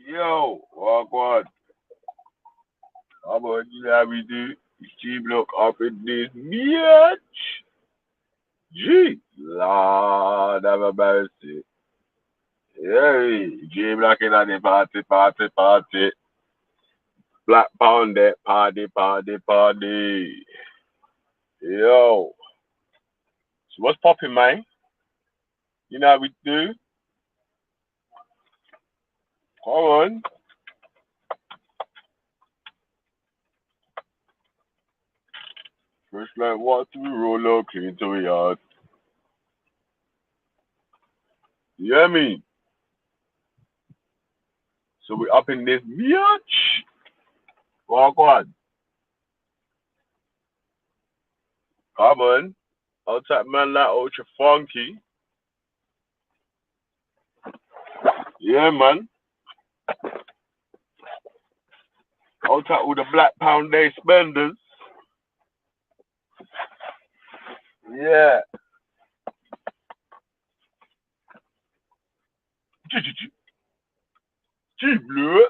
Yo, walk on. How about you how we do? G Block up in this bitch. G. Lord have a mercy. Yeah, G Block in the party. Black Pound party. Yo. So what's popping, man? You know how we do? Come on. First like what we roll up clean to we yard. You hear me? So we up in this bitch. Walk on. Come on. Outside man like ultra funky. Yeah, man. Outside with the Black Pound Day spenders. Yeah. G Blue.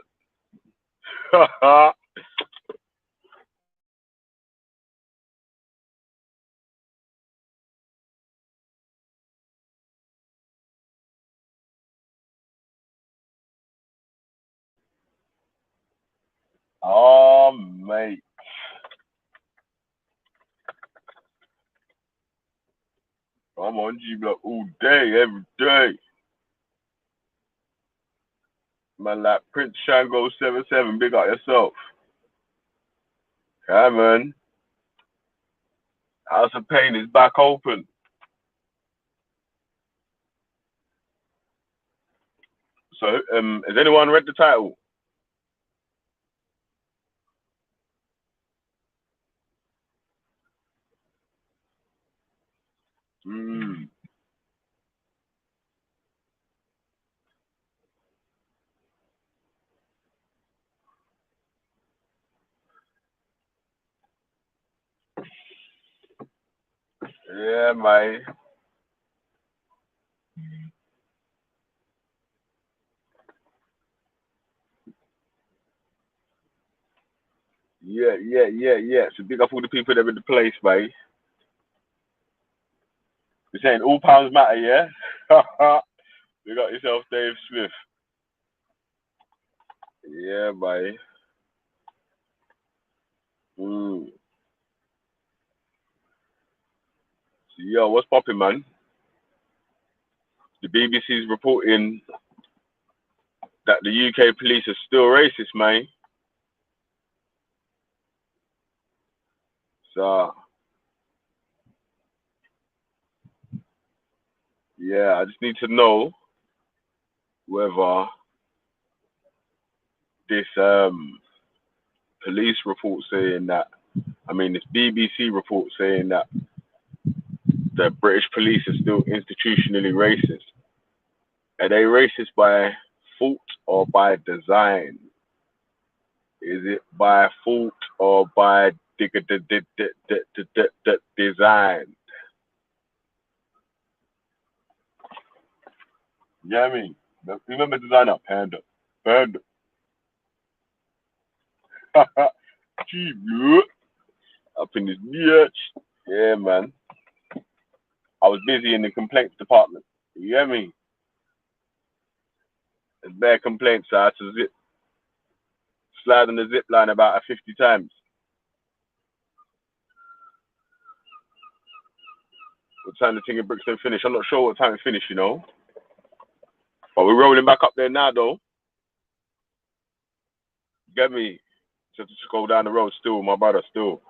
Oh, mate. I'm on G Block all day, every day. Man, like Prince Shango 77, big up yourself. Yeah, man. House of Pain is back open. So, has anyone read the title? Mm. Yeah, man. Yeah. So big up all the people that are in the place, mate. You're saying all pounds matter, yeah? You got yourself Dave Smith. Yeah, mate. Mm. So, yo, what's popping, man? The BBC's reporting that the UK police are still racist, man. So, yeah, I just need to know whether this police report saying that, I mean, this BBC report saying that the British police are still institutionally racist. Are they racist by fault or by design? Is it by fault or by design? You know what I mean? Remember designer? Panda. Panda. Gee, bro. Up in this bitch. Yeah, man. I was busy in the complaints department. You hear me? There's bare complaints, so I had to slide on the zip line about 50 times. What time the thing in Brixton finish? I'm not sure what time it finished, you know. But we're rolling back up there now, though. You get me? Just to go down the road still, my brother still.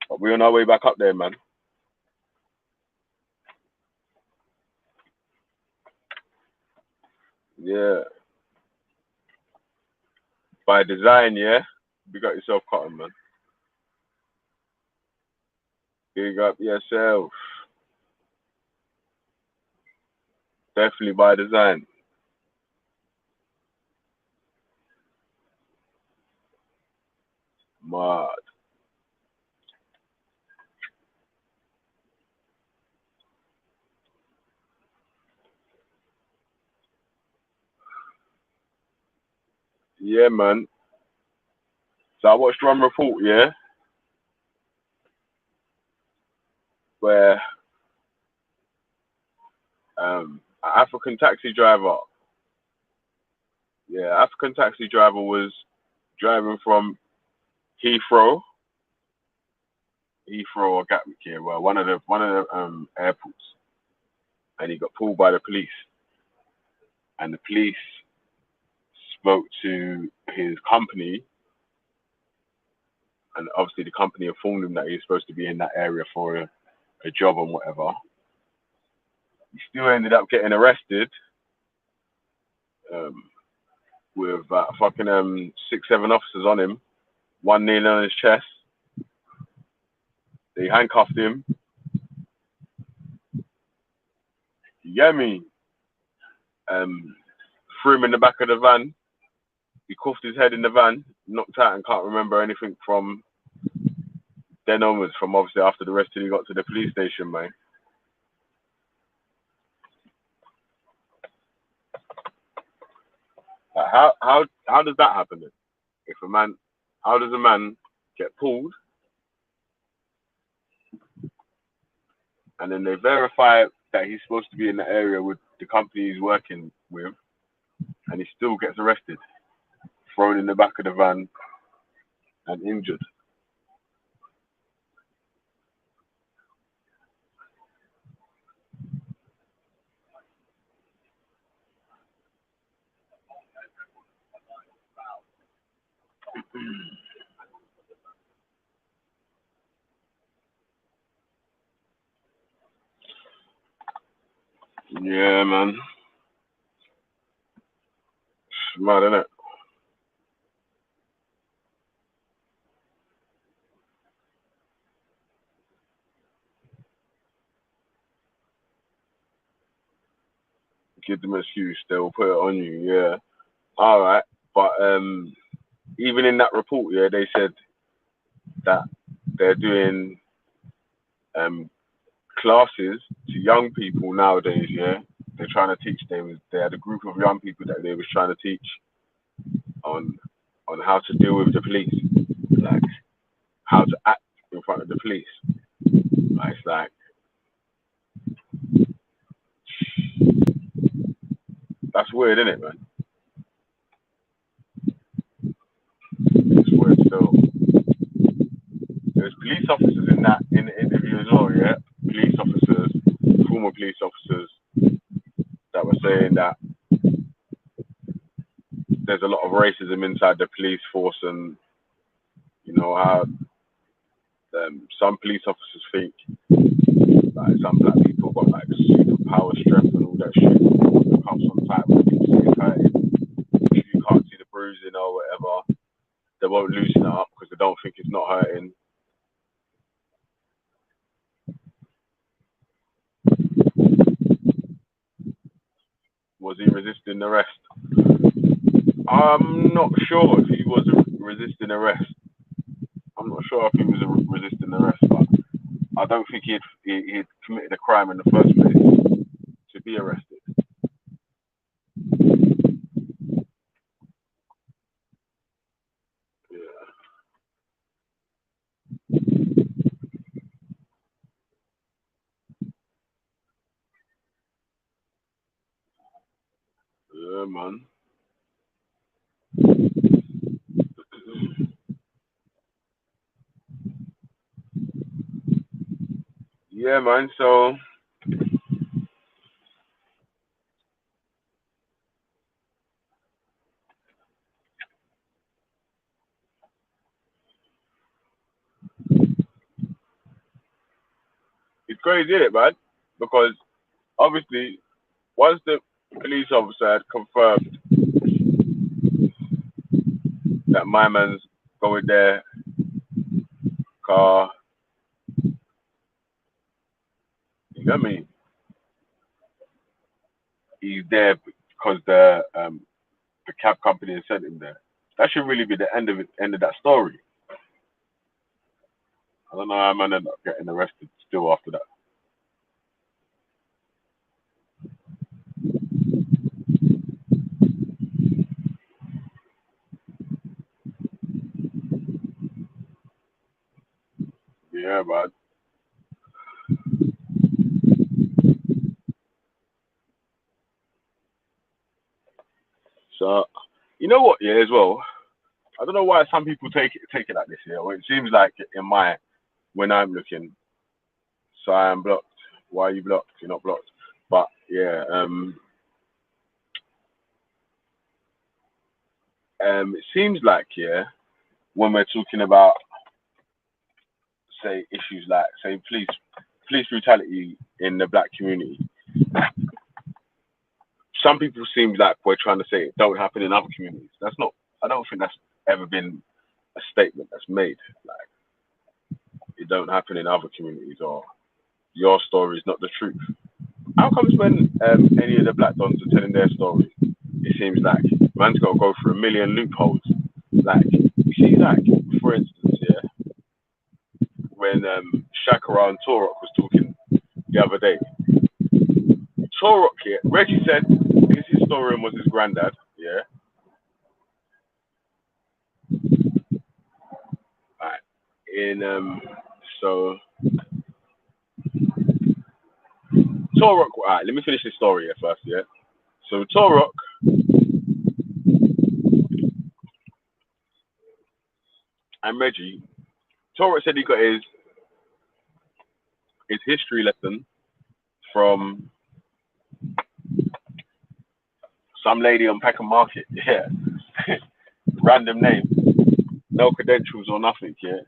But we're on our way back up there, man. Yeah. By design, yeah. Big up yourself, Cotton, man. Big up yourself. Definitely by design. Mad. Yeah, man. So I watched one report, yeah, where an African taxi driver, yeah, African taxi driver was driving from Heathrow, Heathrow or Gatwick, yeah, well, one of the airports, and he got pulled by the police, and the police spoke to his company, and obviously the company informed him that he was supposed to be in that area for a job and whatever. He still ended up getting arrested um, with fucking 6, 7 officers on him, one kneeling on his chest. They handcuffed him. You get me? Um, Threw him in the back of the van. He cuffed his head in the van, knocked out, and can't remember anything from then onwards. From obviously after the rest till he got to the police station, man. Like how does that happen then? If a man, how does a man get pulled and then they verify that he's supposed to be in the area with the company he's working with, and he still gets arrested, thrown in the back of the van, and injured? Yeah, man. It's mad, innit? Give them an excuse, they'll put it on you, yeah. Alright. But even in that report, yeah, they said that they're doing um classes to young people nowadays, yeah. They're trying to teach them. They had a group of young people that they was trying to teach on how to deal with the police, like how to act in front of the police. It's like that's weird, isn't it, man? It's weird still. There's police officers in the interview as well, yeah. Police officers, former police officers that were saying that there's a lot of racism inside the police force, and you know how some police officers think like some black people got like super power strength and all that shit. It comes from the fact that people see it hurting. If you can't see the bruising or whatever, they won't loosen it up because they don't think it's not hurting. Was he resisting arrest? I'm not sure if he was resisting arrest. I'm not sure if he was resisting arrest, but I don't think he'd committed a crime in the first place to be arrested. Yeah, yeah, man. Yeah, man. So it's crazy, isn't it, man? Because obviously, once the police officer had confirmed that my man's going there, car, you know what I mean? He's there because the cab company has sent him there. That should really be the end of that story. I don't know how man ended up getting arrested still after that. man. So, you know what? Yeah, as well. I don't know why some people take it like this. Yeah, well, it seems like in my when I'm looking, so I am blocked. Why are you blocked? You're not blocked. But yeah, it seems like yeah, when we're talking about say issues like say police brutality in the black community, some people seem like we're trying to say it don't happen in other communities. That's not. I don't think that's ever been a statement that's made. Like it don't happen in other communities or your story is not the truth. How comes when any of the black dons are telling their story, it seems like man's got to go through a million loopholes. Like you see, like for instance, yeah, when Shakara and Torok was talking the other day, Torok here, Reggie said his historian was his granddad, yeah. Right. In so Torok, alright, let me finish this story here first, yeah. So Torok and Reggie, Torok said he got his history lesson from some lady on Peckham Market, yeah. Random name, no credentials or nothing, yeah.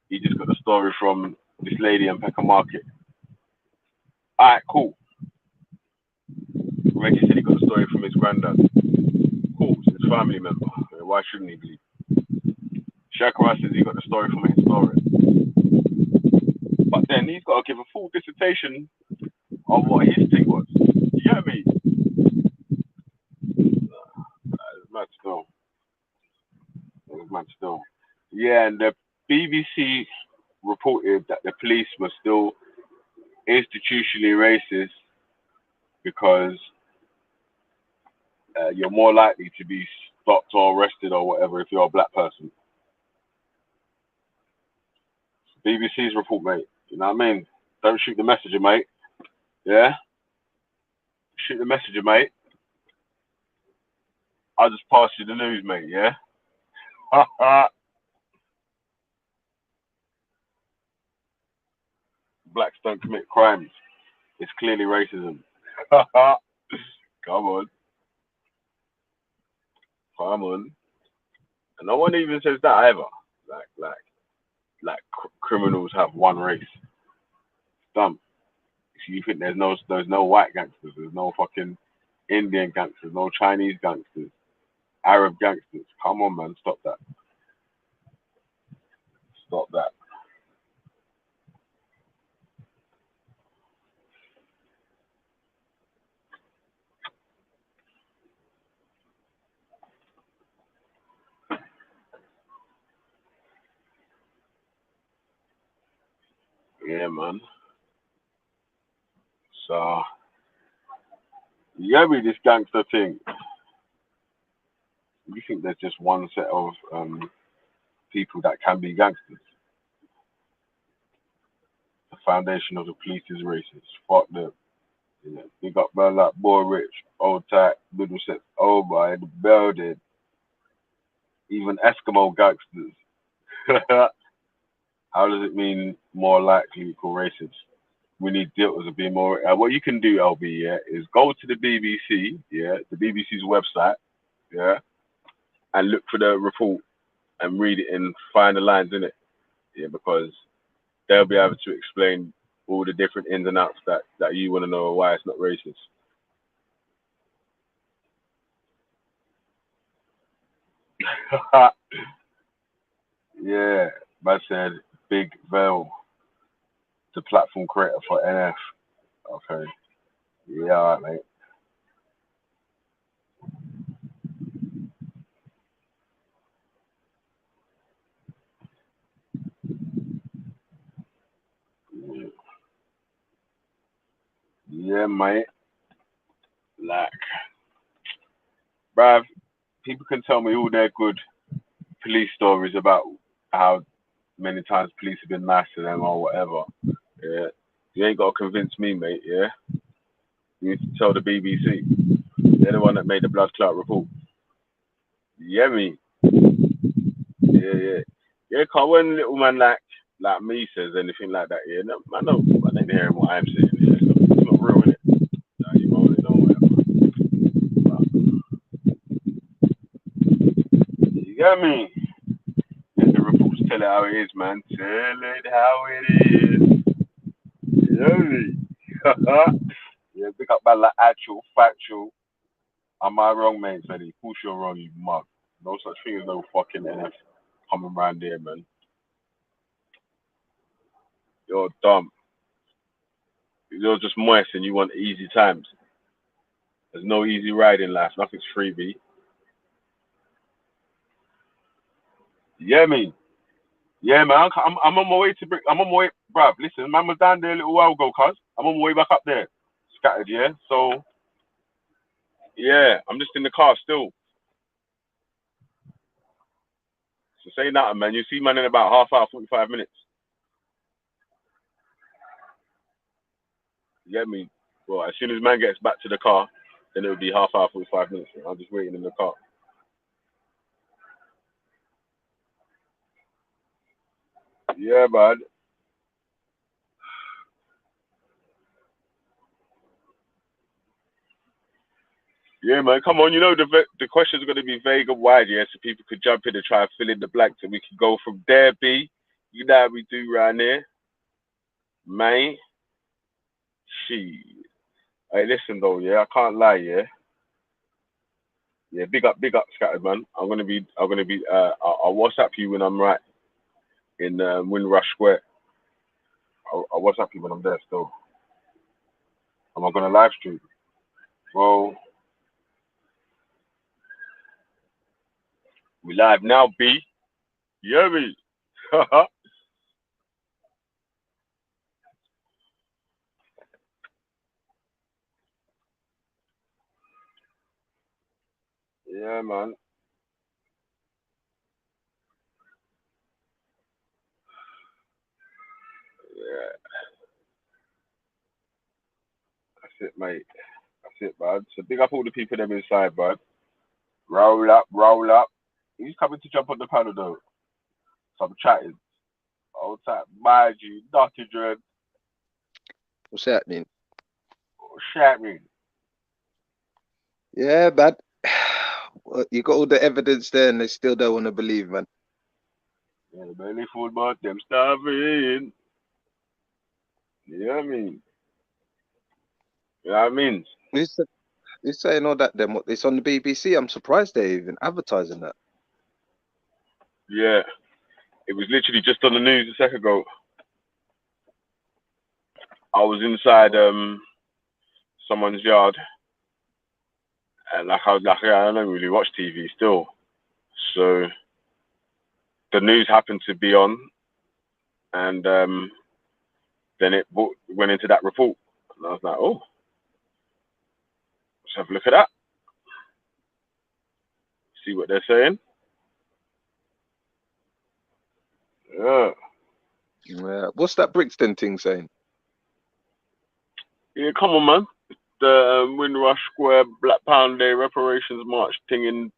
He just got the story from this lady on Peckham Market. Alright, cool. Reggie said he got the story from his granddad. Cool, it's his family member. Why shouldn't he believe? Shakara says he got the story from a historian. But then he's got to give a full dissertation on what his thing was. You get me? It's mad still. It's mad still. Yeah, and the BBC reported that the police were still institutionally racist because you're more likely to be stopped or arrested or whatever if you're a black person. BBC's report, mate. You know what I mean? Don't shoot the messenger, mate. Yeah? Shoot the messenger, mate. I'll just pass you the news, mate, yeah? Blacks don't commit crimes. It's clearly racism. Come on. Come on. And no one even says that either. Like criminals have one race. It's dumb. So you think there's no white gangsters, there's no fucking Indian gangsters, no Chinese gangsters, Arab gangsters. Come on, man, stop that. Stop that. Yeah, man. So yeah, with this gangster thing, you think there's just one set of people that can be gangsters? The foundation of the police is racist. Fuck them. You know, big up man like Boy Rich, Old Tight, Middlesex, Over in the building, even Eskimo gangsters. How does it mean more likely equal racist? We need dealers to be more. What you can do, LB, yeah, is go to the BBC, yeah, the BBC's website, yeah, and look for the report and read it and find the lines in it, yeah, because they'll be able to explain all the different ins and outs that you want to know why it's not racist. Yeah, man said Big Vel, the platform creator for NF. Okay, yeah, all right, mate. Yeah, mate. Like, bruv, people can tell me all their good police stories about how many times police have been nice to them or whatever. Yeah. You ain't got to convince me, mate, yeah? You need to tell the BBC. They're the one that made the blood clot report. Yeah, me. Yeah, yeah. Yeah, cause when little man like me says anything like that, yeah, no, man ain't hearing what I'm saying. Yeah. It's not real, innit? Nah, you moaning on whatever. You get me? And the reports tell it how it is, man. Tell it how it is. You know me? Yeah, pick up man like actual, factual. Am I wrong, mate? Said he. Of course you're wrong, you mug. No such thing as no fucking NF coming around there, man. You're dumb. You're just moist and you want easy times. There's no easy ride in life. Nothing's freebie. Yeah, me. Yeah, man. I'm on my way to. I'm on my way, bruv. Listen, man was down there a little while ago, cuz. I'm on my way back up there. Scattered, yeah. So, yeah, I'm just in the car still. So say nothing, man. You see, man, in about half hour, 45 minutes. You get me? Well, as soon as man gets back to the car, then it'll be half hour, 45 minutes. I'm just waiting in the car. Yeah, bud. Yeah, man. Come on. You know the questions are going to be vague and wide, yeah, so people could jump in and try and fill in the blanks, and we can go from there. B, you know how we do around here, man. She. Hey, listen though, yeah, I can't lie, yeah. Yeah, big up, scattered man. I'm gonna be. I'll WhatsApp you when I'm right in Windrush Square. I'll WhatsApp you when I'm there still. Am I gonna live stream? Well, we live now, B. You hear me? Yeah, man. Yeah, that's it, mate. That's it, bud. So big up all the people them inside, bud. Roll up, roll up. He's coming to jump on the panel though. So I'm chatting. Old time, mind you, Dr. Dread, What's happening? shattering. Yeah, man. Well, you got all the evidence there, and they still don't want to believe, man. Yeah, belly full, but them starving. You know what I mean? You know what I mean? It's, it's saying all that. Then it's on the BBC. I'm surprised they're even advertising that. Yeah. It was literally just on the news a second ago. I was inside someone's yard and like I was like, yeah, I don't really watch TV still. So the news happened to be on and then it went into that report. And I was like, oh, let's have a look at that. See what they're saying. Yeah. Yeah. What's that Brixton thing saying? Yeah, come on, man. The Windrush Square Black Pound Day reparations march thing and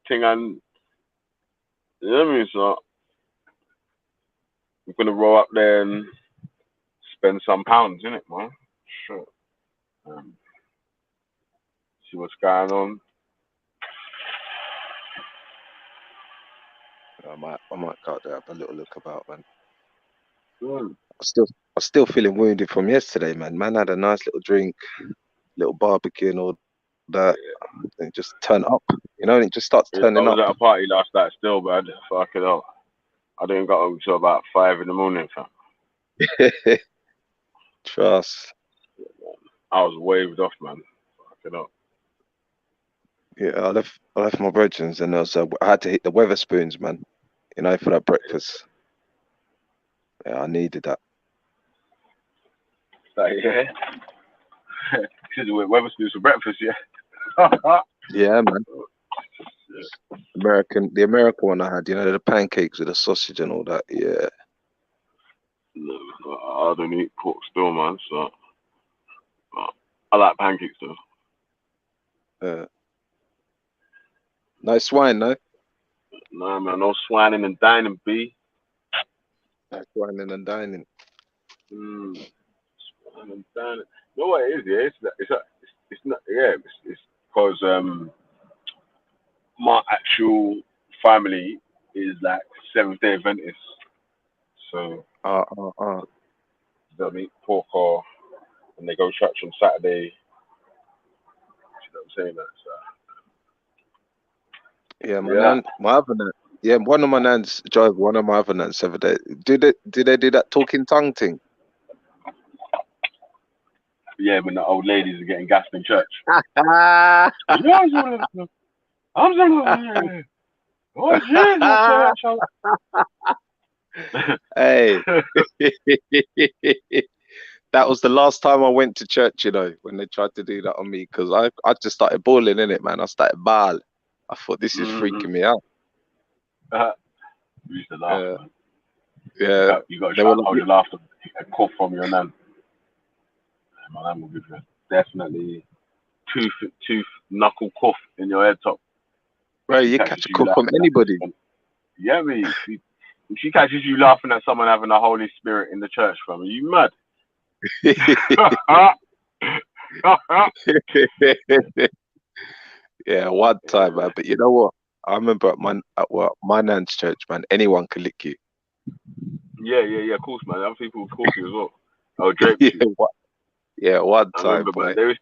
you know what I mean? So I'm gonna roll up there and spend some pounds in it, man. Sure. Um, see what's going on. I might go there, have a little look about, man. Mm. I still, I'm still feeling wounded from yesterday, man. Man had a nice little drink, little barbecue and all that, and just turn up, and it just starts Yeah, I turning was up. at a party last night still, bad. Fuck it up. I didn't got home till about 5 in the morning, fam. Trust. I was waved off, man. Fuck it up. Yeah, I left my brethren's and I had to hit the Weatherspoons, man. For that breakfast. Yeah, I needed that. Like, yeah. This is with Weatherspoons for breakfast, yeah. Yeah, man. The American one I had, the pancakes with the sausage and all that. Yeah. No, I don't eat pork still, man. So but I like pancakes though. Uh, no swine, no. Nah, man, no swining and dining, B. No swining and dining. Mm, swining and dining. You know what it is? Yeah, it's not. Yeah, it's because my actual family is like Seventh Day Adventist, so Uh. they'll eat pork or and they go to church on Saturday. You know what I'm saying? That. Yeah, So yeah, my other nan, yeah, one of my nans drove one of my other nans the other day. Did they do that talking tongue thing? yeah. When the old ladies are getting gassed in church. Ah, Yeah, I'm sorry. Oh Jesus, hey, that was the last time I went to church, you know, when they tried to do that on me, because I just started bawling in it, man. I started bawl. I thought this is mm-hmm. freaking me out. We used to laugh, Uh, man. yeah, You got to they try were and hold like, your laughter. A cough from your nan. My nan will give you definitely tooth knuckle cough in your head top. bro, She you catches catch a you call from laughing at anybody. someone. Yeah, me. She catches you laughing at someone having the Holy Spirit in the church. From are you mad? Yeah, one Yeah, time, man. man. But you know what? I remember my nan's church, man. Anyone can lick you. Yeah. Of course, man. Other people will cough you as well. Or drape Yeah, you. one I time, remember, man. boy. There used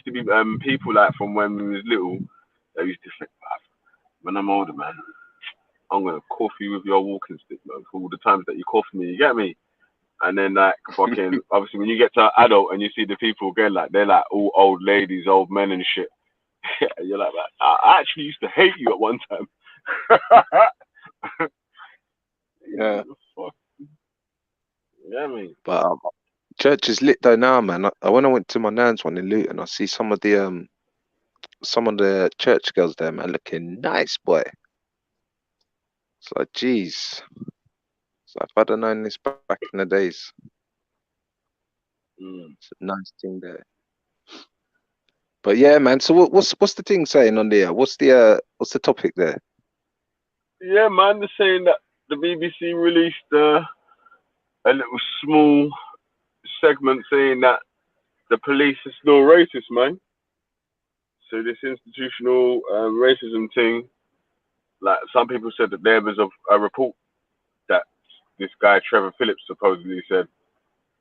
to be people like from when we was little. They used to think, when I'm older, man, I'm gonna cough you with your walking stick, man. For all the times that you cough me, you get me? And then like fucking, obviously, when you get to adult and you see the people again, like they're like all old ladies, old men and shit. You're like, I actually used to hate you at one time. Yeah, Fuck, yeah, me. but church is lit though now, man. When I went to my nan's one in Luton, I see some of the church girls there, man, looking nice, boy. It's like, geez. So if I'd have known this back in the days, Mm. it's a nice thing there. But yeah, man. So what's the thing saying on there? What's the topic there? Yeah, man. They're saying that the BBC released a little small segment saying that the police are still racist, man. So this institutional racism thing, like some people said that there was a report that this guy Trevor Phillips supposedly said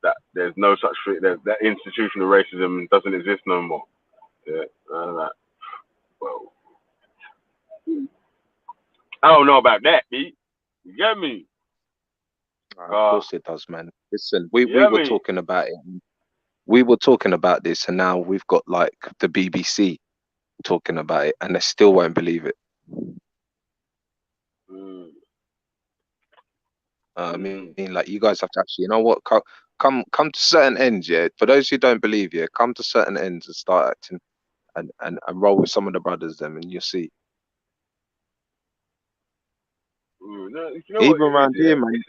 that there's no such thing, that institutional racism doesn't exist no more. Yeah, like, well, I don't know about that, B. You get me? Of course it does, man. Listen, we Yeah, were me. talking about it. We were talking about this, and now we've got like the BBC talking about it, and they still won't believe it. Mm, I mean, mm. like you guys have to actually, you know what? Come to certain ends, yeah. For those who don't believe, yeah, come to certain ends and start acting and roll with some of the brothers, them, and you'll see. No, you know what Even it is, around yeah. here, man. It's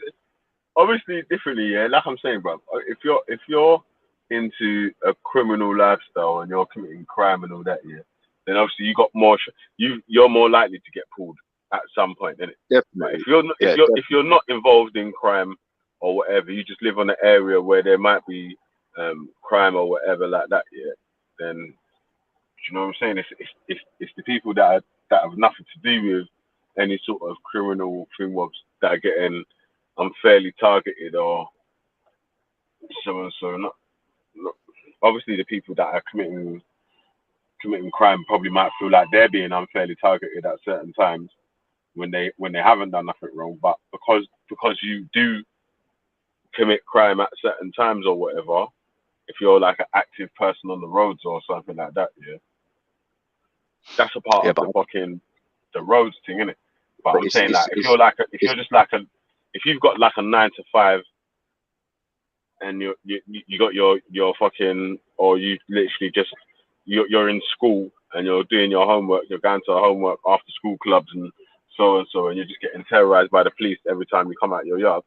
obviously differently, yeah. Like I'm saying, bro. If you're into a criminal lifestyle and you're committing crime and all that, yeah, then obviously you got more. You're more likely to get pulled at some point, innit? But if Definitely, you're not, yeah, if you're not involved in crime or whatever, you just live on an area where there might be crime or whatever like that, yeah. Then you know what I'm saying? It's the people that have nothing to do with any sort of criminal thing that are getting unfairly targeted or so and so. Not obviously the people that are committing crime probably might feel like they're being unfairly targeted at certain times when they haven't done nothing wrong. But because you do commit crime at certain times or whatever, if you're like an active person on the roads or something like that, yeah, that's a part yeah, of the fucking the roads thing, innit? But but I'm saying like if it's you're just like if you've got like a 9 to 5 and you got your fucking or you literally just you're in school and you're doing your homework, you're going to homework after school clubs and so, and you're just getting terrorized by the police every time you come out your yard.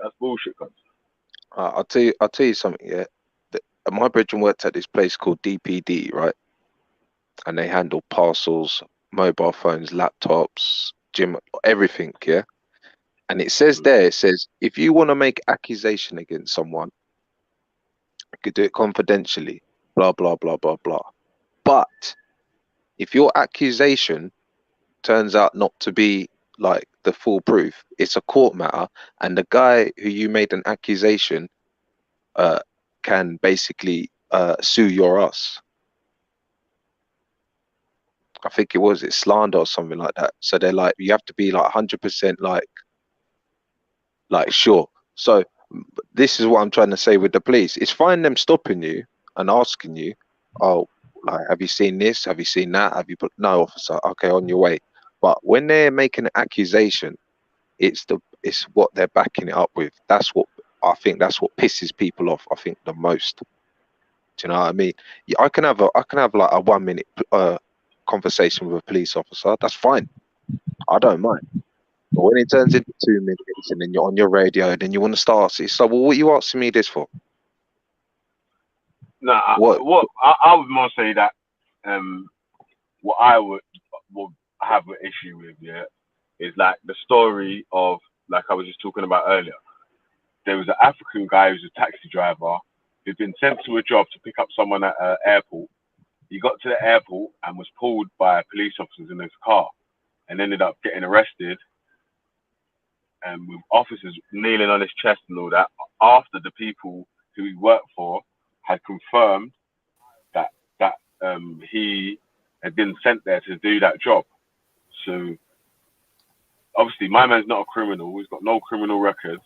That's bullshit, cuz. I'll tell you something. Yeah, my brethren worked at this place called DPD, right? And they handle parcels, mobile phones, laptops, gym, everything. Yeah. And it says there, it says if you want to make accusation against someone, you could do it confidentially. Blah blah blah blah blah. But if your accusation turns out not to be like the full proof, it's a court matter, and the guy who you made an accusation can basically sue your ass. I think it's slander or something like that. So they're like, you have to be like 100% like sure. So this is what I'm trying to say with the police. It's fine them stopping you and asking you, oh, like, have you seen this? Have you seen that? Have you put no, officer? Okay, on your way. But when they're making an accusation, it's what they're backing it up with. That's what pisses people off. I think the most. Do you know what I mean? Yeah, I can have like a 1 minute conversation with a police officer. That's fine. I don't mind. But when it turns into 2 minutes and then you're on your radio and then you want to start, it's like, well, what are you asking me this for? No, I would more say that what I would have an issue with, yeah, is like the story of, like I was just talking about earlier. There was an African guy who's a taxi driver who'd been sent to a job to pick up someone at an airport. He got to the airport and was pulled by police officers in his car and ended up getting arrested, and with officers kneeling on his chest and all that, after the people who he worked for had confirmed that he had been sent there to do that job. So obviously my man's not a criminal, he's got no criminal record.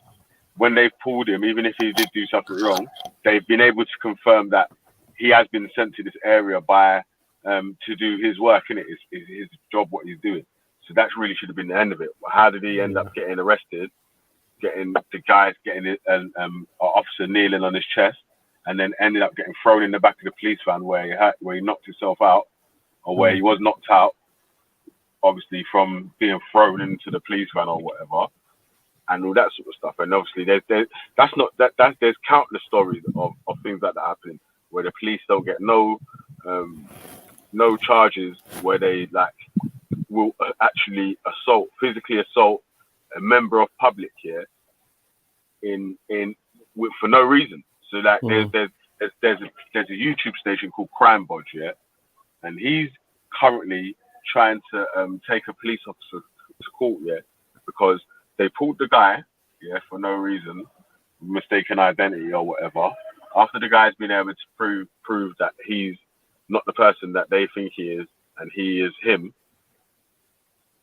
When they pulled him, even if he did do something wrong, they've been able to confirm that he has been sent to this area by to do his work, and it's his job, what he's doing. So that really should have been the end of it. How did he end up getting arrested? Getting an officer kneeling on his chest, and then ended up getting thrown in the back of the police van where he knocked himself out, or where he was knocked out, obviously from being thrown into the police van or whatever, and all that sort of stuff. And obviously there's countless stories of things like that happening where the police don't get no charges, where they like will actually physically assault a member of public here for no reason. So like there's a YouTube station called Crime Bodge, yeah, and he's currently trying to take a police officer to court, yeah, because they pulled the guy, yeah, for no reason, mistaken identity or whatever. After the guy's been able to prove that he's not the person that they think he is, and he is him,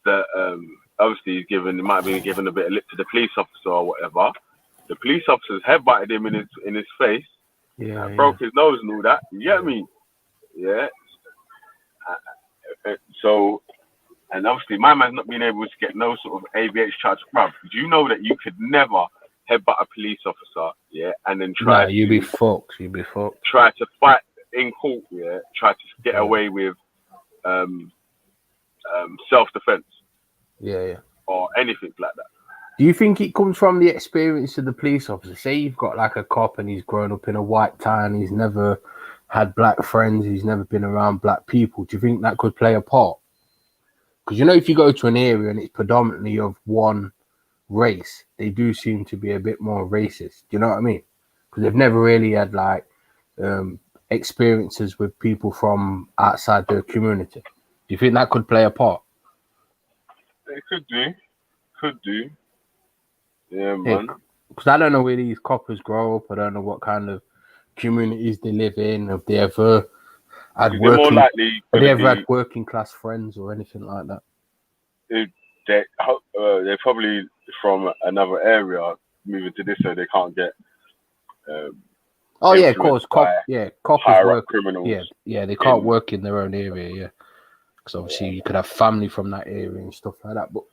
that obviously he might have been given a bit of lip to the police officer or whatever. The police officers headbutted him in his face, broke his nose and all that. You get me? Yeah. So, and obviously my man's not being able to get no sort of ABH charge. Bruv, do you know that you could never headbutt a police officer, yeah, and then you'd be fucked. Try to fight in court, yeah, try to get away with self-defense. Yeah. Or anything like that. Do you think it comes from the experience of the police officer? Say you've got like a cop and he's grown up in a white town, he's never had black friends, he's never been around black people. Do you think that could play a part? Because, you know, if you go to an area and it's predominantly of one race, they do seem to be a bit more racist. Do you know what I mean? Because they've never really had like experiences with people from outside their community. Do you think that could play a part? It could do. Yeah, man. Because I don't know where these coppers grow up. I don't know what kind of communities they live in. If they ever had working class friends or anything like that. They're probably from another area moving to this, so they can't get. Of course, coppers work. Criminals. Yeah, they can't work in their own area. Yeah, because obviously you could have family from that area and stuff like that. But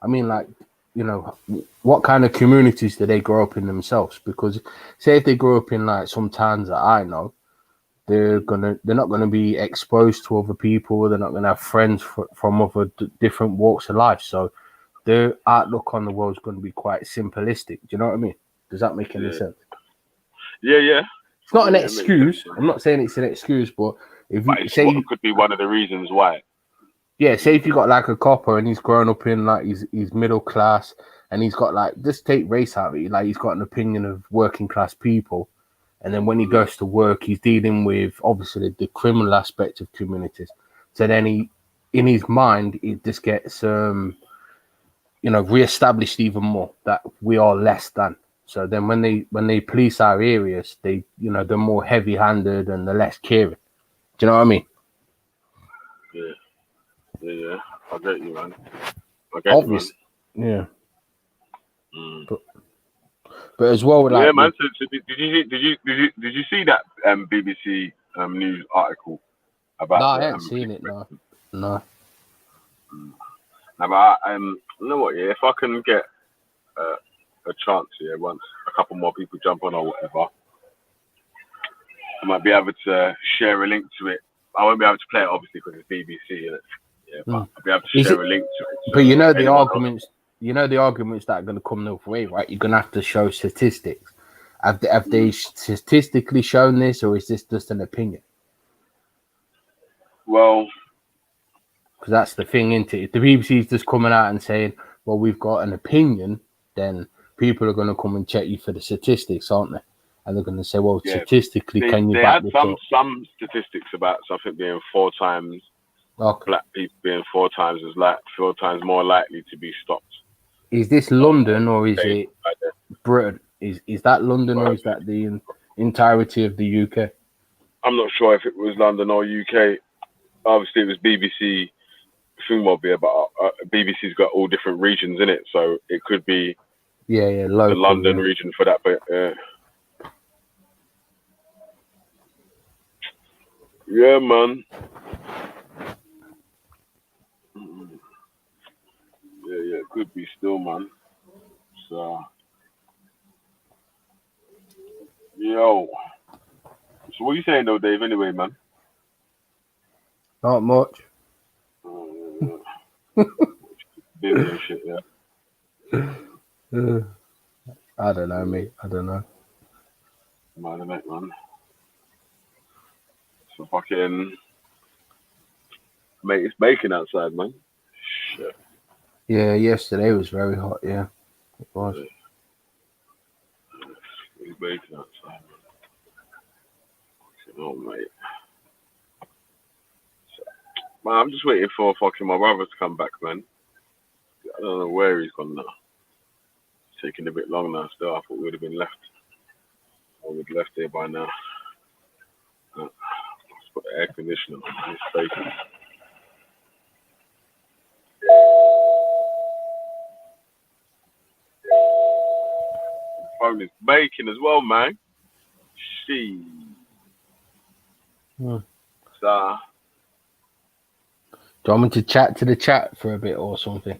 I mean, like, you know, what kind of communities do they grow up in themselves? Because say if they grow up in like some towns that I know, they're not gonna be exposed to other people. They're not gonna have friends from other different walks of life. So their outlook on the world is going to be quite simplistic. Do you know what I mean? Does that make any sense? Yeah. It's not an Yeah, it makes excuse. sense. I'm not saying it's an excuse, but if you But it's say, what could be one of the reasons why. yeah, say if you got like a copper and he's grown up in like he's middle class and he's got like, just take race out of it, like he's got an opinion of working class people, and then when he goes to work, he's dealing with obviously the criminal aspect of communities. So then he, in his mind, it just gets reestablished even more that we are less than. So then when they police our areas, they they're more heavy handed and they're less caring. Do you know what I mean? Yeah. I get you, man. Obviously, yeah. Mm. But as well, like, yeah, man. So did you see that BBC news article about? No, I haven't seen it. No. No, but you know what? Yeah, if I can get a chance here, once a couple more people jump on or whatever, I might be able to share a link to it. I won't be able to play it obviously because it's BBC, and but I'll be able to share a link to it. But you know the arguments. You know the arguments that are going to come the other way, right? You're going to have to show statistics. Have they statistically shown this, or is this just an opinion? Well, because that's the thing, isn't it? If the BBC's just coming out and saying, "Well, we've got an opinion," then people are going to come and check you for the statistics, aren't they? And they're going to say, "Well, statistically, can you back this up?" They had some statistics about something being 4 times black people being 4 times more likely to be stopped. Is this London or is it Britain? Is that London or is that the entirety of the UK? I'm not sure if it was London or UK. Obviously, it was BBC Thingmobile, but BBC's got all different regions in it, so it could be local, the London region for that. But yeah, man. Yeah, it could be still, man. So, yo. So what are you saying though, Dave? Anyway, man. Not much. Busy and shit, yeah. I don't know, mate. I don't know. Man. So fucking, mate, it's baking outside, man. Shit. Yeah, yesterday was very hot. Yeah, it was. It's baking outside, man. Oh, mate. Man, I'm just waiting for fucking my brother to come back, man. I don't know where he's gone now. It's taking a bit long now still. I thought we would have been left. I would have left here by now. Let's put the air conditioner on. It's baking. The phone is baking as well, man. She. So. Do you want me to chat to the chat for a bit or something?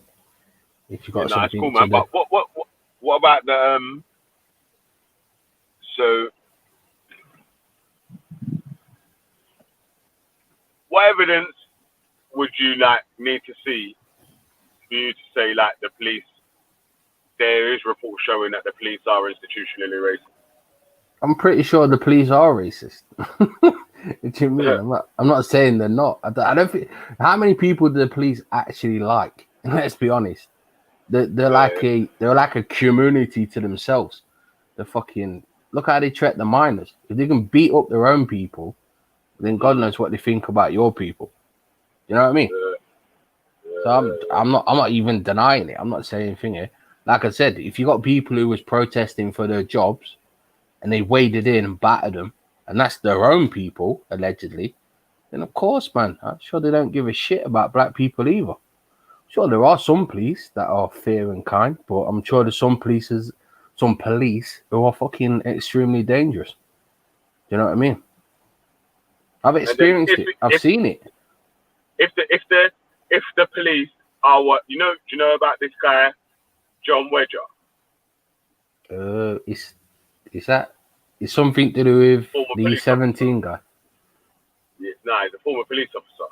If you got something it's cool, man. to But what about the so what evidence would you need to see for you to say the police? There is reports showing that the police are institutionally racist. I'm pretty sure the police are racist. What do you mean? I'm not saying they're not. I don't think. How many people do the police actually like? Let's be honest. They're like a community to themselves. They're fucking, look how they treat the miners. If they can beat up their own people, then God knows what they think about your people. You know what I mean? So I'm not even denying it. I'm not saying anything here. Like I said, if you got people who was protesting for their jobs and they waded in and battered them, and that's their own people, allegedly, then of course, man, I'm sure they don't give a shit about black people either. Sure, there are some police that are fair and kind, but I'm sure there's some police who are fucking extremely dangerous. Do you know what I mean? I've experienced it. I've seen it. If the police are what do you know about this guy, John Wedger? It's something to do with the E17 guy. Yeah, he's a former police officer.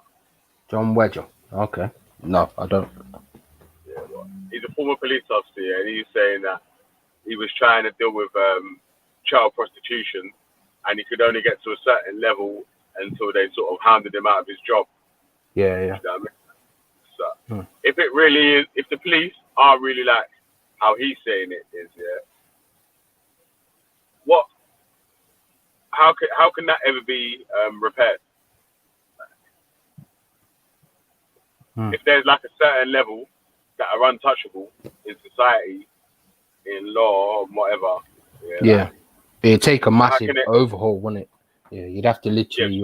John Wedger. Okay. No, I don't. Yeah, he's a former police officer, and he's saying that he was trying to deal with child prostitution, and he could only get to a certain level until they sort of hounded him out of his job. Yeah. You know what I mean? So if it really is, if the police are really like how he's saying it is, how can that ever be repaired? If there's like a certain level that are untouchable in society, in law, or whatever. Yeah. It'd take a massive overhaul, wouldn't it? Yeah, you'd have to literally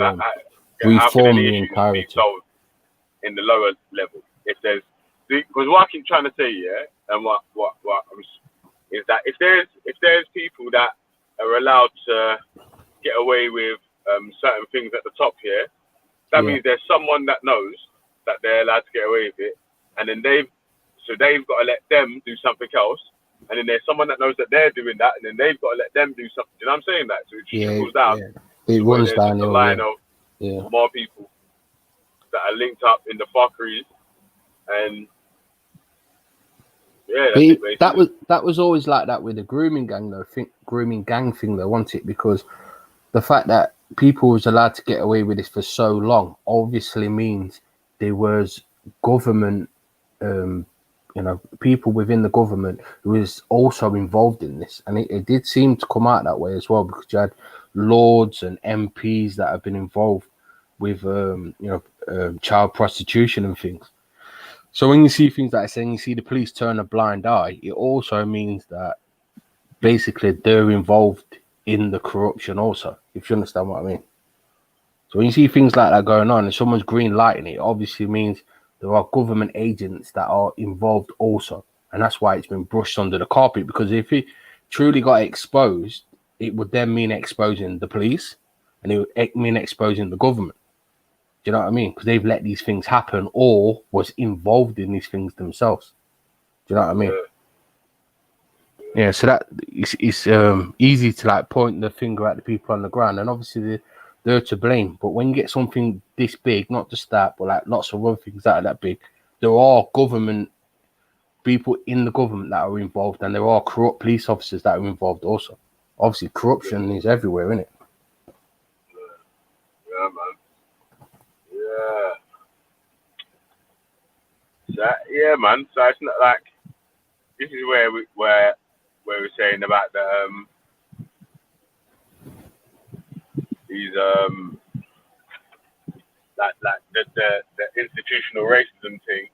reform the entirety. In the lower level, if there's, because what I keep trying to say, and what is that if there's people that are allowed to get away with certain things at the top here, that means there's someone that knows that they're allowed to get away with it, and then they've got to let them do something else, and then there's someone that knows that they're doing that, and then they've got to let them do something. You know what I'm saying? That so it trickles down. It runs down the line of more people that are linked up in the fuckeries, and that was always like that with the grooming gang though. Grooming gang thing though, wasn't it? Because the fact that people was allowed to get away with this for so long obviously means there was government, people within the government who was also involved in this, and it did seem to come out that way as well, because you had lords and MPs that have been involved with child prostitution and things. So when you see things like saying you see the police turn a blind eye, it also means that basically they're involved in the corruption also, if you understand what I mean. So when you see things like that going on and someone's green lighting it obviously means there are government agents that are involved also, and that's why it's been brushed under the carpet, because if it truly got exposed, it would then mean exposing the police, and it would mean exposing the government. Do you know what I mean? Because they've let these things happen or was involved in these things themselves. Do you know what I mean? Yeah, so that it's easy to like point the finger at the people on the ground, and obviously they're to blame. But when you get something this big, not just that, but like lots of other things that are that big, there are government people in the government that are involved, and there are corrupt police officers that are involved also. Obviously, corruption is everywhere, isn't it? Yeah, man. Yeah, man. So it's not like this is where we're saying about the these like the institutional racism thing,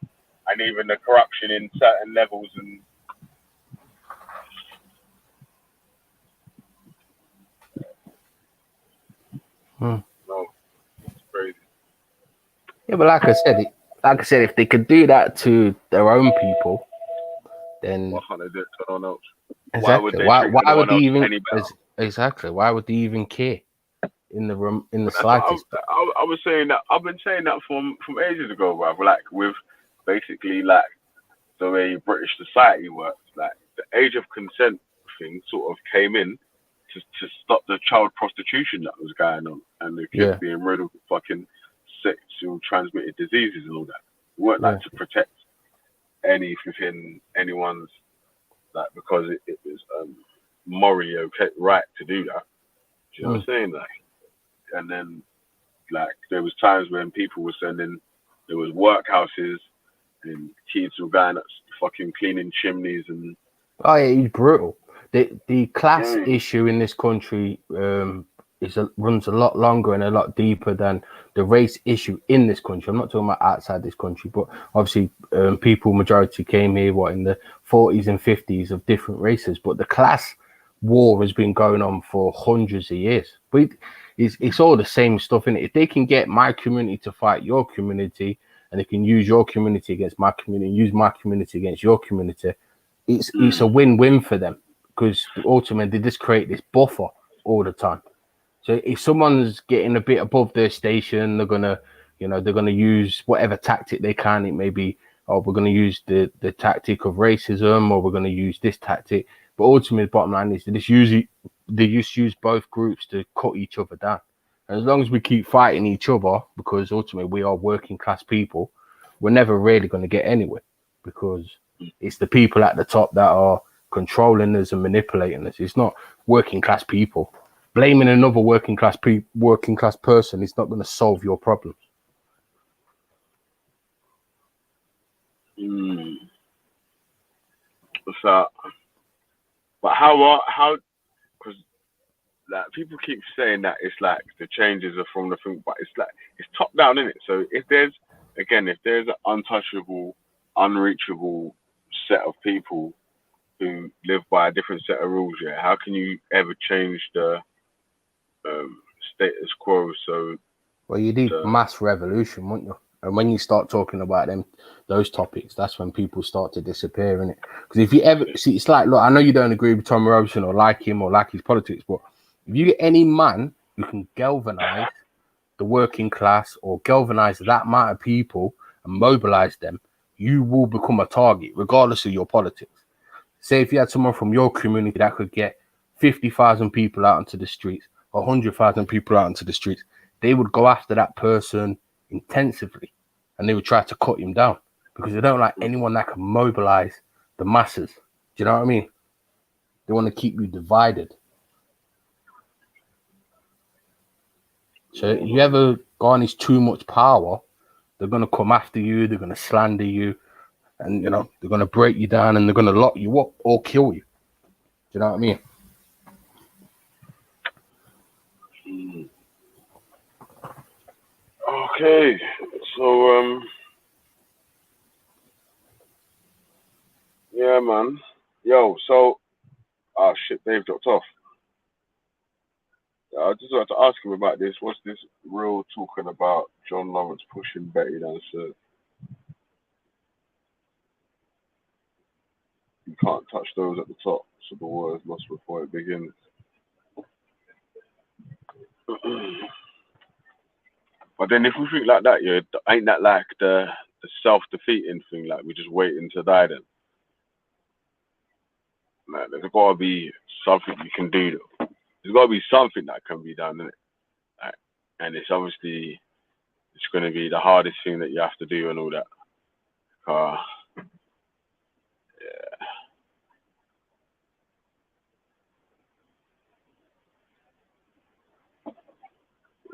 and even the corruption in certain levels, and no, it's crazy. Yeah, but like I said, if they could do that to their own people, then why can't they do it to someone else? Exactly. Why would they even exactly? Why would they even care in the slightest? I was saying that. I've been saying that from ages ago, bruv. Like with basically like the way British society works, like the age of consent thing sort of came in to stop the child prostitution that was going on, and the kids being rid of fucking sexual transmitted diseases and all that. It weren't like to protect anything, anyone's, like, because it was morally okay, right to do that. Do you know what I'm saying? Like, and then like there was times when people were sending, there was workhouses and kids were going up fucking cleaning chimneys and. Oh yeah, he's brutal. The class issue in this country runs a lot longer and a lot deeper than the race issue in this country. I'm not talking about outside this country, but obviously majority came here in the 40s and 50s of different races, but the class war has been going on for hundreds of years. But it's all the same stuff, innit? If they can get my community to fight your community, and they can use your community against my community, and use my community against your community, it's a win-win for them, because ultimately they just create this buffer all the time. So if someone's getting a bit above their station, they're gonna use whatever tactic they can. It may be, we're gonna use the tactic of racism, or we're gonna use this tactic. But ultimately, the bottom line is they just use both groups to cut each other down. And as long as we keep fighting each other, because ultimately we are working class people, we're never really going to get anywhere, because It's the people at the top that are controlling us and manipulating us. It's not working class people. Blaming another working class person is not going to solve your problems. What's that? But how? Because like people keep saying that it's like the changes are from the thing, but it's like it's top down, isn't it? So if there's an untouchable, unreachable set of people who live by a different set of rules, yeah, how can you ever change the status quo? So, well, you need mass revolution, wouldn't you? And when you start talking about those topics, that's when people start to disappear, innit? Because if you ever see, it's like, look, I know you don't agree with Tom Robson or like him or like his politics, but if you get any man who can galvanize the working class or galvanize that amount of people and mobilize them, you will become a target, regardless of your politics. Say if you had someone from your community that could get 50,000 people out into the streets, 100,000 people out into the streets, they would go after that person intensively and they would try to cut him down because they don't like anyone that can mobilize the masses. Do you know what I mean? They want to keep you divided. So if you ever garnish too much power, they're going to come after you, they're going to slander you, and, you know, they're going to break you down and they're going to lock you up or kill you. Do you know what I mean? Okay, so yeah, man. Yo, so shit, Dave dropped off. I just wanted to ask him about this. What's this real talking about John Lawrence pushing Betty downstairs? You can't touch those at the top, so the war is lost before it begins. But then if we think like that, yeah, ain't that like the self-defeating thing? Like we're just waiting to die then? Like, there's got to be something you can do, though. There's got to be something that can be done, innit? Like, and it's obviously, it's going to be the hardest thing that you have to do and all that.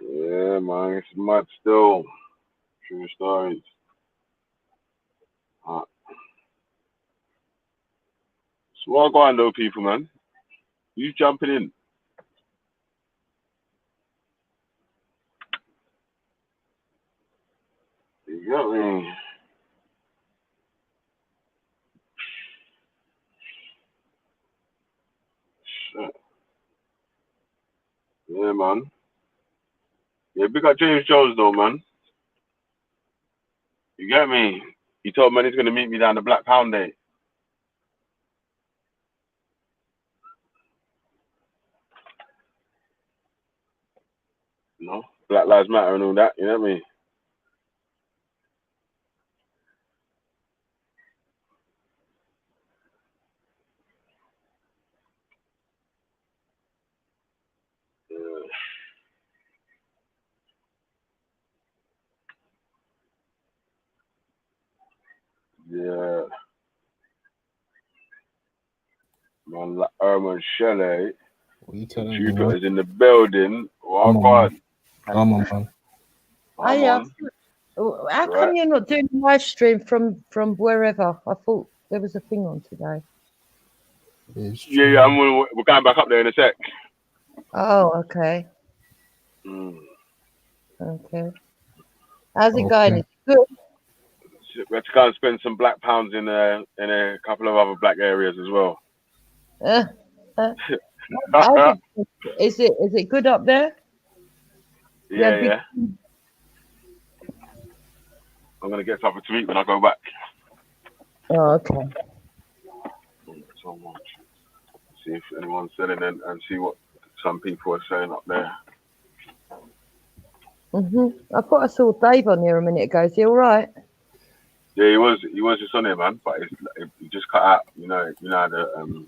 Yeah, man, it's mad still. True stories. So what going though, people, man? You jumping in? You got me. Shit. Yeah, man. Yeah, big up James Jones though, man. You get me? He told man he's gonna meet me down the Black Pound Day. You know, Black Lives Matter and all that. You know what I mean? Yeah. Man, like Herman Shelley. What you telling me? Jupiter's in the building. Oh, Come God. Come on, man. How come you're not doing a live stream from wherever? I thought there was a thing on today. Yeah, we're going back up there in a sec. Oh, okay. Okay. How's it going? It's good. We have to go and spend some black pounds in a couple of other black areas as well. Is it good up there? Yeah. I'm gonna get something to eat when I go back. Oh, okay. So much. See if anyone's selling and see what some people are saying up there. I thought I saw Dave on here a minute ago. Is he all right? Yeah, he was just on there, man. But he just cut out. You know the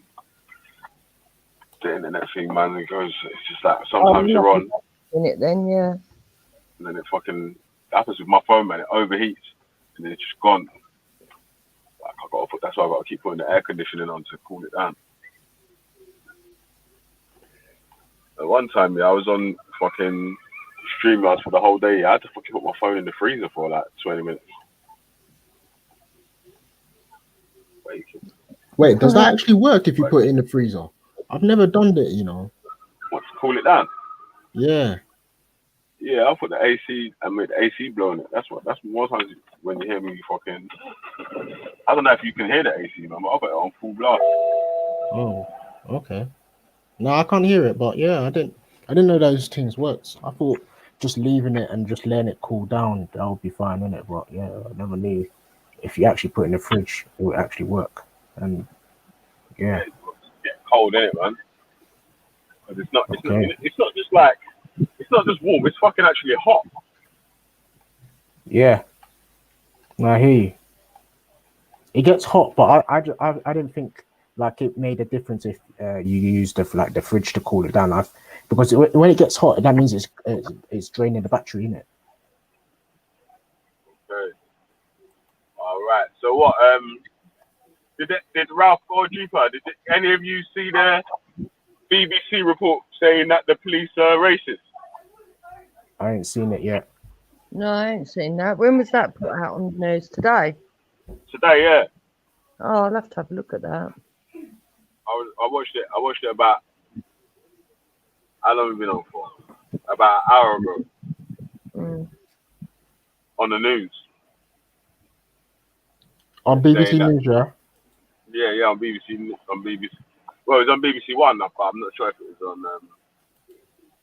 internet thing, man. It goes. It's just like sometimes you're on. In it, then yeah. And then it fucking happens with my phone, man. It overheats and then it's just gone. I That's why I got to keep putting the air conditioning on to cool it down. At one time, I was on fucking StreamYard for the whole day. I had to fucking put my phone in the freezer for like 20 minutes. Wait, does that actually work if you put it in the freezer? I've never done that, you know. What, to cool it down? Yeah. Yeah, I'll put the AC and make the AC blowing it. That's more times when you hear me fucking. I don't know if you can hear the AC, man, but I'll put it on full blast. Oh, okay. No, I can't hear it, but yeah, I didn't know those things worked. I thought just leaving it and just letting it cool down, that would be fine, innit? But yeah, I never knew if you actually put it in the fridge, it would actually work. And yeah. It's getting cold, innit, man? Because it's not just warm. It's fucking actually hot. Yeah. I hear you. It gets hot, but I didn't think like it made a difference if you used the fridge to cool it down. Because when it gets hot, that means it's draining the battery, innit? Okay. All right. So what? Did Ralph go deeper? Did any of you see the BBC report saying that the police are racist? I ain't seen it yet. No, I ain't seen that. When was that put out on the news? Today? Today, yeah. Oh, I'll have to have a look at that. I watched it. I watched it about. How long have we been on for? About an hour ago. On the news. On BBC News, yeah? Yeah, on BBC. Well, it was on BBC One, but I'm not sure if it was on.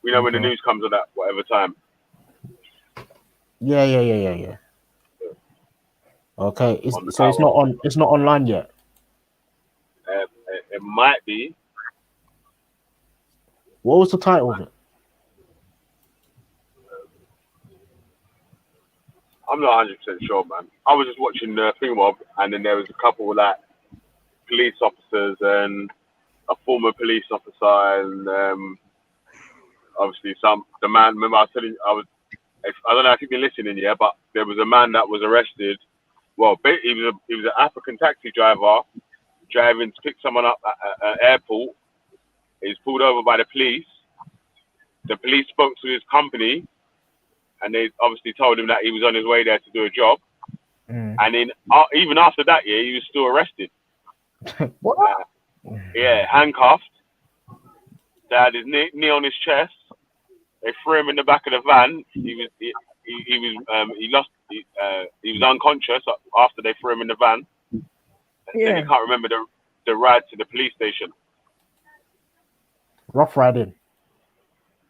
We know when the news comes on at whatever time. Yeah. Okay, so it's not online yet. It might be. What was the title of it? I'm not 100% sure, man. I was just watching the thingmob, and then there was a couple like police officers and a former police officer, and obviously the man. Remember, I was telling you, I don't know if you've been listening, yeah, but there was a man that was arrested. Well, he was an African taxi driver driving to pick someone up at an airport. He's pulled over by the police. The police spoke to his company, and they obviously told him that he was on his way there to do a job. And then even after that, yeah, he was still arrested. What? Yeah, handcuffed. They had his knee on his chest. They threw him in the back of the van. He was unconscious after they threw him in the van. Yeah. And he can't remember the ride to the police station. Rough riding.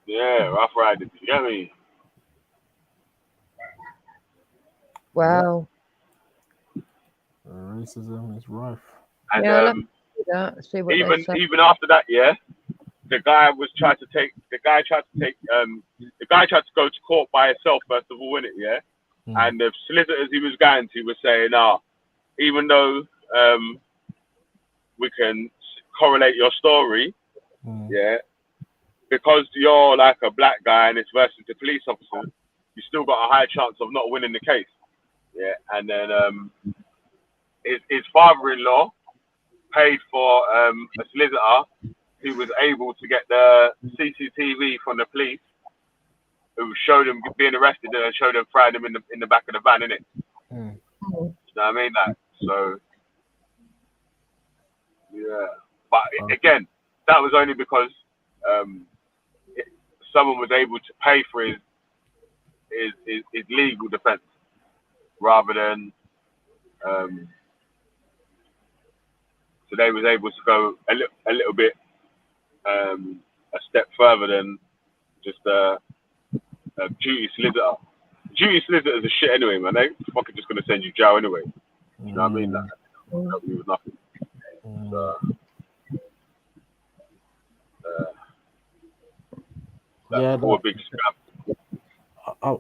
Yeah, rough riding. You get me? Wow. Racism is rife. And Yeah, see what they say. even after that, yeah, the guy tried to go to court by himself first of all, innit, yeah? And the solicitors he was going to were saying, even though we can correlate your story, yeah, because you're like a black guy and it's versus the police officer, you still got a high chance of not winning the case. Yeah, and then his father-in-law paid for a solicitor who was able to get the CCTV from the police, who showed him being arrested and showed him throwing him in the back of the van, innit? You know what I mean? Like, so, yeah. But again, that was only because someone was able to pay for his legal defense rather than so they was able to go a little bit a step further than just a duty solicitor. Duty solicitors are shit anyway, man. They fucking just gonna send you jail anyway. You know what I mean? Like, help you with nothing. So, that's a big scam. I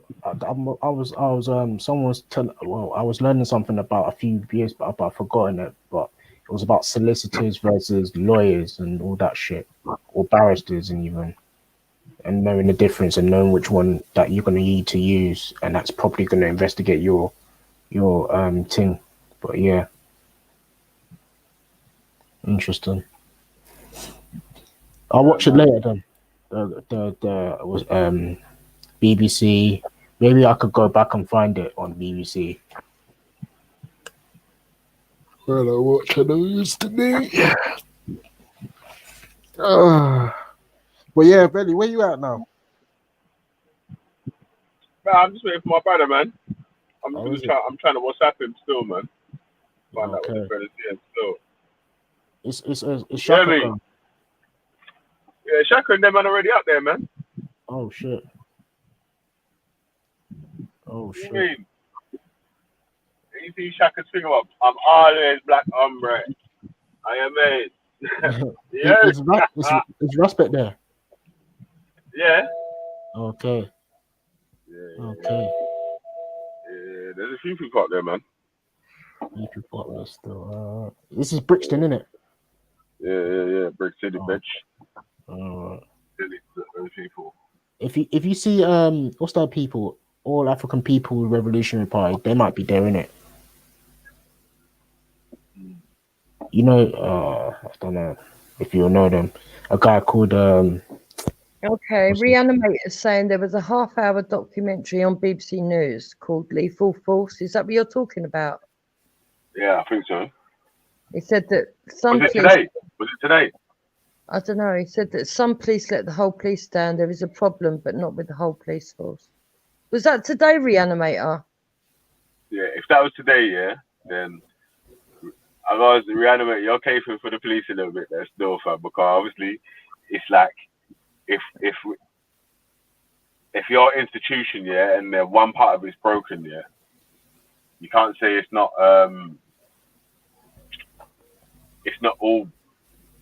was learning something about a few years, but I've forgotten it. But it was about solicitors versus lawyers and all that shit, or barristers, and knowing the difference and knowing which one that you're going to need to use, and that's probably going to investigate your thing. But yeah, Interesting. I'll watch it later then. The was BBC. Maybe I could go back and find it on BBC. Well, I watch the news today. But yeah, Belly, where you at now? Man, I'm just waiting for my brother, man. I'm Oh, is it? trying to WhatsApp him still, man. Find out what Okay. the brother's doing still. It's Shaka. mate. Khan. Yeah, Shaka and them man already out there, man. Oh shit. Oh What do you shit. mean? You see Shaka's finger up. I'm always black hombre. I am mate. Yeah. Is Raspet there? Yeah. Okay. Yeah. Okay. Yeah, there's a few people out there, man. EP Butler still. This is Brixton, isn't it? Yeah. Brick City, Oh. bitch. Uh, Those people. if you see what's that people? All African People Revolutionary Party, they might be there, innit? You know, I don't know if you know them. A guy called Okay, What's Reanimator saying there was a half-hour documentary on BBC News called Lethal Force. Is that what you're talking about? Yeah, I think so. He said that some Was it police, today? Was it today? I don't know, he said that some police let the whole police down. There is a problem, but not with the whole police force. Was that today, Reanimator? Yeah, if that was today, yeah, then I was reanimate. You're okay for the police a little bit there still, fam, because obviously it's like if your institution, yeah, and one part of it's broken, yeah, you can't say it's not all.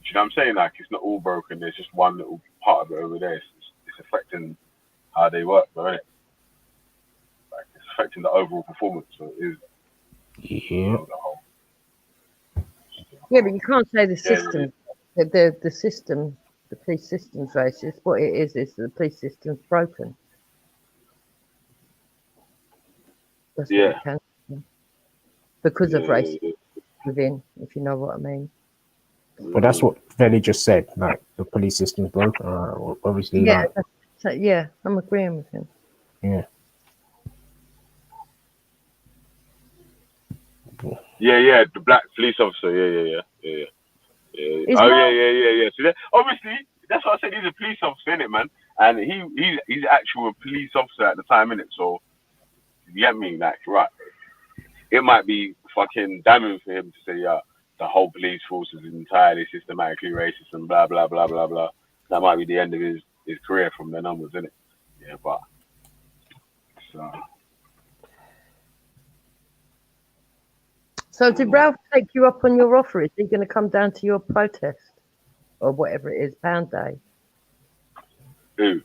You know what I'm saying? Like it's not all broken. There's just one little part of it over there. It's affecting how they work, though, isn't it? Like it's affecting the overall performance. So it is yeah. the whole. Yeah, but you can't say the Yeah, system, the system, the police system's racist. What it is the police system's broken. That's what Yeah. you can say. Because of racism Yeah. within, if you know what I mean. But that's what Veli just said. Like the police system's broken. Obviously, Yeah, like, so, yeah, I'm agreeing with him. yeah. Yeah, the black police officer. Yeah. Is Oh, Ralph- yeah. So obviously, that's what I said. He's a police officer, innit, man? And he's actually a police officer at the time, innit? So, you get me? Like, right. It might be fucking damning for him to say, yeah, the whole police force is entirely systematically racist and blah, blah, blah, blah, blah. That might be the end of his career from the numbers, innit? Yeah, but... So did Ralph take you up on your offer? Is he going to come down to your protest? Or whatever it is, Pound Day? Who?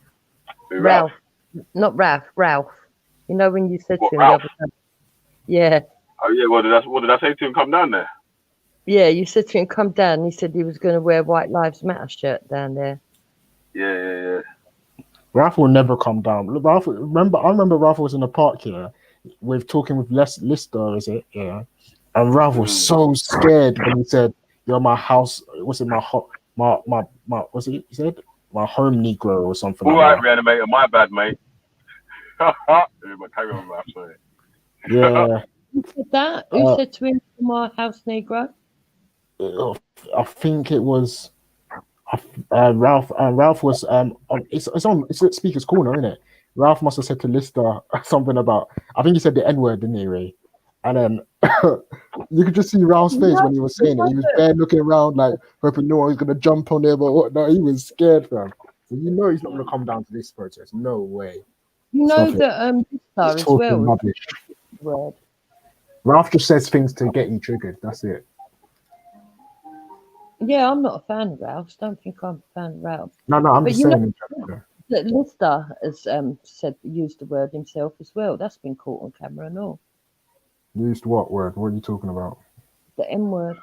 Ralph. Not Ralph, Ralph. You know when you said What, to him Ralph? the other day? Yeah. Oh, yeah, what did I say to him? Come down there? Yeah, you said to him, come down. He said he was going to wear White Lives Matter shirt down there. Yeah. Ralph will never come down. Look, Ralph, I remember Ralph was in the park here with talking with Lister, is it? Yeah. And Ralph was so scared when he said, "You're my house." Was it my what's it? He said, "My home Negro" or something. All like right, Reanimator, my bad, mate. Carry on, Ralph, sorry. that. Yeah. Who said that? Who said to him, my house Negro? I think it was Ralph. Ralph was it's at Speaker's Corner, isn't it? Ralph must have said to Lister something about. I think he said the N word, didn't he, Ray? And then you could just see Ralph's face when he was saying it. He was there looking around, like hoping no one was gonna jump on him or whatnot. He was scared, fam. So you know he's not gonna come down to this protest. No way. You know Stop it. that Lister He's as talking well. rubbish. Word. Ralph just says things to get you triggered. That's it. Yeah, I'm not a fan of Ralph's. Don't think I'm a fan of Ralph. No, I'm But just you know- saying. in general. That Lister has used the word himself as well. That's been caught on camera and all. Used what word? What are you talking about? The N word.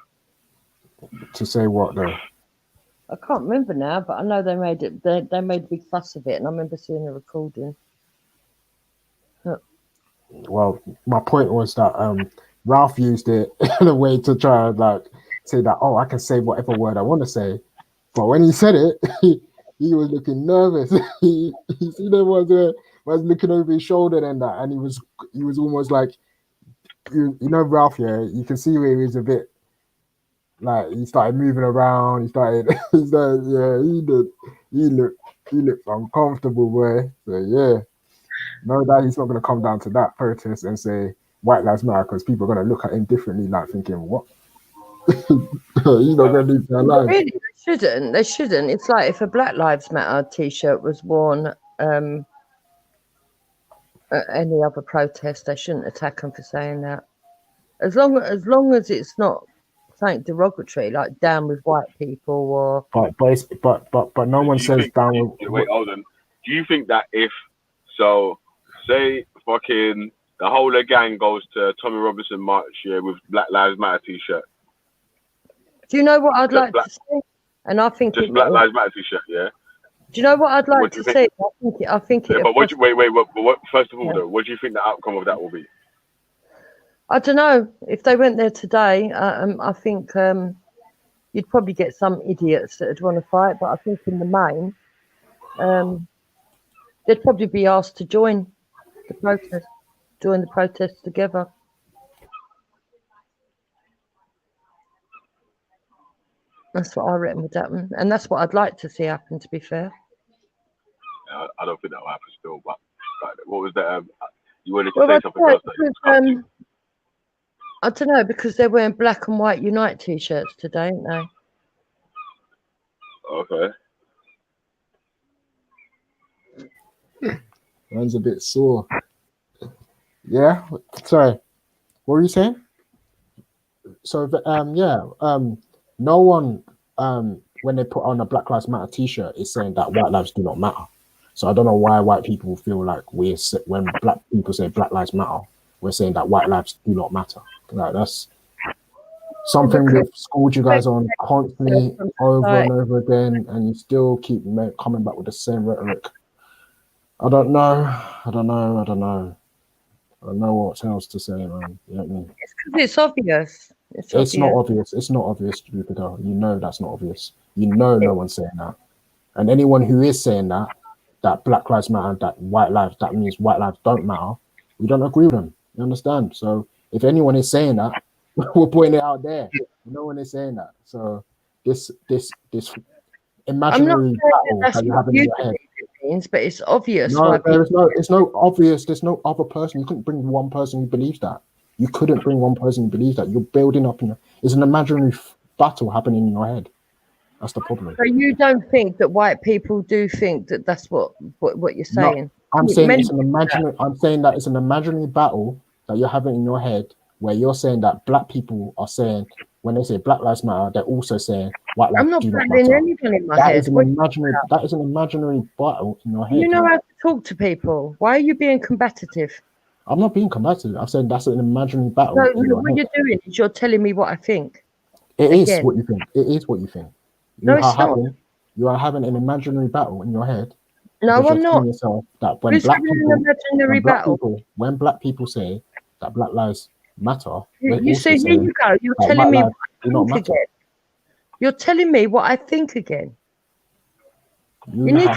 To say what though? I can't remember now, but I know they made it. They made a big fuss of it, and I remember seeing a recording. Well, my point was that Ralph used it in a way to try and like say that, oh, I can say whatever word I want to say. But when he said it, he was looking nervous. he see the ones where was looking over his shoulder and that, and he was almost like, you know, Ralph. Yeah, you can see where he was a bit like he started moving around. He started yeah, he looked uncomfortable, boy. So yeah, no doubt he's not gonna come down to that protest and say White Lives Matter, because people are gonna look at him differently, like thinking, what? He's not gonna leave their life. Really, they shouldn't. It's like if a Black Lives Matter t-shirt was worn at any other protest, they shouldn't attack them for saying that. As long as it's not something derogatory, like down with white people or. But no one says down with. Wait, hold on. Do you think that if say fucking the whole of the gang goes to Tommy Robinson march with Black Lives Matter t-shirt? Do you know what I'd like to see? And I think just Black Lives Matter t-shirt, yeah. Do you know what I'd like to see? I think it. Yeah, but what, first of all, though, what do you think the outcome of that will be? I don't know. If they went there today, I think you'd probably get some idiots that'd want to fight. But I think in the main, they'd probably be asked to join the protest together. That's what I reckon would happen, and that's what I'd like to see happen. To be fair, I don't think that will happen still. But what was that? You wanted to say something else? I don't know, because they're wearing black and white Unite t-shirts today, aren't they? Okay. Man's a bit sore. Yeah. Sorry. What were you saying? So no one when they put on a Black Lives Matter t-shirt is saying that white lives do not matter. So I don't know why white people feel like when black people say Black Lives Matter, we're saying that white lives do not matter. Like that's something we've schooled you guys on constantly over and over again, and you still keep coming back with the same rhetoric. I don't know what else to say, man. You know what I mean? It's because it's obvious. It's not obvious. It's not obvious, Jupiter. You know that's not obvious. You know no one's saying that. And anyone who is saying that Black Lives Matter, that white lives, that means white lives don't matter, we don't agree with them. You understand? So if anyone is saying that, we're pointing it out there. No one is saying that. So this imaginary battle that you have in your head. But it's obvious. No, it's no obvious. There's no other person. You couldn't bring one person who believes that. You couldn't bring one person who believes that. You're building up. It's an imaginary battle happening in your head. That's the problem. So you don't think that white people do think that that's what you're saying? No, I'm saying it's an imaginary. I'm saying that it's an imaginary battle that you're having in your head, where you're saying that black people are saying, when they say Black Lives Matter, they're also saying white lives do not matter. I'm not anything in my head. That is an imaginary battle in your head. You know how to talk to people. Why are you being combative? I'm not being combative. I'm saying that's an imaginary battle. No, what you're doing is you're telling me what I think. It is what you think. It is what you think. You are having an imaginary battle in your head. No, I'm not. That when black people say that Black Lives Matter, you see, here you go. You're telling me what I think again. You're telling me what I think again. You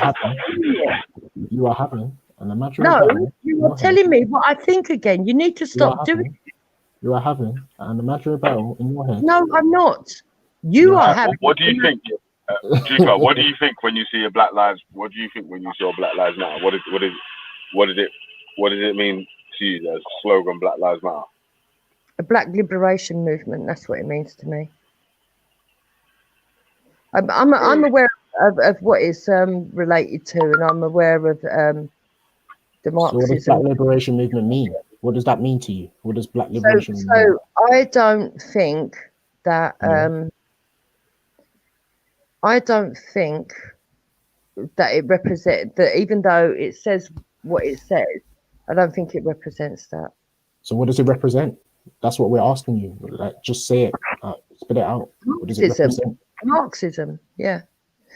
are having an imaginary battle. No, you are telling me what I think again. You need to stop doing it. You are having an imaginary battle in your head. No, I'm not. You are having. What do you think? Chica, what do you think when you see a Black Lives? What do you think when you see a Black Lives Matter? What does it mean to you? The slogan Black Lives Matter. A black liberation movement. That's what it means to me. I'm aware of what it's related to, and I'm aware of the Marxism. So what does black liberation movement mean? What does that mean to you? What does black liberation mean? So I don't think that it represents that, even though it says what it says, I don't think it represents that. So what does it represent? That's what we're asking you. Like, just say it, spit it out. What does it represent? Marxism, yeah.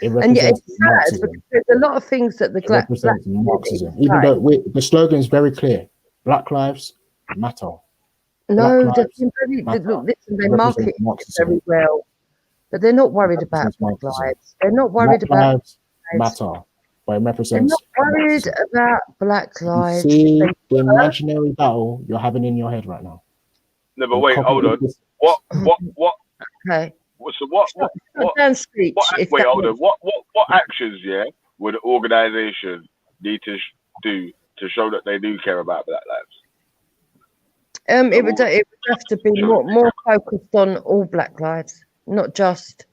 It represents sad because there's a lot of things that the black Marxism. Even though the slogan is very clear: Black Lives Matter. No, Black they've been look, listen, they market represents Marxism. very well, but they're not worried about Represents black Marxism. lives. They're not worried Black about lives matter, but it They're represents not worried Marxism. about black You lives. see They the imaginary battle you're having in your head right now. No, but wait, hold on. What? okay. So what? Down speech. Wait, hold on. What actions, yeah, would an organization need to do to show that they do care about black lives? It would have to be more focused on all black lives, not just.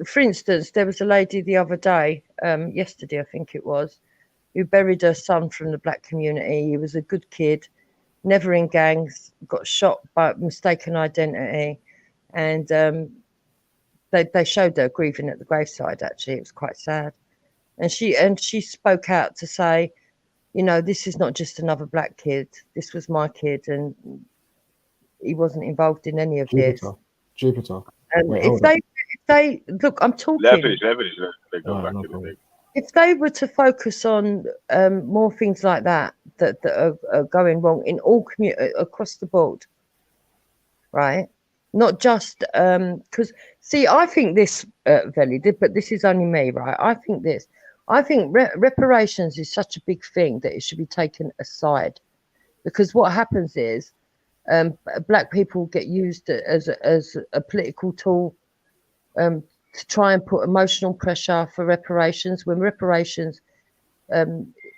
For instance, there was a lady the other day, yesterday I think it was, who buried her son from the black community. He was a good kid, never in gangs, got shot by mistaken identity, and they showed her grieving at the graveside. Actually, it was quite sad, and she spoke out to say, you know, this is not just another black kid. This was my kid, and he wasn't involved in any of this. Jupiter. If they look, I'm talking. If they were to focus on more things like that are going wrong in all across the board, right? Not just because see, I think this, Veli, but this is only me, right? I think reparations is such a big thing that it should be taken aside, because what happens is black people get used as a political tool to try and put emotional pressure for reparations, when reparations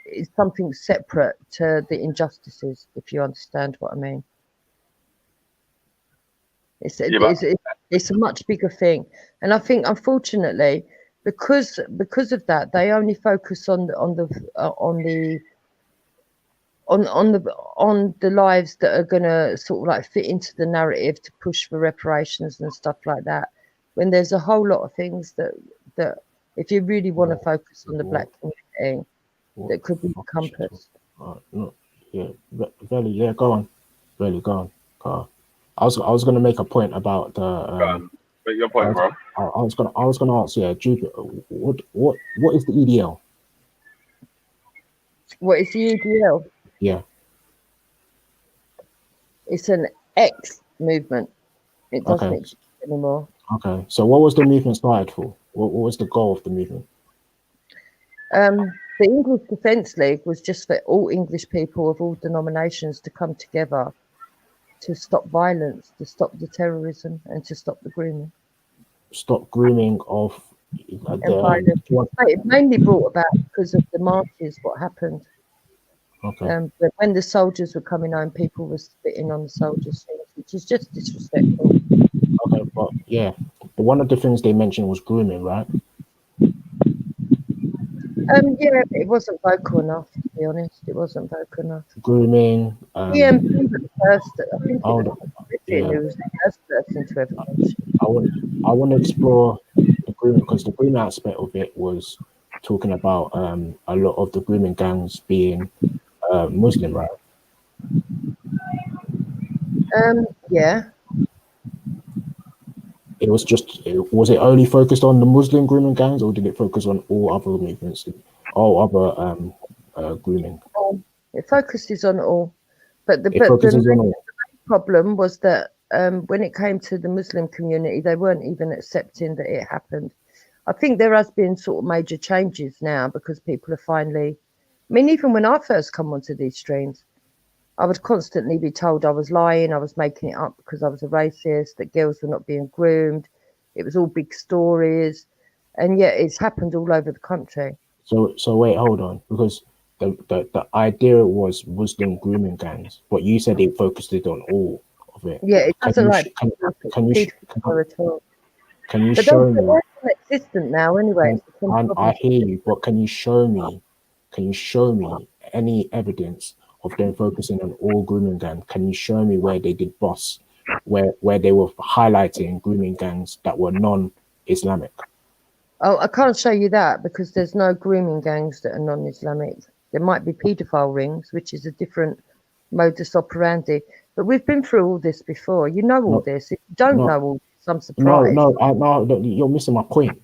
is something separate to the injustices, if you understand what I mean. It's a much bigger thing, and I think unfortunately because of that they only focus on the lives that are gonna sort of like fit into the narrative to push for reparations and stuff like that, when there's a whole lot of things that if you really want to focus on the black community that could be encompassed. Veli, go on. Veli, go on. I was going to make a point about the. Make your point, bro. I was going to ask, Jupiter, what is the EDL? What is the EDL? Yeah. It's an X movement. It doesn't exist anymore. Okay. So what was the movement started for? What was the goal of the movement? The English Defence League was just for all English people of all denominations to come together to stop violence, to stop the terrorism, and to stop the grooming. Stop grooming of violence. It mainly brought about because of the marches, what happened. Okay. But when the soldiers were coming home, people were spitting on the soldiers' things, which is just disrespectful. Okay, but one of the things they mentioned was grooming, right? Yeah, it wasn't vocal enough, to be honest. It wasn't vocal enough. Grooming. EMP was the first. I think it was the first person to ever mention. I want to explore the grooming, because the grooming aspect of it was talking about a lot of the grooming gangs being Muslim, right? Yeah. It was it only focused on the Muslim grooming gangs, or did it focus on all other movements, all other grooming? It focuses on all, but the main problem was that when it came to the Muslim community, they weren't even accepting that it happened. I think there has been sort of major changes now, because people are finally. I mean, even when I first come onto these streams, I would constantly be told I was lying, I was making it up because I was a racist, that girls were not being groomed. It was all big stories, and yet it's happened all over the country. So wait, hold on, because the idea was Muslim grooming gangs, but you said it focused it on all of it. Yeah, it doesn't Can you show me? They're non-existent now, anyway. I hear you, but can you show me any evidence of them focusing on all grooming gangs? Can you show me where they did boss, where they were highlighting grooming gangs that were non-Islamic? Oh, I can't show you that, because there's no grooming gangs that are non-Islamic. There might be paedophile rings, which is a different modus operandi. But we've been through all this before. You know all this. If you don't know all this, I'm surprised. No, you're missing my point.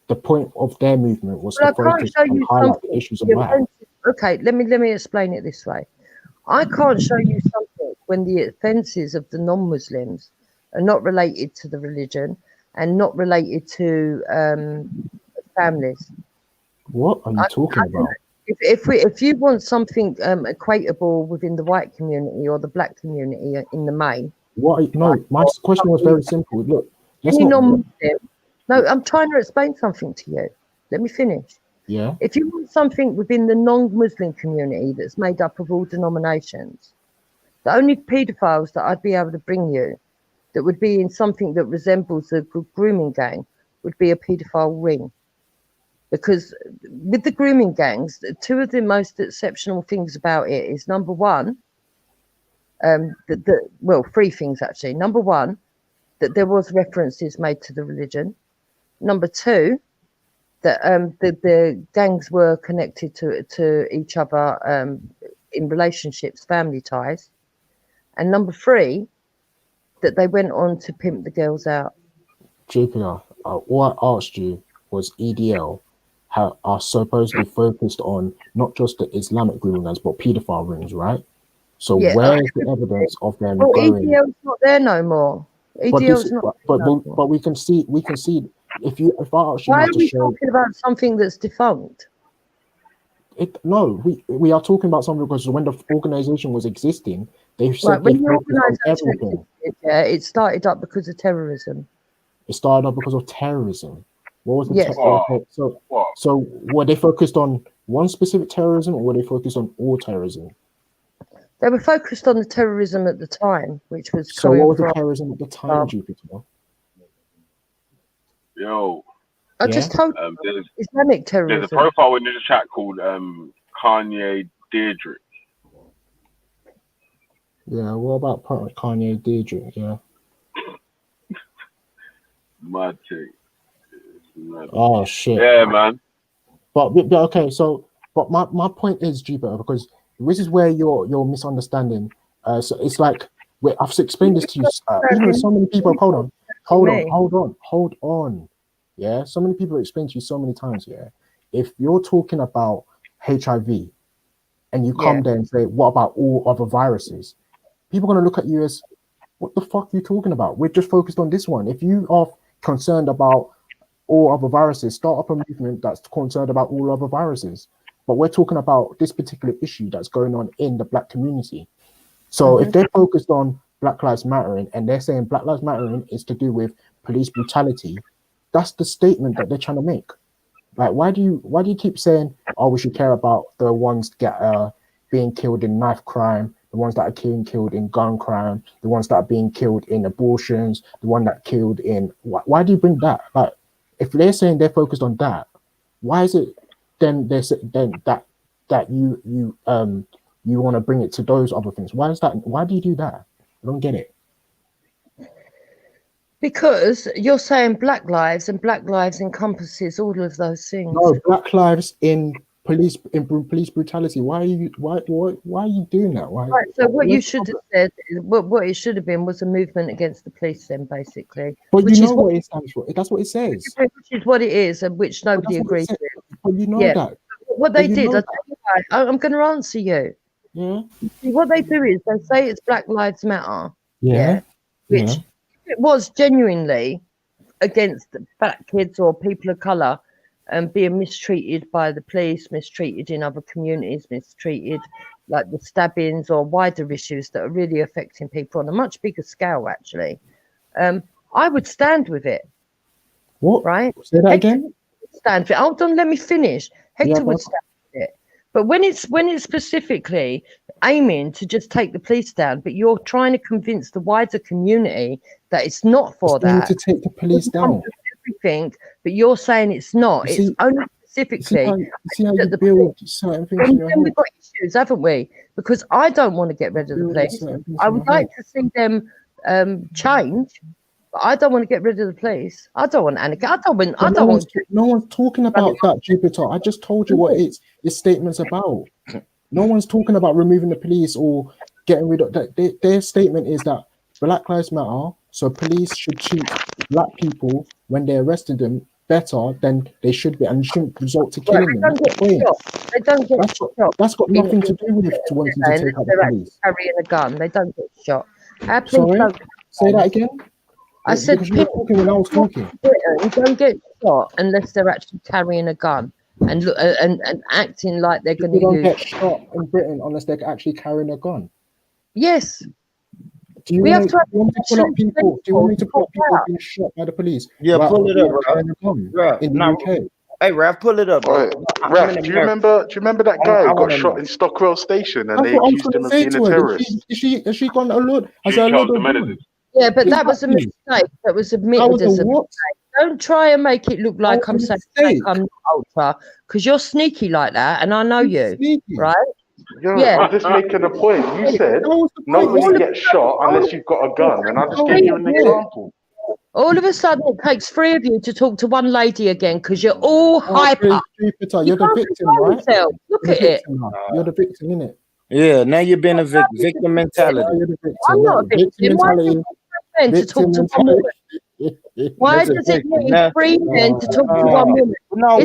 The point of their movement was to focus on highlight the issues of life. Okay, let me explain it this way. I can't show you something when the offences of the non-Muslims are not related to the religion and not related to families. What are you talking about? If you want something equatable within the white community or the black community in the main, my question was very simple. Look, no, I'm trying to explain something to you. Let me finish. Yeah. If you want something within the non-Muslim community that's made up of all denominations, the only paedophiles that I'd be able to bring you that would be in something that resembles a grooming gang would be a paedophile ring. Because with the grooming gangs, two of the most exceptional things about it is, number one, three things actually. Number one, that there was references made to the religion. Number two, that the gangs were connected to each other in relationships, family ties. And number three, that they went on to pimp the girls out. JPR, what I asked you was EDL are supposedly focused on not just the Islamic grooming gangs, but paedophile rings, right? So where is the evidence of them going? EDL's not there no more. EDL's not. But we can see if I ask you, why are we talking about something that's defunct? No, we are talking about something because when the organization was existing, they said right, when they focused on everything. It started up because of terrorism. It started up because of terrorism. What was the so were they focused on one specific terrorism, or were they focused on all terrorism? They were focused on the terrorism at the time, which was so what was the terrorism at the time, Jupiter? Yo, I just told you Islamic terrorism. There's a profile in the chat called Kanye Deirdre. Yeah, what about Kanye Deirdre? Yeah. My take. Oh shit. Yeah, man. But okay, so my point is, Jupiter, because this is where you're misunderstanding. So it's like I've explained this to you. Even with so many people, hold on. Yeah, so many people explained to you so many times. Yeah, if you're talking about HIV, and you come there and say, "What about all other viruses?" People are gonna look at you as, "What the fuck are you talking about? We're just focused on this one." If you are concerned about all other viruses, start up a movement that's concerned about all other viruses. But we're talking about this particular issue that's going on in the black community. So if they're focused on Black Lives Mattering and they're saying Black Lives Mattering is to do with police brutality, that's the statement that they're trying to make. Like, why do you keep saying, "Oh, we should care about the ones that being killed in knife crime, the ones that are being killed in gun crime, the ones that are being killed in abortions, the one that killed in..." Why do you bring that? Like, if they're saying they're focused on that, why is it then that you want to bring it to those other things? Why is that? Why do you do that? I don't get it. Because you're saying Black Lives, and Black Lives encompasses all of those things. No, Black Lives in police brutality. Why are you doing that? Why? Right, so what you should have said, what it should have been, was a movement against the police, then, basically. But you know what it stands for. That's what it says. Which is what it is, and which nobody agrees with. But you know that. What they did, I'll tell you why. I'm going to answer you. Yeah. See, what they do is they say it's Black Lives Matter. Yeah. Which, if it was genuinely against black kids or people of colour being mistreated by the police, mistreated in other communities, mistreated, like the stabbings or wider issues that are really affecting people on a much bigger scale, actually, I would stand with it. What? Right? Say that again? Stand for it. Hold on, let me finish. Hector would stand with it. But when it's specifically aiming to just take the police down, but you're trying to convince the wider community that it's not for that. To take the police down. Everything, but you're saying it's not. It's only specifically. See how you build certain things in your head? We've got issues, haven't we? Because I don't want to get rid of the police. I would like to see them change. But I don't want to get rid of the police. I don't want anarchy. No one's talking about that, Jupiter. I just told you what this statement's about. No one's talking about removing the police or getting rid of that. Their statement is that Black Lives Matter, so police should treat black people when they arrested them better than they should be, and shouldn't result to killing them. They don't get shot. That's got nothing to do with wanting to take out the police. Carrying a gun, they don't get shot. Our police Sorry? don't. Say that again. I said Because you were talking when I was talking. Britain don't get shot unless they're actually carrying a gun and acting like they're going to People use. don't get shot in Britain unless they're actually carrying a gun. Yes. Do you want to pull up people? Do you want me to pull up people being shot by the police? Yeah, pull it up, Ralph. In the UK. Hey, Ralph, pull it up. Right. Ralph, do you remember that guy who got shot in Stockwell Station and they accused him of being a terrorist? Has she gone alert? Has her alert? Yeah, but that was a mistake. That was admitted as a mistake. Don't try and make it look like I'm saying I'm not ultra, because you're sneaky like that, and I know you, right? Yeah, I'm just making a point. You said nobody gets shot unless you've got a gun, and I just gave you an example. All of a sudden, it takes 3 of you to talk to one lady again because you're all hyper. You're the victim, right? Look at it. You're the victim, innit? Yeah, now you're being a victim mentality. I'm not a victim. Why do you men to talk to one woman? Why does it need 3 men to talk to one woman? No,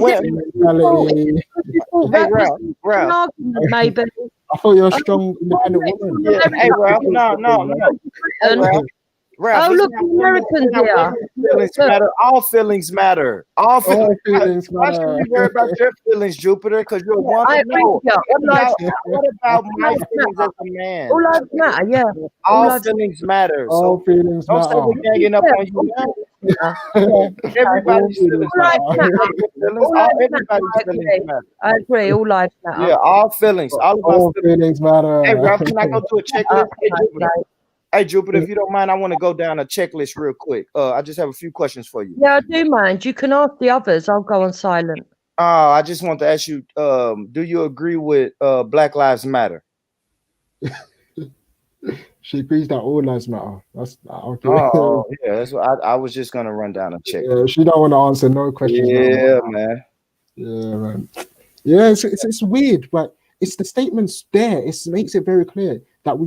Ralph. Maybe. I thought you're a strong, independent woman. Yeah. Hey, Ralph, no. Ralph, look, Americans here. Feelings matter. All feelings matter. All feelings matter. Why should we worry about your feelings, Jupiter? Because you're one. What about my feelings as a man? All lives matter, yeah. All feelings matter. All feelings matter. Don't say we're ganging up on you now. Everybody's feelings matter. Everybody's feelings matter. I agree. All lives matter. Yeah, all feelings. All feelings matter. Hey, Ralph, can I go to a checklist? Hey, Jupiter, if you don't mind, I want to go down a checklist real quick. I just have a few questions for you. Yeah, I do mind. You can ask the others. I'll go on silent. I just want to ask you, do you agree with Black Lives Matter? She agrees that all lives matter. That's okay. Oh, yeah. That's what I was just going to run down and check. Yeah, she don't want to answer no questions. Yeah, man. Yeah, man. Yeah, it's weird, but it's the statements there. It makes it very clear that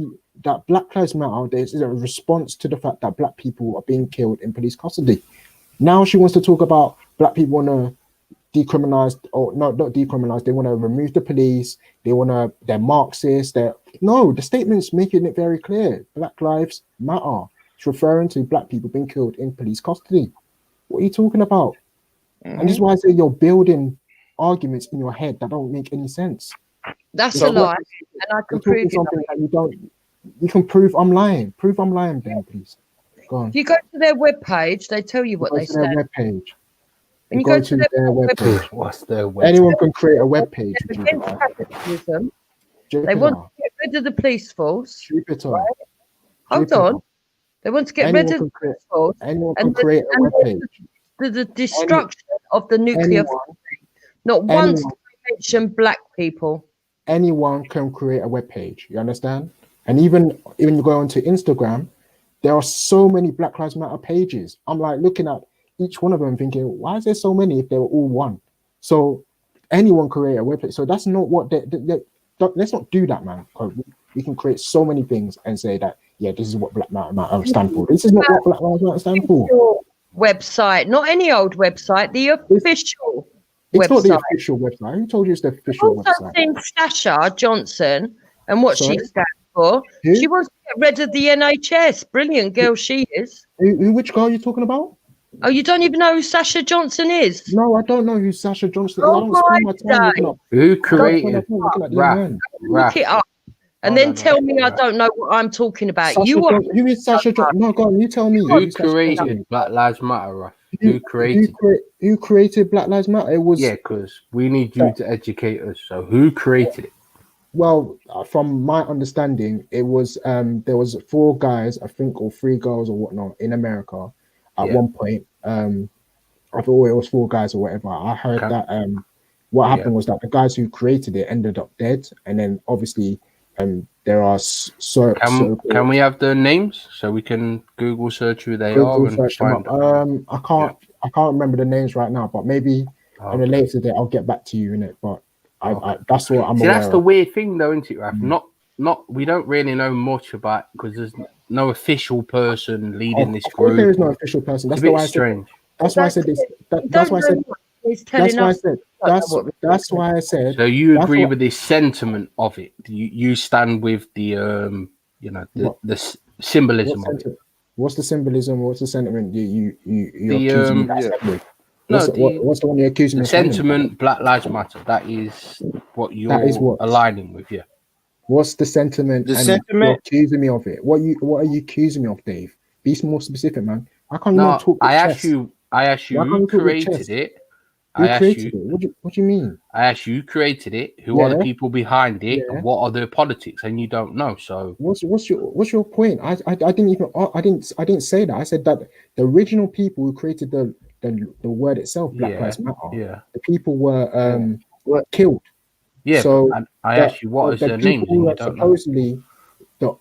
Black Lives Matter is a response to the fact that black people are being killed in police custody. Now she wants to talk about black people want to decriminalize, or not decriminalize. They want to remove the police. They're Marxists. No, the statement's making it very clear. Black Lives Matter. It's referring to black people being killed in police custody. What are you talking about? And this is why I say you're building arguments in your head that don't make any sense. That's a lie, and I can prove something that you don't. You can prove I'm lying. Prove I'm lying, then, please. Go on. If you go to their webpage, they tell you what they say. Their webpage. When you go to their webpage, what's their webpage? Anyone can create a webpage. They want to get rid of the police force. Jupiter. Right? Hold on. They want to get rid of the police force. Anyone can create a webpage. The destruction of the nuclear family. Not once did they mention black people. Anyone can create a webpage. You understand? And even you go onto Instagram, there are so many Black Lives Matter pages. I'm like looking at each one of them thinking, why is there so many if they were all one? So anyone create a webpage. So that's not what let's not do that, man. We can create so many things and say that, yeah, this is what Black Lives Matter stand for. This is not what Black Lives Matter stand for. Website, not any old website, the official it's website. Not the official website. Who told you it's the official website? I've seen Sasha Johnson and what she stands for. Who? She wants to get rid of the NHS. Brilliant girl she is. Which girl are you talking about? Oh, you don't even know who Sasha Johnson is? No, I don't know who Sasha Johnson is. Who created Look it up. And then tell me I don't know what I'm talking about. Who is Sasha Johnson? No, go on, you tell me. Who created Black Lives Matter, Ruff? Who created Black Lives Matter? It was because we need you to educate us. So who created it? Well, from my understanding, it was there was 4 guys, I think, or 3 girls or whatnot in America at one point. I thought it was 4 guys or whatever. I heard that what happened was that the guys who created it ended up dead, and then obviously there are can we have the names so we can Google search who they are and find them? I can't remember the names right now, but maybe on a later day I'll get back to you in it. But that's what I'm aware that's the weird thing though, isn't it, Raf? Not we don't really know much about, because there's no official person leading this group. There is no official person. That's a bit strange. That's why I said this. That's why I said He's telling why I us. said. That's why I said. So you agree with the sentiment of it? You stand with the the symbolism of it. What's the symbolism? What's the sentiment? You The, accusing me that with? What's the one you're accusing me of? Sentiment, Black Lives Matter. That is what you're aligning with, yeah. What's the sentiment? The and sentiment? You're accusing me of it. What are you accusing me of, Dave? Be more specific, man. I can't No, even talk. I asked you who created it. Who created it? What do you mean? I asked you who created it. Who are the people behind it? And what are the politics? And you don't know. So what's your point? I didn't say that. I said that the original people who created the word itself, Black Lives Matter. The people were killed. Yeah. So I asked you what is their name. Supposedly, the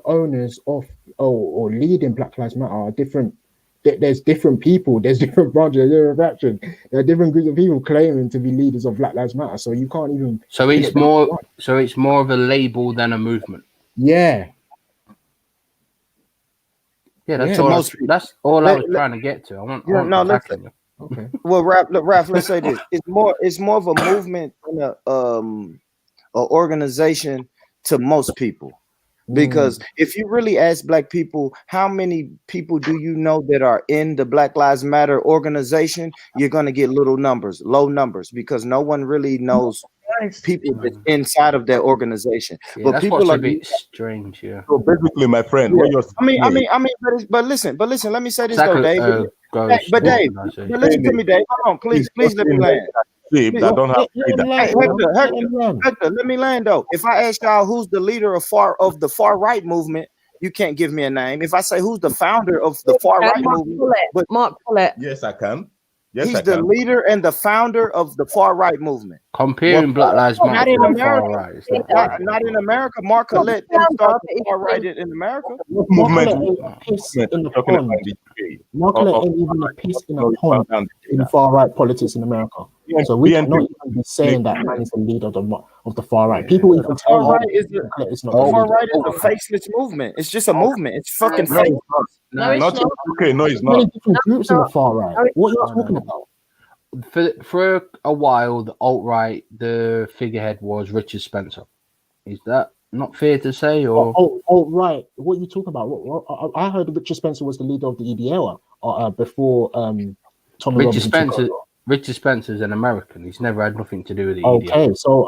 owners of or leading Black Lives Matter are different. There's different people, there's different branches, there's different factions. There are different groups of people claiming to be leaders of Black Lives Matter. So you can't even. So it's more of a label than a movement. Yeah. Yeah, that's all I was trying to get to. Okay. Well, Raph, let's say this: it's more of a movement than a organization to most people. Because if you really ask Black people, how many people do you know that are in the Black Lives Matter organization? You're going to get low numbers, because no one really knows people that's inside of that organization. Yeah, but that's people are a bit strange. Yeah. So basically, my friend, what you're saying. I mean, but listen. Let me say this though, Dave. But listen to me, Dave. Hold on, please let me land. That don't have Hector, let me land though. If I ask y'all who's the leader of the far right movement, you can't give me a name. If I say who's the founder of the far right movement, Mark Collett. Yes, I can. Yes, he's the leader and the founder of the far right movement. Comparing Black Lives Matter, not in America. Far right, not in America. Mark Collett didn't start the far right in America. Mark ain't a piss in the pond. Mark ain't even a piss in a pond in far right politics in America. So we cannot even be saying that man is the leader of the far right. People even tell far right is far right is a faceless movement. It's just a movement. It's fucking fake. No, it's not. Okay, no, it's not. Many different groups in the far right. What are you talking about? For a while, the alt-right, the figurehead was Richard Spencer. Is that not fair to say? Or right. What are you talking about? I heard Richard Spencer was the leader of the EDL before Tommy Robinson. Richard Spencer's an American. He's never had nothing to do with the EDL. Okay, EDL. so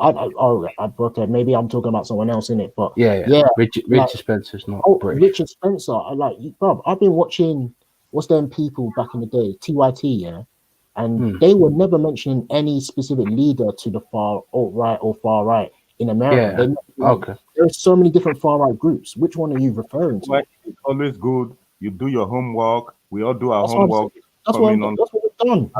okay, maybe I'm talking about someone else in it, but yeah. Richard Spencer's not British. Richard Spencer, bro, I've been watching what's them people back in the day, TYT, yeah. And they were never mentioning any specific leader to the far alt-right or far right in America. Okay. There's so many different far right groups. Which one are you referring to? Well, it's always good. You do your homework. We all do our homework. That's what we've done.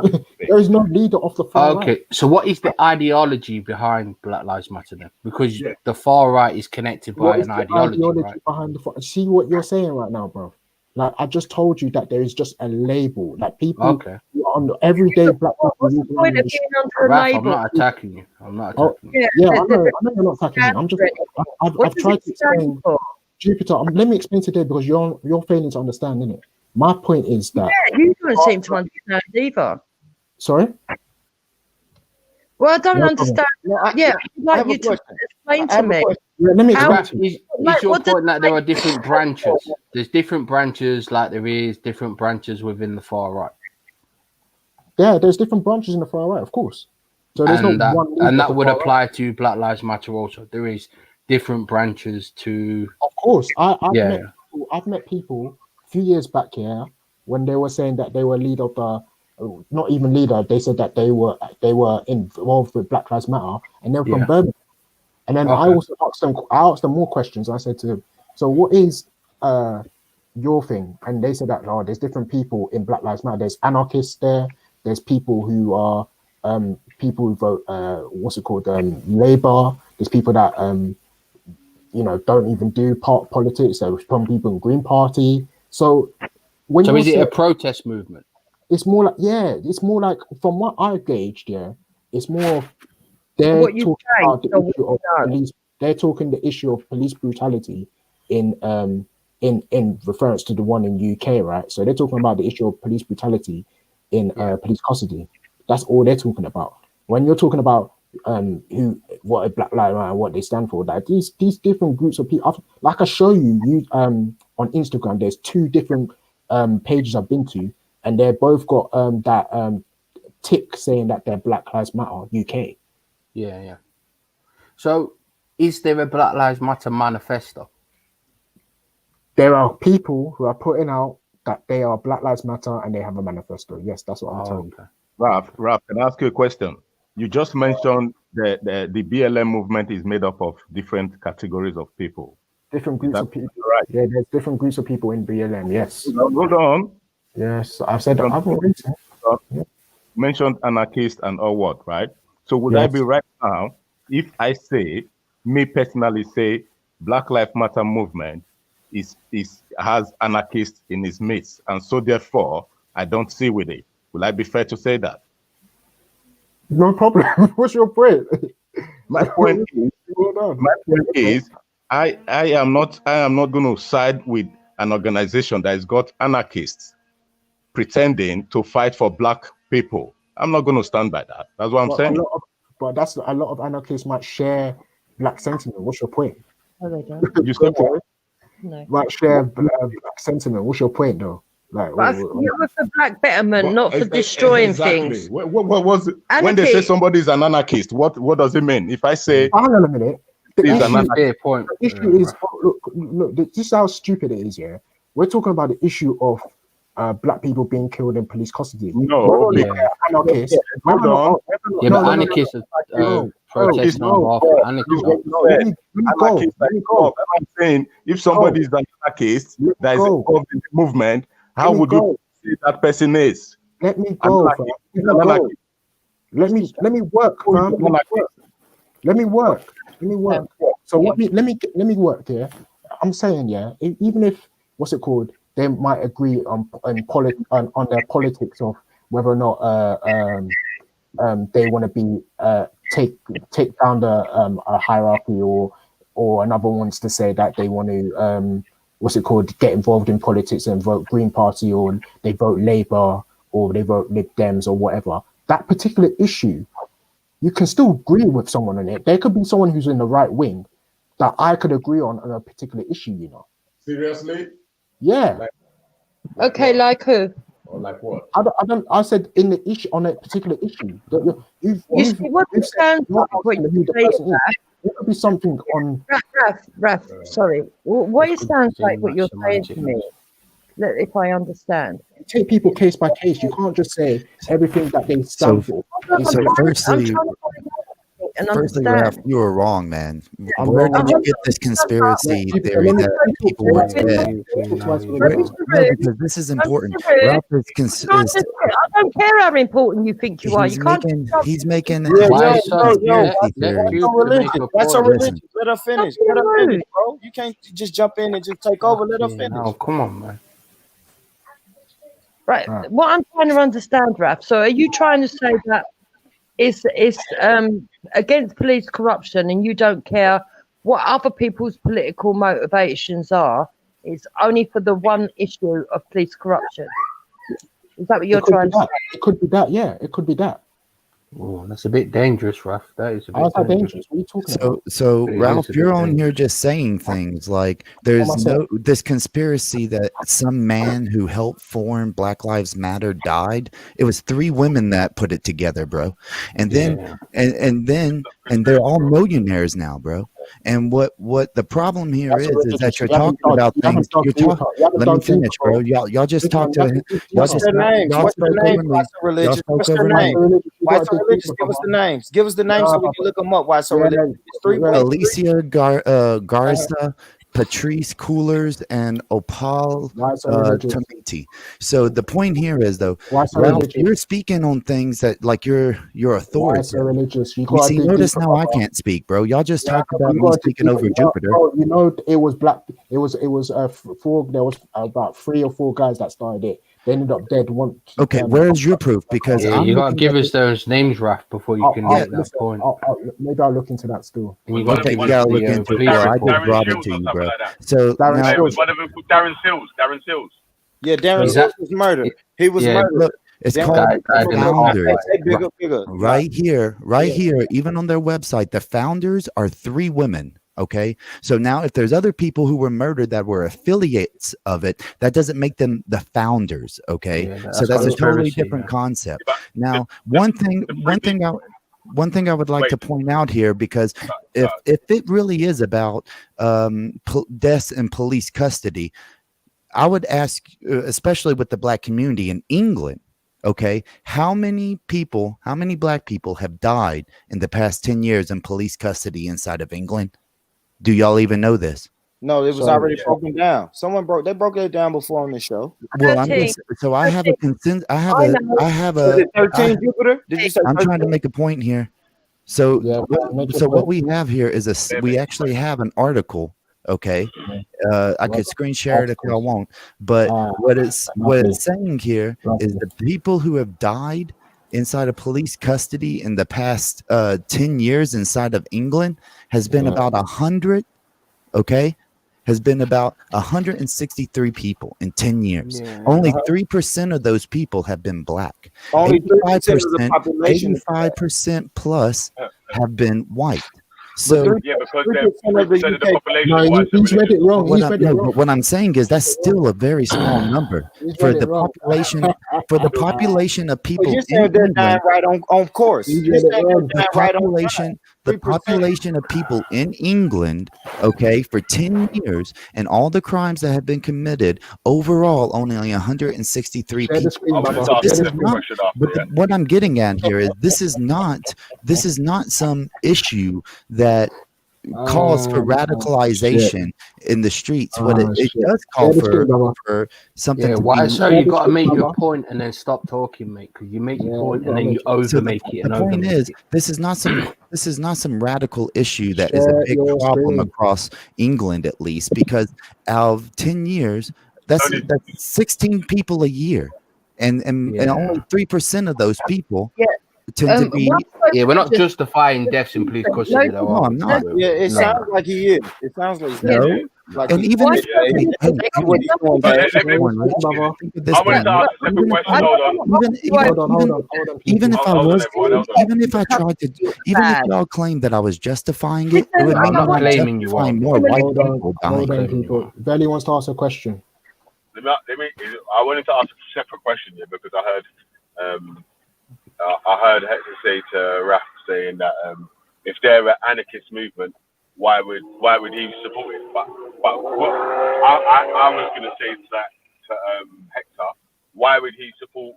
There is no leader of the far right. Okay, so what is the ideology behind Black Lives Matter then? Because the far right is connected by an ideology, right? Behind the see what you're saying right now, bro. Like I just told you that there is just a label. Like people on everyday Black people. I'm not attacking you. I'm not attacking you. Yeah, I know you're not attacking me. I'm just. I've tried to explain. Jupiter, let me explain today because you're failing to understand, innit? My point is that you don't seem to understand either. Sorry. Well, I don't understand. Like you to explain to me. Let me explain to you. Is your point that there are different branches? There's different branches, like there is different branches within the far right. Yeah, there's different branches in the far right, of course. So there's not one. And that would apply to Black Lives Matter also. There is different branches to. Of course, I've met people a few years back here when they were saying that they were leader of the. Not even leader. They said that they were involved with Black Lives Matter, and they're from Birmingham. And then I also asked them more questions. I said to them, "So what is your thing?" And they said that there's different people in Black Lives Matter. There's anarchists there. There's people who are people who vote Labour. There's people that don't even do politics. There's some people in Green Party. So is it a protest movement? It's more like from what I've gauged, it's more of they're talking the issue of police brutality in reference to the one in UK, right? So they're talking about the issue of police brutality in police custody. That's all they're talking about. When you're talking about what a Black Lives Matter and what they stand for, that these different groups of people, like I show you on Instagram, there's 2 different pages I've been to, and they're both got that tick saying that they're Black Lives Matter UK. Yeah. So, is there a Black Lives Matter manifesto? There are people who are putting out that they are Black Lives Matter and they have a manifesto. Yes, that's what I'm telling you. Ralph, can I ask you a question? You just mentioned that the BLM movement is made up of different categories of people. Different groups of people. Right. Yeah, there's different groups of people in BLM. Yes. Hold on. Yes, I've said that. I've already mentioned anarchists and all what, right? So would I be right now if I say, me personally say, Black Lives Matter movement has anarchists in its midst, and so therefore I don't see with it. Will I be fair to say that? No problem. What's your point? My point is, I am not going to side with an organization that has got anarchists pretending to fight for Black people. I'm not going to stand by that. That's what I'm saying. But that's a lot of anarchists might share Black sentiment. What's your point? Oh, they don't. You said what? No. Might share Black sentiment. What's your point, though? Like, you're for Black betterment, not for destroying things. What was it? When they say somebody is an anarchist, what does it mean? If I say, hang on a minute, the issue is, look, this is how stupid it is. Yeah, we're talking about the issue of Black people being killed in police custody. No, anarchists. Anarchists protesting on behalf of anarchists. I'm saying, if somebody is an anarchist that is involved in the movement, how would you say that person is? Let me go. Let me work, fam. Let me work. So let me work here. I'm saying, yeah, even if what's it called, they might agree on their politics of whether or not they want to be take down the a hierarchy, or another wants to say that they want to get involved in politics and vote Green Party, or they vote Labour, or they vote Lib Dems, or whatever. That particular issue, you can still agree with someone on it. There could be someone who's in the right wing that I could agree on a particular issue, you know. Seriously? Yeah. Okay, like who? Or like what? I said in the issue, on a particular issue. You see, what it sounds like what you say, it could be something on. Raf, sorry. What it sounds like what you're saying to me, if I understand. You take people case by case. You can't just say everything that they stand for. Firstly, Ralph, you were wrong, man. Where did you get this conspiracy theory that people were dead? Because this is important. Ralph is I don't care how important you think you are. You can't. He's making. That's a religion. Let her finish. Let her finish, bro. You can't just jump in and just take over. Let her finish. Oh, come on, man. Right. What I'm trying to understand, Raf. So, are you trying to say that it's against police corruption, and you don't care what other people's political motivations are? It's only for the one issue of police corruption. Is that what you're trying to say? It could be that, yeah. It could be that. Oh, that's a bit dangerous, Ralph. That is a bit dangerous. What are you talking about? So Ralph, you're on here just saying things like there's this conspiracy that some man who helped form Black Lives Matter died. It was 3 women that put it together, bro. And then and they're all millionaires now, bro. And what the problem here is that you're talking about things. Let me finish, bro. Y'all just talk to him. What's their names? What's their names? What's their names? Why so religious? Give us the names. Give us the names so we can look them up. Why so religious? Alicia Garza, Patrice Coolers, and Opal Tamiti. So the point here is, though, Ralph, you're speaking on things that, like, you're authority. So religious. You see, notice now I can't speak, bro. Y'all just talked about me speaking over Jupiter. You know, it was black. It was 4. There was about 3 or 4 guys that started it. They ended up dead. Okay, where's your proof? Because you gotta give us those names, Raf, before you can make that point. Maybe I'll look into that still. You gotta look into it. I just brought it to you, bro. So one of them called Darren Sills. Yeah, Darren Sills was murdered. He was murdered. Look, It's Them called guys the from Founders. bigger. Right here, even on their website, the founders are 3 women. Okay, so now if there's other people who were murdered that were affiliates of it, that doesn't make them the founders. Okay, so that's a totally different concept. Now, one thing I would like to point out here, because if it really is about deaths in police custody, I would ask, especially with the black community in England, okay, how many black people have died in the past 10 years in police custody inside of England? Do y'all even know this? No, it was already broken down. They broke it down before on the show. Well, I have a consent. I have a 13 Jupiter. Did you say? I'm trying to make a point here. So what we have here is we actually have an article. Okay, I could screen share it if y'all want, but what it's saying here is the people who have died inside of police custody in the past 10 years inside of England has been about 100. Okay, has been about 163 people in 10 years. Only 3% of those people have been black. Only 3% of the population. 85% plus have been white. So because of the population. He's read it wrong. But what I'm saying is that's still a very small number for the population. For the population of people You're in saying they're England, dying right on course. the population of people in England, okay, for 10 years, and all the crimes that have been committed overall, only 163 people. What I'm getting at here is this is not some issue that calls for radicalization in the streets. What it does call for something. Yeah, why? So you got to make your point and then stop talking, mate. Because you make your point and then you overmake it. The point is, this is not some radical issue that is a big problem across England, at least, because out of 10 years, that's 16 people a year, and only 3% of those people. Tend to be. Yeah, we're not justifying deaths in police custody. No, I'm not. Yeah, it sounds like he is. It sounds like he is. Like and even if even if y'all claim that I was justifying it, it would mean I'm claiming you are more white people. Valley wants to ask a question. I wanted to ask a separate question here because I heard Hector say to Raf saying that if they're an anarchist movement, why would he support it? But what I was going to say to that to Hector, why would he support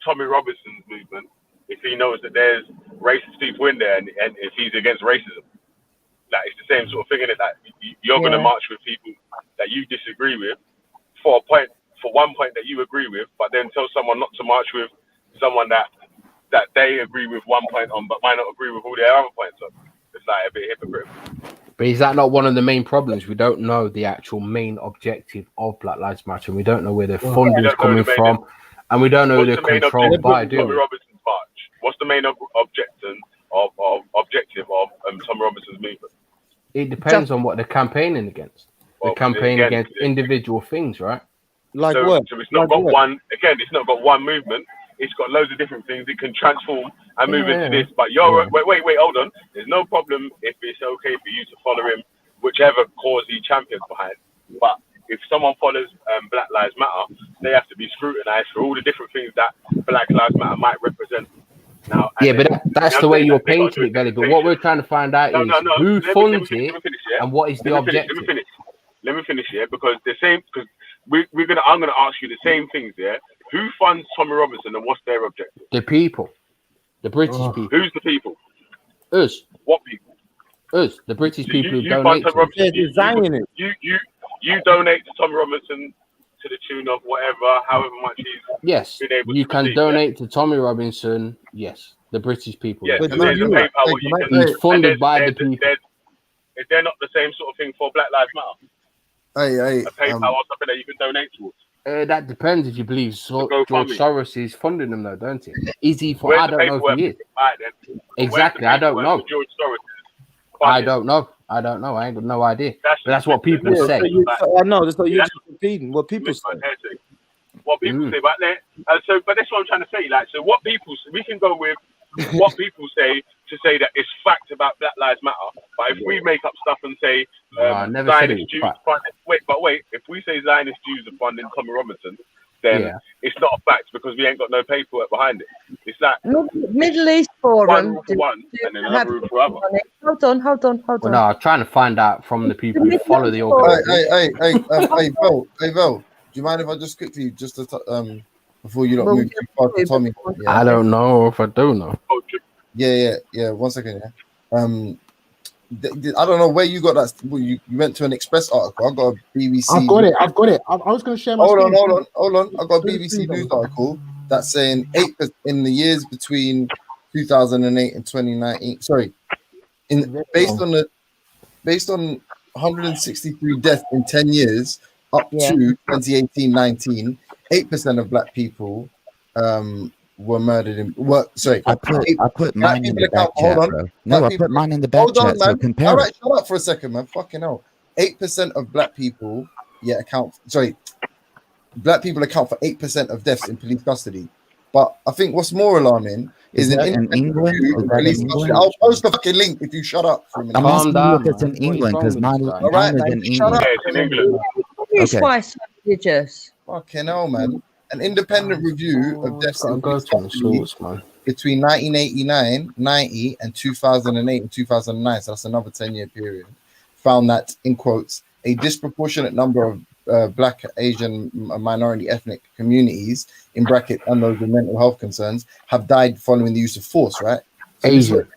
Tommy Robinson's movement if he knows that there's racist people in there and if he's against racism? Like, it's the same sort of thing, isn't it? That you're going to march with people that you disagree with for one point that you agree with, but then tell someone not to march with someone that they agree with one point on, but might not agree with all their other points on. It's like a bit hypocritical. But is that not one of the main problems? We don't know the actual main objective of Black Lives Matter. We don't know where the funding is coming from, and we don't know who they're controlled by. Do we? What's the main objective of Tommy Robinson's movement? It depends on what they're campaigning against. They're campaigning against individual things, right? Like what? So it's not got one. Again, it's not got one movement. It's got loads of different things. It can transform and move into this. But wait, hold on. There's no problem if it's okay for you to follow him, whichever cause he champions behind. But if someone follows Black Lives Matter, they have to be scrutinized for all the different things that Black Lives Matter might represent. Now, yeah, but that's the way you're painting it, Belly. But what we're trying to find out is who funds it and what is the objective. Let me finish here because the same. Because I'm gonna ask you the same things here. Who funds Tommy Robinson and what's their objective? The people. The British people. Who's the people? Us. What people? Us. The British people who donate to him. You donate to Tommy Robinson to the tune of whatever, however much he's been able you to can receive, donate to Tommy Robinson. Yes. The British people. Yes, he's funded by the people. Is there not the same sort of thing for Black Lives Matter? A PayPal or something that you can donate towards? That depends if you believe George Soros is funding them, though, don't it? Is he for? I don't know if he is. Exactly, I don't know. I don't know. I ain't got no idea. That's what people say. I know. So you're just repeating what people say. what people say. But but that's what I'm trying to say. Like, so what people, we can go with what people say to say that it's fact about Black Lives Matter. But if we make up stuff and say Zionist Jews funding, wait, if we say Zionist Jews are funding Tommy Robinson, then it's not a fact because we ain't got no paperwork behind it. It's like Middle East Forum. One rule for one, and then another rule for other. Hold on. Well, no, I'm trying to find out from the people who follow the organization. Hey, Vel, do you mind if I just quickly, before you don't move too far to Tommy? I don't know if I do know. Yeah. 1 second. Yeah. I don't know where you got that. You went to an Express article. I got a BBC. I've got it. I was going to share my. Hold on. I got a BBC News article that's saying 8% in the years between 2008 and 2019. Sorry, based on 163 deaths in 10 years up to 2018-19, 8% of Black people were murdered in work. Sorry, I put mine in the back chat, bro. No, I put mine in the back chat. So compare. All right, shut up for a second, man. Fucking hell. 8% of Black people, Black people account for 8% of deaths in police custody. But I think what's more alarming is in England. I'll post the fucking link if you shut up for a minute. I'm asking you if it's in England because mine is in England. It's in England. It's why so religious. Fucking hell, man. An independent review of deaths in between 1989, 90, and 2008 and 2009, so that's another 10-year period, found that, in quotes, a disproportionate number of Black, Asian, minority ethnic communities, in bracket, and those with mental health concerns, have died following the use of force, right? So Asian.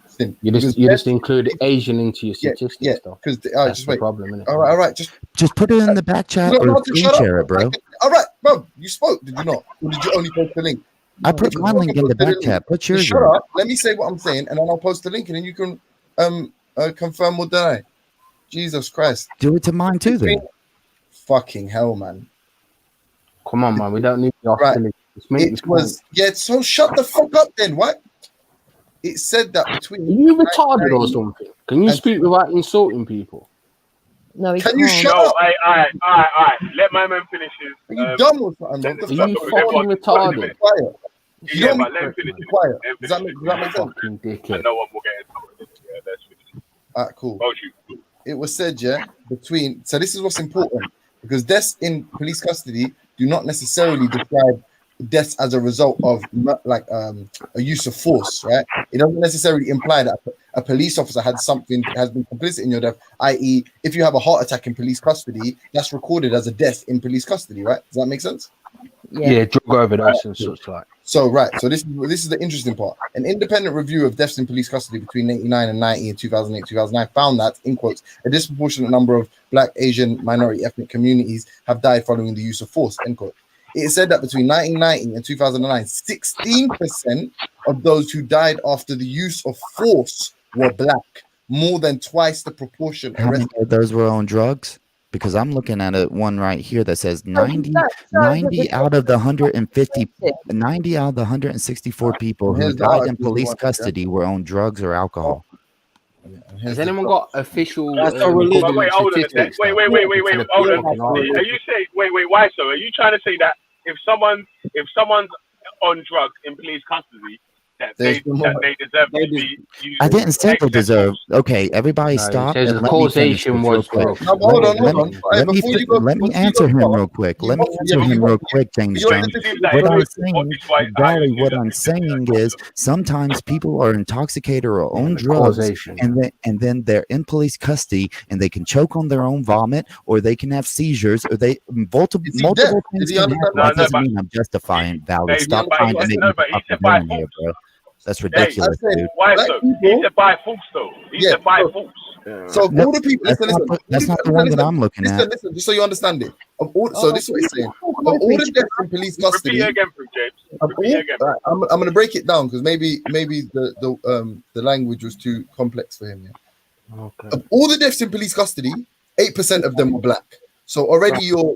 You just include Asian into your statistics, though. Because that's just the wait. problem, innit? All right. Just put it in the back chat or screen share it, bro. All right, bro. You spoke, did you not? Or did you only post the link? I put my link in the back chat. Put yours. Shut up. Let me say what I'm saying, and then I'll post the link, and then you can confirm or deny. Jesus Christ. Do it to mine too, then. Fucking hell, man. Come on, man. We don't need the right. So shut the fuck up then. What? It said that between. Are you retarded or something? Can you speak without insulting people? No, can you shut up? All right. Let my man finish his. Are you dumb or something? Are you fucking retarded? Quiet. Yeah, but let him finish it. Quiet. Does that make sense? Fucking dickhead. And no one will get it. Yeah, let's finish. All right, cool. It was said, between. So this is what's important because deaths in police custody do not necessarily describe deaths as a result of a use of force, right? It doesn't necessarily imply that a police officer has been complicit in your death, i.e., if you have a heart attack in police custody, that's recorded as a death in police custody, right? Does that make sense? Yeah, drug overdose and such like. So this is the interesting part. An independent review of deaths in police custody between 89 and 90 in 2008, 2009 found that, in quotes, a disproportionate number of Black, Asian, minority ethnic communities have died following the use of force, end quote. It said that between 1990 and 2009, 16% of those who died after the use of force were Black, more than twice the proportion. How many of those were on drugs? Because I'm looking at one right here that says 90 out of the 150, 90 out of the 164 people who died in police custody were on drugs or alcohol. Has anyone got official? Wait, hold on. Hold on. Are you saying? Why so? Are you trying to say that if someone's on drugs in police custody, that they deserve to be used? I didn't say they deserve. Okay, everybody stop. And the causation was quick. Let me answer him real quick. James Jones. What I'm saying is sometimes people are intoxicated or on drugs, and then they're in police custody, and they can choke on their own vomit, or they can have seizures, or they multiple things can happen. That doesn't mean I'm justifying valid. Stop trying to make me fucking here, bro. That's ridiculous, dude. Why so? He said by force, though. He said by force. So all the people, that's not the one that I'm looking at. Listen, just so you understand it. So this is what he's saying. Of all the deaths in police custody, I'm going to break it down because maybe the language was too complex for him. Yeah? Okay. Of all the deaths in police custody, 8% of them were Black. So already your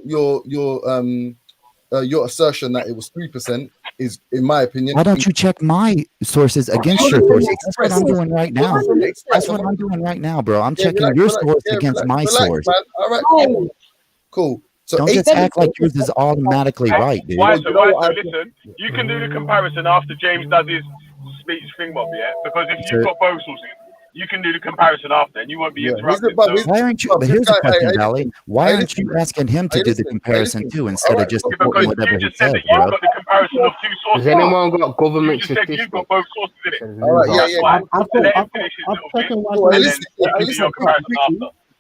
assertion that it was 3% is, in my opinion. Why don't you check my sources against your sources? That's what I'm doing right now. That's what I'm doing right now, bro. I'm checking your source against my source. Man. All right, cool. So Don't just act like yours is automatically right, dude. Why so? Listen, you can do the comparison after James does his speech thing, Bob, yeah? Because if you've got both sources, you can do the comparison after, and you won't be interrupted. Why aren't you? But here's the question, Valley. Why aren't you asking him to do the comparison too, instead of just supporting whatever he says, bro? Has anyone got government statistics? You've got both sources in it. All right, yeah. I've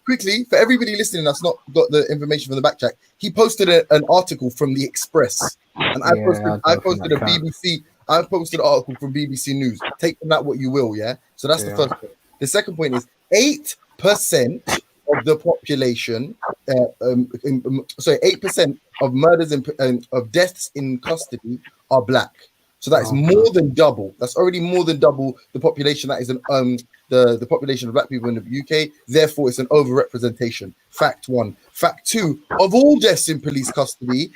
Quickly, for everybody listening that's not got the information from the backtrack, he posted an article from the Express, and I posted a BBC. I posted an article from BBC News. Take from that what you will, yeah. So that's the first point. The second point is 8% of the population. 8% of murders and of deaths in custody are black. So that is more than double. That's already more than double the population that is the population of black people in the UK. Therefore, it's an overrepresentation. Fact one. Fact two, of all deaths in police custody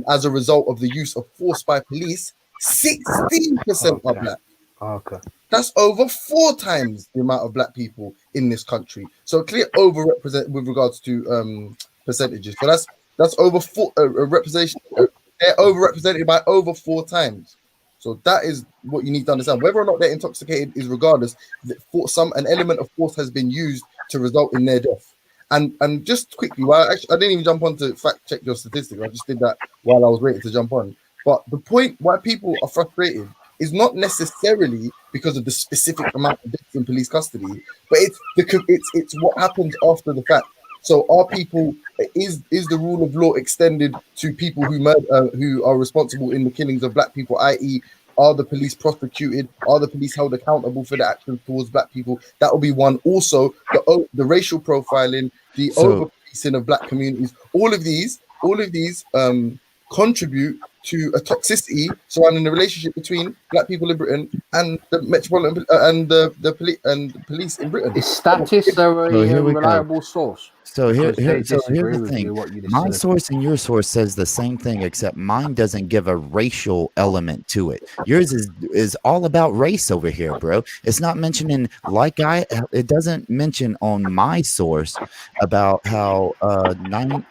as a result of the use of force by police, 16% are black. Okay. That's over 4 times the amount of black people in this country. So clear overrepresent with regards to percentages. So that's over 4 representation. They're overrepresented by over 4 times. So that is what you need to understand. Whether or not they're intoxicated is regardless. An element of force has been used to result in their death. And just quickly, I didn't even jump on to fact check your statistics. I just did that while I was waiting to jump on. But the point why people are frustrated is not necessarily because of the specific amount of deaths in police custody, but it's what happens after the fact. So are people is the rule of law extended to people who are responsible in the killings of black people, i.e., are the police prosecuted? Are the police held accountable for the actions towards black people? That will be one. Also, the racial profiling, the over-policing of black communities. All of these contribute to a toxicity surrounding the relationship between black people in Britain and the metropolitan and the police in Britain. Is statistics a reliable source? So here's the thing. My source and your source says the same thing, except mine doesn't give a racial element to it. Yours is all about race over here, bro. It's not mentioning it doesn't mention on my source about how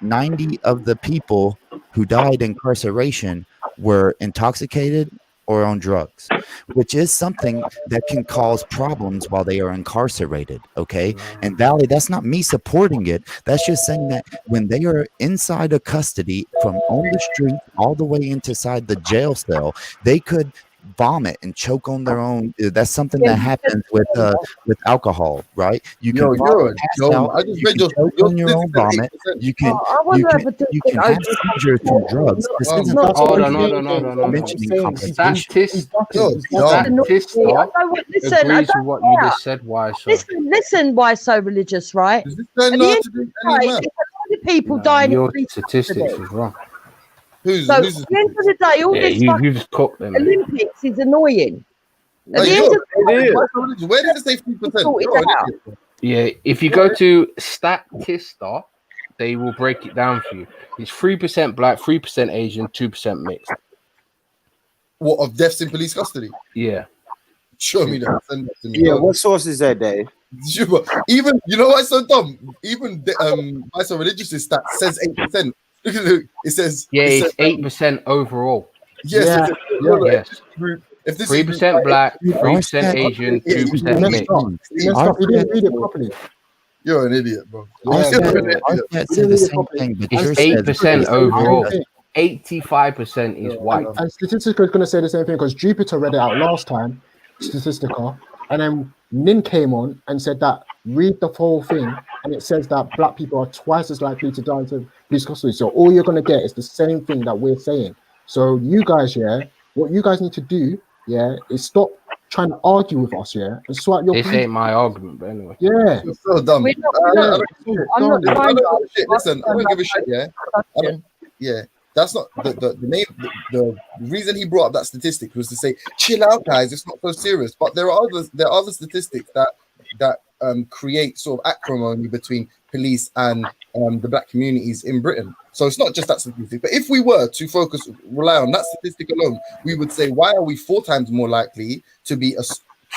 90 of the people who died in incarceration were intoxicated or on drugs, which is something that can cause problems while they are incarcerated. Okay. And Valley, that's not me supporting it. That's just saying that when they are inside of custody from on the street all the way inside the jail cell, they could vomit and choke on their own. That's something that happens with alcohol, right? You can choke on your own vomit. You can have seizures from drugs. This isn't mentioning competition. Agrees with what you just said. Why so? Listen, why so religious, right? Is this going on to do any people dying your statistics is wrong. At the end of the day, all this Olympics is annoying. Where did it say 3%? Yeah, if you go to Statista, they will break it down for you. It's 3% black, 3% Asian, 2% mixed. What, of deaths in police custody? Yeah. Show me that. Send that to me. Yeah, what source is that, Dave? Even, you know what's so dumb? Even my so religious stat says 8%. It says it's 8% overall. Yes. Yes. 3% black, 3% Asian, 2% mixed. You didn't read it properly. You're an idiot, bro. It's It's 8% overall. 85% is white. And Statistica is going to say the same thing because Jupiter read it out last time, Statistica, and then Nin came on and said that read the whole thing, and it says that black people are twice as likely to die into police custody. So all you're going to get is the same thing that we're saying. So you guys, what you guys need to do, is stop trying to argue with us, and sort out your. This ain't my argument, but anyway. Yeah, it's so dumb. I'm not trying to. Listen, I don't give a shit. Yeah. That's not the name. The reason he brought up that statistic was to say, chill out, guys. It's not so serious. But there are other statistics that create sort of acrimony between police and the black communities in Britain. So it's not just that statistic. But if we were to rely on that statistic alone, we would say, why are we 4 times more likely to be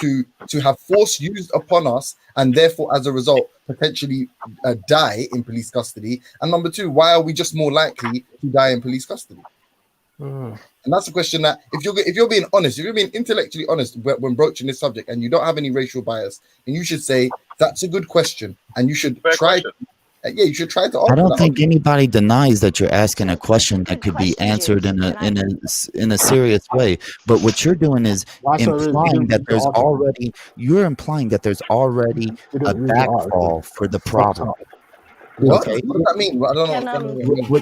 to have force used upon us, and therefore, as a result, potentially die in police custody? And number two, why are we just more likely to die in police custody? And that's a question that, if you're being honest, if you're being intellectually honest when broaching this subject, and you don't have any racial bias, and you should say that's a good question, and you should try. You should try to. I don't think anybody denies that you're asking a question that could be answered in a serious way. But what you're doing is implying that there's already a backfall for the problem. What? Okay. What does that mean? I don't know.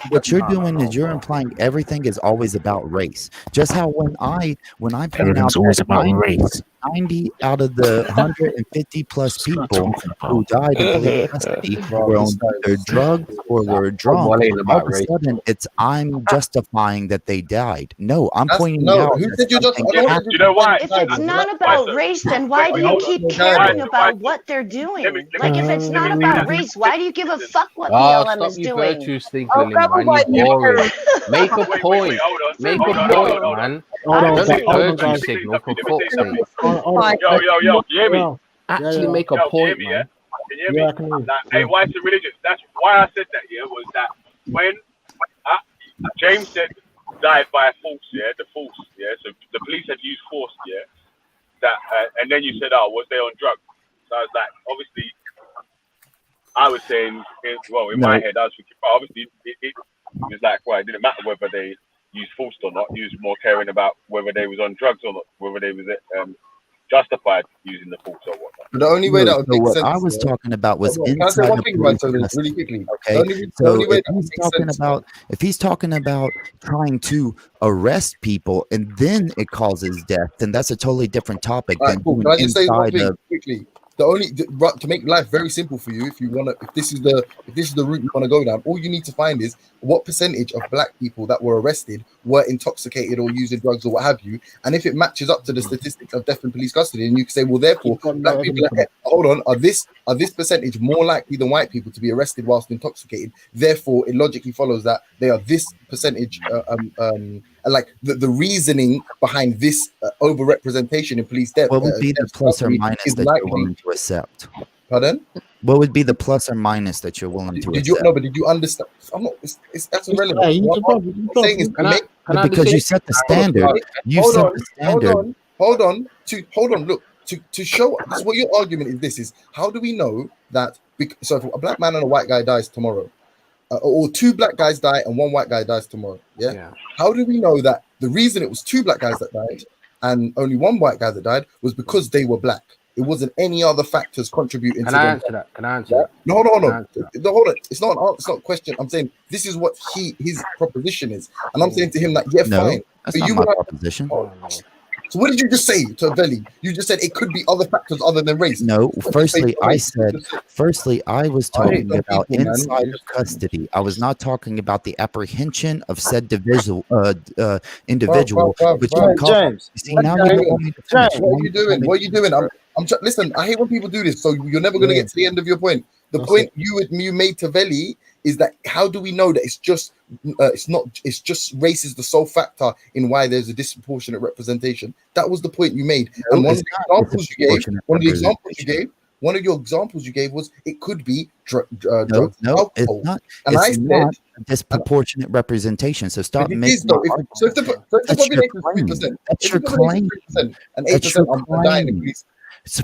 What you're doing is you're implying everything is always about race. Just how when I point out always about race. 90 out of the 150 plus people who died in police custody were on their drugs or were drunk. All of a sudden, I'm justifying that they died. No, I'm pointing out. Who said you just? You know why? If it's not about race, then why do you keep caring about what they're doing? Like, if it's not about race, why do you give a fuck what BLM is doing? Make a point. Make a point, man. Don't virtue signal for fuck's sake. Yo, you hear me? Actually make a point, man. Can you hear me? Hey, whites and religious. That's why I said that, was that when James said died by force, the force, so the police had used force, that, and then you said, was they on drugs? So I was like, obviously, I was saying, in my head, I was thinking, obviously, it was like, well, it didn't matter whether they used force or not. He was more caring about whether they was on drugs or not, whether they was justified using the force or whatnot. The only way that would make sense. What I was talking about was inside the police really quickly. Okay, if he's talking about trying to arrest people and then it causes death, then that's a totally different topic than Can I just say one thing quickly? To make life very simple for you, if this is the route you want to go down, all you need to find is what percentage of black people that were arrested were intoxicated or using drugs or what have you, and if it matches up to the statistics of death in police custody, and you can say, well, therefore, black people are this percentage more likely than white people to be arrested whilst intoxicated. Therefore, it logically follows that they are this percentage. Like the reasoning behind this overrepresentation in police death. What would be the plus or minus that you're willing to accept? Pardon? What would be the plus or minus that you're willing to accept? But did you understand? I'm not. That's irrelevant. What I'm saying is, because you set the standard. You set the standard. Hold on. Look, to show us what your argument is. This is how do we know that? So if a black man and a white guy dies tomorrow, or two black guys die and one white guy dies tomorrow. Yeah. How do we know that the reason it was two black guys that died and only one white guy that died was because they were black? It wasn't any other factors contributing to that. Can I answer that? No. Hold on. It's not a question. I'm saying this is what his proposition is, and I'm saying to him that fine. That's not my proposition. So what did you just say to Veli? You just said it could be other factors other than race. No, firstly, I was talking about inside of custody. I was not talking about the apprehension of said individual. James, see, now James, what are you doing? Listen, I hate when people do this, so you're never going to get to the end of your point. The point you made to Veli is that how do we know that it's just race is the sole factor in why there's a disproportionate representation? That was the point you made. And one of your examples you gave was it could be drugs. No, it's not. It's not a disproportionate representation. So stop making. So if the population is 3%, that's your claim. And 8% are dying in police. So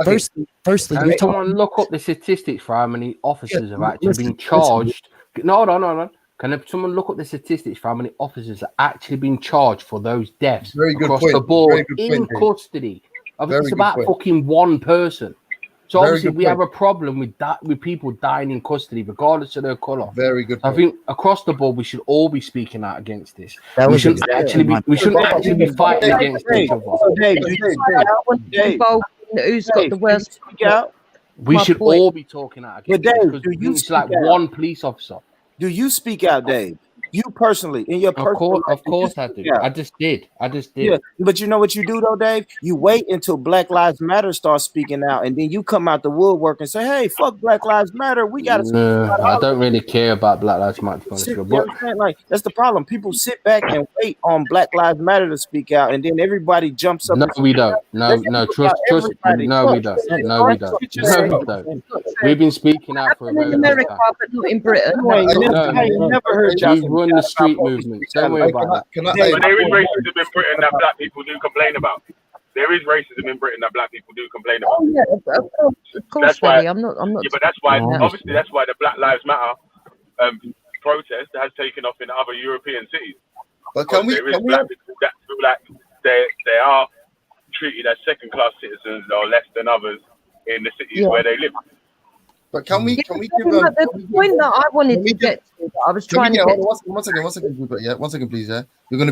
firstly, can someone look up the statistics for how many officers have actually been charged? No. Can someone look up the statistics for how many officers have actually been charged for those deaths across the board in custody? Obviously, it's about fucking one person. So obviously, we have a problem with that, with people dying in custody, regardless of their color. Very good. I think across the board, we should all be speaking out against this. We shouldn't actually be fighting against each other. Who's got the worst? We should all be talking out against it. It's like one police officer. Do you speak out, Dave? You personally, in your personal of course I do. I just did. Yeah, but you know what you do though, Dave? You wait until Black Lives Matter starts speaking out, and then you come out the woodwork and say, "Hey, fuck Black Lives Matter. We got to." I don't really care about Black Lives Matter. Like that's the problem. People sit back and wait on Black Lives Matter to speak out, and then everybody jumps up. No, we don't. No, trust. No, we don't. No, we don't. We've been speaking out for a very long time. But not in Britain. I never heard you. We run the street movement. Don't worry about that. But there is racism in Britain that black people do complain about. There is racism in Britain that black people do complain about. Oh, yeah, of course, that's why, I'm not. Yeah, but that's why. Obviously, that's why the Black Lives Matter protest has taken off in other European cities. But can we? Black people that feel like they are treated as second-class citizens or less than others in the cities where they live. But can we give the point that I wanted to get to? I was trying to get. One second, yeah. 1 second, please. Yeah, you're gonna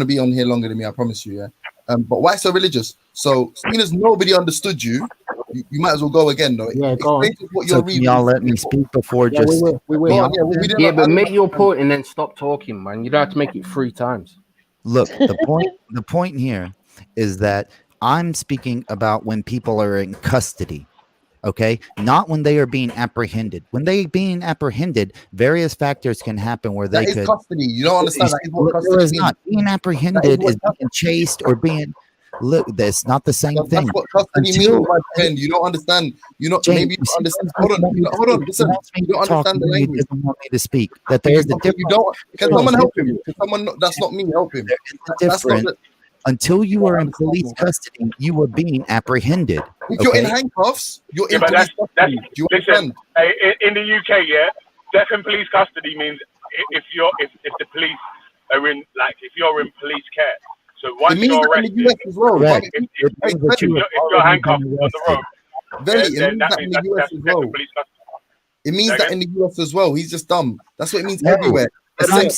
be on here longer than me. I promise you. Yeah. But why so religious? So seeing as nobody understood you might as well go again, though. Yeah, go on. So can y'all let me speak before just? But make your point and then stop talking, man. You don't have to make it 3 times. Look, the point here is that I'm speaking about when people are in custody. Okay, not when they are being apprehended. When they being apprehended, various factors can happen where they could. Custody. You don't understand that is what custody is not. Being apprehended is being chased or being. Look, that's not the same thing. That's what custody means, my friend. You don't understand. You know, James, maybe you don't understand. Hold on. Listen, you don't understand the language. Doesn't want me to speak. That there is a difference. You don't. Can someone help him? Can someone? That's not me. Help him. That's different. Until you are in police custody, you are being apprehended. If you're in handcuffs, you're in police custody. Do you understand? In the UK, death in police custody means if the police are in, like, if you're in police care. So once you're arrested, if you're handcuffed on the road, then that means that's death in police custody. It means that in the US as well. He's just dumb. That's what it means everywhere. Hold on.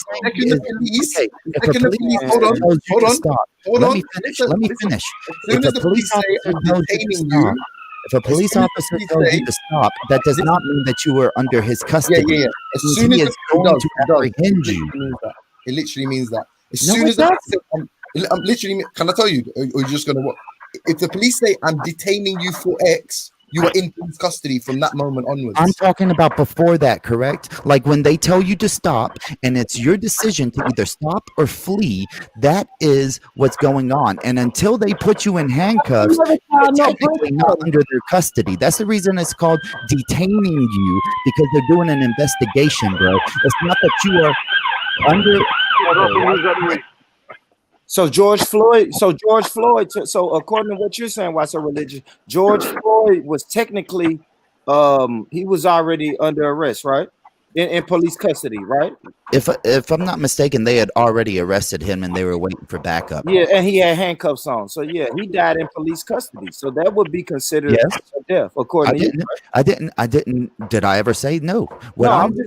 Let me finish. If a police officer tells you to stop, that does not mean that you are under his custody. Yeah. As soon as he is going to apprehend you, it literally means that. As soon as I'm literally, can I tell you, or you're just gonna what? If the police say I'm detaining you for X, you are in police custody from that moment onwards. I'm talking about before that, correct? Like when they tell you to stop and it's your decision to either stop or flee, that is what's going on. And until they put you in handcuffs, you're technically not under their custody. That's the reason it's called detaining you, because they're doing an investigation, bro. It's not that you are under... So George Floyd, so according to what you're saying, why so religious? George Floyd was technically, he was already under arrest, right? In police custody, right? If I'm not mistaken, they had already arrested him and they were waiting for backup. Yeah, and he had handcuffs on. So yeah, he died in police custody. So that would be considered a death, according to you. I didn't. Did I ever say no? James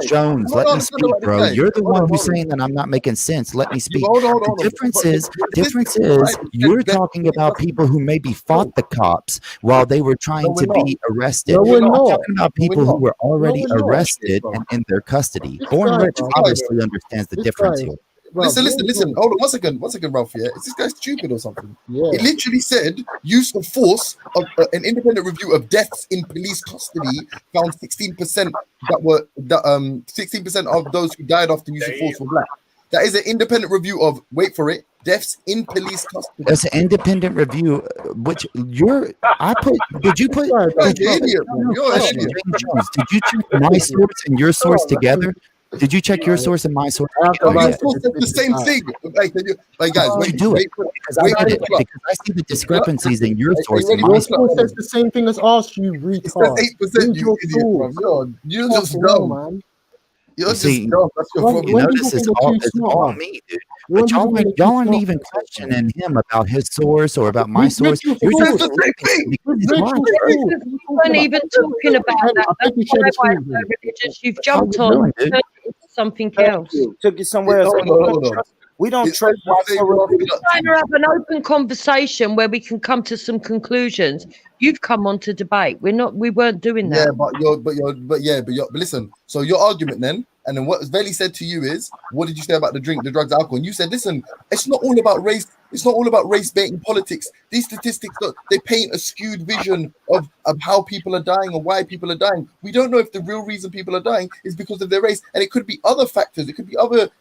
Jones, let me speak, bro. You're the one who's saying that I'm not making sense. Let me speak. The difference is you're talking about people who maybe fought the cops while they were trying to be arrested. I'm talking about people who were already arrested and in their custody. Born Rich obviously understands the difference here. Listen. Hold on, one second, Ralph. Yeah, is this guy stupid or something? Yeah. It literally said use of force. An independent review of deaths in police custody found 16% 16% of those who died after use of force were black. That is an independent review of, wait for it, deaths in police custody. That's an independent review, which did you check my source and your source together? Did you check your source and my source? Your source said the same thing. Like guys, why did you do it? Because I see the discrepancies in your source and my source. Your source says the same thing as ours, you retard. It says 8%, you idiot. You're just dumb, man. You're just dumb. That's your problem. You notice it's all me, dude. But y'all aren't even questioning him about his source or about my source. You're just you weren't even talking about that. That's why I'm so religious. You've jumped on something else. Took you somewhere else. Hold on. We don't trust. We're trying to have an open conversation where we can come to some conclusions. You've come on to debate. We weren't doing that. Yeah, but listen. So your argument then And then what Veli said to you is, what did you say about the drink, the drugs, alcohol? And you said, listen, it's not all about race. It's not all about race baiting politics. These statistics, they paint a skewed vision of how people are dying or why people are dying. We don't know if the real reason people are dying is because of their race. And it could be other factors. It could be other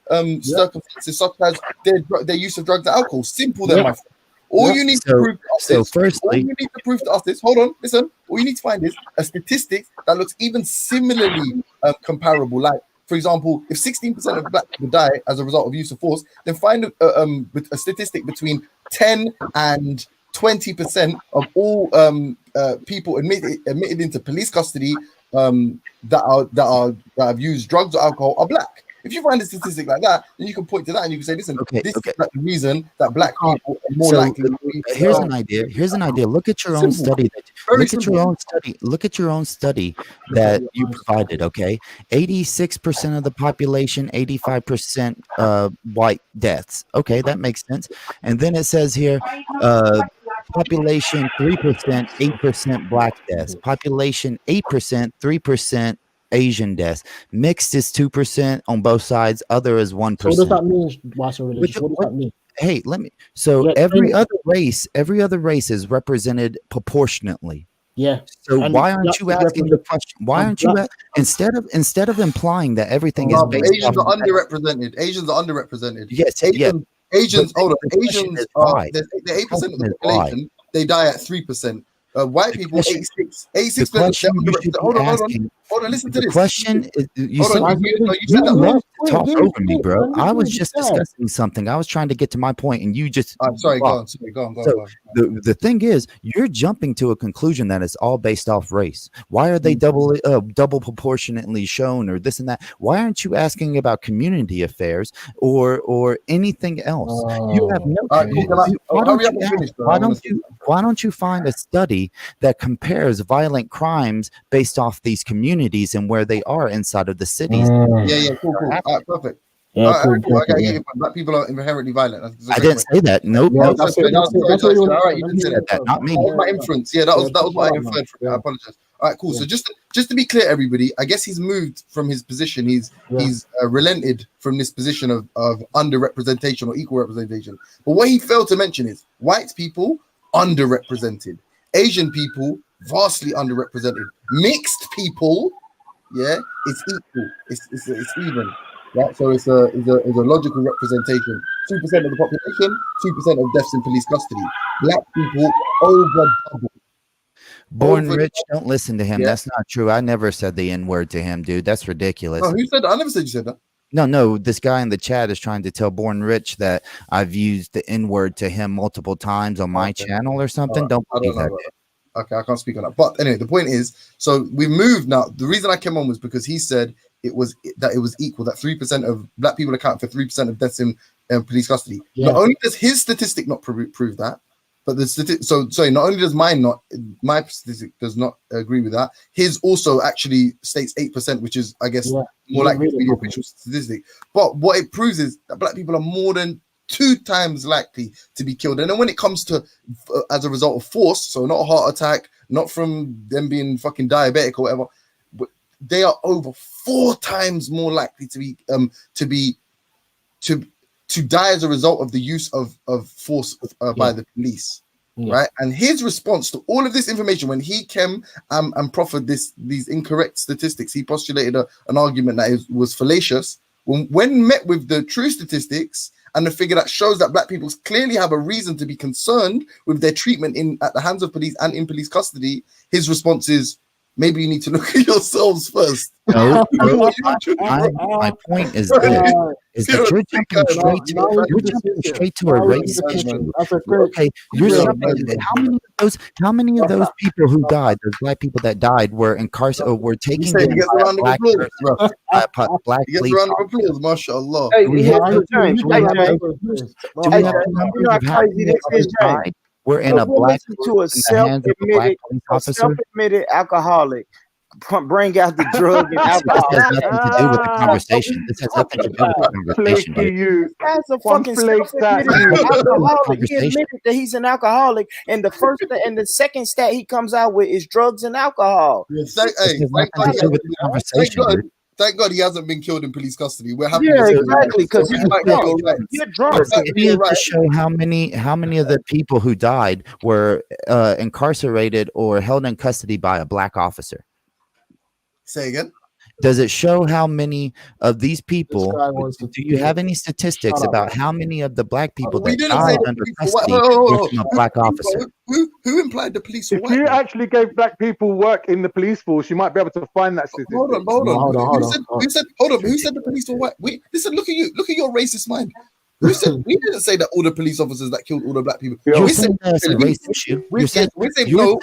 circumstances, such as their use of drugs and alcohol. Simple then, my friend. All you need to prove to us is, hold on, listen, all you need to find is a statistic that looks even similarly comparable. Like, for example, if 16% of black people die as a result of use of force, then find a statistic between 10 and 20% of all people admitted into police custody that have used drugs or alcohol are black. If you find a statistic like that, then you can point to that and you can say, listen, this is the reason that black people are more likely to be. Here's an idea. Look at your own study. Look at your own study that you provided, okay? 86% of the population, 85% white deaths. Okay, that makes sense. And then it says here, population 3%, 8% black deaths. Population 8%, 3% Asian deaths. Mixed is 2% on both sides. Other is 1%. So what does that mean? What does that mean? Hey, every other race is represented proportionately. Yeah. So why aren't you asking the question? Why aren't you instead of implying that everything is based Asians are underrepresented? Asians are underrepresented. Yes. Asians. Hold on. Asians are the 8% of the population. They die at 3%. White people, 86%. Hold on. Listen to this. The question is, you talk over me, bro. I was just discussing something. I was trying to get to my point, and you just. Sorry, go on. The thing is, you're jumping to a conclusion that it's all based off race. Why are they double proportionately shown, or this and that? Why aren't you asking about community affairs or anything else? You have no. Why don't you find a study that compares violent crimes based off these communities and where they are inside of the cities? Cool. All right, perfect. Black people are inherently violent. I didn't say that. Nope. All right, you didn't say that. Not me. That was my inference. Yeah, that was what I inferred. I apologize. All right, cool. So just to be clear, everybody, I guess he's moved from his position. He's relented from this position of underrepresentation or equal representation. But what he failed to mention is white people underrepresented, Asian people vastly underrepresented, mixed people, it's equal, it's even. Right, so it's a logical representation. 2% of the population, 2% of deaths in police custody. Black people over double. Born Rich, don't listen to him. That's not true. I never said the N-word to him, dude. That's ridiculous. Oh, who said that? I never said you said that. No, this guy in the chat is trying to tell Born Rich that I've used the N-word to him multiple times on my channel or something. Don't believe that. Okay, I can't speak on that. But anyway, the point is, so we moved now. The reason I came on was because he said it was equal, that 3% of black people account for 3% of deaths in police custody. Not only does his statistic not prove that, but the statistic, not only does my statistic does not agree with that, his also actually states 8%, which is, I guess, more likely to be the official statistic. But what it proves is that black people are more than 2 times likely to be killed. And then when it comes to as a result of force, so not a heart attack, not from them being fucking diabetic or whatever, but they are over 4 times more likely to die as a result of the use of force by the police. Right, and his response to all of this information, when he came and proffered these incorrect statistics, he postulated an argument that was fallacious. When met with the true statistics and the figure that shows that black people clearly have a reason to be concerned with their treatment at the hands of police and in police custody, his response is, maybe you need to look at yourselves first. No, my point is this: is that you're jumping straight to a race issue. Okay, how many of those people who died, those black people that died, were incarcerated, were taken in by black police officers? Mashallah. We're in a black to a self-admitted alcoholic. Bring out the drug and alcohol. This has nothing to do with the conversation. This has nothing to do with the conversation. That's a fucking self-admitted alcoholic. He admitted that he's an alcoholic, and the first and the second stat he comes out with is drugs and alcohol. Thank God he hasn't been killed in police custody. We're happy. Yeah, exactly. Because you're drunk. We have to show how many of the people who died were incarcerated or held in custody by a black officer. Say again. Does it show how many of these people? Do you have any statistics about how many of the black people that died under custody were from a black officer? Who implied the police were If white? you actually gave black people work in the police force, you might be able to find that statistic. Hold on. Who said the police were white? Listen, look at you. Look at your racist mind. Who said we didn't say that all the police officers that killed all the black people? You're saying that's a race issue. We said no.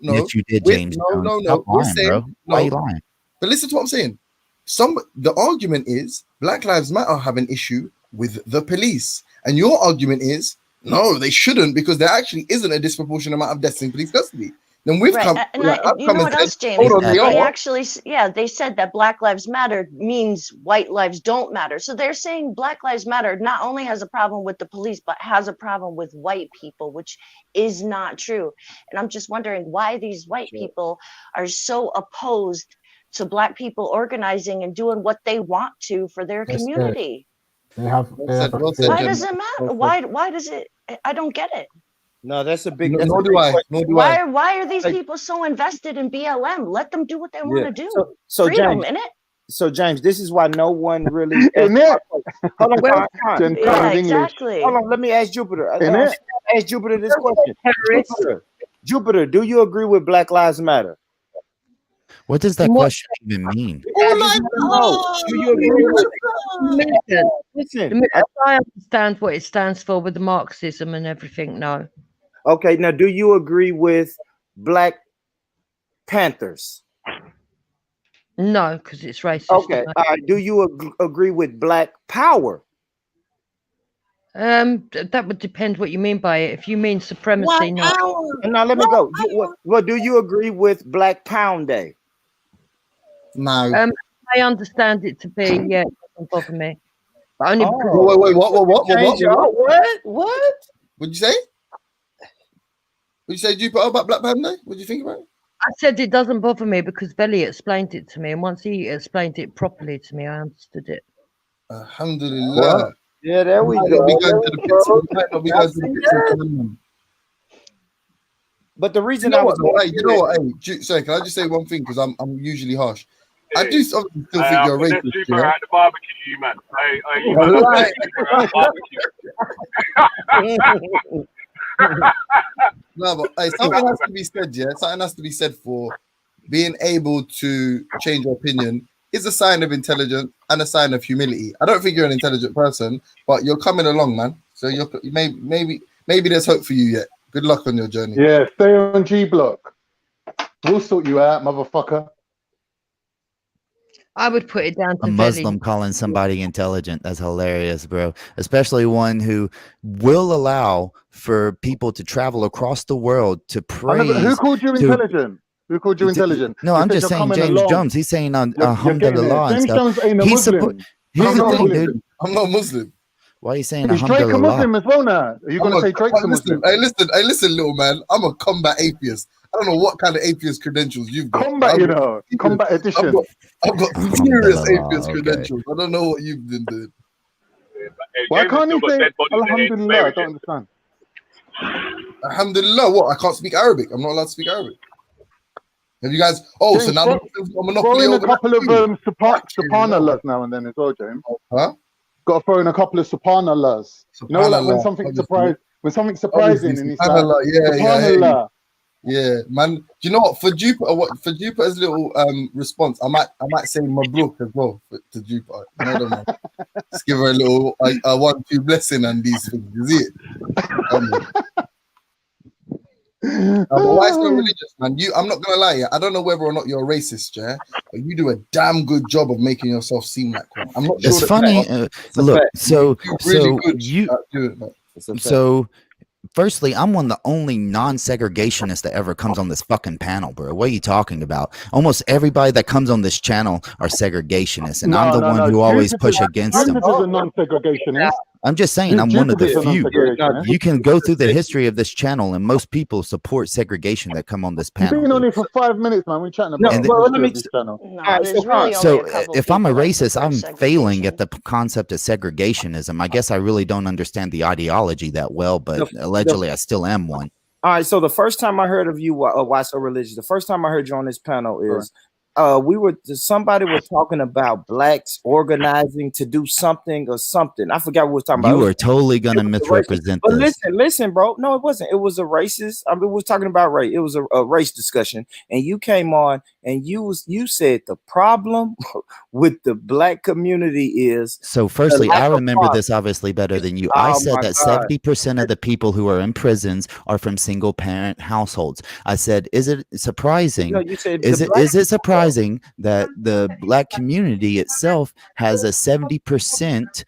Yes, you did, James. No. We're saying why are you lying? But listen to what I'm saying. The argument is Black Lives Matter have an issue with the police, and your argument is no, they shouldn't, because there actually isn't a disproportionate amount of deaths in police custody. Then we've come. You know what else, James? They actually, they said that Black Lives Matter means white lives don't matter. So they're saying Black Lives Matter not only has a problem with the police, but has a problem with white people, which is not true. And I'm just wondering why these white people are so opposed to black people organizing and doing what they want to for their community. Why does it matter? Why does it? I don't get it. No, that's a big. Nor do I. Why are these people so invested in BLM? Let them do what they want to do. So Freedom, James, innit? So James, this is why no one really. Hold on, yeah, exactly. Hold on, let me ask Jupiter. Ask Jupiter this question. Jupiter, do you agree with Black Lives Matter? What does that question even mean? Do you agree with it? Listen, I understand what it stands for with the Marxism and everything. No. Okay, now do you agree with Black Panthers? No, because it's racist. Okay, do you agree with Black Power? That would depend what you mean by it. If you mean supremacy, no. Now let me go. What do you agree with Black Pound Day? No. I understand it to be, it doesn't bother me. But only because wait, what? What? What'd you say? What'd you say, Jupiter, about Black Panther Day? What do you think about it? I said it doesn't bother me because Belly explained it to me, and once he explained it properly to me, I understood it. Alhamdulillah. Well, yeah, there we go. But the reason sorry, can I just say one thing? Because I'm usually harsh. I do still think you're racist. Super at the barbecue, man. No, but something has to be said, yeah. Something has to be said for being able to change your opinion is a sign of intelligence and a sign of humility. I don't think you're an intelligent person, but you're coming along, man. So maybe there's hope for you yet. Good luck on your journey. Yeah, stay on G Block. We'll sort you out, motherfucker. I would put it down to a Muslim calling somebody intelligent. That's hilarious, bro. Especially one who will allow for people to travel across the world to praise. Who called you intelligent? Who called you intelligent? No, I'm just saying James Jones. He's saying alhamdulillah and stuff. James Jones ain't a Muslim. Here's the thing, dude. I'm not Muslim. Why are you saying Is Drake a Muslim as well now? Are you going to say Drake's a Muslim? Hey, listen, little man. I'm a combat atheist. I don't know what kind of atheist credentials you've got. Combat edition. I've got serious atheist credentials. I don't know what you've been doing. Why can't you say alhamdulillah? I don't understand. Alhamdulillah, what? I can't speak Arabic. I'm not allowed to speak Arabic. Have you guys? Oh, James, so now throw in a couple of subhanallahs now and then as well, James. Huh? Got to throw in a couple of subhanallahs. You know, like when something's surprising, and he's like, subhanallah. Yeah, man. Do you know what? For Jupiter's little response, I might say Mabruk as well to Jupiter. I don't know. Just give her a little a 1-2 blessing and these things. Is it? But why is so religious, man? I'm not gonna lie, I don't know whether or not you're a racist, yeah, but you do a damn good job of making yourself seem like one. I'm not sure. It's funny. Look, so firstly, I'm one of the only non-segregationists that ever comes on this fucking panel, bro. What are you talking about? Almost everybody that comes on this channel are segregationists, and I'm the one who always push against them. Jupiter's a non-segregationist. I'm just saying, I'm one of the few. You can go through the history of this channel, and most people support segregation that come on this panel. You've been on here for 5 minutes, man. We're chatting about this channel. So if I'm a racist, I'm failing at the concept of segregationism. I guess I really don't understand the ideology that well, but allegedly I still am one. All right. So the first time I heard of you, Why So Religious? The first time I heard you on this panel is somebody was talking about blacks organizing to do something or something. I forgot what we was talking about. You are totally gonna misrepresent but this. listen, bro. No, it wasn't. It was a racist. I mean, we was talking about race. It was a race discussion, and you came on and you said the problem with the black community is. So firstly, I remember this obviously better than you. I said that 70% of the people who are in prisons are from single parent households. I said, is it surprising? No, you said is it surprising that the black community itself has a 70%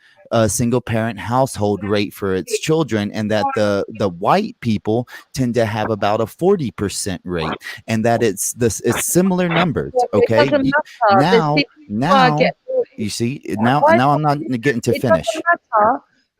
single parent household rate for its children, and that the white people tend to have about a 40% rate, and that it's similar numbers. Okay, now you see, now I'm not getting to finish.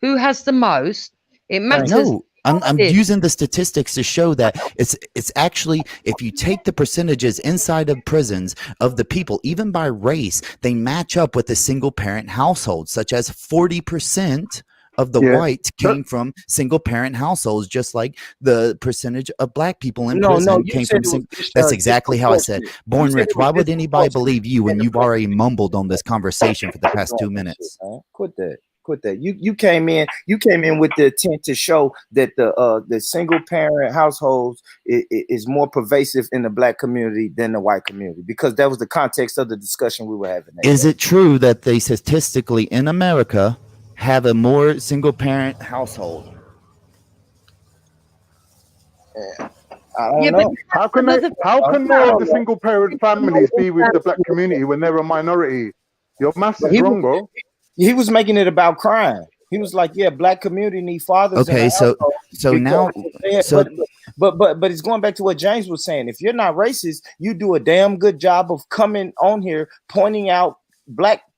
Who has the most? It matters. No, I'm using the statistics to show that it's actually, if you take the percentages inside of prisons of the people, even by race, they match up with the single parent household, such as 40% of the whites came from single parent households, just like the percentage of black people in prison came from that's exactly how I said. Born Rich, why would anybody believe you when you've already mumbled on this conversation for the past 2 minutes? Quit that. You came in with the intent to show that the single parent households is more pervasive in the black community than the white community, because that was the context of the discussion we were having. Is it true that they statistically in America have a more single parent household? I don't know. How can more of the single parent families be with the black community when they're a minority? Your maths is wrong, bro. He was making it about crime. He was like, "Yeah, black community need fathers." Okay, so now, but it's going back to what James was saying. If you're not racist, you do a damn good job of coming on here pointing out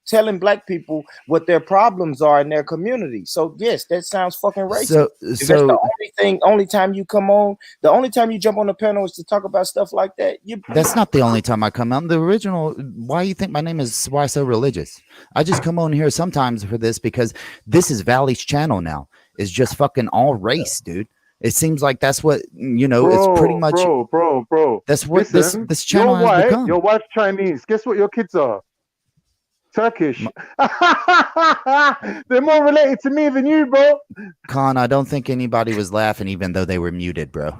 telling black people what their problems are in their community. So yes, that sounds fucking racist. So that's the only time you come on, the only time you jump on the panel is to talk about stuff like that. That's not the only time I come on. The original, why you think my name is Why So Religious? I just come on here sometimes for this because this is Valley's channel now. It's just fucking all race, dude. It seems like that's what it's pretty much bro. That's what this channel has become. Your wife's Chinese. Guess what your kids are? Turkish. They're more related to me than you, bro. Khan, I don't think anybody was laughing, even though they were muted, bro.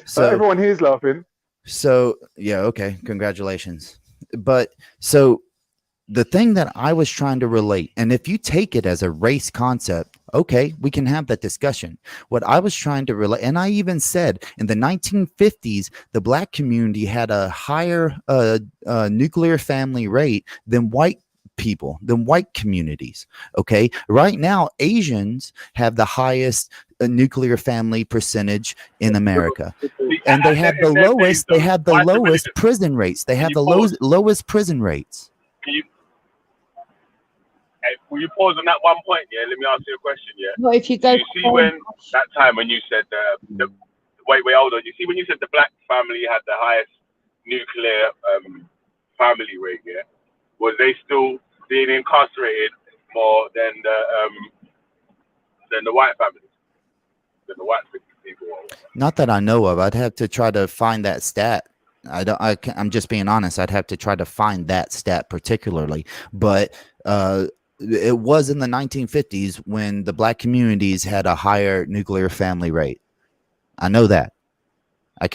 So everyone here's laughing. So yeah, okay, congratulations. But so the thing that I was trying to relate, and if you take it as a race concept, okay, we can have that discussion. What I was trying to relate, and I even said in the 1950s, the black community had a higher nuclear family rate than white people, than white communities. Okay, right now Asians have the highest nuclear family percentage in America, and they have the lowest. They have the lowest prison rates. They have the lowest prison rates. Will you pause on that one point? Yeah, let me ask you a question. Yeah. Well, if you go, you see when that time when you said wait, hold on. You see when you said the black family had the highest nuclear family rate? Yeah, was they still being incarcerated more than the white families, than the white people? Not that I know of. I'd have to try to find that stat. I'm just being honest. I'd have to try to find that stat particularly, but it was in the 1950s when the black communities had a higher nuclear family rate. I know that. I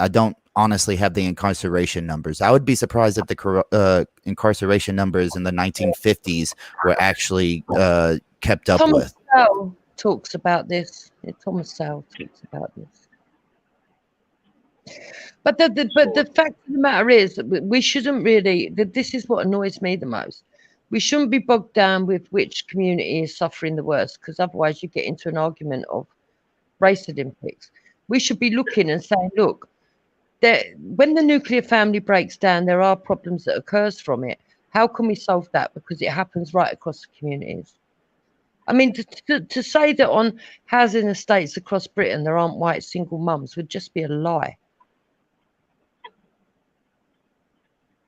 don't honestly have the incarceration numbers. I would be surprised if the incarceration numbers in the 1950s were actually kept up with. Thomas talks about this. Thomas Sowell talks about this. But the fact of the matter is that we shouldn't really. This is what annoys me the most. We shouldn't be bogged down with which community is suffering the worst, because otherwise you get into an argument of race Olympics. We should be looking and saying, look, when the nuclear family breaks down, there are problems that occurs from it. How can we solve that? Because it happens right across the communities. I mean, to say that on housing estates across Britain there aren't white single mums would just be a lie.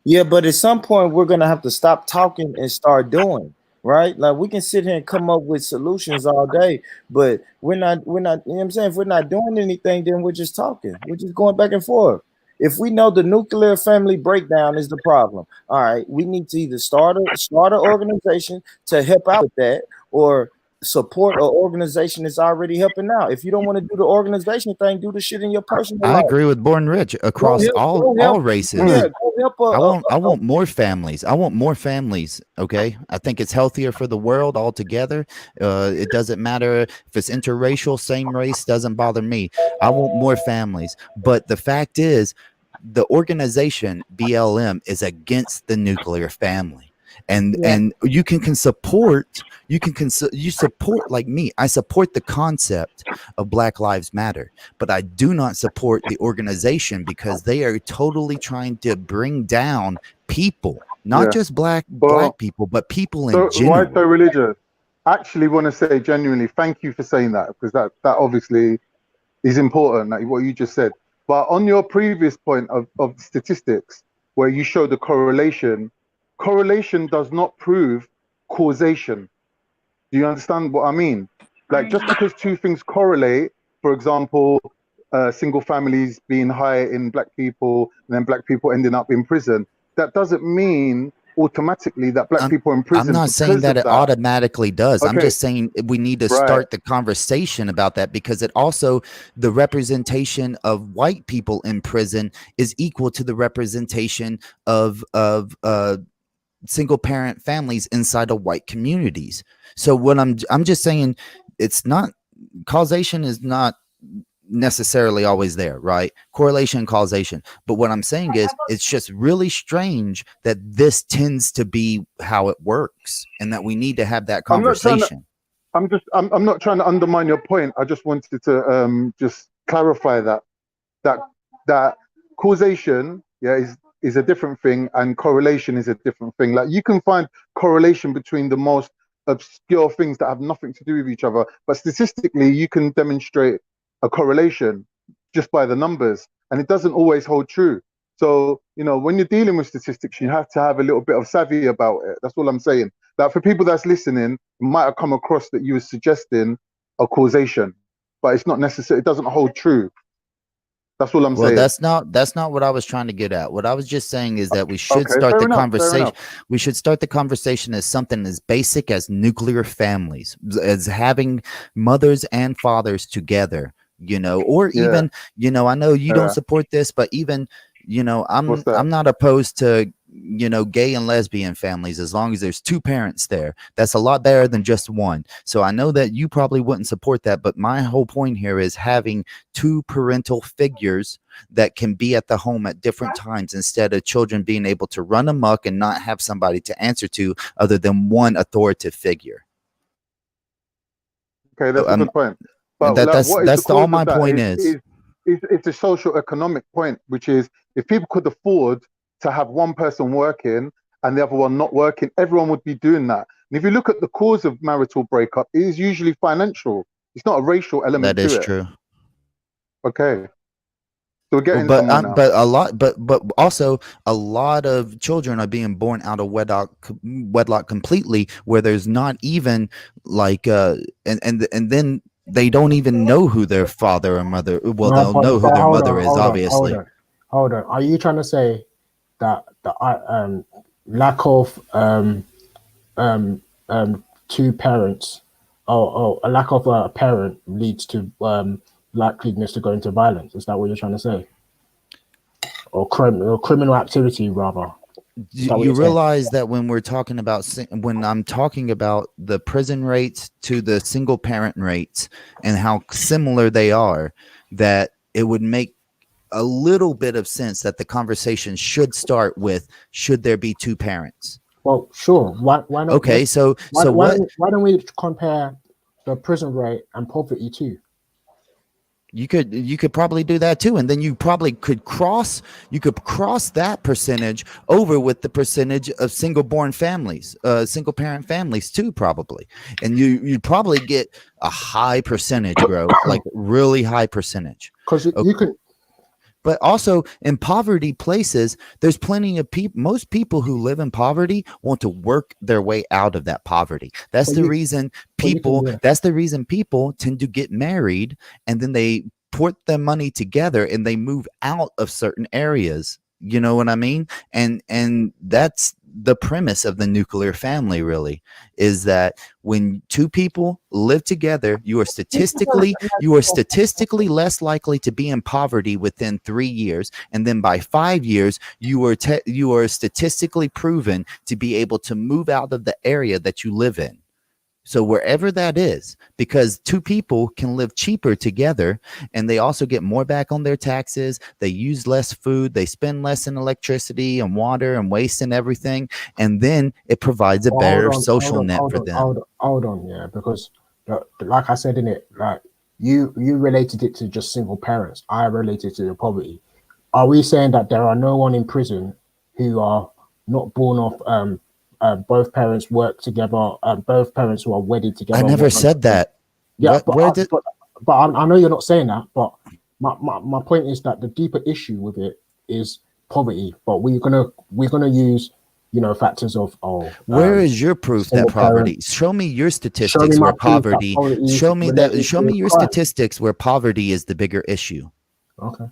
Yeah, but at some point we're gonna have to stop talking and start doing, right? Like we can sit here and come up with solutions all day, but we're not, you know what I'm saying? If we're not doing anything, then we're just talking. We're just going back and forth. If we know the nuclear family breakdown is the problem, all right, we need to either start an organization to help out with that, or support an organization that's already helping out. If you don't want to do the organization thing, do the shit in your personal life. I agree with Born Rich across all races. Yeah, go help I want more families. I want more families. Okay, I think it's healthier for the world altogether. It doesn't matter if it's interracial, same race, doesn't bother me. I want more families. But the fact is, the organization BLM is against the nuclear family. And you can support, you support, like me, I support the concept of Black Lives Matter, but I do not support the organization because they are totally trying to bring down people, not just black people, but people in general. Why so religious? I actually want to say genuinely thank you for saying that, because that obviously is important, like what you just said. But on your previous point of statistics, where you show the correlation does not prove causation. Do you understand what I mean? Like, just because two things correlate, for example, single families being higher in black people and then black people ending up in prison, that doesn't mean automatically that black people are in prison. I'm not saying that it automatically does. Okay. I'm just saying we need to start the conversation about that, because it also, the representation of white people in prison is equal to the representation of single parent families inside of white communities. So what I'm just saying, it's not, causation is not necessarily always there, right? Correlation and causation. But what I'm saying is, it's just really strange that this tends to be how it works, and that we need to have that conversation. I'm not trying to undermine your point. I just wanted to just clarify that causation, is a different thing, and correlation is a different thing. Like, you can find correlation between the most obscure things that have nothing to do with each other, but statistically you can demonstrate a correlation just by the numbers, and it doesn't always hold true. So, you know, when you're dealing with statistics, you have to have a little bit of savvy about it. That's all I'm saying. Like, for people that's listening, it might have come across that you were suggesting a causation, but it's not necessary. It doesn't hold true. That's all I'm saying. Well, that's not what I was trying to get at. What I was just saying is that we should start the conversation. We should start the conversation as something as basic as nuclear families, as having mothers and fathers together, you know, or even, you know, I know you don't support this, but even, you know, I'm not opposed to, you know, gay and lesbian families, as long as there's two parents there. That's a lot better than just one. So I know that you probably wouldn't support that, but my whole point here is having two parental figures that can be at the home at different times, instead of children being able to run amok and not have somebody to answer to other than one authoritative figure. Okay, that's a good point. But that's all my point is. It's a social economic point, which is, if people could afford to have one person working and the other one not working, everyone would be doing that. And if you look at the cause of marital breakup, it is usually financial. It's not a racial element. That is true. Okay. So we're getting but also a lot of children are being born out of wedlock completely, where there's not even like and then they don't even know who their father or mother. Well, they'll know who their mother is, obviously. Hold on. Are you trying to say that the lack of two parents, or a lack of a parent, leads to likeliness to go into violence? Is that what you're trying to say? Or criminal activity, rather? You realize that when we're talking about, when I'm talking about the prison rates to the single parent rates and how similar they are, that it would make a little bit of sense that the conversation should start with, should there be two parents? Well, sure. Why not? Okay, why don't we compare the prison rate and poverty too? You could probably do that too, and then you probably could cross that percentage over with the percentage of single parent families too, probably, and you'd probably get a high percentage, bro, like really high percentage. Because you can. But also in poverty places, there's plenty of people. Most people who live in poverty want to work their way out of that poverty. That's the reason people. That's the reason people tend to get married, and then they put their money together and they move out of certain areas. You know what I mean? And that's the premise of the nuclear family, really, is that when two people live together, you are statistically less likely to be in poverty within 3 years, and then by 5 years you are statistically proven to be able to move out of the area that you live in. So wherever that is, because two people can live cheaper together, and they also get more back on their taxes. They use less food. They spend less in electricity and water and waste and everything. And then it provides a better social net for them. Hold on, yeah, because like I said in it, like you related it to just single parents. I related to the poverty. Are we saying that there are no one in prison who are not born off both parents work together, both parents who are wedded together? I never said that. Yeah, but I know you're not saying that, but my point is that the deeper issue with it is poverty. But we're gonna use, factors of where is your proof that poverty? Show me your statistics where poverty. Show me your statistics where poverty is the bigger issue. Okay.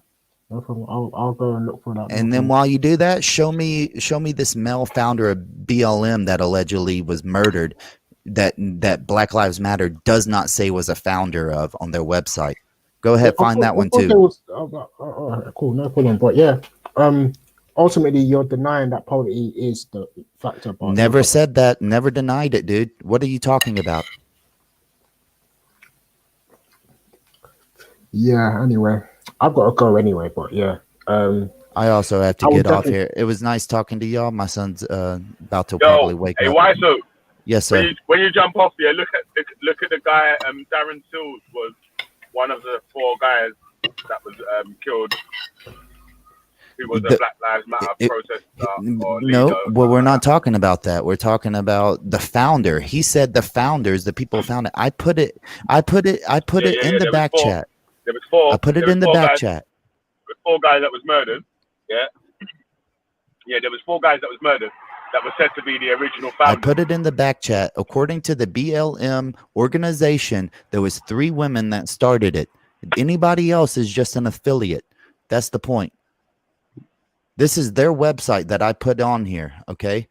No problem. I'll go and look for that. And then while you do that, show me this male founder of BLM that allegedly was murdered, that Black Lives Matter does not say was a founder of on their website. Go ahead, find that one too. Cool, no problem. But yeah, ultimately you're denying that poverty is the factor. Never said that. Never denied it, dude. What are you talking about? Yeah. Anyway. I've got to go anyway, but yeah. I also have to get off here. It was nice talking to y'all. My son's about to probably wake up. Hey, why so? Yes, sir. When you jump off here, look at the guy. Darren Sills was one of the 4 guys that was killed. Who was a Black Lives Matter protester? No, well, we're not talking about that. We're talking about the founder. He said the founders, the people who found it. I put it in the back chat. There was 4. I put it in the back chat. There were 4 guys that was murdered. Yeah. Yeah, there was 4 guys that was murdered that was said to be the original founder. I put it in the back chat. According to the BLM organization, there was 3 women that started it. Anybody else is just an affiliate. That's the point. This is their website that I put on here. Okay.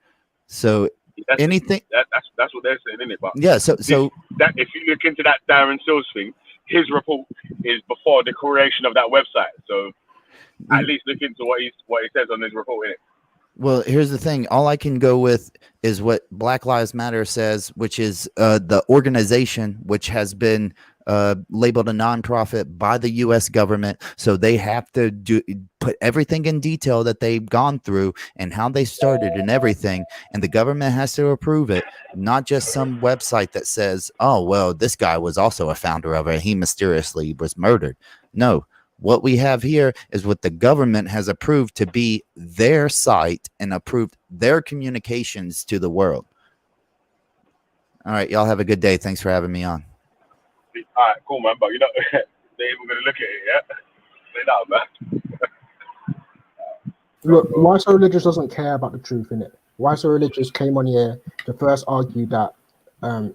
So that's what they're saying, isn't it? But yeah, so that if you look into that Darren Sills thing, his report is before the creation of that website. So at least look into what he says on his report in it. Well, here's the thing. All I can go with is what Black Lives Matter says, which is the organization which has been labeled a nonprofit by the U.S. government. So they have to put everything in detail that they've gone through and how they started and everything. And the government has to approve it, not just some website that says, oh, well, this guy was also a founder of it. He mysteriously was murdered. No, what we have here is what the government has approved to be their site and approved their communications to the world. All right. Y'all have a good day. Thanks for having me on. All right, cool, man. But they're even going to look at it, yeah? Say that, man. Look, Why So Religious doesn't care about the truth, innit? Why So Religious came on here to first argue that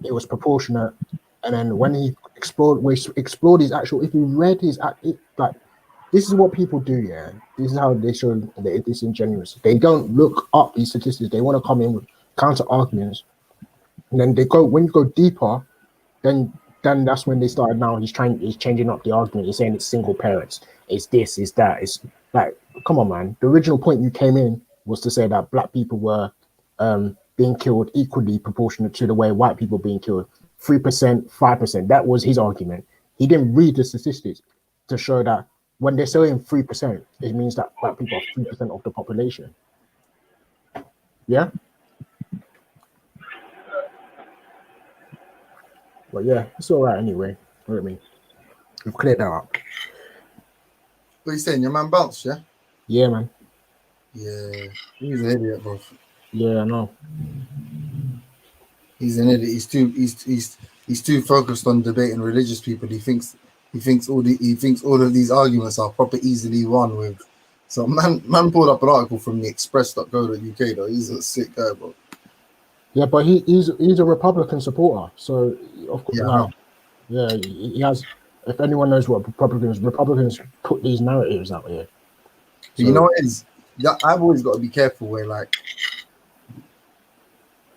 it was proportionate, and then when he explored his actual, if you read his, like, this is what people do, yeah? This is how they show they're disingenuous. They don't look up these statistics. They want to come in with counter arguments, and then when you go deeper, then that's when they started. Now he's changing up the argument. He's saying it's single parents. It's this, it's that. It's like, come on, man. The original point you came in was to say that black people were being killed equally proportionate to the way white people being killed. 3%, 5%. That was his argument. He didn't read the statistics to show that when they're saying 3%, it means that black people are 3% of the population. Yeah. But yeah, it's all right anyway. You know what I mean? We've cleared that up. What you saying? Your man bounced, yeah? Yeah, man. Yeah, he's an idiot, bro. Yeah, I know. He's an idiot. He's too focused on debating religious people. He thinks all of these arguments are proper easily won with. So man pulled up an article from the express.co.uk though. He's a sick guy, bro. Yeah, but he's a Republican supporter, so of course, Yeah, he has. If anyone knows what Republicans put these narratives out here. So, you know what it is? I've always got to be careful where like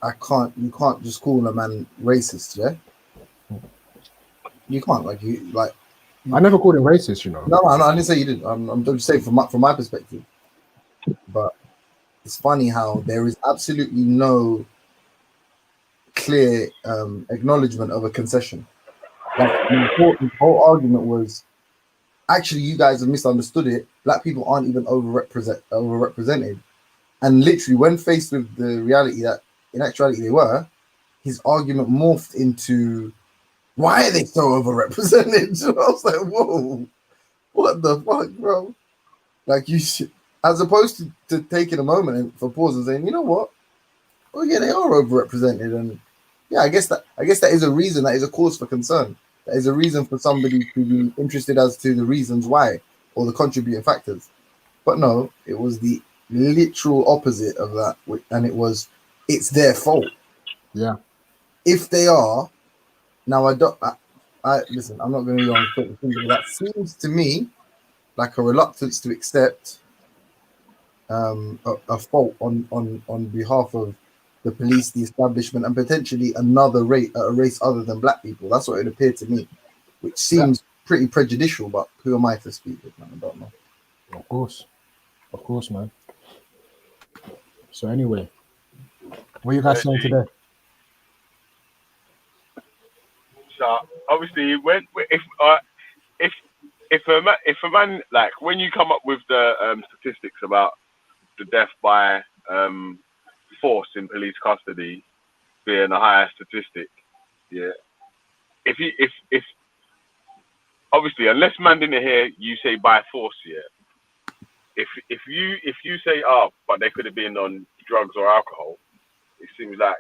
you can't just call a man racist, yeah? You can't I never called him racist, you know. No, I didn't say you did. I'm just saying from my perspective. But it's funny how there is absolutely no clear acknowledgement of a concession. Like the whole argument was actually you guys have misunderstood it. Black people aren't even overrepresented. And literally when faced with the reality that in actuality they were, his argument morphed into why are they so overrepresented? So I was like, whoa, what the fuck, bro? Like you should, as opposed to taking a moment for pause and saying, you know what? Oh yeah, they are overrepresented, and yeah, I guess that is a reason, that is a cause for concern. That is a reason for somebody to be interested as to the reasons why or the contributing factors. But no, it was the literal opposite of that, and it's their fault. Yeah. If they are, now I listen, I'm not going to go on but that seems to me like a reluctance to accept a fault on behalf of the police, the establishment, and potentially another race other than black people. That's what it appeared to me, which seems pretty prejudicial, but who am I to speak with, man? I don't know. Of course, man. So anyway, what are you guys saying today? So obviously, if a man, like when you come up with the statistics about the death by force in police custody being a higher statistic, yeah. If obviously, unless man didn't hear you say by force, yeah. If you say but they could have been on drugs or alcohol, it seems like,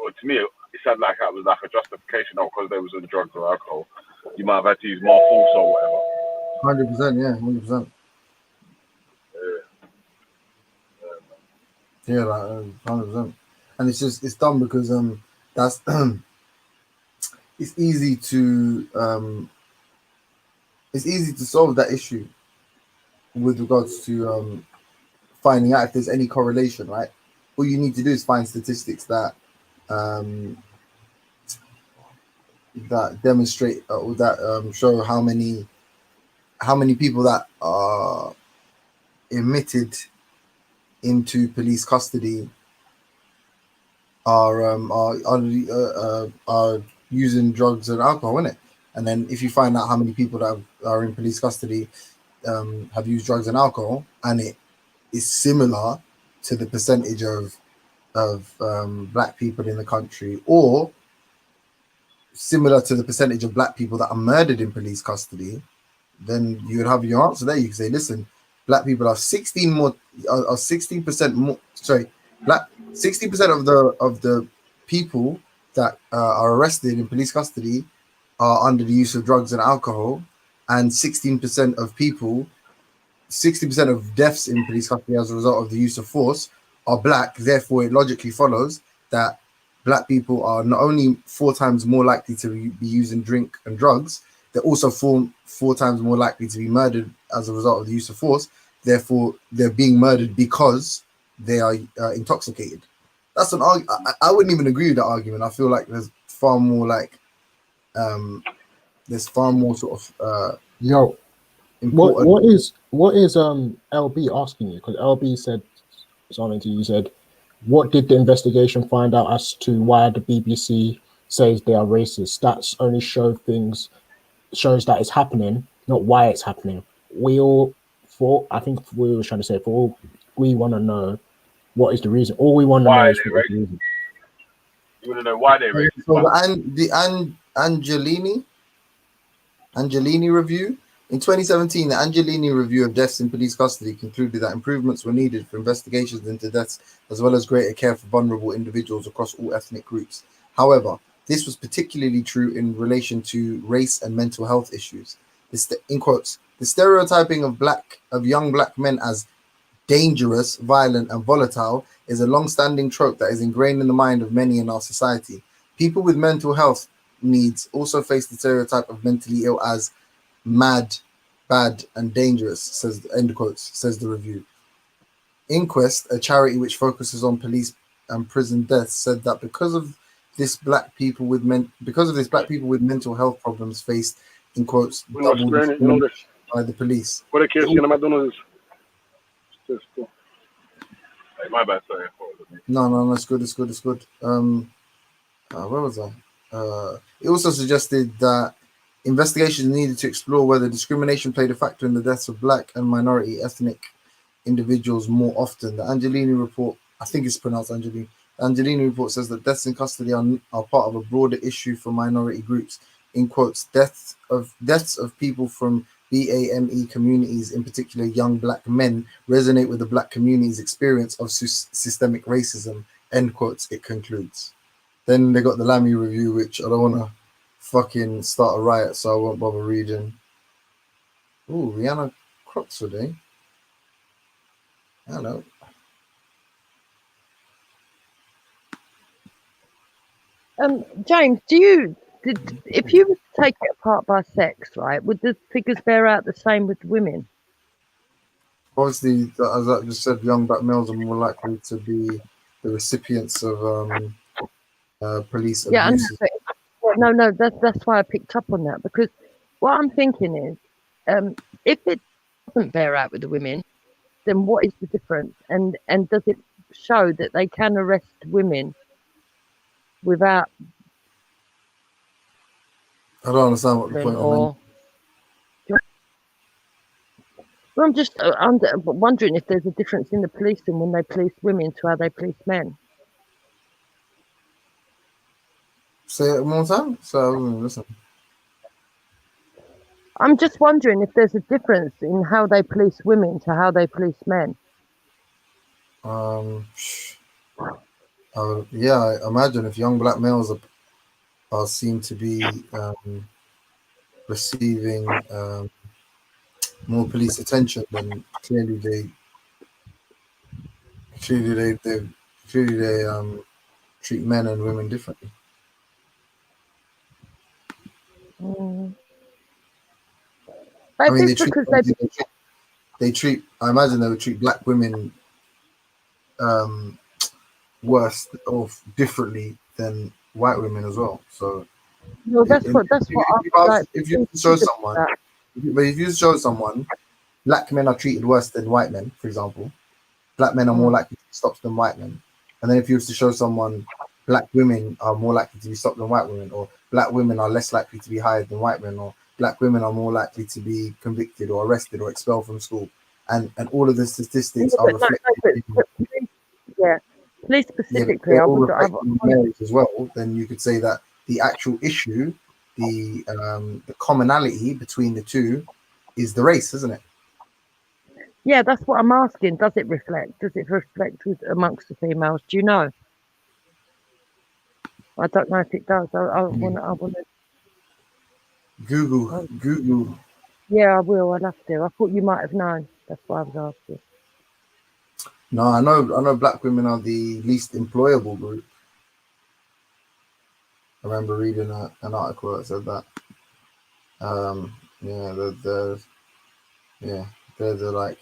or to me, it sounded like that was like a justification, not because they was on drugs or alcohol. You might have had to use more force or whatever. 100%, yeah, 100%. Yeah, like 100%. And it's dumb because that's it's easy to solve that issue with regards to finding out if there's any correlation, right? All you need to do is find statistics that that demonstrate or that show how many people that are admitted into police custody are using drugs and alcohol, innit? And then if you find out how many people that are in police custody have used drugs and alcohol, and it is similar to the percentage of black people in the country, or similar to the percentage of black people that are murdered in police custody, then you would have your answer there. You can say, listen, black people are 16% more. Sorry, 60% of the people that are arrested in police custody are under the use of drugs and alcohol, and 16% of deaths in police custody as a result of the use of force are black. Therefore, it logically follows that black people are not only 4 times more likely to be using drink and drugs, they're also four times more likely to be murdered as a result of the use of force. Therefore, they're being murdered because they are intoxicated. That's an argument. I wouldn't even agree with that argument. I feel like there's far more sort of important. What is LB asking you? Because LB said something to you. He said, what did the investigation find out as to why the BBC says they are racist? Stats only shows that it's happening, not why it's happening. We were trying to say, we want to know what is the reason. All we want to know is what is the reason. You want to know why they're racist. So the Angelini review In 2017, the Angelini Review of Deaths in Police Custody concluded that improvements were needed for investigations into deaths, as well as greater care for vulnerable individuals across all ethnic groups. However, this was particularly true in relation to race and mental health issues. In quotes, the stereotyping of young black men as dangerous, violent, and volatile is a long-standing trope that is ingrained in the mind of many in our society. People with mental health needs also face the stereotype of mentally ill as mad, bad, and dangerous, says the review. Inquest, a charity which focuses on police and prison deaths, said that because of this black people with mental health problems faced, in quotes, double discrimination by the police. My bad, sorry. No, it's good. Where was I? It also suggested that investigations needed to explore whether discrimination played a factor in the deaths of black and minority ethnic individuals more often. The Angelini report, I think it's pronounced Angelini. The Angelini report says that deaths in custody are part of a broader issue for minority groups. In quotes, deaths of people from BAME communities, in particular young black men, resonate with the black community's experience of systemic racism. End quotes. It concludes. Then they got the Lammy review, which I don't want to fucking start a riot, so I won't bother reading. Ooh, Rihanna Crocs today. Hello. James, if you take it apart by sex, right, would the figures bear out the same with women? Obviously, as I just said, young black males are more likely to be the recipients of police abuse. No, that's why I picked up on that, because what I'm thinking is, if it doesn't bear out with the women, then what is the difference? And does it show that they can arrest women without? I don't understand what the point is. Well, I'm just wondering if there's a difference in the policing when they police women to how they police men. Say it one more time. So listen. I'm just wondering if there's a difference in how they police women to how they police men. Yeah, I imagine if young black males are seen to be receiving more police attention, then clearly they treat men and women differently. I mean, I imagine they would treat black women worse or differently than white women as well. So, if you show someone, black men are treated worse than white men, for example, black men are more likely to be stopped than white men. And then if you was to show someone black women are more likely to be stopped than white women, or black women are less likely to be hired than white men, or black women are more likely to be convicted or arrested or expelled from school, and all of the statistics are reflected. Police specifically, as well. Then you could say that the actual issue, the commonality between the two, is the race, isn't it? Yeah, that's what I'm asking. Does it reflect? Does it reflect amongst the females? Do you know? I don't know if it does. I want to. Google. Yeah, I will. I'll have to. I thought you might have known. That's why I was asking. No, I know black women are the least employable group. I remember reading an article that said that. They're the like,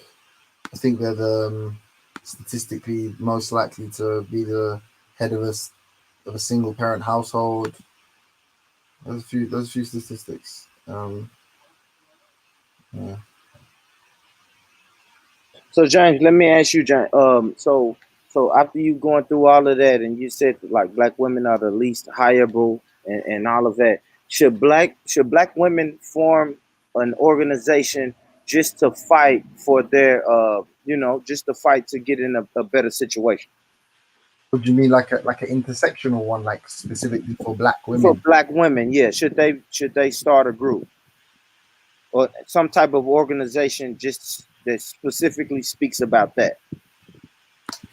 I think they're the statistically most likely to be the head of a single parent household. There's a few statistics. So James, let me ask you, James. So after you going through all of that, and you said like black women are the least hireable and all of that, should black women form an organization just to fight for their just to fight to get in a better situation? What do you mean, like an intersectional one, like specifically for black women? For black women, yeah. Should they start a group? or some type of organization just that specifically speaks about that.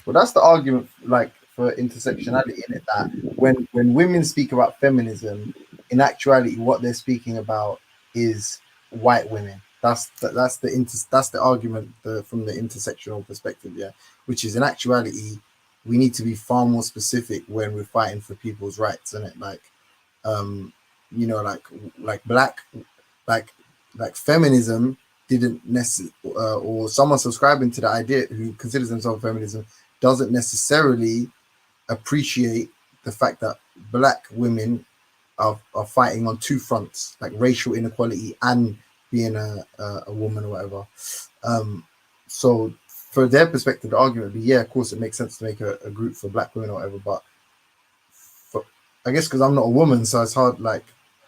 Well, that's the argument, like for intersectionality in it. That when women speak about feminism, in actuality, what they're speaking about is white women. That's the argument from the intersectional perspective, yeah. Which is in actuality, we need to be far more specific when we're fighting for people's rights, and it like, you know, like black, like feminism didn't necessarily, or someone subscribing to the idea who considers themselves feminism doesn't necessarily appreciate the fact that black women are fighting on two fronts, like racial inequality and being a woman or whatever. So for their perspective, the argument would be, yeah, of course it makes sense to make a group for black women or whatever, but I guess because I'm not a woman, so it's hard. Like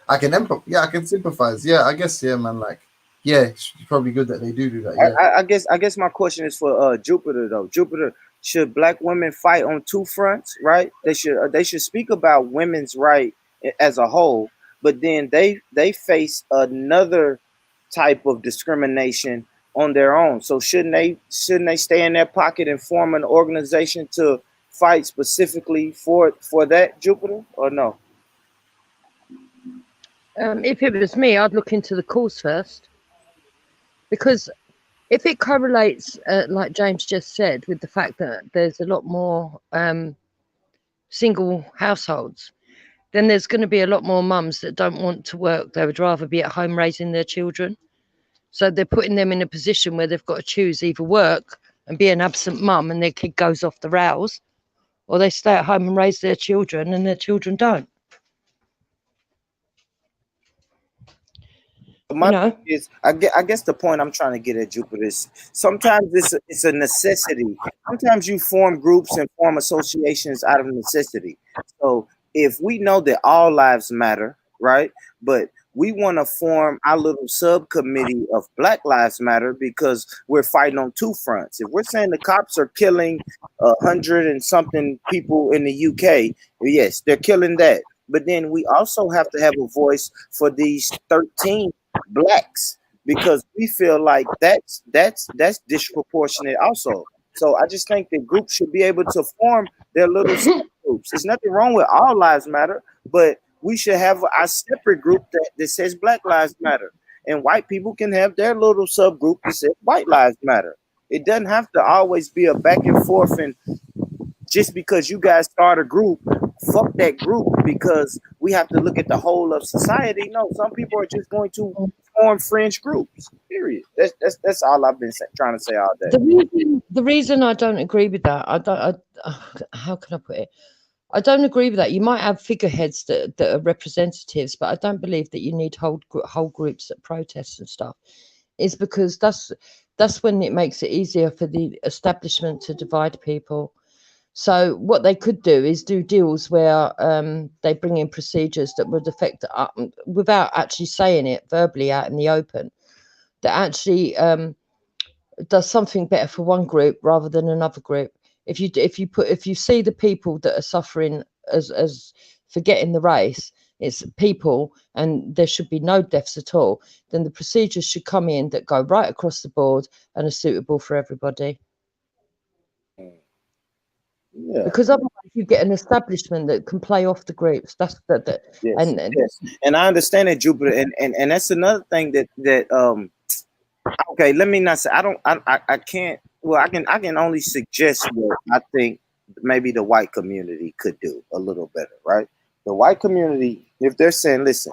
I can sympathize. Yeah, I guess, yeah, man. Like, yeah, it's probably good that they do that. Yeah. I guess my question is for Jupiter though. Jupiter, should black women fight on two fronts, right? They should speak about women's right as a whole, but then they face another type of discrimination on their own. So shouldn't they stay in their pocket and form an organization to fight specifically for that, Jupiter, or no? If it was me, I'd look into the cause first, because if it correlates, like James just said, with the fact that there's a lot more single households, then there's going to be a lot more mums that don't want to work. They would rather be at home raising their children. So they're putting them in a position where they've got to choose either work and be an absent mum and their kid goes off the rails, or they stay at home and raise their children and their children don't. My is, I guess the point I'm trying to get at, Jupiter, is sometimes it's a necessity. Sometimes you form groups and form associations out of necessity. So if we know that all lives matter, right? But we want to form our little subcommittee of Black Lives Matter because we're fighting on two fronts. If we're saying the cops are killing 100 and something people in the UK, yes, they're killing that. But then we also have to have a voice for these 13 blacks, because we feel like that's disproportionate also. So I just think that groups should be able to form their little groups. There's nothing wrong with all lives matter, but we should have a separate group that says Black Lives Matter, and white people can have their little subgroup that says White Lives Matter. It doesn't have to always be a back and forth, and just because you guys start a group, fuck that group, because we have to look at the whole of society. No, some people are just going to form fringe groups. Period. That's all I've been trying to say all day. The reason I don't agree with that, how can I put it? I don't agree with that. You might have figureheads that are representatives, but I don't believe that you need whole groups that protest and stuff. It's because that's when it makes it easier for the establishment to divide people. So what they could do is do deals where they bring in procedures that would affect, without actually saying it verbally out in the open, that actually does something better for one group rather than another group. If you see the people that are suffering as forgetting the race, it's people, and there should be no deaths at all, then the procedures should come in that go right across the board and are suitable for everybody. Yeah. Because otherwise you get an establishment that can play off the groups. That's that. Yes. And I understand that, Jupiter, and that's another thing that okay, let me not say I can't. Well, I can only suggest what I think maybe the white community could do a little better, right? The white community, if they're saying, listen,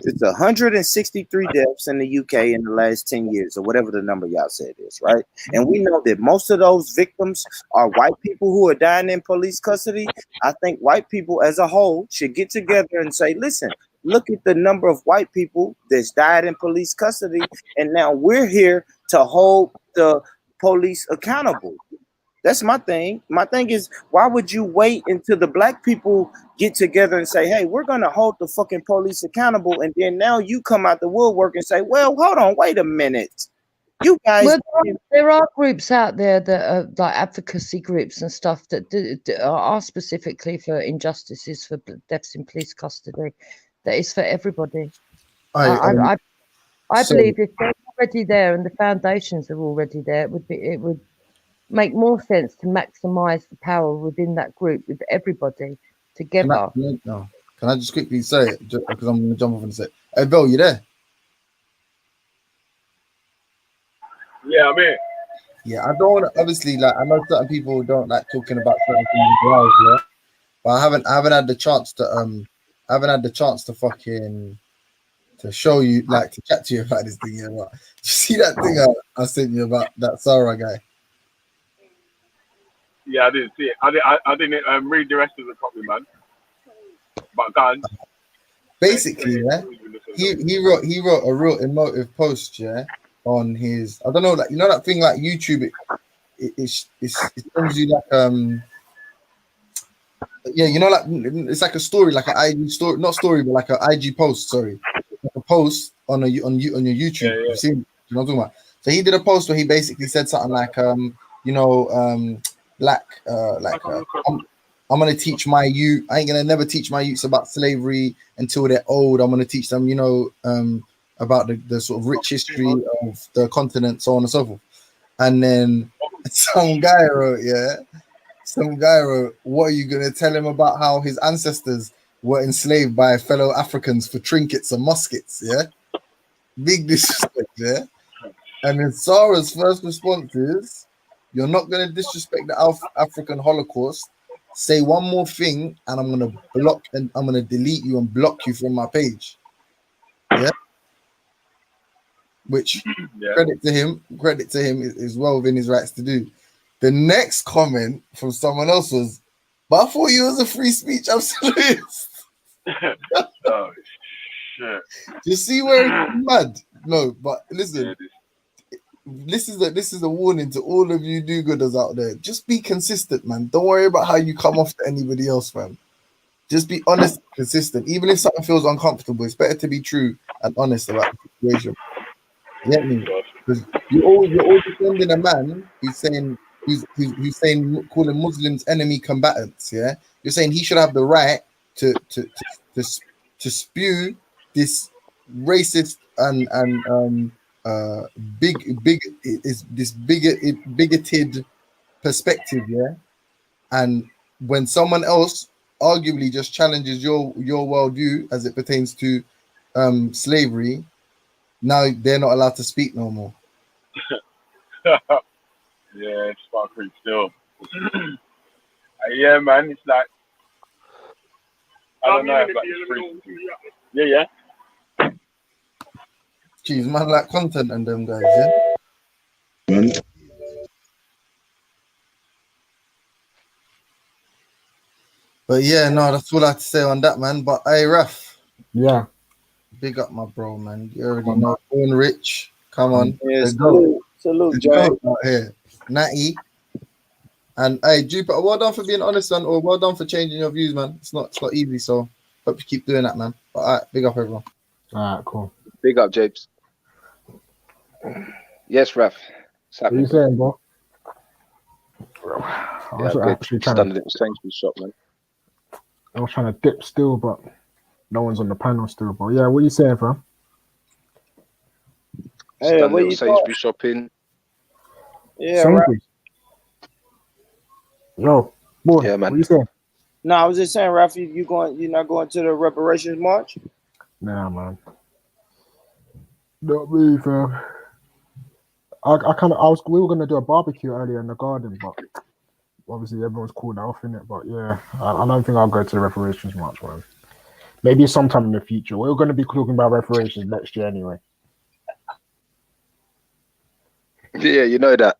it's 163 deaths in the UK in the last 10 years, or whatever the number y'all said is, right? And we know that most of those victims are white people who are dying in police custody. I think white people as a whole should get together and say, listen, look at the number of white people that's died in police custody, and now we're here to hold the police accountable. That's my thing. My thing is, why would you wait until the black people get together and say, hey, we're going to hold the fucking police accountable, and then now you come out the woodwork and say, well, hold on, wait a minute. You guys... Well, there are groups out there that are like advocacy groups and stuff that are specifically for injustices, for deaths in police custody. That is for everybody. I believe if they're already there and the foundations are already there, it would make more sense to maximise the power within that group with everybody together. Can I just quickly say it because I'm going to jump off and say, hey, Bill, you there? Yeah, I'm here. Yeah, I don't want to, obviously, like, I know certain people don't like talking about certain things as well, yeah? But I haven't had the chance to fucking to show you, like, to chat to you about this thing here. But did you see that thing I sent you about that Sarah guy? Yeah, I didn't see it. I didn't read the rest of it properly, man. But God, basically, yeah, he wrote a real emotive post, yeah, on his, I don't know, like, you know that thing like YouTube, it sends you like yeah, you know, like it's like a story, like an IG story, not story, but like an IG post. Sorry, like a post on your YouTube. Yeah. You've seen, you know what I'm talking about. So he did a post where he basically said something like, I'm gonna teach my youth. I ain't gonna never teach my youths about slavery until they're old. I'm gonna teach them, about the sort of rich history of the continent, so on and so forth. And then some guy wrote, what are you gonna tell him about how his ancestors were enslaved by fellow Africans for trinkets and muskets? Yeah, big disrespect. Yeah. And then Sarah's first response is, "You're not gonna disrespect the African Holocaust. Say one more thing, and I'm gonna delete you and block you from my page." Yeah. Which credit to him is well within his rights to do. The next comment from someone else was, "But I thought you was a free speech absolutist." Oh shit! You see where it's mad? No, but listen. This is a warning to all of you do-gooders out there. Just be consistent, man. Don't worry about how you come off to anybody else, man. Just be honest and consistent. Even if something feels uncomfortable, it's better to be true and honest about the situation. You get me? Because you're always defending a man who's saying calling Muslims enemy combatants. Yeah, you're saying he should have the right to spew this racist and bigoted perspective, yeah. And when someone else arguably just challenges your worldview as it pertains to slavery, now they're not allowed to speak no more. Yeah, it's fucking still. Yeah, man, it's like I don't know about the free. Yeah. Jeez, man, like content and them guys, yeah. But yeah, no, that's all I have to say on that, man. But hey, Raf, yeah, big up my bro, man. You already know, Born Rich. Come on, yeah, salute, out here, Natty, and hey, Jupiter. Well done for being honest, man, or well done for changing your views, man. It's not easy, so hope you keep doing that, man. But all right, big up everyone. All right, cool. Big up, Japes. Yes, Raf. What are you saying, bro? I was actually trying to done the Sainsbury's shop, man. I was trying to dip still, but no one's on the panel still, bro. Yeah, what are you saying, bro? Hey, what you Sainsbury's shopping? Yeah, right. Yo, boy, yeah, man. What you saying? No, I was just saying, Rafi, you're not going to the reparations march? Nah, man. Not me, fam. We were gonna do a barbecue earlier in the garden, but obviously everyone's called that off in it. But yeah, I don't think I'll go to the reparations march, man. Maybe sometime in the future. We're gonna be talking about reparations next year anyway. Yeah, you know that.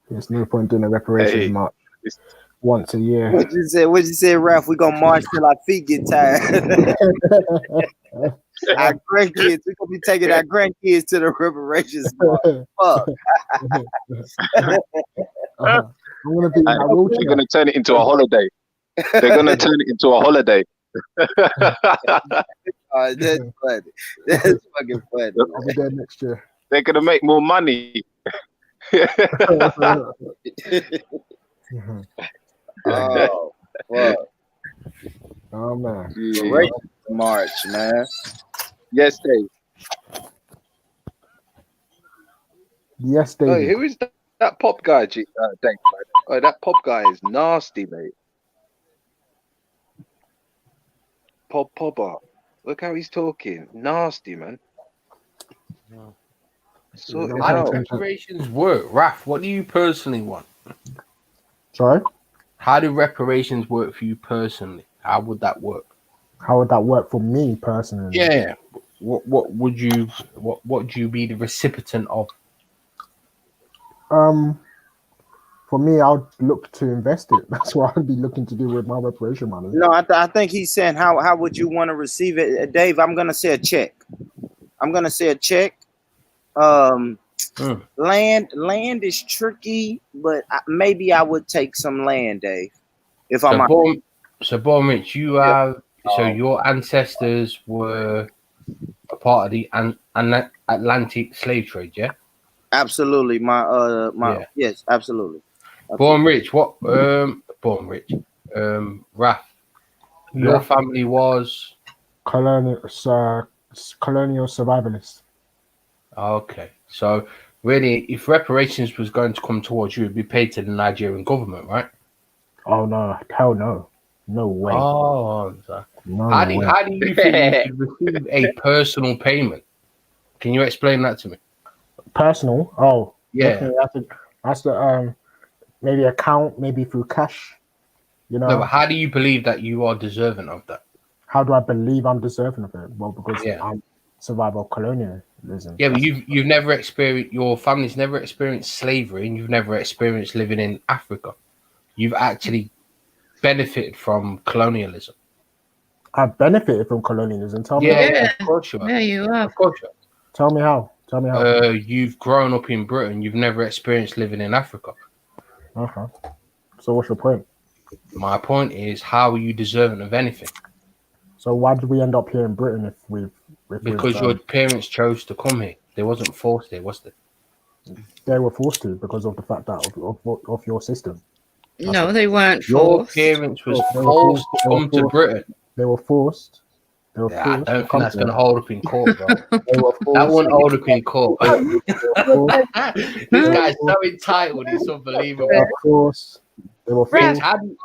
There's no point doing a reparations march once a year. What you say, Ralph? We gonna march till our feet get tired. Our grandkids, we're gonna be taking our grandkids to the reparations march. Fuck. They're gonna turn it into a holiday. They're gonna turn it into a holiday. That's funny. That's fucking funny. I'll be there next year. They're gonna make more money. Oh, fuck. Oh man. Reparations march, man. Yes, Dave. Yes, Hey, David. who is that pop guy, Dave? Oh, that pop guy is nasty, mate. Popper. Look how he's talking. Nasty, man. Sort it How do out. reparations work, Raf? What do you personally want? Sorry? How do reparations work for you personally? How would that work? How would that work for me personally? Yeah. What would you be the recipient of? For me, I'd look to invest it. That's what I'd be looking to do with my reparation money. No, I think he's saying how would you want to receive it, Dave? I'm gonna say a check. Land is tricky, but maybe I would take some land, Dave. If I'm Born Rich, you have so your ancestors were a part of the Atlantic slave trade, yeah? Absolutely, yes, absolutely. Born Rich, what? Born Rich, Raf, your family was colonial survivalists. Okay, so really, if reparations was going to come towards you, it'd be paid to the Nigerian government, right? Oh no, hell no, no way. Oh, no how way. do you think you should receive a personal payment? Can you explain that to me? Personal? Oh, yeah. Okay, that's the maybe account, maybe through cash. You know. No, but how do you believe that you are deserving of that? How do I believe I'm deserving of it? Well, because I'm survivor of colonialism. Yeah, but you've never experienced, your family's never experienced slavery, and you've never experienced living in Africa. You've actually benefited from colonialism. I benefited from colonialism. Tell me. Yeah, of course you have. Yeah, you have. Of course you have. Tell me how. You've grown up in Britain. You've never experienced living in Africa. Okay. So what's your point? My point is, how are you deserving of anything? So why did we end up here in Britain because your parents chose to come here. They wasn't forced here, was they? They were forced to because of the fact that of your system. No, they weren't forced. Your parents was forced to come to Britain. They were forced. I don't think that's going to hold up in court, bro. That won't hold up in court. This guy's so entitled, it's unbelievable. They were forced. How do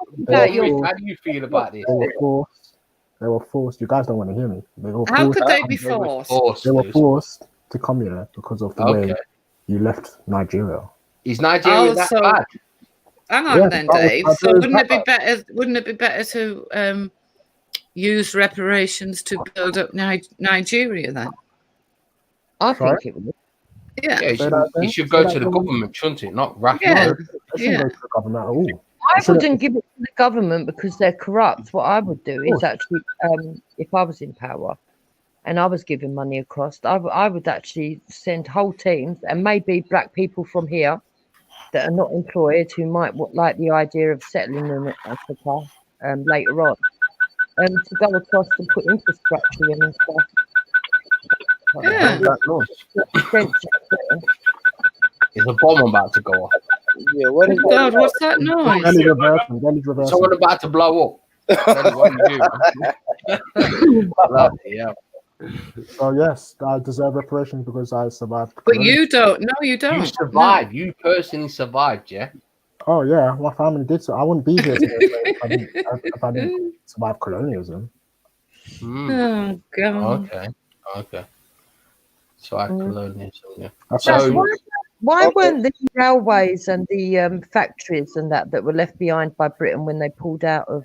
you feel about this? They were forced. You guys don't want to hear me. How could they be forced? They were forced to come here because of the way you left Nigeria. Is Nigeria that bad? Hang on then, Dave. So wouldn't it be better to use reparations to build up Nigeria then? I think it would. Yeah. It should go to the government, shouldn't it? Not RAF. Yeah. Go to the government at all. I wouldn't give it to the government because they're corrupt. What I would do is actually, if I was in power and I was giving money across, I would actually send whole teams and maybe black people from here that are not employed who might like the idea of settling in Africa later on, to go across and put infrastructure in and stuff. Yeah. There's a bomb about to go off. Yeah, what is God, what's that noise? Someone about to blow up. What do? Yeah. So yes, I deserve reparations because I survived. But you don't. No, you don't. You survived. No. You personally survived, yeah? Oh yeah, my family did so. I wouldn't be here today if I didn't survive colonialism. Oh God. Okay. So colonialism, yeah. So why weren't the railways and the factories and that were left behind by Britain when they pulled out of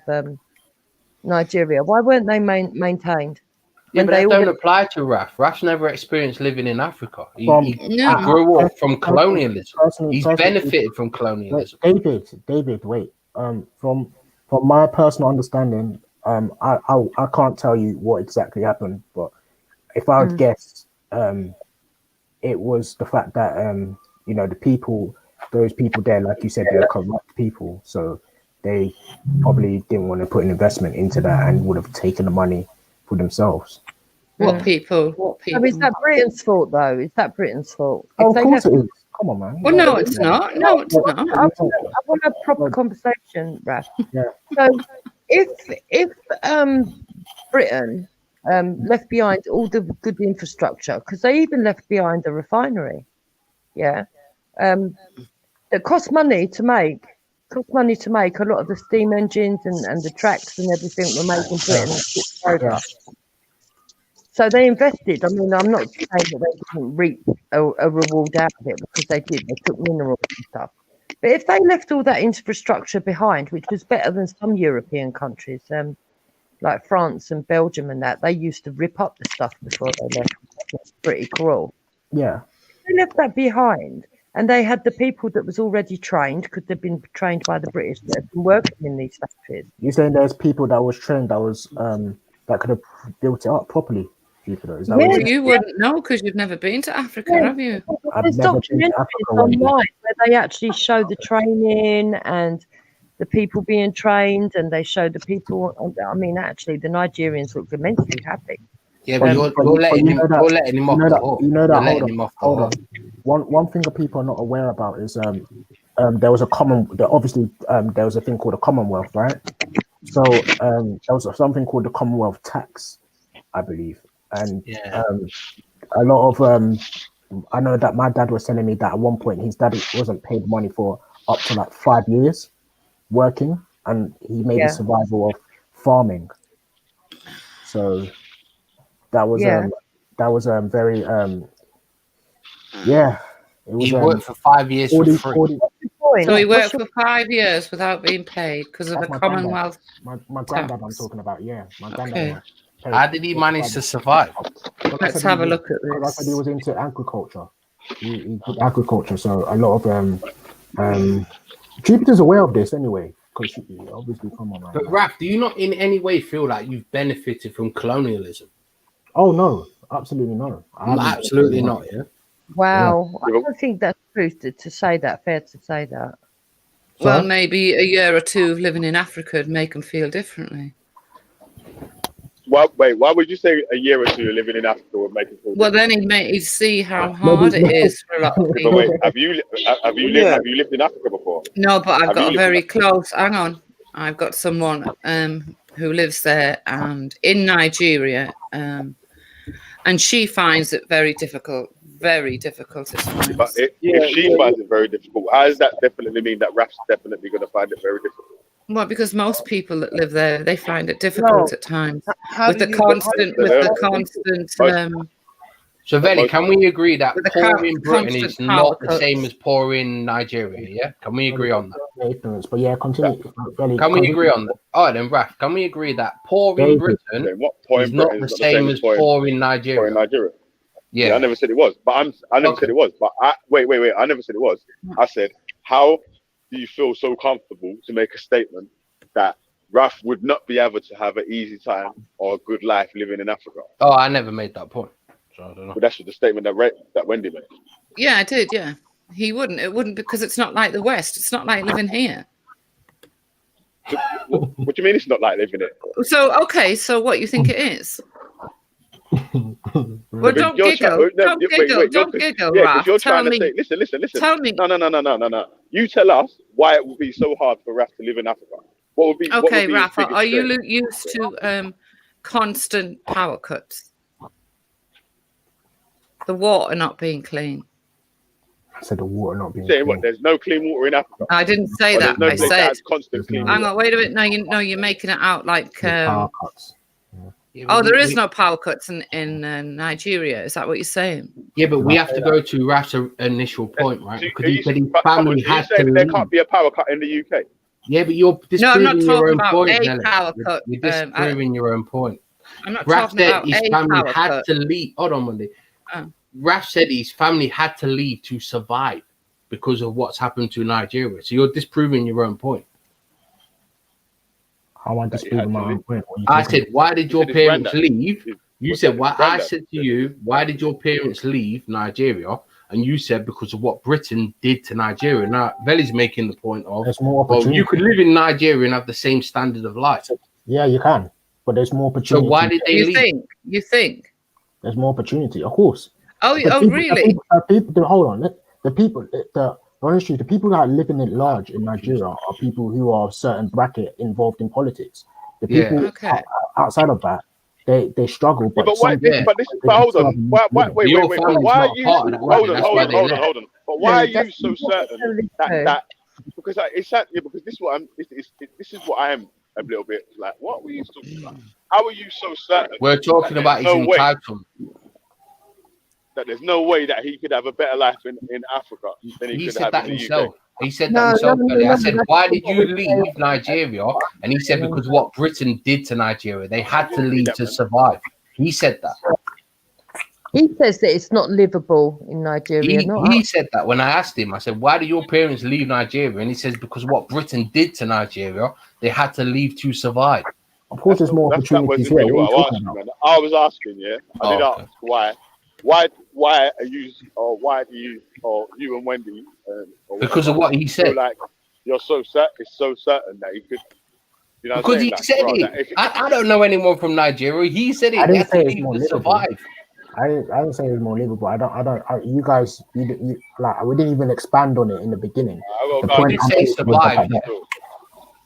Nigeria? Why weren't they maintained? Yeah, but they don't apply to Raf. Raf's never experienced living in Africa. He grew up from colonialism. He's benefited from colonialism. David, wait. From my personal understanding, I can't tell you what exactly happened, but if I would guess, it was the fact that those people there, like you said, they're corrupt people, so they probably didn't want to put an investment into that and would have taken the money for themselves. What people? So is that Britain's fault, though? Is that Britain's fault? Oh, of course it is. Come on, man. Well, no, it's not. No, it's not. I want a proper conversation, Raf. Yeah. So, if Britain left behind all the good infrastructure, because they even left behind a refinery, that cost money to make. Cost money to make. A lot of the steam engines and the tracks and everything were made in Britain and shipped over. So they invested. I mean, I'm not saying that they didn't reap a reward out of it, because they did. They took minerals and stuff. But if they left all that infrastructure behind, which was better than some European countries, like France and Belgium and that, they used to rip up the stuff before they left. It's pretty cruel. Yeah. They left that behind, and they had the people that was already trained, because they've been trained by the British that have been working in these factories. You're saying there's people that was trained that was that could have built it up properly? Well, you wouldn't know because you've never been to Africa, have you? There's documentaries online where they actually show the training and the people being trained, and they show the people. I mean, actually, the Nigerians look immensely happy. Yeah, but you're letting him off the hook. You know that. Hold on. One thing that people are not aware about is there was a obviously there was a thing called the Commonwealth, right? So there was something called the Commonwealth tax, I believe. And a lot of I know that my dad was telling me that at one point his dad wasn't paid money for up to like 5 years working, and he made a survival of farming. So that was very it was, he worked for 5 years for free. So he worked for 5 years without being paid because of the Commonwealth. My granddad I'm talking about, my granddad. How did he manage to survive? Let's have a look at this. I said he was into agriculture. He did agriculture, so a lot of Jupiter's aware of this anyway, because obviously, come on, man. But Raph, do you not in any way feel like you've benefited from colonialism? Oh no, absolutely no. Absolutely not. Yeah. Wow, I don't think that's true to say that. Fair to say that. Well, maybe a year or two of living in Africa would make them feel differently. Why would you say a year or two living in Africa would make it feel well, then he'd see how hard it is for a lot of people. But wait, have you lived in Africa before? No, but I've got a very close. Hang on, I've got someone who lives there and in Nigeria, and she finds it very difficult at times. But if she finds it very difficult, how does that definitely mean that Raf's definitely going to find it very difficult? Well, because most people that live there, they find it difficult at times with the constant. So, Veli, can we agree that poor in Britain is not the same as poor in Nigeria? Yeah, can we agree on that? Ignorance, but continue. Can we agree on that? All right, then, Raf, can we agree that poor in Britain is not the same as poor in Nigeria? Yeah, I never said it was, but I never said it was. But wait, I never said it was. I said how. Do you feel so comfortable to make a statement that Raf would not be able to have an easy time or a good life living in Africa? Oh, I never made that point. So I don't know. But that's the statement that Wendy made. Yeah, I did. Yeah, he wouldn't. It wouldn't because it's not like the West. It's not like living here. What do you mean it's not like living here? So what you think it is? Well, don't giggle. Don't giggle, yeah, because you're trying to say, listen. Tell me. No. You tell us why it would be so hard for Raf to live in Africa. What would be? Okay, Rafa, are you used to constant power cuts? The water not being clean. I said the water not being clean. What? There's no clean water in Africa. I didn't say that. I said constant clean. Hang on, wait a minute. No, you're making it out like power cuts. Yeah, there is no power cuts in Nigeria. Is that what you're saying? Yeah, but we have to go to Raf's initial point, right? Because he said his family had to. There can't be a power cut in the UK. Yeah, but you're disproving your own point. No, I'm not talking about a power cut. You're disproving your own point. I'm not Raf talking said about his a family power had cut. to leave. Hold on, Monday. Raf said his family had to leave to survive because of what's happened to Nigeria. So you're disproving your own point. How I disproving my own point? I said, why did your parents leave? You said, why? I said to you, why did your parents leave Nigeria? And you said because of what Britain did to Nigeria. Now, Veli's making the point of, well, you could live in Nigeria and have the same standard of life. Yeah, you can, but there's more opportunity. So why did they leave? You think? There's more opportunity, of course. Really? Hold on. The people that are living at large in Nigeria are people who are a certain bracket involved in politics. The people outside of that, they struggle. Yeah, But but why? some But this. But hold on. Why? Wait. Your But family's why are not you? part of that, Hold Rodney. on. That's why they left. But why are you that's so not certain necessarily that true. that? Because exactly because this is what I'm. This is what I am a little bit like. What were you talking about? How are you so certain? We're talking about his entitlement. That there's no way that he could have a better life in Africa than he He could said have that in the himself. UK. He said that himself No, earlier. I said, that's why not did what you we're leave saying. Nigeria? And he said, because what Britain did to Nigeria. They had to leave to survive. He said that. He says that it's not livable in Nigeria. He said that when I asked him. I said, why did your parents leave Nigeria? And he says, because what Britain did to Nigeria, they had to leave to survive. Of course, there's more That opportunities wasn't here. really What what are I you asked talking you, about? man. I was asking, yeah. I did okay. ask why are you or why do you or you and Wendy or Because of whatever, what he said. feel like you're so certain. It's so certain that he could. You know, Because he said it. I don't know anyone from Nigeria. He said it. I They didn't had to say it's leave more to livable. survive. I didn't say it was more livable. You guys, like, we didn't even expand on it in the beginning. The I point did I say made was survive. the fact that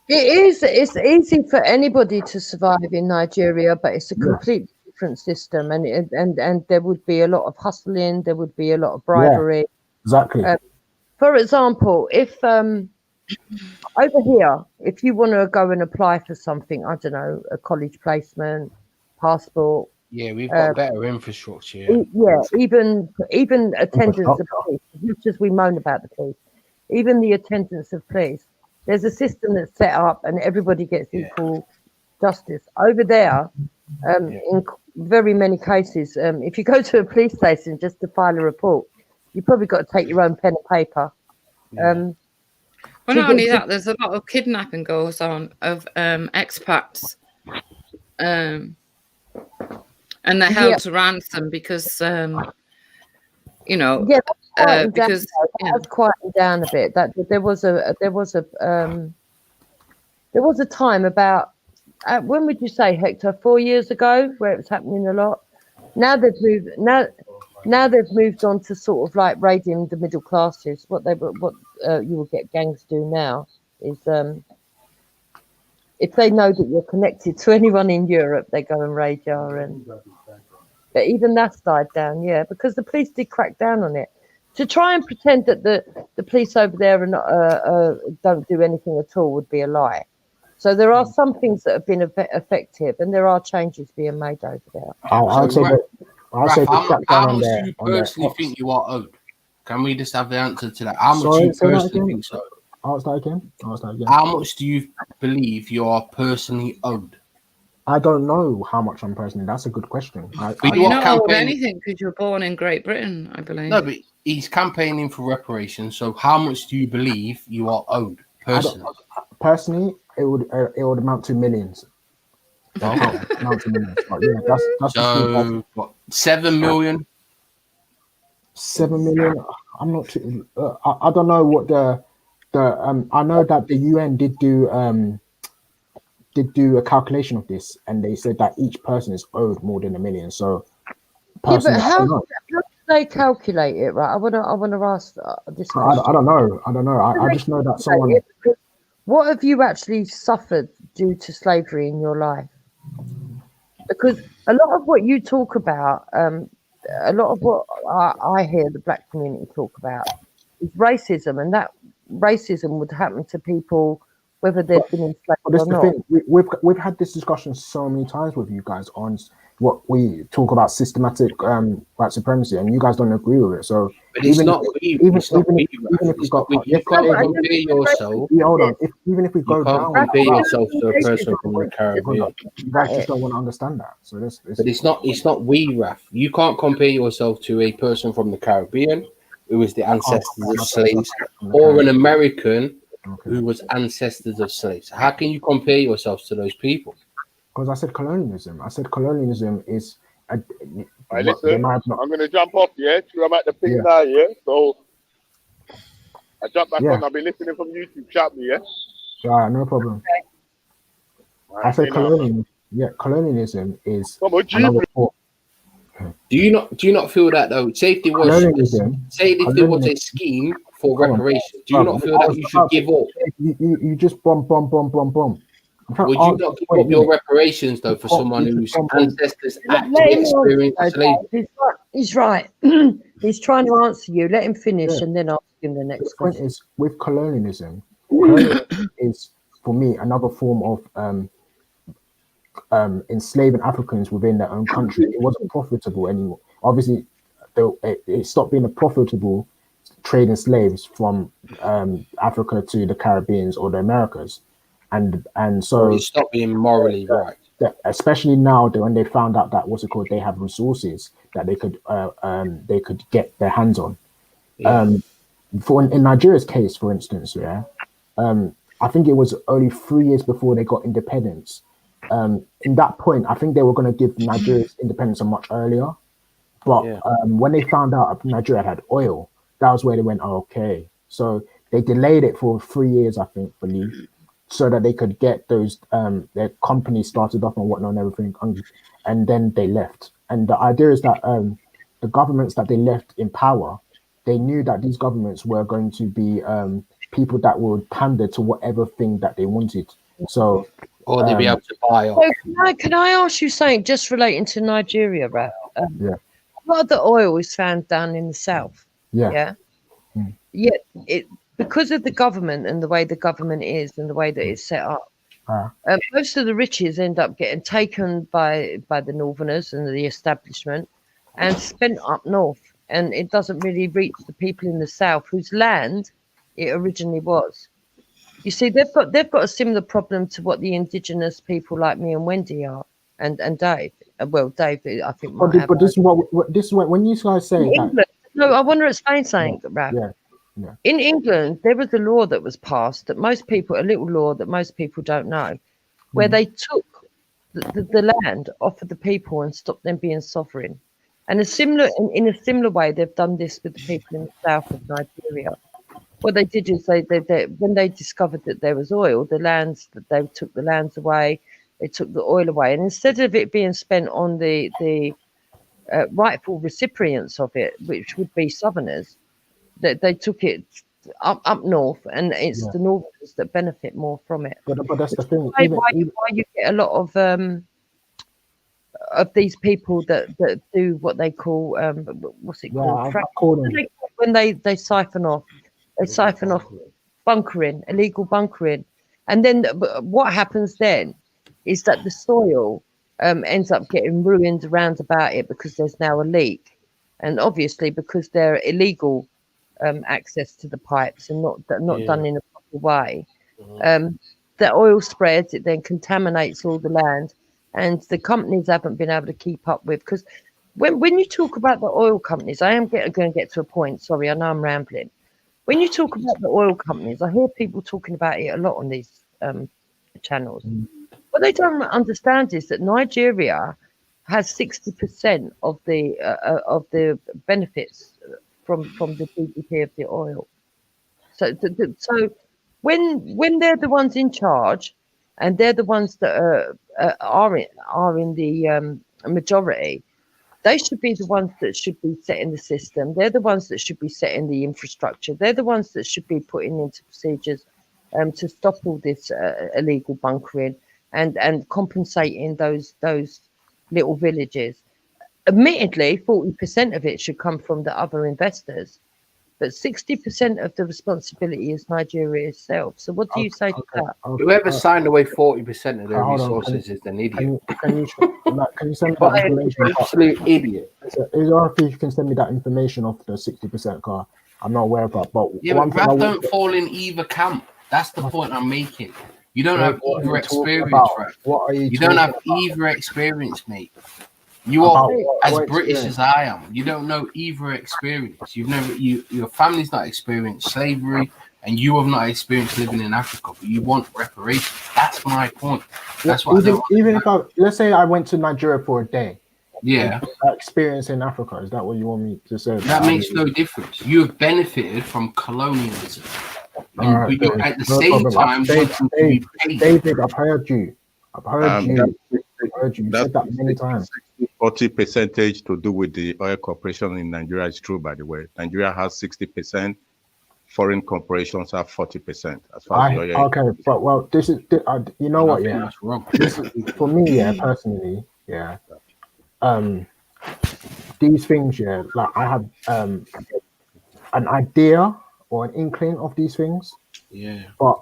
It's easy for anybody to survive in Nigeria, but it's a completely different system, and there would be a lot of hustling. There would be a lot of bribery. exactly. For example, if over here, if you want to go and apply for something, I don't know, a college placement, passport. Yeah, we've got better infrastructure. Even attendance of police, as much as we moan about the police, even the attendance of police, there's a system that's set up and everybody gets equal justice. Over there, in very many cases, if you go to a police station just to file a report, you probably got to take your own pen and paper. Well, not only that, there's a lot of kidnapping goes on of expats. And they're held to ransom because, you know, because that's quieting down a bit. That there was a time about when would you say, Hector? 4 years ago, where it was happening a lot. Now they've moved on to sort of like raiding the middle classes. What you will get gangs do now is if they know that you're connected to anyone in Europe, they go and raid you. But even that's died down, because the police did crack down on it. To try and pretend that the police over there are not, don't do anything at all would be a lie. So there are some things that have been effective, and there are changes being made over there. How much do you personally think you are owed? Can we just have the answer to that? How much do you personally think so? Ask that again. How much do you believe you are personally owed? I don't know how much I'm personally. That's a good question. You're not owed anything because you're born in Great Britain, I believe. No, but he's campaigning for reparations. So how much do you believe you are owed personally? Personally, it would amount to millions. Okay. Amount to millions. But yeah, that's so what, 7 million? 7 million. I'm not too. I don't know what the I know that the UN did do a calculation of this, and they said that each person is owed more than $1 million. So, but how do they calculate it? Right, I want to ask this question. I don't know. I just know that someone. What have you actually suffered due to slavery in your life? Because a lot of what you talk about, a lot of what I hear the black community talk about is racism, and that racism would happen to people whether they've been enslaved or not. Thing. We've had this discussion so many times with you guys on what we talk about systematic white supremacy, and you guys don't agree with it. So but it's not even if we go, you can't compare yourself. Hold on. Even if we go down, compare yourself to a person from the Caribbean. You guys just don't want to understand that. So but it's not we, Raf. You can't compare yourself to a person from the Caribbean who was the ancestors of slaves, or an American who was ancestors of slaves. How can you compare yourselves to those people? Because I said colonialism. I said colonialism is. Right, listen, I'm going to jump off, I'm at the ping now, So I jump back on. I've been listening from YouTube. Chat me, Yeah, no problem. Right, I said colonialism. Colonialism is. Do you not feel that though? Say if there was a scheme for reparations, do you not feel that you should give up? You just bomb. Would you not give up your reparations though for someone whose ancestors actually experienced slavery? He's right. He's trying to answer you. Let him finish, and then ask him the next question. Is with colonialism. Colonialism is, for me, another form of enslaving Africans within their own country. It wasn't profitable anymore. Obviously, it stopped being a profitable trading slaves from Africa to the Caribbean or the Americas, and so it stopped being morally right. Especially now, when they found out that they have resources that they could get their hands on. Yeah. In Nigeria's case, for instance, I think it was only 3 years before they got independence. In that point, I think they were going to give Nigeria's independence much earlier. But when they found out Nigeria had oil, that was where they went, okay. So they delayed it for 3 years, I think, so that they could get those their companies started up and whatnot and everything, and then they left. And the idea is that the governments that they left in power, they knew that these governments were going to be people that would pander to whatever thing that they wanted. So, or they'd be able to buy off. So can I ask you something just relating to Nigeria, Rap? A lot of the oil is found down in the south. Yeah. Yet because of the government and the way the government is and the way that it's set up, most of the riches end up getting taken by the northerners and the establishment and spent up north, and it doesn't really reach the people in the south whose land it originally was. You see, they've got a similar problem to what the indigenous people like me and Wendy are, and Dave. Well, Dave, I think. But this is what when you guys say that. England, no, I want to explain something, Rap. Yeah. In England, there was a law that was passed that a little law that most people don't know, where they took the land off of the people and stopped them being sovereign. And in a similar way, they've done this with the people in the south of Nigeria. What they did is they when they discovered that there was oil, they took the lands away, they took the oil away, and instead of it being spent on the rightful recipients of it, which would be southerners, they took it up north, and it's the northerners that benefit more from it. But that's the thing. Why you get a lot of these people that do what they call what's it called? When they siphon off. They siphon off bunkering, illegal bunkering. And then what happens then is that the soil ends up getting ruined around about it because there's now a leak. And obviously because they're illegal access to the pipes and not done in a proper way, the oil spreads, it then contaminates all the land, and the companies haven't been able to keep up with. Because when you talk about the oil companies, I am going to get to a point, sorry, I know I'm rambling. When you talk about the oil companies, I hear people talking about it a lot on these channels. What they don't understand is that Nigeria has 60% of the benefits from the GDP of the oil. So when they're the ones in charge, and they're the ones that are in the majority, they should be the ones that should be setting the system. They're the ones that should be setting the infrastructure. They're the ones that should be putting into procedures to stop all this illegal bunkering and compensating those little villages. Admittedly, 40% of it should come from the other investors, but 60% of the responsibility is Nigeria itself. So what do you say to that? Whoever signed away 40% of their resources is an idiot. Can you send me that information? Absolute idiot. Is there if you can send me that information of the 60% car? I'm not aware of that. But yeah, but Rav don't fall in either camp. That's the point I'm making. You don't have either experience, Rav. You don't have either experience, mate. You are as British as I am. You don't know either experience. Your family's not experienced slavery, and you have not experienced living in Africa. But you want reparations. That's my point. That's what even if let's say I went to Nigeria for a day. Yeah. Experience in Africa. Is that what you want me to say? That makes no difference. You have benefited from colonialism. And you're at the same time wanting to be paid. David, I've heard you. I've heard you. You said that many times. 40% to do with the oil corporation in Nigeria is true, by the way. Nigeria has 60%. foreign corporations have 40%. As far as okay, but well, this is you know what? Yeah, that's wrong. This is, for me, yeah, personally, yeah. These things, yeah, like I have an idea or an inkling of these things. Yeah. But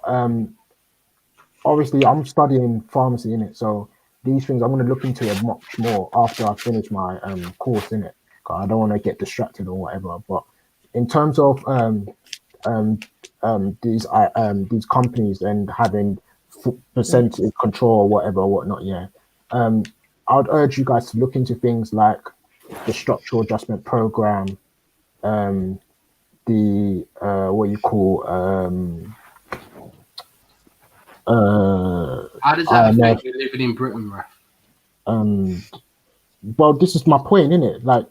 obviously, I'm studying pharmacy in it, so these things I'm going to look into it much more after I finish my course in it. I don't want to get distracted or whatever. But in terms of these companies and having percentage control or whatnot, yeah. I'd urge you guys to look into things like the structural adjustment program, the what you call how does that affect you living in Britain, Raf? Well, this is my point, isn't it? Like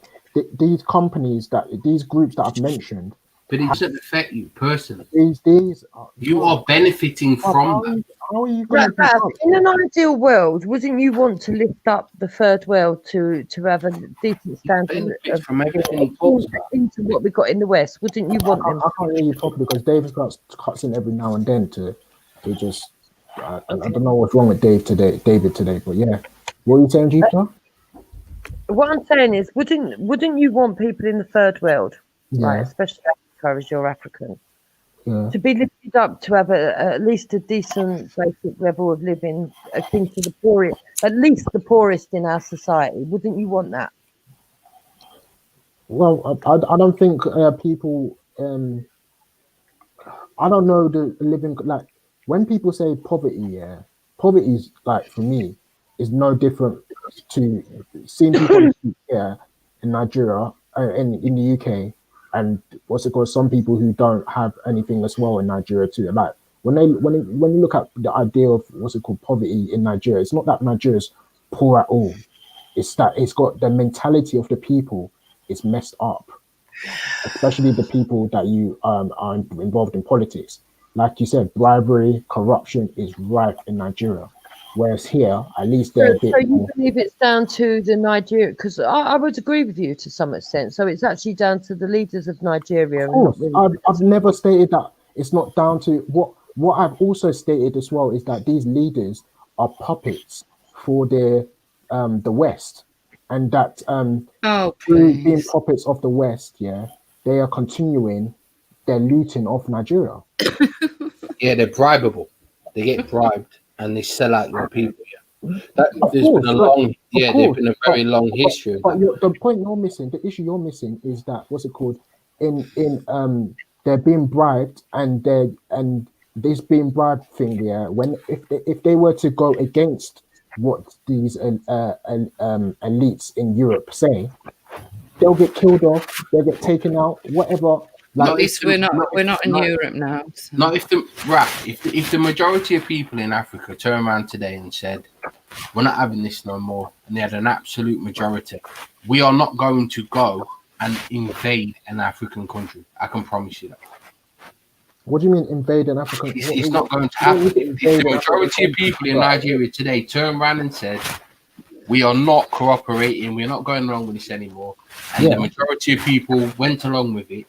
these companies these groups that I've mentioned. But it doesn't affect you personally. These you are benefiting from that. How are you going to in an ideal world, wouldn't you want to lift up the third world to have a decent standard from everything into what we got in the West? Wouldn't you want them? I can't hear you properly because David cuts in every now and then to just I don't know what's wrong with David today, but yeah. What are you saying, Jeeta? What I'm saying is, wouldn't you want people in the third world, right, especially Africa, as you're African, to be lifted up to have at least a decent basic level of living akin to the poorest, at least the poorest in our society? Wouldn't you want that? Well, I don't think people. I don't know the living like when people say poverty. Yeah, poverty is like for me is no different to seeing people in Nigeria in the UK. And what's it called? Some people who don't have anything as well in Nigeria too. Like when you look at the idea of what's it called poverty in Nigeria, it's not that Nigeria's poor at all. It's that it's got the mentality of the people is messed up, especially the people that you are involved in politics. Like you said, bribery, corruption is rife in Nigeria. Whereas here, at least they're a bit so you believe it's down to the Nigeria? Because I would agree with you to some extent. So it's actually down to the leaders of Nigeria. Of course, I've never stated that it's not down to what I've also stated as well is that these leaders are puppets for the West, and that through being puppets of the West, they are continuing their looting of Nigeria. Yeah, they're bribable. They get bribed. And they sell out your people. There's been a very long history. But the point you're missing, the issue you're missing, is that what's it called? They're being bribed, and this being bribed thing. Yeah, if they were to go against what these elites in Europe say, they'll get killed off. They'll get taken out. Whatever. Like, at least we're not in Europe now. So. Not if the majority of people in Africa turn around today and said, we're not having this no more, and they had an absolute majority, we are not going to go and invade an African country. I can promise you that. What do you mean invade an African country? It's not going to happen. If the majority of people in Nigeria today turn around and said, we are not cooperating, we're not going along with this anymore, and the majority of people went along with it,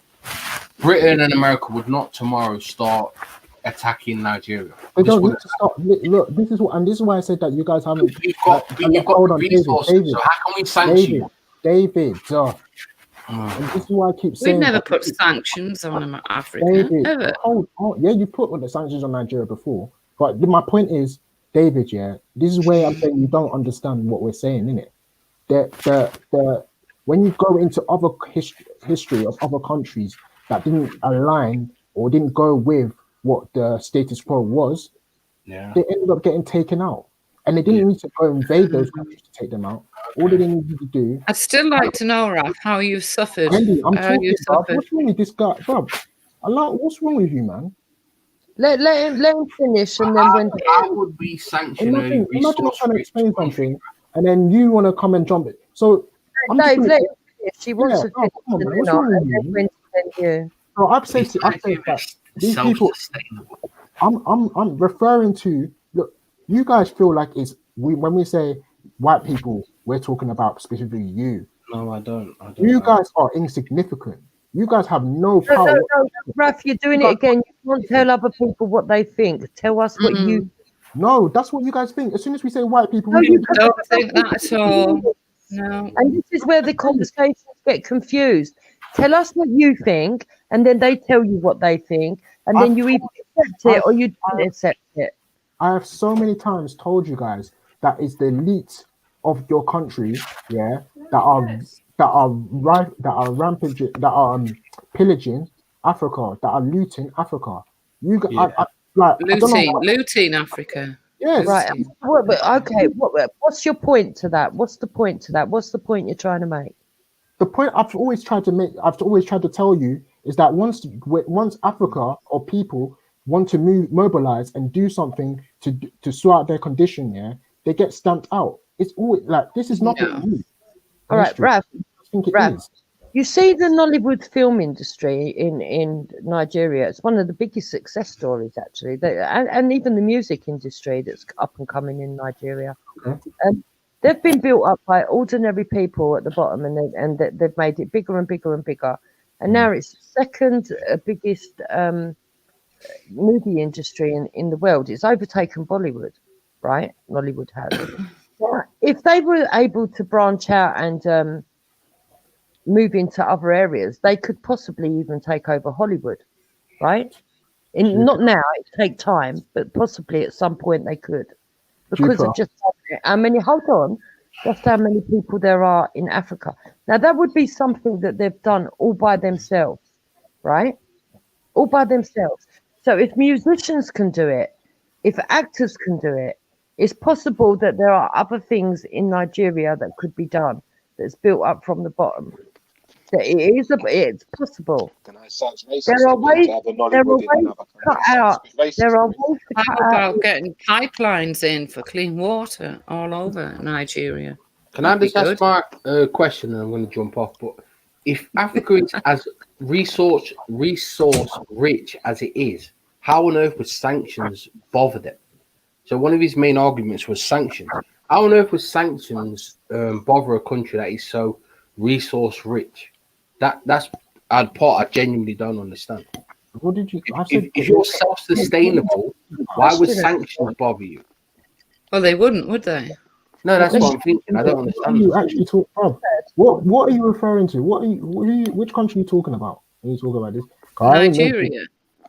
Britain and America would not tomorrow start attacking Nigeria. They don't need to start. Look, this is why I said that you guys haven't. You've got resources. David, so how can we sanction you? David, and this is why I keep saying. We've never put sanctions on Africa. David, ever. Yeah, you put the sanctions on Nigeria before, but my point is, David. Yeah, this is where I'm saying you don't understand what we're saying, innit? The when you go into other history of other countries that didn't align or didn't go with what the status quo was, they ended up getting taken out. And they didn't need to go invade those countries to take them out. All they needed to do... I'd still like to know, Raf, how you suffered. Wendy, I'm talking, bruv. What's wrong with this guy? Bruv, what's wrong with you, man? Let him finish, and then when... How would we sanction imagine I'm trying to explain something, and then you want to come and jump it. So... Let him finish. She wants to finish. So I've said that these people, I'm referring to, look, you guys feel like when we say white people, we're talking about specifically you. No, I don't. You guys are insignificant. You guys have no No, power. no, Raf, you're doing it again. You can't tell other people what they think. Tell us what you. No, that's what you guys think. As soon as we say white people, No, we you don't think that at all. No. And this is where the conversations get confused. Tell us what you think, and then they tell you what they think, and then you either accept it or you don't accept it. I have so many times told you guys that it's the elite of your country, yeah, that are rampaging, that are pillaging Africa, that are looting Africa. You guys, looting Africa. Yes. Right. What's your point to that? What's the point to that? What's the point you're trying to make? The point I've always tried to tell you is that once Africa or people want to mobilize and do something to sort out their condition, yeah, they get stamped out. It's always like this is nothing new. All right, Raf. Is. You see the Nollywood film industry in Nigeria. It's one of the biggest success stories, actually, and even the music industry that's up and coming in Nigeria. Okay. They've been built up by ordinary people at the bottom, and they've made it bigger and bigger and bigger. And now it's the second biggest movie industry in the world. It's overtaken Bollywood, right? Nollywood has. If they were able to branch out and move into other areas, they could possibly even take over Hollywood, right? Not now, it take time, but possibly at some point they could, because of just how many people there are in Africa. Now that would be something that they've done all by themselves, right? All by themselves. So if musicians can do it, if actors can do it, it's possible that there are other things in Nigeria that could be done that's built up from the bottom. It's possible. There are ways to cut out. How about getting pipelines in for clean water all over Nigeria? Can I just ask my question, and I'm going to jump off? But if Africa is as resource rich as it is, how on earth would sanctions bother them? So one of his main arguments was sanctions. How on earth would sanctions bother a country that is so resource rich? That's a part I genuinely don't understand. What did you? If you're self-sustainable, why would sanctions bother you? Well, they wouldn't, would they? No, that's what I'm thinking. I don't understand. You actually talk about what are you referring to? Which country are you talking about when you talk about this? Nigeria.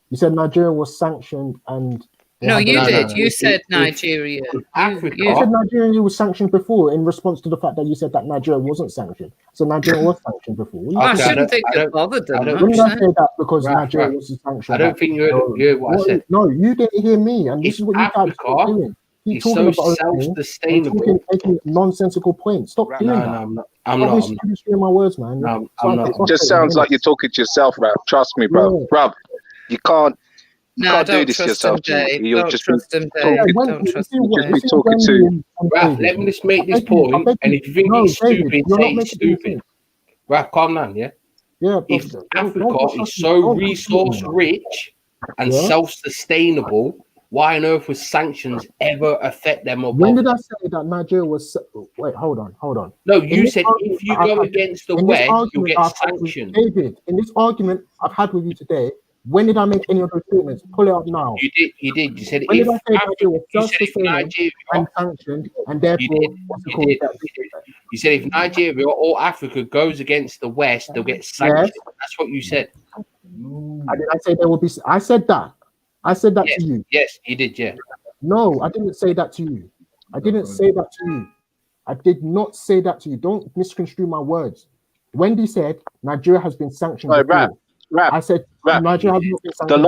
You said Nigeria was sanctioned and. No, you did. You said Nigeria. Africa. You said Nigeria was sanctioned before in response to the fact that you said that Nigeria wasn't sanctioned. So Nigeria was sanctioned before. I shouldn't think it bothered them. When did I say that because Nigeria was sanctioned? I don't think you heard what I said. No, you didn't hear me, and this is what you guys are doing. Keep talking so self-sustainable, making nonsensical points. Stop doing that. I'm not my words, man. No, I'm not. It just sounds like you're talking to yourself, Rab. Trust me, bro. Rab, you can't. You can't do this yourself. You'll just be talking to. Raf, let me just make this point. And if you think it's stupid, say it's stupid. Raf, calm down, yeah? Yeah. If Africa is so resource rich and self-sustainable, why on earth would sanctions ever affect them? Or when did I say that Nigeria was? Wait, hold on. No, you said if you go against the West, you'll get sanctioned. David, in this argument I've had with you today, when did I make any of those statements? Pull it up now. You did. You said when if did I say Nigeria was Nigeria and sanctioned, and therefore you said if Nigeria or Africa goes against the West, they'll get sanctioned. Yes. That's what you said. Did I say there will be? I said that. I said that to you. Yes, you did. Yeah. No, I didn't say that to you. I didn't say that to you. I did not say that to you. Don't misconstrue my words. Wendy said Nigeria has been sanctioned. Rap. I said Nigeria has not been sanctioned.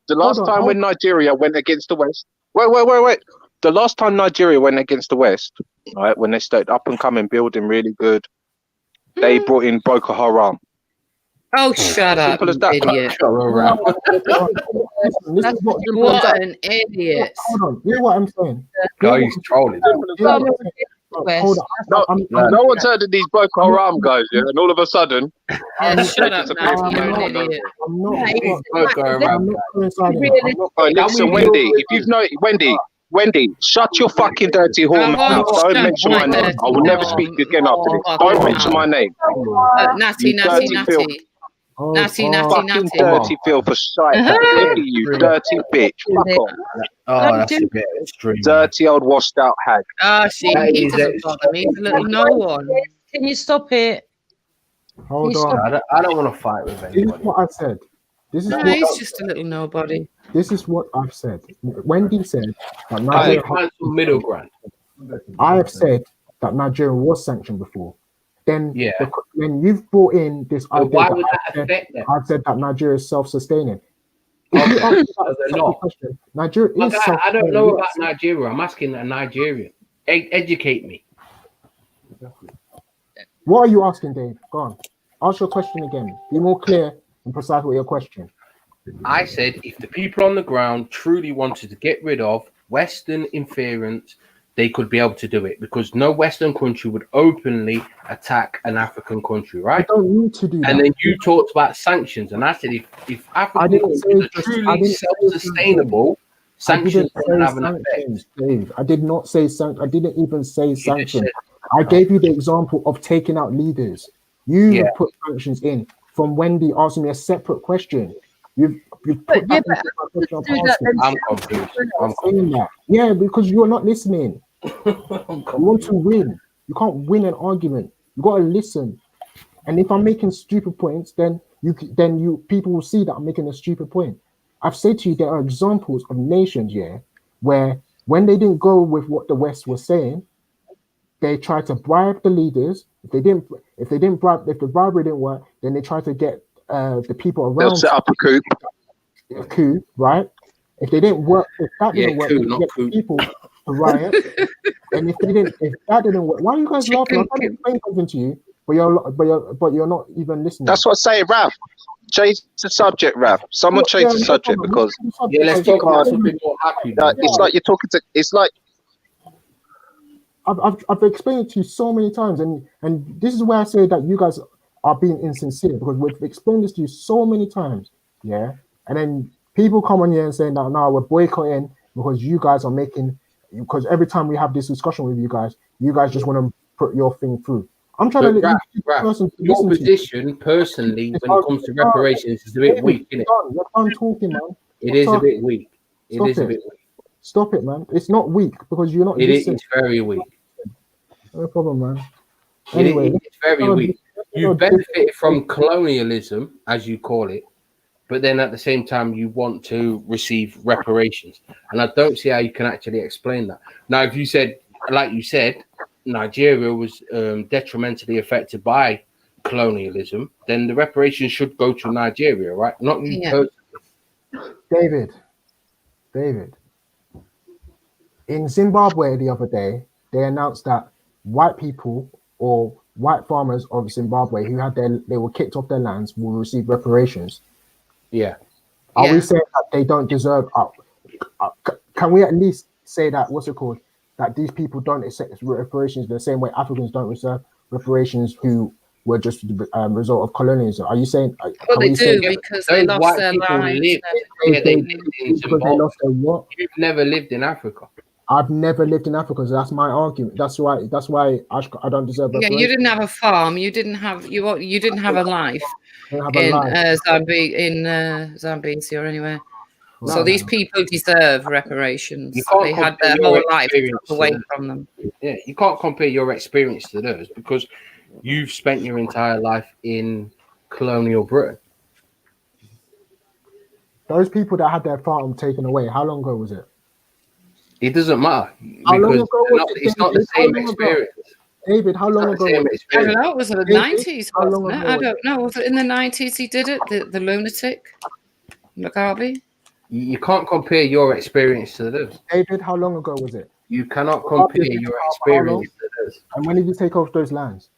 The last time when Nigeria went against the West. Wait. The last time Nigeria went against the West, right, when they started up and coming, building really good, they brought in Boko Haram. Oh, shut up, you idiot. What an idiot. Hold on, hear what I'm saying. No, he's trolling. Hold on. No one's heard of these Boko Haram guys, yeah? And all of a sudden... shut up, man. You're an idiot. Listen, Wendy, if you've noticed... Wendy, Wendy, shut your fucking dirty whore mouth. Don't mention my name. I will never speak to you again after this. Don't mention my name. Natty. Fucking dirty filth for sight. Look at you, dirty bitch. Fuck off. Oh, that's a bit extreme. Dirty old washed out hag. Oh, he doesn't bother me. He's a little no one. Can you stop it? Hold on. I don't want to fight with anybody. This is what I've said. This is No, what he's just a little nobody. This is what I've said. Wendy said that I Nigeria. find some middle ground. I have said that Nigeria was sanctioned before. Then, Yeah. when you've brought in this But idea, why that would that affect them? I've said that Nigeria is self-sustaining. If you ask me that There's a lot. question, Nigeria My is guy, I don't self-sustaining, know yes. about Nigeria. I'm asking a Nigerian. Educate me. What are you asking, Dave? Go on. Ask your question again. Be more clear and precise with your question. I said if the people on the ground truly wanted to get rid of Western interference, they could be able to do it because no Western country would openly attack an African country, right? I don't need to do that. And then you talked about sanctions, and I said if African countries are truly self-sustainable, sanctions don't have an effect. Dave, I did not say sanctions. I didn't even say sanctions. I gave you the example of taking out leaders. You put sanctions in. From Wendy asking me a separate question. You've put that into my question. I'm confused. I'm saying that. Yeah, because you're not listening. You want to win. You can't win an argument. You gotta listen. And if I'm making stupid points, then people will see that I'm making a stupid point. I've said to you there are examples of nations, where when they didn't go with what the West was saying, they tried to bribe the leaders. If the bribery didn't work, then they tried to get the people around. They'll set up a coup. A coup, right? If they didn't work, if that didn't work, coup, they not get coup. people to riot. And if that didn't work, why are you guys laughing? I'm trying to explain something to you, but you're not even listening. That's what I say, Rav. Change the subject, Rav. Someone change the subject because let's talk about something more happy. It's like you're talking to. It's like I've explained it to you so many times, and this is where I say that you guys are being insincere because we've explained this to you so many times, and then people come on here and say that now we're boycotting because you guys are making, because every time we have this discussion with you guys just want to put your thing through. I'm trying to your position personally when it comes to reparations is a bit weak, isn't it? You're done talking, man. It is a bit weak. It is a bit weak. Stop it, man. It's not weak because you're not. It's very weak. No problem, man. Anyway, it's very weak. You benefited from colonialism, as you call it, but then at the same time you want to receive reparations, and I don't see how you can actually explain that. Now, if you said, like you said, Nigeria was detrimentally affected by colonialism, then the reparations should go to Nigeria, right? Not you personally. David. In Zimbabwe the other day, they announced that white people or white farmers of Zimbabwe who they were kicked off their lands will receive reparations. Yeah. Are we saying that they don't deserve? Can we at least say that that these people don't accept reparations the same way Africans don't receive reparations who were just the result of colonialism? Are you saying? Well, they do because they lost their lives. They lived in Zimbabwe. They lost their what? You've never lived in Africa. I've never lived in Africa, so that's my argument. That's why I don't deserve reparations. Yeah, you didn't have a farm. You didn't have a life in Zambia or anywhere. So these people deserve reparations. They had their whole life away from them. Yeah, you can't compare your experience to theirs because you've spent your entire life in colonial Britain. Those people that had their farm taken away, how long ago was it? It doesn't matter because it's not the same experience. David, how long ago? I don't know. It was in the 90s, wasn't it? I don't know. Was it in the 90s he did it? The lunatic, Mugabe? You can't compare your experience to theirs. David, how long ago was it? You cannot compare your experience to theirs. And when did you take off those lands?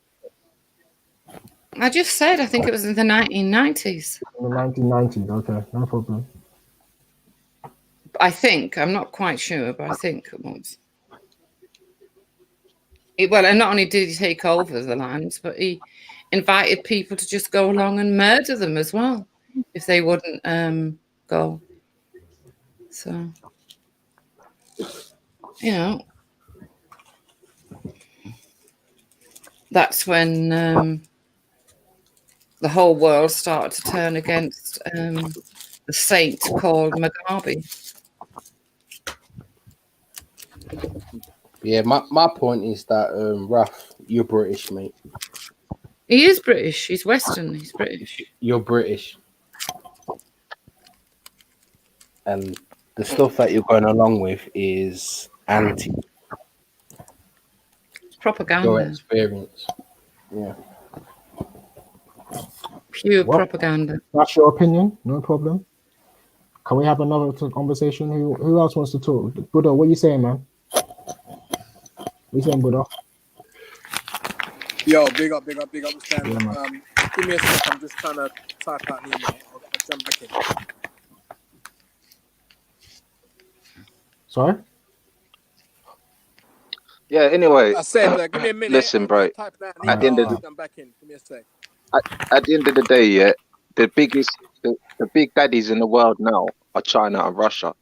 I just said I think it was in the 1990s. In the 1990s, okay, no problem. I think, I'm not quite sure, but I think it was. Well, and not only did he take over the lands, but he invited people to just go along and murder them as well if they wouldn't go. So you know, that's when the whole world started to turn against the saint called Mugabe. Yeah, my point is that Raf, you're British, mate. He is British. He's Western. He's British. You're British. And the stuff that you're going along with is anti. It's propaganda. Your experience. Yeah. Pure propaganda. That's your opinion. No problem. Can we have another conversation? Who else wants to talk? Buddha, what are you saying, man? What are you saying, Buddha? Yo, big up, Stan. Yeah, Give me a sec. I'm just trying to type out an email. I'll jump back in. Sorry? Yeah, anyway. I said, give me a minute. Listen, bro. Type that At the end of the jump back in. Give me a sec. at the end of the day, yeah, the big daddies in the world now are China and Russia.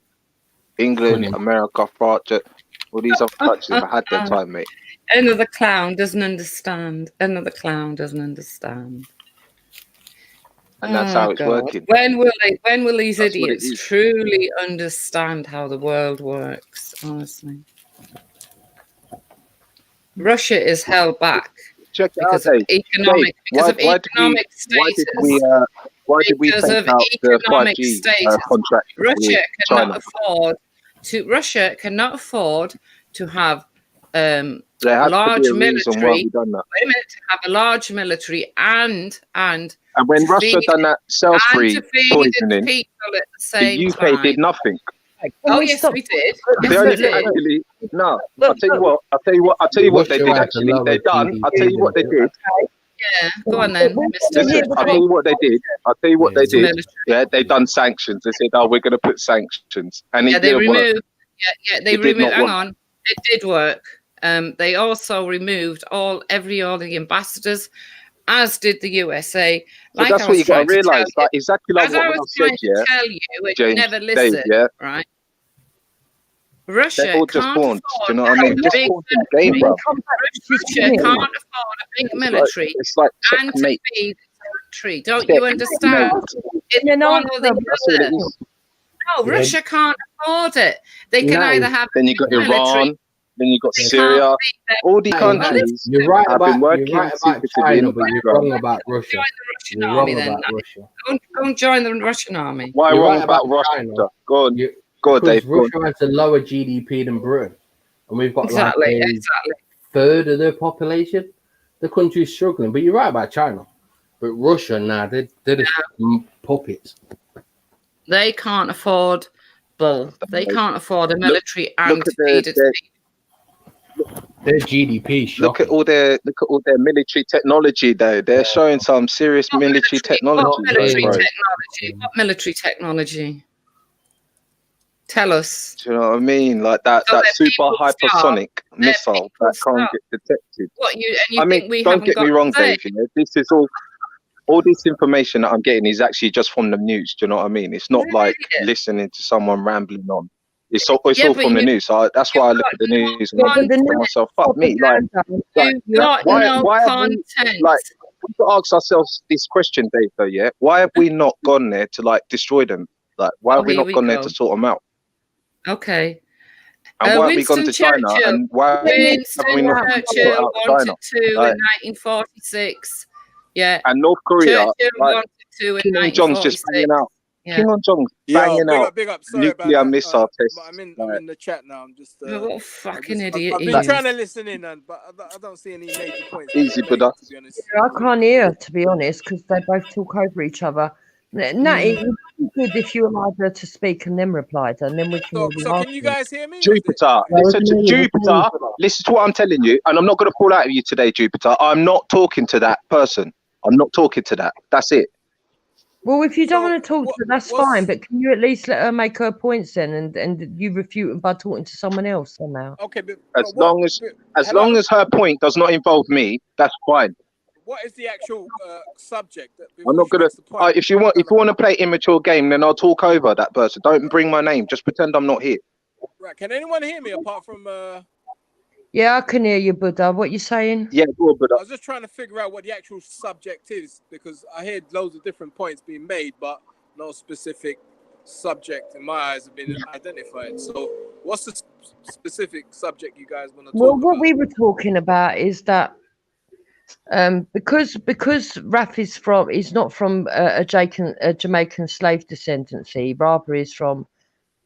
England, America, France, all these other countries have had their time, mate. Another clown doesn't understand. Another clown doesn't understand. And that's how it's working. When will these That's what it idiots is. truly understand how the world works? Honestly, Russia is held back because of economic status. Why did we because take of out the economic 5G status. contract Russia with cannot China? afford to have There has large to be a reason why military. we done that. Wait a minute, to have a large military and when to Russia feed- done that and Salisbury to feed poisoning, its people at the same the UK time. did nothing. Oh yes, we did. The Yes, only we thing did. actually, no. I'll tell you what they did. Russia had the Actually, lowest they done. I'll tell you what they did. Yeah, go on then, Mr. Listen, I'll tell you what they did. I'll tell you what they did. Military. Yeah, they done sanctions. They said, "Oh, we're going to put sanctions," and Yeah, it they didn't work. removed. They It did removed. not Hang work. on, it did work. They also removed all the ambassadors, as did the USA. So that's what you got to realise. Like exactly like as what I I've was said. trying to Yeah, tell you, and James, you never Dave, listen, yeah. right? Russia They're all just can't pawns. afford Do you know what I mean? a Just big pawns in the game, bro. Russia can't afford a big military It's like and to checkmate. feed the country. Don't Checkmate. you understand? It's one or the That's what it other. is. No, Yeah. Russia can't afford it. They can either have Then you got military. Iran. Then you got They Syria. can't beat them. All these Hey, countries you're right have been working you're right about secretively in China, the but you're background. wrong about Russia. Join the Russian You're army wrong then. about Russia. Go and join the Russian army. Why You're wrong right about about Russia? China. Go on, go on, Because Dave. Go on. Russia has a lower GDP than Britain, and we've got Exactly, like a third of their population. The country's struggling, but you're right about China. But Russia, they're just puppets. They can't afford They can't afford a military and look at feed its people. Their GDP. Look at all their military technology though. They're showing some serious military technology. What military bro. technology? What military technology? Tell us. Do you know what I mean? Like that So that their super people hypersonic missile that can't starve. get detected. What you I mean, think we don't haven't get got me wrong, to say? Dave. You know, this is all this information that I'm getting is actually just from the news. Do you know what I mean? It's not like listening to someone rambling on. It's all Yeah, all but from the you- news. So that's why I look at the news and I got think to myself, "Fuck me!" Like You've got no why have content. we, like, we've got to ask ourselves this question, Dave, though, yeah? Why have we not gone there to, like, destroy them? Like, why have we here not we gone there go. to sort them out? Okay. And why have we gone Winston to China? Churchill. And why have Winston we not sort Churchill out wanted China? to Like, in 1946. Yeah. and North Korea, Churchill like, wanted to in Kim Jong's just 1946. banging out. Yeah. Kim Jong's Yo, banging out big up. Sorry about nuclear that. missile tests. But I'm in Like, the chat now. I'm just. What a fucking idiot I've he been is. trying to listen in, but I don't see any major points. easy, being brother. made, to be honest. I can't hear, to be honest, because they both talk over each other. Natty, it would be good if you allowed her to speak and then replied, and then we can. So maybe can ask you you. guys hear me? Jupiter, listen to Jupiter. Listen to what I'm telling you, and I'm not going to fall out of you today, Jupiter. I'm not talking to that person. I'm not talking to that. That's it. Well, if you don't want to talk to her, that's fine. But can you at least let her make her points then, and you refute them by talking to someone else somehow? Okay, but As long as her point does not involve me, that's fine. what is the actual subject? I'm not gonna. If you want to play immature game, then I'll talk over that person. Don't bring my name. Just pretend I'm not here. Right, can anyone hear me apart from Yeah, I can hear you, Buddha. What you saying? Yeah, go on, I Buddha. was just trying to figure out what the actual subject is, because I heard loads of different points being made, but no specific subject in my eyes have been identified. So what's the specific subject you guys want to Well, talk what about? we were talking about is that because Raf is not from a Jamaican slave descendancy, rather is from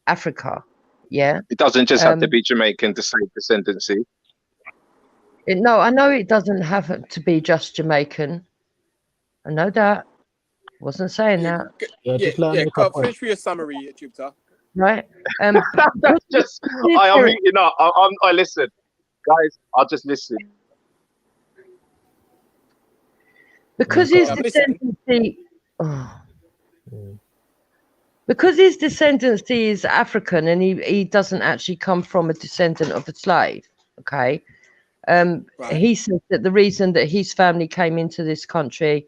Africa. Yeah. It doesn't just have to be Jamaican to say descendancy. No, I know it doesn't have to be just Jamaican. I know that. Wasn't saying that. Finish with your summary, Jupiter. Right. Just, I'm muting up. I listen, guys. I'll just listen. Because his descendancy, because his descendancy is African, and he doesn't actually come from a descendant of a slave. Okay. He said that the reason that his family came into this country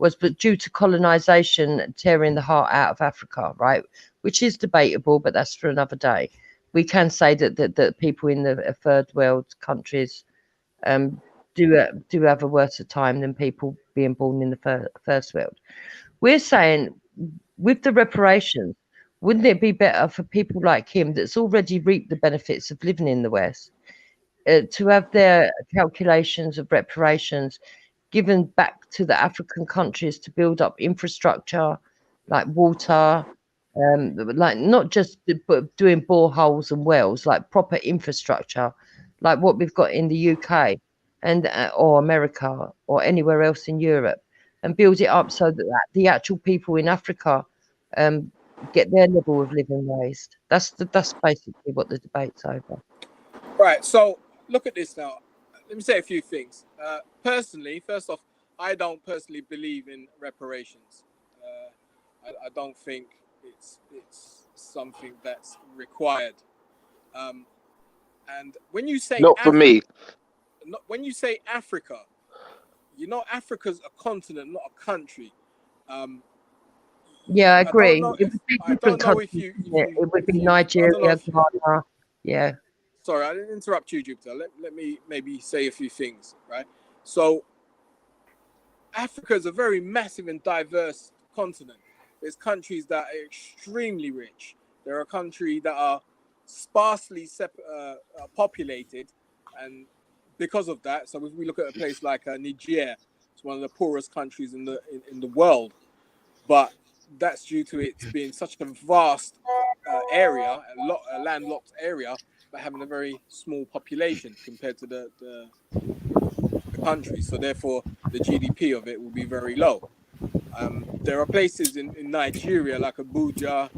was due to colonization tearing the heart out of Africa, right? Which is debatable, but that's for another day. We can say that people in the third world countries do have a worse time than people being born in the first world. We're saying with the reparations, wouldn't it be better for people like him that's already reaped the benefits of living in the West to have their calculations of reparations given back to the African countries to build up infrastructure like water, like not just doing boreholes and wells, like proper infrastructure, like what we've got in the UK and or America or anywhere else in Europe, and build it up so that the actual people in Africa get their level of living raised. That's basically what the debate's over. Right. So look at this now. Let me say a few things. Personally, first off, I don't personally believe in reparations. I don't think it's something that's required. And when you say not for me, when you say Africa, Africa's a continent, not a country. Yeah, I agree. It would be I don't know if you it would be Nigeria, Ghana. Yeah. Sorry, I didn't interrupt you, Jupiter. Let me maybe say a few things, right? So Africa is a very massive and diverse continent. There's countries that are extremely rich. There are countries that are sparsely populated, and because of that, so if we look at a place like Niger, it's one of the poorest countries in the world, but that's due to it being such a vast area, a landlocked area, but having a very small population compared to the country. So therefore, the GDP of it will be very low. There are places in Nigeria like Abuja,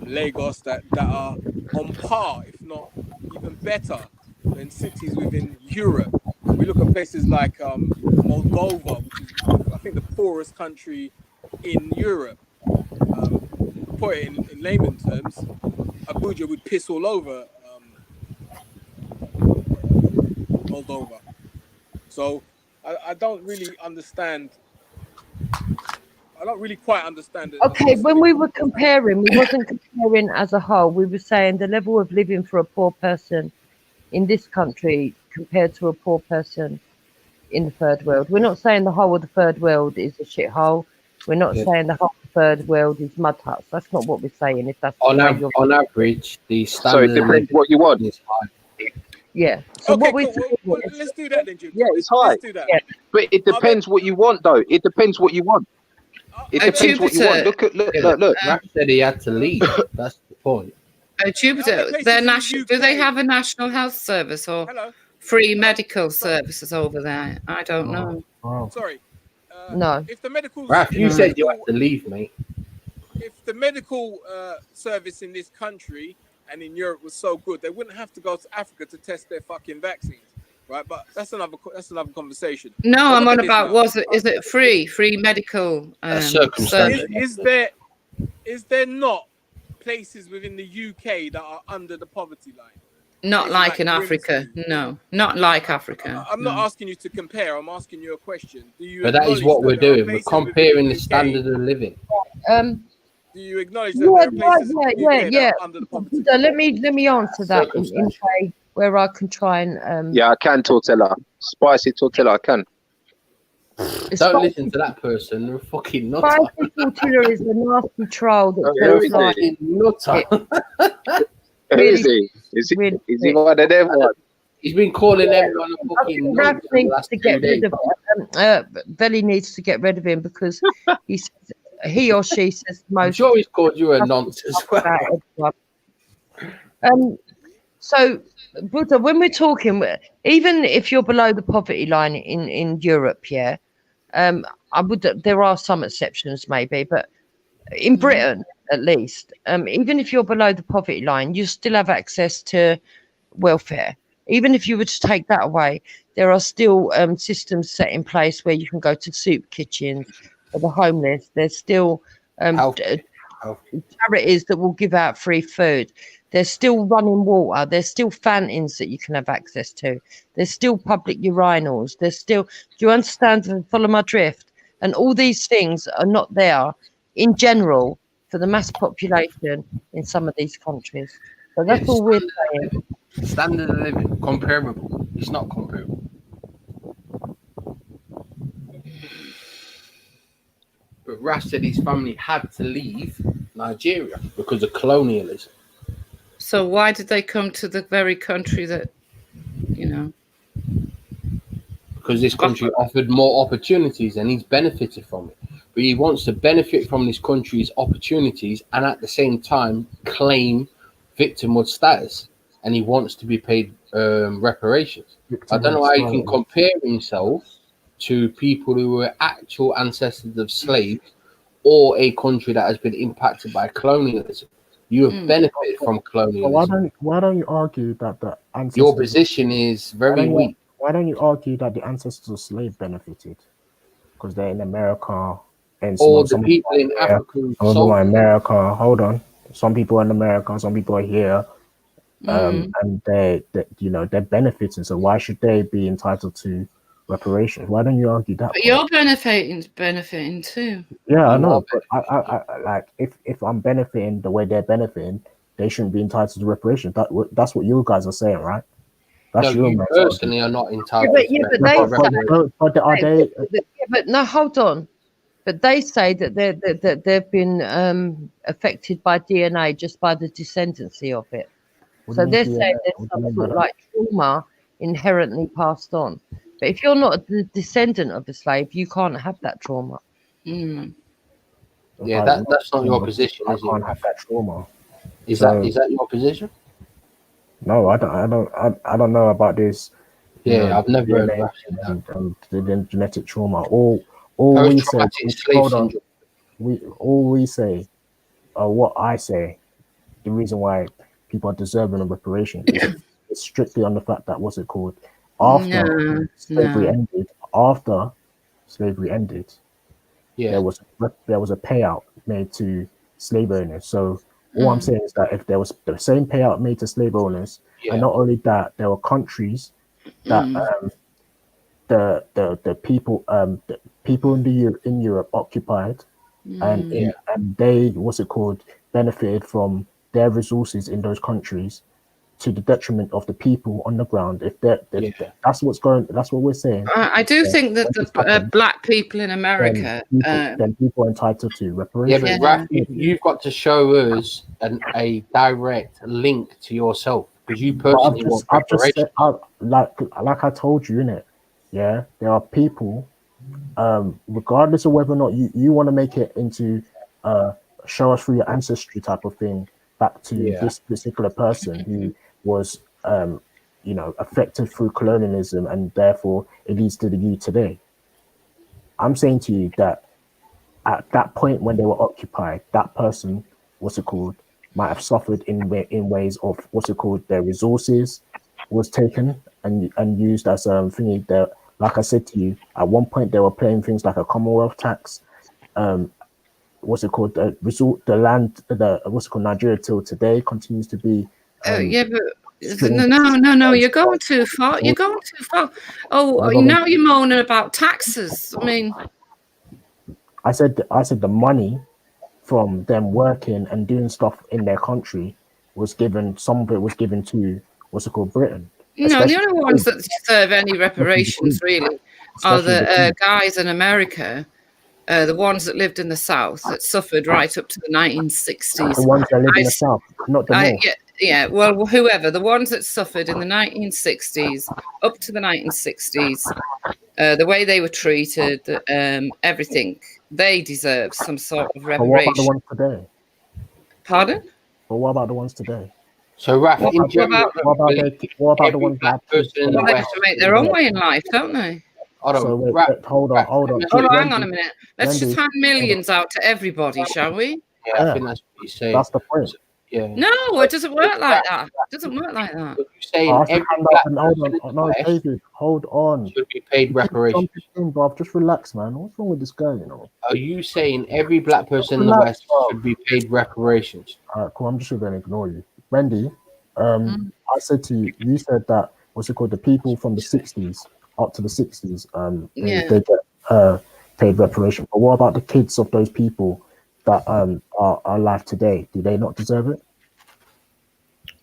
Lagos that are on par, if not even better, than cities within Europe. We look at places like Moldova, which is, I think, the poorest country in Europe. Put it in layman terms, Abuja would piss all over Moldova. So I don't really understand. I don't really quite understand it. Okay, when we were comparing, we wasn't comparing as a whole. We were saying the level of living for a poor person in this country compared to a poor person in the third world. We're not saying the whole of the third world is a shithole. We're not saying the whole of the third world is mud huts. That's not what we're saying. If that's on average, the standard. So it depends what you want. Is high. Yeah. So okay, what cool. Well, let's do that then, Jim. Yeah, it's high. Let's do that. Yeah. But it depends what you want, though. It depends what you want. It depends what you want. Look. Raf said he had to leave. That's the point. Jupiter, do they have a national health service or free medical services over there? I don't know. Oh. Sorry. No. If the medical Raf, you said you had to leave, mate. If the medical service in this country and in Europe was so good, they wouldn't have to go to Africa to test their fucking vaccines, right? But that's another conversation. No, I'm on about is it free medical service? Is there not places within the UK that are under the poverty line? Not like in Africa, no, not like Africa. I'm not asking you to compare. I'm asking you a question. But that is what we're doing. We're comparing the standard of living. Do you acknowledge that there are places in the UK that are under the poverty? So let me answer that in a way where I can try and. Yeah, I can, Tortilla. Spicy Tortilla, I can. Don't listen to that person. They're a fucking nutter. Spicy Tortilla is a nasty troll that Who is like he? Nutter. Who is he? Is he one of them ones? He's been calling everyone a fucking Raph nutter. needs to get rid of Velly needs to get rid of him because he or she says the most. I'm sure he's called you a nonce as well. So, Buddha, when we're talking, even if you're below the poverty line in Europe, yeah, there are some exceptions maybe, but in Britain at least, even if you're below the poverty line, you still have access to welfare. Even if you were to take that away, there are still systems set in place where you can go to soup kitchens for the homeless. There's still charities that will give out free food. There's still running water. There's still fountains that you can have access to. There's still public urinals. There's still, do you understand and follow my drift? And all these things are not there in general for the mass population in some of these countries. So that's all we're saying. Standard of living, comparable. It's not comparable. But Raph said his family had to leave Nigeria because of colonialism. So why did they come to the very country that, Because this country offered more opportunities and he's benefited from it. But he wants to benefit from this country's opportunities and at the same time claim victimhood status. And he wants to be paid reparations. I don't know how you can compare himself to people who were actual ancestors of slaves or a country that has been impacted by colonialism. You have benefited from colonialism. Why don't you argue that the ancestors? Your position is very weak. Why don't you argue that the ancestors of slaves benefited? Because they're in America and all the people in Africa. America. Hold on. Some people in America. Some people are here. And they're benefiting. So why should they be entitled to reparations? Why don't you argue that? But you're benefiting too. Yeah, I know. But I like if I'm benefiting the way they're benefiting, they shouldn't be entitled to reparations. That's what you guys are saying, right? That's no, you personally are not entitled. But no, hold on. But they say that they've been affected by DNA just by the descendancy of it. So they're saying there's some sort of like trauma inherently passed on. But if you're not the descendant of a slave, you can't have that trauma. Yeah, that's not your position, is it? I can't have that trauma. Is that your position? No, I don't know about this. Yeah, I've never heard of that. And the genetic trauma. All we say, we say, what I say, the reason why people are deserving of reparation is strictly on the fact that after slavery ended, there was a payout made to slave owners. So all I'm saying is that if there was the same payout made to slave owners, and not only that, there were countries that the people in Europe occupied, and they benefited from their resources in those countries to the detriment of the people on the ground. That's what we're saying. I do think that the black people in America, then people are entitled to reparations. Yeah, but Raph, you've got to show us a direct link to yourself because you personally want reparations. Like I told you, innit? Yeah, there are people, regardless of whether or not you want to make it into show us through your ancestry type of thing back to this particular person who was affected through colonialism and therefore it leads to the you today. I'm saying to you that at that point when they were occupied, that person, might have suffered in ways of their resources was taken and used as thingy. That, like I said to you, at one point they were paying things like a Commonwealth tax. Nigeria till today continues to be. No, you're going too far. You're going too far. Now you're moaning about taxes. I mean, I said the money from them working and doing stuff in their country was given, some of it was given to, what's it called, Britain. No, the only ones that deserve any reparations really are the guys in America, the ones that lived in the South that suffered right up to the 1960s. The ones that live in the South, not the North. Yeah, well, whoever, the ones that suffered in the 1960s, up to the 1960s, the way they were treated, everything, they deserve some sort of reparation. But what about the ones today? Pardon? But what about the ones today? So, Raf, in general, what about the ones that they have to make their own way in life, don't they? Hold on. Hang on a minute. Let's just hand millions out to everybody, shall we? Yeah, I think that's what you're saying. That's the point. Yeah. No, it doesn't work like that. It doesn't work like that. You're saying David, hold on. Should be paid reparations. Bruv, just relax, man. What's wrong with this guy, you know? Are you saying every black person in the West should be paid reparations? All right, cool. I'm just going to ignore you. Wendy, I said to you, you said that, what's it called, the people from the 60s up to the 60s, they get paid reparation. But what about the kids of those people that are alive today? Do they not deserve it?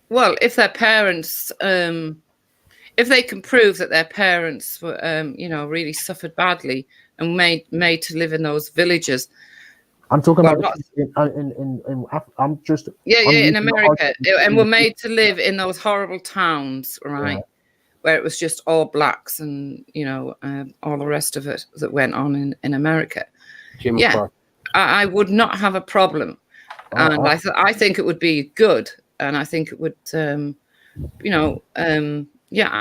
Well, if their parents, if they can prove that their parents were, really suffered badly and made to live in those villages. I'm talking about I'm just in America, and were made to live in those horrible towns, right? Yeah. Where it was just all blacks and all the rest of it that went on in America. I would not have a problem, and I think it would be good, and I think it would, I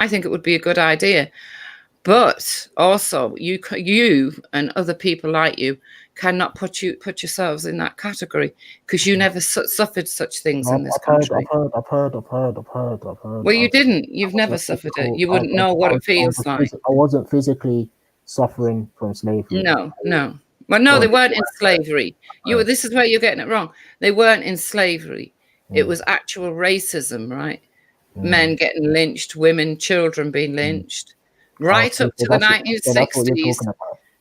think it would be a good idea. But also, you and other people like you cannot put yourselves in that category because you never suffered such things in this country. I've heard. Well, you didn't. You've never suffered it. You wouldn't know what it feels like. I wasn't physically suffering from slavery. No. Well, no, they weren't in slavery. This is where you're getting it wrong. They weren't in slavery. It was actual racism, right? Men getting lynched, women, children being lynched. Right up to the 1960s,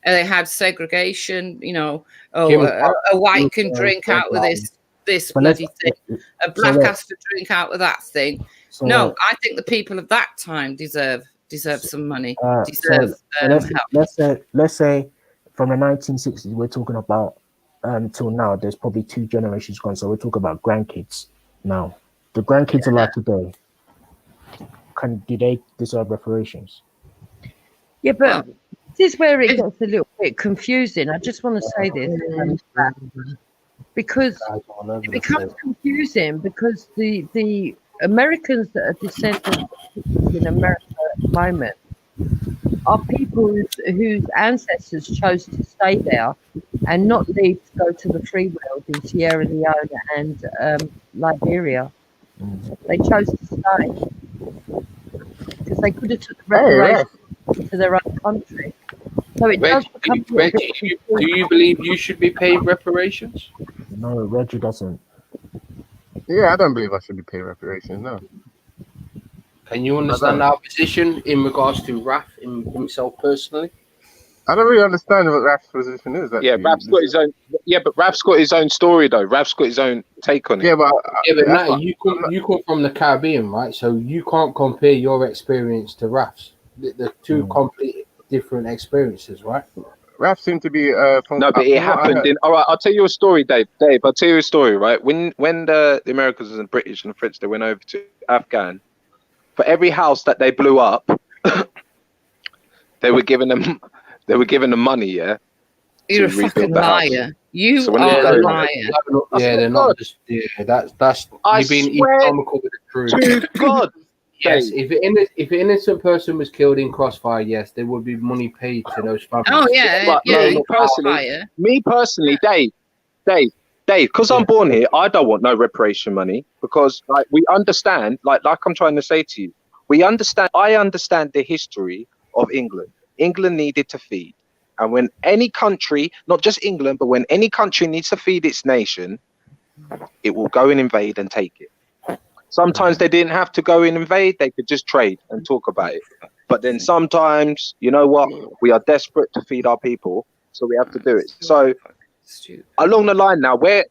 they had segregation. A white can drink out with this bloody thing. A black has to drink out with that thing. No, I think the people of that time deserve some money. Deserve help. Let's say from the 1960s, we're talking about till now. There's probably 2 generations gone. So we're talking about grandkids now. The grandkids alive today, do they deserve reparations? Yeah, but this is where it gets a little bit confusing. I just want to say this because it becomes confusing because the Americans that are descendants in America at the moment are people whose ancestors chose to stay there and not leave to go to the free world in Sierra Leone and Liberia. They chose to stay because they could have took the reparations to their own country. So it does become Reggie, do you believe you should be paid reparations? No, Reggie doesn't. Yeah, I don't believe I should be paid reparations, no. Can you understand our position in regards to Raf himself personally? I don't really understand what Raf's position is. Actually. Yeah, Raf's got his own. Yeah, but Raf's got his own story though. Raf's got his own take on it. Yeah, but you come from the Caribbean, right? So you can't compare your experience to Raf's. The 2 complete different experiences, right? Raf seemed to be no, but it happened in. All right, I'll tell you a story, Dave. I'll tell you a story, right? When the Americans and the British and the French, they went over to Afghan, for every house that they blew up, they were giving them money. Yeah, you're a fucking liar. You are a liar. Yeah, they're not just. Yeah, that's. You've been economical with the truth. To God. Yes, if an innocent person was killed in Crossfire, yes, there would be money paid to those families. Oh yeah, but me personally, Dave, because I'm born here, I don't want no reparation money because we understand, like I'm trying to say to you, I understand the history of England. England needed to feed, and when any country, not just England, but when any country needs to feed its nation, it will go and invade and take it. Sometimes they didn't have to go and invade, they could just trade and talk about it. But then sometimes, you know what, we are desperate to feed our people, so we have to do it. So along the line now, where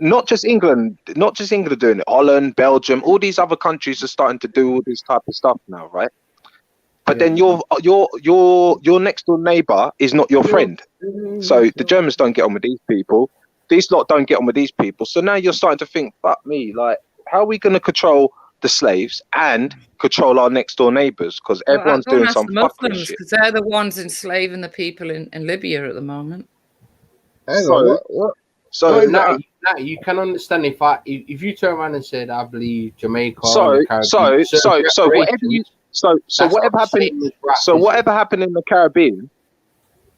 not just England are doing it. Holland, Belgium, all these other countries are starting to do all this type of stuff now, right? But then your next door neighbor is not your friend. So the Germans don't get on with these people. These lot don't get on with these people. So now you're starting to think, fuck me, like, how are we going to control the slaves and control our next door neighbors? Because everyone's doing some fucking shit. Because they're the ones enslaving the people in Libya at the moment. So now you can understand if you turn around and said, I believe Jamaica. Whatever happened in the Caribbean,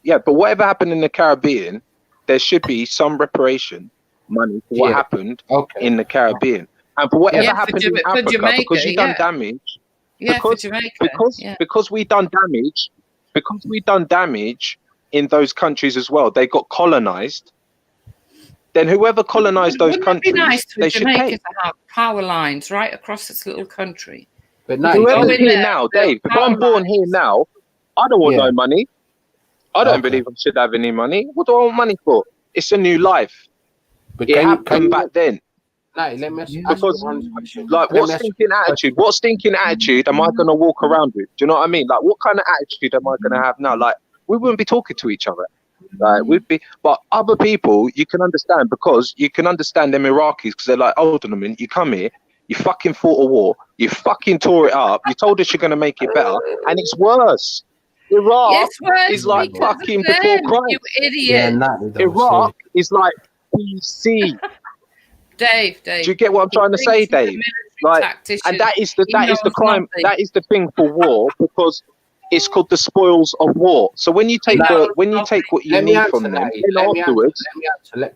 but whatever happened in the Caribbean, there should be some reparation money for what happened in the Caribbean, and for whatever happened in Africa, Jamaica, because you done damage. Because we done damage in those countries as well. They got colonized. Then whoever colonized those countries, they should pay. To have power lines right across this little country. But now, whoever's here now, Dave, if I'm born here now, I don't want no money. I don't believe I should have any money. What do I want money for? It's a new life. But it happened back then. Let me ask you one question. Like, what stinking attitude am I going to walk around with? Do you know what I mean? Like, what kind of attitude am I going to have now? Like, we wouldn't be talking to each other. Like, but other people, you can understand, because you can understand them Iraqis, because they're like, hold on a minute, you come here, you fucking fought a war, you fucking tore it up, you told us you're going to make it better, and it's worse. Iraq is like fucking before Christ. You idiot. Iraq is like BC. Dave. Do you get what I'm trying to say, Dave? Like, and that is the crime. Nothing. That is the thing for war, because it's called the spoils of war. So when you take what you need from them, afterwards.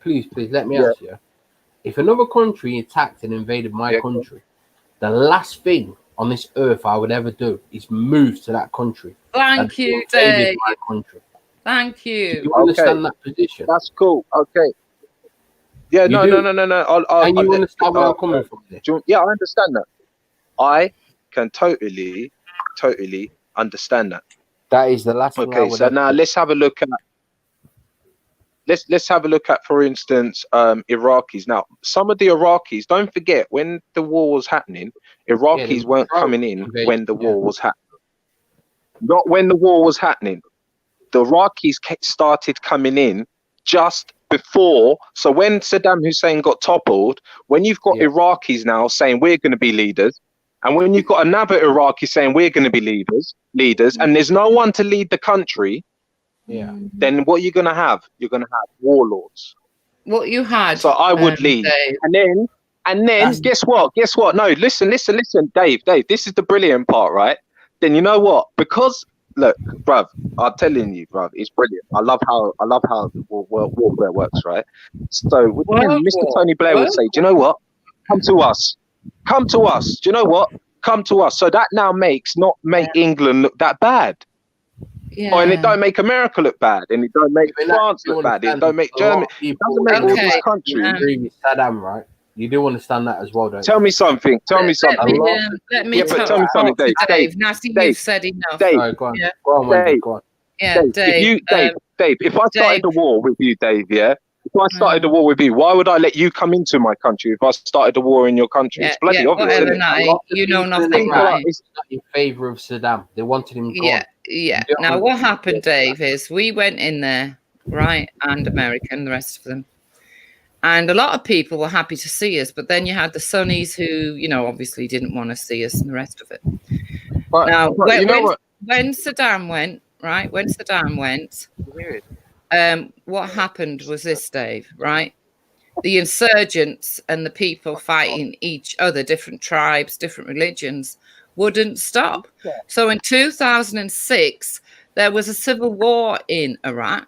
Please let me ask you. If another country attacked and invaded my country, the last thing on this earth I would ever do is move to that country. Thank you, Dave. My country. Thank you. Do you understand that position? That's cool. Okay. Yeah, no. And you understand where I'm coming from? Yeah, I understand that. I can totally understand that. That is the last. Okay, so now let's have a look at. Let's have a look at, for instance, Iraqis. Now, some of the Iraqis, don't forget, when the war was happening, Iraqis weren't coming in when the war was happening. Not when the war was happening. The Iraqis started coming in just before. So when Saddam Hussein got toppled, when you've got Iraqis now saying we're going to be leaders, and when you've got another Iraqi saying we're going to be leaders, and there's no one to lead the country, then what you're going to have? You're going to have warlords. What you had. So I would lead. And then guess what? No, listen, Dave, this is the brilliant part, right? Then you know what? Because look, bruv, I'm telling you, bruv, it's brilliant. I love how warfare works, right? So Mr. Tony Blair would say, do you know what? Come to us. Do you know what? Come to us. So that now makes England look that bad. Yeah. And it don't make America look bad, and it don't make France look bad, it don't make Germany, it doesn't make all these countries. Agree with Saddam, right? You do understand that as well, don't you? Tell me something. Let me tell me something, Dave. Now, you've said enough. Dave, go on. Go on. Yeah, Dave. Dave, if I started a war with you, Dave, if I started a war with you, why would I let you come into my country if I started a war in your country? It's bloody obvious. You know nothing, right? It's not in favour of Saddam. They wanted him gone. Yeah. Now, what happened, Dave, is we went in there, right, and America and the rest of them. And a lot of people were happy to see us, but then you had the Sunnis who, obviously didn't want to see us and the rest of it. But when Saddam went, right, what happened was this, Dave, right? The insurgents and the people fighting each other, different tribes, different religions, wouldn't stop. So in 2006, there was a civil war in Iraq.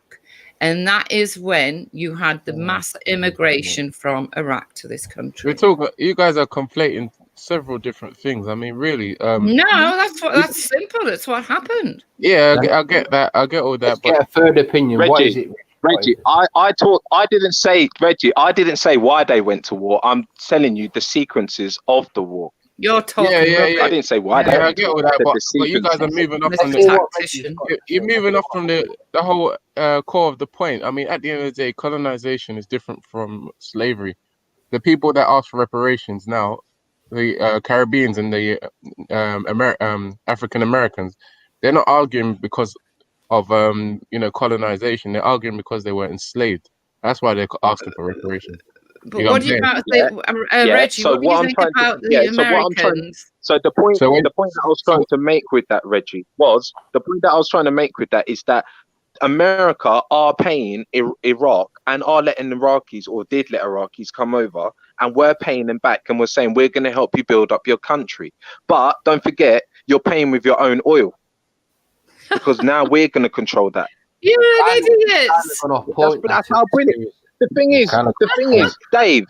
And that is when you had the mass immigration from Iraq to this country. You guys are conflating several different things. I mean, really. No, that's simple. That's what happened. Yeah, I get that. I get all that. Let's get a third opinion. Reggie, what is it? Reggie, I didn't say why they went to war. I'm telling you the sequences of the war. You're talking. Yeah. I didn't say why. I get all that, but you guys are moving off from you're moving off from the whole core of the point. I mean, at the end of the day, colonization is different from slavery. the people that ask for reparations now, the Caribbeans and the African Americans, they're not arguing because of colonization. They're arguing because they were enslaved. That's why they're asking for reparations. But what do you about Reggie? So what do you think about the Americans? So the point that I was trying to make with that, Reggie, is that America are paying Iraq and are letting Iraqis, or did let Iraqis come over, and we're paying them back, and we're saying we're going to help you build up your country. But don't forget, you're paying with your own oil, because now we're going to control that. You're an idiot. That's how brilliant. The thing is, Dave,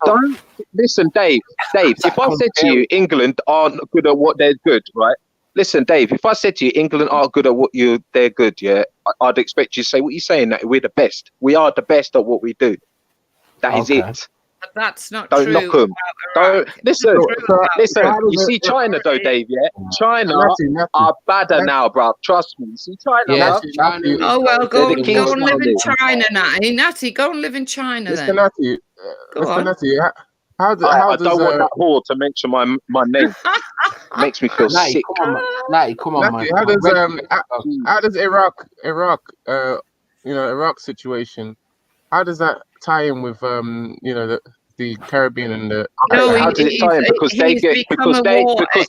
don't listen, Dave. If I said to you, England aren't good at what they're good, right? Listen, Dave, if I said to you, England aren't good at what they're good, yeah, I'd expect you to say, what are you saying? That we're the best. We are the best at what we do. That is it. But that's not Don't true. knock them. Don't listen. You see China though, Dave. Yeah, China are badder now, bro. Trust me. You see China. Oh well, go and live in China, Natty. Natty, go and live in China then. Natty, Natty, I don't want that whore to mention my name. It makes me feel sick. Natty, come on, man. How does Iraq situation? How does that tie in with the Caribbean and the? How does it tie in? Because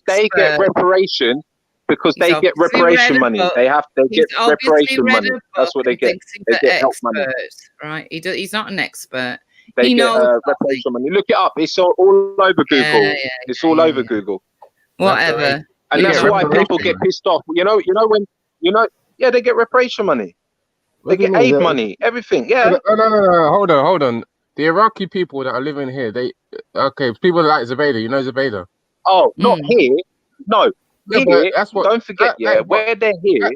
they get reparation. Because they get reparation money. They get reparation money. That's what they get. They get help money. Right? He's not an expert. They get reparation money. Look it up. It's all over Google. It's all over Google. Whatever. And that's why people get pissed off. Yeah, they get reparation money. They get aid money, everything. Yeah. No. Hold on. The Iraqi people that are living here, people like Zubaydah. You know Zubaydah? Oh, not here. No. Here, that's what. Don't forget, where they're here,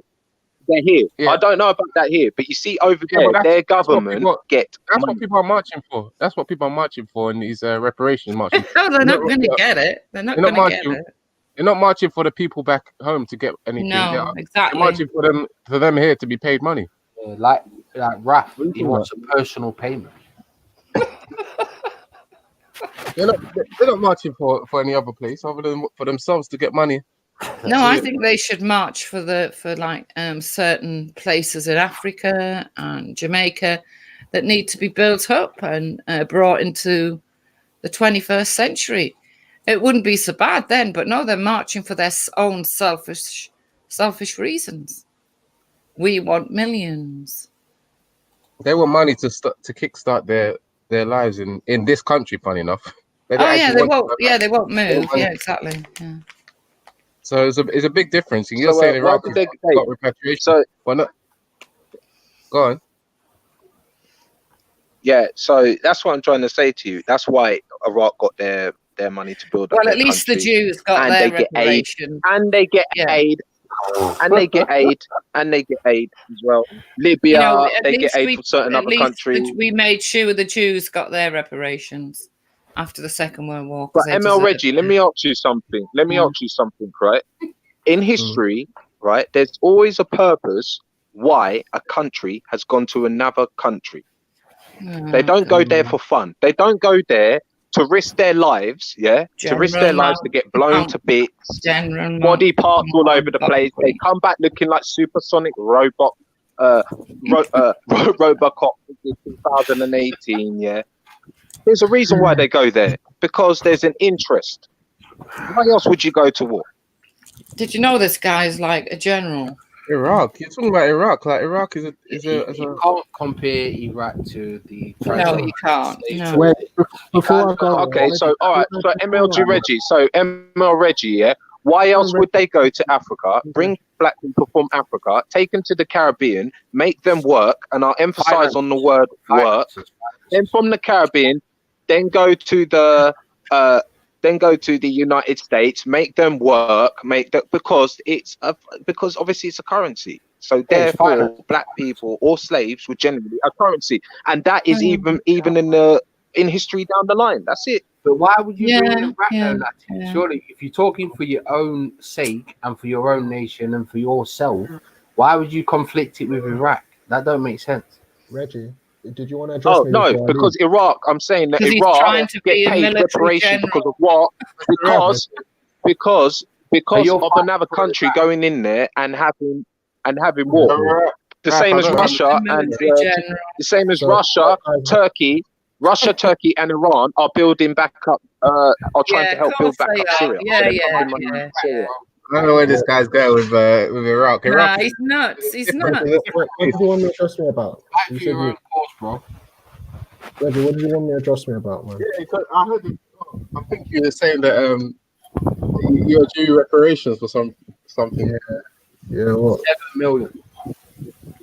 they're here. Yeah. I don't know about that here, but you see over there, their government get. That's what people are marching for. That's what people are marching for in these reparations marches. No, they're not going to get it. They're not going to get it. They're not marching for the people back home to get anything. No, exactly. They're marching for them here to be paid money. Like Raf, he wants a personal payment. They're not marching for any other place other than for themselves to get money. No, I think they should march for certain places in Africa and Jamaica that need to be built up and brought into the 21st century. It wouldn't be so bad then, but no, they're marching for their own selfish reasons. We want millions. They want money to kickstart their lives in this country. Funny enough. They won't move. Yeah, exactly. Yeah. So it's a big difference. You're saying Iraq has got repatriation. So why not? Go on. Yeah, so that's what I'm trying to say to you. That's why Iraq got their money to build up. Well, at least the Jews got their reparation. And they get aid. And they get aid. And they get aid as well. Libya, they get aid from certain other countries. We made sure the Jews got their reparations after the Second World War. But ML Reggie, let me ask you something. Right? In history, right, there's always a purpose why a country has gone to another country. They don't go there for fun. They don't go there to risk their lives, to get blown to bits, body parts all over the place. They come back looking like supersonic robot, Robocop in 2018, There's a reason why they go there, because there's an interest. Why else would you go to war? Did you know this guy's like a general? Iraq. You're talking about Iraq. Like Iraq is a. You can't compare Iraq to the. No, you can't. No. Wait, before I go. Okay, so all right. So MLG Reggie. So ML Reggie. Why else would they go to Africa? Bring black people from Africa, take them to the Caribbean, make them work, and I'll emphasize on the word work. Then from the Caribbean, then go to the United States, make them work, because obviously it's a currency. So therefore, black people or slaves were generally a currency, and that is even in history down the line. That's it. But why would you bring them back though, Latin? Surely, if you're talking for your own sake and for your own nation and for yourself, why would you conflict it with Iraq? That don't make sense. Reggie, Did you want to address Oh me? no, before I leave? because Iraq. I'm saying that Because he's Iraq trying to get be a paid military reparations because general. of what? Because you're of another country going in there and having war. The Raf, same I as don't Russia and Military general. the same as So, Russia, Turkey, Turkey, and Iran are building back up. Are trying Yeah, to help of build course back they up are. Syria. So Yeah, they're yeah, pumping money yeah, into Syria. I don't know where this guy's going with Iraq. Nah, Iraq is he's nuts. He's Reggie, nuts. what did you want me to address me about? Back You to said your you, own course, bro. Reggie, what did you want me to address me about, man? yeah, because I heard it. I think you were saying that you're due reparations for something. Yeah, what? 7 million.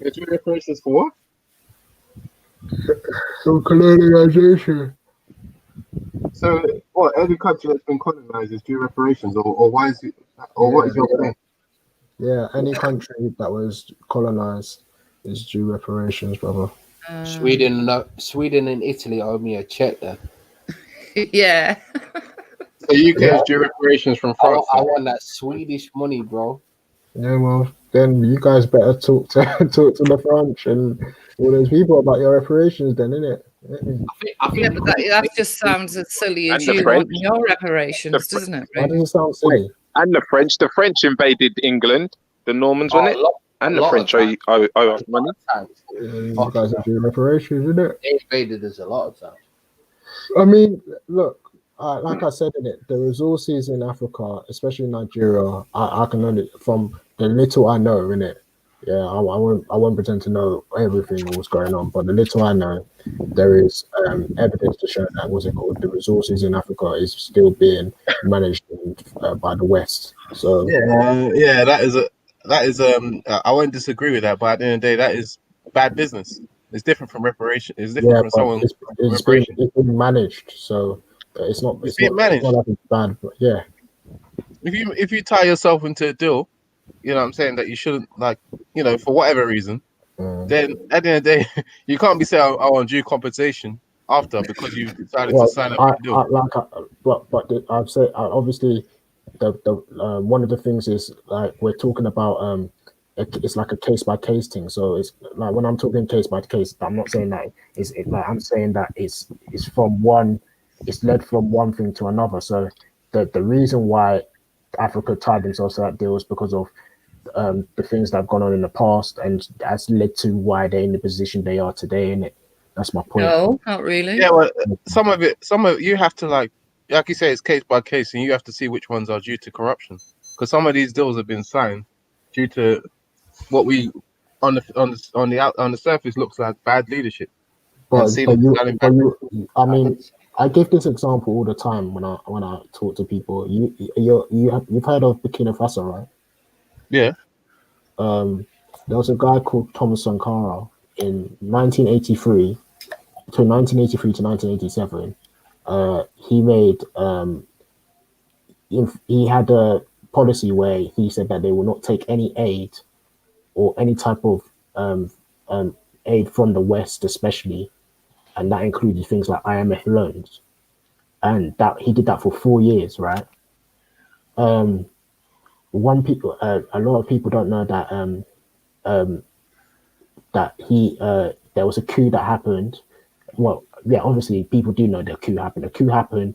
You're due reparations for what? Some colonization. So, what? Every country that's been colonized is due reparations, or why is it? Or what is your claim? Yeah, any country that was colonized is due reparations, brother. Sweden and Italy owe me a check there. Yeah. So UK is due reparations from France. I want that Swedish money, bro. Yeah, well, then you guys better talk to the French and all those people about your reparations, then, innit? Yeah, but that just sounds as silly as And the you French. wanting your reparations, doesn't it? Why Really? does it sound silly? And the French. The French invaded England. The Normans, Oh, wasn't it? And the lot French of owe us money. You guys are due reparations, innit? They invaded us a lot of times. I mean, look, like I said in it, the resources in Africa, especially Nigeria, I can only from the little I know in it. Yeah, I won't pretend to know everything what's going on, but the little I know, there is evidence to show that the resources in Africa is still being managed by the West. So Yeah, that is I won't disagree with that, but at the end of the day, that is bad business. It's different from reparation. It's different from someone. it's being managed, so it's not. It's being managed. It's not like it's bad, but yeah. If you tie yourself into a deal, you know what I'm saying, that you shouldn't, like, you know, for whatever reason, then at the end of the day, you can't be saying, oh, I'm due compensation after because you decided to sign up for the deal. I've said obviously the one of the things is like we're talking about it's like a case by case thing. So it's like when I'm talking case by case, I'm not saying that I'm saying that it's led from one thing to another. So the reason why Africa tied themselves to that deal is because of the things that have gone on in the past, and that's led to why they're in the position they are today, innit? That's my point. No, not really. Yeah, well, some of you have to like you say, it's case by case, and you have to see which ones are due to corruption, because some of these deals have been signed due to what we on the surface looks like bad leadership. I give this example all the time when I talk to people. You've heard of Burkina Faso, right? Yeah. There was a guy called Thomas Sankara in 1983 to 1987. He made he had a policy where he said that they will not take any aid or any type of aid from the West, especially, and that included things like IMF loans, and that he did that for 4 years, right? A lot of people don't know that there was a coup that happened. Well, yeah, obviously people do know the coup happened. The coup happened.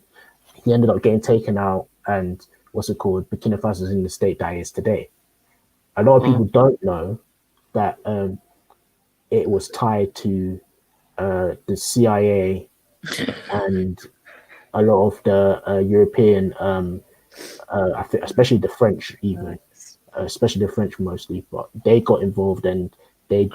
He ended up getting taken out, and Burkina Faso is in the state that it is today. A lot of people don't know that it was tied to the CIA and a lot of the European, especially the French, especially the French mostly, but they got involved and they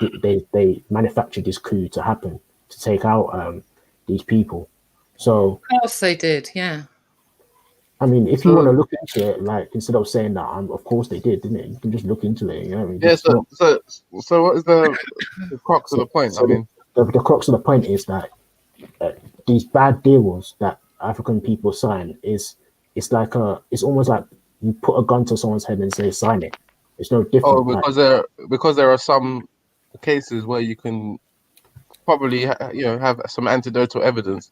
manufactured this coup to happen to take out these people. So of course they did, yeah. I mean, if you want to look into it, like instead of saying that, of course they did, didn't it? You can just look into it. You know what I mean? Yeah. So what is the crux of the point? The crux of the point is that these bad deals that African people sign it's almost like you put a gun to someone's head and say sign it. It's no different. Oh, because there are some cases where you can probably have some anecdotal evidence,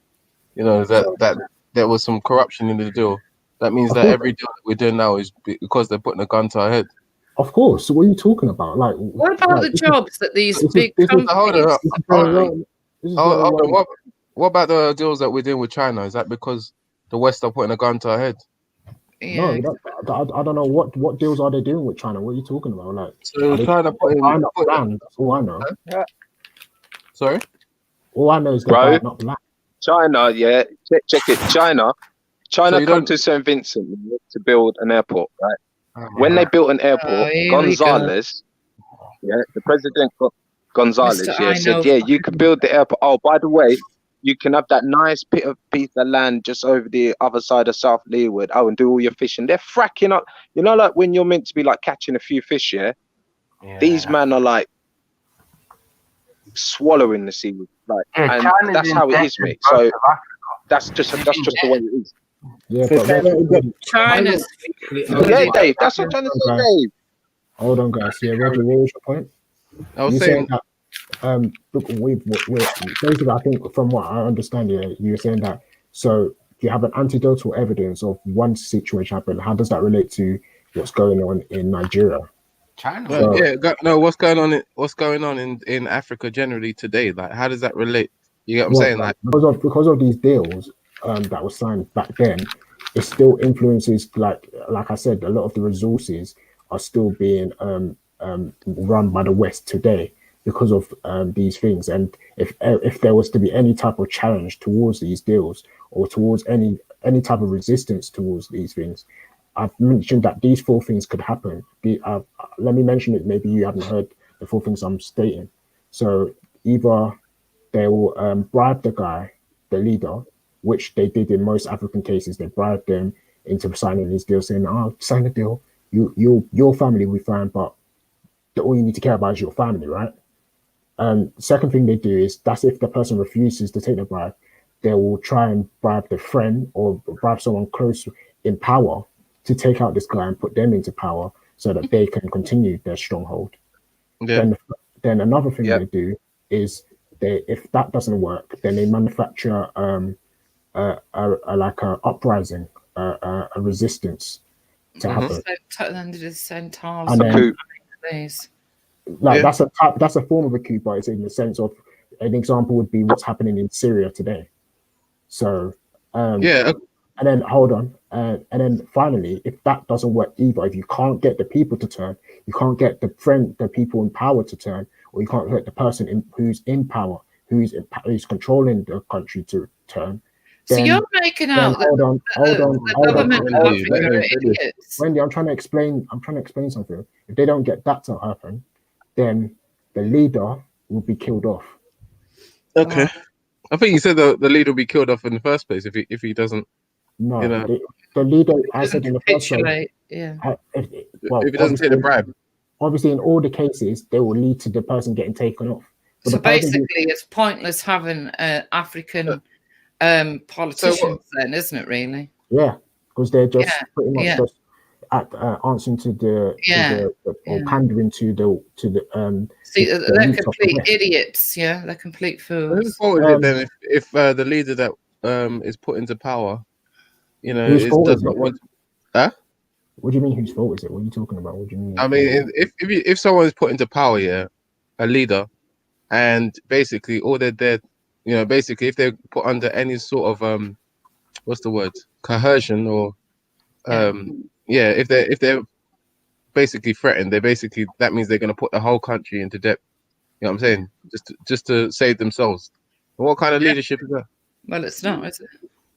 that there was some corruption in the deal. That means that every deal that we're doing now is because they're putting a gun to our head. Of course. So what are you talking about? Like, what about the jobs that these big companies? What about the deals that we're doing with China? Is that because the West are putting a gun to our head? No, I don't know what deals are they doing with China. What are you talking about? Like, so China putting land. That's all I know. Sorry. All I know is they're buying up land. China, yeah, check it. China So come to St. Vincent to build an airport, right? Oh, When they built an airport, here we go. Gonzalez, yeah, the president Gonzalez, Mr. yeah, I said, know. yeah, you can build the airport. Oh, by the way, you can have that nice piece of land just over the other side of South Leeward. Oh, and do all your fishing. They're fracking up. You know, like when you're meant to be like catching a few fish, yeah? These men are like swallowing the seaweed, like, and China's that's how it is, invested mate. most So of Africa. that's just the way it is. Yeah, China's. Yeah, Dave. That's what I'm trying to say, Dave. Hold on, guys. Yeah, Roger, what was your point? I was You saying that look, we're basically, I think from what I understand, yeah, you're saying that. So you have an anecdotal evidence of one situation happened. How does that relate to what's going on in Nigeria? China. What's going on in Africa generally today? Like, how does that relate? You get what I'm saying? Like, because of these deals that were signed back then, it still influences. Like I said, a lot of the resources are still being run by the West today because of these things. And if there was to be any type of challenge towards these deals or towards any type of resistance towards these things, I've mentioned that these four things could happen. Let me mention it. Maybe you haven't heard the four things I'm stating. So either they will bribe the guy, the leader, which they did in most African cases. They bribed them into signing these deals, saying, "Oh, sign a deal. Your family will be fine, but all you need to care about is your family, right?" Second thing they do is that's if the person refuses to take the bribe, they will try and bribe the friend or bribe someone close in power to take out this guy and put them into power so that they can continue their stronghold. Yeah. Then another thing they do is if that doesn't work, then they manufacture like a uprising, a resistance to happen. Under the centaurs. And then, Please. like that's a form of a coup, but it's in the sense of an example would be what's happening in Syria today. So and then hold on, and then finally, if that doesn't work either, if you can't get the people to turn, you can't get the people in power to turn, or you can't get the person who's in power, who's controlling the country to turn. So you're making out that the government of Africa are idiots. Wendy, I'm trying to explain something. If they don't get that to happen, then the leader will be killed off. Okay. I think you said the leader will be killed off in the first place if he doesn't. No, the leader, I said in the first place. Yeah. If he doesn't take the bribe. Obviously, in all the cases, they will lead to the person getting taken off. But so basically, it's pointless having African politicians then, isn't it, really? Yeah, because they're just pretty much just answering to the or pandering to the See, they're complete idiots. Yeah, they're complete fools. Whose fault is it then if the leader that is put into power, does not want? Huh? What do you mean? Whose fault is it? What are you talking about? What do you mean? I mean, if someone is put into power, a leader, and basically all they're there, basically if they're put under any sort of what's the word, coercion or if they're basically threatened, that means they're going to put the whole country into debt. You know what I'm saying? Just to save themselves. And what kind of leadership is that? Well, it's not, is it?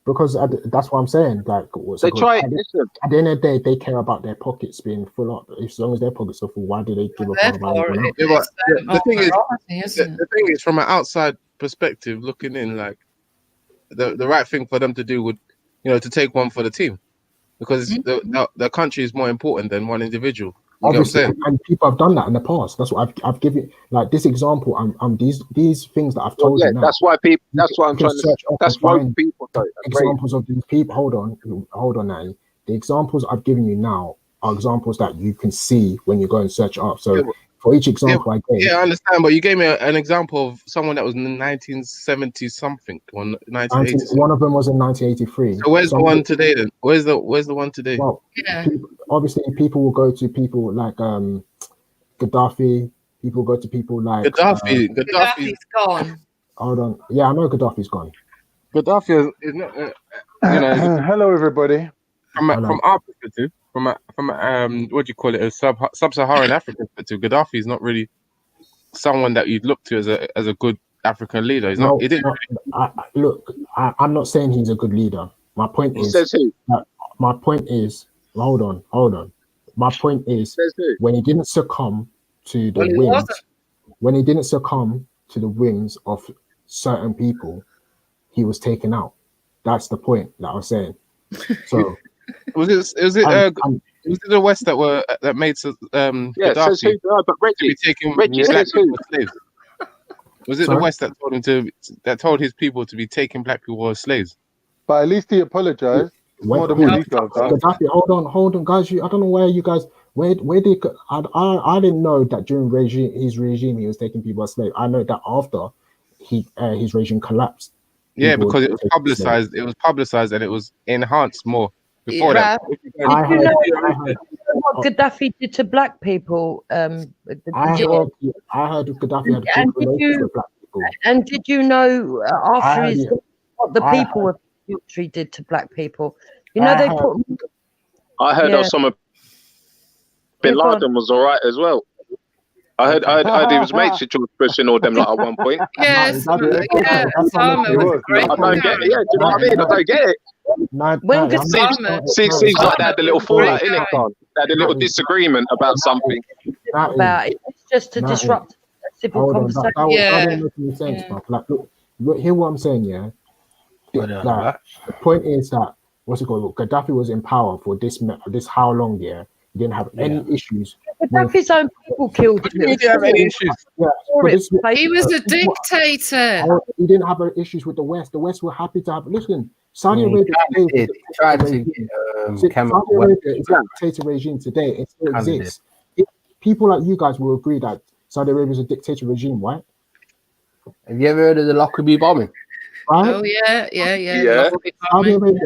Because that's what I'm saying. Like they try. At the end of the day, they care about their pockets being full up. As long as their pockets are full, why do they give a fuck about anyone else? The thing is, from an outside perspective, looking in, like the right thing for them to do would, to take one for the team, because the country is more important than one individual. You know what I'm saying? And people have done that in the past. That's what I've given, like this example. I'm these things that I've told you. Now, that's why people. That's why I'm trying to. That's why people. Examples of these people. Hold on now. The examples I've given you now are examples that you can see when you go and search up. So for each example I gave. Yeah, I understand, but you gave me an example of someone that was in 1970 something, or 1980. One of them was in 1983. So where's the one today then? Where's the one today? Well, obviously people will go to people like Gaddafi. People go to people like Gaddafi's gone. Hold on. Yeah, I know Gaddafi's gone. Gaddafi is not, you know, Hello, everybody. from our perspective, from what do you call it, a sub-Saharan African perspective, Gaddafi is not really someone that you'd look to as a good African leader. He's not. He didn't. Look, I'm not saying he's a good leader. My point is. My point is. Hold on. My point is when he didn't succumb to the whims. When he didn't succumb to the whims of certain people, he was taken out. That's the point that I was saying. So was it the West that made Gaddafi but Reggie, to be taking Reggie black says people who? as slaves? Was it the West that told his people to be taking black people as slaves? But at least he apologized. More than what these guys done. Gaddafi, hold on, guys. I don't know where you guys. Where did I didn't know that during his regime he was taking people as slaves. I know that after his regime collapsed. Yeah, because it was publicized. It was publicized and it was enhanced more before that. Did you know what Gaddafi did to black people? I heard Gaddafi had a good relationship with black people. And did you know after what the people of the country did to black people? You know they put. I heard Osama bin Laden was all right as well. I heard he was mates with George Bush and all them like at one point. Yes, Osama was great. I don't get it. Yeah, do you know what I mean? I don't get it. Seems like they had a little fallout in it, Khan. They had a little disagreement about something. About it. It's just to disrupt civil conversation. That didn't make any sense, bro. Like, look, hear what I'm saying, yeah? Like, the point is that what's it called? Look, Gaddafi was in power for this how long, yeah? He didn't have any issues. Gaddafi's own people killed him. He didn't have any issues. Yeah, he was a dictator. He didn't have issues with the West. The West were happy to have. Listen, Saudi Arabia is a dictator regime today. It still exists. People like you guys will agree that Saudi Arabia is a dictator regime, right? Have you ever heard of the Lockerbie bombing? Right? Oh yeah. Saudi Arabia.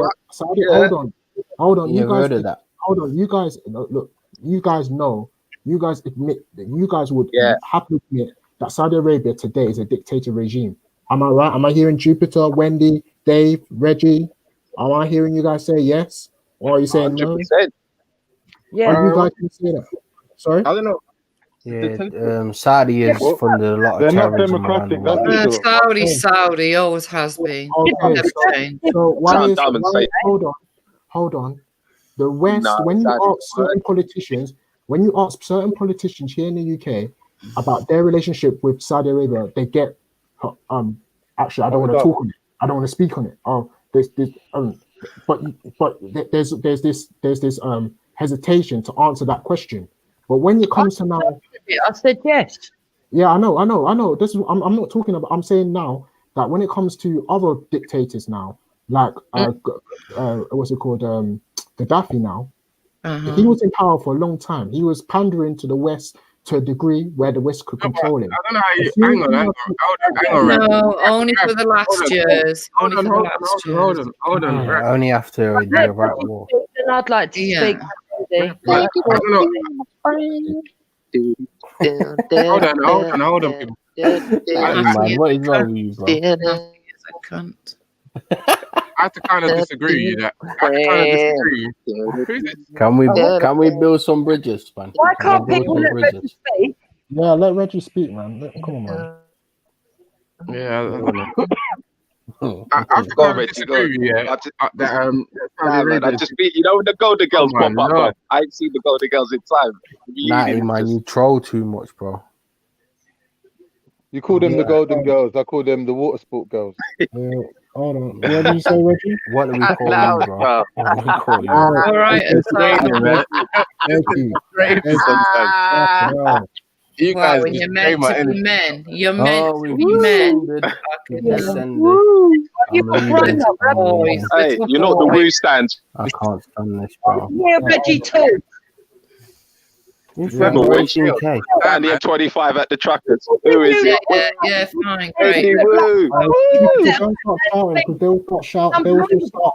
Hold on. You heard of that? Hold on. You guys, look. You guys know. You guys admit that you guys would happily admit that Saudi Arabia today is a dictator regime. Am I right? Am I hearing Jupiter, Wendy, Dave, Reggie? Am I hearing you guys say yes? Or are you saying 100%. No? Yeah. Are you guys going to say that? Sorry? I don't know. Yeah, Saudi has funded a lot of They're not terrorism. democratic. Saudi always has been. Okay, so why hold on. The West, when you ask certain politicians here in the UK about their relationship with Saudi Arabia, they get actually I don't want to talk on it. I don't want to speak on it. There's this hesitation to answer that question. But when it comes to now, I said yes. Yeah, I know. This is I'm not talking about. I'm saying now that when it comes to other dictators now, like what's it called, Gaddafi now, he was in power for a long time. He was pandering to the West to a degree where the West could control him. I don't know how you. Hang on. No, only for the last years. Hold on. Only after the Iraq War. And I'd like to speak. Hold on, people. Man, what is wrong with you, bro? He's a cunt. I have to kind of disagree with that. Can we build some bridges, man? Why can't people let Reggie speak? Yeah, let Reggie speak, man. Come on, man. Yeah, I don't know. I have to kind of disagree with you. I just beat, you know, when the Golden Girls pop up, man. I ain't seen the Golden Girls in time. Nah, man, you troll too much, bro. You call them the Golden Girls. I call them the water sport girls. Hold on. What did you say, Reggie? What do we call them, bro? What do we call them? All right. You guys, you're meant to be men. You're meant to be men. Hey, you know what the woo stands? I can't stand this, bro. Yeah, Reggie too. And the 25 at the Truckers. Who is it? Yeah, fine, great. They will start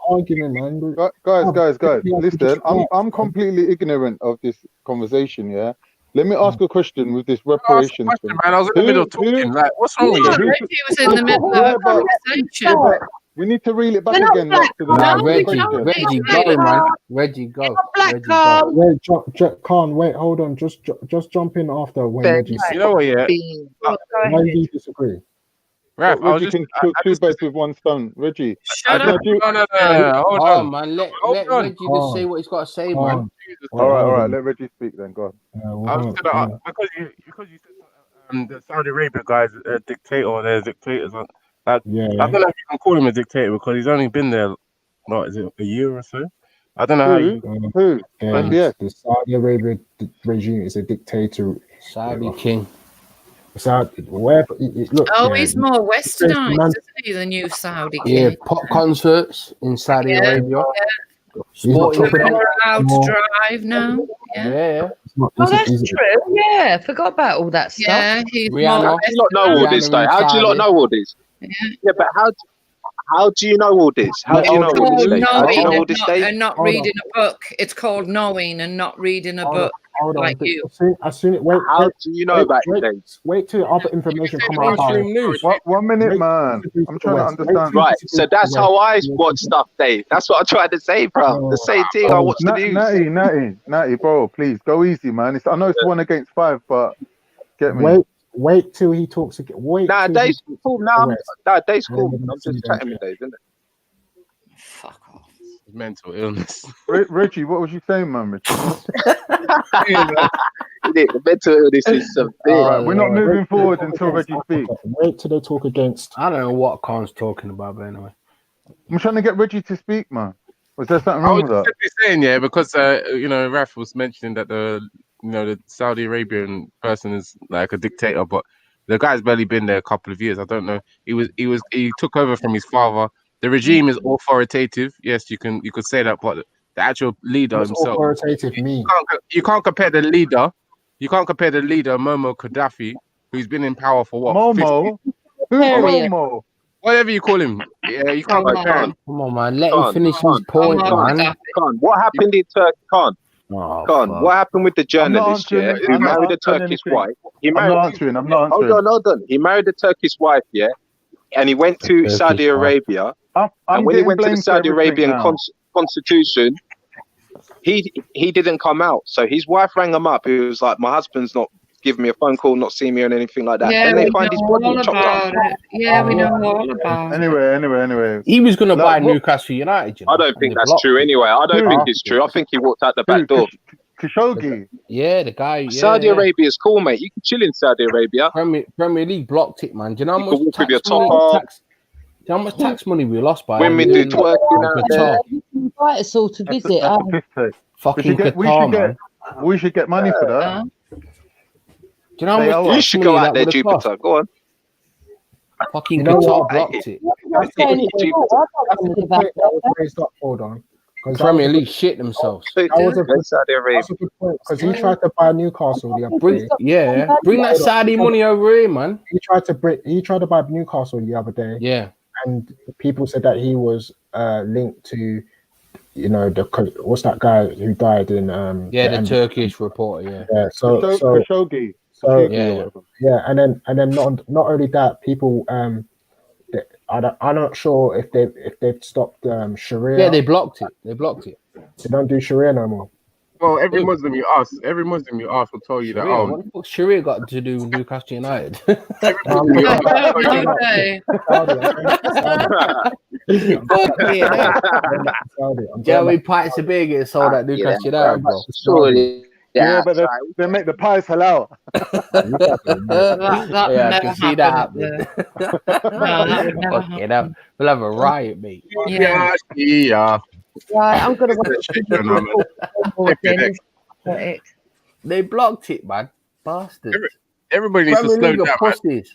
arguing, man. Guys, listen, I'm completely ignorant of this conversation, yeah? Let me ask a question with this Ask a reparations question, thing. man. I was in the middle of talking. Like, what's wrong with you? Reggie was in the middle of a conversation. We need to reel it back You're not again. black. To the Nah, No, Reggie, no, Reggie, it's go, man. Khan. Reggie, go. You're not black, Reggie, Khan. go. Wait, Khan, wait, hold on. Just jump in after when Reggie. You know what? Yeah. Go Why ahead. do you disagree? Raf, I was Reggie just. can kill I two just. birds with one stone. Reggie, Shut I up. just. No. Hold Oh, on. man, let Hold on. Reggie just say what he's got to say, man. Khan, Jesus wait, all right, hold all right. on. Let Reggie speak then. Go on. I was gonna because you said the Saudi Arabia guy's a dictator or they're dictators. Like, I Yeah. don't know if you can call him a dictator because he's only been there, what is it, a year or so? I don't know how you. Who? Yeah, the Saudi Arabia regime is a dictator. Saudi king. Saudi, wherever, look, Oh, yeah, he's more westernized, man- isn't he, the new Saudi Yeah, king? pop concerts in Saudi Yeah, Arabia. He's not Sporting talking events. We're allowed No. to drive now. Yeah, Yeah. Oh, that's true. Yeah, forgot about all that stuff. yeah, he's Rihanna. more How do you not know all this, Rihanna though? in How do you not Saudi. know all this? Yeah. Yeah, but how do you know all this? How do you know It's all this, called Dave? How do you know knowing all this, and Dave? not, and not Hold on. reading a book. It's called knowing and not reading a book, Hold on. like you. As soon, wait, How wait, do you know about it, wait, Dave? wait till other information come out. Mainstream news. One minute, Wait, man. I'm trying to understand. Right, so that's how I watch stuff, Dave. That's what I'm trying to say, bro. The same thing. I watch the news. Natty, bro, please go easy, man. I know it's 1 against 5, but get me. Wait till he talks again. Wait. Nah, till Dave's he cool. Dave's cool. Yeah, I'm just chatting with Dave, isn't it? Fuck off. Mental illness. Reggie, what was you saying, man, Reggie? The mental illness is severe. Right, we're not moving forward until Reggie speaks. Wait till they talk against. I don't know what Khan's talking about, but anyway. I'm trying to get Reggie to speak, man. Was there something I wrong was with that? simply saying, yeah, because Raf was mentioning that the Saudi Arabian person is like a dictator, but the guy's barely been there a couple of years. I don't know. He took over from his father. The regime is authoritative. Yes, you could say that, but the actual leader What's himself. authoritative mean? You can't compare the leader. You can't compare the leader, Muammar Gaddafi, who's been in power for what? Momo? 50? Who's Momo? Whatever you call him. Yeah, you can't compare him. Come on, man. Let him finish his point, man. Khan, what happened in Turkey? Khan, what happened with the journalist? answering Yeah, it. who I'm not married a answering Turkish anything. wife. I'm not answering. Hold on. He married a Turkish wife, yeah, and he went to Turkish Saudi wife. Arabia. I'm And when he getting went to the blamed for Saudi everything Arabian now. constitution, he didn't come out. So his wife rang him up. He was like, "My husband's not giving me a phone call, not seeing me or anything like that." Yeah, Then they we find his know body all chopped up. about it. Yeah, we know all about it. Anyway. He was going to buy Like, what- Newcastle United. You know, I don't and think they that's blocked true it. anyway. I don't Who? think it's true. I think he walked out the back door. Khashoggi. Yeah, the guy. Yeah, Saudi yeah. Arabia is cool, mate. You can chill in Saudi Arabia. Premier League blocked it, man. Do you know how You much can walk with your tax money? top off. Do you know how much tax money we lost by Women do doing twerking out Qatar? there. Invite us all to visit. That's a piss take. Fucking Qatar, man. We should get money for that. Do you know how They much owe You tax us. should money go out that there, would have cost? Jupiter. Go on. Fucking You know Qatar what? blocked it. I'm saying it's Jupiter. cool. I That's don't the want to point live that was out raised up. Hold on. 'Cause that Premier was a League shit themselves. They That was do. a good- Saudi Arabia. That's a good point because he tried to buy Newcastle the other Bring day. bring that Saudi money over here, man. He tried to buy Newcastle the other day, Yeah. and people said that he was linked to, what's that guy who died in Yeah, the end? Turkish reporter, yeah. Yeah, so Khashoggi. so Yeah. yeah, and then not only that, people I'm not sure if they've stopped Sharia. Yeah, they blocked it. They blocked it. They don't do Sharia no more. Well, every Muslim you ask will tell you that. Sharia, Oh, what the fuck Sharia got to do with Newcastle United? Okay. Yeah, we pints of beer get sold at Newcastle United, bro. Surely. Yeah, but they make the pies halal. That Yeah, I never can see that happened. happening. Fucking hell. We'll have a riot, mate. Yeah. yeah. Right, I'm gonna watch They blocked it, man. Bastards. Everybody needs to Premier slow League are down. pussies.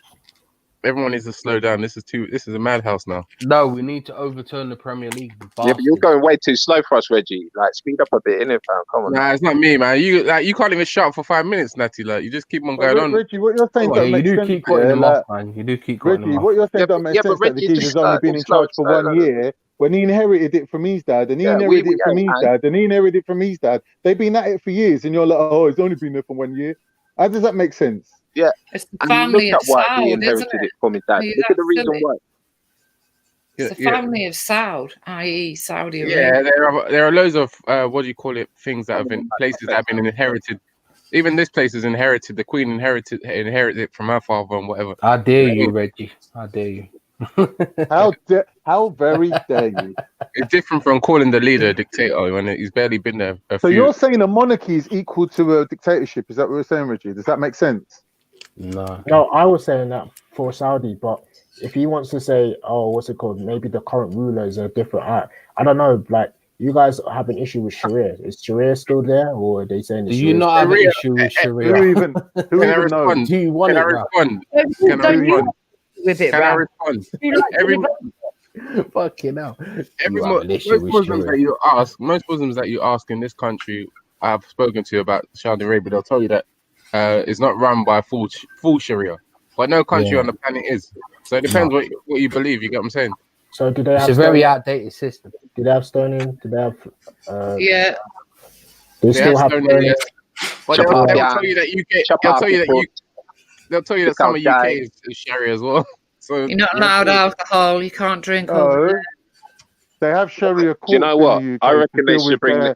Everyone needs to slow down. This is a madhouse now. No, we need to overturn the Premier League. Yeah, but you're going way too slow for us, Reggie. Like, speed up a bit, innit, fam? Come on. Nah, it's not me, man. You can't even shut up for 5 minutes, Natty. Like, you just keep on going on. Reggie, what you're saying Yeah, don't you make do sense. keep cutting them off, man. You do keep cutting Reggie, them what off. you're saying don't make but sense. That the Reggie, geezer's just only slow, been in slow, charge for slow, 1 slow. year when he inherited it from his dad, and he Yeah, inherited it from yeah, his man. dad, and he inherited it from his dad. They've been at it for years, and you're like, oh, he's only been there for 1 year. How does that make sense? Yeah. It's the And family look of at why he Saud, isn't inherited it? it from his dad. Are you Look at the that reason silly? why. It's the Yeah. family of Saud, i.e. Saudi Yeah, Arabia. there are loads of what do you call it? Things that have been places that have been inherited. Even this place is inherited. The Queen inherited it from her father and whatever. How dare you, Reggie? How dare you? How very dare you? It's different from calling the leader a dictator when he's barely been there. So you're saying a monarchy is equal to a dictatorship? Is that what you're saying, Reggie? Does that make sense? No. No, I was saying that for Saudi, but if he wants to say, oh, what's it called? Maybe the current rulers are different. I don't know. Like, you guys have an issue with Sharia. Is Sharia still there, or are they saying? Do you not have an issue with Sharia? Who even knows? Do you want Can I it, Ralph? respond? Can I respond? With it, Can I Ralph? respond? You like Every Fucking hell. every You Mo- have an issue most with Muslims Sharia. that you ask, most Muslims that you ask in this country, I've spoken to about Saudi Arabia, they'll tell you that it's not run by full Sharia, but no country Yeah. on the planet is. So it depends what you believe. You get what I'm saying? So do they It's have a very stoning? outdated system. Do they have stoning? Do they have? Yeah. They still have stoning, stoning. yes. But they'll tell you that UK. They'll tell you that you. They'll tell you that some of UK is Sharia as well. So You're not allowed alcohol. You can't drink Oh, over they have Sharia courts Do you know what? in the UK I reckon they to deal should with bring their,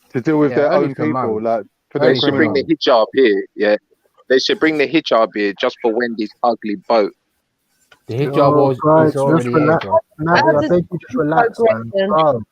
to deal with Yeah, their only own for people, marriage. like for They their should bring the criminals. hijab here. Yeah, they should bring the hijab here just for Wendy's ugly boat. The hijab was guys, is already just here, relax. bro. I think you just relax, man. Bro.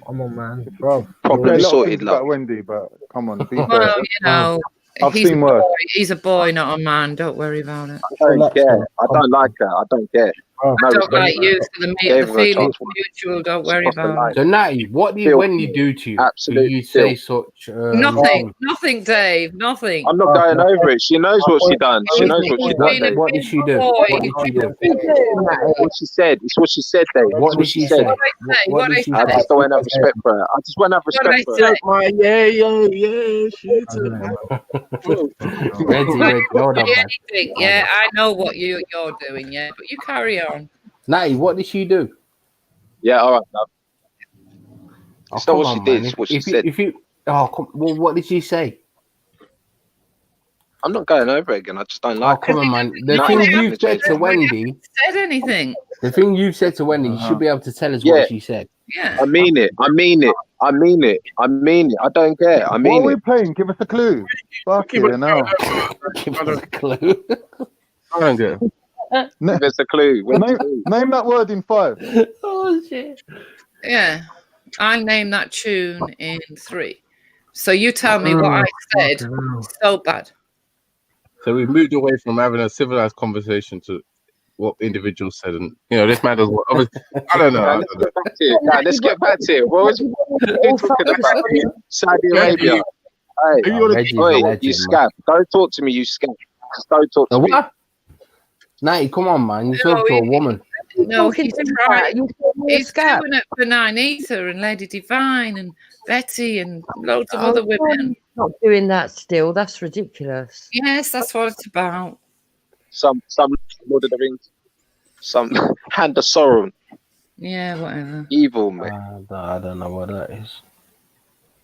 Come on, man, bro. Say a Problem lot of sorted, things love. about Wendy, but come on, be Well, fair. you know, I've he's a seen worse. boy. He's a boy, not a man. Don't worry about it. I don't care. I don't like her. I don't care. I No don't respect like for you, her. so the Gave her a feeling's chance once. mutual. Don't She worry crossed the about line. it. So Natty, what did Filth. Wendy do to you? Absolute For you say filth. such Nothing, nothing, Dave, nothing. I'm not going over it. She knows what she done. She knows what she done. What did she do? Boy, What did she do? It's what she said. It's what she said, Dave. It's What what did she she said. say? What did she I say? just don't have respect for her. I just won't have respect for her. My yeah, shit. Reggie, hold on, man. Anything, yeah, I know what you're doing, yeah, but you carry on. Natty, what did she do? Yeah, all right, love. Oh, It's not come what she on, did. man. It's what she If said. well, what did she say? I'm not going over it again. I just don't Oh, like come her. on, man. The No, thing it's you've said to damaging. Wendy, Said anything? the thing you've said to Wendy, you should be able to tell us Yeah. what she said. Yeah. I mean it. I mean it. I mean it. I mean it. I don't care. I What mean are we it. playing? Give us a clue. Fucking hell. Give us a clue. I don't get it. Give us a clue. Where's the clue? Name that word in 5. Oh shit. Yeah. I'll name that tune in 3. So you tell me what I said. So bad. So we've moved away from having a civilized conversation to what individuals said, and this matters. I don't know. Nah, let's get back to it. Nah, let's get back to it. What was we talking about? Saudi Arabia. Hey, oi, you scab. Don't talk to me, you scab. Just don't talk to me. What? Natty, come on, man. You talk to a woman. No, he's trying. He's scab. doing it for Nine-Ether and Lady Divine and Betty and loads of other women. Not doing that still. That's ridiculous. Yes, that's what it's about. Some Lord of the Rings. Some Hand of Sauron. Yeah, whatever. Evil, man. I don't know what that is.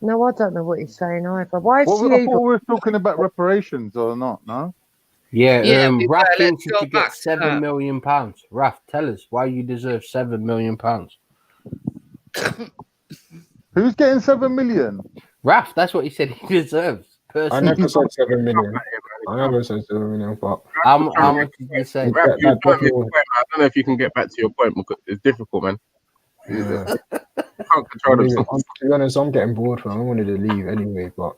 No, I don't know what he's saying either. Why is Well, she I thought evil? we were talking about reparations or not, no? Yeah, Yeah, Raf let's thinks you go should back get to £7 that. million. Raf, tell us why you deserve £7 million. Who's getting 7 million? Raf, that's what he said he deserves. I Personally. never said 7 million. I never said 7 million, but How much did you say? Raf, you're trying to make a point, man. I don't know if you can get back to your point because it's difficult, man. yeah. You can't control themselves. To be honest, I'm getting bored from. I wanted to leave anyway, but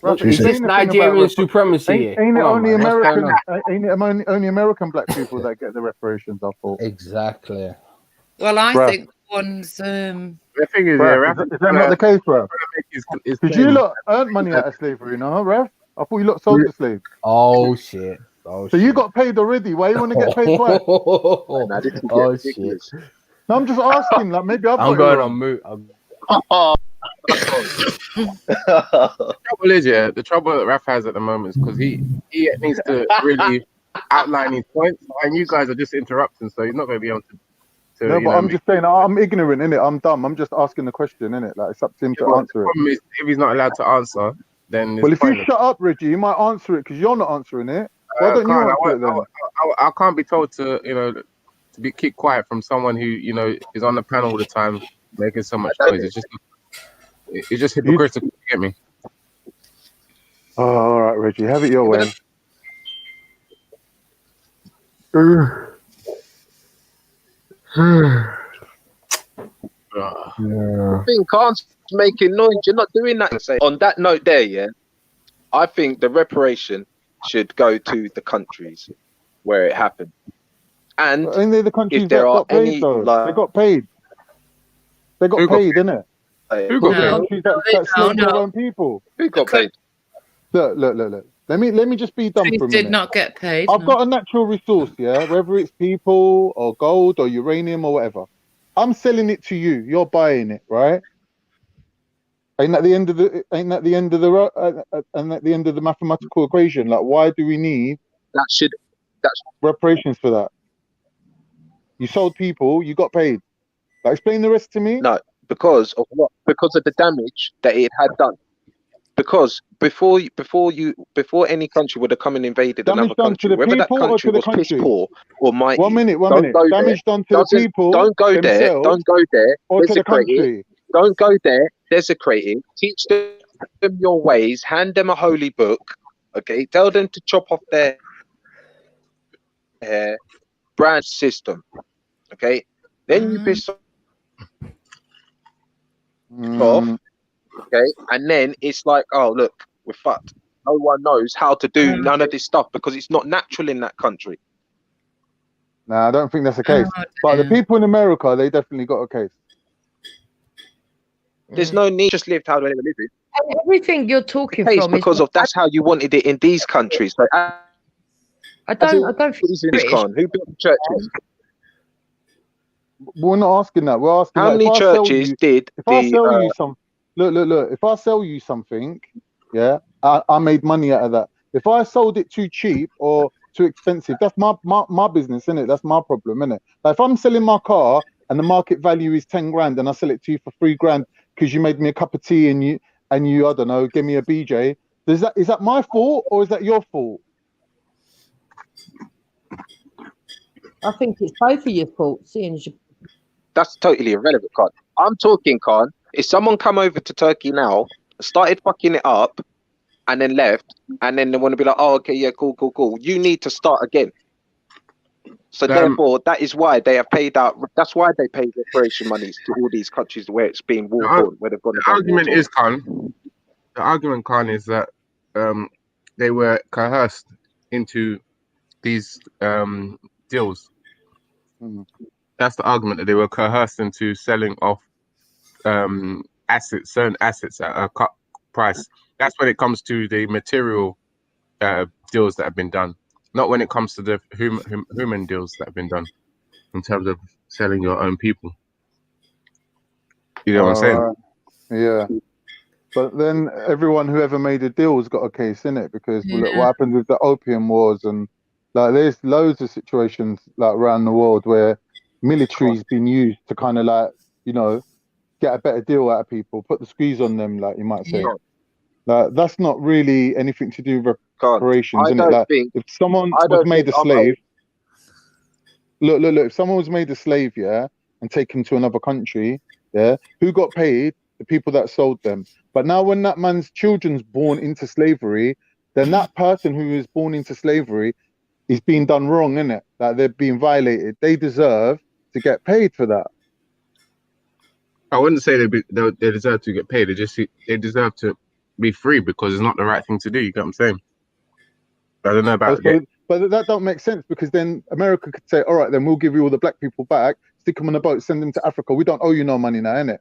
Raf, Is this Nigerian supremacy? Ain't it Come on, only man, what's going American? on? Ain't it only American black people that get the reparations? I thought. Exactly. Well, I Bruh. think one's The thing is, Raf, Raf is that not the case, Raf? his Because you lot earned money out of slavery, no, Raf? I thought you lot sold the slaves. Oh shit. Oh So you got paid already. Why you want to get paid twice? Nah, this is Oh, ridiculous. No, I'm just asking. Like maybe I've I'm got it going wrong. on mute. trouble is, the trouble that Raf has at the moment is because he needs to really outline his points, and you guys are just interrupting, so he's not going to be able to. No, but I'm just saying I'm ignorant, innit? I'm dumb. I'm just asking the question, innit? Like it's up to him to answer it. Problem is, if he's not allowed to answer, then Well, if you pointless. shut up, Reggie, you might answer it because you're not answering it. Why don't you answer it then? I can't be told to, keep quiet from someone who, is on the panel all the time making so much noise. It's just hypocritical. You get me? Oh, all right, Reggie, have it your way. I think Khan's making noise. You're not doing that. On that note there, yeah, I think the reparation should go to the countries where it happened. And ain't they the countries if there that are got paid, any, though? like, They got paid. They got paid, innit? Who got paid? Countries that slave their own people. Who got paid? Look. Let me just be dumb for a minute. Did not get paid. I've got a natural resource, yeah, whether it's people or gold or uranium or whatever. I'm selling it to you. You're buying it, right? Ain't that the end of the mathematical equation? Like, why do we need that's reparations for that? You sold people, you got paid. Like, explain the rest to me. No, because of what? Because of the damage that it had done. Because before any country would have come and invaded another country, whether that country was piss poor or mighty. One minute. Damage done to the people. Don't go there. Don't go there. Or to the country. Don't go there. Desecrate it. Teach them your ways. Hand them a holy book. Okay. Tell them to chop off their hair. Brand system. Okay. Then you piss off. Okay, and then it's like, oh look, we're fucked. No one knows how to do none of this stuff because it's not natural in that country. Nah, I don't think that's the case. But the people in America, they definitely got a case. There's no need. Just lived how they were living. Everything you're talking from because is of that's how you wanted it in these countries. So, I don't think who built the churches? We're not asking that. We're asking how many churches did if I sell you some. Look. If I sell you something, yeah, I made money out of that. If I sold it too cheap or too expensive, that's my business, innit? That's my problem, innit? Like if I'm selling my car and the market value is 10 grand and I sell it to you for 3 grand because you made me a cup of tea and you I don't know, give me a BJ, is that my fault or is that your fault? I think it's both of your fault, seeing as you... That's totally irrelevant, Khan. I'm talking, Khan. If someone come over to Turkey now, started fucking it up, and then left, and then they want to be like, oh, okay, yeah, cool. You need to start again. So therefore, that is why they have paid out. That's why they pay reparation monies to all these countries where it's been war torn, where they've gone. The argument is, Khan. The argument, Khan, is that they were coerced into these deals. Mm-hmm. That's the argument, that they were coerced into selling off certain assets at a cut price. That's when it comes to the material deals that have been done, not when it comes to the human deals that have been done in terms of selling your own people. You know what I'm saying? Yeah. But then everyone who ever made a deal has got a case in it, because look what happened with the opium wars, and like there's loads of situations like around the world where military's been used to kind of like, you know, get a better deal out of people, put the squeeze on them, like you might say. Like that's not really anything to do with reparations, isn't it? Like if someone was made a slave, look, if someone was made a slave, yeah, and taken to another country, yeah, who got paid? The people that sold them. But now when that man's children's born into slavery, then that person who is born into slavery is being done wrong, isn't it? Like they're being violated. They deserve to get paid for that. I wouldn't say they deserve to get paid. They deserve to be free, because it's not the right thing to do. You get what I'm saying? I don't know about that. But that don't make sense, because then America could say, all right, then we'll give you all the black people back, stick them on a boat, send them to Africa. We don't owe you no money now, innit?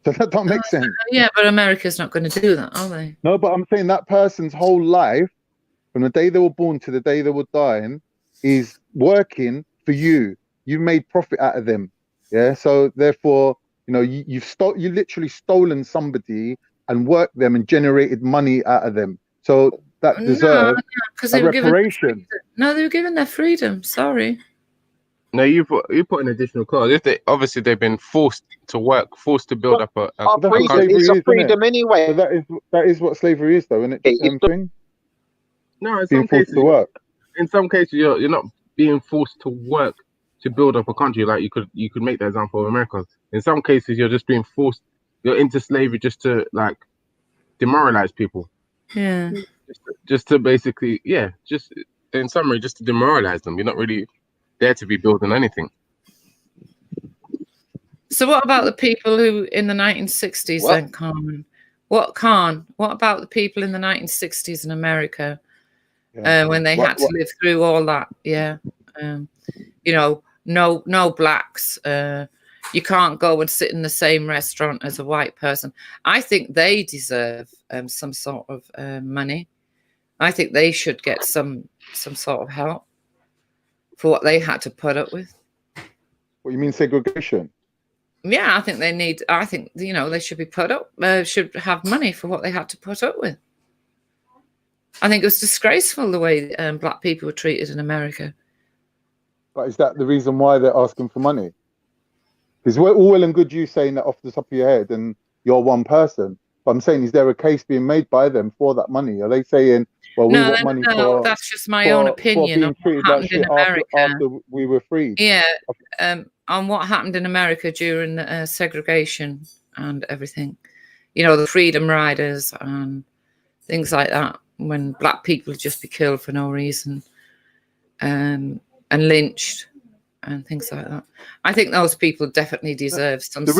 So that don't make sense. Yeah, but America's not going to do that, are they? No, but I'm saying that person's whole life, from the day they were born to the day they were dying, is working for you. You made profit out of them. Yeah. So therefore, you know, you literally stolen somebody and worked them and generated money out of them. So that deserves a reparation. No, they were given their freedom. Sorry. No, you put an additional clause. If they obviously they've been forced to work, forced to build up a That's what freedom, slavery it's a is, freedom isn't it? anyway. So that is what slavery is, though, isn't it? It's Thing No, in being some forced cases, to work. in some cases, you're not being forced to work to build up a country. Like you could make that example of America. In some cases, you're just being forced. You're into slavery just to like demoralize people. Yeah. Just to basically, yeah, just in summary, just to demoralize them. You're not really there to be building anything. So what about the people who in the 1960s then, Khan? What about the people in the 1960s in America when they had to live through all that? Yeah. You know, no blacks. You can't go and sit in the same restaurant as a white person. I think they deserve some sort of money. I think they should get some sort of help for what they had to put up with. What you mean segregation? Yeah, I think they need. I think they should be put up. Should have money for what they had to put up with. I think it was disgraceful the way black people were treated in America. But is that the reason why they're asking for money? Because we're all well and good you saying that off the top of your head, and you're one person. But I'm saying, is there a case being made by them for that money? Are they saying, well, we want money for? That's just my own opinion on what happened in America after we were freed. Yeah. On what happened in America during the segregation and everything, the Freedom Riders and things like that, when black people would just be killed for no reason, and lynched and things like that. I think those people definitely deserve some. The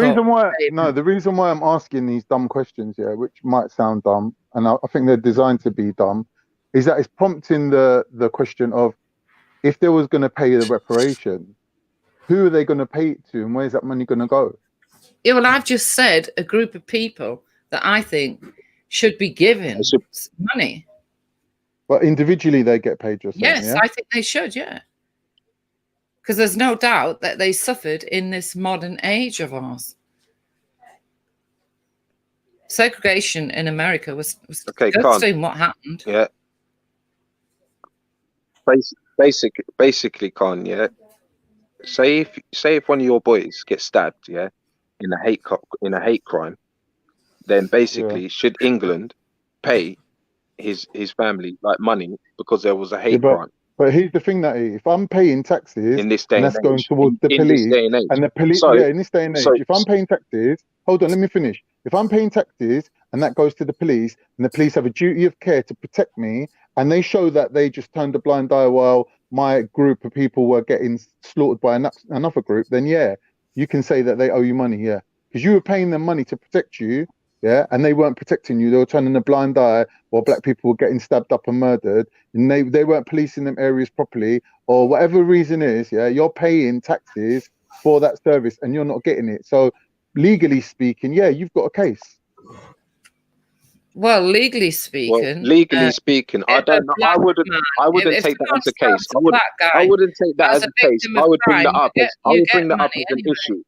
reason why I'm asking these dumb questions, which might sound dumb, and I think they're designed to be dumb, is that it's prompting the question of, if they was going to pay the reparation, who are they going to pay it to, and where's that money going to go? Yeah, well, I've just said a group of people that I think should be given money. But individually, they get paid just. Yes, I think they should. Yeah, because there's no doubt that they suffered in this modern age of ours. Segregation in America was disgusting. What happened? Yeah. Basically, Khan. Yeah. Say if one of your boys gets stabbed, in a hate crime, then basically should England pay his family like money because there was a hate crime? But here's the thing, that if I'm paying taxes in this day and and that's going towards the police, and the police, in this day and age, if I'm paying taxes, hold on, let me finish. If I'm paying taxes and that goes to the police, and the police have a duty of care to protect me, and they show that they just turned a blind eye while my group of people were getting slaughtered by another group, then you can say that they owe you money, because you were paying them money to protect you, and they weren't protecting you. They were turning a blind eye while black people were getting stabbed up and murdered, and they weren't policing them areas properly, or whatever reason is, you're paying taxes for that service and you're not getting it. So legally speaking, you've got a case. Well, legally speaking, I don't know. I wouldn't take that as a case. I wouldn't take that as a case. I would bring that up as an issue.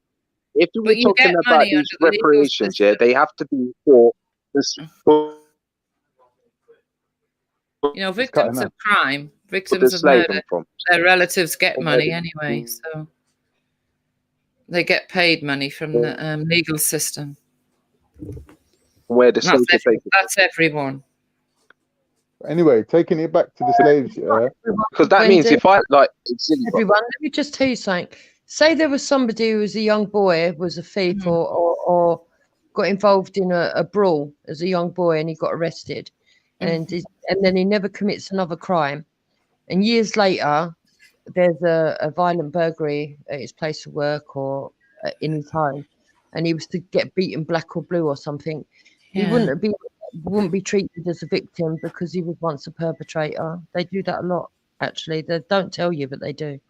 If we're talking about these reparations, they have to be for this. Victims of crime, victims of murder, their relatives get money anyway, so they get paid money from the legal system. Where the that's everyone. Anyway, taking it back to the slaves, because that means if I like everyone, let me just tell you something. Say there was somebody who was a young boy, was a thief, or got involved in a brawl as a young boy, and he got arrested, and then he never commits another crime, and years later, there's a violent burglary at his place of work or in his home, and he was to get beaten black or blue or something. He wouldn't be treated as a victim because he was once a perpetrator. They do that a lot, actually. They don't tell you, but they do.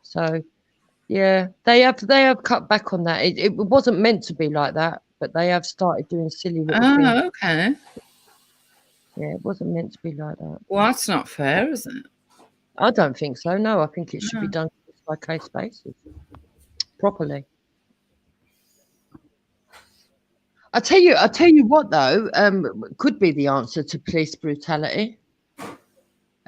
So, they have cut back on that. It wasn't meant to be like that, but they have started doing silly little things. Oh, okay. Yeah, it wasn't meant to be like that. Well, that's not fair, is it? I don't think so. No, I think it should be done by case basis, properly. I tell you what, though, could be the answer to police brutality.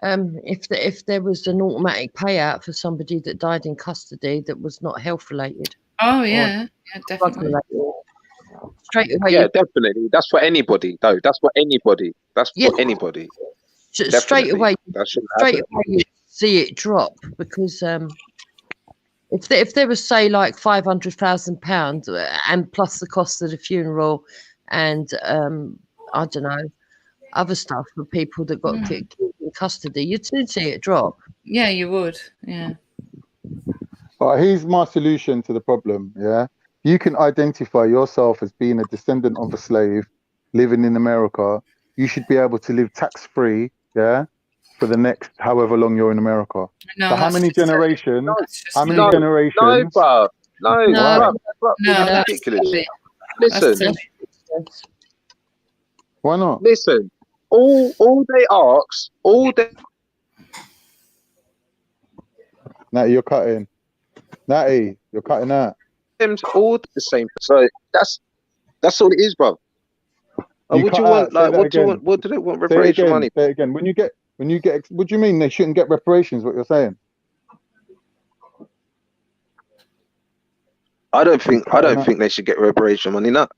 if there was an automatic payout for somebody that died in custody that was not health related. Oh yeah, definitely. Straight away. Yeah, definitely. That's for anybody, though. That's for anybody. That's for anybody. Straight away. Straight away, you see it drop because if there was say like £500,000 and plus the cost of the funeral and I don't know other stuff for people that got killed in custody, you'd soon see it drop. Yeah, you would. Yeah. Here's my solution to the problem. Yeah, you can identify yourself as being a descendant of a slave living in America. You should be able to live tax-free. Yeah. For the next however long you're in America. No, so how many generations? No, bro. No, that's ridiculous. Listen. Why not? Listen. All they ask, Natty, you're cutting. Natty, you're cutting out. All the same. So that's all it is, bro. What do you want? Like, what do you want? What do they want? Reparation money. Say it again. When you get, what do you mean they shouldn't get reparations? What you're saying? I don't think they should get reparation money. No.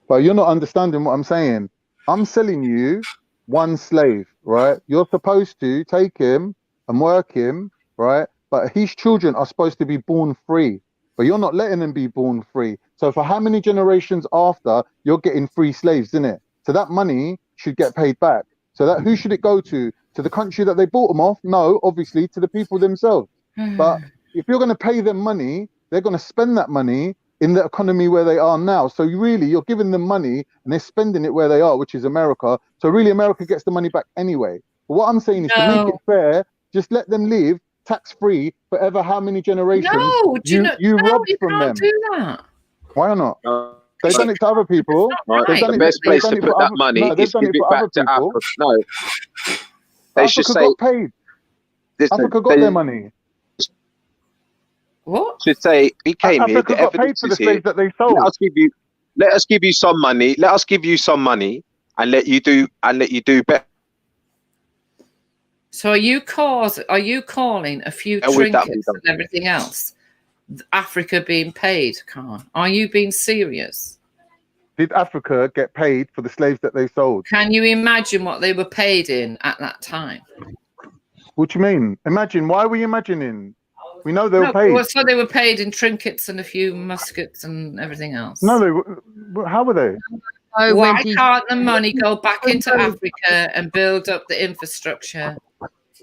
But you're not understanding what I'm saying. I'm selling you one slave, right? You're supposed to take him and work him, right? But his children are supposed to be born free. But you're not letting them be born free. So for how many generations after, you're getting free slaves, isn't it? So that money should get paid back. So that who should it go to? To the country that they bought them off? No, obviously to the people themselves. But if you're going to pay them money, they're going to spend that money in the economy where they are now. So really, you're giving them money and they're spending it where they are, which is America. So really, America gets the money back anyway. But what I'm saying is to make it fair, just let them live tax-free forever. How many generations you robbed from them? Do that. Why not? They've done it to other people. The best place to put that money is give it back to Africa. No, they should say. Got paid. Africa got their money. What? Should say he came Africa here. The got paid evidence for the is here. slaves that they sold. Let us give you some money. Let us give you some money and let you do better. So are you calling a few trinkets and everything else Africa being paid, Khan? Are you being serious? Did Africa get paid for the slaves that they sold? Can you imagine what they were paid in at that time? What do you mean? Imagine. Why are we imagining? We know they were paid. Well, so they were paid in trinkets and a few muskets and everything else. No, how were they? Why can't the money go back into Africa and build up the infrastructure?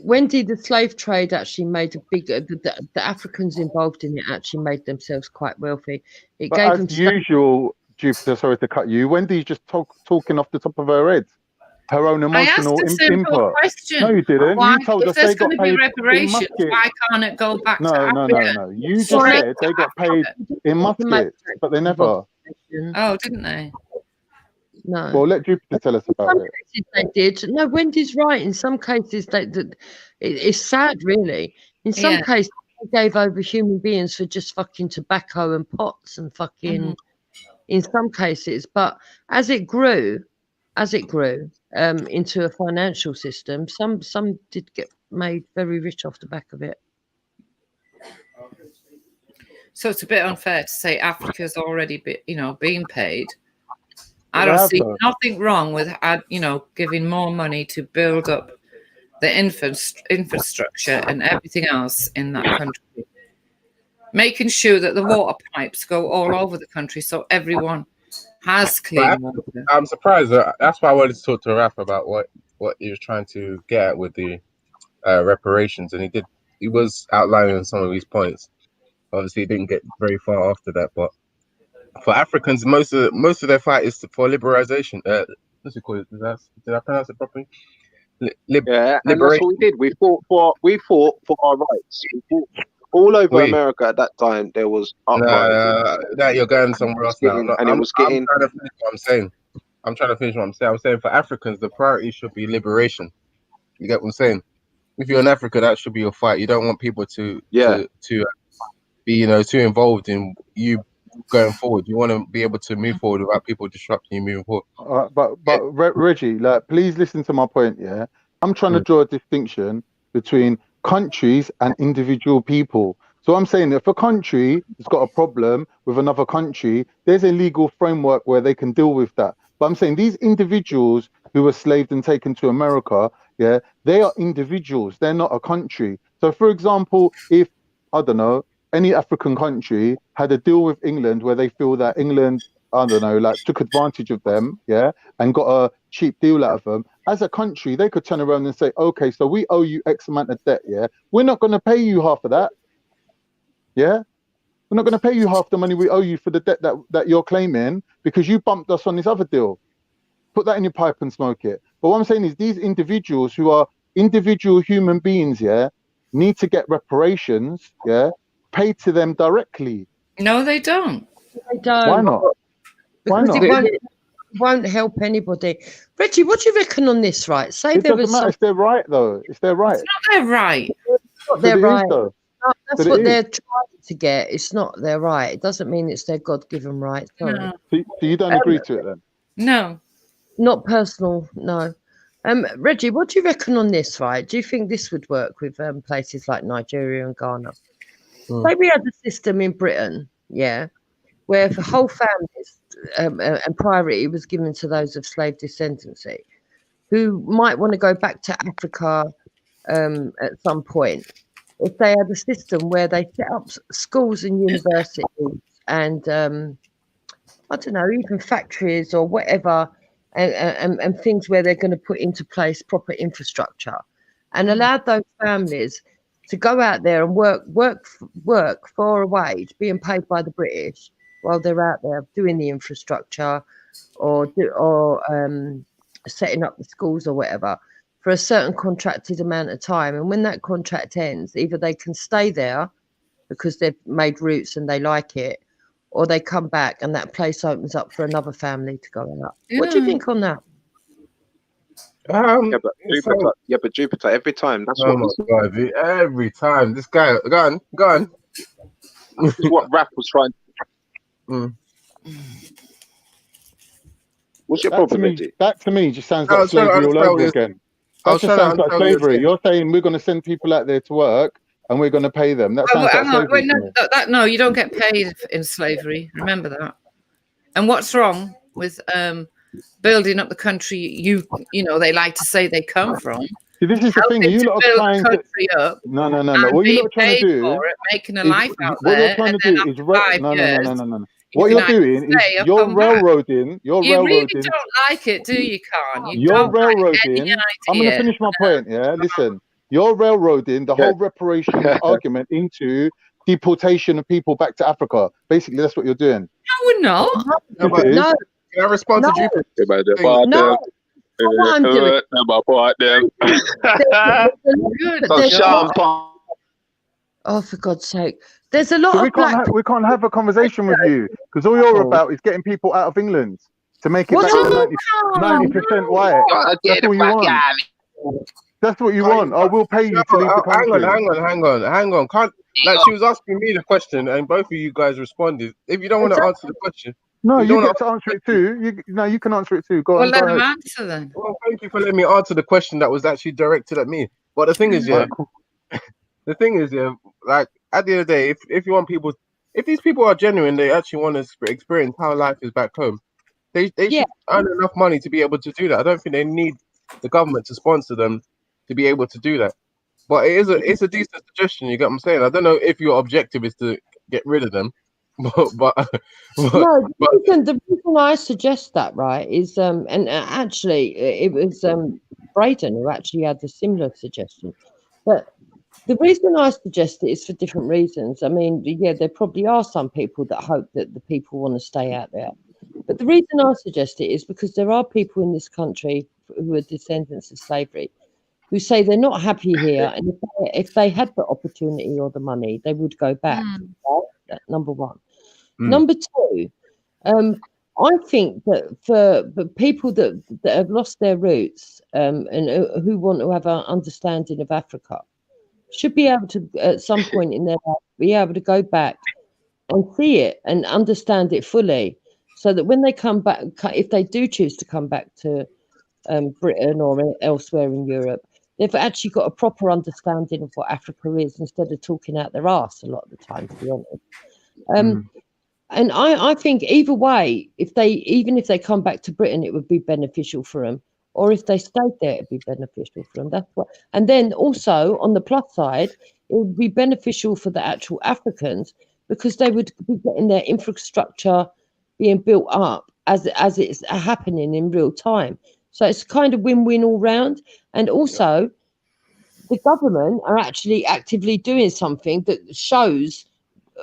Wendy, the slave trade actually made a big. The Africans involved in it actually made themselves quite wealthy. It gave them. As usual, Jupiter. Sorry to cut you. Wendy's just talking off the top of her head. Her own emotional input. Question. No, you didn't. Why, you told us they got paid reparations, why can't it go back to Africa? No. You just said they got paid in muskets, but they never. Oh, didn't they? No. Well, let Jupiter tell us about it. Cases they did. No, Wendy's right. In some cases, it's sad, really. In some cases, they gave over human beings for just fucking tobacco and pots and fucking. In some cases, but as it grew into a financial system, some did get made very rich off the back of it. So it's a bit unfair to say Africa's already being paid. I don't see nothing wrong with giving more money to build up the infrastructure and everything else in that country, making sure that the water pipes go all over the country so everyone has clean water. I'm surprised. That's why I wanted to talk to Raf about what he was trying to get at with the reparations, and he was outlining some of these points. Obviously, he didn't get very far after that, but for Africans, most of their fight is for liberalization. What's it called? Did I pronounce it properly? And that's what we did. We fought for our rights. All over America at that time, there was that you're going somewhere else now. And it was getting. I'm trying to finish what I'm saying. I'm saying for Africans, the priority should be liberation. You get what I'm saying? If you're in Africa, that should be your fight. You don't want people to be too involved in you going forward. You want to be able to move forward without people disrupting you moving forward. But Reggie, please listen to my point. Yeah, I'm trying to draw a distinction between countries and individual people. So I'm saying if a country has got a problem with another country, there's a legal framework where they can deal with that. But I'm saying these individuals who were slaved and taken to America, yeah, they are individuals. They're not a country. So for example, if, I don't know, any African country had a deal with England where they feel that England, I don't know, like took advantage of them, yeah, and got a cheap deal out of them, as a country, they could turn around and say, okay, so we owe you X amount of debt, yeah? We're not going to pay you half of that, yeah? We're not going to pay you half the money we owe you for the debt that you're claiming because you bumped us on this other deal. Put that in your pipe and smoke it. But what I'm saying is these individuals who are individual human beings, yeah, need to get reparations, yeah, paid to them directly. No, they don't. They don't. Why not? Why Because not? it won't help anybody. Reggie, what do you reckon on this, right? Say It there doesn't was matter if they're right, though. If they're right. It's not their right. not their But it is, right. though. No, that's But it what is. they're trying to get. It's not their right. It doesn't mean it's their God-given right. Sorry. No. So you don't agree to it then? No. Not personal, no. Reggie, what do you reckon on this, right? Do you think this would work with places like Nigeria and Ghana? Say we had a system in Britain, yeah, where the whole families and priority was given to those of slave descendancy who might want to go back to Africa at some point. If they had a system where they set up schools and universities and, I don't know, even factories or whatever, and things where they're going to put into place proper infrastructure and allowed those families to go out there and work for a wage, being paid by the British while they're out there doing the infrastructure or setting up the schools or whatever for a certain contracted amount of time. And when that contract ends, either they can stay there because they've made roots and they like it, or they come back and that place opens up for another family to go out. What do you think on that? But Jupiter, every time that's Oh what my God, every time this guy, go on. this is what Raph was trying. What's your problem, Reggie? That to me just sounds I like was trying to slavery all understand over what again. I That was just trying to sounds like understand what you're slavery. saying. You're saying we're going to send people out there to work and we're going to pay them. That sounds like Hang on, slavery wait, to no, me. no, you don't get paid in slavery. Remember that. And what's wrong with building up the country you know they like to say they come from? See, this is the thing. Helping You to lot are build trying the to. country up No. and What you being lot are trying to paid do for it, making a is life out what you're there, trying and to then do after is 5 no. years, What you you're can either doing is stay or you're come back. railroading. You're You really railroading. don't like it, do you, Khan? You You're don't like any railroading. I'm going to idea. finish my point. Yeah, listen. You're railroading the whole reparations argument into deportation of people back to Africa. Basically, that's what you're doing. No, we're not. Yes, it is. No, Can I respond to no, Jupiter? no. What I'm doing. There's a lot- Oh, for God's sake! There's a lot So of black. we can't have a conversation with you because all you're about is getting people out of England to make it What back do to you 90% white. That's what you want. That's what you want. I will pay you to leave the country. Hang on. Can't, like, she was asking me the question and both of you guys responded. If you don't want to answer the question, No, you don't get to answer it too. You can answer it too. Go Well, on. let Go them ahead. answer then. Well, thank you for letting me answer the question that was actually directed at me. But the thing is, yeah, the thing is, yeah, like at the end of the day, if you want people, if these people are genuine, they actually want to experience how life is back home. They should earn enough money to be able to do that. I don't think they need the government to sponsor them to be able to do that. But it's a decent suggestion. You get what I'm saying? I don't know if your objective is to get rid of them, but No, the reason I suggest that, right, is and actually it was Braden who actually had a similar suggestion. But the reason I suggest it is for different reasons. I mean, yeah, there probably are some people that hope that the people want to stay out there. But the reason I suggest it is because there are people in this country who are descendants of slavery who say they're not happy here, and if they had the opportunity or the money, they would go back. Right? That's number one. Number two, I think that for people that have lost their roots and who want to have an understanding of Africa, should be able to, at some point in their life, be able to go back and see it and understand it fully, so that when they come back, if they do choose to come back to Britain or elsewhere in Europe, they've actually got a proper understanding of what Africa is instead of talking out their arse a lot of the time, to be honest. And I think either way, even if they come back to Britain, it would be beneficial for them. Or if they stayed there, it'd be beneficial for them. That's what. And then also on the plus side, it would be beneficial for the actual Africans because they would be getting their infrastructure being built up as it's happening in real time. So it's kind of win-win all round. And also, the government are actually actively doing something that shows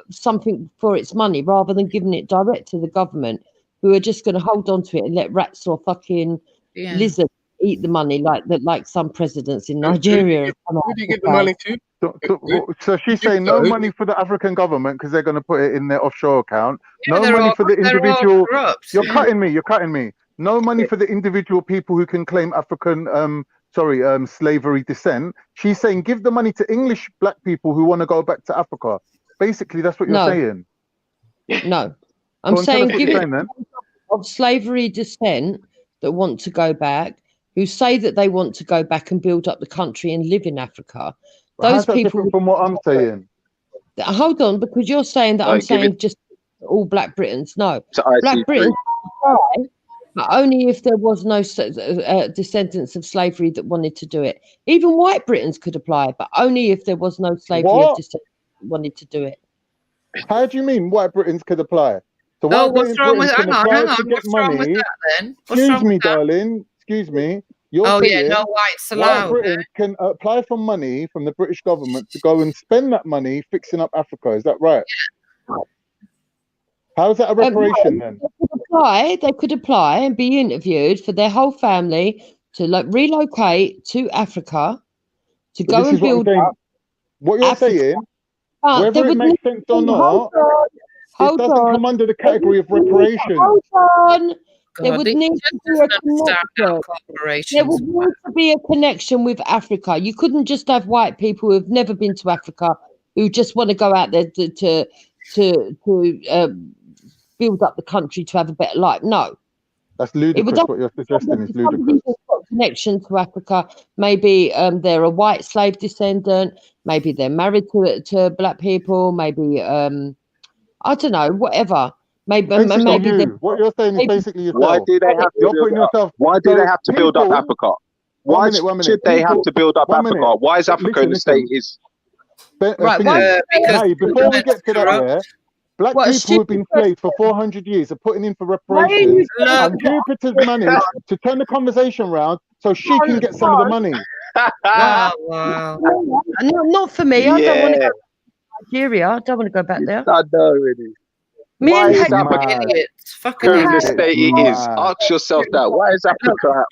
something for its money rather than giving it direct to the government, who are just going to hold on to it and let rats or fucking lizards eat the money like some presidents in Nigeria. Who do you get the money to? So she's saying no money for the African government because they're going to put it in their offshore account. No money for the individual. You're cutting me. No money for the individual people who can claim African slavery descent. She's saying give the money to English black people who want to go back to Africa. Basically, that's what you're saying. No, I'm saying give it of slavery descent that want to go back, who say that they want to go back and build up the country and live in Africa. Those people different from what I'm saying. Hold on, because you're saying that I'm saying just all Black Britons. No, Black Britons apply, but only if there was no descendants of slavery that wanted to do it. Even white Britons could apply, but only if there was no slavery of descendants that wanted to do it. How do you mean white Britons could apply? So what's wrong with that? Hang on. What's wrong with that then? Excuse me, darling. Excuse me. No whites allowed. White Britain can apply for money from the British government to go and spend that money fixing up Africa. Is that right? Yeah. How is that a reparation then? They could apply and be interviewed for their whole family to relocate to Africa to go and build up. What you're saying, whether it makes sense or not, it doesn't come under the category of reparations. Hold on. There would need to be a connection. There would need to be a connection with Africa. You couldn't just have white people who've never been to Africa who just want to go out there to build up the country to have a better life. No. That's ludicrous. What you're suggesting is ludicrous. Connection to Africa. Maybe they're a white slave descendant. Maybe they're married to black people. Maybe I don't know. Whatever. Maybe what you're saying is basically yourself. Why do they have to build up Africa? Why should they have to build up Africa? Why is Africa in the state is? Right. Before we get to that, black people who've been enslaved for 400 years are putting in for reparations, and Jupiter's managed to turn the conversation around so she can get some of the money. Wow. Not for me. I don't want to go to Nigeria. I don't want to go back there. I know, really. Why is Africa in the state it is? Ask yourself that. Why is Africa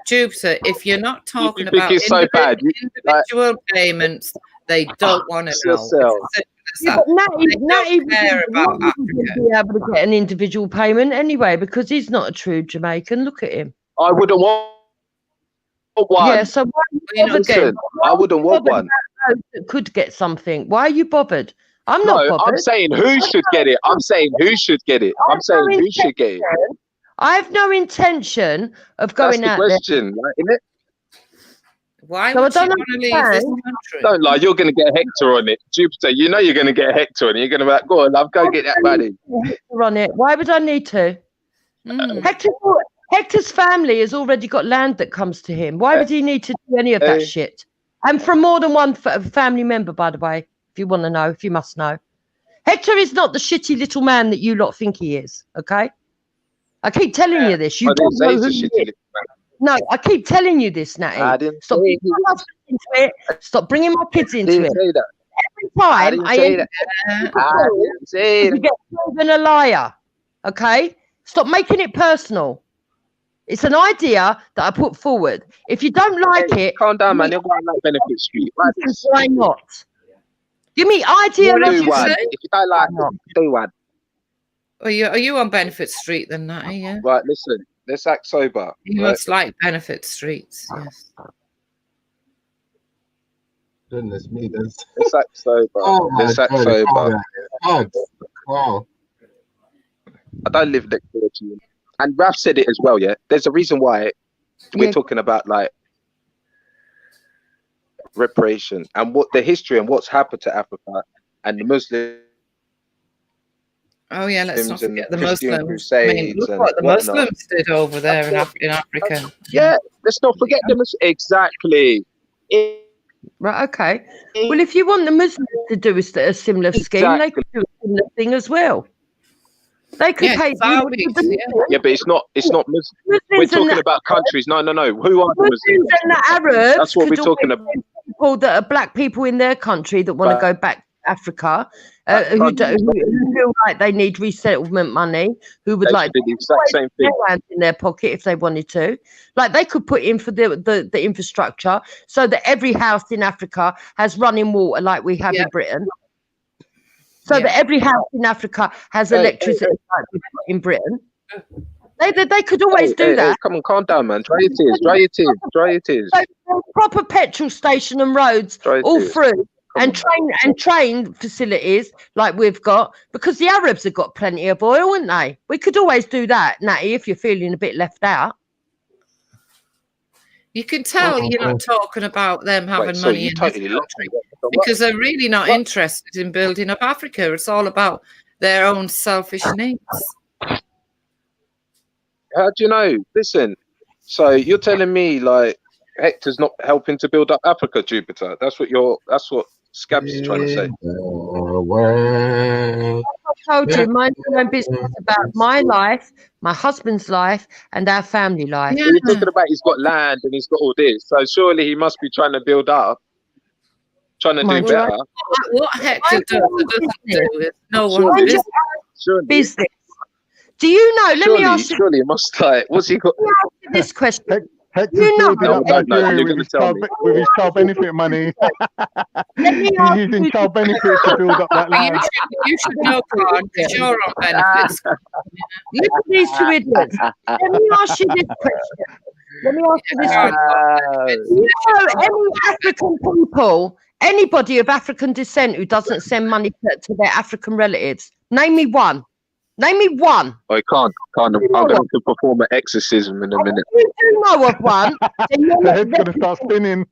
Jupiter, if you're not talking about individual payments, they don't want to know. But not even be able to get an individual payment anyway, because he's not a true Jamaican. Look at him. I wouldn't want one. Yeah, so I wouldn't want one. Could get something. Why are you bothered? I'm not bothered. I'm saying who should get it. I'm saying who should get it. I'm saying who should get it. I have no intention of going out there. That's the question, right, isn't it? Why would you want to leave this country? Don't lie, you're going to get Hector on it. Jupiter, you know you're going to get Hector on it. You're going to be like, go on, love, go get that money. Hector on it. Why would I need to? Hector's family has already got land that comes to him. Why would he need to do any of that shit? And from more than one family member, by the way, if you want to know, if you must know. Hector is not the shitty little man that you lot think he is, okay? I keep telling you this. You don't know who he is. No, I keep telling you this, Natty. Stop bringing my kids into it. Stop bringing my kids into it. Every time I you get proven a liar, okay? Stop making it personal. It's an idea that I put forward. If you don't like it, calm down, man. You're going like Benefit Street. Why not? Give me idea. Do one. If you don't like it, do one. Are you on Benefit Street then, Natty? Yeah. Right. Listen. Let's act sober. You must like Benefit Streets. Yes. Goodness me, let's act sober. Let's act sober. Wow. I don't live next door to you. And Raf said it as well, yeah? There's a reason why we're talking about, like, reparation and what the history and what's happened to Africa and the Muslims. Oh yeah, let's not and forget the Christian Muslims. I mean, Crusades look and what the whatnot. Muslims did over there in Africa. Yeah, let's not forget them. Exactly. Right, okay. Well, if you want the Muslims to do a similar scheme, they could do a similar thing as well. They could pay. Yeah, but it's not Muslims. We're talking about countries. No. Who are the Muslims Muslims? and the Arabs. That's what we're could talking always about. send people that are black people in their country that want to go back to Africa, who feel like they need resettlement money, who would They like should do the exact same thing. their hands in their pocket if they wanted to. Like they could put in for the infrastructure so that every house in Africa has running water like we have in Britain. So that every house in Africa has electricity like we've got in Britain. They could always do that. Come on, calm down, man. Dry your tears. Dry your tears. Dry your tears. So, proper petrol station and roads all through, and train facilities like we've got, because the Arabs have got plenty of oil, haven't they? We could always do that, Natty, if you're feeling a bit left out. You can tell you're not talking about them having money in this country because they're really not interested in building up Africa. It's all about their own selfish needs. How do you know? Listen, so you're telling me like Hector's not helping to build up Africa, Jupiter? That's what Scabs is trying to say. I told you, mind your own business about my life, my husband's life, and our family life. Yeah. You're talking about he's got land and he's got all this, so surely he must be trying to build up, trying to do better. What Hector does or doesn't do is no one's business. Business. Do you know? Let me ask you. Surely it must like. What's he got? Let me ask you this question. Hector's building up Nigeria with his child benefit money. He's using child benefits to build up that land. You should know, Khan, because you're on benefits. Look at these two idiots. Let me ask you this question. You know, any African people, anybody of African descent who doesn't send money to their African relatives, name me one. Name me one. I can't. I'm going to perform an exorcism in a minute. If you do know of one, then you're The head's going to start spinning.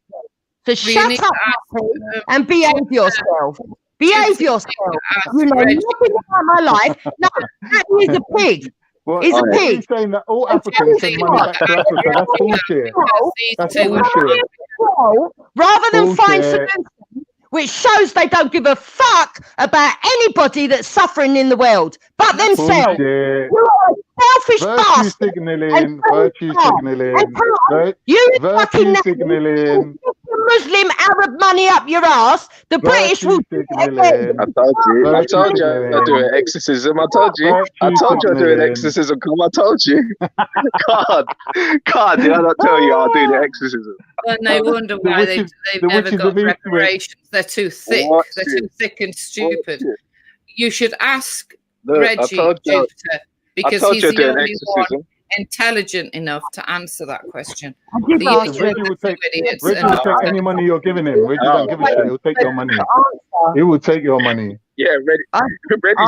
So shut up, Matthew, and behave yourself. Behave yourself. You know nothing about my life. No, that is a pig. He's a pig. He's saying that all Africans send money back to Africa. That's bullshit. That's bullshit. Rather than find Bullshit. solutions, which shows they don't give a fuck about anybody that's suffering in the world but themselves. Bullshit. You're a selfish Virtue bastard. signaling. Virtue signaling. You Virtue signaling. Muslim Arab money up your ass. The British will do it again. I told you I'll do an exorcism. I told you I'll do an exorcism. Come, I told you. God, did I not tell you I'll do the exorcism? And they wonder why they've never got reparations. They're too thick. They're too thick and stupid. You should ask Reggie Jupiter, because he's the only one intelligent enough to answer that question. Reggie will take any money you're giving him. Reggie don't give a shit. He'll take your money. He will take your money. Yeah, Reggie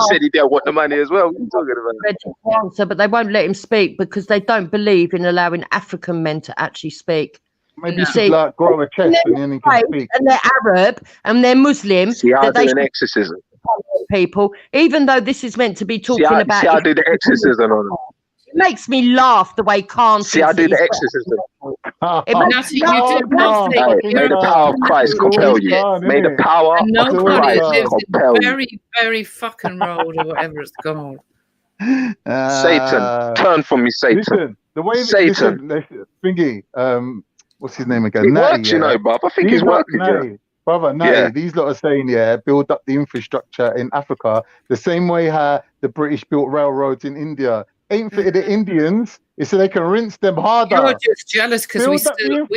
said he didn't want the money as well. What are you talking about? Reggie will answer, but they won't let him speak because they don't believe in allowing African men to actually speak. Maybe you should like grow a chest and then he can speak. And they're Arab and they're Muslim. See, I'll that do they an exorcism. People, even though this is meant to be talking about. See, I'll do the exorcism on him. It makes me laugh the way Khan. See, I do the exorcism. May the power of Christ compel you. May the power of Christ compel you. Very, very fucking road or whatever it's called. Satan, turn from me, Satan. Listen, the way Satan. Listen, Thingy, what's his name again? He works, you know, Bob. I think he's working. Brother, these lot are saying, build up the infrastructure in Africa the same way how the British built railroads in India. Ain't for the Indians, it's so they can rinse them harder. You're just jealous because we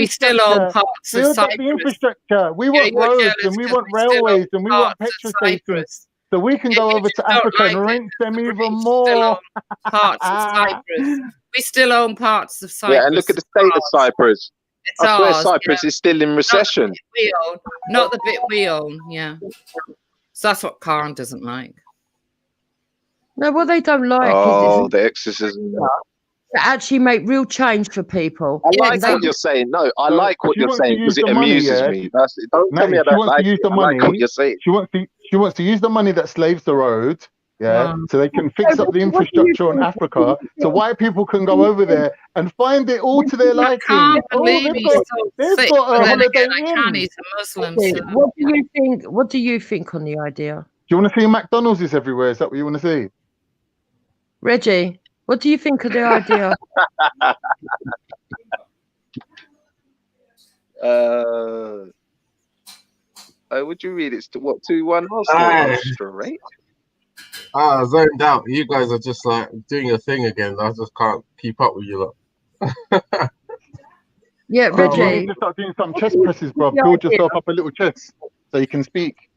still own parts of Cyprus. The infrastructure. We want roads and we want railways and we want petrol stations. So we can go over to Africa and rinse them even more. Parts of Cyprus. We still own parts of Cyprus. Yeah, and look at the state of Cyprus. I swear ours, Cyprus is still in recession. Not the bit we own, yeah. So that's what Karen doesn't like. No, what they don't like is the exorcism. to actually make real change for people. I like what you're saying. No, I like what you're saying because it amuses me. That's it. Don't tell me I don't like it. I like what you're saying. She wants to use the money that slaves the road, so they can fix up the infrastructure in Africa, so white people can go over there and find it all to their liking. Can't believe they've got a holiday in. He's a Muslim. So. What do you think? What do you think on the idea? Do you want to see McDonald's is everywhere? Is that what you want to see? Reggie, what do you think of the idea? Would you read it? What 2-1 Arsenal? Straight. I zoned out. You guys are just like doing your thing again. I just can't keep up with you lot. Yeah, Reggie. You just start doing some chest presses, bro. Build yourself up a little chest so you can speak.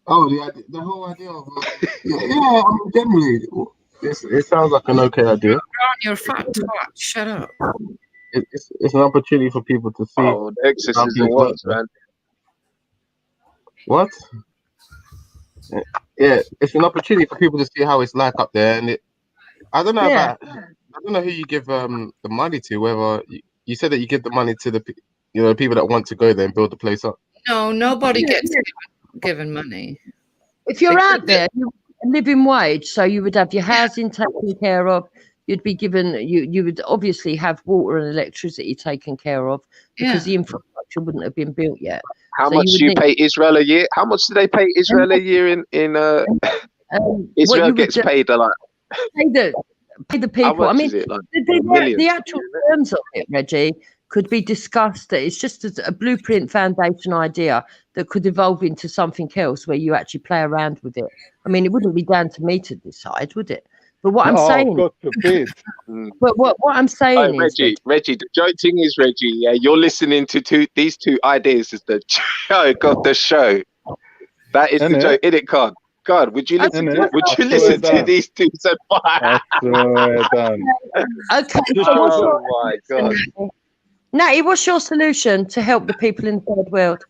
Oh, the whole idea of I mean, generally, it sounds like an okay idea. You're a fat twat. Shut up. It's an opportunity for people to see. Oh, the exorcism works, man. What? Yeah, it's an opportunity for people to see how it's like up there, and I don't know I don't know who you give the money to. Whether you said that you give the money to the people that want to go there and build the place up. No, nobody gets given money. If you're out there, you living wage, so you would have your housing taken care of. You'd be given you would obviously have water and electricity taken care of because the infrastructure wouldn't have been built yet. How much do you pay Israel a year? How much do they pay Israel a year in Israel gets paid a lot. Pay the people. I mean, the actual terms of it, Reggie, could be discussed. That it's just a blueprint foundation idea that could evolve into something else where you actually play around with it. I mean, it wouldn't be down to me to decide, would it? But what I'm saying, God forbid. But what I'm saying is, Reggie, the joke thing is, Reggie, you're listening to these two ideas is the joke of the show. That is the joke, isn't it, Con? God, would you listen to these two so far? Okay. Oh my God. Natty, what's your solution to help the people in the third world?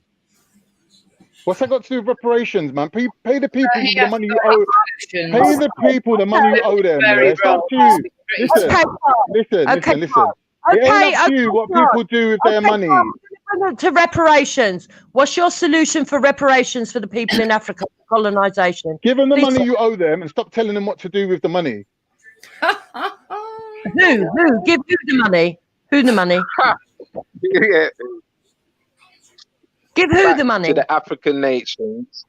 What's that got to do with reparations, man? Pay the people the money you owe. Pay the people the money you owe them. It's up to you. Listen. It ain't up to you what people do with their money. To reparations. What's your solution for reparations for the people in Africa? Colonisation. Give them the money you owe them and stop telling them what to do with the money. Who? Give who the money? Who the money? Give who the money? To the African nations.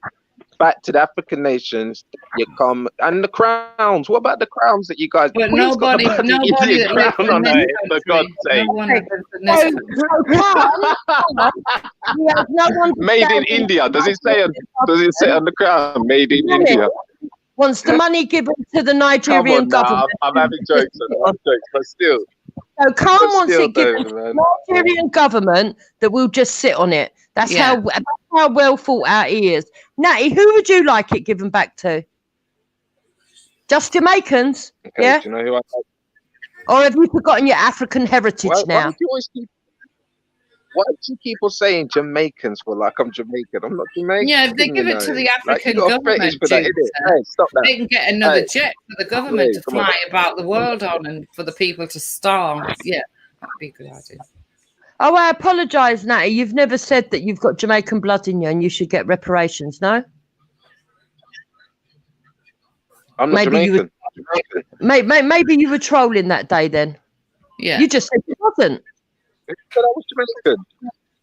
Back to the African nations. You come and the crowns. What about the crowns that you guys? But nobody crown on it, for God's sake. Made in India. Does it say on the crown? Made in India. Wants the money given to the Nigerian government. I'm having jokes, but still. So Khan wants it given to the Nigerian government that will just sit on it. That's how well thought out he is. Natty, who would you like it given back to? Just Jamaicans? Okay, yeah. Do you know who I like? Or have you forgotten your African heritage now? Why do you keep on saying Jamaicans for like I'm Jamaican? I'm not Jamaican. Yeah, if they give it to the African government, stop that. They can get another jet for the government to fly about the world on and for the people to starve. Yeah, that'd be a good idea. Oh, I apologise, Natty. You've never said that you've got Jamaican blood in you and you should get reparations, no? I'm not Jamaican. Maybe you were trolling that day then. Yeah. You just said you wasn't. I said I was Jamaican.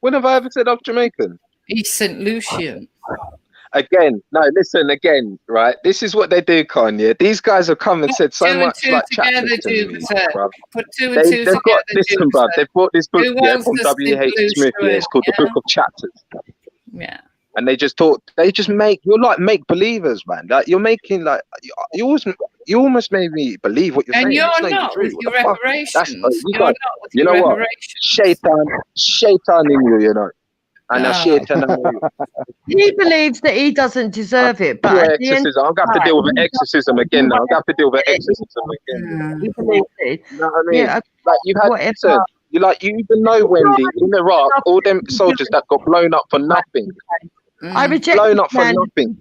When have I ever said I'm Jamaican? East St. Lucian. Again, right? This is what they do, Kanye. These guys have come and said so much like together, Jupiter. Put two and two together. Listen, bruv, they've brought this book from W.H. Smith. It's called the Book of Chapters. Yeah. And they just you're like make believers, man. Like you're making like you almost made me believe what you're saying. And you're not with your reparations. You're not with your reparations. Shaitan in you, you know. And Shaitan. He believes that he doesn't deserve it, but exorcism. I'm gonna have to deal with exorcism again now. I'm gonna have to deal with exorcism again. He believes it. You know what I mean? Yeah, like you had you even know, Wendy, in Iraq, all them soldiers that got blown up for nothing. I reject blown up for nothing.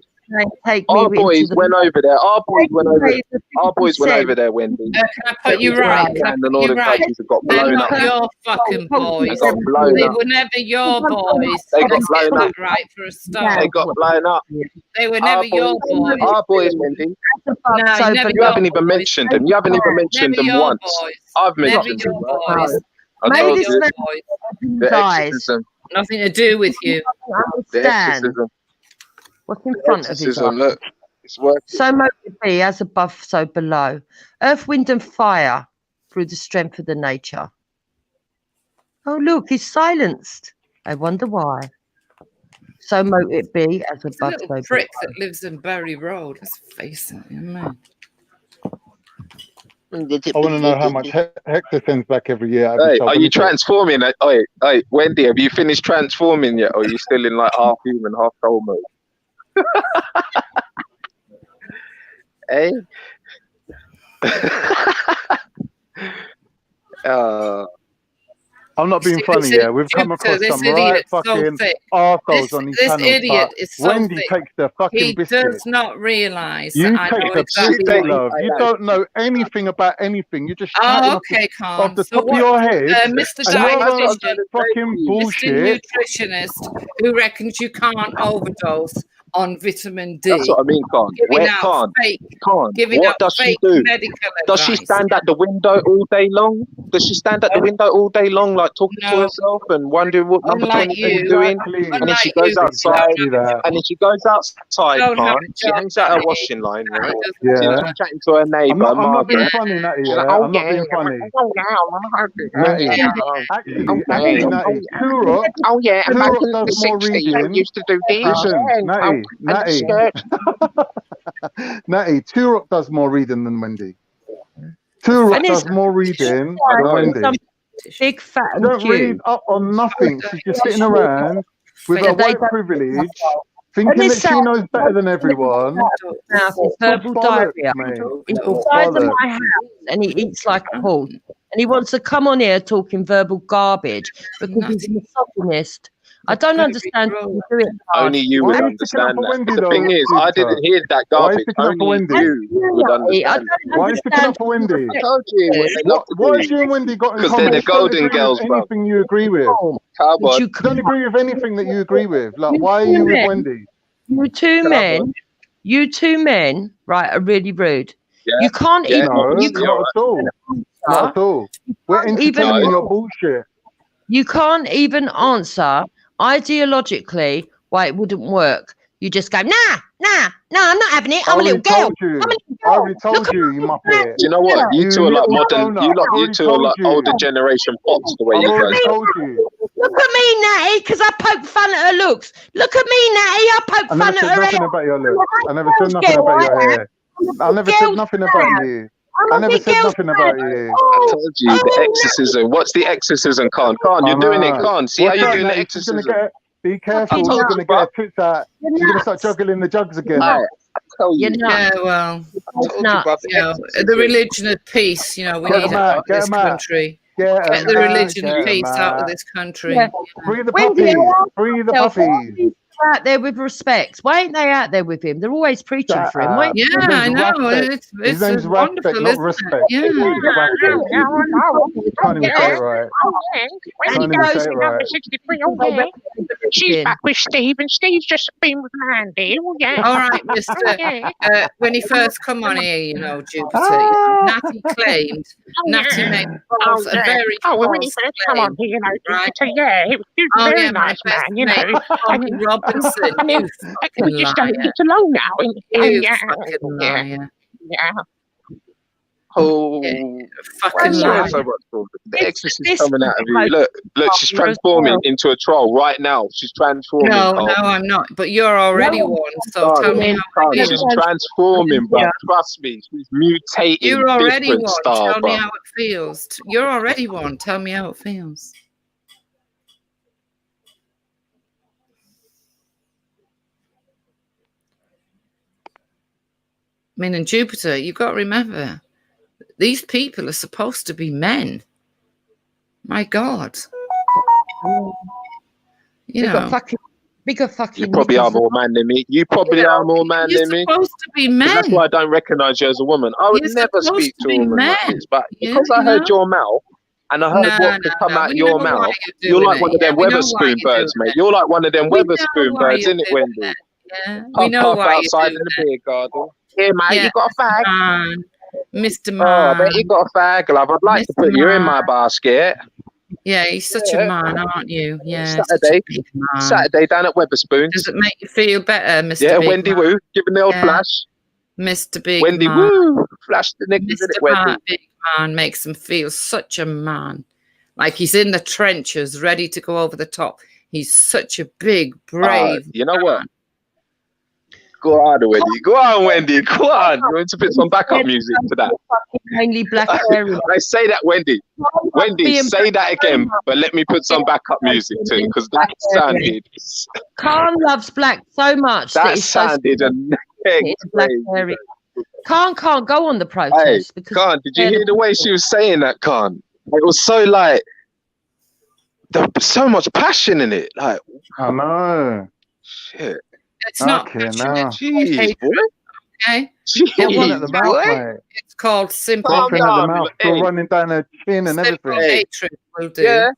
take Our me boys into the went over there. Our boys went over. Our boys went 50%. over there, Wendy. Can I put you right? Can I And put all you the right? countries have got They're blown up. not your fucking They boys. got blown They up. were never your boys. They got Let's get blown up. that right for a start. They got blown up. They were Our never boys, your boys. our boys, Wendy. No, So never You your haven't even boys. mentioned them. You haven't even mentioned Never them your once. boys. I've Never mentioned your them. Right? boys. I Maybe told this you. man The guys exorcism. Nothing to do with you. The understand exorcism. what's in The front of his exorcism. eyes. Look, it's working. So mote it be, as above, so below. Earth, wind, and fire through the strength of the nature. Oh, look, he's silenced. I wonder why. So mote it be, as It's a above, little so prick below. that lives in Barry Road. Let's face it, you know. I want to know how much Hector sends back every year. Hey, are you transforming? Hey, Wendy, have you finished transforming yet? Or are you still in like half human, half soul mode? Hey? I'm not being See, funny, this yeah. We've come Jupiter, across this some right idiot's so fucking thick. arseholes on these This channels, idiot but is so Wendy thick. takes the fucking He biscuit. does not realise You that I take know the exactly biscuit, what love. You don't know anything about anything. You're just chatting Oh, off okay, off Khan. the So top of what, your head, Mr. and you're on Dietitian, fucking Mr. bullshit. Nutritionist, who reckons you can't overdose on vitamin D? That's what I mean, Khan. Giving Where out Khan? fake, Khan. giving What out does she fake do? medical Does she advice. stand at the window all day long? Does she stand at the window all day long, like talking to No. herself and wondering what number Unlike 23 is you, doing? Exactly. And then she unlike goes you, outside, don't have a job. and then she goes outside, Don't have Khan. a She job, hangs out her Natty. washing line, He right? doesn't She's Yeah. work. chatting to her neighbour, I'm not being Margaret. funny, Natty. She's like, Yeah, oh I'm not yeah, being funny. oh yeah, Natty, yeah, actually, oh actually, yeah, Natty, Turok, oh yeah, and back Turok in the does more 60s, they reading. used to do this, Listen, and Natty, and the Natty, skirts. Natty, Turok does more reading than Wendy. Turok And it's does more reading I than know. Wendy. some big fat She and don't read Jew. up on nothing. She's just sitting around with her So they white don't privilege, When thinking they that say she knows better than everyone. mouth is It's verbal all diarrhea. bollocks, mate. He's It's all inside of bollocks. my house and he eats like a horse. And he wants to come on here talking verbal garbage because he's a misogynist. I don't understand how you do it. Only you Why would are you sticking up understand for that. Wendy, The though, thing is, I Jupiter? didn't hear that Why are you garbage. sticking up for Only Wendy? you would I understand. don't Why are you sticking up for Wendy? I told you what they love to What do. have you and Wendy got in Because they're common? the She don't golden agree girls, with bro. anything you agree with. Come Would on. you She don't agree with anything that you agree with. Like, why are two you with men- Wendy? You two men, right, are really rude. Yeah. You can't Yeah. even No, you Yeah, not at all. Not at all. We're can't even entertaining your answer. bullshit. You can't even answer ideologically why it wouldn't work. You just go, nah, I'm not having it. I I'm a little already girl. told you. I'm a little I girl. already told you, you muppet. Do you know what? You You two are like little modern. donut. You I lot. You already two are told like you. older generation pops. The way I've you already guys. told you. Look at me, Natty, because I poke fun at her looks. Look at me, Natty. I poke I fun never at said her nothing hair. about your look. I never girl's said nothing girl, about your I am. hair. I never said girl's nothing about man. you. I'm I a never big said girl's nothing man. about you. I told you the exorcism. What's the exorcism, Khan? Khan, you're doing it, Khan. See how What's you're that, doing the Natty? She's gonna exorcism. get. Be I careful. told She's you, gonna bro. get her tits out. She's gonna start juggling the jugs again. I tell you. Yeah, well, I told you about the you know, exorcism. the religion of peace. You know, we Get need 'em it out, out of get this 'em out. country. Get Get 'em the out, religion get of 'em peace out of out. this country. Yeah. Free the Wendy, puppies. Free the yourself, puppies. people out there with respect. Why ain't they out there with him? They're always preaching Shut for him. Why up. Yeah, His I name's know. Raspect. His It's name's wonderful, Raspect, not isn't respect. it? Yeah. Raspect. Can't even say it right. Can't even say it right. She's back with Steve, and Steve's just been with Mandy. Oh, yeah. All right, Mister. When he first come on here, you know, Jupiter, you know, Natty claimed, Natty made false, a very when he false first come on claim, here, you know, right? Jupiter, yeah, he was a Oh very yeah, my nice best man, you mate, know. Tommy Robinson, and you then fucking we just don't liar. get along now. And, You yeah, fucking yeah, liar. yeah. Oh, fucking I swear liar. so much. Bro. The exorcist coming out of you. Look, she's transforming into a troll right now. She's transforming. No, Carl. no, I'm not. But you're already one, so Carl, tell me how Carl, it she's feels. transforming, bro. Trust me. She's mutating. You're already different one. style, Tell bro. me how it feels. You're already one. Tell me how it feels. I mean, in Jupiter, you've got to remember, these people are supposed to be men. My God. You They've know. got fucking Bigger fucking. You probably are more man than me. You probably are more man You're than me. supposed to be 'Cause men. that's why I don't recognise you as a woman. I would You're never supposed speak to to a be woman like men. this. But Yeah, because I you heard know? your mouth and I heard what could come out We your know why mouth, you're you're doing like one it. of them Yeah, we know why Weatherspoon you're birds, doing mate. it. You're like one of them We know Weatherspoon why birds, you're isn't it, doing Wendy? it. Yeah, we Puff, know puff why outside you're in doing the it. beer garden. Here, mate, Yeah, you got a fag? man. Mr. Oh, I bet Man. you got a fag, love. I'd like to Mr. put you in Man. my basket. Yeah, you're such a Yeah. man, aren't you? Yeah, such a Saturday, big man. Saturday down at Weatherspoons. Does it make you feel better, Mr. Yeah, Big Wendy Man? Woo, giving the old Yeah. flash. Mr. Big Wendy Man. Woo, flash the niggas in Mr. it, Wendy. Big Man makes him feel such a man. Like he's in the trenches, ready to go over the top. He's such a big, brave You know what? Go on, Wendy. Go on, Wendy. Go on. You want to put some backup music to that? Mainly black area. I say that, Wendy. Wendy, say that again, but let me put some backup music to it because that sounded. Khan loves black so much That it's so sounded a it's black area. Khan can't go on the Hey, protest because Khan, did you hear the way she was saying that, Khan? It was so like there was so much passion in it. Like, I know. shit. It's not Okay, passion, now. it's called hatred, okay? Frothing at the mouth, mate. It's called simple Frothing at the down, mouth, still hey. running down her chin and Simple everything. hatred will do. Yeah.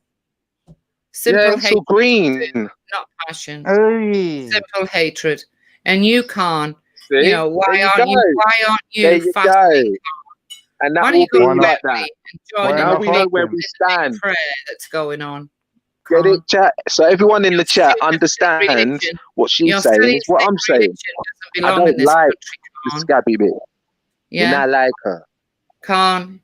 Simple Yeah, it's hatred, all green. not passion. Hey. Simple hatred, and you can't. See? You know why There you aren't go. you? Why aren't There you you fasting? go. And that Why will don't you be go Why not? like quietly that. and join Why in Now not we know where fasting? we stand. prayer that's going on? Get Can't. it, chat? So everyone in the chat Your understands religion, what she's your saying silly is what sick I'm saying. religion doesn't I belong in don't this like country, the Khan. scabby bit. Yeah, And I like her. Khan,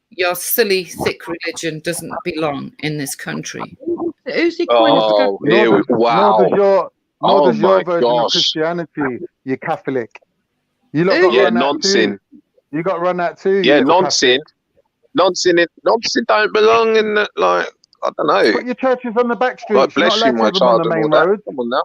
your silly thick religion doesn't belong in this country. who's he calling a Oh, scabby? here we, Nor wow. does your Oh version my of gosh. Christianity, you Catholic. You lot Who? got Yeah, run that nonsense. too. You got run that too, you Yeah, little nonsense. Catholic. Nonsense don't belong in the, like, I don't know. Put your churches on the back Like, streets. You're not bless you, allowed to my have them on child, the and main all that. road. Come on now.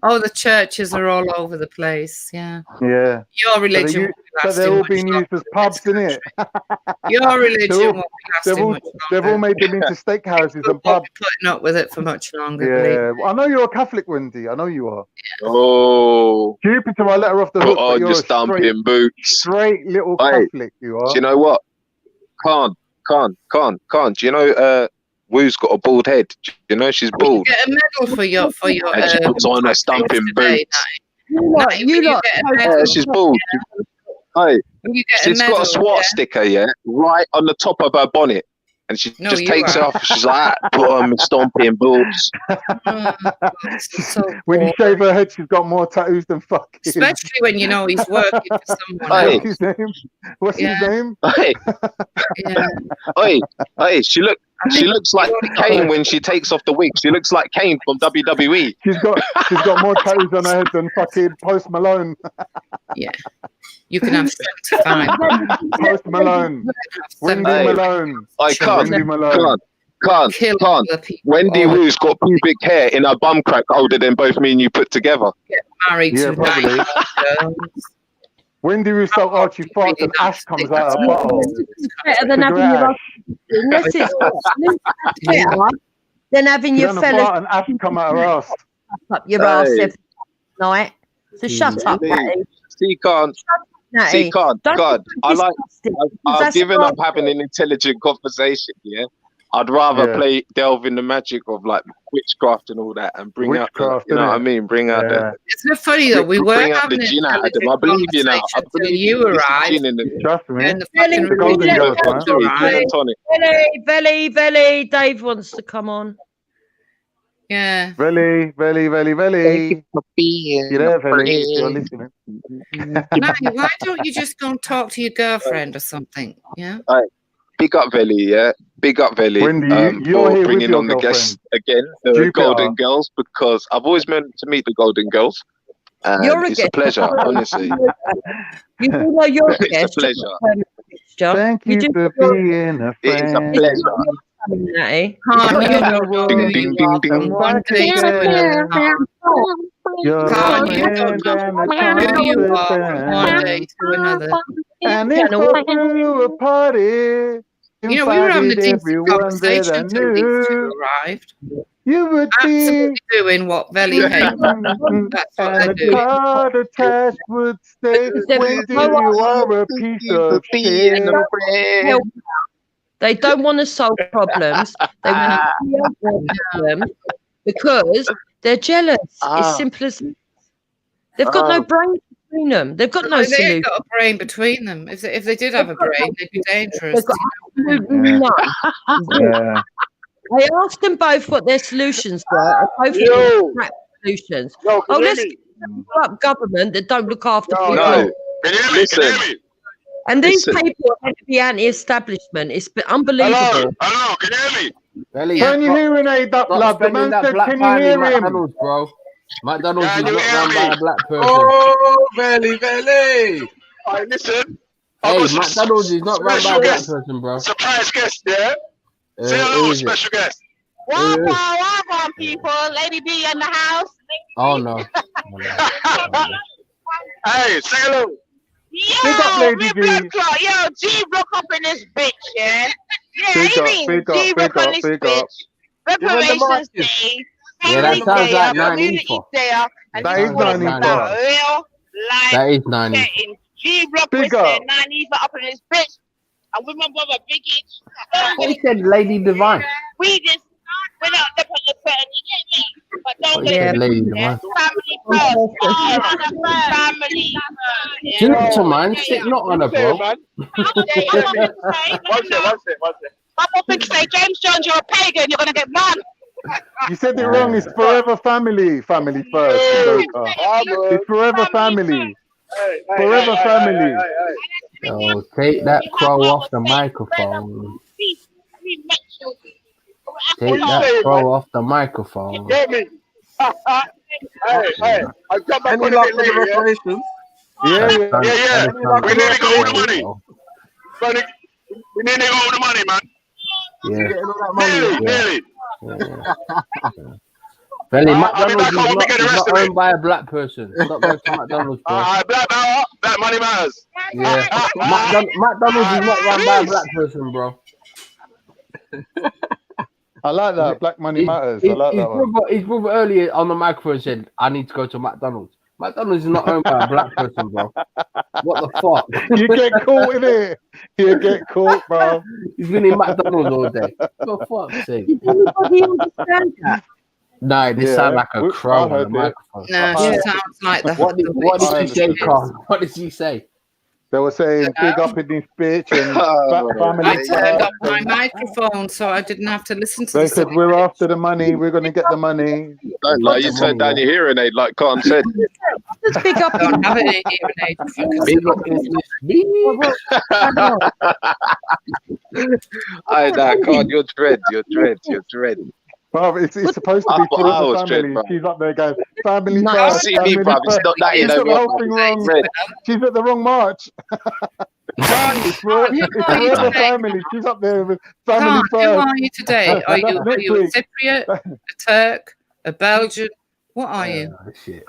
Oh, the churches are all over the place. Yeah, Yeah. your So, religion won't be so they're lasting all much being longer used as in this pubs, innit? country. Your religion They're all, won't be they've lasting all, much they've all longer. made them into steakhouses People and won't pubs. be putting up with it for much longer. Believe Yeah. Well, I know you're a Catholic, Wendy. I know you are. Oh, Jupiter, I let her off the put hook, but on you're your a straight, stomping boots. straight little Hey, Catholic, you do are. you know what? Khan. Do you know Woo's got a bald head? Do you know she's will you bald? get a medal for your And she puts on her stomping today, boots. Natty, will you get a medal? Yeah, she's bald. Hey, Will you get a she's got medal? a SWAT sticker, yeah, right on the top of her bonnet. And she No, just you takes it are. off. She's like, put on my stomping boots. So When you shave her head, she's got more tattoos than fucking. especially when you know he's working for someone Hey, What's his name? What's Yeah. his name? hey, Yeah. hey, she looks like Kane when she takes off the wig. She looks like Kane from WWE. She's got more tattoos on her head than fucking Post Malone. Yeah. You can have 75. Post Malone. Wendy Hey, Malone. I can't. Wendy Malone. Can't. other people. Wendy Woo's got pubic hair in her bum crack older than both me and you put together. Get married Yeah, to probably. 90 girls. Wendy Woo so Archie farts and ash comes out her bottle. Better than having Cigarette your ash. unless it's better than having She your done a fart fellas and ash come out her ass. up your ass Hey. every night. So shut up, Natty. See, can't. Natty. See, can't. Don't God, be I like. disgusting, 'cause I've that's given what up having an intelligent conversation. Yeah, I'd rather Yeah. delve in the magic of like witchcraft and all that, and bring out the, Witchcraft, you know what I innit? mean? Bring out Yeah. Isn't it funny though? We were bring out the having an gin out of them. I intelligent believe you now. I conversation till believe you it's the arrived. gin in the Trust me. And the fucking The Golden religion Girls, man. was gin alright. and tonic. Veli, Dave wants to come on. Yeah. Veli. You there, Veli? If you're listening. Natty, why don't you just go and talk to your girlfriend or something? Yeah. Alright, big up Veli, yeah. Big up Veli Wendy, you're here for with bringing your on the girlfriend. guests again, the Jupiter. Golden Girls, because I've always meant to meet the Golden Girls. And You're a it's a guest. pleasure, honestly. You do know you're a It's a guest. pleasure. Thank you for being a It is a friend. pleasure. Natty. Can't you know Ding, who ding, you ding, are ding. from one day to another? You're Can't a you friend don't and know a who you are from one confidant. day to another? And if I threw a party, You know, we were having a invited decent everyone that I conversation till these two knew. arrived. You would absolutely doing what Velly hates. That's what and they're the doing. card attached would say, when do you are a piece of shit? They don't want to solve problems. They want to solve problems because they're jealous. It's simple as they've got no brain between them. They've got no They solution. ain't got a brain between them. If they did have a brain, they'd be dangerous. They've got absolutely none. I asked them both what their solutions were, and both of them crap solutions. Let's up government that don't look after people. Can you hear me? Can you hear me? And these people are meant to be anti-establishment. It's unbelievable. Hello, can you hear me? Turn your hearing aid up, love. The man said, can you hear him? McDonald's, bro. McDonald's is not run by a black person. Oh, Velly. All right, listen. Hey, McDonald's is not run by a black person, bro. Surprise guest, yeah? Say hello, special guest. Welcome, people. Lady B in the house. Oh, no. Hey, say hello. Yo, G broke up in this bitch, yeah? Yeah, G broke up in this bitch. Reparations Day. Yeah, that sounds like 90 for. That is 90 for. Real life. That is 90. G broke up 90 for up in this bitch. And with my brother Biggie. What he said, Lady Divine. We just went out there on the bed, you get me? But don't get Lady Divine. Family first. Family. Give it to man, sit not on a bro. My big say, James Jones, you're a pagan, you're gonna get mad. You said it wrong. It's forever family. Family first. It's forever family. Forever family. Oh, take that crow off the microphone. Take that crow off the microphone. Get me. Hey, I'll come back on it later, reparations. Yeah. We nearly got all the money. We nearly got all the money, man. Nearly. Belly, McDonald's is not owned by a black person. Stop going to McDonald's, bro. Black money matters. Yeah. McDonald's is not run by a black person, bro. I like that. Black money matters. I like that one. His brother earlier on the microphone said, I need to go to McDonald's. McDonald's is not owned by a black person, bro. What the fuck? You get caught in it. You get caught, bro. He's been in McDonald's all day. For fuck's sake. Anybody understand that? No, they sound like a crow on the microphone. No, she sounds like the. What did she say, Carl? What did she say? They were saying big up in this bitch and family. I turned up my microphone so I didn't have to listen to. They said we're after the money. We're going to get the money. Don't lie, you turned down your hearing aid, like Khan said. Just big up. I don't have any hearing aid. Big up in this Aye, nah, Khan, you're dread. Bro, it's supposed to be for the family. She's up there going, family first. See me, bruv. It's not that, you know. The whole thing wrong. She's at the wrong march. It's forever family. She's up there with family first. Who are you today? Are you a Cypriot, a Turk, a Belgian? What are you?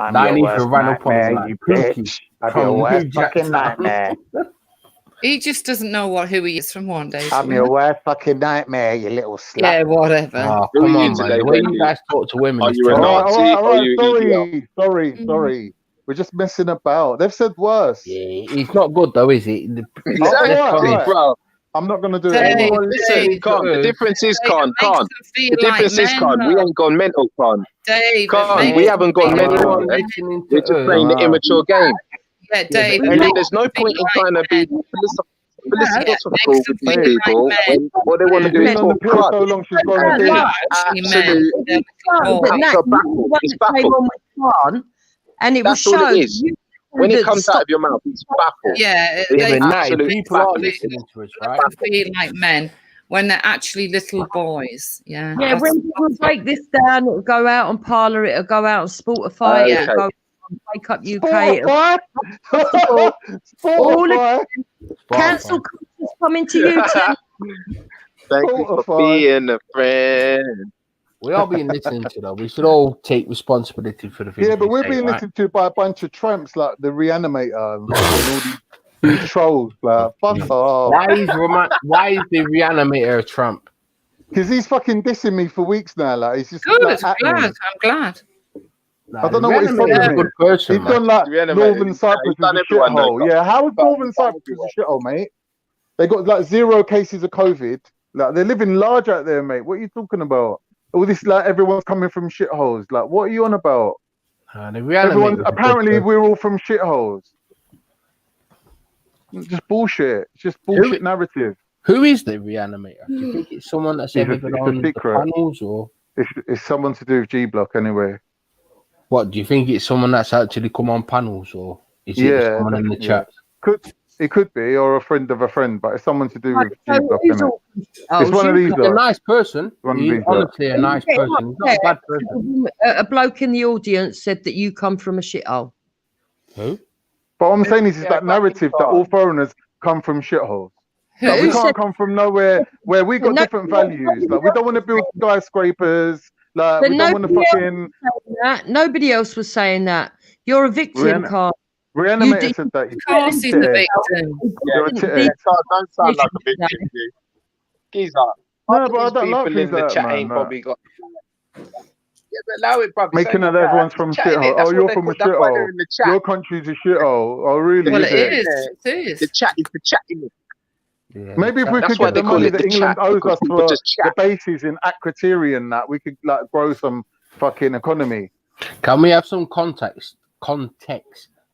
I need to run up on you, bitch. I'll be your worst fucking nightmare. He just doesn't know who he is from one day. I'm your worst fucking nightmare, you little slut. Yeah, whatever. Oh, come on, man. The way you guys talk to women is Sorry. We're just messing about. They've said worse. Yeah, he's not good though, is he? Bro. I'm not gonna do it. Listen, Con, the difference is, Con. The difference is, Con, we ain't gone mental, Con. Dave, Con, we haven't gone mental. We're just playing the immature game. Yeah, Dave. There's no point in trying to be philosophical with people when all they want to do is talk crud. So long she's gone to It's baffled. And it That's will all show it is. When it comes out of your mouth, it's baffled. Yeah, people are listening to us, right? They feel like men when they're actually little boys. Yeah. Yeah, when people break this down, it'll go out on Parler, it'll go out on Spotify, it'll go on Wake Up UK. All cancel culture's coming to you too. Thank you for being a friend. We are being listened to though. We should all take responsibility for the things. Yeah, but we're being listened to by a bunch of tramps like the Reanimator and all these trolls. Like, fuck off. Why is the Reanimator a Trump? Because he's fucking dissing me for weeks now. Like he's just Good, like, at me. glad. I'm glad. I don't know what his problem is. Person, he's done like Northern Cyprus is a shithole. Yeah, how is Northern Cyprus a shithole, mate? They got like 0 cases of COVID. Like they're living large out there, mate. What are you talking about? All this like everyone's coming from shitholes. Like what are you on about? Everyone's apparently we're all from shitholes. Just bullshit. It's just bullshit narrative. Who is the reanimator? Do you think it's someone that's ever been on the panels, or it's someone to do with G Block anyway? What do you think? It's someone that's actually come on panels, or is it someone in the chat? It could be, or a friend of a friend, but it's someone to do with G Block, isn't it? It's one of these. He's a nice person. He's honestly a nice person. He's not a bad person. A bloke in the audience said that you come from a shithole. Who? But what I'm saying is that narrative that all foreigners come from shitholes. Like, we can't come from nowhere where we got different values. Like we don't want to build skyscrapers. Like we don't want to fucking. Nobody else was saying that. You're a victim, Carl. Reanimator said that. Of course he's a victim. Don't sound like a victim, dude. Geezer. No, but I don't like people in the chat ain't probably got. Yeah, but allow it, brother. Making that everyone's from shithole. Oh, you're from a shithole. Your country's a shithole. Oh, really? Well, is it is. The chat is the chat, isn't it? Yeah. Maybe if we could get the money that England owes us for the bases in Akrotiri, that we could like grow some fucking economy. Can we have some context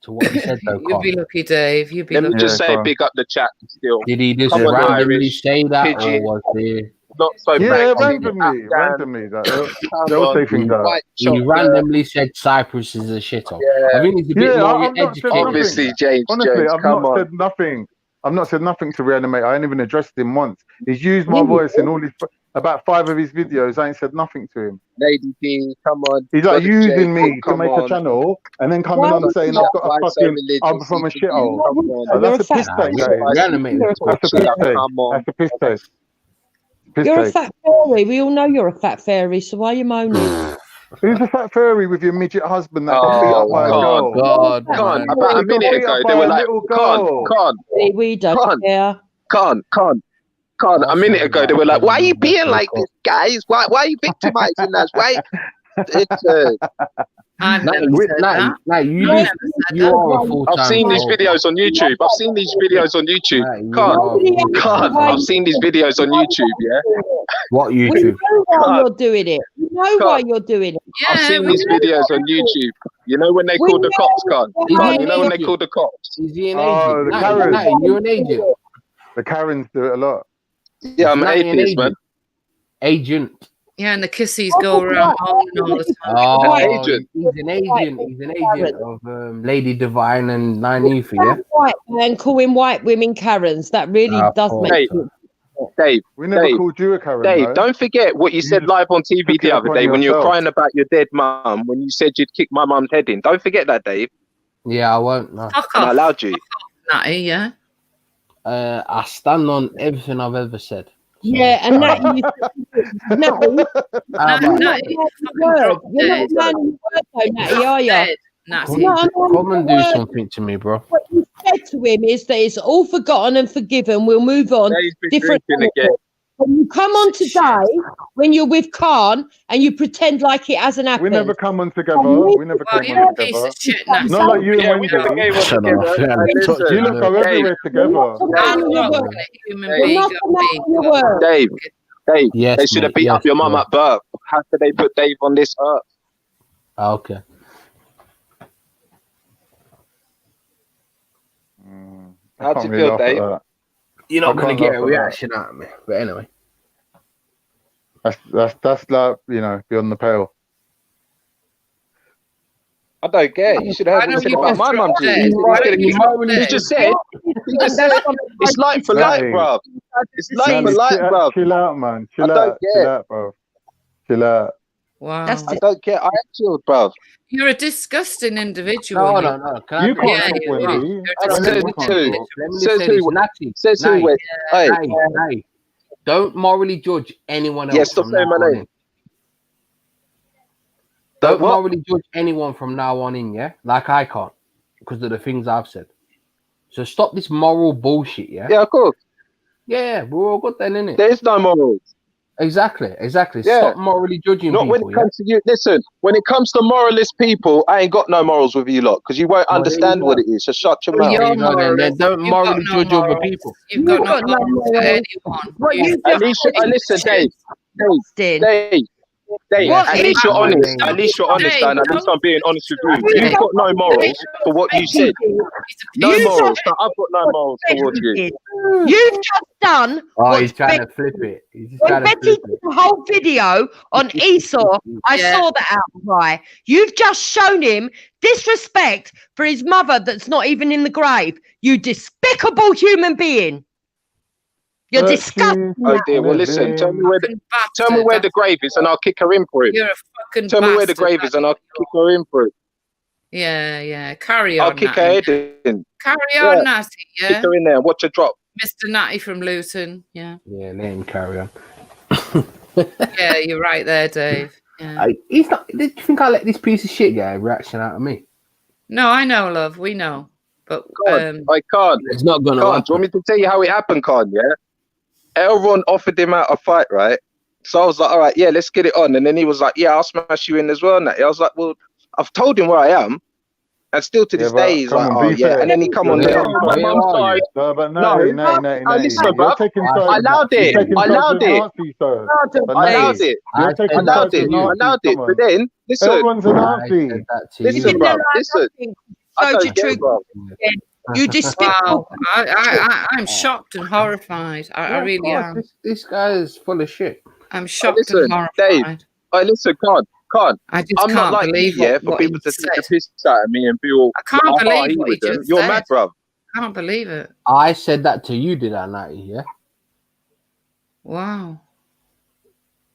to what he said though? You'd be lucky, Dave. You'd be Let lucky. me just say, big up the chat still. Did he just Come on, randomly Irish, say that, Pidgin. or was he? Not so Yeah, brave. randomly. They'll say things like He randomly said Cyprus is a shithole. I think he's a bit more educated. Obviously, James. Honestly, I've come not on. said nothing. I've not said nothing to Reanimate. I ain't even addressed him once. He's used my voice in all his about 5 of his videos. I ain't said nothing to him. Lady D, come on. He's like Brother using Jay, me to come make on. a channel and then coming on saying I've got a fucking, I'm from a shithole. That's a piss take. That's a piss take. You're a fat fairy. We all know you're a fat fairy. So why are you moaning? Who's the fat fairy with your midget husband that got beat up by a girl? Can't. About a minute ago, they were like, can't. We don't care. Can't. A minute ago, they were like, why are you being like this, guys? Why are you victimizing us? Why? I've never said that. I've seen these videos on YouTube. Can't. I've seen these videos on YouTube, yeah? What We YouTube? know why you're doing it. We know why you're doing it. I've seen these videos on YouTube. You know when they call the cops, can't? You know when they call the cops? Is he an Oh, agent? the Karens. You're an agent. The Karens do it a lot. Yeah, I'm an atheist, man. Agent. Yeah, and the kissies go around all the time. Oh, agent. He's an agent. He's an agent of Lady Divine and Nynefe, yeah? White man calling white women Karens. That really does make sense. Dave, we never called you a Karen. Dave, no? don't forget what you said live on TV the other day when you were crying about your dead mum, when you said you'd kick my mum's head in. Don't forget that, Dave. Yeah, I won't. No. Fuck And I off. allowed you. Natty, yeah. I stand on everything I've ever said. Yeah, and that you Natty, Natty, word. You're not a man of your word though, Natty, are you? Come and do something to me, bro. What you said to him is that it's all forgotten and forgiven. We'll move on. Different again. When you come on today, when you're with Khan and you pretend like it hasn't happened. We never come on together. We never came on together. Not like you and Wendy. You look go everywhere together. Dave, Yes, they should have mate, beat up yes, your mum bro. at birth. How could they put Dave on this earth? Okay. How do you feel, Dave? You're not I going to can't get a laugh at reaction out of me. But anyway. That's like, you know, beyond the pale. I don't care. You should have heard what he said about my mum. He just said, it's like for like, bruv. It's like for like, bruv. Chill out, man. Chill I don't out. care. Chill out, bro. Chill out. Wow. I don't care. I am chilled, bruv. You're a disgusting individual. No. Can You I can't Yeah, talk, you are. Wendy. You're Says disgusting. who? Let me Says say who? this. Natty, Says who? Natty, Wait. Hey. Natty, don't morally judge anyone else. Yeah, stop from saying now my on name. in. Don't What? morally judge anyone from now on in, yeah? Like I can't, because of the things I've said. So stop this moral bullshit, yeah? Yeah, of course. Yeah, we're all good then, innit? There is no morals. Exactly. Yeah. Stop morally judging Not when people. it comes to you. Listen, when it comes to moralist people, I ain't got no morals with you lot because you won't Well, there you understand go. what it is. So shut your Well, mouth. There you're you go. Then moralist. don't You've got morally no judge other morals. people. You've got no got no morals for morals. anyone. What You you At just least, listen, Dave. Dave. What At is least you're happening? honest. At least you're honest, Dave, Dan. At least I'm being honest with you. You You've don't got no morals for what you said. No You morals. just So I've got no morals towards you. You've just done Oh, what's he's trying Betty to flip it. He's just when trying to Betty flip did it. the whole video on Esau, I saw that outcry. You've just shown him disrespect for his mother that's not even in the grave. You despicable human being. You're disgusting. Oh dear. Well, listen. Tell me where the grave is, and I'll kick her in for it. You're a fucking Tell me where the bastard, grave is, and I'll kick her in for it. Yeah. Carry on, I'll kick her Natty. head in. Carry on, Natty, Kick yeah? her in there and watch her drop. Mr. Natty from Luton, yeah. Yeah, let him carry on. Yeah, you're right there, Dave. Yeah. He's not. Do you think I let this piece of shit get a reaction out of me? No, I know, love. We know. But I can't. It's not gonna Can't. happen. Do you want me to tell you how it happened, Khan? Yeah. Elron offered him out a fight, right? So I was like, all right, yeah, let's get it on. And then he was like, yeah, I'll smash you in as well. Natty. I was like, well, I've told him where I am. And still to this day, he's like, oh, yeah. And then he come on there. My mum's side. No, but No, listen, bro. I allowed it. I allowed it. I allowed it. I allowed it. I allowed it. But then, listen. Everyone's a Nazi. Listen, bro. Listen. I don't get, bro. You despicable. Wow. I'm shocked and horrified. I really am. This guy is full of shit. I'm shocked Listen, and horrified. Dave. Listen, Khan. I just I'm not can't like you, believe yeah, for what people he to take said. the piss out of me and be all. I can't "Oh, believe he what he with them." just You're said. mad, bro. I can't believe it. I said that to you, did I, Natty? Yeah. Wow.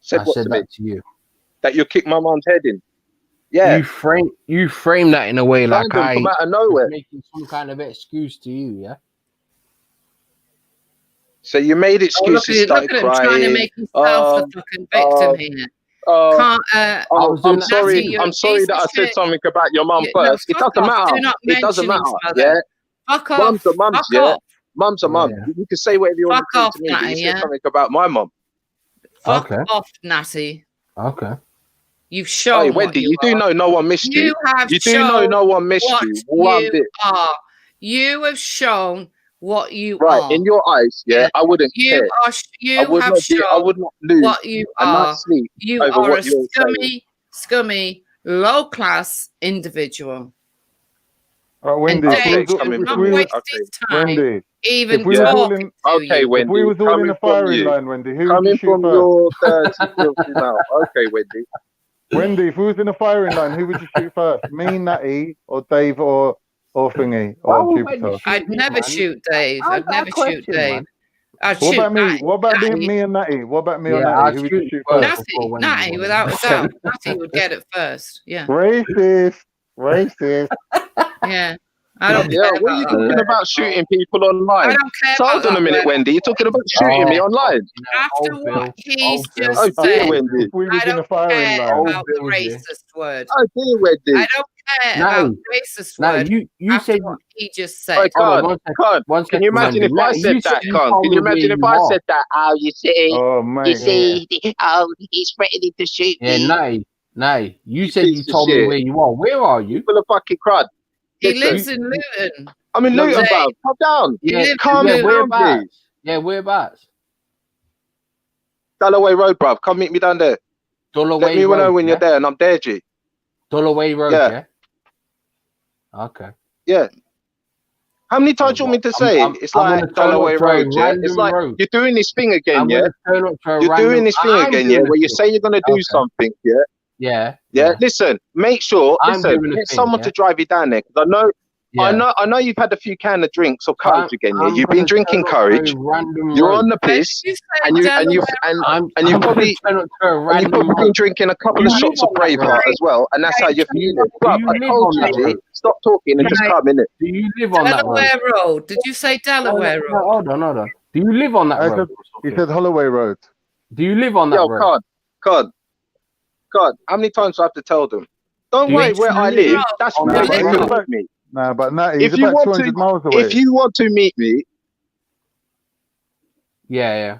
Said I what said to me? that to you. That you kick my mom's head in. Yeah. You frame that in a way like Random from out of nowhere. making some kind of excuse to you, yeah. So you made excuses, look started at him trying to crying. make himself the fucking victim here. Can't, I'm sorry. Natty, you're I'm a sorry piece that of I said shit. something about your mum No, first. It fuck doesn't off. matter. Do not It doesn't mention matter. his mother. Yeah. Fuck off. Mums are mums. Fuck Yeah. off. Mums are mums. You can say whatever you want Fuck to say off, to me. But Natty, you said yeah? something about my mum. Fuck Okay. off, Natty. Okay. You've shown Hey, what Wendy, you you do are. know no one missed you. You have You do shown know no one missed what you. One you bit. are. You have shown what you Right, are. in your eyes, yeah, I wouldn't You care. are. I You would have not be, I shown would not lose what you a are. night's sleep You over are a what you're saying. scummy, low-class individual. Wendy, And if Dave we was, should if not we was, waste his time Wendy, even if we was all talking in, to Okay, you. Wendy. if we was all in coming a from firing you. line, Wendy, who would you Coming shoot from first? your dirty, filthy mouth. Okay, Wendy. Wendy, if we was in a firing line, who would you shoot first? Me, Natty, or Dave, or Thingy, or Jupiter? I'd never shoot Dave. I'd never shoot Dave. I'd What shoot about me? Natty. What about Natty. me and Natty? What about me or Yeah, Natty? I'd Who would you shoot shoot first first? before Wendy Natty, would. without a doubt. Natty would get it first. Yeah. Racist. Racist. Yeah. I don't Yeah, care what are you about talking that. about shooting people online? I don't care So hold about on a that, minute, Wendy. Wendy. You're talking about shooting me online. After what he's Oh just dear, said, Wendy. We was I in a don't firing care line. about the racist word. Oh dear, Wendy. I don't care about No, racist no, word you after said. what he just I said. can't. One Can second, you imagine Wendy. if I Natty, said you said that, you can't? told Can you me where imagine if you I are. said that? Oh, you see, Oh, you mate. see, oh, he's threatening to shoot Yeah, me. Natty, you You said you piece of told me shit. where you are. Where are you? Full of fucking crud. He Listen, lives in Luton. I'm in No, Luton, Dave. bro. Calm down. He Yeah, lives Calm in yeah, Luton. down, whereabouts? please. Yeah, whereabouts? Dalloway Road, bruv. Come meet me down there. Let Dulloway me know Road, when yeah? you're there, and I'm there, G. Dulloway Road, Yeah. yeah? Okay. Yeah. How many times do you want me to say it? It's I'm like gonna turn Dalloway up to a Road, yeah? It's random like road. you're doing this thing again, I'm yeah? gonna turn up to a You're random. doing this thing I'm again, yeah? doing Where the you thing. say you're gonna do Okay. something, yeah? Yeah. Yeah. Listen, make sure. I'm Listen, doing the get thing, someone yeah? to drive you down there because Yeah. I know you've had a few cans of drinks or courage again. Yeah, I'm you've been gonna drinking turn up to a courage. random You're road. on the piss, and you I'm probably gonna turn up to a and you've random probably been road. drinking a couple Do of you shots live of on that Braveheart road? as well, and that's how you're Do you, feeling. do Bruv, you I live told on you, that G. road? Stop talking and just come in it. Do you live on that road? Delaware Road. Did you say Delaware No, Road? hold on. Do you live on that I road? said, he said Holloway Road. Do you live on that Yo, road? God. How many times do I have to tell them? Don't Do you worry where I live live. That's on Nah, where that but you he's can road? about, meet me. nah, but Natty, he's If you about want 200 to, miles away. if you want to meet me, Yeah.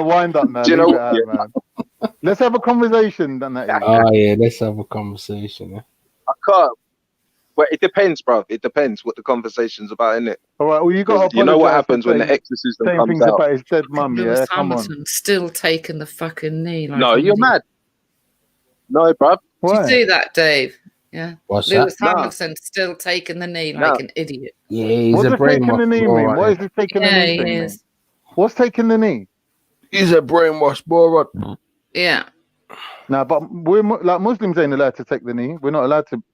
a wind up now. Do you Leave know it out, what? man. Let's have a conversation, then. Oh yeah, let's have a conversation. Yeah? I can't. Well, it depends, bro. It depends what the conversation's about, innit? All right. Well, you got to You know what apologise for happens when the saying exorcism saying comes things out. about his dead mum. Lewis Yeah, come on. Hamilton still taking the fucking knee. Like No, an you're idiot. mad. No, bro. Did you Why? see that, Dave? Yeah. What's Lewis that? Hamilton still taking the knee No. like an idiot. Yeah, he's What a does taking the brainwash knee ball. mean? What Right? is this taking the Yeah, knee he thing mean? is. What's taking the knee? He's a brainwash ball. Right? Yeah. No, but we're like Muslims ain't allowed to take the knee. We're not allowed to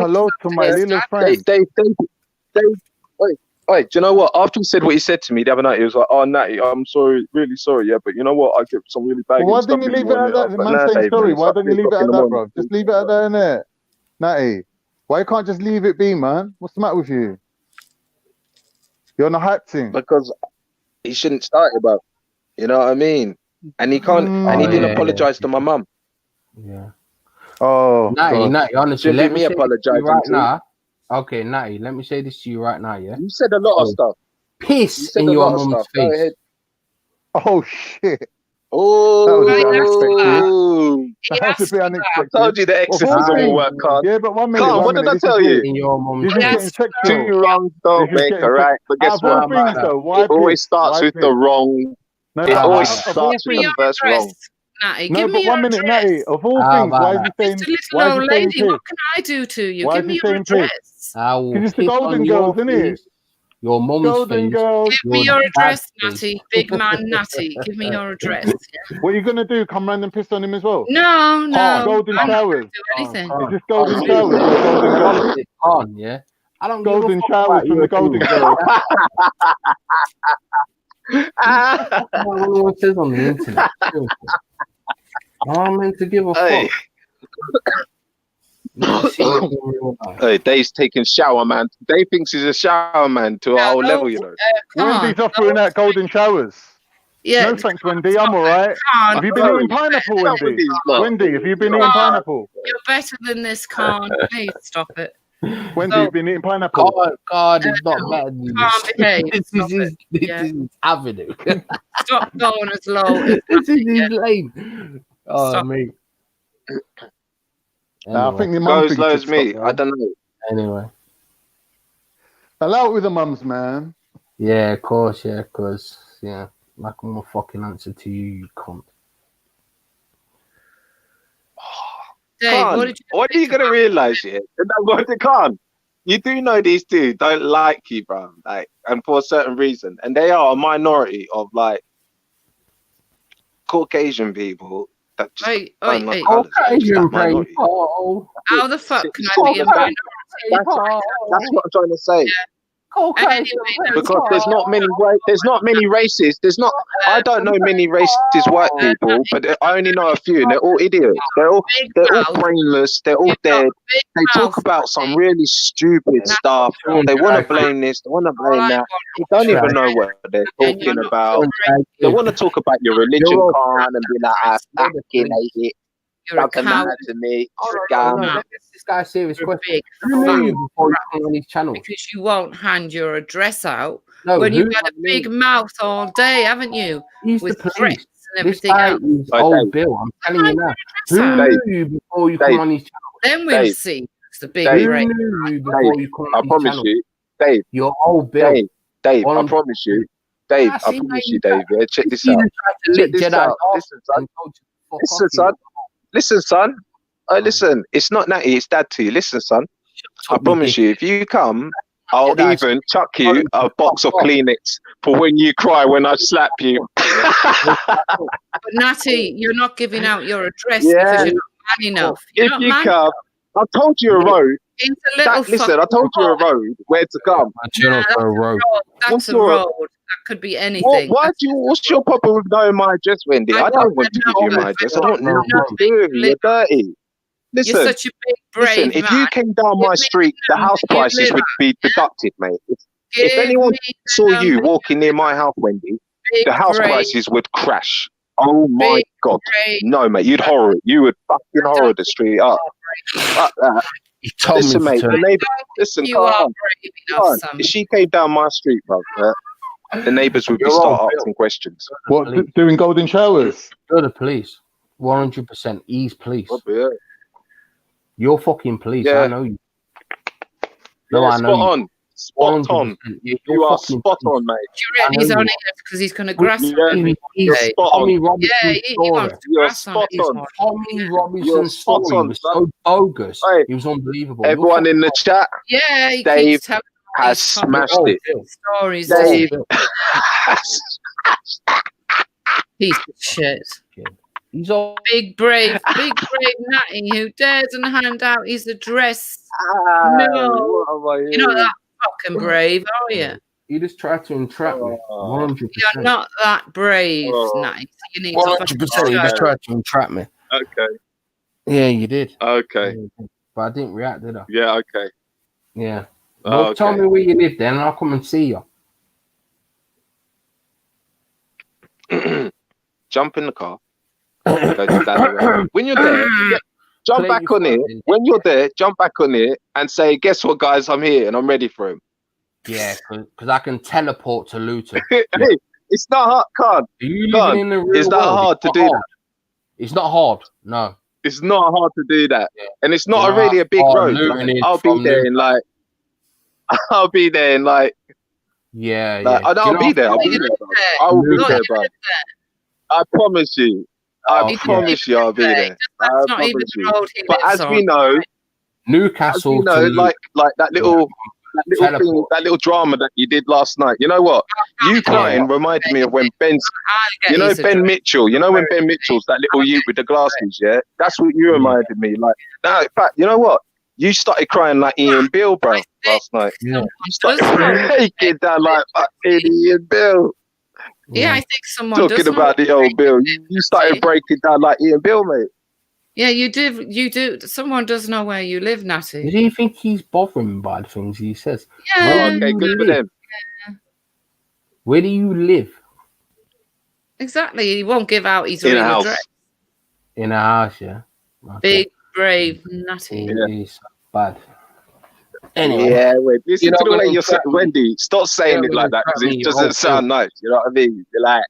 hello to my little friend. Wait, Oi, do you know what? After he said what he said to me the other night, he was like, "Oh, Natty, I'm sorry, really sorry, yeah, but you know what? I get some really bad Why stuff didn't you if leave you it want at it." that? The But man nah, saying Dave, sorry. man, it's Why like don't 3 you leave it o'clock in at the that, morning. bro? Just leave it at that, innit? Natty, why you can't just leave it be, man? What's the matter with you? You're on a hype thing. Because he shouldn't start it, bro. You know what I mean? And he can't, and he Oh, didn't yeah, apologize to my mum. yeah. Oh, Natty, God. Natty, honestly, Shouldn't let be me me say this to you apologizing right to. now. Okay, Natty, let me say this to you right now, yeah? You said a lot of So, stuff. You piss said in a your lot of mum's stuff. Go ahead. face. Oh, shit. That Oh, was a bit unexpected. He That was a asked bit for I unexpected. told you the Of all exorcism will things. work, Khan. Yeah, but 1 minute, Khan, 1 what did minute. I This is tell you? weird. In your mum's This He is face. getting asked for sexual. Two wrongs don't This is make getting a right. But guess Out of all what? How about things, that? though, It why always piss? starts Why with piss? the wrong. No, It but How about always that? of all starts Give me with the your things. first address, wrong. Natty. No, Give but me your 1 minute, address. Natty. Of all How things, about why is that? he Just saying? a little Why is he old saying lady. piss? What can I do to you? Why Give is me he your saying piss? address. I will Because it's the piss on Golden your Girls, isn't it? face, your mum's Golden face, Girls. Give me your your dad's address, face. Natty. Big man Natty. Give me your address. Yeah. What are you gonna do? Come round and piss on him as well? No, Is this no. Golden I'm not Showers? going to do anything. Is this Can't Golden listen. Showers or Golden Girls? Honestly, can't, yeah? I don't give a Golden fuck Showers about from your the Golden opinion. Girls. What anyone says on the internet. Seriously. I'm meant to give a Hey. fuck. Never seen it in real life. Hey, Dave's taking shower, man. Dave thinks he's a shower man to a whole level, you know. Wendy's offering out Golden Showers. Yeah. No thanks, Wendy. I'm all right. Khan, Have you been eating pineapple, Wendy? Wendy, have you been eating pineapple? You're better than this, Khan. Please stop it. Wendy, So- you've been eating pineapple. God is not better than Can't this. behave. This Stop is his, it. this Yeah. is his avenue. Stop going as low as This is his lane. Oh, Stop. mate. Nah, I think the Go mum as thing low should as me. stop, I don't know. Anyway. Allow it with the mums, man. Yeah, of course, yeah, because, yeah, like I'm a fucking answer to you, you cunt. Dave, Khan, what did you what are you gonna realize here? Khan, you do know these two don't like you, bro. Like, and for a certain reason, and they are a minority of like Caucasian people that just Wait, don't wait, like wait. colours. They're just that Caucasian minority. people. How the fuck can I be a That's, minority? that's what I'm trying to say. Caucasian Because there's not many races. There's not. I don't know many racist white people, but I only know a few, and they're all idiots. They're all brainless. They're all dead. They talk about some really stupid stuff. They want to blame this. They want to blame that. They don't even know what they're talking about. They want to talk about your religion, Khan, and be like, "I fucking hate it." You're a Doesn't matter coward. to me. No, let's ask this guy a serious question. Who knew you before you came on his channel? Because you won't hand your address out No, when you've who had a big mouth all day, haven't you? He's With the threats police. and This everything guy else. is old Bill. I'm telling you now. Who knew you before you come on his channel? Then we'll Dave. see. It's the big Dave. Who break. knew you before you come I on his promise channel? you, Dave. You're old Bill. Dave, I 100%. promise you, Dave. Yeah, I see, promise mate, you, Dave. Yeah, check this He out. even tried to Check lick this Jedi's out. off Listen, son. and told you to fuck Listen, off, son. Listen, son. Listen. It's not Natty. It's Dad to you. Listen, son. I promise you, if you come, I'll even chuck you a box of Kleenex for when you cry when I slap you. But Natty, you're not giving out your address Yeah. because you're not man enough. You're If not you man come, I told you a road. It's a little Listen, I told you a road where to come. That's a road. What's That's a your- road. That could be anything. What's your problem with knowing my address, Wendy? I don't want to give you my address. I want nothing to do with you. You're dirty. Listen, You're such a big, brave listen, if you man. came down my street, the house you prices would live be deducted, mate. If Give anyone me saw you walking near my house, Wendy, Big, the house brave. prices would crash. Oh my Big, God. brave. No, mate, you'd horror it. You would fucking horror the street up. Fuck that. told me Listen, to mate, turn- the neighbor, listen, You come are on. brave Come enough, on. son. If she came down my street, bro, the neighbors would be You're start on, asking questions. What, doing Golden Showers? You're the police. 100%. He's police. Yeah. You're fucking police. Yeah. I know you. No, Yeah, I know spot you. on. Spot 100%. on. You're You are fucking spot police. on, mate. Do you reckon he's I know on you it because he's going to grass Yeah, on me? you're Dave? spot on. Tommy Robinson Yeah, he story. wants to You're grass on spot it. He's on. not. Tommy You're Robinson's spot story on, was son. so bogus. Hey, It was unbelievable. You're everyone in the chat, Yeah, he Dave keeps telling has these Tommy smashed Oh, it. Bill. stories. Dave Piece of shit. He's all Big brave Natty who dares and hand out his address. No, what am I you're not that fucking brave, are you? He just tried to entrap me. 100%. You're not that brave, Natty. You need 100%. He just tried to entrap me. Okay. Yeah, you did. Okay. But I didn't react, did I? Yeah. Okay. Yeah. Well, tell me where you live then, and I'll come and see you. Jump in the car. Go to Daddy. When you're there, jump back on it. When you're there, jump back on it and say, "Guess what, guys? I'm here and I'm ready for him." Yeah, because I can teleport to Luton. Hey, it's not hard, Khan. It's not hard to do that. It's not hard. No. It's not hard to do that, and it's not really a big road. Like, I'll be there in like. I'll be there in like. Yeah, like, yeah. I'll be there. I'll be there. I will be there, bro. I promise you. I promise you, I'll be there. I promise you. But as we know, Newcastle, like that little thing, that little drama that you did last night. You know what? You crying reminded me of when Ben Mitchell. You know when Ben Mitchell's that little youth with the glasses. Yeah, that's what you reminded me. Like, now, in fact, you know what? You started crying like Ian Bill, bro, last night. Yeah. You started breaking down like fucking Ian Bill. Yeah, I think someone talking about the old Bill. You started breaking down like Ian Bill, mate. Yeah, you do. You do. Someone does know where you live, Natty. Do you think he's bothering by the things he says? Yeah. Oh, okay, good for them. Yeah. Where do you live? Exactly. He won't give out his real address. In a house, yeah. Okay. Big, brave, Natty. He's bad. Anyway, yeah, wait. Listen to the way you're saying, Wendy. Stop saying it like that because it doesn't sound nice. You know what I mean? You're like,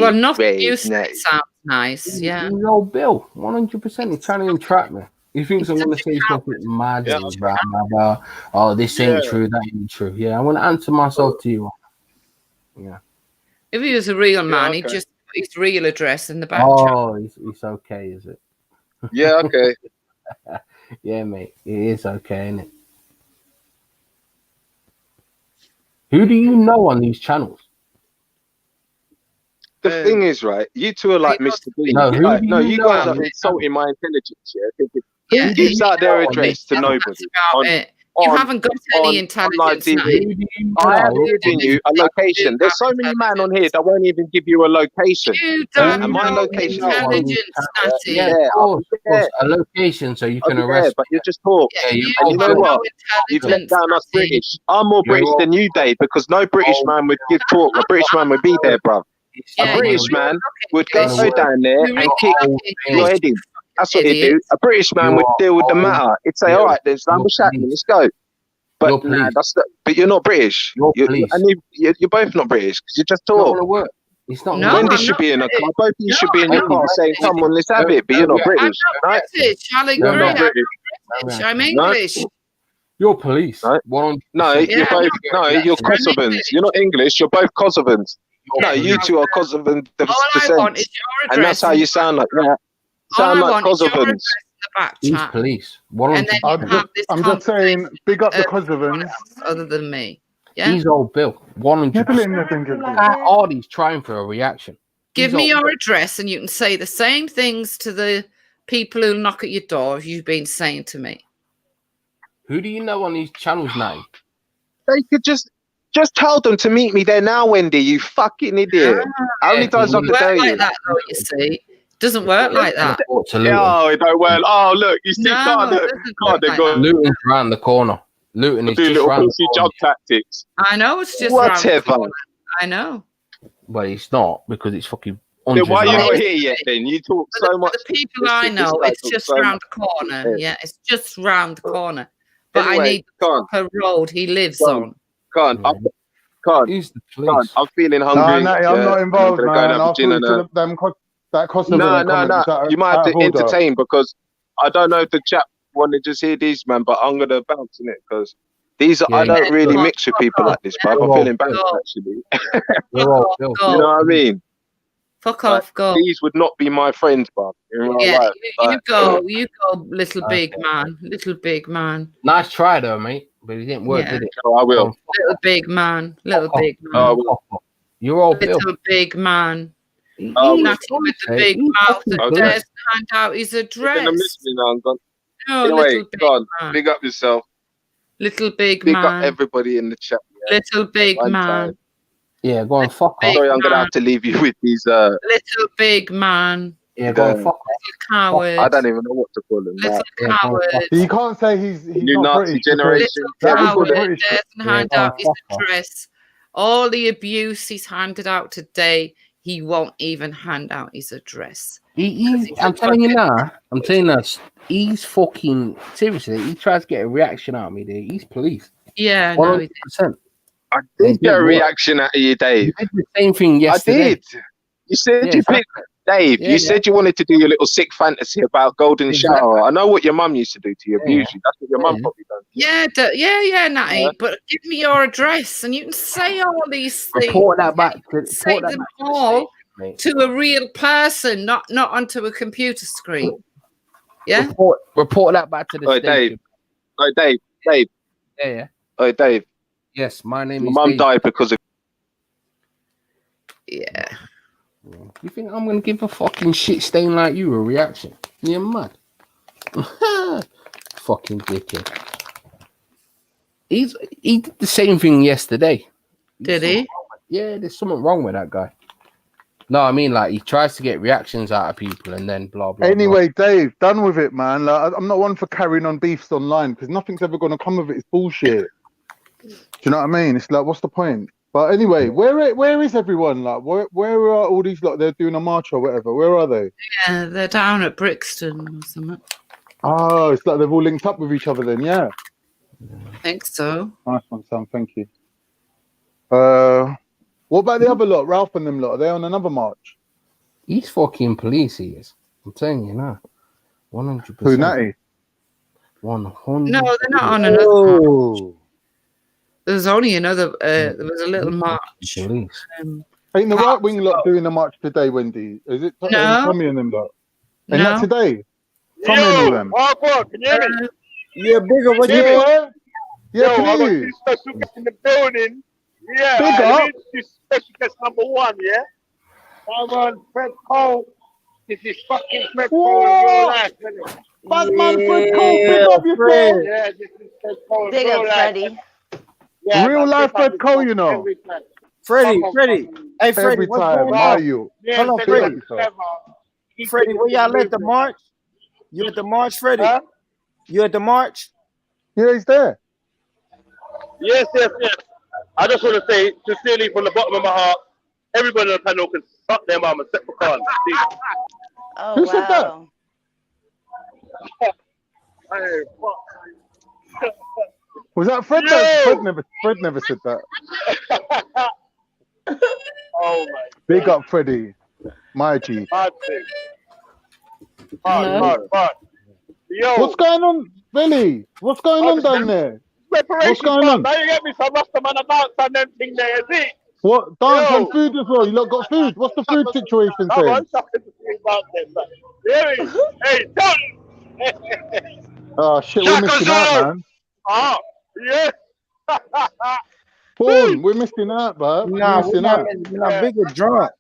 well, nothing you say sounds nice. Yeah. He's old Bill, 100%. He's trying to entrap me. He thinks I'm going to say something mad. Yeah. Oh, this ain't true. That ain't true. Yeah, I want to answer myself to you. Yeah. If he was a real man, he'd just put his real address in the back. Oh, it's okay, is it? Yeah, okay. Yeah, mate. It is okay, isn't it? Who do you know on these channels? The thing is, right? You two are like Mr. Bean. No, you guys are insulting my intelligence. Yeah, who gives out their address to nobody? You haven't got any intelligence. I am giving you a location. There's so many men on here that won't even give you a location. You don't and my location intelligence, Natty. Yeah, of course. A location so you can arrest. But you just talk. Yeah, and you know what? You've let down us British. I'm more British than you, Dave, because no British man would give talk. A British man would be there, bruv. A British man would go down there and kick your head in. That's what he'd do. A British man would deal with the matter. He'd say, "All right, then, Slambo Shackman, let's go." But but you're not British. You're both not British because you just talk. It's not. Wendy should be in a car. Both of you should be in your car saying, "Come on, let's have it." But you're not British, right? I'll agree. You're not British. I'm English. You're police. Right? No, you're both. No, you're Kosovans. You're not English. You're both Kosovans. No, you two are Kosovan descent, and that's how you sound like that. Sound like Kosovans. He's police. I'm just saying, big up the Kosovans. Other than me. Yeah. He's old Bill. 100%. Artie's trying for a reaction. Give me your address and you can say the same things to the people who knock at your door as you've been saying to me. Who do you know on these channels now? They could just tell them to meet me there now, Wendy, you fucking idiot. How many times have to tell you? Like that, though, you see. Doesn't work like that. Oh, it don't work. Oh, look, you see, Luton's around the corner. Luton is just around the corner. Job tactics. I know it's just whatever. I know. But it's not because it's fucking. Then why are you not here yet? Then you talk so much. The people I know, it's just round the corner. Yeah, it's just round the corner. But I need the road he lives on. I'm feeling hungry. No, I'm not involved, man. No. You might have to entertain because I don't know if the chap want to just hear these, man. But I'm gonna bounce in it because these are, I don't really mix with people like this, bro. I'm feeling bad actually. You know what I mean? Fuck off, go. These would not be my friends, bro. Yeah, you go, little big man. Nice try though, mate. But it didn't work, did it? Oh, I will. Little big man. You're all little big man. Natty with the big mouth that dares to hand out his address. I'm listening now. I'm gone. No, anyway, little big man. Big up yourself. Little big man. Big up everybody in the chat. Little big One man. time. Yeah, go on, fuck off. Sorry, I'm gonna have to leave you with these. Little big man. Yeah, go on, fuck off. Coward. I don't even know what to call him. Little Like, coward. You can't say he's New not Nazi British. generation. Little That was coward. British. Doesn't hand out his address. All the abuse he's handed out today, he won't even hand out his address. I'm telling you now. I'm telling you now. He's fucking seriously. He tries to get a reaction out of me. There, he's police. Yeah, no, he 100%. I did get a reaction out of you, Dave. You did the same thing yesterday. I did. You said you picked Dave. You said you wanted to do your little sick fantasy about golden shower. I know what your mum used to do to you, abuse you. That's what your mum probably done. Yeah, Natty. But give me your address, and you can say all these things. Report that back. Say them all to a real person, not onto a computer screen. Yeah. Report that back to the station. Dave. Yeah. Oh, Dave. Yes, my name Your is mum Dave. died because of. Yeah. You think I'm gonna give a fucking shit stain like you a reaction? You're mad. Fucking dickhead. He did the same thing yesterday. Did he? Yeah, there's something wrong with that guy. No, I mean, like, he tries to get reactions out of people and then blah blah. Anyway, Dave, done with it, man. Like, I'm not one for carrying on beefs online because nothing's ever going to come of it. It's bullshit. Do you know what I mean? It's like, what's the point? But anyway, where is everyone? Like, where are all these? Like, they're doing a march or whatever. Where are they? Yeah, they're down at Brixton or something. Oh, it's like they've all linked up with each other then. Yeah. I think so. Nice one, Sam. Thank you. What about the other lot? Ralph and them lot? Are they on another march? He's fucking police. He is. I'm telling you now. 100%. Who, Natty? 100. No, they're not on another march. There's only another. There was a little march. Ain't the right wing lot doing a march today, Wendy? Is it No. Tommy and them lot? Ain't that No. today? Tommy and all them. Can you hear me? Yeah, bigger. What you Yeah. mean? Yeah, Yo, can I got you? two special guests in the building. Yeah, Big let me up. introduce special guest number one. Yeah, I'm on Fred Cole. This is fucking Fred Cole in real life, isn't it? Batman Fred Cole, big up yourself. Yeah, this is Fred Cole in Big real up, life. Freddie. Yeah, Real man, life big up Fred this Cole, one you know. every time. Freddie. Hey, Freddie, Every what's time, going how on? you? Yeah, Hold on, big Freddie. up yourself. Freddie, where y'all at the march? You at the march, Freddie? Huh? You at the march? Yeah, he's there. Yes. I just want to say, sincerely, from the bottom of my heart, everybody on the panel can suck their mum except for Khan. Oh, Who said that? wow. Was that Fred? Fred never said that. Oh my. Big up, Freddie. My G. Hard. Yo. What's going on, Billy? What's going on down there? What's going on? Now you get me some Rasta man a dance and them thing there, you see? What? Dance Yo. and food as well. You lot got food. What's the food situation Come saying? on, something to think about them, man. Hear me? Hey, don't. Oh shit, we're missing out, man. Ah, yeah. Paul, we're missing out, bro. Nah, We're missing out. Bigger drunk,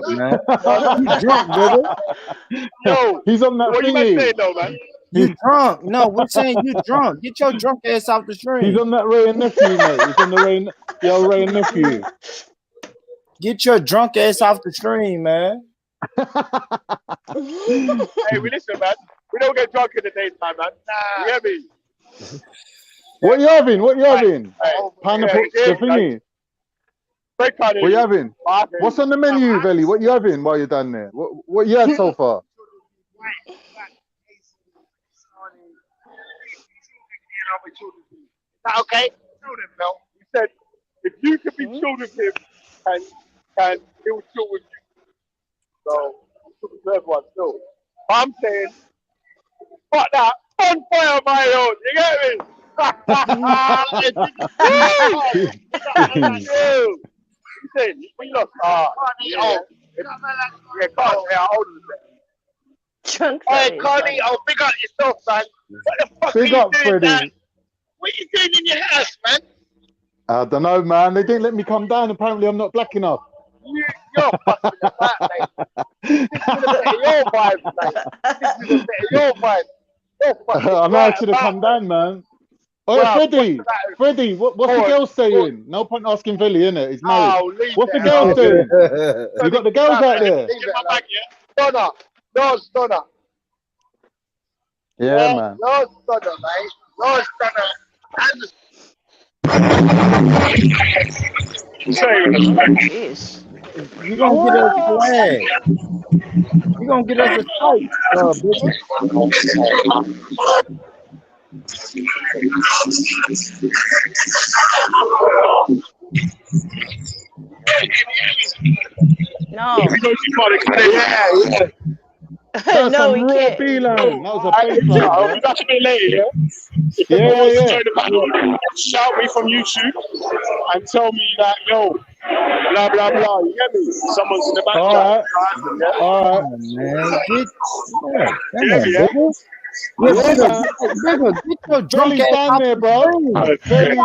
man. You drunk, brother? Yo, he's on that what you thingy. saying though, man? You drunk? No, we're saying you drunk. Get your drunk ass off the stream. He's on that Ray and nephew, mate. He's on the old Ray and nephew. Get your drunk ass off the stream, man. Hey, we listen, man. We don't get drunk in the daytime, man. You hear me? What you having? What you having? Pineapple, yeah, the thingy. What you having? What's on the menu, Velly? What you having while you're down there? What you had so far? Okay. Children, no. He said, if you could be chilled with him, and he will chill with you. So, it's the third one still. But I'm saying, fuck that. On fire, my own. You get me? You said, we lost. Yeah, can't. Yeah, older than that. Drunk Hey, Carly, I'll big up yourself, man. What the fuck Big are up, you doing, Freddie. man? What are you doing in your house, man? I don't know, man. They didn't let me come down. Apparently, I'm not black enough. You're busting the back, mate. This is a bit of your vibe, mate. This is a bit of your vibe. I know I should have come down, man. Oh, Freddie, what's the girl saying? No point asking Villy, innit? He's married. What's the girl saying? You got the girls out there. No stunner. Yeah, man. No stunner, mate. No stunner. Jeez. You gonna get us flag. You gonna get us a fight, bitch. No. That's No, we some raw can't. B-line. That was a baseline, I'll bro. be back a bit later, yeah? If Yeah, anyone wants yeah, to join the battle, shout me from YouTube and tell me that, yo, blah, blah, blah. You get me? Someone's in the back. All right. Man, Yeah, get your drunk Billy's ass down off there, the bro. screen. Billy's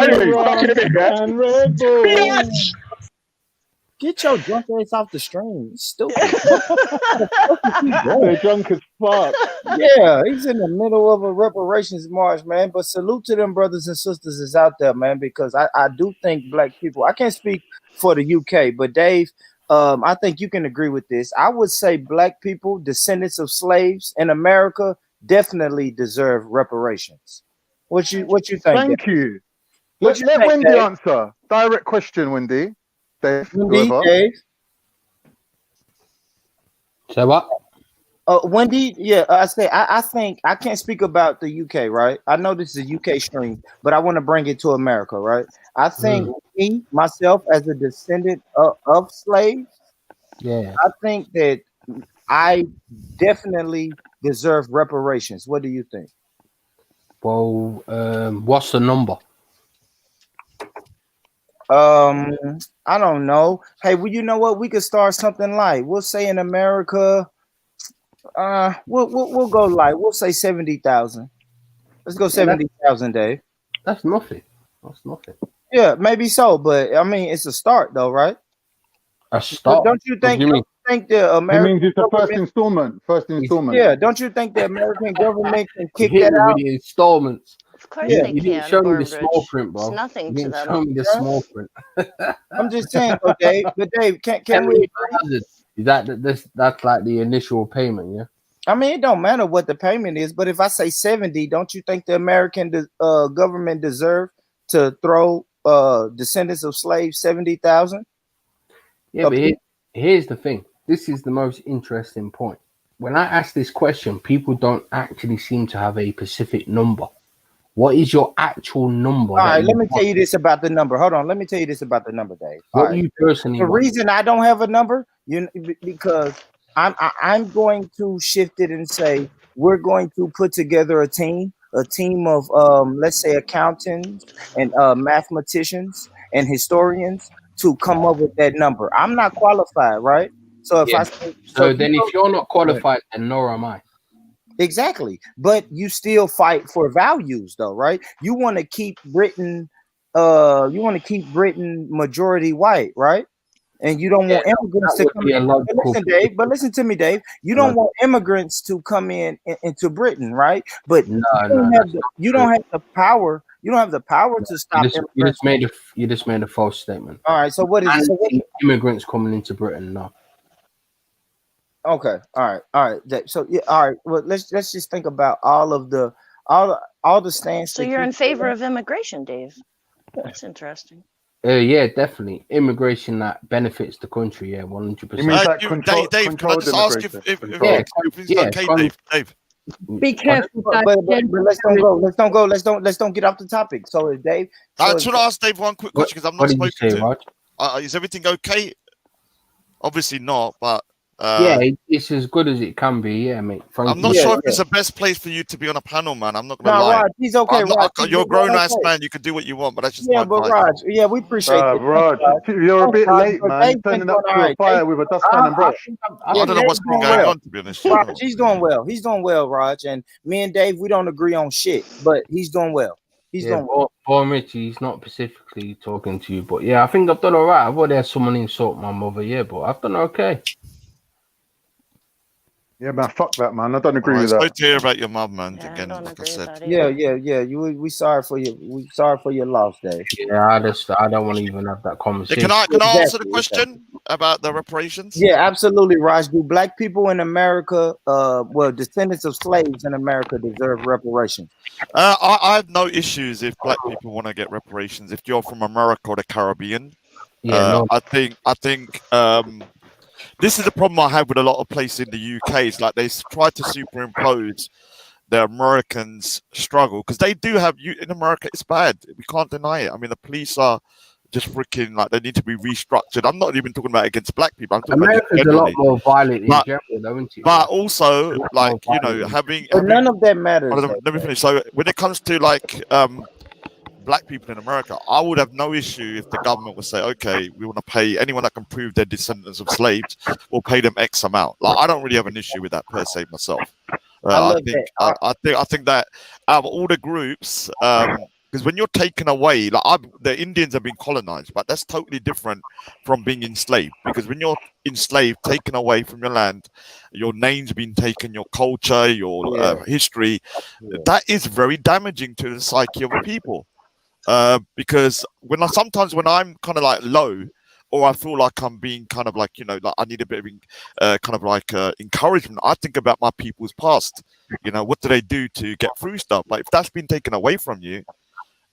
drinking back in a bit, yeah? and Red Bull. Get your drunk ass off the stream. Stupid. They're drunk as fuck. Yeah, he's in the middle of a reparations march, man. But salute to them brothers and sisters is out there, man, because I do think black people, I can't speak for the UK, but Dave, I think you can agree with this. I would say black people, descendants of slaves in America, definitely deserve reparations. What you think? Thank you. Let Wendy answer. Direct question, Wendy. Dave, whoever. Dave. So what? Wendy, yeah, I think I can't speak about the UK, right? I know this is a UK stream, but I want to bring it to America, right? I think myself, as a descendant of slaves, Yeah. I think that I definitely deserve reparations. What do you think? Well, what's the number? I don't know. Hey, well, you know what? We could start something light. We'll say in America, we'll go light. We'll say 70,000. Let's go 70,000, Dave. That's nothing. That's nothing. Yeah, maybe so, but I mean, it's a start, though, right? A start. Don't you think? What do you mean? Think the It American means it's the first government? installment. First installment. Yeah, don't you think the American government can kick Hit that me out? with the installments. Of course Yeah, they You didn't can, show me the Burbridge. small print, bro. It's nothing You to didn't them. show me the Huh? small print. I'm just saying, though, Dave. But Dave, can we? 70,000. Is that's like the initial payment, yeah? I mean, it don't matter what the payment is, but if I say 70, don't you think the American government deserve to throw descendants of slaves 70,000? Yeah, but here's the thing. This is the most interesting point. When I ask this question, people don't actually seem to have a specific number. What is your actual number? All right, let me tell you this about the number. Hold on, let me tell you this about the number, Dave. What All do right. you personally The want? reason I don't have a number, because I'm going to shift it and say we're going to put together a team of let's say accountants and mathematicians and historians to come up with that number. I'm not qualified, right? So if Yeah. I say, So then if you're not qualified, then nor am I. exactly, but you still fight for values, though, right? You want to keep Britain, majority white, right? And you don't want immigrants to come in. But listen to me, Dave. You don't want immigrants to come into Britain, right? But you don't have the power. You don't have the power to stop immigrants. You just made a false statement. All right. So what is it? So immigrants coming into Britain? No. Okay. All right. Dave. So yeah. All right. Well, let's just think about all the stance. So you're in favor of immigration, Dave? That's interesting. Yeah, definitely. Immigration that benefits the country, yeah, 100%. Dave, can I just ask if it's okay, Dave? Be careful, but let's don't get off the topic. So Dave, I just want to ask Dave one quick question because I'm not spoken to. Is everything okay? Obviously not, but yeah, it's as good as it can be. Yeah, mate. I'm not sure if it's the best place for you to be on a panel, man. I'm not gonna lie. Raj, he's okay. You're a grown-ass man. You can do what you want, but that's just yeah. But Raj, yeah, we appreciate it. Raj, you're a bit late, man. Turning up to a fire with a dustpan and brush. I don't know what's been going on, to be honest. Raj, he's doing well. He's doing well, Raj. And me and Dave, we don't agree on shit, but he's doing well. He's doing well. Born Richie, he's not specifically talking to you, but yeah, I think I've done all right. I've already had someone insult my mother, yeah, but I've done okay. Yeah, man, fuck that, man. I don't agree Alright, with sorry that. to hear about your mum, man. Again, like I said. Yeah. We sorry for you. We sorry for your loss, Dave. Yeah, I don't want to even have that Yeah, conversation. can I answer the question about the reparations? Yeah, absolutely, Raj. Do black people in America, descendants of slaves in America, deserve reparations? I have no issues if black people want to get reparations. If you're from America or the Caribbean, I think this is the problem I have with a lot of places in the UK. It's like they try to superimpose the Americans' struggle because they do have in America. It's bad. We can't deny it. I mean, the police are just freaking like they need to be restructured. I'm not even talking about against black people. I'm talking America's about a lot more violent in general, though, isn't it? But also, like having. But none of that matters. Let me finish. So when it comes to like black people in America, I would have no issue if the government would say, okay, we want to pay anyone that can prove they're descendants of slaves, we'll pay them X amount. Like I don't really have an issue with that per se myself. I think that out of all the groups, because when you're taken away, like the Indians have been colonized, but that's totally different from being enslaved. Because when you're enslaved, taken away from your land, your name's been taken, your culture, your history, that is very damaging to the psyche of a people. Because sometimes when I'm kind of like low, or I feel like I'm being kind of like, like I need a bit of encouragement, I think about my people's past. What do they do to get through stuff? But if that's been taken away from you,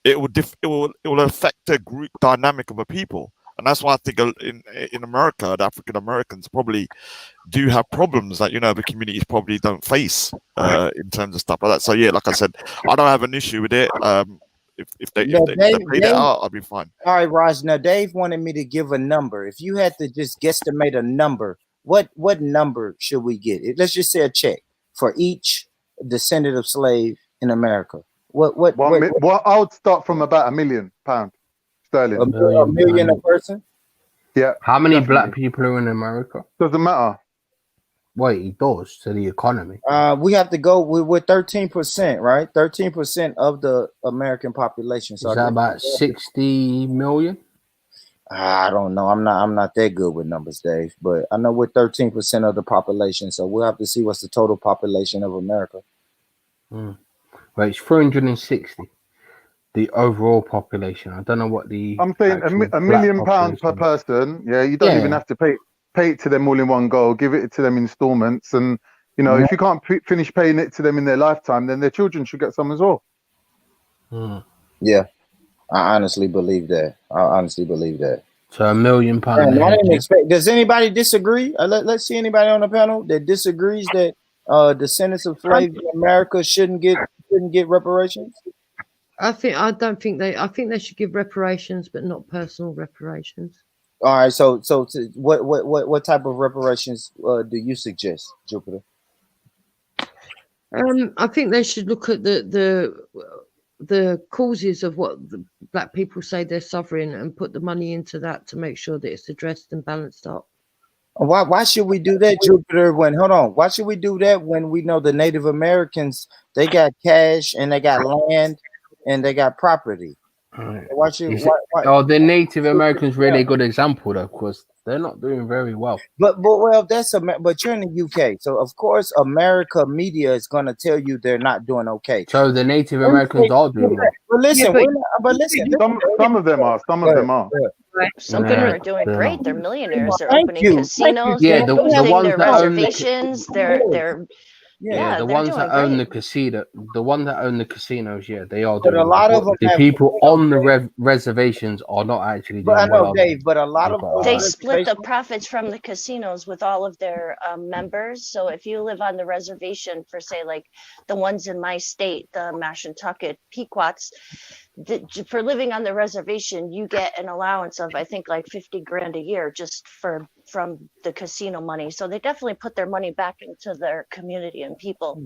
it will affect the group dynamic of a people. And that's why I think in America, the African Americans probably do have problems that, the communities probably don't face in terms of stuff like that. So yeah, like I said, I don't have an issue with it. If they pay that out, I'll be fine. All right, Raj. Now, Dave wanted me to give a number. If you had to just guesstimate a number, what number should we get? Let's just say a check for each descendant of slave in America. What I would start from about £1 million sterling. A million a person? Yeah. How many black people are in America? Doesn't matter. Wait, it does to the economy. We have to go with 13%, right? 13% of the American population. So is that about 60 million? I don't know. I'm not that good with numbers, Dave. But I know we're 13% of the population. So we'll have to see what's the total population of America. Well, it's 360. The overall population. I don't know what the. I'm saying £1 million per person. Yeah, you don't even have to pay it to them all in one go. Give it to them in installments, and if you can't finish paying it to them in their lifetime, then their children should get some as well. Yeah, I honestly believe that. So £1 million. I didn't expect. Does anybody disagree? Let's see anybody on the panel that disagrees that descendants of slaves in America shouldn't get reparations. I think they should give reparations, but not personal reparations. All right, so what type of reparations do you suggest, Jupiter? I think they should look at the causes of what the black people say they're suffering and put the money into that to make sure that it's addressed and balanced up. Why should we do that, Jupiter? Why should we do that when we know the Native Americans, they got cash and they got land and they got property? Why? The Native Americans really a good example though, because they're not doing very well. But you're in the UK, so of course America media is going to tell you they're not doing okay. So the Native Americans are doing well. But listen, some of them are. Some of them are. Some of them are doing great. They're millionaires. They're opening casinos. Yeah, they're boosting their reservations. They're the ones that own the casino, yeah, they are. But a lot of them, the people on the reservations are not actually doing well. I know, well. Dave, but a lot of them, they split the profits from the casinos with all of their members. So if you live on the reservation for, say, like the ones in my state, the Mashantucket Pequots, for living on the reservation, you get an allowance of, I think, like $50,000 a year just from the casino money. So they definitely put their money back into their community and people.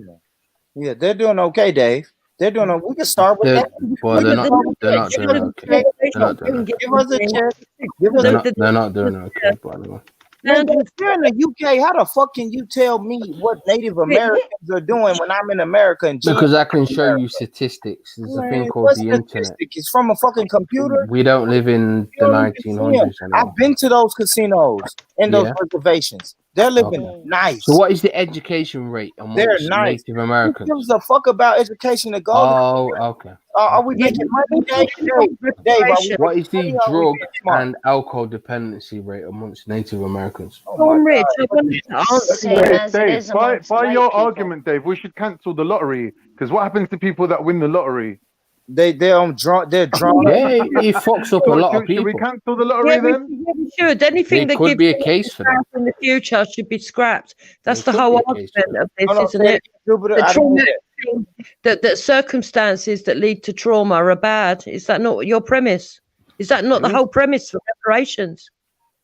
Yeah, they're doing okay, Dave. They're doing okay. We can start with that. Well, they're not doing okay. Give us a chance. They're not doing okay, by the way. Man, if you're in the UK, how the fuck can you tell me what Native Americans are doing when I'm in America? Because I can show you statistics. There's a thing called the internet. It's from a fucking computer. We don't live in the 1900s anymore. I've been to those casinos and those reservations. They're living nice. So what is the education rate They're amongst nice. Native Americans? Who gives a fuck about education and gold? Oh, okay. Are we making money, Dave? Dave, are we What is the making money or are we drug being smart? and alcohol dependency rate amongst Native Americans? Rich, I wanted to answer Same you. as it Dave, is by amongst white your people. argument, Dave, we should cancel the lottery because what happens to people that win the lottery? They're drunk. Yeah, it fucks up a lot of Should people. we cancel the lottery then? We should. Anything There that could gives be a you case for that. in the future should be scrapped. That's There the could whole be a case for argument of this, Hold on, isn't it? Jupiter, The I don't traumatic get thing, that circumstances that lead to trauma are bad. Is that not your premise? Is that not the whole premise for reparations?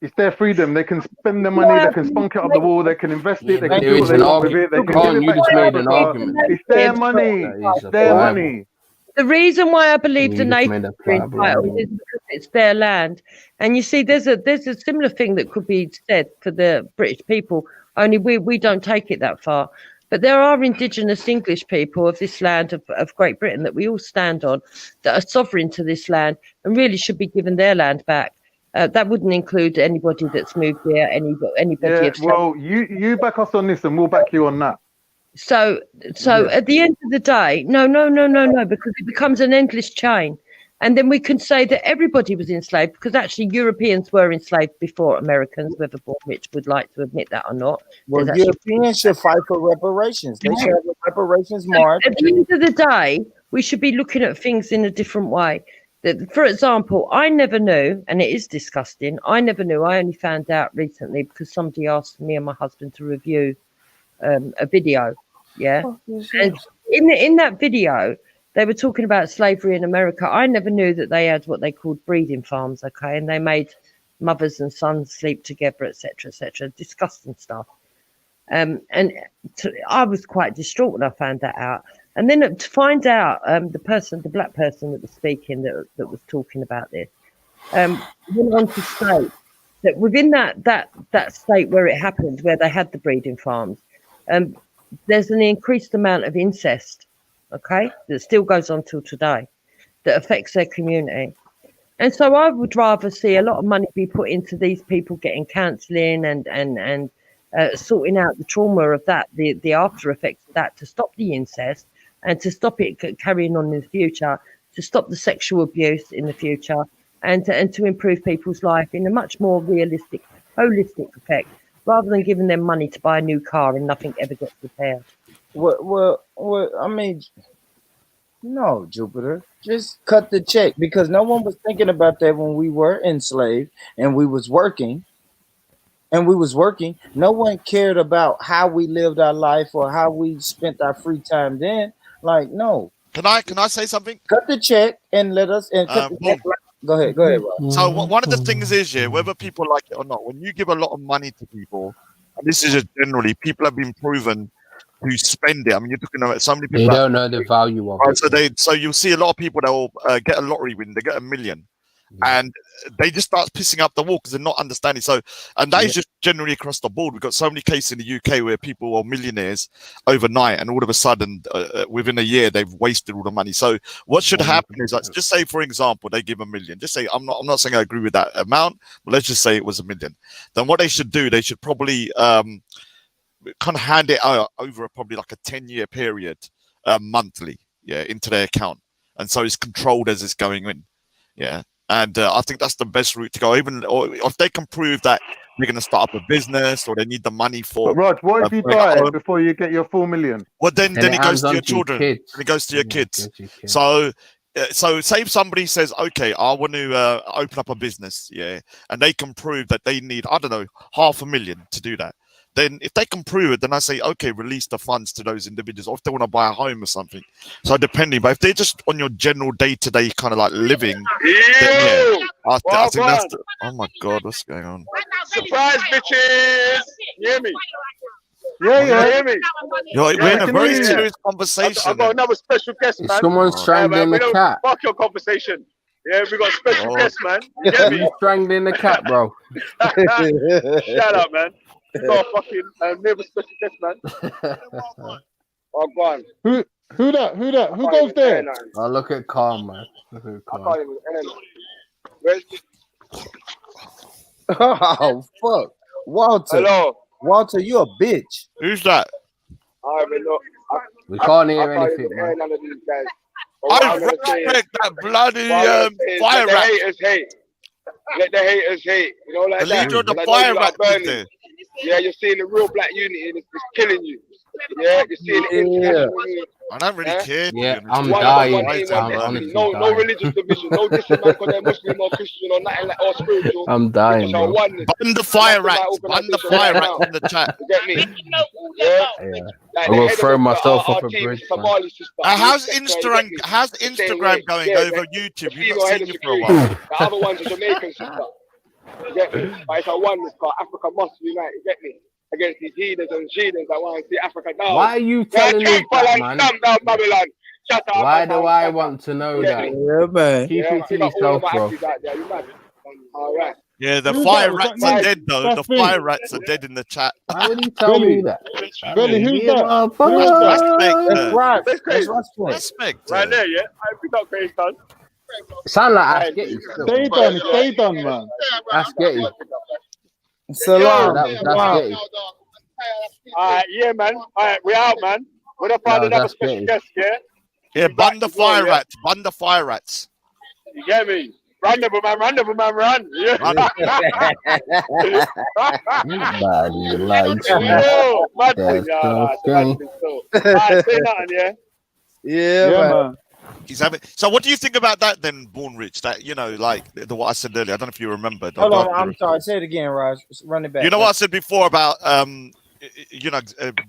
It's their freedom. They can spend the money. They can spunk it up the wall. They can invest it. They can There do is what they an want with it. argument. They can Can't give it you back just to made an Africa. argument? It's their money. That is It's a their viable. money. The reason why I believe the You just made natives a are viable entitled is argument. because it's their land. And you see, there's a similar thing that could be said for the British people. Only we don't take it that far. But there are indigenous English people of this land of Great Britain that we all stand on, that are sovereign to this land and really should be given their land back. That wouldn't include anybody that's moved here, anybody Yeah, of well, you back us on this and we'll back you on that. So at the end of the day, no, because it becomes an endless chain. And then we can say that everybody was enslaved because actually Europeans were enslaved before Americans, whether Paul Rich would like to admit that or not. Well, There's actually- Europeans should fight for reparations. They should have a reparations march. At the end of the day, we should be looking at things in a different way. For example, I never knew, and it is disgusting, I only found out recently because somebody asked me and my husband to review a video. Yeah. And in that video, they were talking about slavery in America. I never knew that they had what they called breeding farms, okay? And they made mothers and sons sleep together, etc., disgusting stuff. I was quite distraught when I found that out. And then to find out the black person that was speaking, that was talking about this, went on to state that within that state where it happened, where they had the breeding farms, there's an increased amount of incest, okay, that still goes on till today, that affects their community. And so I would rather see a lot of money be put into these people getting counselling and sorting out the trauma of that, the after effects of that, to stop the incest and to stop it carrying on in the future, to stop the sexual abuse in the future, and to improve people's life in a much more realistic, holistic effect, rather than giving them money to buy a new car and nothing ever gets repaired. Well, I mean, no, Jupiter, just cut the check, because no one was thinking about that when we were enslaved and we was working. No one cared about how we lived our life or how we spent our free time then. Like, no. Can I say something? Cut the check and let us cut the check. Go ahead, Rob. So one of the things is, whether people like it or not, when you give a lot of money to people, and this is just generally, people have been proven to spend it. I mean, you're talking about so many people. They don't know the value of it. So you'll see a lot of people that will get a lottery win, they get $1 million. And they just start pissing up the wall because they're not understanding. So, and that is just generally across the board. We've got so many cases in the UK where people are millionaires overnight, and all of a sudden, within a year, they've wasted all the money. So, what should happen is, like, just say, for example, they give $1 million. Just say, I'm not saying I agree with that amount, but let's just say it was $1 million. Then what they should do, they should probably kind of hand it out over probably like a 10-year period, monthly, into their account, and so it's controlled as it's going in, And I think that's the best route to go. Even or if they can prove that you're going to start up a business or they need the money for. But Rod, what if you die before you get your $4 million? Well, then it goes to your children. And it goes to your kids. So say if somebody says, okay, I want to open up a business, and they can prove that they need, I don't know, $500,000 to do that. Then if they can prove it, then I say, okay, release the funds to those individuals, or if they want to buy a home or something. So depending, but if they're just on your general day-to-day kind of like living, then I think that's oh my God, what's going on? Surprise, bitches! You hear me? Yeah. Hear me? We're in a very serious conversation. I've got another special guest, man. Someone's strangling the cat. Fuck your conversation. Yeah, we got a special guest, man. You get me? You're strangling the cat, bro. Shout out, man. We got a fucking never special guest, man. Oh, go on. Who that? Who goes there? Oh, look at Carl, man. Look at Carl. I can't even. Where's Oh fuck, Walter. Hello. Walter, you a bitch. Who's that? We can't hear anything, man. None of these guys. I respect that bloody fire let the rat. haters hate. Let the haters hate. You know, like The that. leader of the Like, fire you rat are is burning. there. Yeah, you're seeing the real black unity and it's killing you. Yeah, you're seeing the international unity. I don't really care. Yeah, I'm One dying. one aim, one I'm destiny. honestly No dying. religious division. No dissing man because they're Muslim or Christian or nothing like or spiritual. I'm dying, It's our bro. oneness. Ban the fire That's rats. my Ban the organisation fire right rats now. in the chat. You get me? Yeah. Yeah. Like I'm the gonna head throw of myself our off a team, bridge, man. Somali sister. How's You get Instagram? me? How's The same Instagram way. going Yeah, over the YouTube? We've female not head seen of you for a security. while. The other one's a Jamaican sister. You get me? But it's a oneness called Africa must unite. You get me? Against these heathens and sheathens that want to see Africa down. Why are you telling me that, man? Dumb down Babylon. Shut up. Why do I want to know that? Yeah, man. Keep Yeah, it to pick up all of yourself, my bro. actors out there. You mad? All right. Yeah, the Who's fire that? rats That are me? dead though. That's The me. fire rats are dead in the chat. Why would you tell me that? Belly, who's Give that? up. Who's that? Respect. That's right. That's That's crazy. right. Respect. Right there, yeah. I pick up crazy, son. Sound like Ash Getty. Stay done, man. Ash Getty. Salam. That's Salam. Getty. Alright, yeah, man. Alright, we out, man. We're gonna find No, another that's special Getty. guest, yeah? Yeah, ban the as well, fire yeah? rats. Ban the fire rats. You get me? Run, devil man, run. Yeah. Bad, you lied to me. Yo, mad thing, That's yeah. okay. Alright, say nothing, yeah? Yeah, Yeah, man. man. He's having. So, what do you think about that then, Born Rich? That like what I said earlier. I don't know if you remember. Hold on, I'm sorry. Say it again, Raj. Run it back. You know what I said before about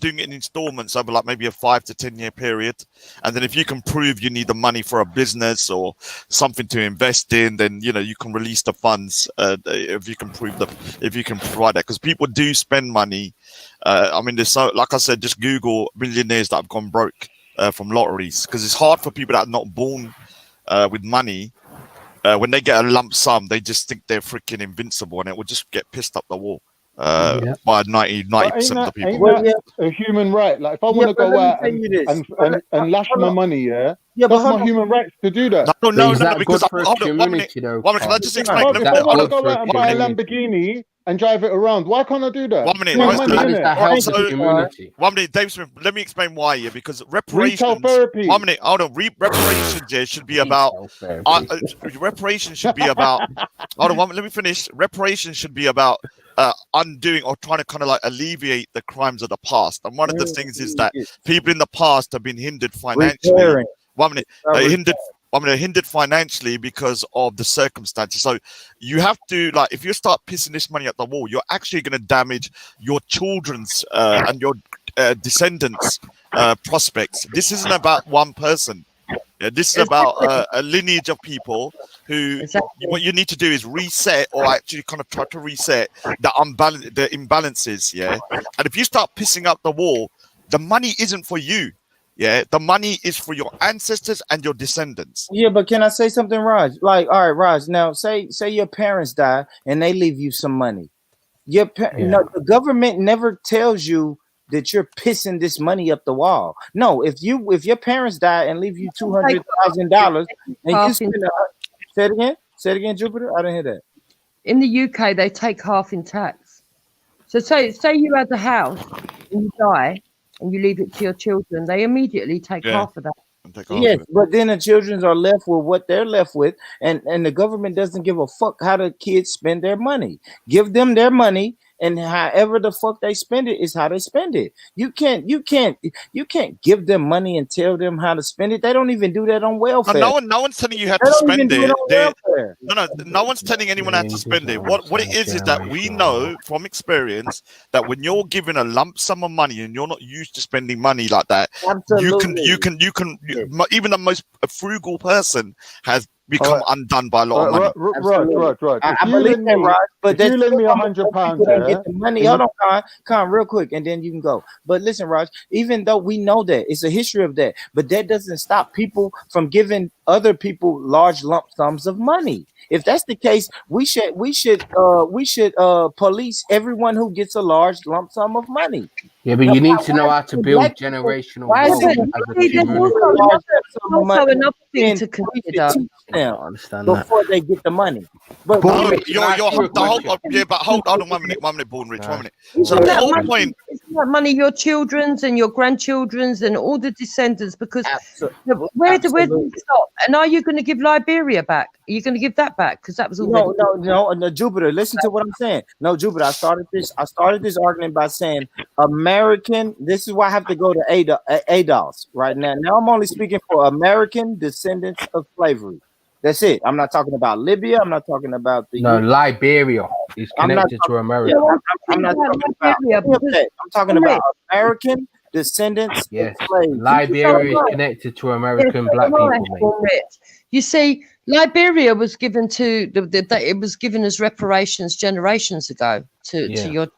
doing it in installments over like maybe a 5 to 10 year period, and then if you can prove you need the money for a business or something to invest in, then you can release the funds if you can provide that, because people do spend money. I mean, there's like I said, just Google millionaires that have gone broke from lotteries, because it's hard for people that are not born with money. When they get a lump sum, they just think they're freaking invincible, and it will just get pissed up the wall by 90% of the people. Ain't that a human right? Like, if I want to go out and lash my money, that's my human rights to do that. No, because one minute, can I just explain? If I want to go out and buy a Lamborghini and drive it around, why can't I do that? 1 minute. It's my money, innit? 1 minute, Dave Smith. Let me explain why. Yeah, because reparations. Retail therapy. 1 minute. Hold on. Reparations should be about. Reparations should be about. Hold on. Let me finish. Reparations should be about undoing or trying to kind of like alleviate the crimes of the past. And one of the things is that people in the past have been hindered financially. 1 minute. Hindered financially because of the circumstances. So you have to, like, if you start pissing this money at the wall, you're actually going to damage your children's and your descendants' prospects. This isn't about one person. This is about a lineage of people who what you need to do is reset, or actually kind of try to reset the imbalances. Yeah, and if you start pissing up the wall, the money isn't for you. Yeah, the money is for your ancestors and your descendants. Yeah, but can I say something, Raj? Like, all right, Raj. Now, say your parents die and they leave you some money. No, the government never tells you that you're pissing this money up the wall. No, if your parents die and leave you $200,000 and you spend say it again, Jupiter. I didn't hear that. In the UK, they take half in tax. So say you had the house and you die, and you leave it to your children, they immediately take half of that. Yes, but then the children are left with what they're left with, and the government doesn't give a fuck how the kids spend their money. Give them their money, and however the fuck they spend it is how they spend it. You can't give them money and tell them how to spend it. They don't even do that on welfare. No one's telling you how to spend it. No one's telling anyone how to spend it. What it is that we know from experience that when you're given a lump sum of money and you're not used to spending money like that, you can even the most frugal person has become undone by a lot of money. Right. I believe that, Raj, but if you lend me £100, get the money. Hold on, Con, real quick, and then you can go. But listen, Raj, even though we know that it's a history of that, but that doesn't stop people from giving other people large lump sums of money. If that's the case, we should police everyone who gets a large lump sum of money. Yeah, but you need to know how to build generational wealth as a community. Also another thing to consider. I understand before they get the money. But No, but hold on 1 minute, Born Rich, 1 minute. So the whole point. Isn't that money your children's and your grandchildren's and all the descendants? Because where do we stop? And are you going to give Liberia back? Are you going to give that back? Because that was all. No, Jupiter. Listen to what I'm saying. No, Jupiter. I started this argument by saying American. This is why I have to go to ADOS right now. Now I'm only speaking for American descendants of slavery. That's it. I'm not talking about Libya. I'm not talking about the. No, Liberia is connected to America. I'm not talking about Libya. I'm talking about American descendants. Yes, of slaves. Liberia is connected to American black people. Mate. You see, Liberia was given it was given as reparations generations ago to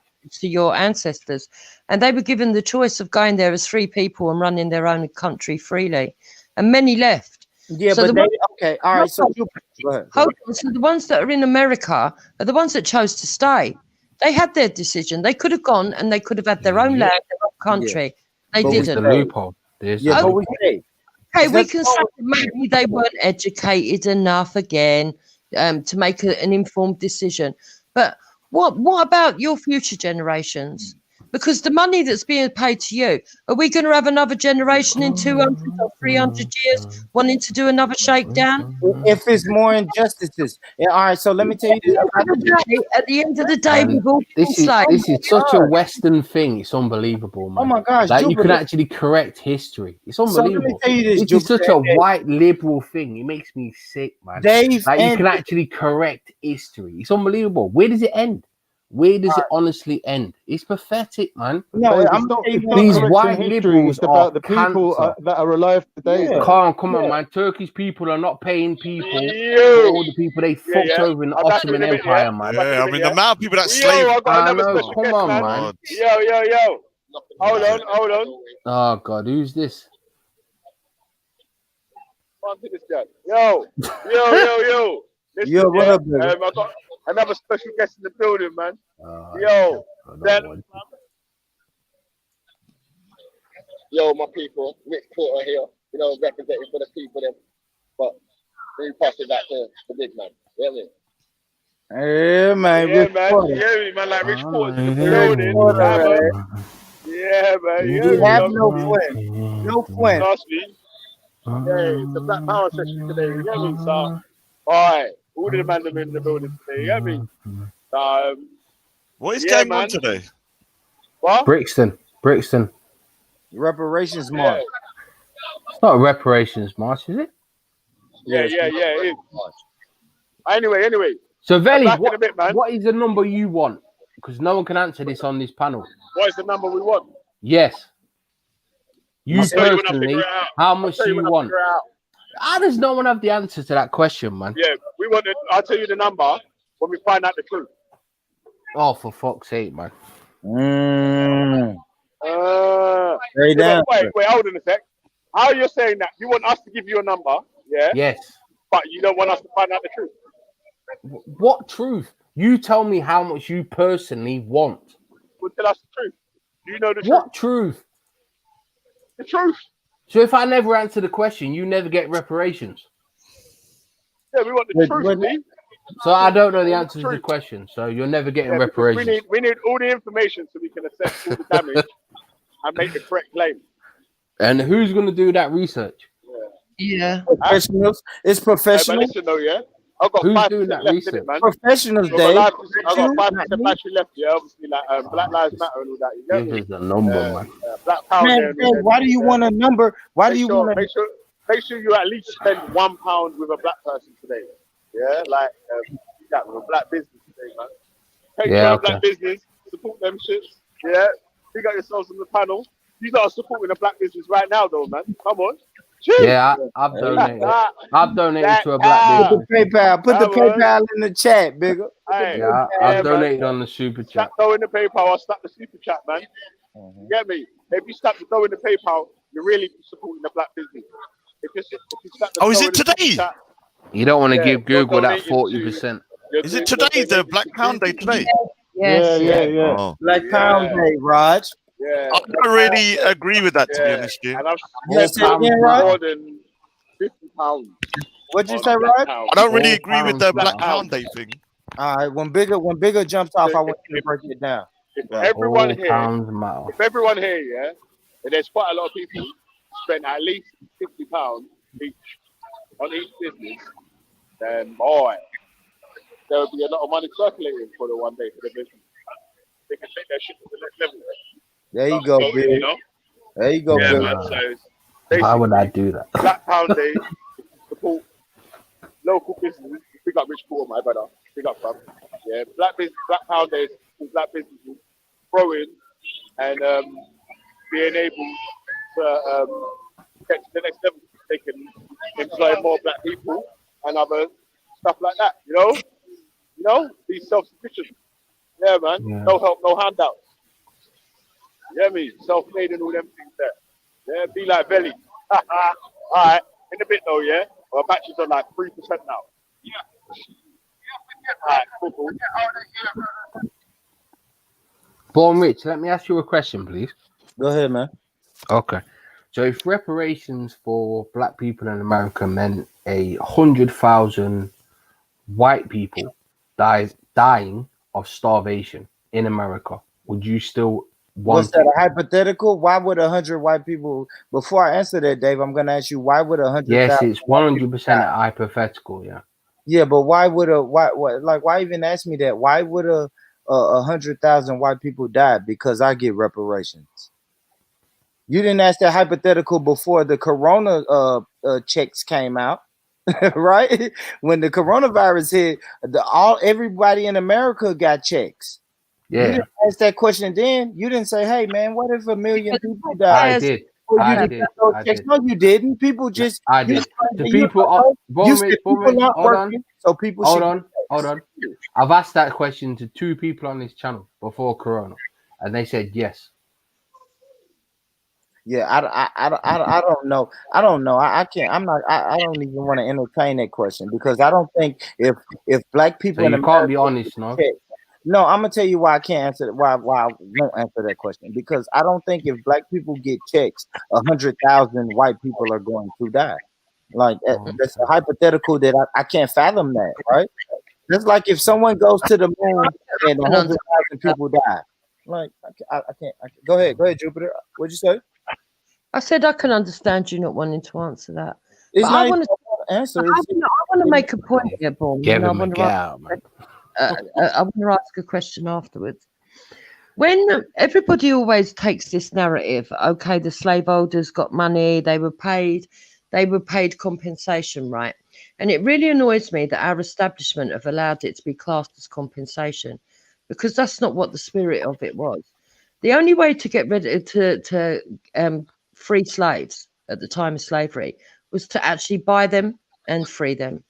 your ancestors, and they were given the choice of going there as free people and running their own country freely, and many left. Yeah, so okay, all right. So go ahead. Hold on. So the ones that are in America are the ones that chose to stay. They had their decision. They could have gone and they could have had their own land, their own country. They didn't. The loophole. Okay, we can say maybe they weren't educated enough again to make an informed decision. But what about your future generations? Because the money that's being paid to you, are we going to have another generation in 200 or 300 years wanting to do another shakedown? If it's more injustices. Yeah, all right, so let me tell you this. At the end of the day, we've all this is such a Western thing. It's unbelievable, man. Oh my gosh. Like you can actually correct history. It's unbelievable. So let me tell you this, it's such a white liberal thing. It makes me sick, man. You can actually correct history. It's unbelievable. Where does it end? Where does it honestly end? It's pathetic, man. No, these white liberals about the people that are alive today. Yeah. Come on, man. Turkish people are not paying people for all the people they fucked over in the Ottoman Empire, man. Yeah, I mean, the amount of people that slave. I know. Come on, man. Yo. Hold on. Oh, God. Who's this? Yo. Listen, Yo, what up, baby? I got another special guest in the building, man. Yo, my people, Rich Porter here, representing for the people then. But let me pass it back to the big man. You know what I mean? Yeah, man. Yeah, man, like Rich Porter's in the building. Yeah, man. You have no friend. No friend. Trust me. Yeah, it's the Black Power session today. You know what I mean? So, all right. All the man are in the building today. You know what I mean? What is going on today? What? Brixton. Reparations march. It's not a reparations march, is it? Yeah, it is. Anyway. So, Veli, what is the number you want? Because no one can answer this on this panel. What is the number we want? Yes. You personally, how much do you want? How does no one have the answer to that question, man? Yeah, we want it. I'll tell you the number when we find out the truth. Oh, for fuck's sake, man. Wait, hold on a sec. How are you saying that? You want us to give you a number, yeah? Yes. But you don't want us to find out the truth. What truth? You tell me how much you personally want. Well, tell us the truth. Do you know the truth? What truth? The truth. So if I never answer the question, you never get reparations. Yeah, we want the truth, Steve. So I don't know the answer to the question. So you're never getting reparations. We need all the information so we can assess all the damage and make the correct claim. And who's going to do that research? Yeah. Professionals. It's professional. But listen though, yeah. I've got Who's 5% doing that left research? in it, man. Professionals, So Dave. I've got 5% battery left, yeah. Obviously, like Black Lives Matter and all that. You get me? This is a number, man. Black Power. Man, why do you want a number? Why do you want to make sure you at least spend £1 with a black person today? Yeah, like that with a black business today, man. Take care of black business, support them shits. Yeah, you got yourselves on the panel. You are supporting a black business right now, though, man. Come on. Jeez. Yeah, I've donated. I've donated to a black business. Put the PayPal in the chat, bigger. Yeah, I've donated on the super chat. Slap dough in the PayPal or slap the super chat, man. You get me? If you slap the dough in the PayPal, you're really supporting the black business. If you slap the is it today? Chat, you don't want to give Google that 40%. Is it today, the Black Pound Day today? Yes. Yeah. Black Pound Day, Raj. Yeah. I don't really agree with that, to be honest with you. And I've right? more than £50. What'd you say, Rod? I don't really agree with the Black Pound Day thing. All right, when bigger jumps off, I want you to break it down. If everyone All here, pounds matter. if everyone here, yeah, and there's quite a lot of people spend at least £50 each on each business, then boy, there will be a lot of money circulating for the one day for the business. They can take their shit to the next level. There you go, So, Big. you know? There you go, Yeah, Big. man. So it's Why would I do that? Black Pound Day, support local businesses. Big up Rich Paul, my brother. Big up, fam. Yeah, Black Pound Day is black businesses growing and being able to get to the next level. They can employ more black people and other stuff like that. You know, be self-sufficient. Yeah, man. Yeah. No help, no handouts. You hear me? Self-made and all them things there. Yeah, be like Belly. All right, in a bit though, yeah. Our batteries are like 3% now. Yeah. All right, cool. Born Rich, let me ask you a question, please. Go ahead, man. Okay. So if reparations for black people in America meant 100,000 white people dying of starvation in America, would you still want What's that, a hypothetical? Why would 100 white people, before I answer that, Dave, I'm going to ask you, why would 100,000? Yes, it's 100% a hypothetical, yeah. Yeah, but why even ask me that? Why would 100,000 white people die? Because I get reparations. You didn't ask that hypothetical before the corona checks came out, right? When the coronavirus hit, everybody in America got checks. Yeah. You didn't ask that question then. You didn't say, "Hey, man, what if 1 million people die?" I did. I did. No, you didn't. People just. I did. The people are. So people. Hold on. I've asked that question to 2 people on this channel before Corona, and they said yes. Yeah, I don't know. I don't know. I can't. I'm not. I don't even want to entertain that question because I don't think if black people So in you America can't be honest, no. No, I'm gonna tell you why I can't answer it. Why I won't answer that question because I don't think if black people get checks, 100,000 white people are going to die. Like that's a hypothetical that I can't fathom that, right? Just like if someone goes to the moon and 100,000 people die. Like I can't. Go ahead, Jupiter. What'd you say? I said I can understand you not wanting to answer that. It's but not I want to answer. I want to make a point here, Bourne. Give I him a want go, to I want to ask a question afterwards. When everybody always takes this narrative, okay, the slaveholders got money, they were paid compensation, right? And it really annoys me that our establishment have allowed it to be classed as compensation, because that's not what the spirit of it was. The only way to get rid of to free slaves at the time of slavery was to actually buy them and free them.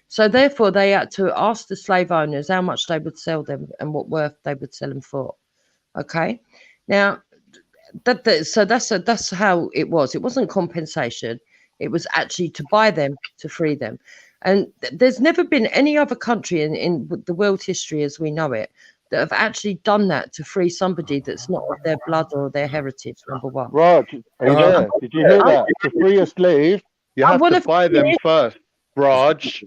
So therefore, they had to ask the slave owners how much they would sell them and what worth they would sell them for. Okay, now so that's how it was. It wasn't compensation. It was actually to buy them, to free them. And there's never been any other country in the world history as we know it that have actually done that to free somebody that's not of their blood or their heritage, number one. Raj, are you there? Did you hear that? To free a slave, you have to buy them first. Raj.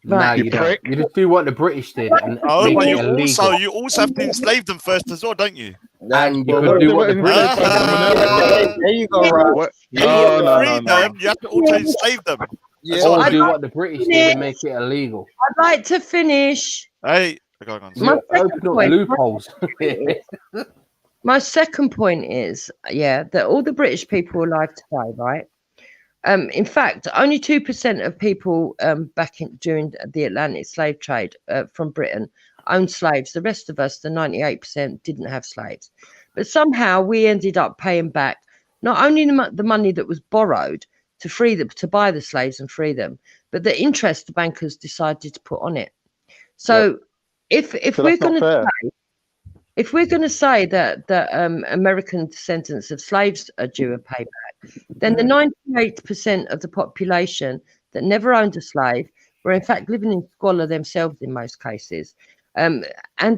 No, you don't. You just do what the British did and Oh, make but it you illegal. also have to enslave them first as well, don't you? And you could do what the British did. There you go, Raj. No. You have to also enslave them. Or do what the British did and make it illegal. I'd like to finish. Hey, go on. Open up loopholes. My second point is, that all the British people alive today, right? In fact, only 2% of people during the Atlantic slave trade from Britain owned slaves. The rest of us, the 98%, didn't have slaves. But somehow we ended up paying back not only the money that was borrowed to free them, to buy the slaves and free them, but the interest the bankers decided to put on it. So if we're going to say that American descendants of slaves are due a payback, then the 98% of the population that never owned a slave were in fact living in squalor themselves in most cases. and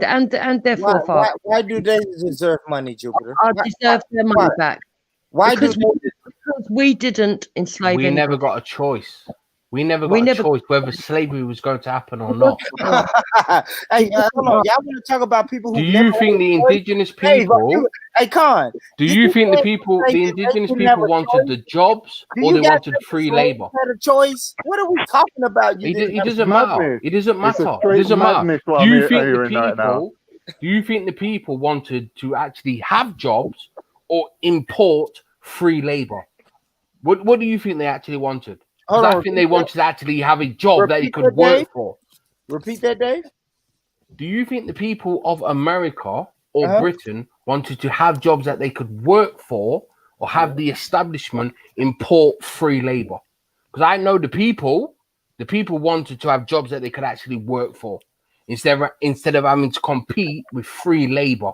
their forefathers. Why do they deserve money, Jupiter? I deserve their money back. Why because we didn't enslave We never anybody. got a choice. We never got a choice whether slavery was going to happen or not. Hey, hold on. Y'all want to talk about people who Do you think the indigenous people? Hey, Con. Do you think the indigenous people wanted the jobs or they wanted free labor? Had a choice? What are we talking about? It doesn't matter. It doesn't matter. It doesn't matter. Do you think the people? Do you think the people wanted to actually have jobs or import free labor? What do you think they actually wanted? I think they wanted to actually have a job that they could work for. Repeat that, Dave. Do you think the people of America or Britain wanted to have jobs that they could work for or have the establishment import free labor? Because I know the people wanted to have jobs that they could actually work for instead of having to compete with free labor.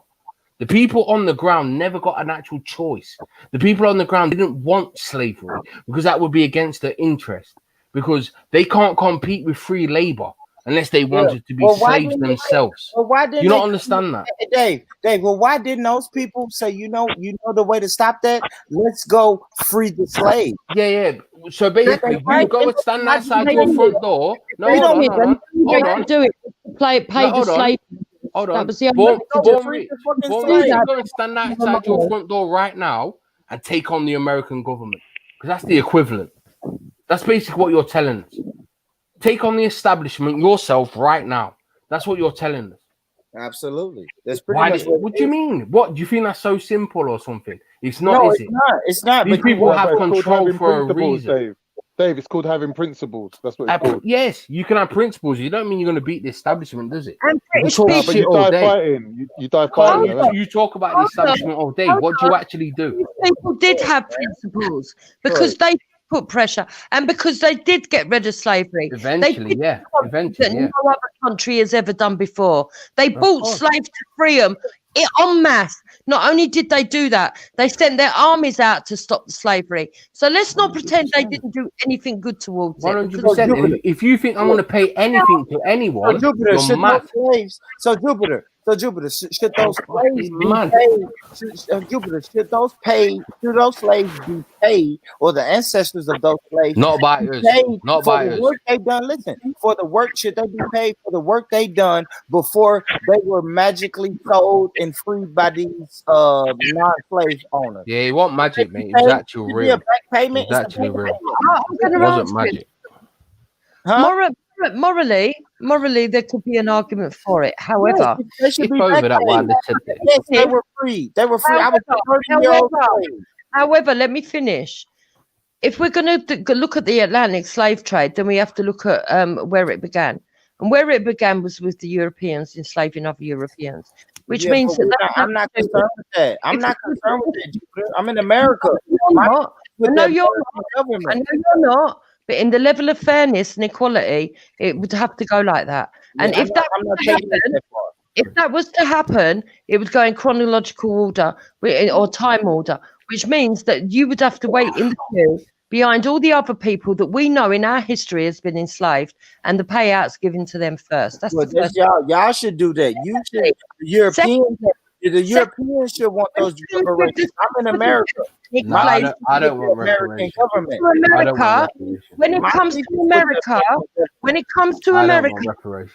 The people on the ground never got an actual choice. The people on the ground didn't want slavery because that would be against their interest, because they can't compete with free labor unless they wanted to be slaves themselves. Why didn't you not understand that? Dave, well, why didn't those people say, you know the way to stop that? Let's go free the slave. Yeah. So basically, you go and stand outside your front door. No, hold on. Do it. Pay the slave. Hold on. That was the Born go and stand outside your front door right now and take on the American government, because that's the equivalent. That's basically what you're telling us. Take on the establishment yourself right now. That's what you're telling us. Absolutely. That's pretty much what do you mean? What do you think that's so simple or something? It's not. No, is it's it? not. It's not. These people have control for a reason. Dave, it's called having principles. That's what it's called. Yes, you can have principles. You don't mean you're going to beat the establishment, does it? You die fighting. You talk about the establishment all day. What do you actually do? People did have principles because they put pressure and because they did get rid of slavery. Eventually. No other country has ever done before. They bought slaves to free them en masse. Not only did they do that, they sent their armies out to stop the slavery. So let's not pretend they didn't do anything good towards it. 100%. If you think I'm going to pay anything to anyone, you're mad. So Jupiter, should those slaves be paid? Jupiter, should those slaves be paid, or the ancestors of those slaves? Not by us. Not by us. Work they done. Listen, for the work, should they be paid for the work they done before they were magically sold and freed by these non-slave owners? Yeah, it wasn't magic, mate. It was actually real. A back payment. It was actually real. It wasn't magic. Morally, there could be an argument for it. However, yes, they were free. They were free. However, let me finish. If we're going to look at the Atlantic slave trade, then we have to look at where it began. And where it began was with the Europeans enslaving other Europeans, which means that I'm not concerned with that. I'm not concerned with it. I'm in America. I know you're not. But in the level of fairness and equality, it would have to go like that. And if that was to happen, it would go in chronological order or time order, which means that you would have to wait in the queue behind all the other people that we know in our history has been enslaved, and the payouts given to them first. That's the first. Y'all should do that. You should. The Europeans should want those reparations. I'm in America. I don't want American government. When it comes to America,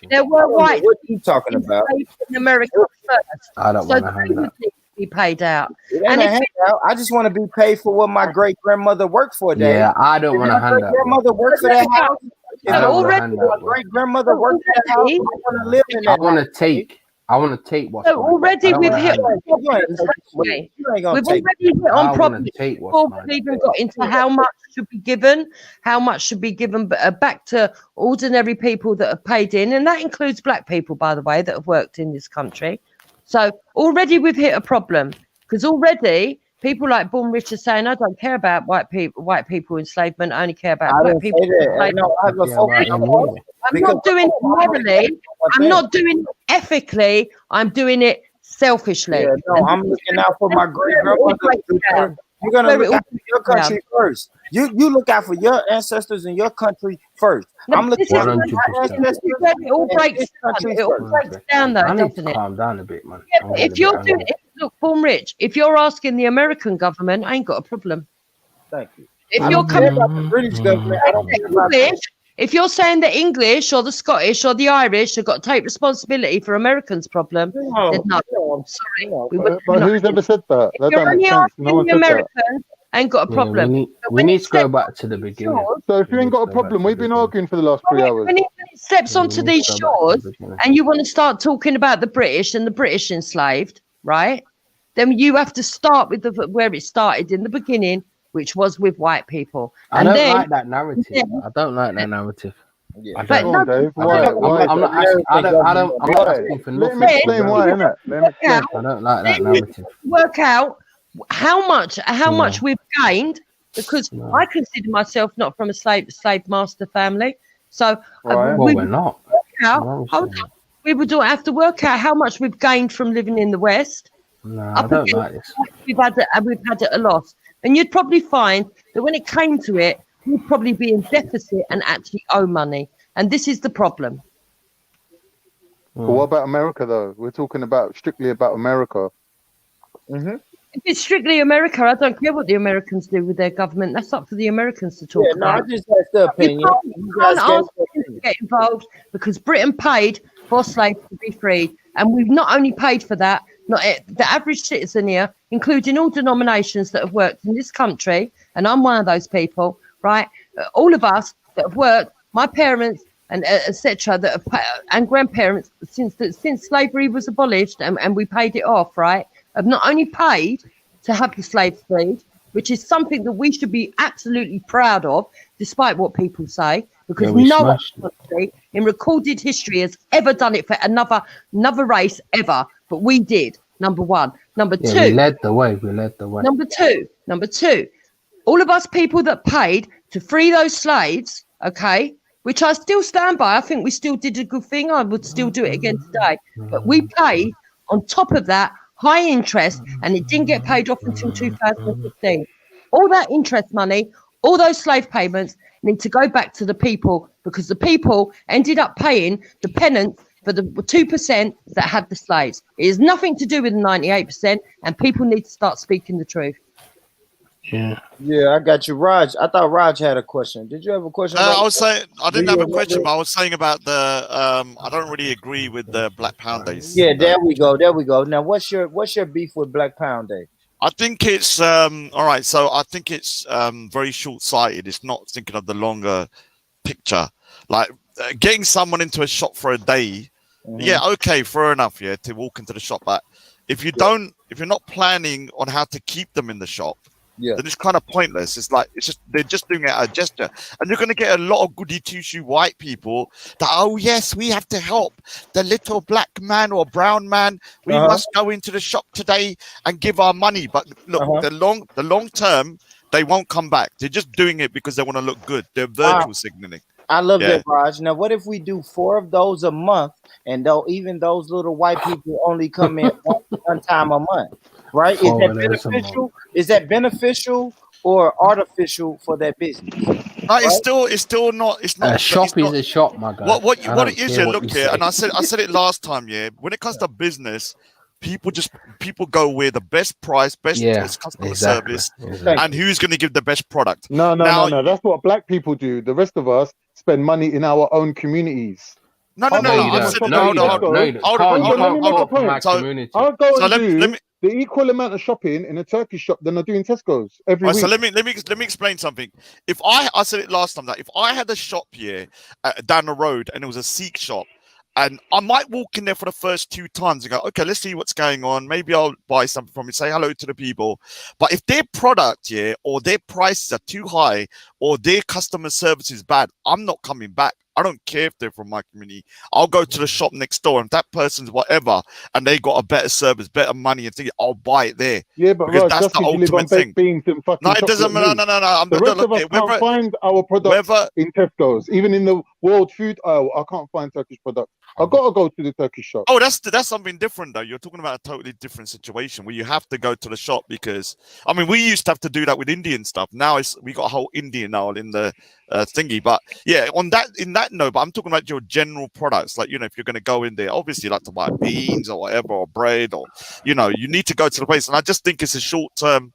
there were whites. What are you talking about? In America first. I don't want to hand that. Be paid out. I just want to be paid for what my great grandmother worked for. Dad. Yeah, I don't want to hand that. Grandmother worked for that house. Already, my great grandmother worked for that house. I want to live in that. I want to take what's so already we've hit on problems. We've already hit on problems before we even got into how much should be given, back to ordinary people that have paid in, and that includes black people, by the way, that have worked in this country. So already we've hit a problem, because already people like Born Rich are saying, I don't care about white people enslavement, I only care about black people. I'm not doing it morally, I'm not doing it ethically, I'm doing it selfishly. Yeah, no, I'm looking out for my great grandmother. You're gonna look out for your country first. You look out for your ancestors and your country first. I'm looking at my ancestors. It all breaks down, though, doesn't it? Calm down a bit, man. Yeah, but if you're doing, look, Born Rich, if you're asking the American government, I ain't got a problem. Thank you. If you're coming about the British government, I don't care about English, if you're saying the English or the Scottish or the Irish have got to take responsibility for Americans' problem, then no. I'm sorry. But who's ever said that? That don't make sense. No one The said that. Americans ain't got a problem. We need to go back to the beginning. So if you ain't got a problem, we've been arguing for the last 3 hours. When it steps onto these shores and you want to start talking about the British and the British enslaved, right? Then you have to start with where it started in the beginning, which was with white people. I don't like that narrative. I don't like that narrative. I don't, Dave. Why? I'm not asking for nothing. Let me explain why, innit? Let me explain. I don't like that narrative. Work out how much we've gained, because I consider myself not from a slave master family. So we're not. We would have to work out how much we've gained from living in the West. No, I don't like this. We've had it a loss. And you'd probably find that when it came to it, we'd probably be in deficit and actually owe money. And this is the problem. But what about America, though? We're talking about strictly about America. Mm-hmm. If it's strictly America, I don't care what the Americans do with their government. That's up for the Americans to talk about. I just asked their opinion. You can't ask them to get involved because Britain paid for slaves to be freed. And we've not only paid for that, the average citizen here, including all denominations that have worked in this country, and I'm one of those people, right? All of us that have worked, my parents and etc. that have and grandparents since slavery was abolished and we paid it off, right? Have not only paid to have the slaves freed, which is something that we should be absolutely proud of, despite what people say, because no other country in recorded history has ever done it for another race ever. But we did, number one. Number two. We led the way. Number two, all of us people that paid to free those slaves, okay, which I still stand by. I think we still did a good thing. I would still do it again today. But we paid on top of that high interest, and it didn't get paid off until 2015. All that interest money, all those slave payments need to go back to the people, because the people ended up paying the penance for the 2% that had the slaves. It has nothing to do with the 98%, and people need to start speaking the truth. Yeah, I got you, Raj. I thought Raj had a question. Did you have a question? I was saying I didn't have a question, but I was saying about the I don't really agree with the Black Pound Days. Yeah, there we go. Now, what's your beef with Black Pound Day? I think it's all right. So I think it's very short-sighted. It's not thinking of the longer picture. Like getting someone into a shop for a day. Yeah, okay, fair enough. Yeah, to walk into the shop, but if you're not planning on how to keep them in the shop, then it's kind of pointless. It's like they're just doing it as a gesture, and you're going to get a lot of goody two-shoe white people that, oh yes, we have to help the little black man or brown man. We must go into the shop today and give our money. But look, the long term, they won't come back. They're just doing it because they want to look good. They're virtual signaling. I love that, Raj. Now, what if we do 4 of those a month, and even those little white people only come in one time a month, right? Is that beneficial? Is that beneficial or artificial for that business? No, it's still not. It's not. A shop is a shop, my guy. What it is? Yeah, look here, and I said it last time. Yeah, when it comes to business, people go where the best price, best customer service, and who's going to give the best product. No. That's what black people do. The rest of us spend money in our own communities. No. Hold on. I'll go and do the equal amount of shopping in a Turkish shop than I do in Tesco's every week. So let me explain something. If I said it last time, that if I had a shop here down the road and it was a Sikh shop, and I might walk in there for the first 2 times and go, okay, let's see what's going on. Maybe I'll buy something from it, say hello to the people. But if their product here or their prices are too high or their customer service is bad, I'm not coming back. I don't care if they're from my community. I'll go to the shop next door, and if that person's whatever, and they got a better service, better money, and thing, I'll buy it there. Yeah, but because Raj, that's the ultimate thing. No, it doesn't. No. The rest of us can't find our product in Tesco's, even in the World Food Aisle. I can't find Turkish products. I gotta go to the Turkish shop. Oh, that's something different though. You're talking about a totally different situation where you have to go to the shop because I mean we used to have to do that with Indian stuff. Now we got a whole Indian aisle in the thingy. But yeah, in that note, but I'm talking about your general products. Like if you're going to go in there, obviously you like to buy beans or whatever or bread or you need to go to the place. And I just think it's a short term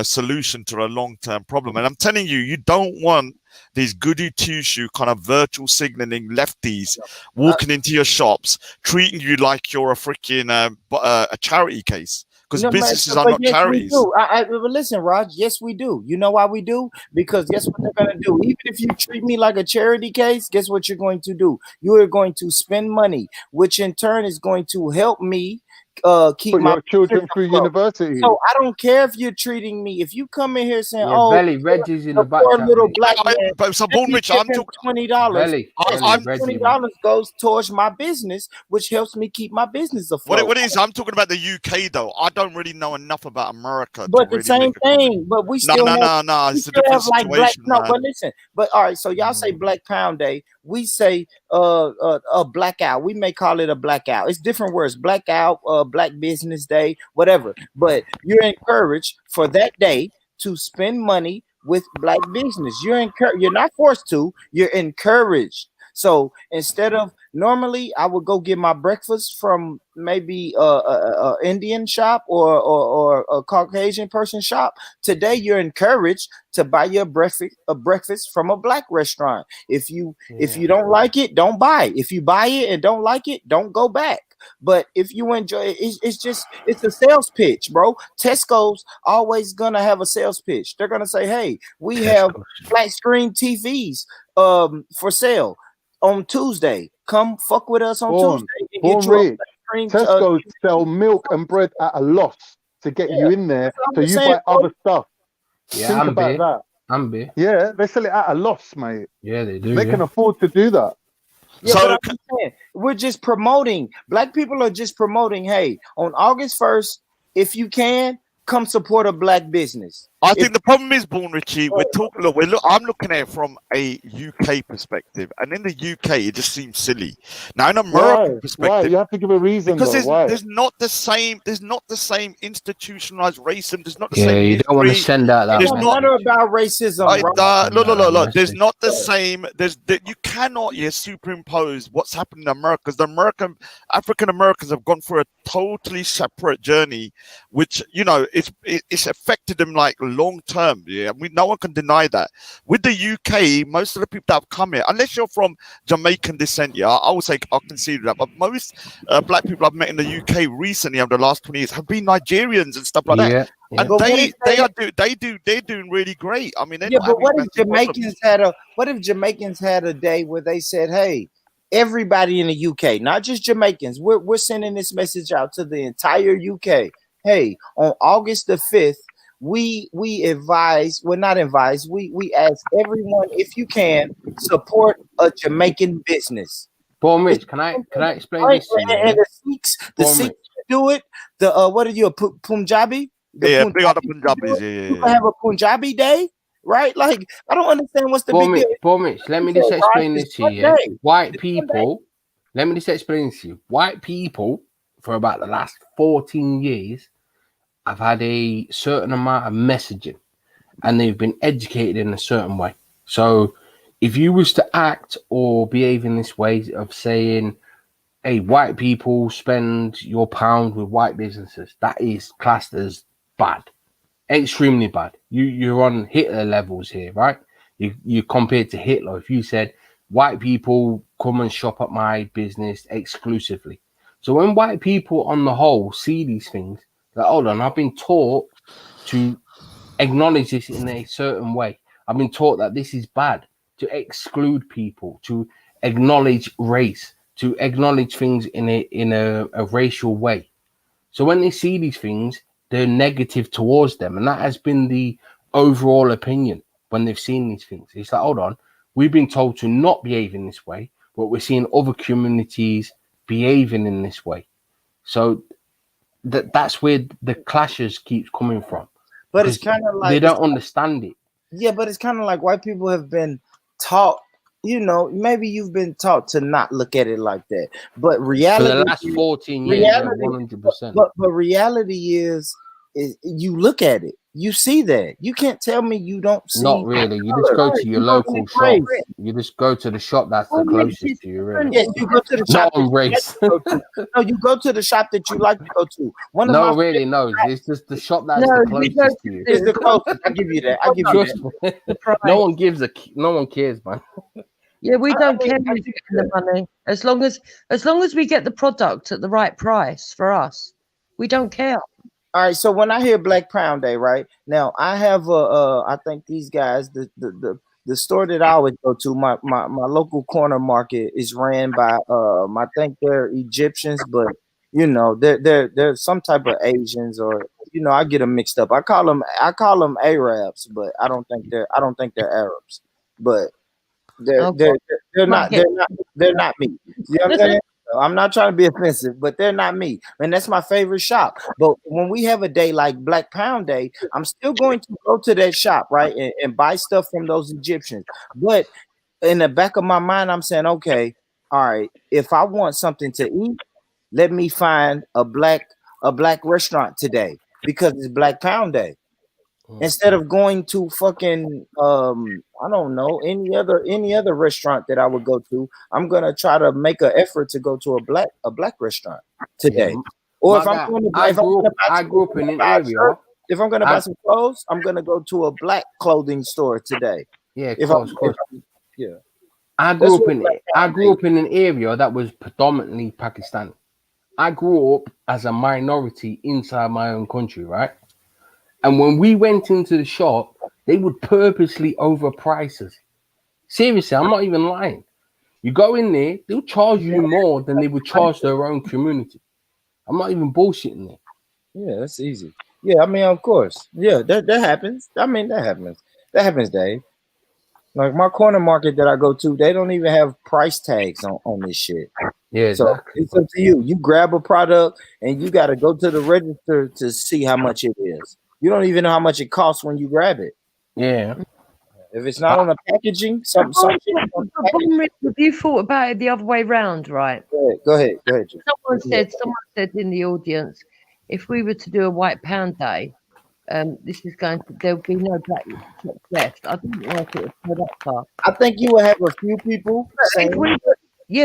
solution to a long-term problem. And I'm telling you, you don't want these goody two-shoe kind of virtual signaling lefties walking into your shops, treating you like you're a freaking a charity case. Because businesses are not charities. But listen, Raj, yes, we do. You know why we do? Because guess what they're going to do? Even if you treat me like a charity case, guess what you're going to do? You are going to spend money, which in turn is going to help me keep Put my your children through university. So I don't care if you're treating me. If you come in here saying, Reggie's in the back. Poor little black man, so Bullrich, I'm talking $20. $20 goes towards my business, which helps me keep my business afloat. What it is, I'm talking about the UK though. I don't really know enough about America. But the same thing. But we still no. It's a different situation. But listen. But all right. So y'all say Black Pound Day. We say a blackout. We may call it a blackout. It's different words. Blackout, Black Business Day, whatever. But you're encouraged for that day to spend money with Black business. You're not forced to. You're encouraged. So instead of normally, I would go get my breakfast from maybe a Indian shop or a Caucasian person shop. Today, you're encouraged to buy your breakfast from a Black restaurant. If you don't like it, don't buy it. If you buy it and don't like it, don't go back. But if you enjoy it, it's a sales pitch, bro. Tesco's always gonna have a sales pitch. They're gonna say, "Hey, we have flat screen TVs for sale on Tuesday. Come fuck with us on Tuesday and get you a Tesco's sell milk and bread at a loss to get you in there, so you buy other stuff. Yeah, think about that. Ambi. Yeah, they sell it at a loss, mate. Yeah, they do. They can afford to do that. Yeah, so we're just promoting. Black people are just promoting. Hey, on August 1st, if you can, come support a Black business. I think the problem is, Born Richie, I'm looking at it from a UK perspective, and in the UK, it just seems silly. Now, in American perspective, why? You have to give a reason. Because why? there's not the same institutionalized racism. There's not the Yeah, same. you don't want to send out that. It's not about racism. Look. There's not the same. You cannot superimpose what's happening in America. Because the African Americans have gone through a totally separate journey, which it's affected them like long term. Yeah, no one can deny that. With the UK, most of the people that have come here, unless you're from Jamaican descent, I would say I consider that. But most Black people I've met in the UK recently over the last 20 years have been Nigerians and stuff like that. Yeah. And they're doing really great. I mean, but what if Jamaicans had a day where they said, "Hey, everybody in the UK, not just Jamaicans, we're sending this message out to the entire UK. Hey, on August the 5th, we advise, we ask everyone, if you can, support a Jamaican business." Paul Mitch, can I explain this to you? And the Sikhs do it. What are you, a Punjabi? Big on the Punjabis. You have a Punjabi day, right? Like, I don't understand what's the big deal. Paul Mitch, let me just explain this to you. White people, let me just explain this to you. White people, for about the last 14 years, have had a certain amount of messaging, and they've been educated in a certain way. So if you was to act or behave in this way of saying, "Hey, white people, spend your pound with white businesses," that is classed as bad, extremely bad. You're on Hitler levels here, right? You compared to Hitler. If you said, "White people, come and shop at my business exclusively." So when white people on the whole see these things, like, hold on, I've been taught to acknowledge this in a certain way. I've been taught that this is bad, to exclude people, to acknowledge race, to acknowledge things in a racial way. So when they see these things, they're negative towards them. And that has been the overall opinion when they've seen these things. It's like, hold on, we've been told to not behave in this way, but we're seeing other communities behaving in this way. So that's where the clashes keeps coming from. But it's kind of like they don't understand it. Yeah, but it's kind of like white people have been taught you know, maybe you've been taught to not look at it like that. But For reality, the last 14 years, yeah, 100%. but reality is you look at it, you see that. You can't tell me you don't see. Not really. You just go to your local shop. You just go to the shop that's the closest to you, really. Yeah, you go to the shop. Not on race. No, you go to the shop that you like to go to. One of No, my really, no. It's just the shop that's No, the you closest to you. It's the closest. I give you that. I give you Trust that. me. No one gives a. No one cares, man. Yeah, we don't care who's getting the money. As long as we get the product at the right price for us, we don't care. All right, so when I hear Black Pound Day, right now, I have I think these guys, the store that I always go to, my local corner market is ran by I think they're Egyptians, but you know they're some type of Asians, or you know I get them mixed up. I call them Arabs, but I don't think they're Arabs, but they're not me. You know what I'm saying? I'm not trying to be offensive, but they're not me. And that's my favorite shop. But when we have a day like Black Pound Day, I'm still going to go to that shop, right? And buy stuff from those Egyptians. But in the back of my mind, I'm saying, okay, all right, if I want something to eat, let me find a black restaurant today because it's Black Pound Day. Instead of going to fucking I don't know, any other restaurant that I would go to, I'm gonna try to make an effort to go to a black restaurant today. Yeah. Or if My I'm going guy, to I grew up in an area. If I'm gonna buy some clothes, I'm gonna go to a black clothing store today. Yeah, If of course. yeah. I grew up in an area that was predominantly Pakistani. I grew up as a minority inside my own country, right? And when we went into the shop, they would purposely overprice us. Seriously, I'm not even lying. You go in there, they'll charge you more than they would charge their own community. I'm not even bullshitting there. Yeah, that's easy. Yeah, I mean, of course. Yeah, that happens. I mean, that happens. That happens, Dave. Like my corner market that I go to, they don't even have price tags on this shit. Yeah, so exactly. it's up to you. You grab a product and you got to go to the register to see how much it is. You don't even know how much it costs when you grab it. Yeah. If it's not on the packaging, something. Have you thought about it the other way round, right? Go ahead. Someone said in the audience, if we were to do a White Pound Day, there'll be no black left. I didn't like it would go that far. I think you will have a few people saying,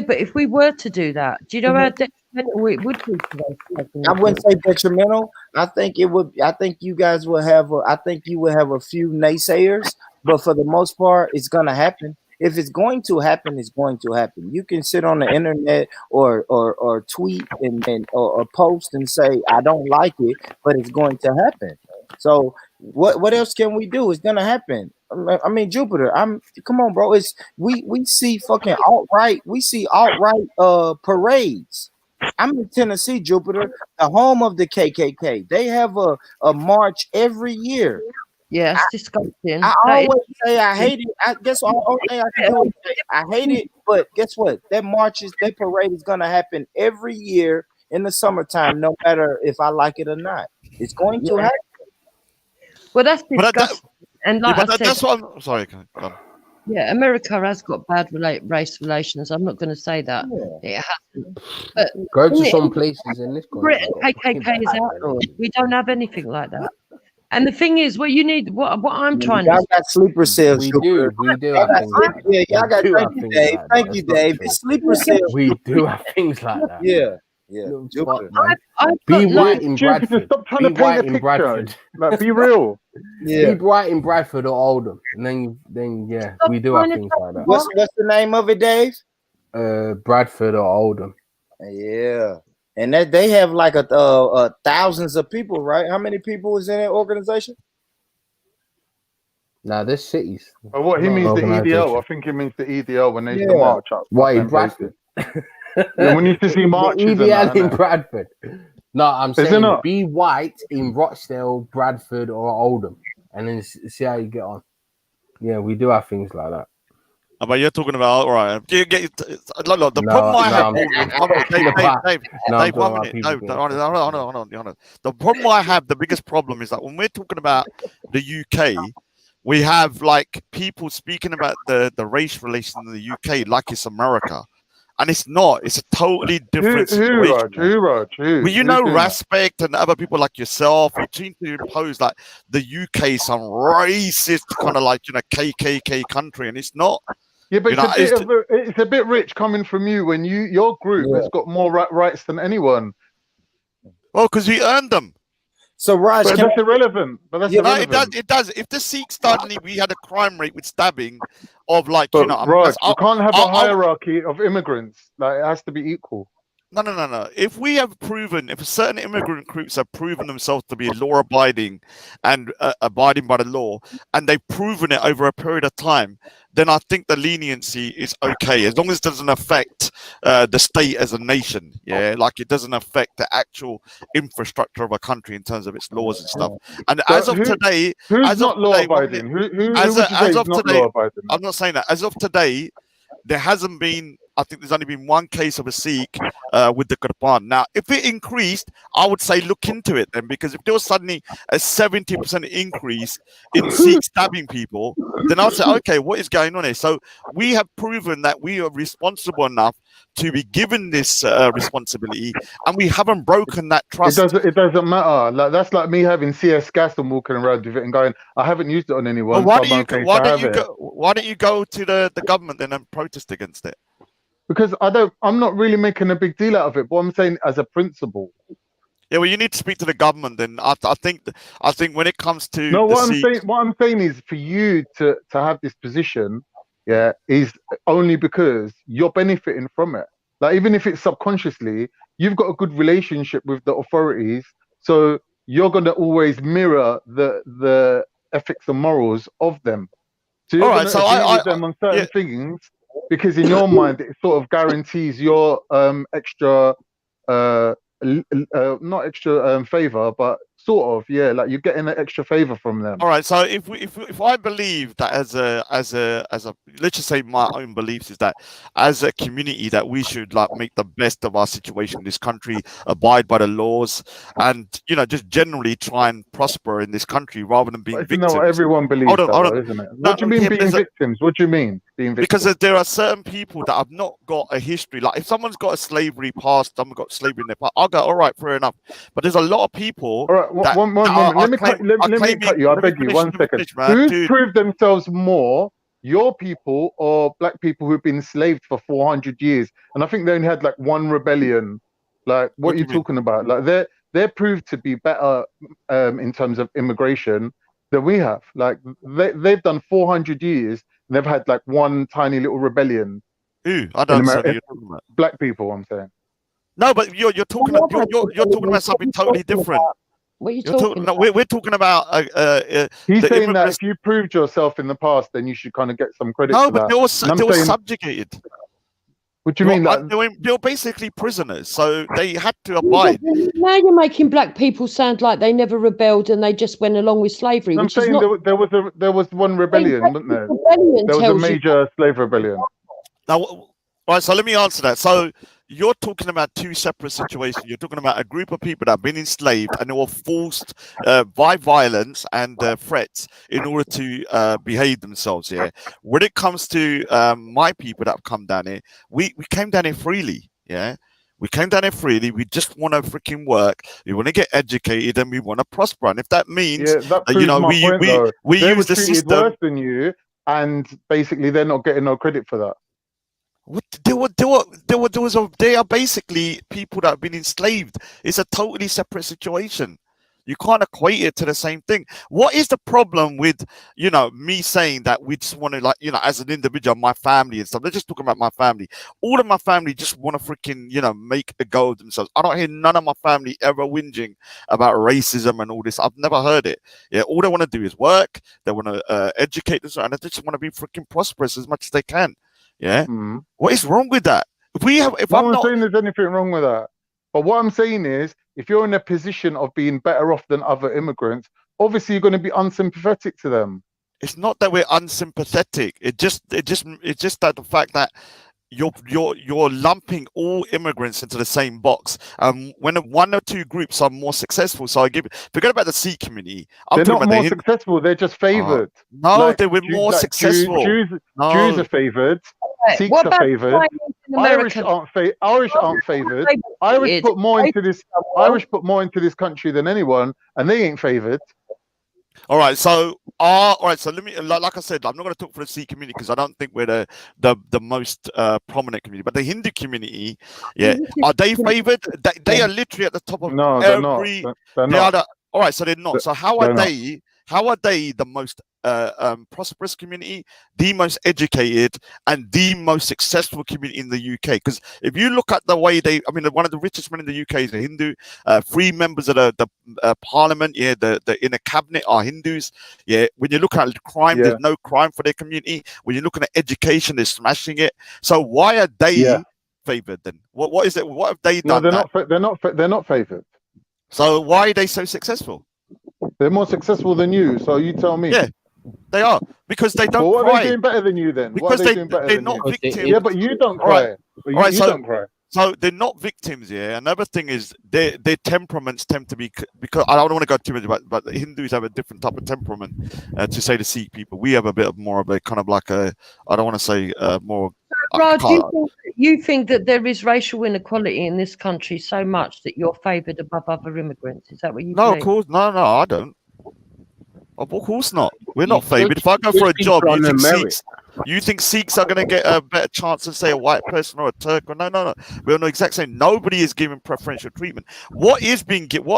but if we were to do that, do you know how detrimental it would be to those? I wouldn't say detrimental. I think it would. I think you guys will have. I think you will have a few naysayers, but for the most part, it's gonna happen. If it's going to happen, it's going to happen. You can sit on the internet or tweet or post and say I don't like it, but it's going to happen. So what else can we do? It's gonna happen. I mean, Jupiter. Come on, bro. We see fucking alt-right. We see alt-right parades. I'm in Tennessee, Jupiter, the home of the KKK. They have a march every year. Yeah, it's disgusting. I always say I hate it. I guess the only thing I can do is say I hate it. But guess what? That parade is gonna happen every year in the summertime, no matter if I like it or not. It's going to happen. Well, that's disgusting. That's what I'm sorry. Go on. Yeah, America has got bad race relations. I'm not going to say that it hasn't. But go to some places in this country. Britain, KKK is outlawed. We don't have anything like that. And the thing is, what you need, what I'm trying to. Y'all got sleeper cells. We do. Yeah, y'all got. Thank you, Dave. Thank you, Dave. It's sleeper cells. We do have things like that. Yeah. Be white in Bradford. Stop trying to paint a picture. Like, be real. Be white in Bradford or Oldham, and then yeah, we do have things like that. What's the name of it, Dave? Bradford or Oldham. Yeah, and that they have like thousands of people, right? How many people is in that organization? Nah, there's cities. Oh, what he means the EDL. I think he means the EDL when they used to march up. Why in Bradford? Yeah, when you used to see marches. EDL in Bradford. No, I'm saying be white in Rochdale, Bradford, or Oldham, and then see how you get on. Yeah, we do have things like that. But you're talking about, all right. The problem I have, Dave, 1 minute. No, the problem I have, the biggest problem is that when we're talking about the UK, we have like people speaking about the race relation in the UK like it's America. And it's not. It's a totally different situation. Who? Well, you know, Respect and other people like yourself, you seem to impose like the UK some racist kind of like, you know, KKK country, and it's not. Yeah, but you know, it's a bit rich coming from you when your group has got more rights than anyone. Well, because we earned them. So, Raj, but that's irrelevant. But that's irrelevant. It does. If the Sikhs suddenly we had a crime rate with stabbing of like, but you know, Raj, you can't have a hierarchy of immigrants. Like it has to be equal. No. If we have proven, if certain immigrant groups have proven themselves to be law-abiding and abiding by the law, and they've proven it over a period of time, then I think the leniency is okay, as long as it doesn't affect the state as a nation. Yeah, like it doesn't affect the actual infrastructure of a country in terms of its laws and stuff. And So as of today, who's not law-abiding? as of today, I'm not saying that. As of today, there hasn't been. I think there's only been one case of a Sikh with the Quran. Now, if it increased, I would say look into it then, because if there was suddenly a 70% increase in Sikh stabbing people, then I would say, okay, what is going on here? So we have proven that we are responsible enough to be given this responsibility, and we haven't broken that trust. It doesn't matter. Like that's like me having CS gas and walking around with it and going, I haven't used it on anyone. Well, why don't you go to the government then and protest against it? Because I'm not really making a big deal out of it, but I'm saying as a principle. Yeah, well, you need to speak to the government. Then I think when it comes to what I'm saying is for you to have this position, is only because you're benefiting from it. Like even if it's subconsciously, you've got a good relationship with the authorities, so you're gonna always mirror the ethics and morals of them. So you're gonna agree with them on certain things. Because in your mind, it sort of guarantees your extra, not extra favor, but sort of, like you're getting an extra favor from them. All right. So if I believe that as a let's just say my own beliefs is that as a community that we should like make the best of our situation in this country, abide by the laws, and just generally try and prosper in this country rather than being victims. No, everyone believes hold on. Though, isn't it? What do you mean being victims? What do you mean being victims? Because there are certain people that have not got a history. Like if someone's got a slavery past, someone got slavery in their past, I'll go, all right, fair enough. But there's a lot of people. All right, one moment. Let me cut you. I beg you, 1 second. Who's proved themselves more? Your people or black people who've been enslaved for 400 years? And I think they only had like one rebellion. Like, what are you talking about? Like, they're proved to be better in terms of immigration than we have. Like, they've done 400 years and they've had like one tiny little rebellion. Who? I don't know what you're talking about. Black people, I'm saying. No, but you're talking about something totally different. What are you talking about? We're talking about. He's saying that if you proved yourself in the past, then you should kind of get some credit. No, for but that. they were subjugated. What do you mean? They were basically prisoners, so they had to abide. Now you're making black people sound like they never rebelled and they just went along with slavery. I'm saying there was one rebellion, wasn't there? There was a major slave rebellion. Now, all right. So let me answer that. So you're talking about two separate situations. You're talking about a group of people that have been enslaved and they were forced by violence and threats in order to behave themselves here. When it comes to my people that have come down here, we came down here freely. Yeah. We came down here freely. We just want to freaking work. We want to get educated and we want to prosper. And if that means, we use the system. Worse than you, and basically they're not getting no credit for that. They are basically people that have been enslaved. It's a totally separate situation. You can't equate it to the same thing. What is the problem with, me saying that we just want to, as an individual, my family and stuff. Let's just talk about my family. All of my family just want to freaking, make a go of themselves. I don't hear none of my family ever whinging about racism and all this. I've never heard it. Yeah, all they want to do is work. They want to educate themselves, and they just want to be freaking prosperous as much as they can. Yeah. Mm-hmm. What is wrong with that? I'm not saying there's anything wrong with that. But what I'm saying is, if you're in a position of being better off than other immigrants, obviously you're going to be unsympathetic to them. It's not that we're unsympathetic. It's just that the fact that, you're lumping all immigrants into the same box. When one or two groups are more successful, so forget about the Sikh community. They're not more successful. They're just favored. No, they were more successful. Jews are favored. Sikhs are favored. Irish aren't favored. Irish put more into this country than anyone, and they ain't favored. All right, so let me, like I said, I'm not going to talk for the Sikh community because I don't think we're the most prominent community. But the Hindu community, are they favored? They are literally at the top of every. They're not. All right, so they're not. So how are they? How are they the most prosperous community, the most educated, and the most successful community in the UK? Because if you look at the way one of the richest men in the UK is a Hindu. 3 members of the parliament, the inner cabinet are Hindus. Yeah, when you look at crime, there's no crime for their community. When you're looking at education, they're smashing it. So why are they favored then? What is it? What have they done? No, they're not favored. So why are they so successful? They're more successful than you, so you tell me. Yeah, they are, because they don't what cry. are they doing better than you then? Because they're not victims. Yeah, but you don't cry. You don't cry. So they're not victims. Yeah. Another thing is their temperaments tend to be, because I don't want to go too much, but the Hindus have a different type of temperament to say the Sikh people. We have a bit of more of a kind of like a, I don't want to say more. Raj, you think that there is racial inequality in this country so much that you're favoured above other immigrants? Is that what you No, believe? of course, no, I don't. Of course not. We're not favoured. If I go for a job, you think Sikhs are going to get a better chance than, say, a white person or a Turk? Or no. We're on the exact same. Nobody is given preferential treatment. What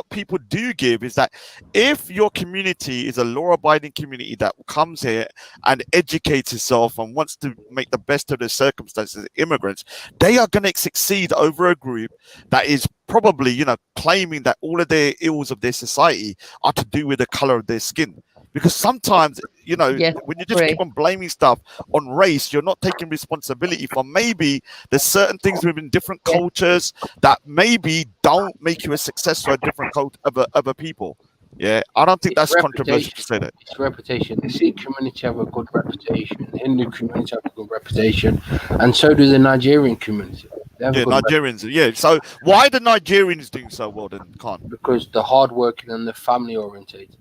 people do give is that if your community is a law-abiding community that comes here and educates itself and wants to make the best of their circumstances, immigrants, they are going to succeed over a group that is probably, claiming that all of their ills of their society are to do with the color of their skin. Because sometimes, when you just keep on blaming stuff on race, you're not taking responsibility for maybe there's certain things within different cultures that maybe don't make you a success for a different culture of other people. Yeah, I don't think that's controversial to say that. It's reputation. The Sikh community have a good reputation. The Hindu community have a good reputation, and so do the Nigerian community. Nigerians. Yeah. So why are the Nigerians doing so well then, Khan? Because they're hardworking and they're family orientated.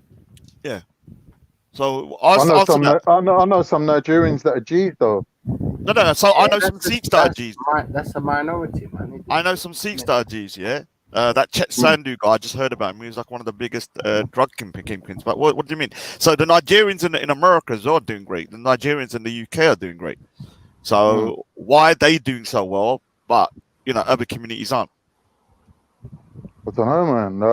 Yeah. So I know some Nigerians that are G's though. No. So I know some Sikhs that are G's. That's a minority, man. I know some Sikhs that are G's. Yeah. That Chet Sandhu guy, I just heard about him. He was like one of the biggest drug kingpins. But what do you mean? So the Nigerians in America as well are doing great. The Nigerians in the UK are doing great. So why are they doing so well, but other communities aren't? I don't know, man.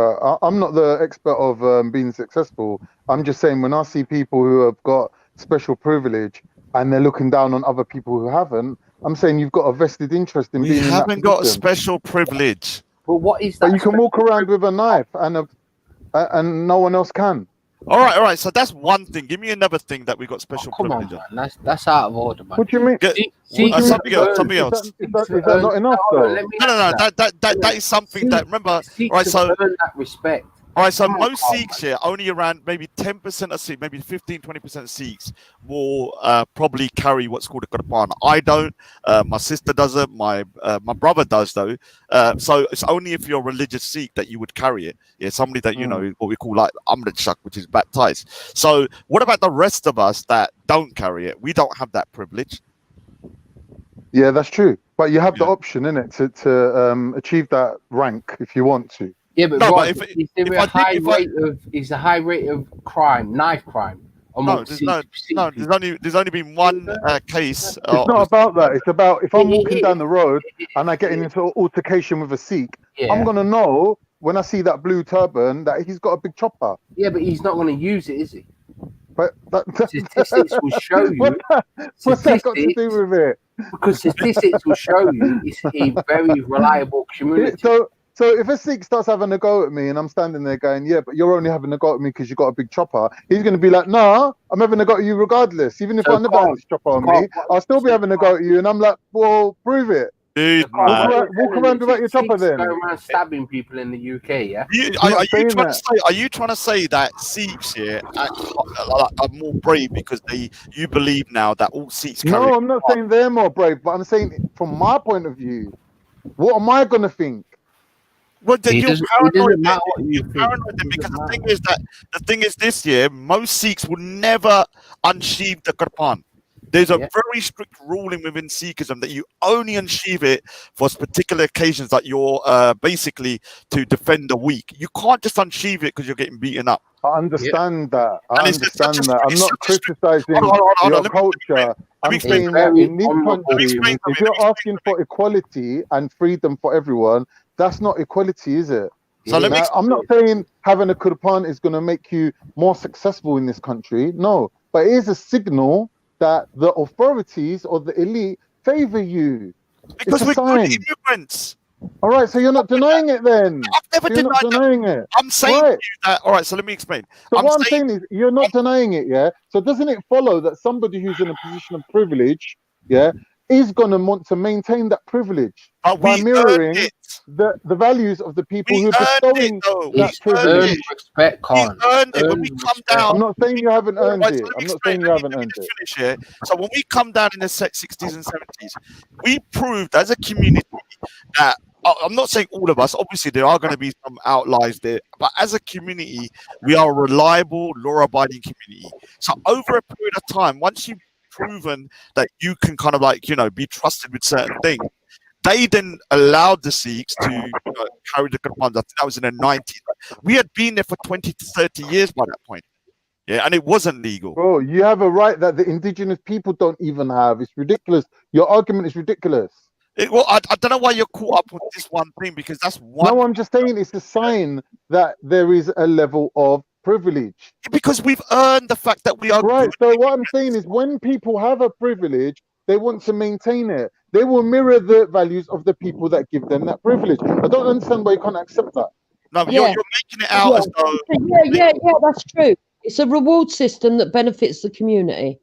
I'm not the expert of being successful. I'm just saying when I see people who have got special privilege and they're looking down on other people who haven't, I'm saying you've got a vested interest in being in that haven't got position. special privilege. But what is that? But you can walk around with a knife and no one else can. All right. So that's one thing. Give me another thing that we got special privilege. Come on, man. That's out of order, man. What do you mean? Something else. Is that not enough, though? No. That is something that, remember. Right. So earn that respect. All right, so most Sikhs here, only around maybe 10% of Sikhs, maybe 15-20% of Sikhs will probably carry what's called a Qurban. I don't. My sister doesn't. My brother does, though. So it's only if you're a religious Sikh that you would carry it. Yeah, somebody that, what we call like Amrit Shak, which is baptized. So what about the rest of us that don't carry it? We don't have that privilege. Yeah, that's true. But you have the option, innit, to achieve that rank if you want to. Yeah, but is there a high rate of crime, knife crime? No, there's only been one case. It's not about that. It's about if I'm walking down the road and I get into an altercation with a Sikh, I'm gonna know when I see that blue turban that he's got a big chopper. Yeah, but he's not going to use it, is he? But statistics will show you. What's that got to do with it? Because statistics will show you it's a very reliable community. So if a Sikh starts having a go at me and I'm standing there going, yeah, but you're only having a go at me because you got a big chopper, he's going to be like, nah, I'm having a go at you regardless. Even if I never have this chopper on me, I'll still be having a go at you. And I'm like, well, prove it. Dude, Walk around without your chopper then. Go around stabbing people in the UK, yeah. Are you trying to say that Sikhs here are more brave because you believe now that all Sikhs carry? No, I'm not saying they're more brave, but I'm saying from my point of view, what am I gonna think? Well, then you're paranoid. You're paranoid then, because the thing is this year, most Sikhs will never unsheathe the Kirpan. There's a very strict ruling within Sikhism that you only unsheathe it for particular occasions, like you're basically to defend the weak. You can't just unsheathe it because you're getting beaten up. I understand that. I understand that. I'm not criticizing your culture. I'm saying that in this country, if you're asking for equality and freedom for everyone, that's not equality, is it? So now, I'm not saying having a Kurban is going to make you more successful in this country. No, but it is a signal that the authorities or the elite favor you. Because we're good immigrants. All right, so you're not denying it then. I've never denying it. I'm saying to you that. All right, so let me explain. So what I'm saying is you're not denying it, yeah? So doesn't it follow that somebody who's in a position of privilege, yeah, is going to want to maintain that privilege by mirroring the values of the people who are bestowing that privilege? Respect, Khan. Earned it. When we come down, I'm not saying you haven't earned it. I'm not saying you haven't earned it. Finish here. So when we come down in the 60s and 70s, we proved as a community that. I'm not saying all of us. Obviously, there are going to be some outliers there, but as a community, we are a reliable, law-abiding community. So over a period of time, once you've proven that you can kind of be trusted with certain things, they then allowed the Sikhs to carry the Qur'an. I think that was in the 90s. We had been there for 20 to 30 years by that point. Yeah, and it wasn't legal. Bro, you have a right that the indigenous people don't even have. It's ridiculous. Your argument is ridiculous. Well, I don't know why you're caught up with this one thing, because that's one. No, I'm just saying it's a sign that there is a level of privilege. Because we've earned the fact that we are right. So what I'm saying is, when people have a privilege, they want to maintain it. They will mirror the values of the people that give them that privilege. I don't understand why you can't accept that. No, you're making it out as though. Yeah, that's true. It's a reward system that benefits the community.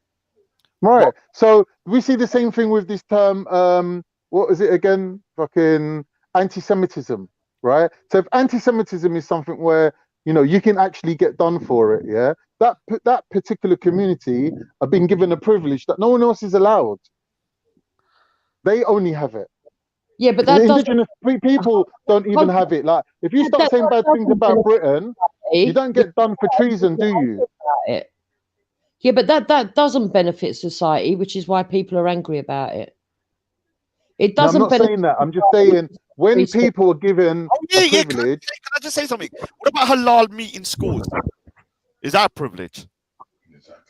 Right. So we see the same thing with this term. What is it again? Fucking anti-Semitism, right? So if anti-Semitism is something where you can actually get done for it, yeah, that particular community are being given a privilege that no one else is allowed. They only have it. Yeah, but the indigenous people don't even have it. Like, if you start saying bad things about Britain, you don't get done for treason, do you? Yeah, but that doesn't benefit society, which is why people are angry about it. It doesn't. No, I'm not saying that. I'm just saying when people are given a privilege. Can I just say something? What about halal meat in schools? Is that a privilege?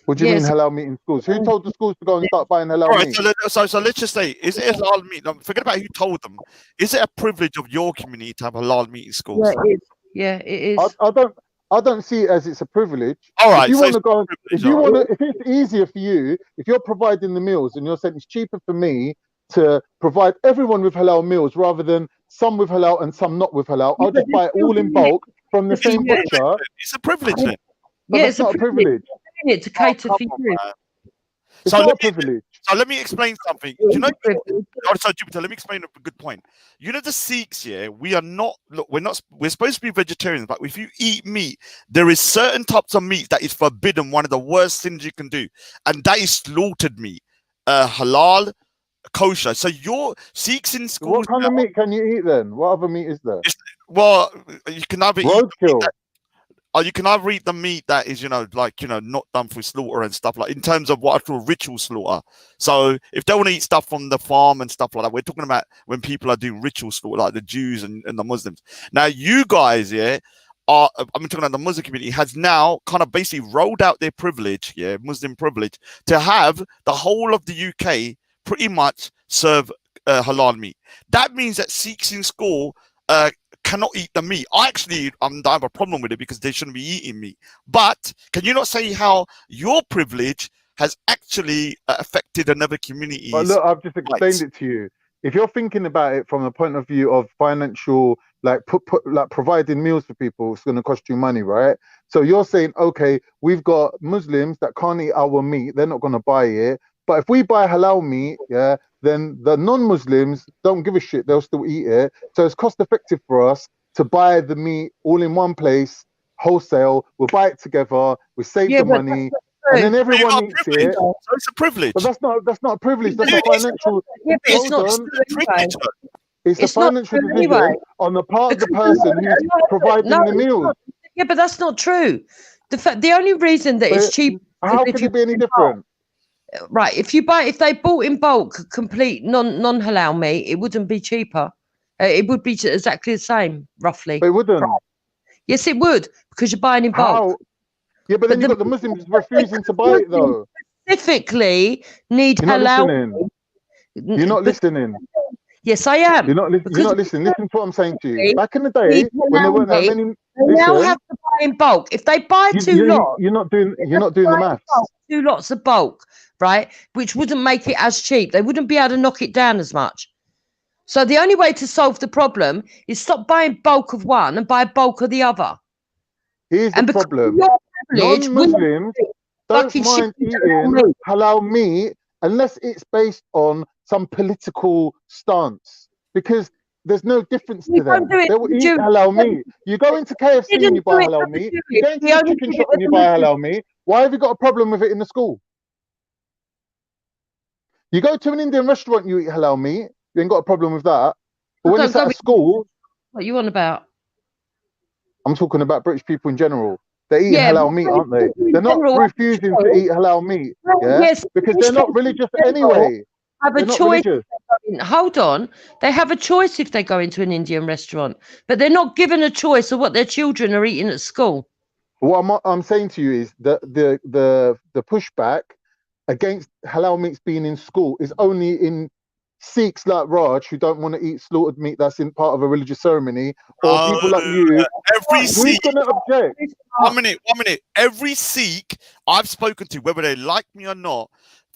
What do you mean halal meat in schools? Who told the schools to go and start buying halal meat? So let's just say, is it halal meat? No, forget about who told them. Is it a privilege of your community to have halal meat in schools? Yeah, it is. Yeah, it is. I don't see it as it's a privilege. All right. If you want to go, if it's easier for you, if you're providing the meals and you're saying it's cheaper for me to provide everyone with halal meals rather than some with halal and some not with halal, I'll just buy it all in bulk from the same butcher. It's a privilege then. Yeah, it's not a privilege. It's to cater for you. It's not a privilege. So let me explain something. Jupiter, let me explain a good point. The Sikhs, we're supposed to be vegetarians, but if you eat meat, there is certain types of meat that is forbidden, one of the worst things you can do, and that is slaughtered meat. Halal, kosher. So your Sikhs in schools. What kind of meat can you eat then? What other meat is there? You can either roadkill. You can either eat the meat that is, not done for slaughter and stuff in terms of what I call ritual slaughter. So if they want to eat stuff from the farm and stuff like that, we're talking about when people are doing ritual slaughter, like the Jews and the Muslims. Now, you guys, I'm talking about the Muslim community, has now kind of basically rolled out their privilege, Muslim privilege, to have the whole of the UK pretty much serve halal meat. That means that Sikhs in school cannot eat the meat. I have a problem with it because they shouldn't be eating meat. But can you not say how your privilege has actually affected another community? But look, I've just explained it to you. If you're thinking about it from a point of view of financial, providing meals for people, it's going to cost you money, right? So you're saying, okay, we've got Muslims that can't eat our meat. They're not going to buy it. But if we buy halal meat, then the non-Muslims don't give a shit. They'll still eat it. So it's cost effective for us to buy the meat all in one place, wholesale. We'll buy it together. We save the money, and then everyone eats it. So it's a privilege. But that's not a privilege. That's a financial. Yeah, but it's not Hold on. privilege. It's a It's not financial true decision anyway. on the part of the Because person who's providing no, the it's meals. not. Yeah, but that's not true. The only reason that it's But cheap. how if could you it be any buy in bulk. different? Right, if they bought in bulk complete non-halal meat, it wouldn't be cheaper. It would be exactly the same, roughly. But it wouldn't. Right. Yes, it would, because you're buying in bulk. How? Yeah, but then you've got the Muslims refusing to buy it though. Specifically need You're not halal. listening. You're not listening. Yes, I am. You're not listening. Listen to what I'm saying to you. Back in the day, Need when there halal weren't that meat, many, they now listen, have to buy in bulk. If they buy two lots, you're not doing the maths. two lots of bulk, right? Which wouldn't make it as cheap. They wouldn't be able to knock it down as much. So the only way to solve the problem is stop buying bulk of one and buy bulk of the other. Here's the problem. Non-Muslims don't mind eating halal meat unless it's based on some political stance, because there's no difference to them. They will eat halal meat. You go into KFC and you buy halal meat. You go into the chicken shop and you buy halal meat. Why have you got a problem with it in the school? You go to an Indian restaurant, you eat halal meat. You ain't got a problem with that. But when it's at a school, what are you on about? I'm talking about British people in general. They eat Yeah, halal meat, aren't they? They're not refusing to eat halal meat, yeah? Yes, Because they're not religious anyway. Have a They're not choice. religious. Hold on. They have a choice if they go into an Indian restaurant, but they're not given a choice of what their children are eating at school. What I'm saying to you is that the pushback against halal meats being in school is only in Sikhs like Raj who don't want to eat slaughtered meat that's in part of a religious ceremony, or people like you. Every Who's Sikh. going to object? 1 minute. Every Sikh I've spoken to, whether they like me or not,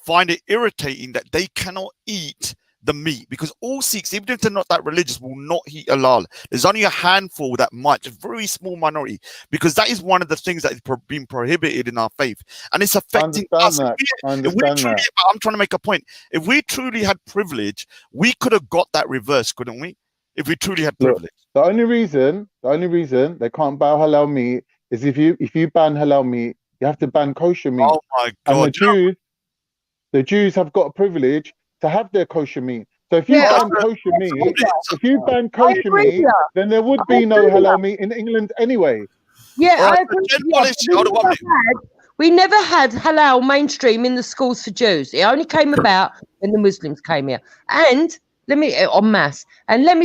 find it irritating that they cannot eat the meat, because all Sikhs, even if they're not that religious, will not eat halal. There's only a handful that might, a very small minority, because that is one of the things that is being prohibited in our faith, and it's affecting us. I'm trying to make a point. If we truly had privilege, we could have got that reverse, couldn't we? If we truly had privilege. Look, the only reason they can't buy halal meat is if you ban halal meat, you have to ban kosher meat. Oh my God! And the Jews have got a privilege to have their kosher meat. So if you ban kosher meat, then there would be no halal meat in England anyway. Yeah, I agree. We never had halal mainstream in the schools for Jews. It only came about when the Muslims came here. And let me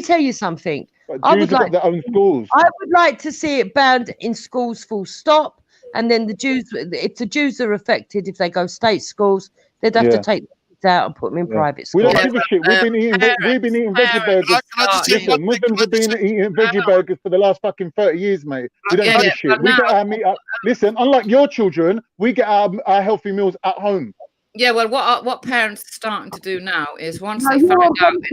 tell you something. But Jews have got their own schools. I would like to see it banned in schools, full stop. And then the Jews, if the Jews are affected, if they go state schools, they'd have to take out and put them in private schools. We don't give a shit. We've been eating veggie burgers. Listen, Muslims have been eating veggie burgers for the last fucking 30 years, mate. We don't give a shit. We get our meat up. Listen, unlike your children, we get our healthy meals at home. Yeah, well, what parents are starting to do now is once they find out it's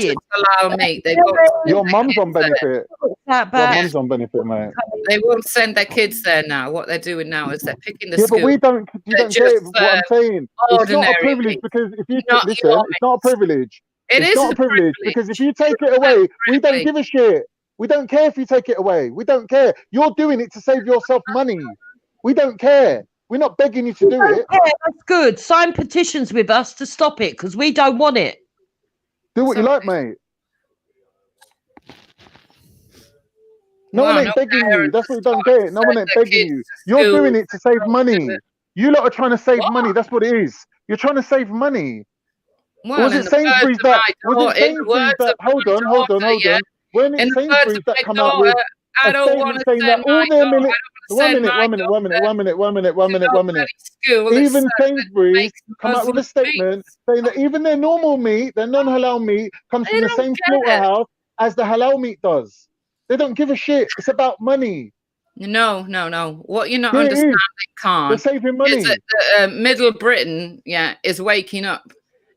just halal meat, they won't. Your mum's on benefit. Your mum's on benefit, mate. They won't send their kids there now. What they're doing now is they're picking the school. But you don't get what I'm saying. It's not a privilege, because if you listen, it's not a privilege. It's not a privilege, because if you take it away, we don't give a shit. We don't care if you take it away. We don't care. You're doing it to save yourself money. We don't care. We're not begging you to do it. Yeah, that's good. Sign petitions with us to stop it, because we don't want it. Do what you like, mate. No one ain't begging you. That's what you don't get. No one ain't begging you. You're doing it to save money. You lot are trying to save money. That's what it is. You're trying to save money. Well, was it Sainsbury's that? Was it Sainsbury's that? Hold on. When it's Sainsbury's that come out with a statement saying that all their millet. One minute. Even Sainsbury's come out with a statement saying that even their normal meat, their non-halal meat, comes from the same slaughterhouse as the halal meat does. They don't give a shit. It's about money. No. What you're not understanding, Khan, they're saving money. Is that Middle Britain, is waking up,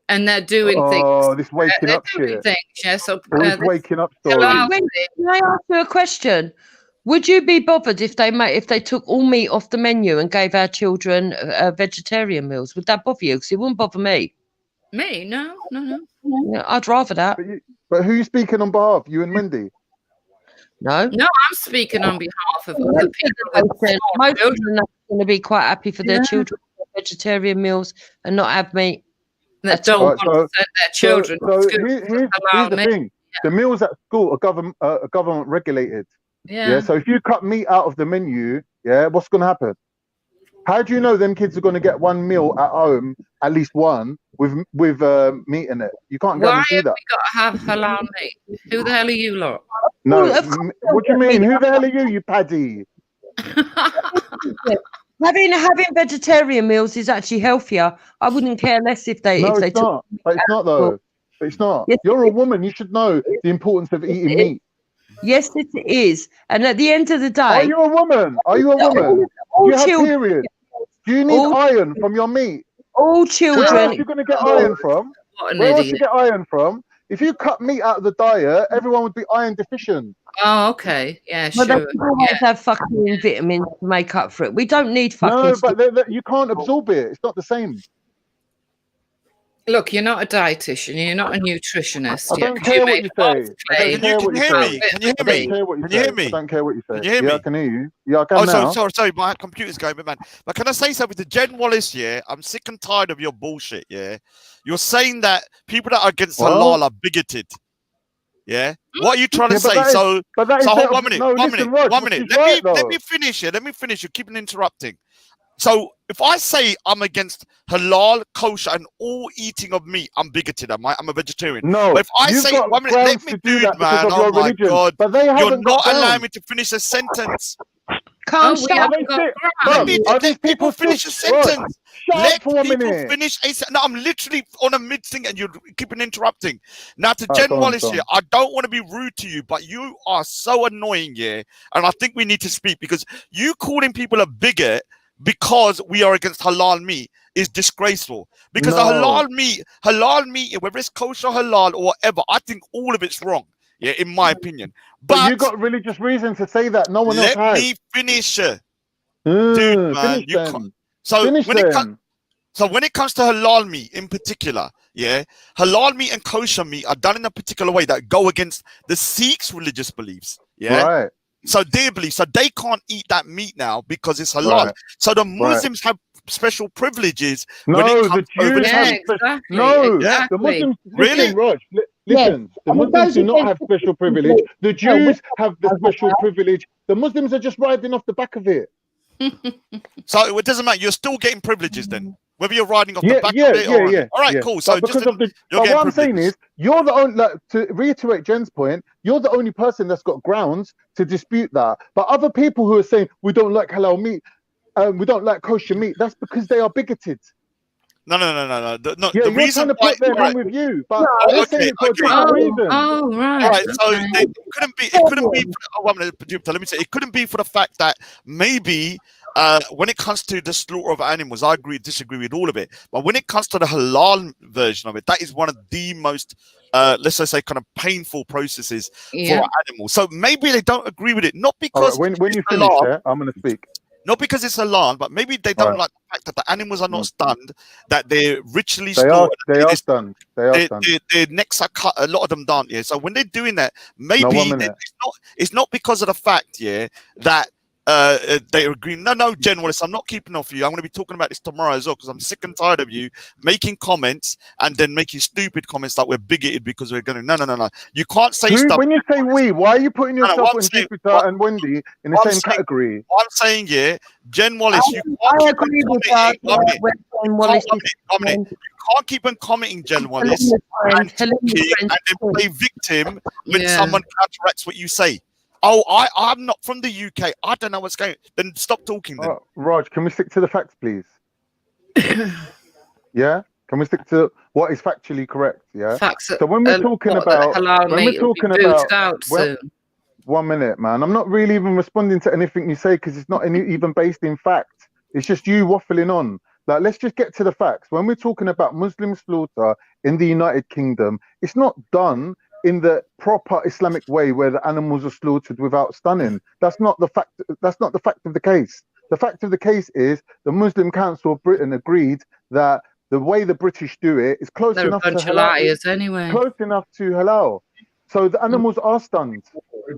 and they're doing things. Oh, this waking up shit. So this waking up story. Can I ask you a question? Would you be bothered if they took all meat off the menu and gave our children vegetarian meals? Would that bother you? Because it wouldn't bother me. Me? No. Yeah, I'd rather that. But who are you speaking on behalf? You and Wendy? No. No, I'm speaking on behalf of other people. Most children are going to be quite happy for their children to have vegetarian meals and not have meat. That don't want to send their children to school. Here's the thing: the meals at school are government regulated. Yeah. So if you cut meat out of the menu, what's going to happen? How do you know them kids are going to get one meal at home, at least one, with meat in it? You can't Why guarantee have that. we got to have halal meat? Who the hell are you lot? No, what do you mean? Who the hell are you, you paddy? Having vegetarian meals is actually healthier. I wouldn't care less if they. No, if they it's not. But it's not though. It's not. You're a woman. You should know the importance of eating meat. Yes, it is. And at the end of the day, are you a woman? Are you a woman? Do you have period? Do you need iron from your meat? All children. Where else are you going to get iron from? Where else you get iron from? If you cut meat out of the diet, everyone would be iron deficient. Oh, okay. Yeah, But sure. they always have fucking vitamins to make up for it. We don't need fucking. No, but you can't absorb it. It's not the same. Look, you're not a dietitian. You're not a nutritionist. I don't care what you say. Can you hear me? Can you hear me? Can you hear me? I don't care what you say. Can you hear me? Yeah, I can hear you. Yeah, I can now. Sorry. My computer's going, but man. But can I say something to Jen Wallace? Yeah, I'm sick and tired of your bullshit. Yeah, you're saying that people that are against halal are bigoted. Yeah, what are you trying to say? Hold one minute. Let me finish here. Let me finish. You're keeping interrupting. So if I say I'm against halal, kosher, and all eating of meat, I'm bigoted. I'm a vegetarian. No. But if I say 1 minute, let me do it, man. Oh my God! You're not allowing me to finish a sentence. Can't Let people finish a sentence. Let for 1 people minute. finish a sentence. No, I'm literally on a mid thing and you're keeping interrupting. Now to Jen Wallace here, I don't want to be rude to you, but you are so annoying here. And I think we need to speak because you calling people a bigot because we are against halal meat is disgraceful. Because the halal meat, whether it's kosher, halal, or whatever, I think all of it's wrong. Yeah, in my opinion. But you got religious reason to say that. No one else has. Let me finish. Dude, man, you can't. So when it comes to halal meat in particular, yeah, halal meat and kosher meat are done in a particular way that go against the Sikhs' religious beliefs. Yeah. Right. So their beliefs, so they can't eat that meat now because it's halal. Right. So the Muslims have special privileges. No, when it comes the Jews have the Muslims. Really? Raj, listen, the Muslims do not have special privilege. The Jews have the special privilege. The Muslims are just riding off the back of it. So it doesn't matter. You're still getting privileges then, whether you're riding off the back of it or all right, cool. So because of the, but what I'm saying is, you're the only. Like, to reiterate Jen's point, you're the only person that's got grounds to dispute that. But other people who are saying we don't like halal meat, we don't like kosher meat, that's because they are bigoted. No. Yeah, the you're reason trying to why, put them in with you, but they're saying it for a different reason. Oh, right. All right, so it couldn't be. Let me say, it couldn't be for the fact that maybe when it comes to the slaughter of animals, I disagree with all of it. But when it comes to the halal version of it, that is one of the most, let's just say, kind of painful processes for animals. So maybe they don't agree with it, not because when you finish, I'm going to speak. Not because it's halal, but maybe they don't like the fact that the animals are not stunned, that they're ritually They slaughtered. are stunned. Their necks are cut. A lot of them don't. Yeah. So when they're doing that, maybe it's not because of the fact, that they agree. No, Jen Wallace, I'm not keeping off you. I'm going to be talking about this tomorrow as well because I'm sick and tired of you making comments and then making stupid comments like we're bigoted because we're going to. No. You can't say stuff. When you say we, why are you putting yourself and Jupiter and Wendy in the same category? What I'm saying, Jen Wallace, you can't keep you can't keep on commenting, Jen Wallace, and then play victim when someone counteracts what you say. Oh, I'm not from the UK. I don't know what's going on. Then stop talking then. Raj, can we stick to the facts, please? Yeah? Can we stick to what is factually correct? Yeah? Facts. So when we're talking about... One minute, man. I'm not really even responding to anything you say because it's not even based in fact. It's just you waffling on. Like, let's just get to the facts. When we're talking about Muslim slaughter in the United Kingdom, it's not done in the proper Islamic way where the animals are slaughtered without stunning. That's not the fact. That's not the fact of the case. The fact of the case is the Muslim Council of Britain agreed that the way the British do it is close They're a enough to bunch of halal. liars anyway. Close enough to halal. So the animals are stunned.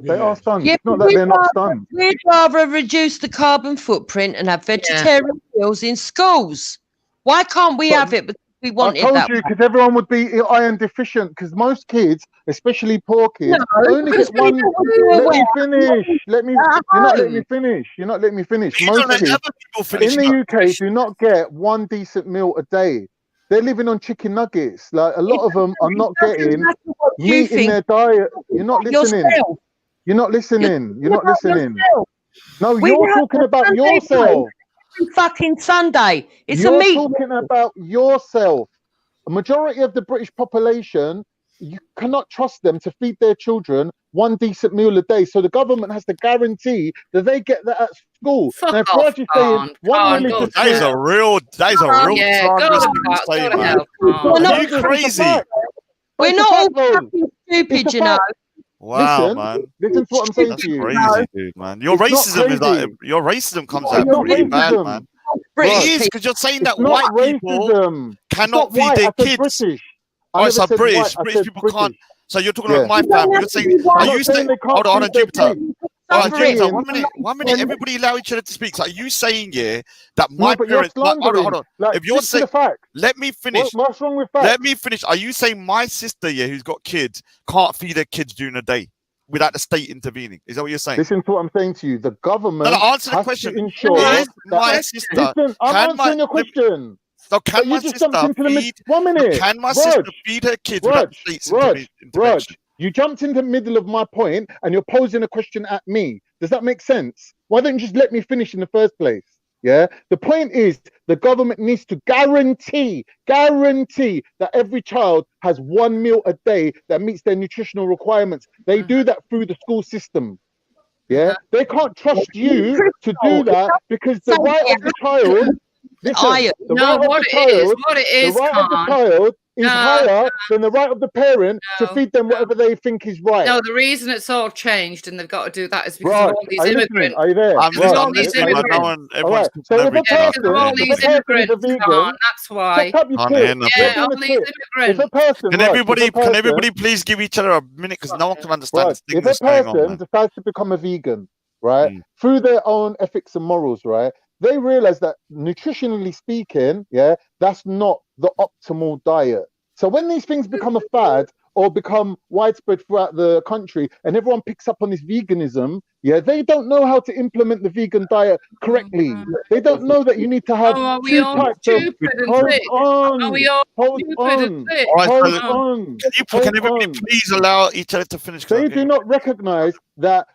They are stunned. Yeah, It's not but that they're not stunned. we'd rather reduce the carbon footprint and have vegetarian meals in schools. Why can't we have it? Because we want I it told that you, way. because everyone would be iron deficient, because most kids, especially poor kids, No, only because get one. people who are Let me aware- finish. Let me. At You're not letting me home. finish. You're not letting me finish. You don't Most let kids other people finish. in the UK do not get one decent meal a day. They're living on chicken nuggets. Like a lot of them are not getting matter what you meat in think. their diet. You're not listening. Yourself. You're not listening. You're not about listening. yourself. No, We you're have talking a about Sunday yourself. every fucking Sunday. It's You're a meat. talking about yourself. A majority of the British population, you cannot trust them to feed their children one decent meal a day. So the government has to guarantee that they get that at school. Now, if Raj is saying one religious That is a real Yeah, go slanderous to thing to say, go to man. hell, We're Are not- you crazy? We're not all fucking stupid, you know. Wow, Listen, man. listen to what I'm saying That's to you. crazy, dude, man. Your It's not racism is like crazy. your racism comes It's out not pretty bad, racism. man. British It is people. because you're saying It's that not white people racism. It's cannot not feed white. their I said kids. British. I Oh, never it's a said British. white. I British said people British. can't. So you're talking Yeah. about my family. You're saying, I'm are not you saying saying? they can't Hold on, feed their Jupiter. kids. Hold on, I'm Jupiter. saying- One minute. Everybody allow each other to speak. So are you saying, yeah, that No, my but you're parents? Hold on, hold slandering. on. Like, If you're stick to the saying, facts. let me finish. What's wrong with facts? Let me finish. Are you saying my sister, yeah, who's got kids, can't feed her kids during the day without the state intervening? Is that what you're saying? Listen to what I'm saying to you. The government No, answer the has question. to ensure Is that. my sister? Listen, I'm Can my answering your question. so can But my you just sister jumped into the mid. feed? 1 minute. Can my Raj, sister feed her kids without the state's intervention? Raj, you jumped into the middle of my point and you're posing a question at me. Does that make sense? Why don't you just let me finish in the first place? Yeah. The point is the government needs to guarantee that every child has one meal a day that meets their nutritional requirements. They do that through the school system. Yeah. They can't trust you to do that because the right of the child. Listen, the No, right of what the it is, child, what it is, the right of the Khan. child is No, higher than the right of the parent to feed them whatever they think is right. No, the reason it's all changed and they've got to do that is because Right. of all these Are you listening? immigrants. Are you there? I'm Because of all Right. these listening, but no immigrants. one, All everyone's right. talking So if a over each other. person, Because of all if these a person is a immigrants, vegan, Khan, that's why. shut up, you Can't twit. hear nothing. Yeah, Stop all being a these twit. If a immigrants. person, Can Raj, everybody, if a can person, everybody please give each other a minute because no one can understand Raj, this thing if a that's going on, person man. decides to become a vegan, right, Mm. through their own ethics and morals, right, they realize that nutritionally speaking, yeah, that's not the optimal diet. So when these things become a fad or become widespread throughout the country and everyone picks up on this veganism, yeah, they don't know how to implement the vegan diet correctly. They don't know that you need to have Oh, are we two all types of stupid and hold sick? on, Are we all hold stupid on, and sick? All right, hold so on, can hold everybody on. please allow each other to finish? 'Cause They I'm do getting- not recognize that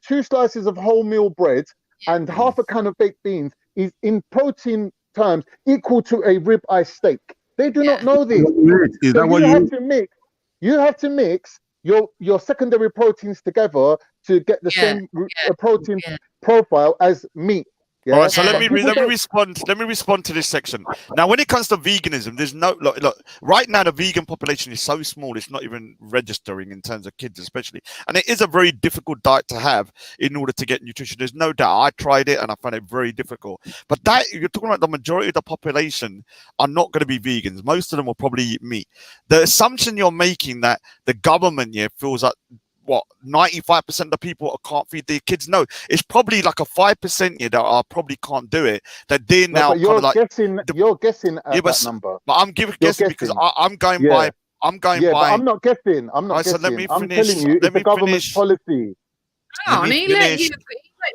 two slices of wholemeal bread and half a can of baked beans is in protein terms equal to a ribeye steak. They do not know this. Is So that what you you have eat? to mix. You have to mix your secondary proteins together to get the same protein profile as meat. Yeah? All right, so let But me people don't- respond. Let me respond to this section. Now, when it comes to veganism, there's no look. Right now, the vegan population is so small; it's not even registering in terms of kids, especially. And it is a very difficult diet to have in order to get nutrition. There's no doubt. I tried it and I found it very difficult. But that you're talking about, the majority of the population are not going to be vegans. Most of them will probably eat meat. The assumption you're making that the government feels like, what, 95% of the people can't feed their kids? No, it's probably like a 5% that are probably can't do it. That they're No, now but kind you're of like guessing. You're guessing at that number. But I'm guessing because I'm going Yeah. by. I'm going Yeah, by. but I'm not guessing. I'm not Alright, so guessing. let me I'm finish. telling you, Let it's the me government's finish. policy. Hang on, he let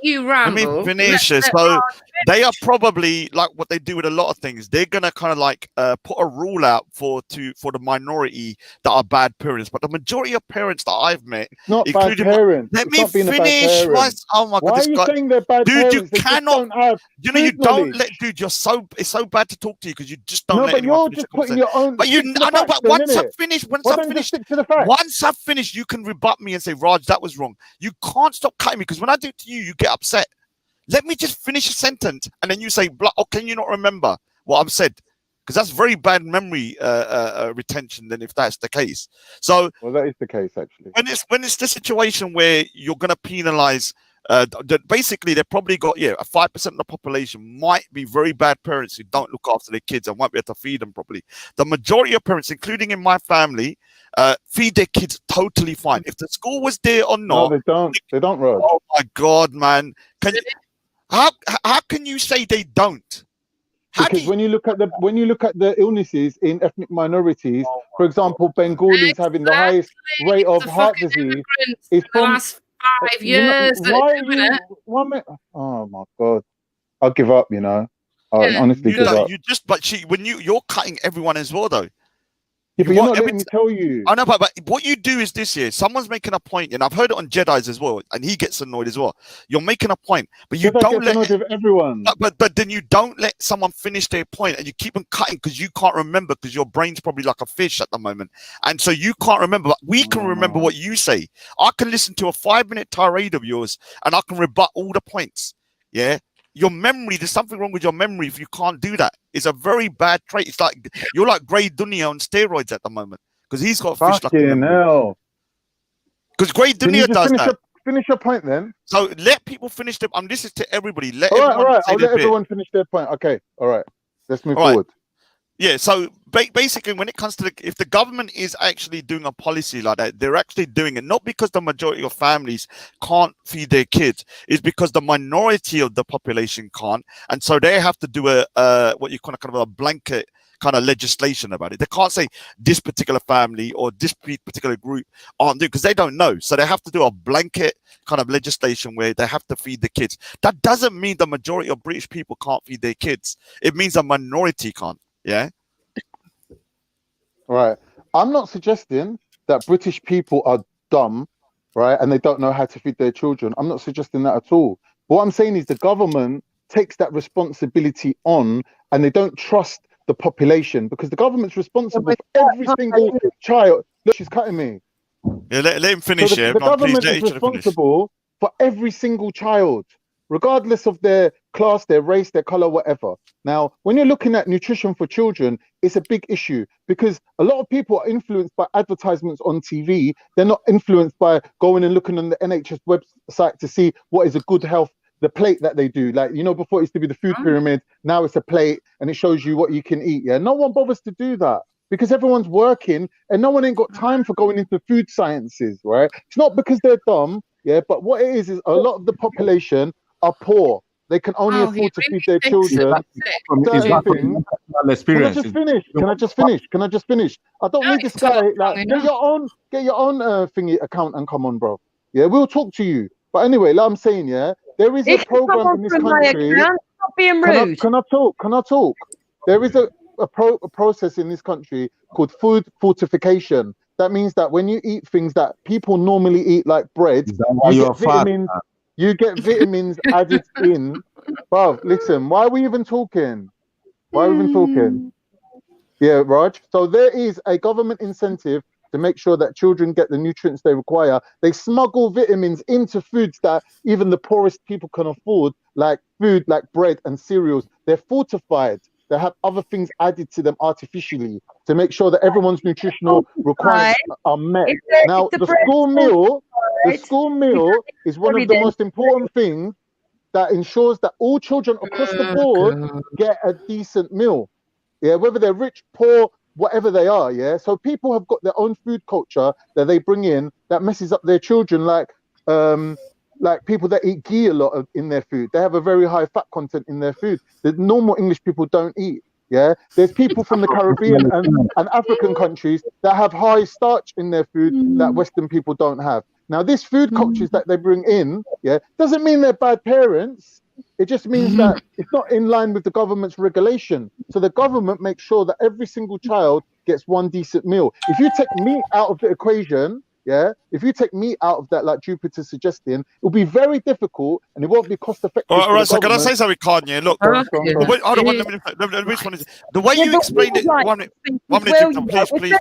you Let me ramble. finish it. So they are probably like what they do with a lot of things. They're gonna kind of like put a rule out for the minority that are bad parents. But the majority of parents that I've met, Not bad including parents. let It's me not being a bad finish. parent. Oh my god, Why this are you guy, saying they're bad dude, parents? you They just cannot. don't have You know, you food don't knowledge. let, dude. It's so bad to talk to you because you just don't No, let but anyone you're finish just the putting conversation. your own. But you, stick to the I know. facts But then, once innit? I finish, Why don't you just stick to the facts? once I finish, you can rebut me and say, Raj, that was wrong. You can't stop cutting me because when I do it to you, you get upset. Let me just finish a sentence and then you say, oh, can you not remember what I've said? Because that's very bad memory retention. Then, if that's the case, so well, that is the case actually. when it's the situation where you're going to penalize Basically, they've probably got 5% of the population might be very bad parents who don't look after their kids and won't be able to feed them properly. The majority of parents, including in my family, feed their kids totally fine. If the school was there or not, No, they don't. They don't, Rod. oh my God, man! How can you say they don't? Because when you look at the illnesses in ethnic minorities, for example, Bengalis having the highest rate of heart disease is the from last 5 years. Oh my God, I'll give up. I honestly give up. You're cutting everyone as well, though. Yeah, but you're not letting me tell you. I know, but what you do is this here. Someone's making a point, and I've heard it on Jedi's as well, and he gets annoyed as well. You're making a point, but you don't let everyone. But then you don't let someone finish their point, and you keep on cutting because you can't remember because your brain's probably like a fish at the moment, and so you can't remember. But we can remember what you say. I can listen to a 5-minute tirade of yours, and I can rebut all the points. Yeah. Your memory, there's something wrong with your memory if you can't do that. It's a very bad trait. It's like you're like Grey Dunya on steroids at the moment because he's got fish like hell. Because Grey Dunya does that. Finish your point then. So let people finish them. This is to everybody. Let all everyone right. say I'll their let bit. everyone finish their point. Okay. All right. Let's move All right. forward. Yeah, so basically, when it comes to if the government is actually doing a policy like that, they're actually doing it not because the majority of families can't feed their kids, it's because the minority of the population can't, and so they have to do a what you call kind of a blanket kind of legislation about it. They can't say this particular family or this particular group aren't doing because they don't know, so they have to do a blanket kind of legislation where they have to feed the kids. That doesn't mean the majority of British people can't feed their kids. It means a minority can't. Yeah. Right. I'm not suggesting that British people are dumb, right, and they don't know how to feed their children. I'm not suggesting that at all. But what I'm saying is the government takes that responsibility on, and they don't trust the population because the government's responsible for every single child. Look, she's cutting me. Yeah, let him finish. So the government is responsible for every single child, regardless of their class, their race, their color, whatever. Now, when you're looking at nutrition for children, it's a big issue because a lot of people are influenced by advertisements on TV. They're not influenced by going and looking on the NHS website to see what is a good health, the plate that they do. Like, before it used to be the food pyramid, now it's a plate and it shows you what you can eat. Yeah, no one bothers to do that because everyone's working and no one ain't got time for going into food sciences, right? It's not because they're dumb, yeah, but what it is a lot of the population are poor. They can only afford to feed their children. Can I just finish? I don't need this guy. Like, get your own thingy account and come on, bro. Yeah, we'll talk to you. But anyway, like I'm saying, yeah, there is a program in this country. Stop being rude. Can I talk? There is a process in this country called food fortification. That means that when you eat things that people normally eat, like bread, you get vitamins added in. Bro, listen, why are we even talking? Yeah, Raj. So there is a government incentive to make sure that children get the nutrients they require. They smuggle vitamins into foods that even the poorest people can afford, like food like bread and cereals. They're fortified. They have other things added to them artificially to make sure that everyone's nutritional requirements are met. Now, the school meal is one of the most important things that ensures that all children across the board get a decent meal. Yeah, whether they're rich, poor, whatever they are. Yeah, so people have got their own food culture that they bring in that messes up their children, like people that eat ghee a lot in their food. They have a very high fat content in their food that normal English people don't eat. Yeah, there's people from the Caribbean and African countries that have high starch in their food that Western people don't have. Now, this food cultures that they bring in, yeah, doesn't mean they're bad parents. It just means that it's not in line with the government's regulation. So the government makes sure that every single child gets one decent meal. If you take meat out of the equation, yeah, if you take meat out of that, like Jupiter's suggesting, it will be very difficult and it won't be cost effective. All right, so can I say something, Kanye? Look, the way you explained it, one minute, please.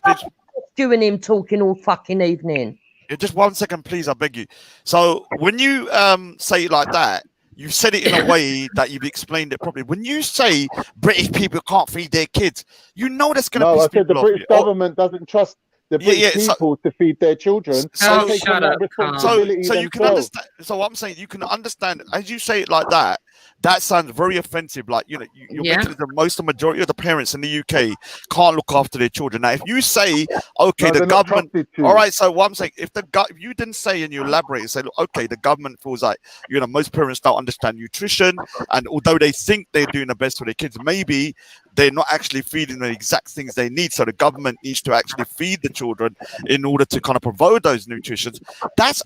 Doing him talking all fucking evening. Yeah, just 1 second, please, I beg you. So when you say it like that, you said it in a way that you've explained it properly. When you say British people can't feed their kids, you know that's going to piss people off. The British government doesn't trust the British people to feed their children. So They take on that responsibility so you can themselves. understand. So what I'm saying, you can understand as you say it like that. That sounds very offensive. Like, you know, you're mentioning the majority of the parents in the UK can't look after their children. Now, if you say, okay, No, the they're not government, trusted to. all right. So what I'm saying, if if you didn't say and you elaborate and say, look, okay, the government feels like, you know, most parents don't understand nutrition, and although they think they're doing the best for their kids, maybe they're not actually feeding the exact things they need. So the government needs to actually feed the children in order to kind of provide those nutritions. That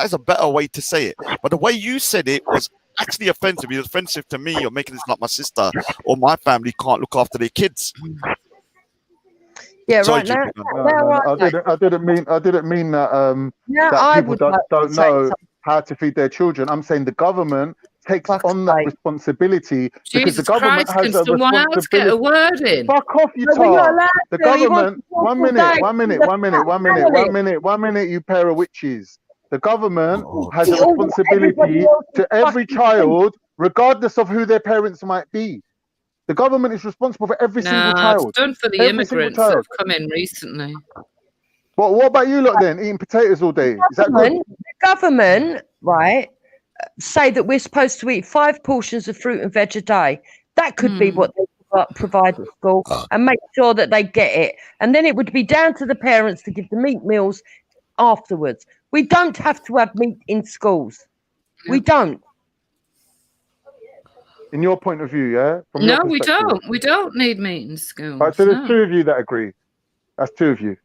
is a better way to say it. But the way you said it was actually offensive. It's offensive to me. You're making this like my sister or my family can't look after their kids. Yeah, Sorry, right now. No, I didn't mean that. That I people would like don't to say know something. how to feed their children. I'm saying the government takes on that responsibility because the Jesus government Christ, can has a someone else responsibility. get a word in? Fuck off, you No, we're not tar. allowed The to. He wants government. to talk all day. One minute. You pair of witches. The government has See, a all that everybody responsibility else is to every fucking child, regardless of who their parents might be. The government is responsible for every single No, child. it's done for the Every single immigrants that child. have come in recently. But what about you lot then? Eating potatoes all day? Is that good? The government, right, say that we're supposed to eat 5 portions of fruit and veg a day. That could be what they provide at school, and make sure that they get it. And then it would be down to the parents to give the meat meals afterwards. We don't have to have meat in schools. We don't. In your point of view, yeah? From your No, we perspective. don't. We don't need meat in schools. Right, so there's no. 2 of you that agree. That's 2 of you.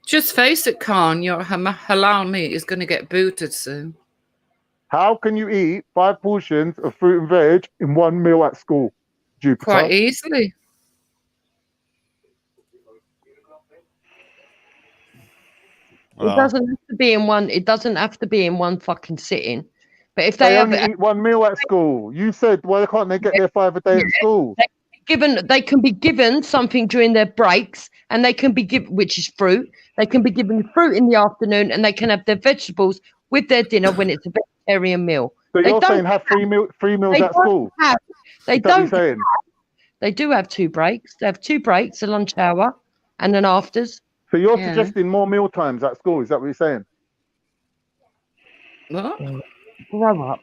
Just face it, Khan. Your halal meat is going to get booted soon. How can you eat 5 portions of fruit and veg in 1 meal at school, Jupiter? Quite easily. It doesn't have to be in one. It doesn't have to be in one fucking sitting. But if They they have only eat 1 meal at school. You said, why can't they get their 5 a day at school? they can be given something during their breaks, and they can be given, which is fruit. They can be given fruit in the afternoon, and they can have their vegetables with their dinner when it's a vegetarian meal. So They you're don't saying have 3 meals they at don't school? have- They Is that what you're don't. saying? They do have 2 breaks. They have 2 breaks, a lunch hour and an afters. So you're Yeah. suggesting more meal times at school? Is that what you're saying? What? Grow up.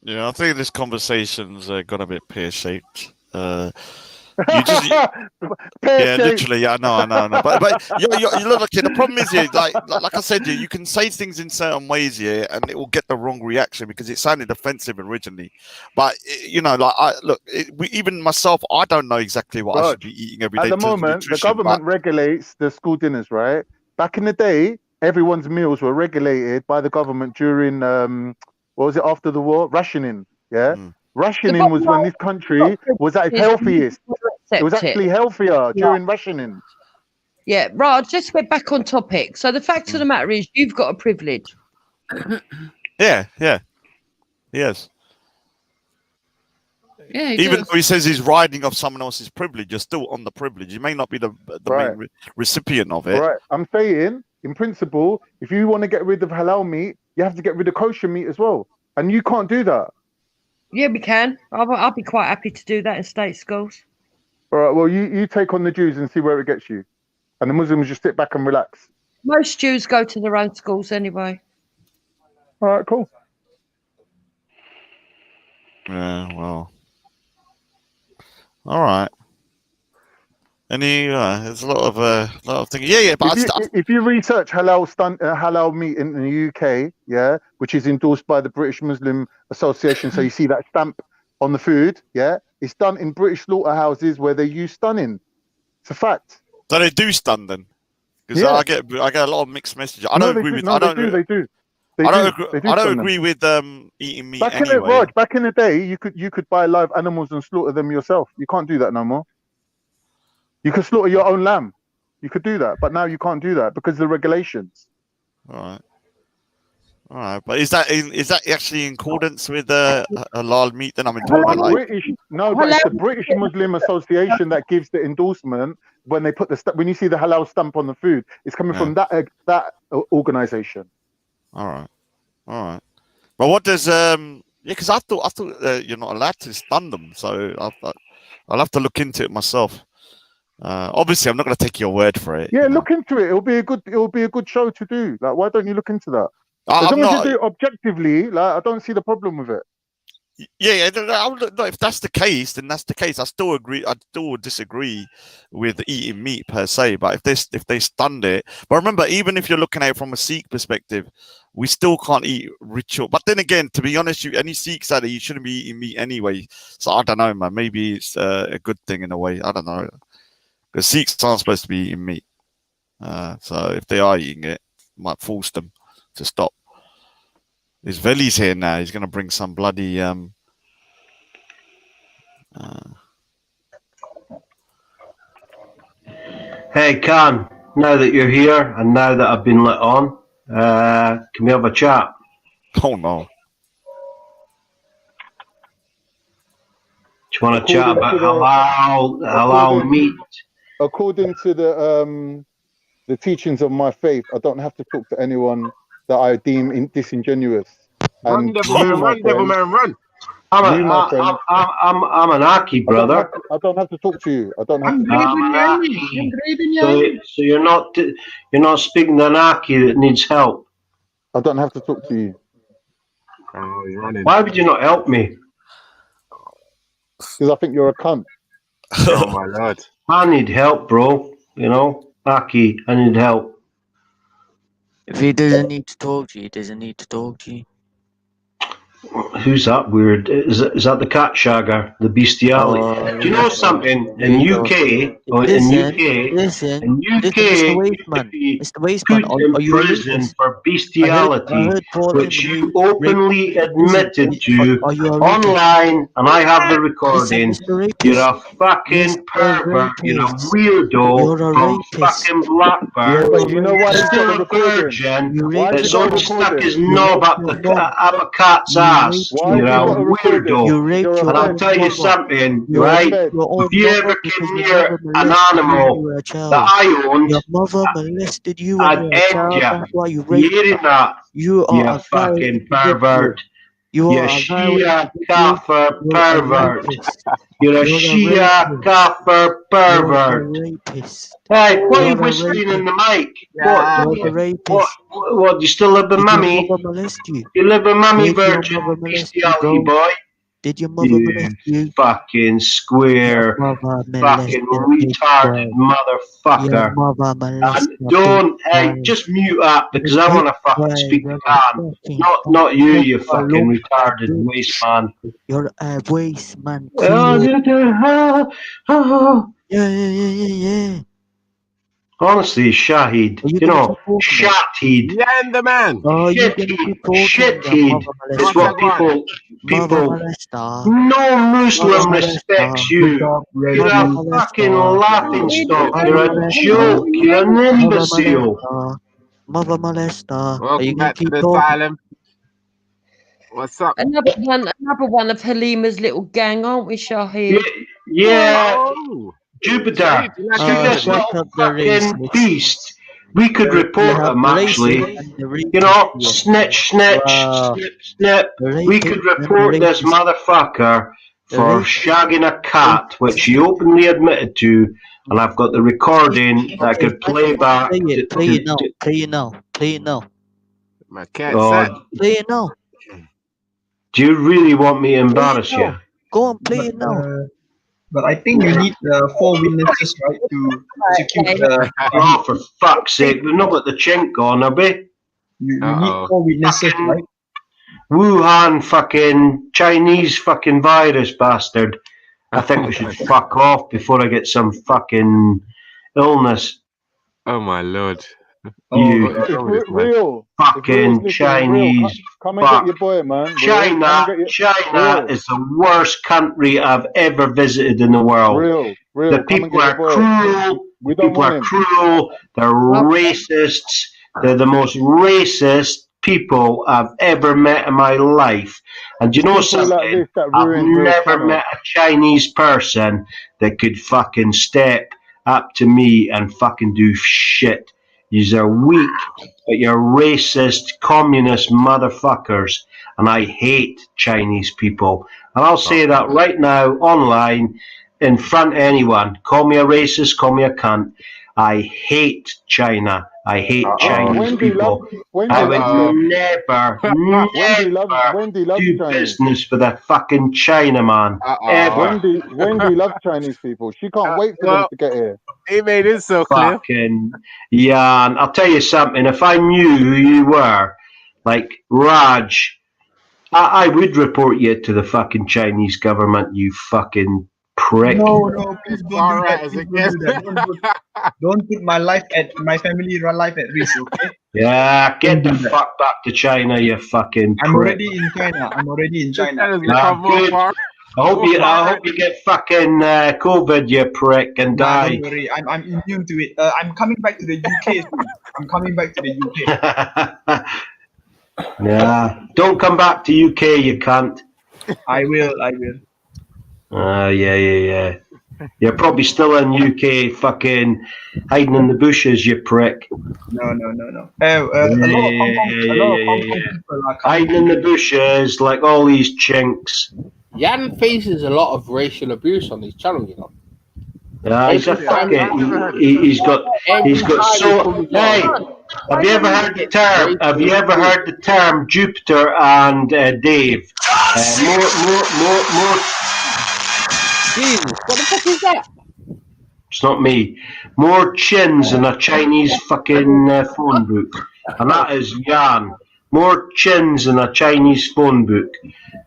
Yeah, I think this conversation's gone a bit pear-shaped. You just, yeah, literally. Yeah, I know. But you look, okay, the problem is here, like I said, you can say things in certain ways here, and it will get the wrong reaction because it sounded offensive originally. But you know, like even myself, I don't know exactly what I should be eating every day. At the in terms of moment, the nutrition, government regulates the school dinners, right? Back in the day, everyone's meals were regulated by the government during what was it, after the war? Rationing, yeah? Rationing was when this country was at its healthiest. It was actually healthier during rationing. Yeah, Raj, let's get back on topic. So the fact of the matter is, you've got a privilege. Yeah. Yes. Yeah, even does. though he says he's riding off someone else's privilege, you're still on the privilege. You may not be the main recipient of it. Right. I'm saying, in principle, if you want to get rid of halal meat, you have to get rid of kosher meat as well. And you can't do that. Yeah, we can. I'll be quite happy to do that in state schools. All right, well, you take on the Jews and see where it gets you. And the Muslims just sit back and relax. Most Jews go to their own schools anyway. All right, cool. Yeah, well. All right. Any, there's a lot of things. Yeah, but if you research halal meat in the UK, yeah, which is endorsed by the British Muslim Association, so you see that stamp on the food, yeah, it's done in British slaughterhouses where they use stunning. It's a fact. So they do stun then, because Yeah. I get a lot of mixed messages. I don't agree with. I don't agree with eating meat Back anyway. back in the day, you could buy live animals and slaughter them yourself. You can't do that no more. You could slaughter your own lamb. You could do that, but now you can't do that because of the regulations. All right. But is that actually in accordance with halal meat? Then I'm in talking about like But it's the British Muslim Association that gives the endorsement when they put when you see the halal stamp on the food. It's coming from that organization. All right. But what does Yeah, because I thought you're not allowed to stun them, so I'll have to look into it myself. Obviously, I'm not going to take your word for it. Yeah, look into it. It'll be a good show to do. Like, why don't you look into that? As I'm long as not. you do it objectively, like, I don't see the problem with it. Yeah, no, if that's the case, then that's the case. I still agree. I still disagree with eating meat per se. But if they stunned it, but remember, even if you're looking at it from a Sikh perspective, we still can't eat ritual. But then again, to be honest, any Sikhs out there, you shouldn't be eating meat anyway. So I don't know, man. Maybe it's a good thing in a way. I don't know, because Sikhs aren't supposed to be eating meat. So if they are eating it, might force them to stop. His Veli's here now. He's going to bring some bloody... Hey, Khan, now that you're here and now that I've been let on, can we have a chat? Oh, no. Do you want to chat about halal meat? According to the teachings of my faith, I don't have to talk to anyone that I deem disingenuous. Run, devil man, run. I'm an Aki, brother. I don't have to talk to you. I don't have to. So you're not speaking to an Aki that needs help. I don't have to talk to you. Oh, you're running. Why would you not help me? Because I think you're a cunt. Oh my lord. I need help, bro. You know, Aki, I need help. If he doesn't need to talk to you, he doesn't need to talk to you. Who's that weird? Is that the cat shagger, the bestiality? Do you know something? In UK, Listen, Mr. Wasteman, are you in prison for bestiality, which you openly admitted to online, and I have the recording. You're a fucking pervert. You're a weirdo from fucking Blackburn. You know why? Still a virgin that's only stuck his knob up a cat's ass. You're a weirdo. And I'll tell you something, right? If you ever came near an animal that I owned, your mother molested you I'd end you. You hearing that? You fucking pervert. You're a Shia kafir pervert. You're a Shia kafir pervert. Hey, what are you whispering in the mic? What? You still live with mummy? You live with mummy, virgin, bestiality boy. Did your mother molest you? Fucking square, fucking retarded motherfucker. Hey, just mute up because I want to fucking speak to Khan. Not you fucking retarded waste man. You're a waste man. Yeah. Honestly, Shahid, Shahid. Yeah, the man. Shithead is what people. No Muslim respects you. You're a fucking laughing stock. You're a joke. You're an imbecile. Mother molester. Welcome back to the asylum. What's up? Another one of Halima's little gang, aren't we, Shahid? Yeah. Jupiter, this little fucking beast. We could report him, actually. Snitch, snip. We could report this motherfucker for shagging a cat, which he openly admitted to, and I've got the recording that I could play back. Play it now. My cat Play it now. Do you really want me to embarrass you? Go on, play it now. But I think you need 4 witnesses, right, to execute the... Oh, for fuck's sake, we've not got the chink on, have we? You need 4 witnesses, right? Wuhan fucking Chinese fucking virus bastard. I think we should fuck off before I get some fucking illness. Oh my lord. You fucking Chinese Come and get your boy, man. China is the worst country I've ever visited in the world. The people are cruel. They're racists. They're the most racist people I've ever met in my life. And you know something? I've never met a Chinese person that could fucking step up to me and fucking do shit. You're weak, but you're racist, communist motherfuckers. and I hate Chinese people. And I'll say that right now online in front of anyone. Call me a racist, call me a cunt. I hate China. I hate Chinese people. I would never do business with a fucking Chinaman. Ever. Wendy loves Chinese people. She can't wait for them to get here. He made it so clear. Fucking yeah, and I'll tell you something. If I knew who you were, like Raj, I would report you to the fucking Chinese government. You fucking prick. No, please don't do that. Don't put my family life at risk, okay? Yeah, get the fuck back to China, you fucking prick. I'm already in China. Good. I hope you get fucking COVID, you prick, and die. Don't worry, I'm immune to it. I'm coming back to the UK soon. I'm coming back to the UK. Yeah, don't come back to UK, you cunt. I will. Yeah. You're probably still in UK, fucking hiding in the bushes, you prick. No. A lot of Hong Kong people are coming. Hiding in the bushes like all these chinks. Yan faces a lot of racial abuse on his channel, you know. Yeah, he's a fucking. He's got so. Hey, have you ever heard the term? Have you ever heard the term Jupiter and Dave? More. Jesus, what the fuck is that? It's not me. More chins in a Chinese fucking phone book, and that is Yan. More chins in a Chinese phone book.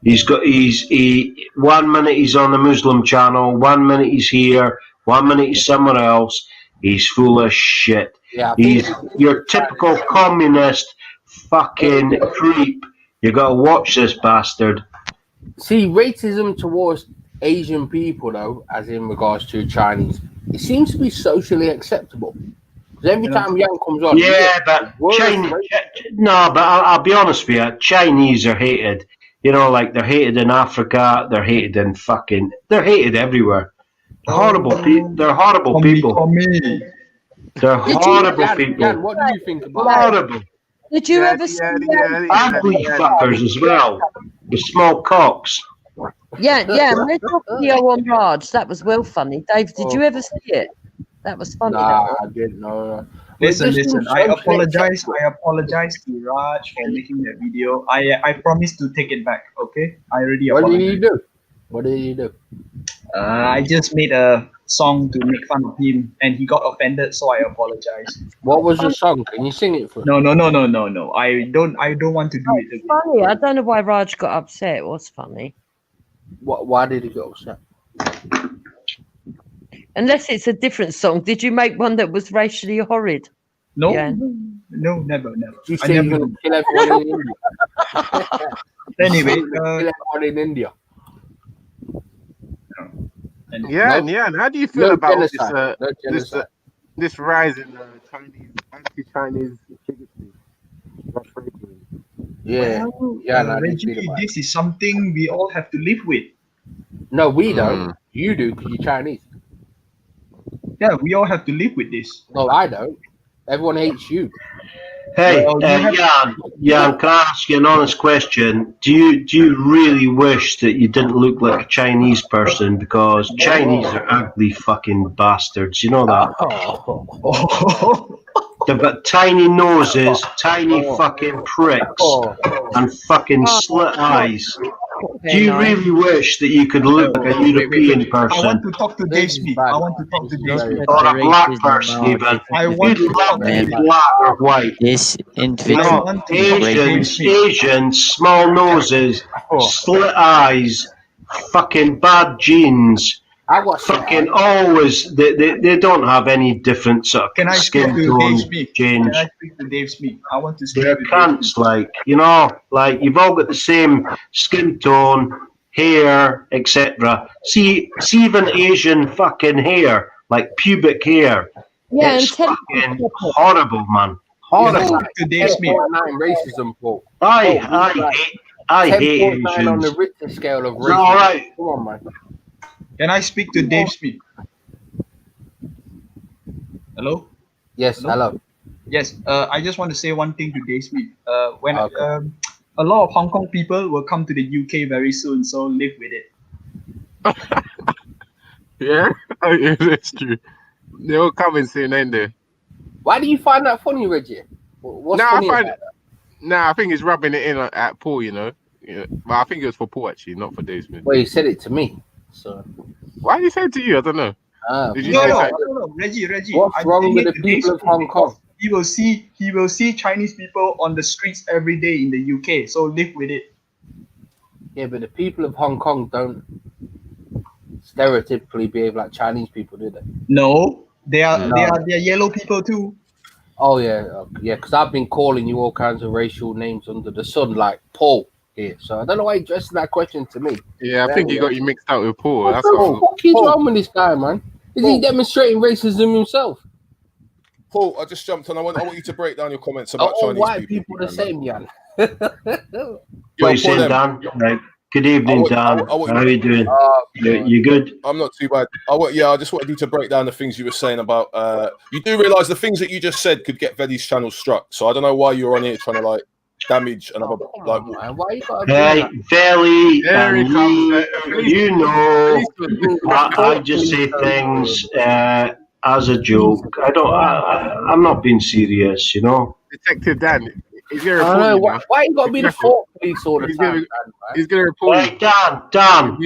He's 1 minute he's on the Muslim channel, 1 minute he's here, 1 minute he's somewhere else. He's full of shit. Yeah, he's your typical communist fucking creep. You gotta watch this bastard. See, racism towards Asian people, though, as in regards to Chinese, it seems to be socially acceptable. Because every time Yang comes on, but I'll be honest with you, Chinese are hated. You know, like they're hated in Africa, they're hated in they're hated everywhere. Horrible people. They're horrible people. They're horrible people. Jan, what do you think about horrible? Did you ever see ugly fuckers as well, with small cocks. Yeah, we're talking here on Raj. That was well funny. Dave, did you ever see it? That was funny. Nah, I didn't know. Listen. I apologize to Raj for making that video. I promise to take it back. Okay, I already apologized. What did you do? I just made a song to make fun of him, and he got offended, so I apologize. What was the song? Can you sing it for us? No. I don't want to do it again. Funny. I don't know why Raj got upset. It was funny. Why did he get upset? Unless it's a different song. Did you make one that was racially horrid? No, yeah. No, never. You say you're going to kill everyone in India. Anyway, kill everyone in India. Yeah. How do you feel about this rise in anti-Chinese bigotry? This is something we all have to live with. No, we don't. You do because you're Chinese. Yeah, we all have to live with this. No, I don't. Everyone hates you. Hey, Jan, can I ask you an honest question? Do you really wish that you didn't look like a Chinese person? Because Chinese are ugly fucking bastards. You know that? They've got tiny noses, tiny fucking pricks, and fucking slit eyes. Do you really wish that you could look like a European person? I want to talk to Dave Smith. Or a black person, even. You'd love to be black or white. This individual. Asians, small noses, slit eyes, fucking bad genes. Fucking always, they don't have any different sort of skin tone change. Can I speak to Dave Smith? I want to speak They're to cunts, like you've all got the same skin tone, hair, etc. See even Asian fucking hair, like pubic hair. Yeah, it's fucking horrible, man. Horrible. To Dave Smith. Racism, Paul. I hate Asians. On the Richter scale of racism. All right. Come on, man. Can I speak to Dave Smith? Hello? Yes, hello. Yes, I just want to say one thing to Dave Smith. a lot of Hong Kong people will come to the UK very soon, so live with it. Yeah, it's true. They all come and say ain't they? Why do you find that funny, Reggie? What's funny about that? Nah, I think he's rubbing it in at Paul, you know. Yeah, but I think it was for Paul actually, not for Dave Smith. Well, he said it to me. So why did he say it to you? I don't know. Did you No, say no, something? no, no, Reggie. What's wrong with the people of Hong Kong? He will see Chinese people on the streets every day in the UK. So live with it. Yeah, but the people of Hong Kong don't stereotypically behave like Chinese people, do they? No, they are yellow people too. Oh yeah, yeah. Because I've been calling you all kinds of racial names under the sun, like Paul here. So I don't know why you're addressing that question to me. Yeah, I think he got you mixed up with Paul. That's What is wrong with this guy, man? Is he demonstrating racism himself? Paul, I just jumped on. I want you to break down your comments about all Chinese white people. the same, Jan. What are you saying, Dan? Right. Good evening, Dan. How are you doing? You good? I'm not too bad. I just wanted you to break down the things you were saying about. You do realise the things that you just said could get Vedi's channel struck. So I don't know why you're on here trying to like damage another. Like, why you got? Hey, Veli, you know, I just say things as a joke. I'm not being serious, you know. Detective Dan, he's gonna I report know, you now. why you got to be the fault police all the time? He's gonna report Hey, Dan,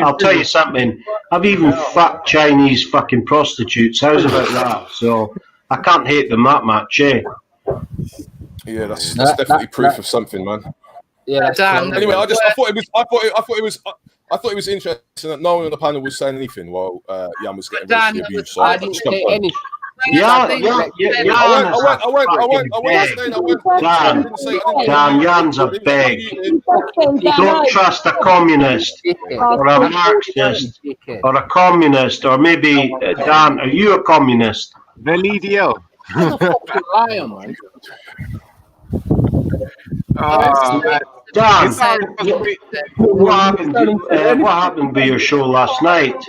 I'll tell you something. I've even fucked Chinese fucking prostitutes. How's about that? So I can't hate them that much, eh? Yeah, that's definitely proof of something, man. Yeah, Dan. Anyway, I thought it was interesting that no one on the panel was saying anything while Jan was getting racially abused. So I didn't say anything. Dan, Jan's a beg. Don't trust a communist or a Marxist or a communist, or maybe Dan, are you a communist? Veli DL. I'm a fucking liar, man. Dan, what happened with your show last night?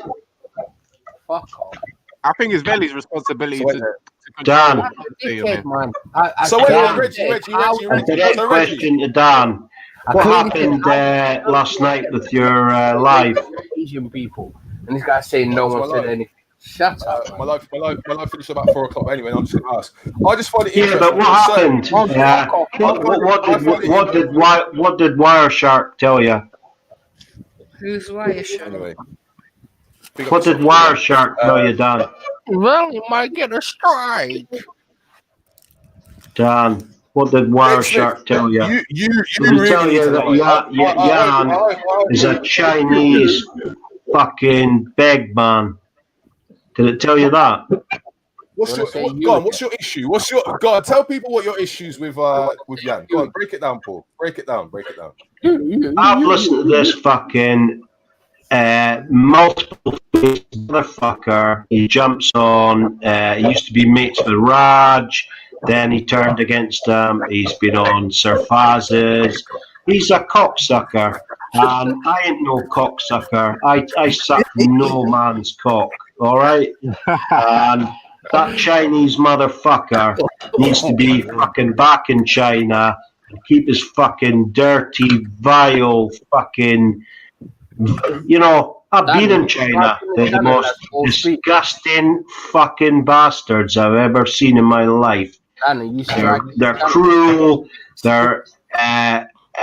Fuck off. I think it's Veli's responsibility to Dan. Dickhead, man. A direct question to Dan. What happened last night with your live? Asian people, and this guy's saying no one said anything. Shut up. My life finished about 4 o'clock anyway. And I'm just going to ask. I just find it interesting. Yeah, but what happened? What did Wireshark tell you? Who's Wireshark? Anyway. What did Wireshark tell you, Dan? Well, you might get a strike. Dan, what did Wireshark tell you? Did he tell you that Jan is a Chinese fucking beg man? Did it tell you that? What's your issue? Go on, tell people what your issues with Jan. Go on, break it down, Paul. Break it down. I've listened to this fucking multiple motherfucker. He jumps on. He used to be mates with Raj. Then he turned against him. He's been on Sir Faz's. He's a cocksucker. And I ain't no cocksucker. I suck no man's cock. All right? And that Chinese motherfucker needs to be fucking back in China and keep his fucking dirty, vile fucking... You know, I've been in China. They're the most disgusting fucking bastards I've ever seen in my life. They're cruel. They're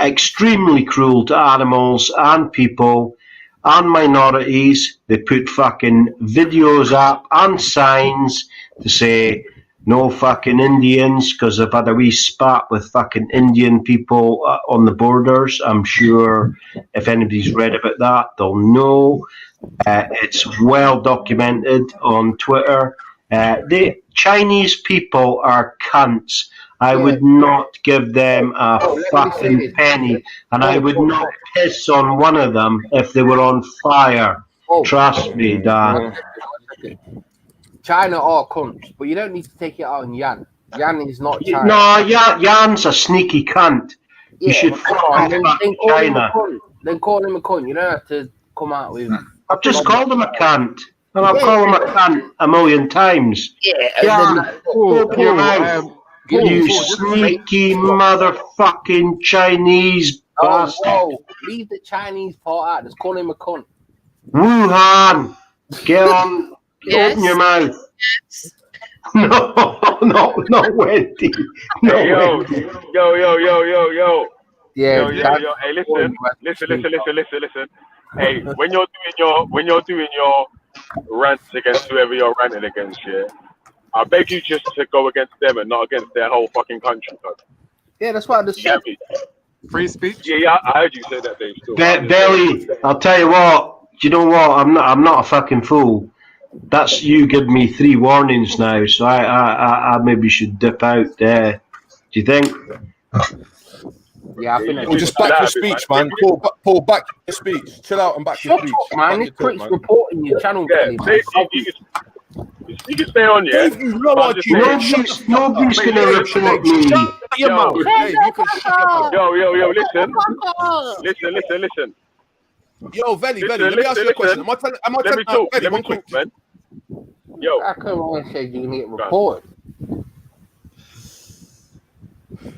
extremely cruel to animals and people and minorities. They put fucking videos up and signs to say no fucking Indians, because I've had a wee spat with fucking Indian people on the borders. I'm sure if anybody's read about that, they'll know. It's well documented on Twitter. The Chinese people are cunts. I would not give them a fucking penny, and I would not piss on one of them if they were on fire. Trust me, Dan. China are cunts, but you don't need to take it out on Jan. Jan is not China. No, Jan's a sneaky cunt. You should fuck China. Then call him a cunt. You don't have to come out with... I've just called him a cunt. And I'll call him a cunt a million times. Yeah. You sneaky motherfucking Chinese bastard. Oh, leave the Chinese part out. Just call him a cunt. Wuhan, get on, open your mouth. Yes. No, not Wendy. No, Hey, yo, Wendy. yo. Yeah, Yo. Hey, listen. Hey, when you're doing your rants against whoever you're ranting against, yeah, I beg you just to go against them and not against their whole fucking country. Yeah, that's what I just said. Free speech. Yeah, I heard you say that, Dave. Still. Belly, I'll tell you what. Do you know what? I'm not a fucking fool. That's you give me 3 warnings now, so I maybe should dip out there. Do you think? Yeah, I think Or just back your speech, man. Paul, back your speech. Chill out and back your speech. Man, this prick's reporting your channel. You can stay on, yeah. Nobody's gonna report me. Yo, listen. Yo, Veli, let me ask you a question. Am I Let me talk, man. Yo. I come on, say you get reported.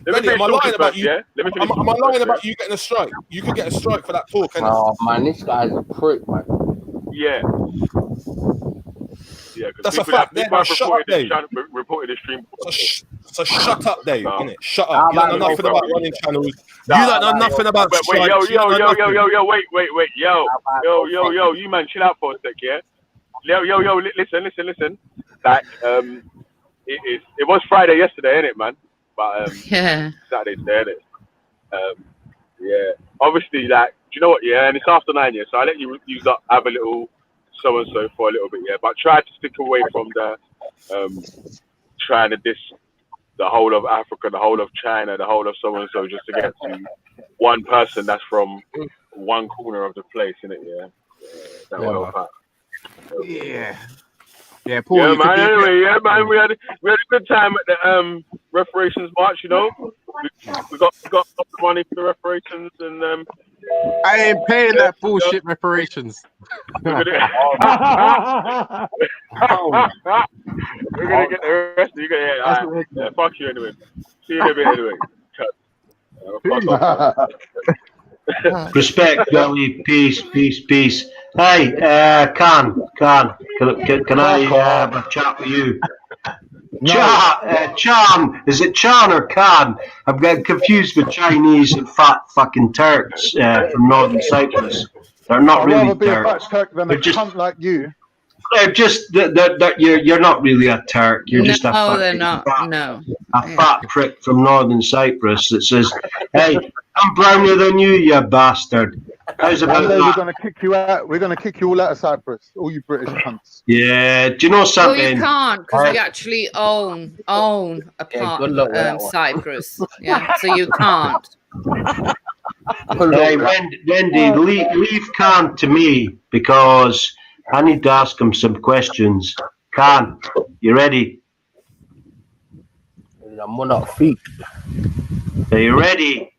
Veli, am I lying about you? Am I lying about you getting a strike? You could get a strike for that talk, innit? Oh man, this guy's a prick, man. Yeah. That's a fact. Shut up, Dave. Reported the stream. So shut up, Dave. Innit? Shut up. You don't know nothing about running channels. You don't know nothing about strikes. Wait, yo, you man, chill out for a sec, yeah. Yo, listen. Like, it was Friday yesterday, innit, man? But yeah, Saturday today, innit? Yeah. Obviously, like, do you know what? Yeah, and it's after 9, yeah. So I let you have a little so and so for a little bit, yeah. But try to stick away from the trying to diss the whole of Africa, the whole of China, the whole of so and so, just to get to one person that's from one corner of the place, innit? Yeah. That will help out. Yeah, Paul. Yeah, man. Anyway, yeah, man. We had a good time at the reparations march. You know, we got money for the reparations, and I ain't paying that bullshit reparations. We're gonna get the rest. You get yeah, fuck you anyway. See you in a bit anyway. Respect, Belly. Peace. Hey, Khan, can I have a chat with you? No. Chan, is it Chan or Khan? I'm getting confused with Chinese and fat fucking Turks from Northern Cyprus. They're not really rather be Turks. a fat Turk than They're a just cunt like you. They're just you're not really a Turk. You're just a no, they're fucking not. fat, No. a fat prick from Northern Cyprus that says, "Hey, I'm browner than you, you bastard." How's about One day that? we're gonna kick you out. We're gonna kick you all out of Cyprus, all you British cunts. Yeah, do you know Well, something? you can't because we actually own a part good luck with that of one. Cyprus. Yeah, so you can't. Hey, Wendy, leave Khan to me because I need to ask him some questions. Khan, you ready? I'm on our feet. Are you ready?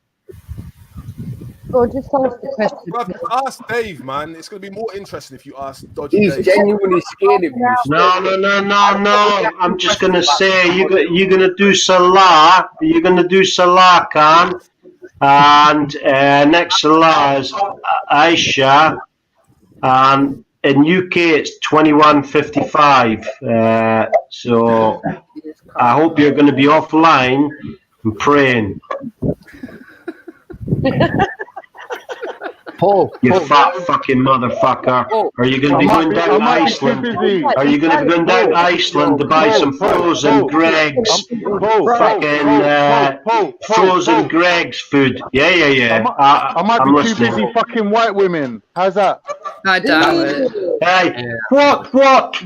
Go just ask the question. Bruv, ask Dave, man. It's going to be more interesting if you ask Dodgy He's Dave. genuinely scared of you. No. I'm just going to say you're going to do Salah. You're going to do Salah, Khan. And next Salah is Aisha. And in UK, it's 21:55. So I hope you're going to be offline and praying. Paul, you fat fucking motherfucker. Are you going to be going down to Iceland? Are you going to be going down to Iceland to buy some frozen Greggs? Fucking frozen Greggs food. Yeah. I might I'm be too listening. busy fucking white women. How's that? I doubt it. Hey, what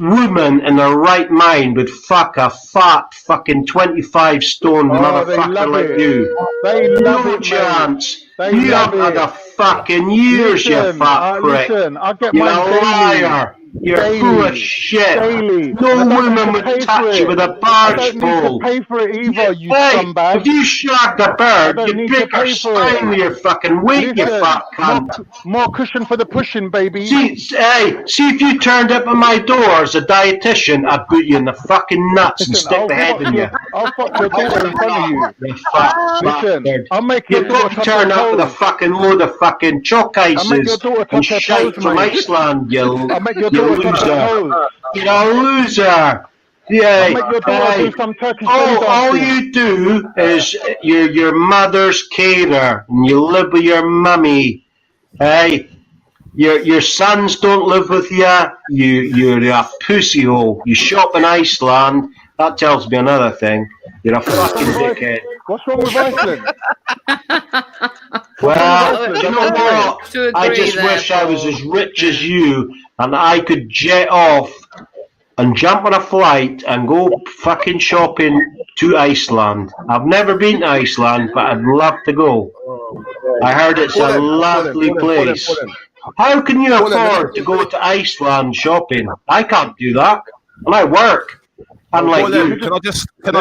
woman in her right mind would fuck a fat fucking 25 stone they motherfucker love like it. you? They love No it, chance. They You love haven't had it. a fucking years, you fat prick. Listen, I get You're mine a daily. liar. You're full of shit. No woman would touch you with a barge pole. Pay for it either, you Hey, scumbag. if you shagged a bird, you'd break her spine with your fucking weight, you fat cunt. More cushion for the pushing, baby. See if you turned up at my door as a dietitian, I'd put you in the fucking nuts and stick the head in you. I'll fuck your daughter in front of you. You fat bastard. I'll make You've got to turn up with a fucking load of fucking chalk ices and shite from Iceland, you loser. You're a loser. Yeah, all you do is you're your mother's caterer and you live with your mummy. Hey, your sons don't live with you. You're a pussy hole. You shop in Iceland. That tells me another thing. You're a fucking dickhead. What's wrong with Iceland? Well, you know what? I just wish I was as rich as you and I could jet off and jump on a flight and go fucking shopping to Iceland. I've never been to Iceland, but I'd love to go. I heard it's a lovely place. How can you afford to go to Iceland shopping? I can't do that, and I work. Unlike you. Can I just get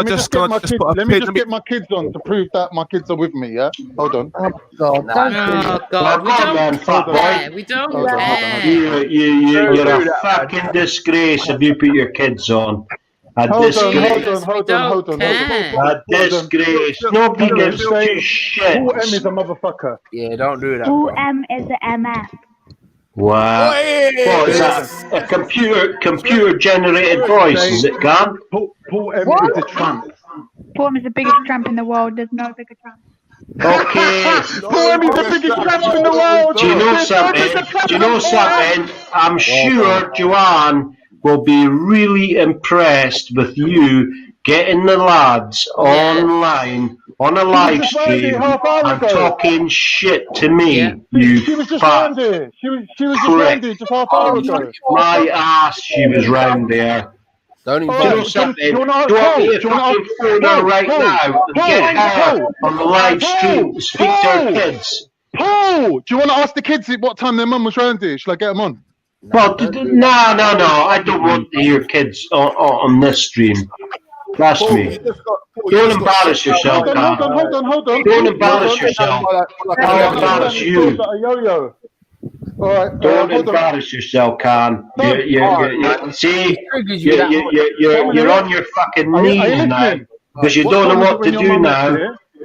my kids on to prove that my kids are with me? Yeah. Hold on. Oh God, we don't care. You're a fucking disgrace if you put your kids on. A disgrace. Hold on. A disgrace. Nobody gives two shits. Who M is a motherfucker? Yeah, don't do that. Who M is the MF? Wow. What is that? A computer generated voice, is it, Gan? Paul M is the tramp. Paul M is the biggest tramp in the world. There's no bigger tramp. Okay. Paul M is the biggest tramp in the world. Do you know something? I'm sure Joanne will be really impressed with you getting the lads online on a live stream and talking shit to me, you fat prick. My ass, she was round there. Don't even do you know something? Do you want me to fucking phone her right now and get her on the live stream to speak to her kids? Paul, do you want to ask the kids what time their mum was round here? Shall I get them on? Well, no. I don't want to hear kids on this stream. Trust me. Don't embarrass yourself, Khan. Hold on. Don't embarrass yourself. I'll embarrass you. Don't embarrass yourself, Khan. See, you're on your fucking knees now because you don't know what to do now.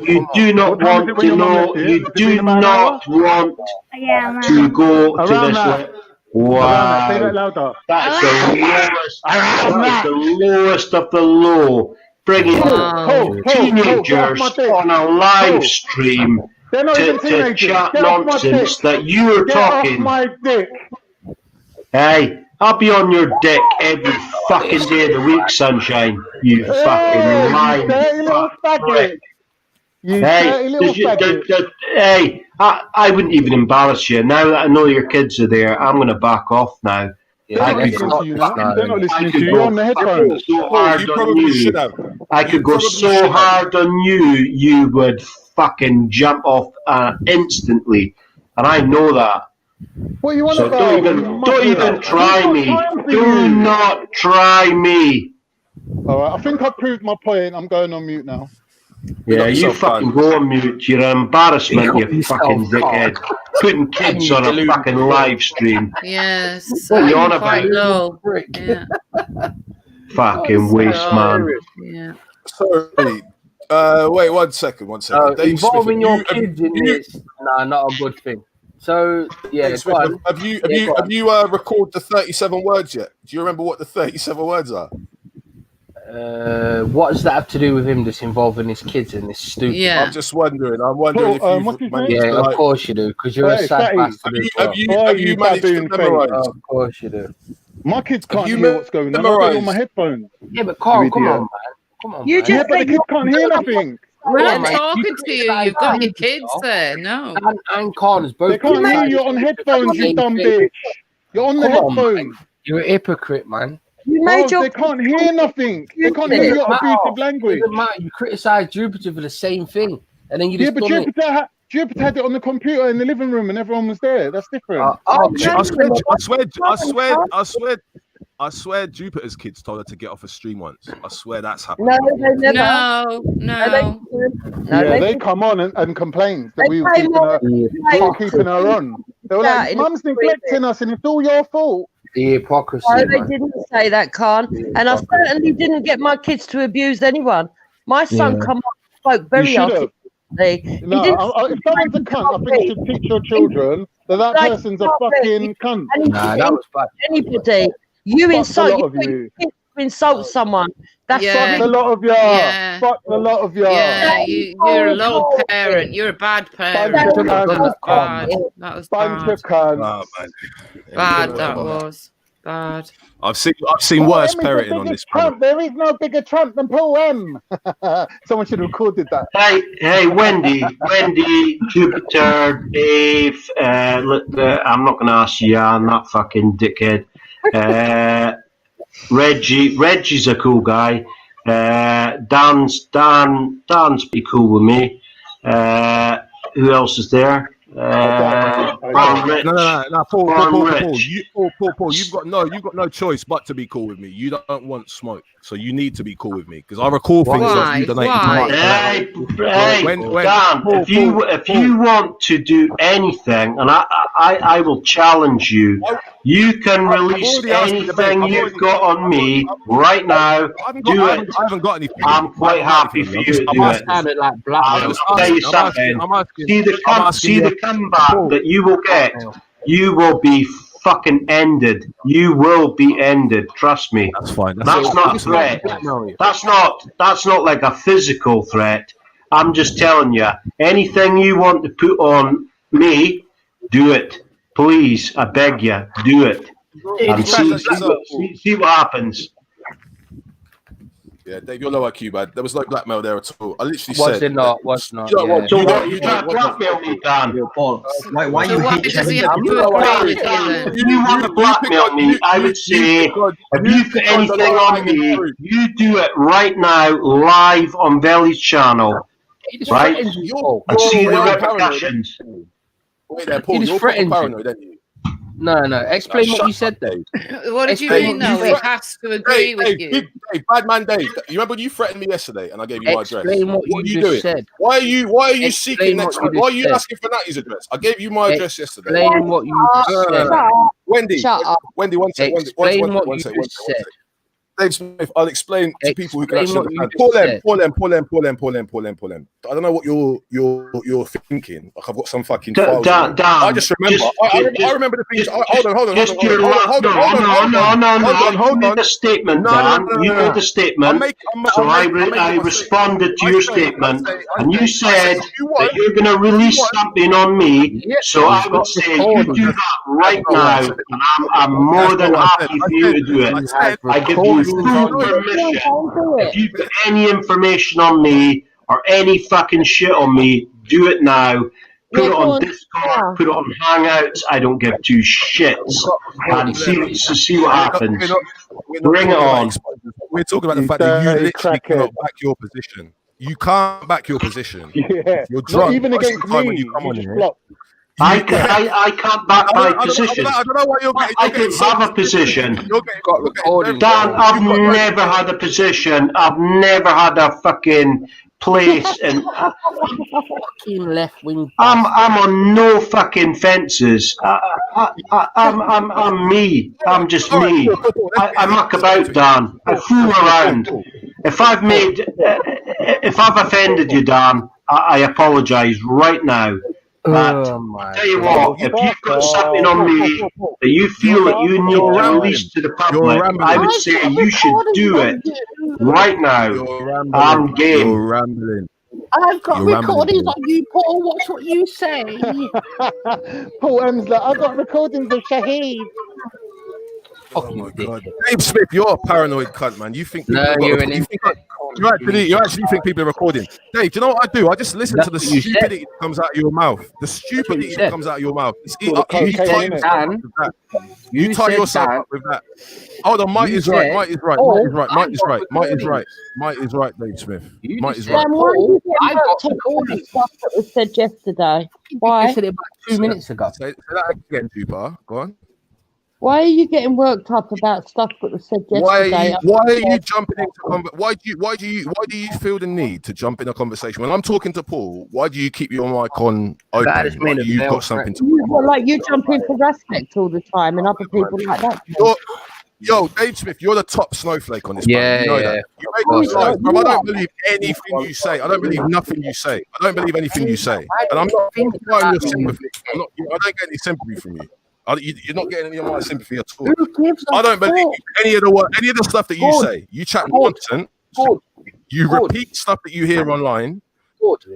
You do not want to know. You do not want to go to this. Wow, that's the lowest. That is the lowest of the low. Bringing teenagers on a live stream to chat nonsense that you're talking. Hey, I'll be on your dick every fucking day of the week, sunshine. You fucking lying prick. Hey, I wouldn't even embarrass you. Now that I know your kids are there, I'm going to back off now. I could go so hard on you, you would fucking jump off instantly. And I know that. What you want so don't even try me. Do not try me. Alright, I think I've proved my point. I'm going on mute now. Yeah, you fucking go on mute. You're an embarrassment, you fucking dickhead. Putting kids on a fucking live stream. Yes. What are you on about? Low. Yeah. Fucking waste, man. Yeah. Sorry. Wait, one second. Involving your kids in this, not a good thing. So yeah, have you recorded the 37 words yet? Do you remember what the 37 words are? What does that have to do with him just involving his kids in this stupid? Yeah. I'm just wondering. If you've managed to, of course you do, because you're a sad bastard. Have you managed to memorize? Of course you do. My kids can't hear what's going on. I've got it on my headphones. Yeah, but Carl, come on, man. Come on. You just but the kids can't hear nothing. We're not talking to you. You've got your kids there. No. And Corners both. They can't hear you on headphones, you dumb bitch. You're on the headphones. You're a hypocrite, man. You made they can't hear nothing. They can't hear your abusive language. You criticize Jupiter for the same thing, and then you just Jupiter had it on the computer in the living room, and everyone was there. That's different. I swear Jupiter's kids told her to get off a stream once. I swear that's happened. No, they never. No. Yeah, they come on and complain that we were keeping her on. They were like, Mum's neglecting us, and it's all your fault. The hypocrisy. No, they didn't say that, Khan. And I certainly didn't get my kids to abuse anyone. My son come on and spoke very articulately. No, if someone's a cunt, I think you should teach your children that person's a fucking cunt. Nah, that was bad. Anybody. You insult someone. That's Fuck a lot of y'all. Yeah. Fuck a lot of y'all. Yeah, you're a low parent. You're a bad parent. That was bad. That was bad. Bad. That was bad. I've seen worse parenting on this. There is no bigger Trump than Paul M. Someone should have recorded that. Hey, Wendy, Jupiter, Dave. Look, I'm not going to ask you. I'm not fucking dickhead. Reggie's a cool guy. Dan's pretty cool with me. Who else is there? No, Paul. You've got no choice but to be cool with me. You don't want smoke, so you need to be cool with me because I recall things that you donated to my. Dan, if you want to do anything, and I will challenge you. You can release anything you've got on me right now. Do it. I haven't got anything. I'm quite happy for you to do it. I'll tell you something. See the comeback that you will get. You will be fucking ended. You will be ended. Trust me. That's fine. That's not a threat. That's not like a physical threat. I'm just telling you. Anything you want to put on me, do it. Please, I beg you, do it. And see what happens. Yeah, Dave, you're low IQ, man. There was no blackmail there at all. I literally Was said. it not? Was not. So you can't blackmail me, Dan. Why you hate does he have to agree with you then? If you want to blackmail me, I would say, if you put anything on me, you do it right now, live on Veli's channel. Right? And see the repercussions. Wait there, Paul. You're paranoid, aren't you? No. Explain what you said, Dave. What did you mean, though? He has to agree with you. Dave, bad man Dave. You remember when you threatened me yesterday and I gave you my address? Explain what are you you just doing? said. Why are you seeking Explain next what week? you Why are just you said. asking for Natty's address? I gave you my address yesterday. Explain what you said. Wendy, Shut up. Wendy, one second. Explain what you just said. Dave Smith, I'll explain to people who can Explain actually what you understand. Paul M. I don't know what you're thinking. Like I've got some fucking files. I just remember. I remember the things. Hold on. You made the statement, Dan. You made the statement. So I responded to your statement, and you said that you're going to release something on me. So I would say you do that right now, and I'm more than happy for you to do it. I give you full permission. If you put any information on me or any fucking shit on me, do it now. Put it on Discord, put it on Hangouts. I don't give two shits. And see what happens. Bring it on. We're talking about the fact that you literally cannot back your position. You can't back your position. Yeah. You're drunk. Not even against me. When you come on here. I can't back my position. I don't know why I can have a position. Dan, I've never had a position. I've never had a fucking place, and fucking left wing. I'm on no fucking fences. I'm me. I'm just me. I muck about, Dan. I fool around. If I've offended you, Dan, I apologise right now. But tell you what, if you've got something on me that you feel that you need to release to the public, I would say you should do it right now. I'm game. You're rambling. I've got recordings of you, Paul. Watch what you say. Paul M's like, I've got recordings of Shahid. Fucking God. Dave Smith, you're a paranoid cunt, man. You think people No, have got you're a- an you think you actually think people are recording. Dave, do you know what I do? I just listen That's to the what you said. stupidity that comes out of your mouth. The stupidity that said. comes out of your mouth. It's, All the you tie cocaine, yourself innit? up with that. You You tie said yourself that. up with that. Hold on, Mike You is right. said- Mike is right. Oh, Mike is right. Mike I is got right. Mike is right. recordings. Mike is right, Dave Smith. You Mike just is said, right. Dan, why are you I getting got worked up about recordings. stuff that was said yesterday? Why? I said it about 2 minutes ago. Say that again, Duper. Go on. Why are you getting worked up about stuff that was said Why yesterday? are you jumping into why do you feel the need to jump in a conversation when I'm talking to Paul? Why do you keep your mic on open? I just made Like a you've fair got something to Well, like you jump in for respect all the time, and other people like that. Yo, Dave Smith, you're the top snowflake on this. Yeah, You know yeah. that. You make these lies, bro. I don't believe anything you say. I don't believe nothing you say. I don't believe anything you say. And I'm not fighting your sympathy. I don't get any sympathy from you. You're not getting any of my sympathy at all. I don't believe any of the stuff that you say. You chat nonsense. You repeat stuff that you hear online.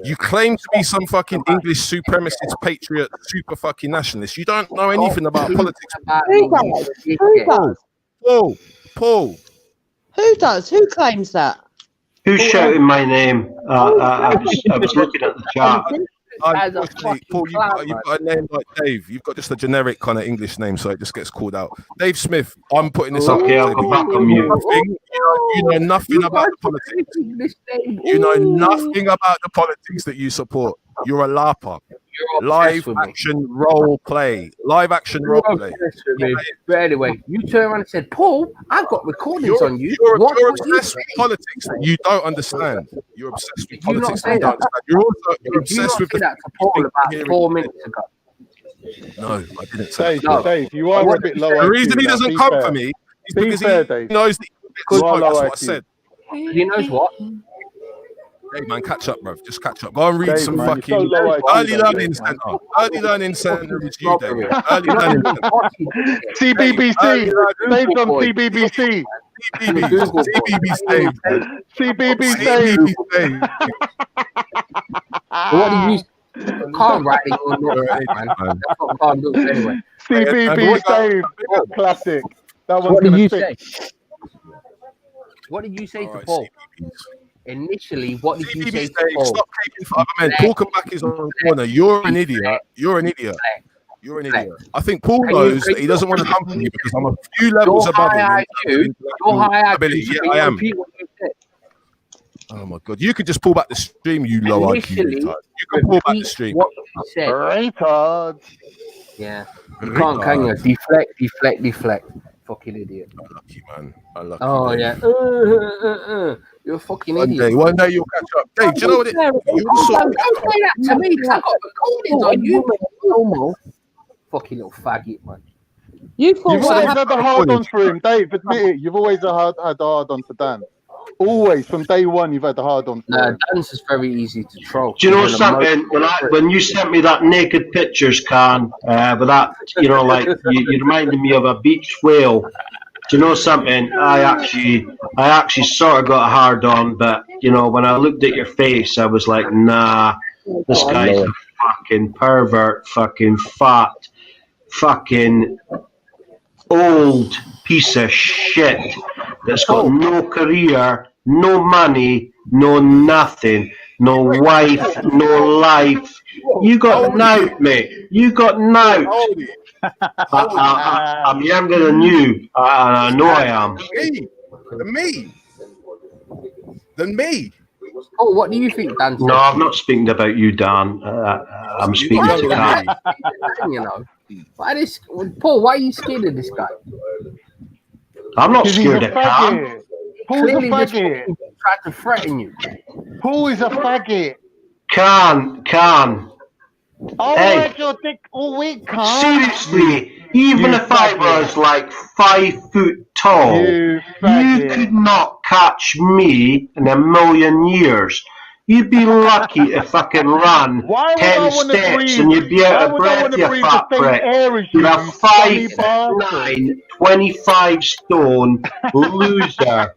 You claim to be some fucking English supremacist, patriot, super fucking nationalist. You don't know anything about politics. Who does? Who does? Paul. Who does? Who claims that? Who's shouting my name? I was looking at the chat. Unfortunately, Paul, you've got a name like Dave. You've got just a generic kind of English name, so it just gets called out. Dave Smith, I'm putting this up. Okay, I'll go back on mute. You know nothing about the politics. You know nothing about the politics that you support. You're a LARPer. Live action role play. Live action role play. But anyway, you turned around and said, Paul, I've got recordings on you. You're What would you obsessed with say? politics that you don't understand. You're obsessed with Did you not politics that say you don't that? understand. You're Did you obsessed not with say that to Paul about 4 minutes ago? No, I didn't say Dave, that. Dave, you are a bit low. The reason he IQ, doesn't be come fair. for me is Be because fair, he Dave. knows that You are that's low what I IQ. said. He knows what? Hey man, catch up, bro. Just catch up. Go and read Dave, some man, you're fucking so low IQ, early though, learning Dave, man. center. Early learning center is you, Dave. Early learning center. CBBC. Dave from CBBC. CBBC Dave. CBBC. Dave. What did you can't write it or not, man. That's what I can't do anyway. CBB Dave. Classic. That one's What did gonna you stick. say? What did you say to Paul? Initially, what did you say to Dave, Paul? stop caping for other men. Paul Kabak is on the corner. You're an idiot. You're an idiot. You're an idiot. I think Paul knows that he doesn't want to come to me because I'm a few levels above him. You're high IQ. Yeah, Can I you am. repeat what you said? Oh my god! You could just pull back the stream, you low IQ Initially, retard. You can pull back the stream. What you said. Retard. Yeah. You can't, can you? Deflect. Fucking idiot. Unlucky, man. Unlucky. Oh, Dave. yeah. You're a fucking idiot. One day you'll catch up. Dave, do you know what it is? Don't say that to me. I got recordings on you. Normal. Fucking little faggot, man. You've always had a hard on for him, Dave. Admit it. You've always had a hard on for Dan. Always from day one, you've had a hard on. Nah, Dan's is very easy to troll. Do you know something? When you sent me that naked pictures, Khan, with that, you know, like you reminded me of a beach whale. Do you know something? I actually sort of got a hard on, but you know, when I looked at your face, I was like, nah, this guy's a fucking pervert, fucking fat, fucking old piece of shit that's got no career, no money, no nothing, no wife, no life. You got nout, mate. You got nout. I'm younger than you, and I know I am. Than me. Oh, what do you think, Dan? No, I'm not speaking about you, Dan. I'm speaking to Khan. You know. Why this, Paul? Why are you scared of this guy? I'm not scared of Khan. Paul's a Clearly this faggot. fucking tried to threaten you. Paul is a faggot. Khan. I'll Hey. ride your dick all week, Khan. Seriously, even if I was like 5 foot tall, you could not catch me in a million years. You'd be lucky if I could run Why would 10 I wanna steps breathe- and you'd be why out of would I breath, wanna you breathe fat the same prick. air as You're you, a you funny 5'9", 25 stone loser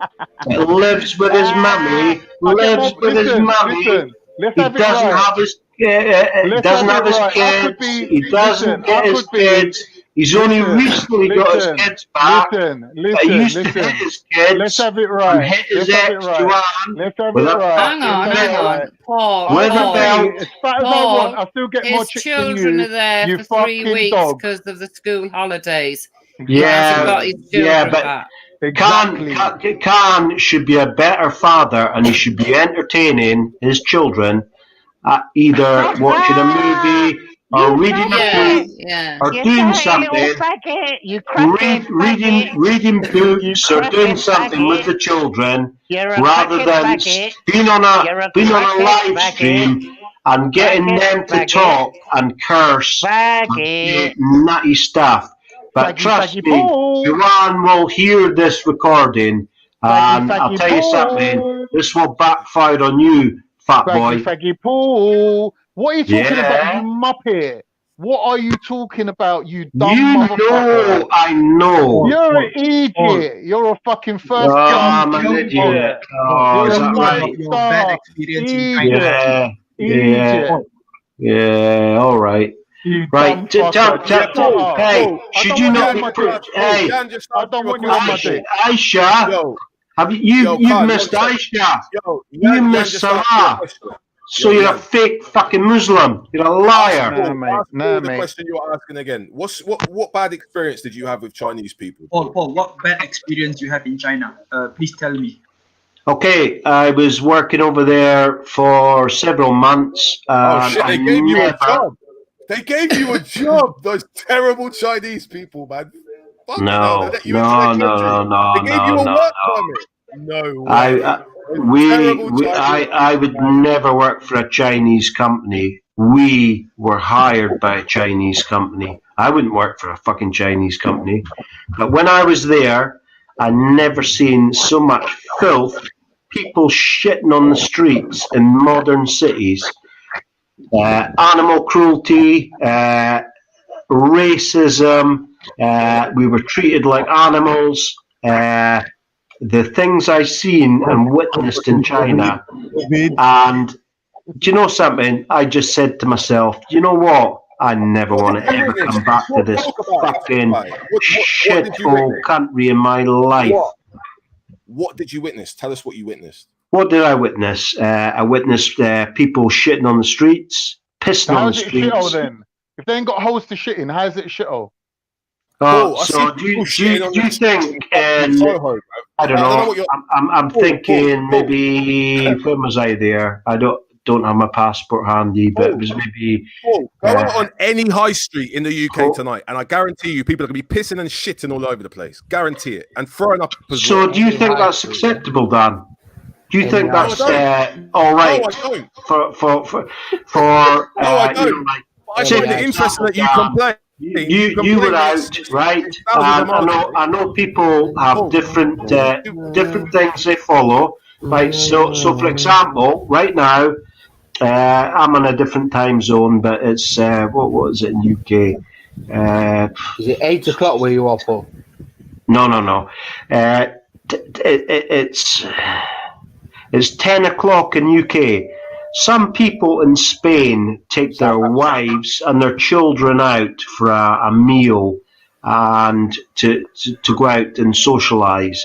that lives with his mummy, lives with his mummy. He doesn't have his Let's doesn't have have it his right. I could kids. be- He doesn't listen, get I his could be- kids. He's only recently got his kids back. Listen, He used to hit his kids. Let's have it right. And hit his Let's have it ex, right. Joanne, Let's have it with a right. Hang on. Paul. With a Paul. belt. As fat as I Paul, want, I still get more his chicks than children you. are there You for 3 fucking weeks dog. because of the school holidays. Yeah, Hasn't got his children yeah, but back. Khan should be a better father, and he should be entertaining his children at either watching a movie or reading a book or doing something. Reading books or doing something with the children rather than being on a live stream and getting them to talk and curse and do nutty stuff. But trust me, Joanne will hear this recording, and I'll tell you something, this will backfire on you, fat boy. Faggy Paul. What are you talking Yeah. about, you muppet? What are you talking about, you dumb You motherfucker? know, I know. You're an idiot. You're a fucking first Oh, class I'm an idiot. idiot. Oh, You're is a that right? fucking star. Yeah, Idiot. yeah, all right. Right, hey, should you not be hey, I don't want you on my dick. Aisha, have you've missed Aisha. You missed Salah. So you're a fake fucking Muslim. You're a liar. The question you were asking again. What bad experience did you have with Chinese people? Paul, what bad experience you have in China? Please tell me. Okay, I was working over there for several months. Oh shit, they gave you a never- job. They gave you a job. Those terrible Chinese people, man. Fuck hell, they let you into their country. They gave you a work permit. No way. I would never work for a Chinese company. We were hired by a Chinese company. I wouldn't work for a fucking Chinese company. But when I was there, I never seen so much filth, people shitting on the streets in modern cities, animal cruelty, racism. We were treated like animals. The things I seen and witnessed in China, and do you know something? I just said to myself, you know what? I never want to ever come back to this fucking shithole country in my life. What did you witness? Tell us what you witnessed. What did I witness? I witnessed people shitting on the streets, pissing on the How's it shithole streets. then? If they ain't got holes to shit in, how's it shithole? So do you think? I don't know. I'm thinking maybe when was I there? I don't have my passport handy, but it was maybe. Go out on any high street in the UK tonight, and I guarantee you, people are going to be pissing and shitting all over the place. Guarantee it, and throwing up. So do you think that's acceptable, Dan? Do you think that's all right? No, I don't. For No, I don't. you know, like, I find it interesting that you complain. You were out, right? I know people have different things they follow, right? So for example, right now, I'm on a different time zone, but it's what was it in UK? Is it 8 o'clock where you are, Paul? No. It's 10 o'clock in UK. Some people in Spain take their wives and their children out for a meal and to go out and socialise.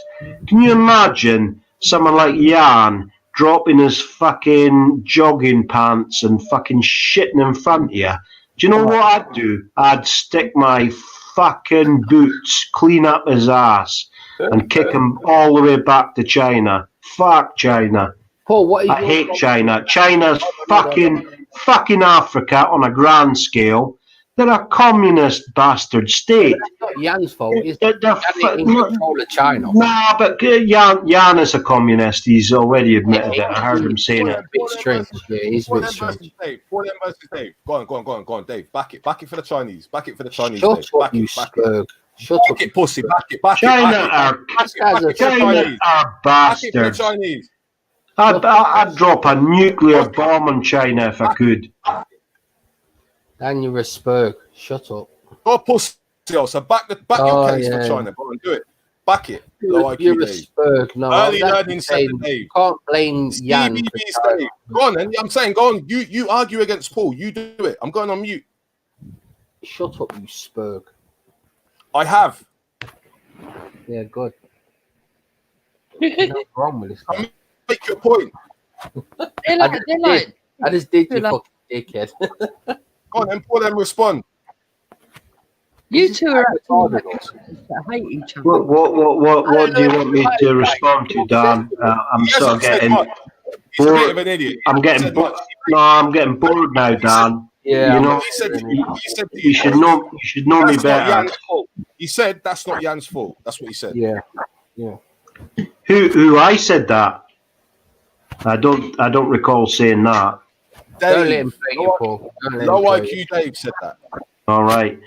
Can you imagine someone like Jan dropping his fucking jogging pants and fucking shitting in front of you? Do you know what I'd do? I'd stick my fucking boots clean up his ass and kick him all the way back to China. Fuck China. Paul, I hate China. China's fucking Africa on a grand scale. They're a communist bastard state. That's not Jan's fault. It's They're in control of China. Nah, but Jan is a communist. He's already admitted it. I heard him saying it. It's strange. Yeah, it's a bit strange. Dave. Go on, Dave. Back it for the Chinese. Back it for the Chinese. Shut Dave. up, Back you it. spurg. Shut Back it, pussy. Back it. China are bastards. I'd drop a nuclear bomb on China if I could. And you're a spurg. Shut up. Oh, pussy. So back your case for China. Go on, do it. Back it. You're a spurg. No, Early that's learning insane. centre, Dave. You can't blame Jan. Dave. Go on, then. I'm saying, go on. You argue against Paul. You do it. I'm going on mute. Shut up, you spurg. I have. Yeah, good. Nothing wrong with this guy. Make your point. I just did you fucking dickhead. Go on, then Paul, then respond. You two are actually that hate each other. What do you want me to respond to, Dan? I'm sort of getting bored. I'm getting bored. No, I'm getting bored now, Dan. Yeah, you know, you should know me better. He said that's not Jan's fault. That's what he said. Yeah. Who I said that? I don't recall saying that. Don't let him play you, Paul. Low IQ Dave said that. All right.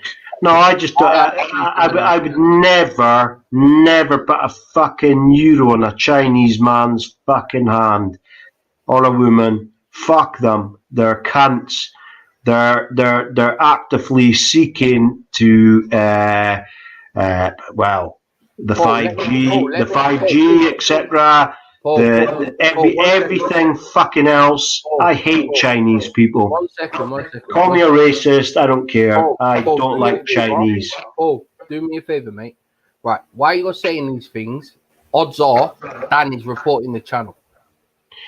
No, I just I would never put a fucking euro in a Chinese man's fucking hand or a woman. Fuck them. They're cunts. They're actively seeking to well, the 5G, etc. Everything fucking else. I hate Chinese people. One second. Call me a racist. I don't care. I don't like Chinese. Oh, do me a favor, mate. Right, while you're saying these things, odds are Dan is reporting the channel.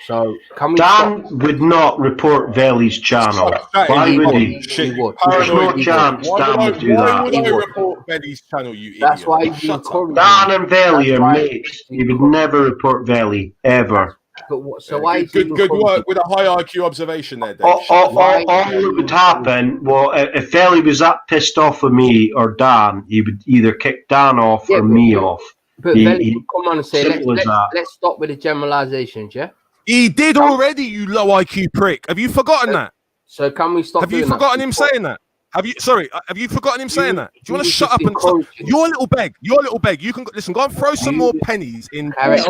So can we? Dan would not report Veli's channel. Why would he? There's no chance Dan would do that. He would report Veli's channel, you idiot. That's why you encourage Dan and Veli are mates. He would never report Veli ever. But what, so why? Good work with a high IQ observation there, Dave. All that would happen, well, if Veli was that pissed off with me or Dan, he would either kick Dan off or me off. But Veli, come on and say, let's stop with the generalizations, yeah? He did already, you low IQ prick. Have you forgotten that? So can we stop? Have you forgotten him saying that? Have you forgotten him saying that? Do you want to shut up and stop? You're a little beg. You can listen. Go and throw some more pennies in. Go and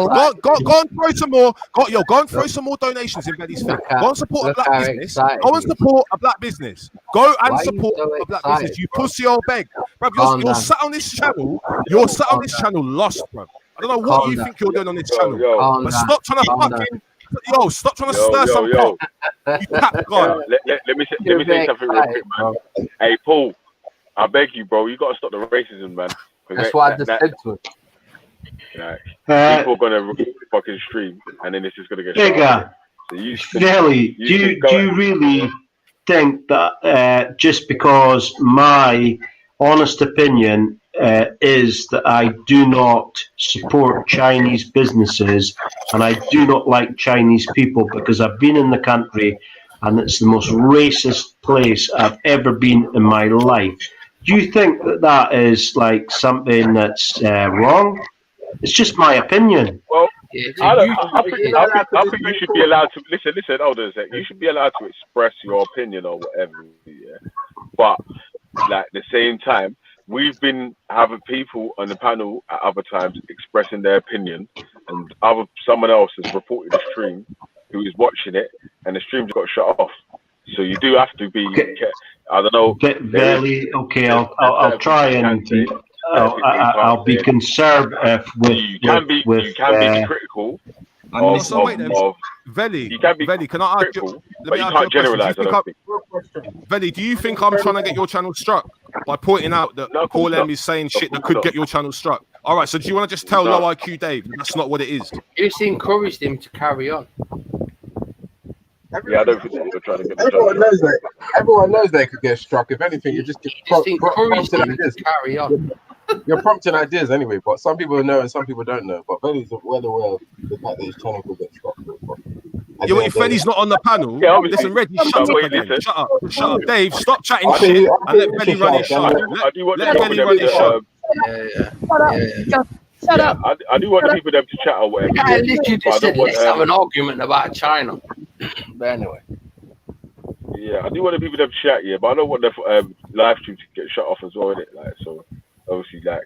throw some more. Go and throw some more donations in Veli's thing. Go and support a black business. Go and support a black business. Go and support a black business. You pussy old beg, bro. You're sat on this channel. You're sat on this channel lost, bro. I don't know what you think you're doing on this channel, but stop trying to fucking. Yo, stop trying to stir some pot. You tap God. Let me say something real quick, man. Hey, Paul, I beg you, bro. You gotta stop the racism, man. That's what I just said to him. People are gonna fucking stream, and then it's just gonna get. Bigger. Veli, do you really think that just because my honest opinion is that I do not support Chinese businesses and I do not like Chinese people because I've been in the country and it's the most racist place I've ever been in my life. Do you think that that is like something that's wrong? It's just my opinion. Well, I think you should be allowed to listen. Hold on a sec. You should be allowed to express your opinion or whatever. Yeah, but like at the same time, we've been having people on the panel at other times expressing their opinion, and someone else has reported a stream who is watching it, and the stream just got shut off. So you do have to be. I don't know. Veli, okay, I'll try and I'll be conservative with. You can be critical. Veli, can I ask you? But you can't generalize. Veli, do you think I'm trying to get your channel struck by pointing out that Paul M is saying shit that could get your channel struck? All right, so do you want to just tell Low IQ Dave that's not what it is? You just encouraged him to carry on. Yeah, I don't think you're trying to get. Everyone knows they could get struck. If anything, you're just prompting ideas. Carry on. You're prompting ideas anyway, but some people know and some people don't know. But Veli's well aware of the fact that his channel could get struck. If Veli's not on the panel, listen, Reggie, shut up again. Shut up. Dave, stop chatting shit and let Veli run his show. Let Veli run his show. Shut up. I do want people to chat or whatever. I literally just said let's have an argument about China. But anyway. Yeah, I do want people to chat, yeah, but I don't want the live stream to get shut off as well, innit? Like, so obviously, like,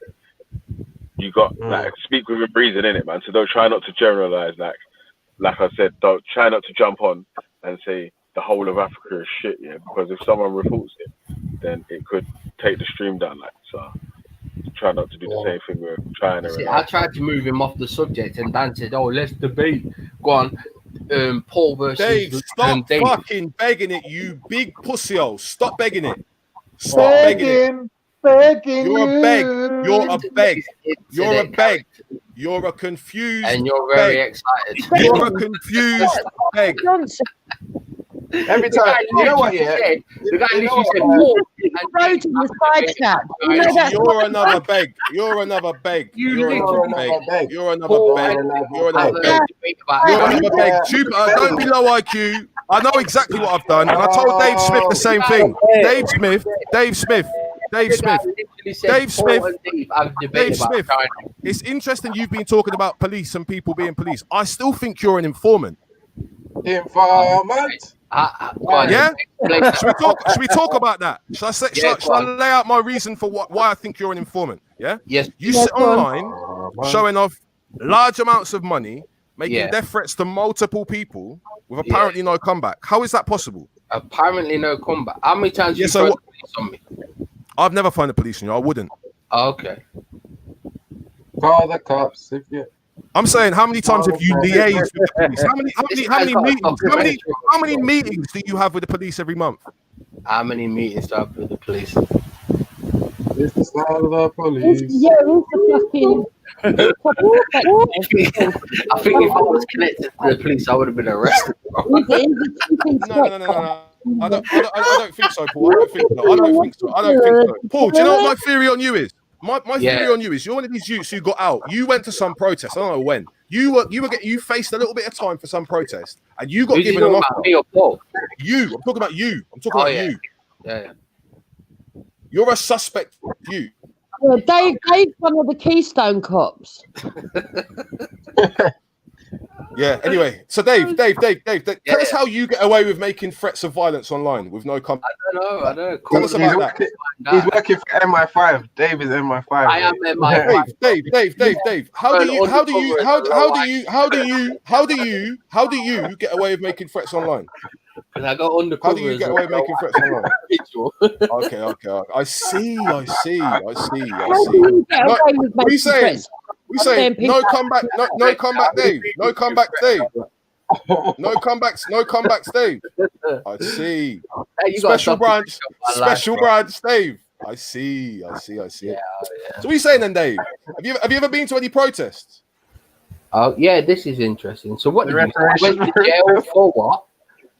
you got like speak with reason in it, man. So don't try not to generalize. Like I said, don't try not to jump on and say the whole of Africa is shit, yeah. Because if someone reports it, then it could take the stream down. Like, so try not to do the same thing with China. See, I tried to move him off the subject, and Dan said, "Oh, let's debate." Go on. Paul versus Dave, stop fucking begging it, you big pussy-o. Stop begging it. Stop begging it. Begging You're a beg. you. You're a beg. You're a beg. You're a confused And you're very beg. excited. You're a confused beg. Every time, you know what? Yeah, The guy you know literally said, what? Road in the side chat. You know that's You're another beg. You're another beg. You're another beg. You're another beg. You're another beg. You're another beg. Jupiter, don't be low IQ. I know exactly what I've done, and I told Dave Smith the same thing. Dave Smith. It's interesting you've been talking about police and people being police. I still think you're an informant. Informant. Yeah? Should we talk about that? Shall I lay out my reason for why I think you're an informant? Yeah? Yes. You sit online showing off large amounts of money, making death threats to multiple people with apparently no comeback. How is that possible? Apparently no comeback. How many times you phoned the police on me? I've never phoned the police on you. I wouldn't. Oh, okay. Call the cops if you. I'm saying, how many times have you liaised with the police? How many meetings do you have with the police every month? How many meetings do I have with the police? It's the style of the police. Yeah, it's the fucking. I think if I was connected to the police, I would have been arrested. No. I don't think so, Paul. I don't think so. Paul, do you know what my theory on you is? My theory on you is you're one of these youths who got out. You went to some protest. I don't know when. You faced a little bit of time for some protest, and you got given an offer. Me or Paul? You. I'm talking about you. You. Yeah. You're a suspect. You. Yeah, Dave's one of the Keystone cops. Yeah. Anyway, so Dave, tell us how you get away with making threats of violence online with no comment. I don't know. Tell us about that. He's working for MI5. Dave is MI5. I am MI5. Dave. How do you get away with making threats online? Because I got undercover. How do you get away with making threats online? Okay. I see. We saying no comeback, no comeback, Dave. No comeback, Dave. No comebacks, Dave. I see. Hey, Special branch, Dave. I see. Yeah. So what are you saying then, Dave? Have you ever been to any protests? Oh yeah, this is interesting. So what did you say? I went to jail for what?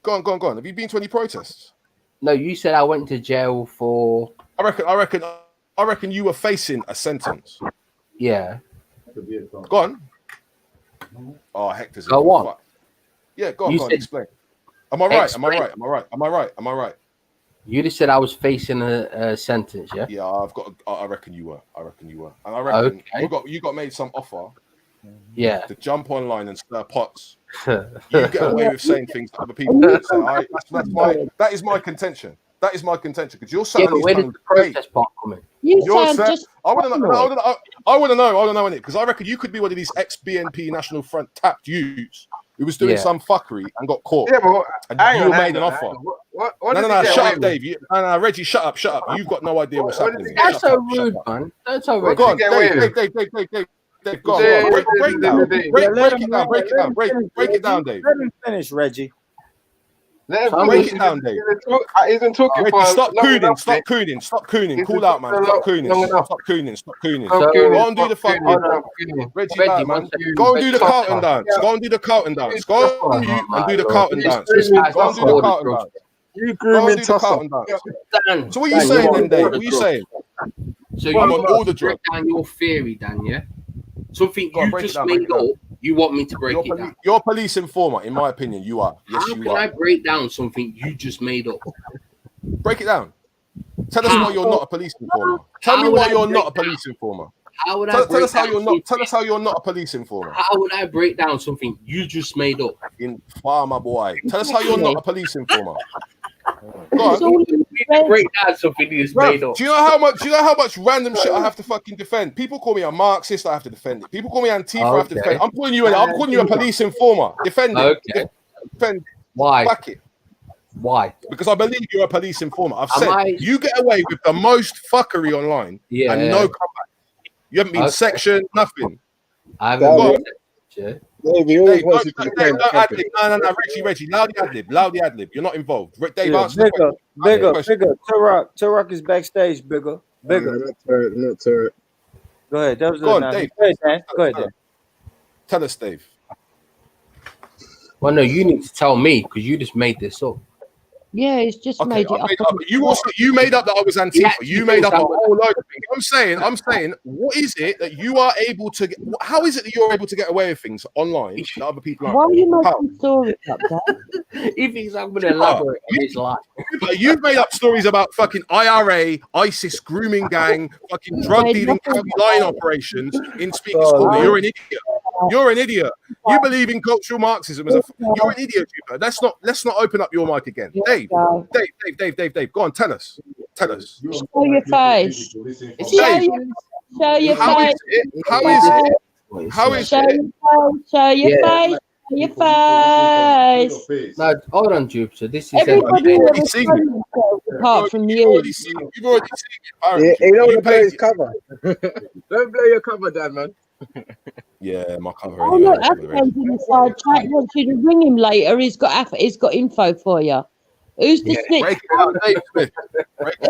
Go on. Have you been to any protests? No, you said I went to jail for. I reckon you were facing a sentence. Yeah. Go on. Oh, Hector's. Go on. Yeah, go on. Explain. Am I right? You just said I was facing a sentence, yeah? Yeah, I reckon you were. And I reckon you got made some offer. Yeah. To jump online and stir pots. You get away with saying things that other people don't say. That is my contention. Because you're saying where does the protest part come in? I want to know in it, because I reckon you could be one of these ex-BNP National Front tapped youths who was doing some fuckery and got caught. Yeah, but you made an offer. What No, shut up, Dave. Reggie, shut up. You've got no idea what's happening. That's so rude, man. That's so rude. Go on, Dave. Go on. Break it down, Dave. Let him finish, Reggie. Break it down, Dave. He's been talking Reggie, for stop cooning. Cool out, man. Stop cooning. Go and do the fucking Reggie, man. Go and do the Carlton dance. Go and do the Carlton dance. Go on mute and do the Carlton dance. Go and do the Carlton dance. You grooming Tussle. So what are you saying then, Dave? What are you saying? So you want to break down your theory, Dan, yeah? Something you just made up, you want me to break it down? You're a police informer, in my opinion. You are. Yes, How can I break down something you just made up? Break it down. Tell us why you're not a police informer. Tell me why you're not a police informer. How would I tell us how you're not? Tell us how you're not a police informer. How would I break down something you just made up? Informer boy. Tell us how you're not a police informer. Go on. Break down something you just made up. Do you know how much random shit I have to fucking defend? People call me a Marxist, I have to defend it. People call me Antifa, I have to defend it. I'm calling you a police informer. Defend it. Okay. Defend. Why? Back it. Why? Because I believe you're a police informer. I've said you get away with the most fuckery online and no comeback. You haven't been sectioned, nothing. I haven't been Dave, no, Reggie, loud the ad lib. You're not involved. Dave, answer the question. Bigger. Turok is backstage, bigger. Not to Go ahead. That was Go on, no, Dave. Go ahead, Dan. Go ahead, Dan. Tell us, Dave. Well, no, you need to tell me because you just made this up. Yeah, it's just made it up. You made up that I was Antifa. You made up a whole load of things. I'm saying, what is it that you are able to get? How is it that you're able to get away with things online that other people aren't? Why are you How? making stories up, Dan? He thinks I'm going to elaborate on his life. You've made up stories about fucking IRA, ISIS, grooming gang, fucking drug dealing, line operations in Speaker's Corner. You're an idiot. You're an idiot. You believe in cultural Marxism. You're an idiot. Let's not open up your mic again. Dave. Go on, tell us. Show your face. Show your face. How is it? Show your face. Show your face. Your face. No, hold on, Jupiter. This is everybody apart from you. You've already seen it. You don't want to play his cover. Don't play your cover, Dan, man. Yeah, my cover. Oh look, Afghan's in the side chat. He wants you to ring him later. He's got info for you. Who's the snitch?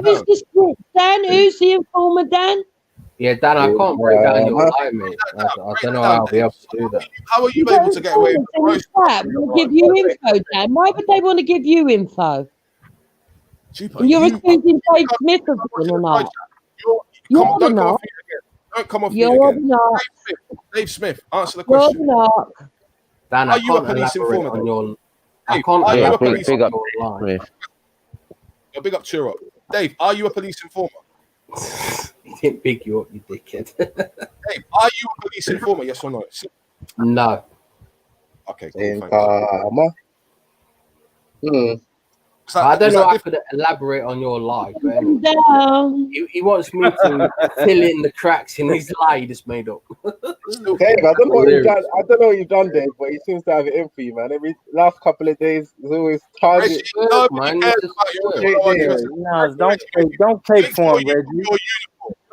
Who's the snitch? Dan? Who's the informer? Dan? Yeah, Dan, I can't break down your lie, mate. I don't know how I'll be able to do that. How are you able to get away with it? We'll give you info, Dan. Why would they want to give you info? You're accusing Dave Smith of it or not? You're not. Don't come off You're mute again. not. Dave Smith, answer the question. You're not. Dan, are you a police informer? I can't are you a elaborate police on informer? your lie. Big up, cheer up. Dave, are you a police informer? He didn't pick you up, you dickhead. Dave, are you a police informer? Yes or no? No. Okay, cool. I don't know how I could elaborate on your lie, but he wants me to fill in the cracks in his lie he just made up. Dave, I don't know what you've done. I don't know what you've done, Dave, but he seems to have it in for you, man. Every last couple of days, there's always target. No, don't cape for him, Reggie.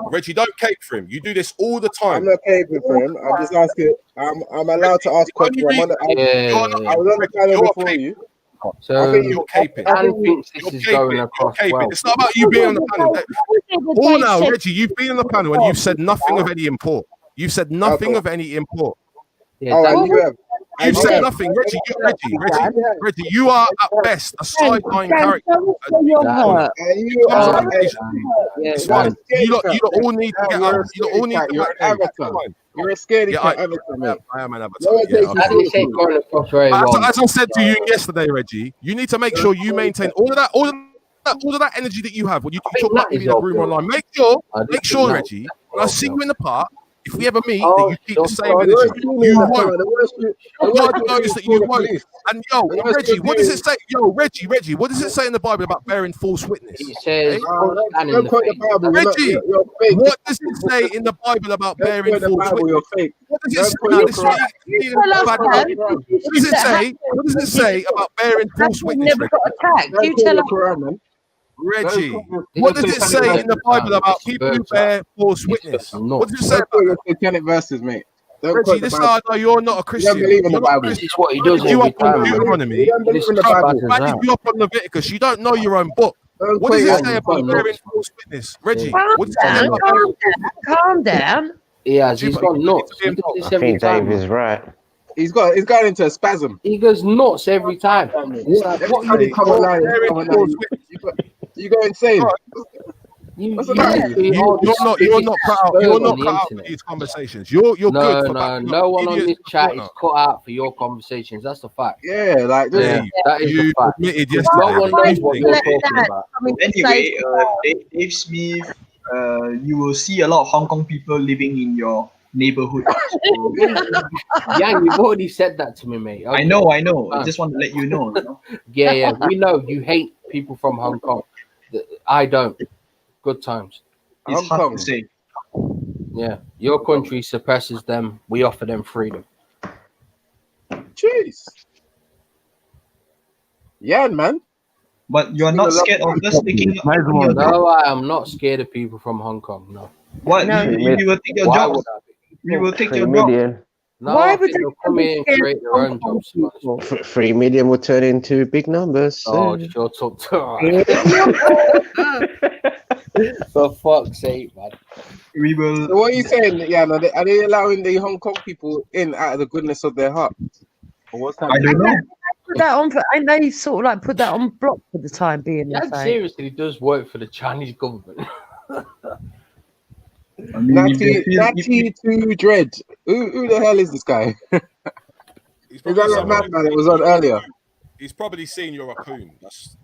Reggie, don't cape for him. You do this all the time. I'm not caping for him. I'm just asking. I'm allowed to ask questions. I was on the panel before you. So I think you're caping. Dan thinks this is going across well. It's not about you being on the panel. All now, Reggie, you've been on the panel and you've said nothing of any import. You've said nothing of any import. You've said nothing, Reggie. You are at best a sideline character. You lot all need to get up. You all need to get avatar. You're a scaredy cat avatar, man. I am an avatar. As I said to you yesterday, Reggie, you need to make sure you maintain all of that energy that you have when you talk about in the room online. Make sure, Reggie, when I see you in the park, if we ever meet, that you keep the same energy. You won't. God knows that you won't. And Reggie, what does it say? Reggie, what does it say in the Bible about bearing false witness? It says, Reggie, what does it say in the Bible about bearing false witness? What does it say? What does it say about bearing false witness? Never got attacked. You tell us. Reggie, what does it say in the Bible about people who bear false witness? What does it say about your satanic verses, mate? Reggie, this is how I know you're not a Christian. You don't believe in the Bible. This is what he does You every up on time. Deuteronomy. You up on Leviticus. You don't know your own book. What does it say about bearing false witness? Reggie, what does it say about bearing false witness? Calm down. He's gone nuts. He does this every think time. Dave is right. He's going into a spasm. He goes nuts every time. You go insane. You're not cut out for these conversations. You're good. No one on this chat is cut out for your conversations. That's the fact. Yeah, like that is the fact. No one knows what you're talking about. Anyway, Dave Smith, you will see a lot of Hong Kong people living in your neighborhood. Yeah, you've already said that to me, mate. Okay. I know. I just want to let you know. Yeah, we know you hate people from Hong Kong. I don't. Good times. It's hard to say. Yeah, your country suppresses them. We offer them freedom. Jeez. Yeah, man. But you're not scared of us taking. No, I am not scared of people from Hong Kong. No. What? You will take your job. We will take your job. No, why would they come here and create their own jobs? 3 million will turn into big numbers. Oh, shut up. For fuck's sake, man. We will. So what are you saying? Yeah, no, are they allowing the Hong Kong people in out of the goodness of their heart? Or what's I don't know. Put that on, and they sort of like put that on block for the time being. That seriously does work for the Chinese government. I mean, Natty to Dread. Who the hell is this guy? Is that that madman that was on earlier? He's probably seen you're a coon.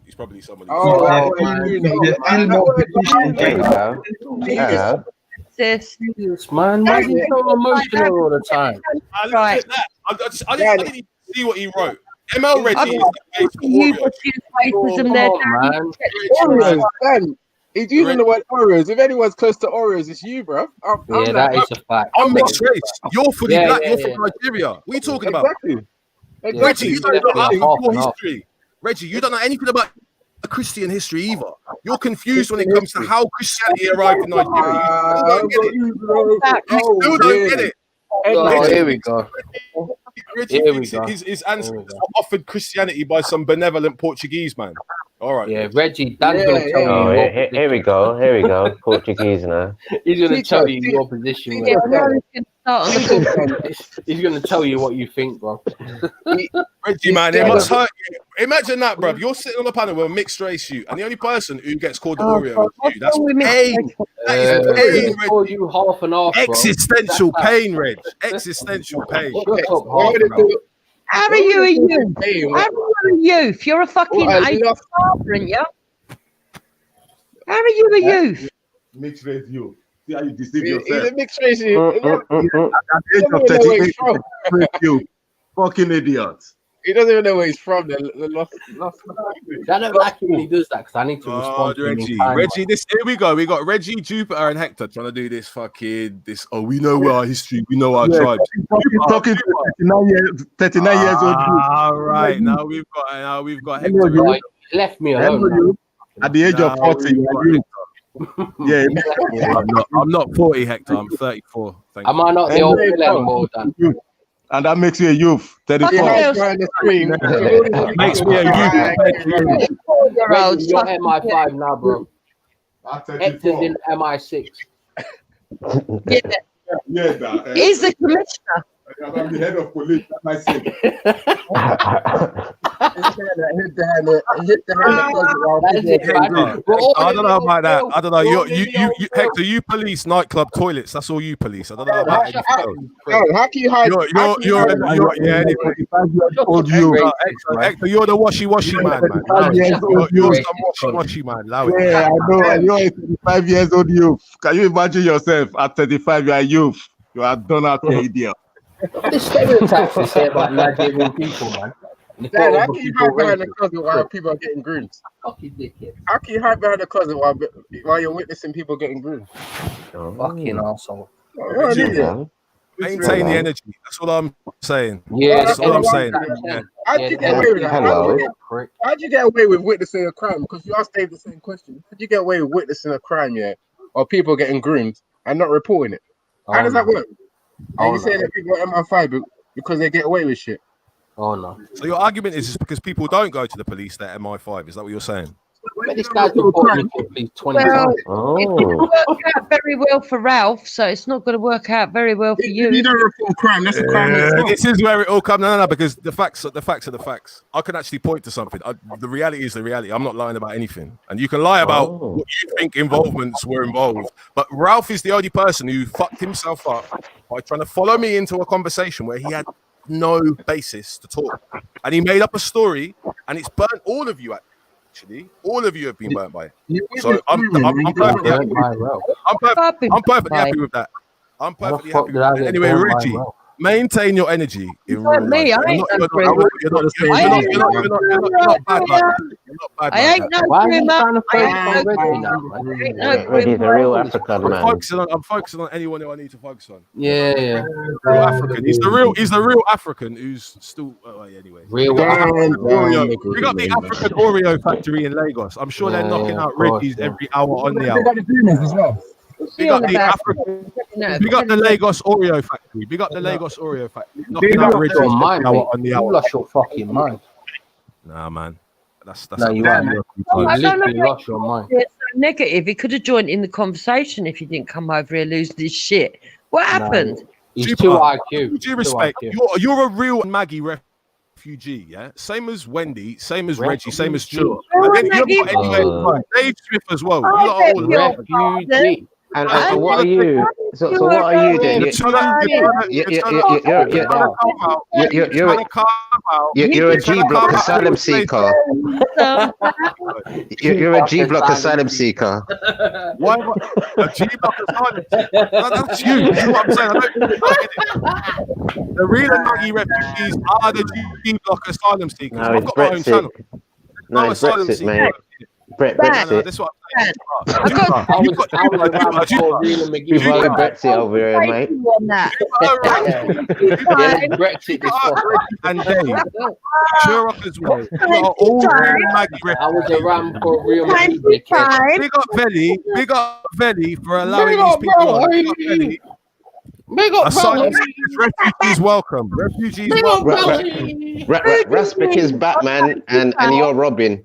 He's probably somebody. Sis, man, why is he so emotional all the time? Right. I didn't even see what he wrote. ML Reggie is the face for Oreos, man. He's using the word Oreos. If anyone's close to Oreos, it's you, bro. That is a fact. I'm mixed race. You're fully black. You're from Nigeria. What are you talking about? Reggie, you don't know your history. Reggie, you don't know anything about Christian history either. You're confused when it comes to how Christianity arrived in Nigeria. You still don't get it. Here we go. Reggie thinks his ancestors were offered Christianity by some benevolent Portuguese man. All right. Yeah, Reggie, Dan's going to tell you. Here we go. Here we go. Portuguese now. He's going to tell you your position. He's going to tell you what you think, bro. Reggie, man, it must hurt you. Imagine that, bro. You're sitting on a panel with a mixed race you, and the only person who gets called the Oreo is you. That's pain. That is pain, Reg. You half and half, existential pain, Reg. Existential pain. How are you a youth? How are you a youth? You're a fucking aren't you? How are you a youth? Mixed race you. See how you deceive He's yourself. a mixed race. At the age of 38, you fucking idiot. He doesn't even know where he's from. I don't like it when he does that because I need to respond to Reggie. him. Reggie, here we go. We got Reggie, Jupiter, and Hector trying to do this fucking we know our history, we know our tribes. Talking to 39 years old. All right, now we've got Hector. You left me alone. At the age of 40, you. Yeah, I'm not 40, Hector. I'm 34. Thank Am I not the old Phil anymore, Dan? And that makes you a youth. 34. Makes me a youth. Reggie, you're MI5 now, bro. Hector's in MI6. He's the commissioner. I'm the head of police. That's my say. I don't know about that. I don't know. You Hector, you police nightclub toilets. That's all you police. I don't know about anything else. How can you hide? Hector, you're the washy man. You're some washy man. Yeah, I know. You're a 35 years old youth. Can you imagine yourself at 35? You are a youth. You are done out here, idiot. The stereotypes they say about Nigerian people, man. Dad, how can you hide behind the closet while people are getting groomed? Fucking dickhead. How can you hide behind the closet while you're witnessing people getting groomed? Fucking arsehole. Maintain the energy. That's what I'm saying. Yeah, that's what I'm saying. How'd you get away with that? How'd you get away with witnessing a crime? Because you asked Dave the same question. How'd you get away with witnessing a crime, or people getting groomed and not reporting it? How does that work? And you say that people are MI5 because they get away with shit. Oh no. So your argument is because people don't go to the police, they're MI5. Is that what you're saying? But this guy's reported to police 20 times. It worked out very well for Ralph, so it's not going to work out very well for you. You don't report crime. That's a crime. This is where it all comes. No, because the facts are the facts. I can actually point to something. The reality is the reality. I'm not lying about anything. And you can lie about what you think involvements were involved. But Ralph is the only person who fucked himself up by trying to follow me into a conversation where he had no basis to talk. And he made up a story, and it's burnt all of you. Actually, all of you have been burnt by it. So I'm perfectly happy with that. I'm perfectly happy with that. Anyway, Reggie, maintain your energy. Me, I ain't no criminal. You're not bad like that. I ain't no criminal. Reggie's a real African man. I'm focusing on anyone who I need to focus on. Yeah. Real African. He's the real African who's still anyway. Real Oreo. We got the African Oreo factory in Lagos. I'm sure they're knocking out Reggie's every hour on the hour. They got the Dreamers as well. We got the African. We got the Lagos Oreo factory. We got the Lagos Oreo factory. Knocking out Reggie's every hour on the hour. You lost your fucking mind. Nah, man. That's no, you literally lost your mind. negative. He could have joined in the conversation if he didn't come over here losing his shit. What happened? He's too IQ. With due respect, you're a real Maggie refugee, yeah? Same as Wendy, same as Reggie, same as Chua. Dave Smith as well. You lot are all refugee. And what are you? So what are you then? You're a G block asylum seeker. You're a G block asylum seeker. Why a G block asylum seeker? That's you. That's what I'm saying. The real Maggie refugees are the G block asylum seekers. No, I've it's got my own channel. No, it's Brexit, mate. Brexit. That's what I'm saying. We've got Brexit over here, mate. Brexit this and Dave. Sherrock as well. You are all real Maggie refugees. I was around for real Maggie. Big up Veli for allowing these people on. Big up refugees welcome. Refugees welcome. Raspik is Batman and you're Robin.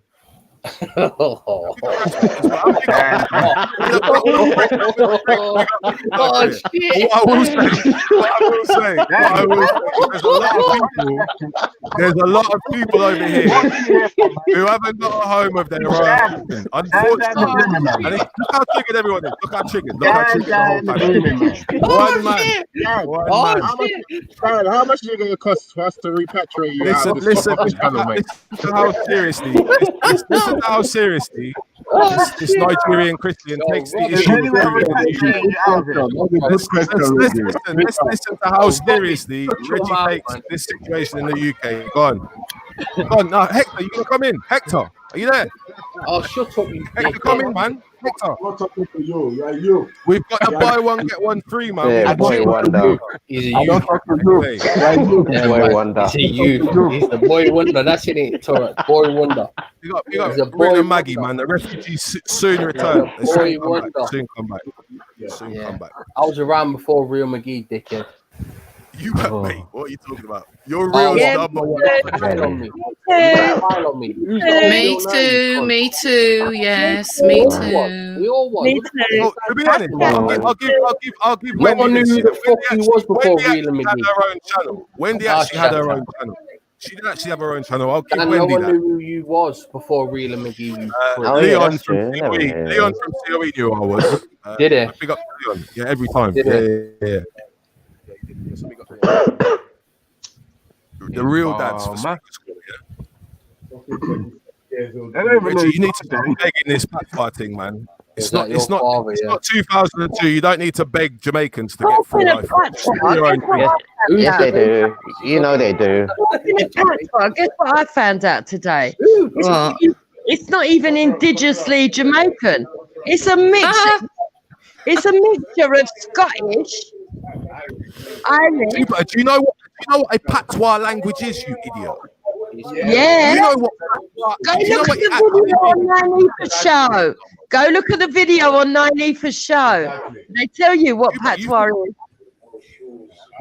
Oh shit! What I will say, there's a lot of people over here who haven't got a home of their own. Unfortunately, and look how triggered everyone is. Look how triggered. One man. How much is it going to cost for us to repatriate you? Listen how seriously. Listen how seriously this Nigerian Christian takes the issue. Listen to how seriously Reggie takes this situation in the UK. Go on. Now, Hector, you gonna come in? Hector, are you there? Oh, shut up, you Hector, come in, man. Hector. I'm not talking to you. You're you. We've got the buy one get one free, man. Yeah, boy wonder. He's a youth. Boy wonder. He's a youth. He's the boy wonder. That's it. Torrent. Boy wonder. You got boy Maggie, man. The refugees soon return. Boy wonder. Soon come back. Soon come back. I was around before Real McGee, dickhead. You mate, what are you talking about? You're real number one. Me too. Yes, me too. We all won. Me too. To be honest, I'll give No one Wendy knew who the fuck he was before Real Wendy had McGee. her own channel. Wendy actually had her own channel. She didn't actually have her own channel. I'll give And Wendy no one that. knew who you was before Real McGee. Leon from COE. Leon from COE knew I was. Did he? Big up Leon. Yeah, every time. Did Yeah. The real dads for Soccer School, Reggie, you need to start begging this backfire thing, man. It's not 2002. You don't need to beg Jamaicans to get full life. Yes, they do. You know they do. Guess what I found out today? It's not even indigenously Jamaican. It's a mixture. It's a mixture of Scottish, Irish. Do you know what a patois language is, you idiot? Yeah. You know what? Go look at the video on Nine show. Go look at the video on Nine show. They tell you what patois is.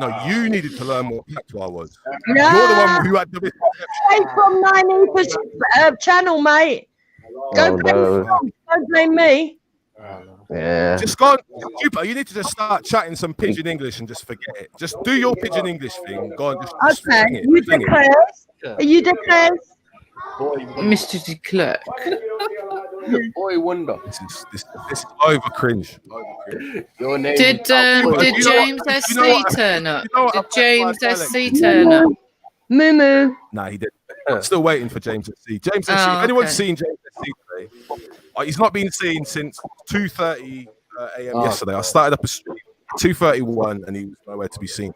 No, you needed to learn what patois was. No. You're the one who had the Straight from Nine channel, mate. Don't blame me. Yeah. Just go on, you need to just start chatting some pidgin English and just forget it. Just do your pidgin English thing. Go on, just Okay, sing it. you Sing it. declare. Are you declare? Mr. De Klerk. Boy wonder. This is over cringe. Your name Did James SC turn up? Did James SC turn up? Moo. Nah, he didn't. I'm still waiting for James SC. James SC. Oh, If anyone's okay. seen James SC today, he's not been seen since 2:30 a.m. yesterday. I started up a stream 2:31 and he was nowhere to be seen.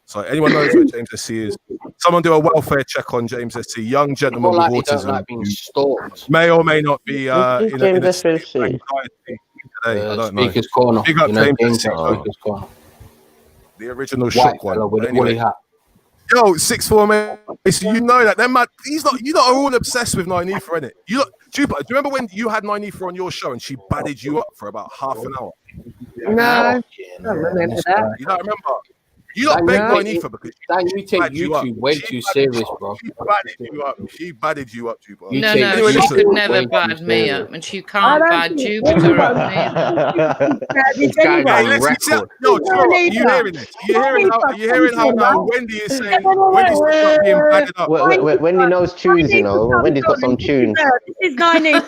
So anyone knows where James SC is? Someone do a welfare check on James SC. Young gentleman with autism, may or may not be in a state of anxiety today. I don't know. Speaker's Corner. Big up James SC. Speaker's Corner. The original White shock one. fella with a Anyway. woolly hat. Yo, 6'4", man. So you know that. They're mad. You lot are all obsessed with Nynefa, innit? You lot, Jupiter, do you remember when you had Nynefa on your show and she badded you up for about half an hour? No, I don't remember that. You don't remember? You not beg mine either because you take YouTube way too serious, bro. She badded you up, bro. No, she could never bad me up, and she can't bad Jupiter up me. No, are you hearing this? Are you hearing how now Wendy is saying Wendy's not being badded up? Wendy knows tunes, you know. Wendy's got some tunes. This is 9 yeah?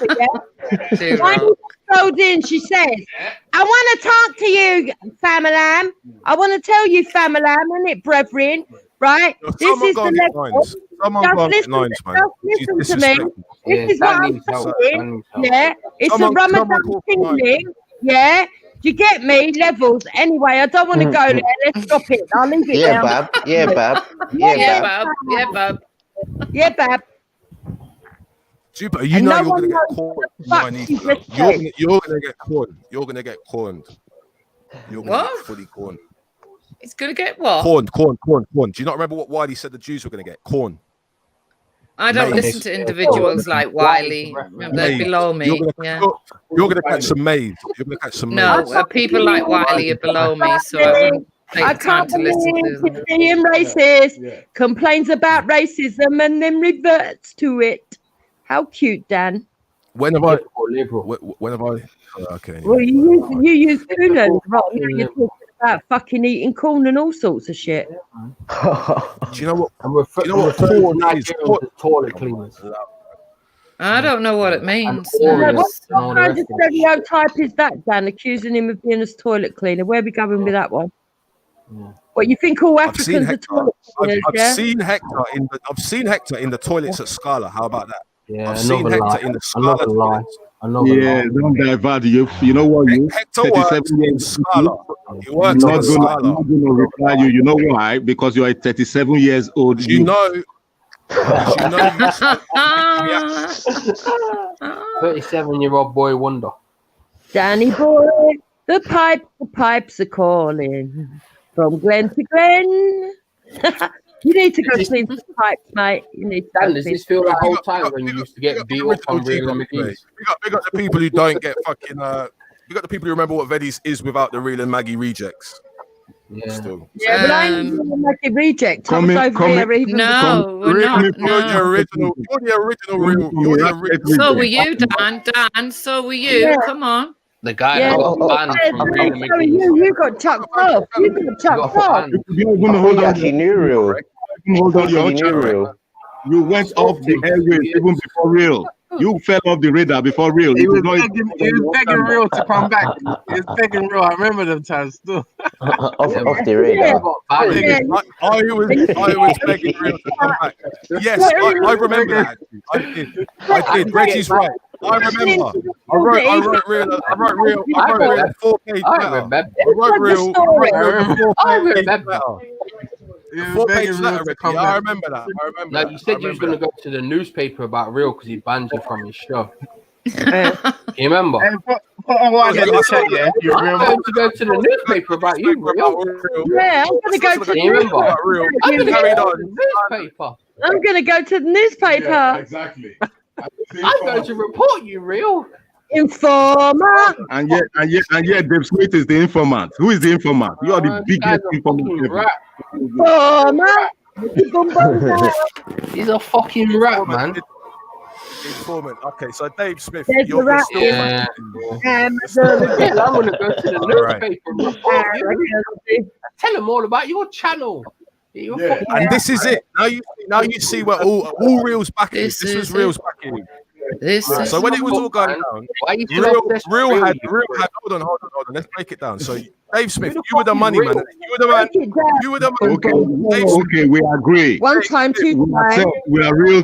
Goes in, she says, I want to talk to you, Famalam. I want to tell you, Famalam, innit, brethren, right? This is the level. Just listen to me. This is what I'm saying. Yeah, it's a Ramadan thing. Yeah, do you get me? Levels. Anyway, I don't want to go there. Let's stop it. I'll leave it down. Bab. Yeah, Bab. Yeah, Bab. Super, you know you're gonna get corned. You're gonna get corned. You're gonna get corned. You're gonna get fully corned. It's gonna get what? Corned. Do you not remember what Wiley said the Jews were gonna get? Corn. I don't listen to individuals like Wiley. They're below me. You're gonna catch some maize. You're gonna catch some maize. No, people like Wiley are below me, so I wouldn't take time to listen to them. Being racist, complains about racism and then reverts to it. How cute, Dan. When have I? When have I? Okay. Well, you use Kuno, right? You're talking about fucking eating corn and all sorts of shit. Do you know what? You know what corn is? Toilet cleaners. I don't know what it means. What kind of stereotype is that, Dan? Accusing him of being a toilet cleaner. Where are we going with that one? What, you think all Africans are toilet cleaners? I've seen Hector in the toilets at Scala. How about that? Yeah, I've seen Hector in the Scala toilets. Yeah, don't divert you. You know what? Hector works in Scala. He works in Scala. I'm not going to reply you. You know why? Because you are 37 years old. You know. 37-year-old boy wonder. Danny boy, the pipes are calling from Glen to Glen. You need to go clean the pipes, mate. You need to. Dan, does this feel like old time when you used to get beat up on real McGee's? We got the people who don't get fucking. We got the people who remember what Veddy's is without the real and Maggie rejects. Yeah. Still. Yeah, but I ain't gonna make it reject. I was over here even. No, we're not. You're the original. You're the original real. You're the original. So were you, Dan. Dan, so were you. Yeah. Come on. The guy that got banned from real McGee's. You got chucked off. You got chucked off. Hold on. Hold on, you went off the airways even before real. You fell off the radar before real. He was begging real to come back. He was begging real. I remember them times still. off the radar. I was begging real to come back. Yes, I remember that. I did. Reggie's right. I remember. I wrote real. I wrote a 4-page letter. I remember. 4-page letter. I remember that. No, you said you was going to go to the newspaper about real because he banned you from his show. You remember? I'm going to go to the newspaper about you, real. Yeah, I'm going to go to the newspaper. I'm going to go to the newspaper. Yeah, exactly. I'm going to report you, real. Informer. And yet, Dave Smith is the informant. Who is the informant? You are the biggest informant ever. He's a fucking rat, man. Informant. Okay, so Dave Smith, you're the still. Yeah. I'm going to go to the newspaper and report you. Tell them all about your channel. And this is it. Now you see where all reels back is. This was reels back in. So when it was all going down, real had. Hold on. Let's break it down. So Dave Smith, you were the money man. You were the man. Okay, we agree. One time, two times. We are real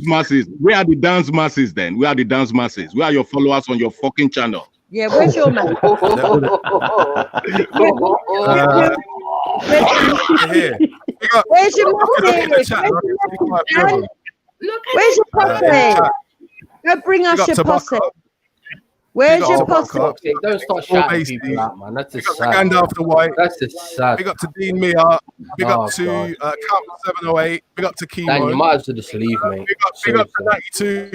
masses. We are the dance masses. Then we are the dance masses. We are your followers on your fucking channel. Yeah, where's your man? Where's your posse? Where's your posse? Go bring us your posse. Where's your posse? Don't start shouting people out, man. That's a sad. Gandalf the White. That's a sad. Big up to Dean Mia. Big up to Camp 708. Big up to Kimo. Dan, you might as well just leave, mate. Big up to 92.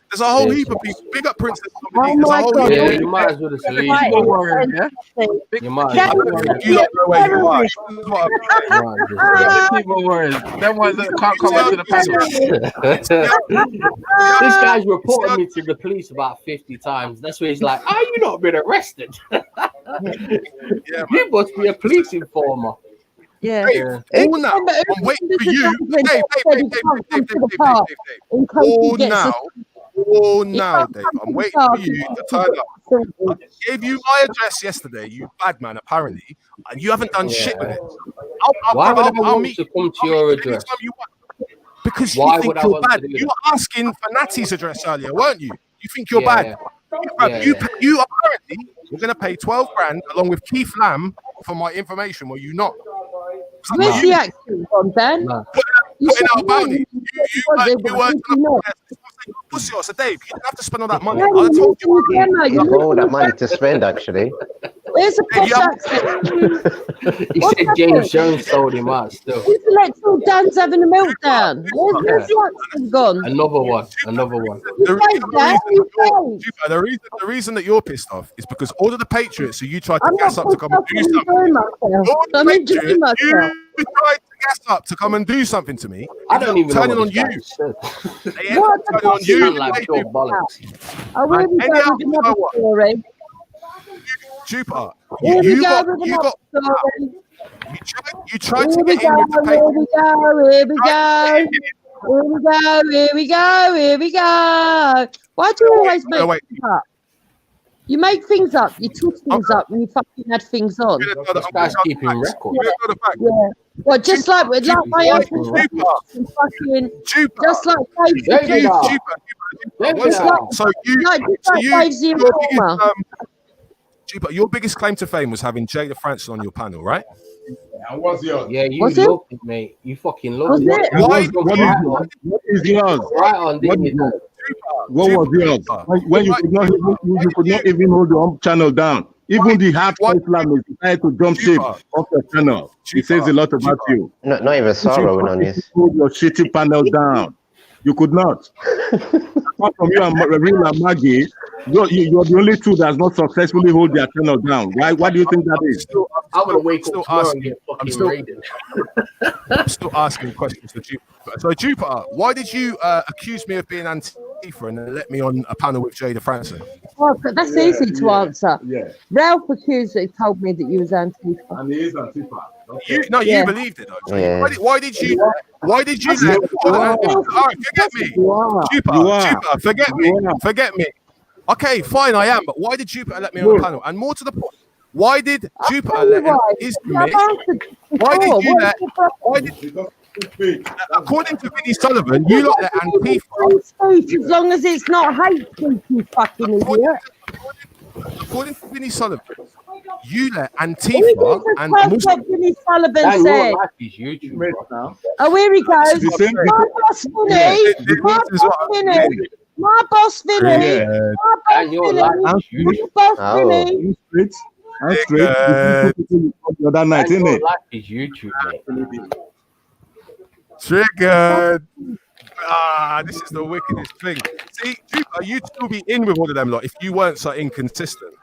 There's a whole heap of people. Big up Princess. Oh There's a my whole God. heap Yeah, of you people. might as well just leave. Right, You might as well. You don't know where you are. People worried. Them ones that can't come into the This guy's reported me to the police about 50 times. That's where he's like, "Oh, you not been arrested? You must be a police informer." Yeah. All now, I'm waiting for you. Dave. All now, Dave. I'm waiting for you to turn up. I gave you my address yesterday, you bad man, apparently, and you haven't done shit with it. Why would I I'll want meet to come to your address? because Why you think would I you're want to bad. do You that? were asking for Natty's address earlier, weren't you? You think you're bad. Yeah, You apparently you're going to pay 12 grand along with Keith Lamb for my information. Were you not? Where's the accent on, Ben? Putting out a bounty. You weren't going to pussy or so Dave, you didn't have to spend all that money. I told you. All that money to spend, actually. Where's the posh accent? He said James Jones sold him out still. Intellectual Dan's having a meltdown. Where's the accent gone? Another one. The reason that you're pissed off is because all of the Patriots who you tried to gas up to come and do something. I'm enjoying myself. You tried to gas up to come and do something to me. I don't even know turning what on you. They end up turning on you. I will be going with another story. Jupiter, Here we go with you another got story. you tried to Here we get in go, with the here Patriots. we go, here we go. Why do you always make things up? You make things up, you twist things up when you fucking had things on. This guy's keeping record. Yeah. Well, just like with my uncle, fucking, just like Dave's Jupiter, your biggest claim to fame was having Jada Franson on your panel, right? And what's yours? Yeah, you Was loved it, mate. You fucking loved Was it. it? What is yours? Right on, didn't you? What was yours? When you could not even hold your own channel down. Even the hardcore Islamists decided to jump ship off your channel. It says a lot about you. Not even Sarah went on this. Hold your shitty panel down. You could not. Apart from you and Real and Maggie, you're the only two that's not successfully hold their channel down. Why do you think that is? I would wake up tomorrow and get fucking raided. I'm still asking questions to Jupiter. So Jupiter, why did you accuse me of being Antifa and then let me on a panel with Jada Franson? Oh, but that's easy to answer. Yeah. Ralph Accuser told me that you was Antifa. And he is Antifa. You believed it though. So Yeah. why did you let? All right, forget me. Jupiter, forget me. Okay, fine, I am. But why did Jupiter let me on the panel? And more to the point, why did Jupiter let according to Vinnie Sullivan, you lot let Antifa. As long as it's not hate speech, you fucking idiot. According to Vinnie Sullivan, you let Antifa and Muslims. What Vinnie Sullivan said. Oh, here he goes. My boss Vinnie. My boss Vinnie. I'm straight. The other night, isn't it? Is YouTube, mate. Triggered. This is the wickedest thing. See, you'd still be in with all of them lot if you weren't so inconsistent.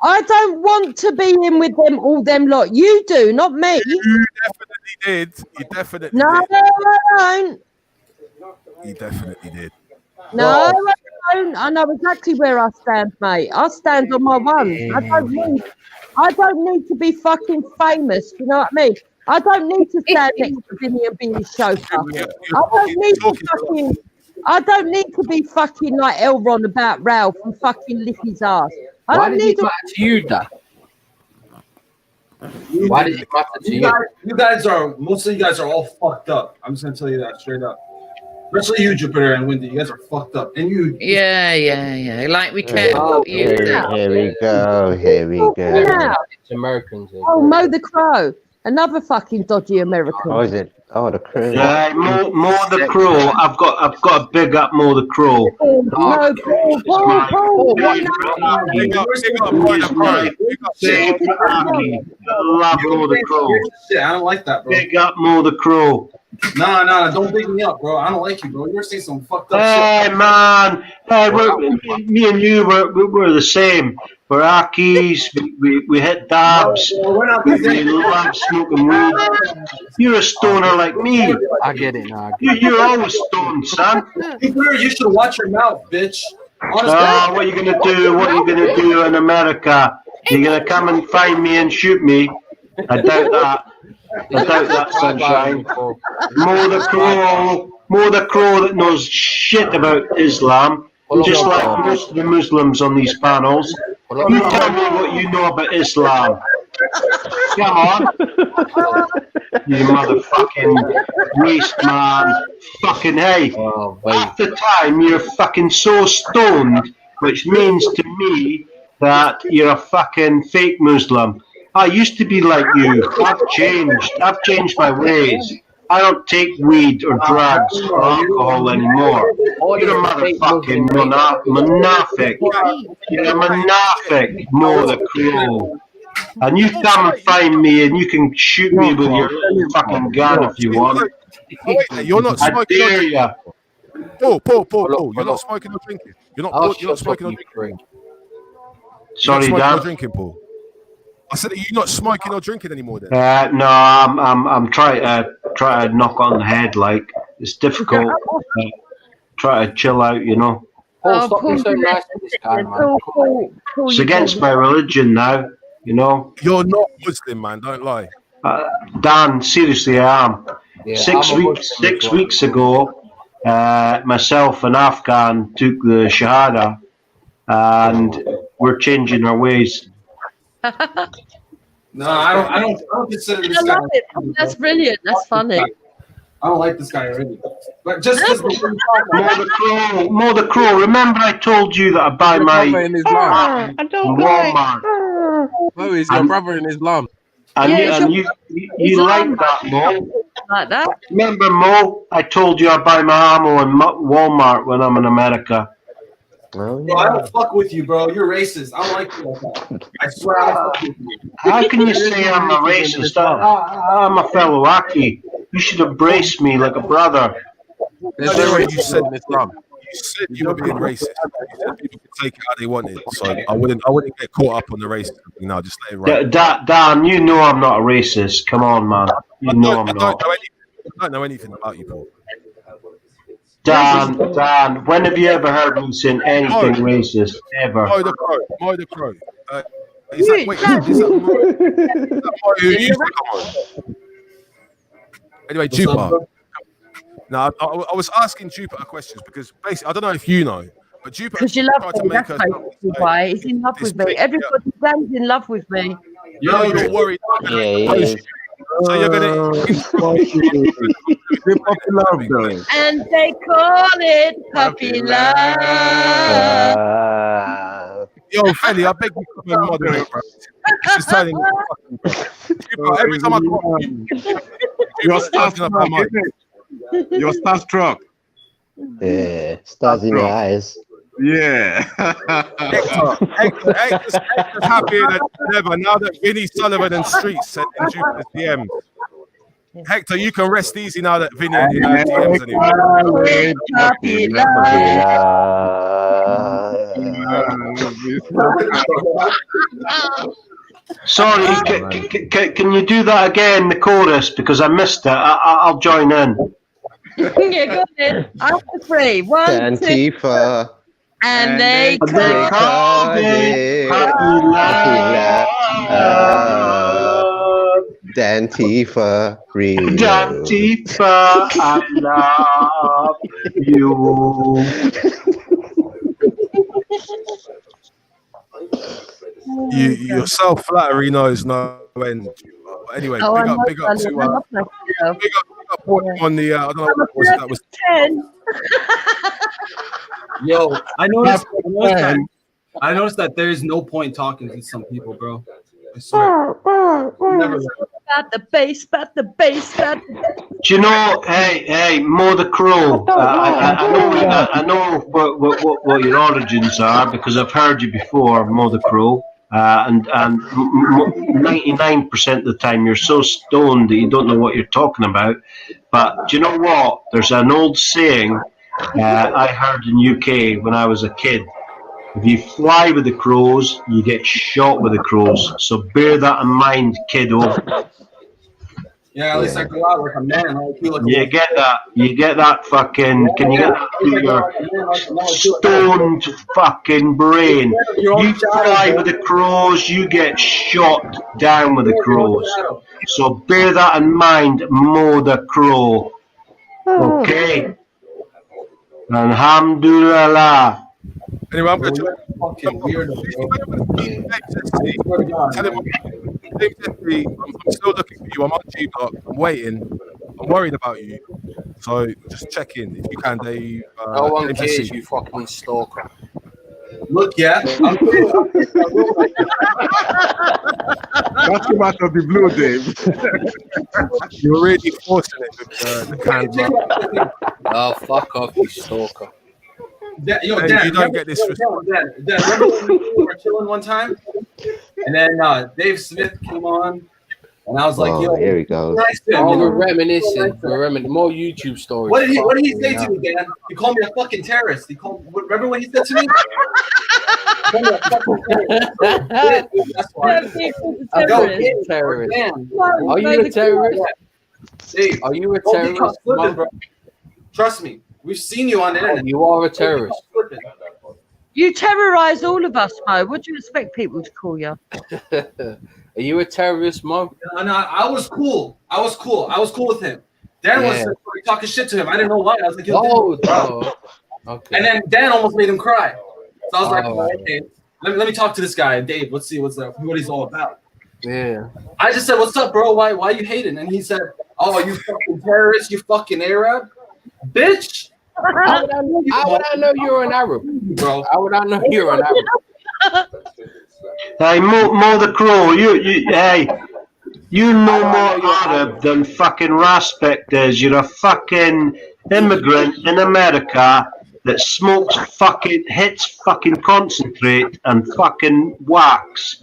I don't want to be in with them, all them lot. You do, not me. You definitely did. You definitely did. I don't. You definitely did. No, I don't. I know exactly where I stand, mate. I stand on my ones. I don't need to be fucking famous. You know what I mean? I don't need to stand next to Vinny and be his chauffeur. I don't need to be fucking like Elron about Ralph and fucking lick his ass. Why did it matter to you, Dad? Why did it matter to you? Most of you guys are all fucked up. I'm just gonna tell you that straight up. Especially you, Jupiter and Wendy. You guys are fucked up. And you. Yeah. Like we care about you. Here we go. Yeah. It's Americans. Oh, Mo the Crow. Another fucking dodgy American. Oh, is it? Oh, the crew. Yeah, Mo the Crow. I've got a big up Mo the Crow. No, Paul. Big up Mo the Crow. Love Mo the Crow. Shit, I don't like that, bro. Big up Mo the Crow. No, don't big me up, bro. I don't like you, bro. You're saying some fucked up shit. Hey, man. Hey, me and you, we're the same. We're Akis. We hit dabs. We love smoking weed. You're a stoner like me. I get it now. You're always stoned, son. You should watch your mouth, bitch. Honestly. What are you gonna do? What are you gonna do in America? You're gonna come and find me and shoot me? I doubt that. I doubt that, sunshine. Mo the Crow that knows shit about Islam, just like most of the Muslims on these panels. You tell me what you know about Islam. Come on. You motherfucking waste man. Fucking hey. Half the time you're fucking so stoned, which means to me that you're a fucking fake Muslim. I used to be like you. I've changed my ways. I don't take weed or drugs or alcohol anymore. You're a motherfucking monafik. You're a monafik, Mo the Crow. And you come and find me and you can shoot me with your fucking gun if you want. You're not I smoking. dare ya. Paul. You're not smoking or drinking. You're not smoking or drinking. Sorry, you're not smoking Dan. or drinking, Paul. I said, are you not smoking or drinking anymore then? No, I'm trying to knock on the head. Like it's difficult. Try to chill out, you know. Paul, stop being so nice to this guy, man. It's against my religion now, you know. You're not Muslim, man. Don't lie. Dan, seriously, I am. Yeah, 6 weeks. 6 weeks ago, myself and Afghan took the Shahada, and we're changing our ways. No, I don't consider this guy. I love it. That's brilliant. That's funny. I don't like this guy already. But just because Mo the Crow, remember I told you that I buy my in Islam. Walmart. Mo is your brother in Islam. And you like that, Mo? Like that? Remember, Mo, I told you I buy my ammo in Walmart when I'm in America. Bro, I don't fuck with you, bro. You're racist. I don't like you like that. I swear I don't fuck with you. How can you say I'm a racist? I'm a fellow Aki. You should embrace me like a brother. You said you were being racist. You said people could take it how they wanted. So I wouldn't get caught up on the racism. No, just let it run. Dan, you know I'm not a racist. Come on, man. You know I'm not. I don't know anything about you, Paul. Dan, when have you ever heard me saying anything racist? Ever? Mo the Crow. Is that Mo who used to come on? Anyway, Jupiter. No, I was asking Jupiter questions because basically, I don't know if you know, but Jupiter Because you love tried to me. make That's us why he's in love with me. Everybody Dan's in love with me. You're worried. Yeah. So you're gonna. And they call it puppy love. Yo, Feli, I beg you to come and moderate, bro. This is turning every time I go You're starstruck. Yeah, stars in your eyes. Yeah. Hector's happier than ever now that Vinny Sullivan and Streets sent in Jupiter's DM. Hector, you can rest easy now that Vinny DMs anyway. Sorry, can you do that again, the chorus? Because I missed it. I'll join in. Yeah, go ahead. After 3, 1, 2. Antifa. And they called it Happy Love. Dantifa, really. Dantifa, I love you. Your self-flattery knows no end. Anyway, big up to on the. I don't know what was that was. 10. Yo, I noticed that there is no point talking to some people, bro. I swear. Never. About the bass, about the bass, about the bass. Do you know? Hey, Mo the Crow. I know what your origins are because I've heard you before, Mo the Crow. And 99% of the time you're so stoned that you don't know what you're talking about. But do you know what? There's an old saying I heard in UK when I was a kid. If you fly with the crows, you get shot with the crows. So bear that in mind, kiddo. Yeah, at least I go out like a man. I feel like You get that fucking, can you get that through your stoned fucking brain? You fly with the crows, you get shot down with the crows. So bear that in mind, Mo the Crow. Okay? Alhamdulillah. Anyway, I'm going to I'm still looking for you. I'm on G-Block. I'm waiting. I'm worried about you. So just check in if you can, Dave. No one cares, you fucking stalker. Look, yeah. That's come out of the blue, Dave. You're really forcing it with the camera. Oh, fuck off, you stalker. Dan, you don't get this. Dan, remember when we were chilling one time? And then Dave Smith came on, and I was like, "Yo, here we go." Nice to him, Oh, you know? we're reminiscing. More YouTube stories. What did he say to me, Dan? He called me a fucking terrorist. Remember what he said to me? That's why. Terrorist. Dan, Are you a terrorist? Dave, Are you a don't be terrorist? flippant, bro. Trust me, we've seen you on the internet. You are a terrorist. You terrorise all of us, Mo. What do you expect people to call you? Are you a terrorist, Mo? No, I was cool. I was cool with him. Dan was talking shit to him. I didn't know why. I was like, yo, okay. And then Dan almost made him cry. So I was like, okay, let me talk to this guy, Dave. Let's see what he's all about. Yeah. I just said, what's up, bro? Why you hating? And he said, oh, you fucking terrorist, you fucking Arab, bitch. How would I know you're an Arab, bro? How would I know you're an Arab? Hey, Mo the Crow, you know more Arab than fucking Raspect is. You're a fucking immigrant in America that smokes fucking, hits fucking concentrate and fucking wax.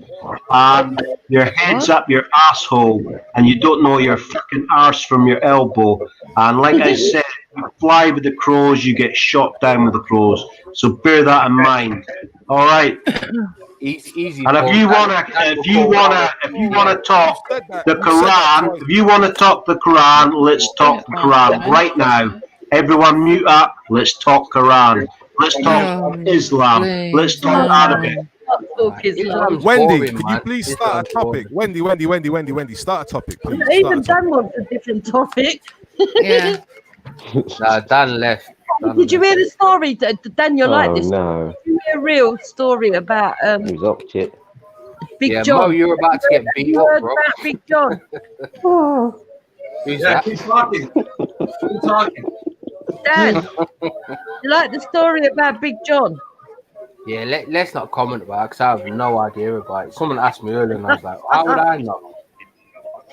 And your head's up your asshole and you don't know your fucking arse from your elbow. And like I said, you fly with the crows, you get shot down with the crows. So bear that in mind. All right. Easy. And if you wanna talk the Quran, if you wanna talk the Quran, let's talk the Quran right now. Everyone mute up. Let's talk Quran. Let's talk Islam. Let's talk Arabic. Wendy, could you please start a topic? Wendy, start a topic, please. Even Dan wants a different topic. Yeah. Nah, Dan left. Did you hear the story, Dan? You're like this. No. Did you hear a real story about Who's up shit? Big John? Mo, you're about to get beat You up, heard bro. about Big John? Who's Yeah, that? keep talking. Keep talking. Dan, you like the story about Big John? Yeah, let's not comment about it because I have no idea about it. Someone asked me earlier and I was like, how would I know?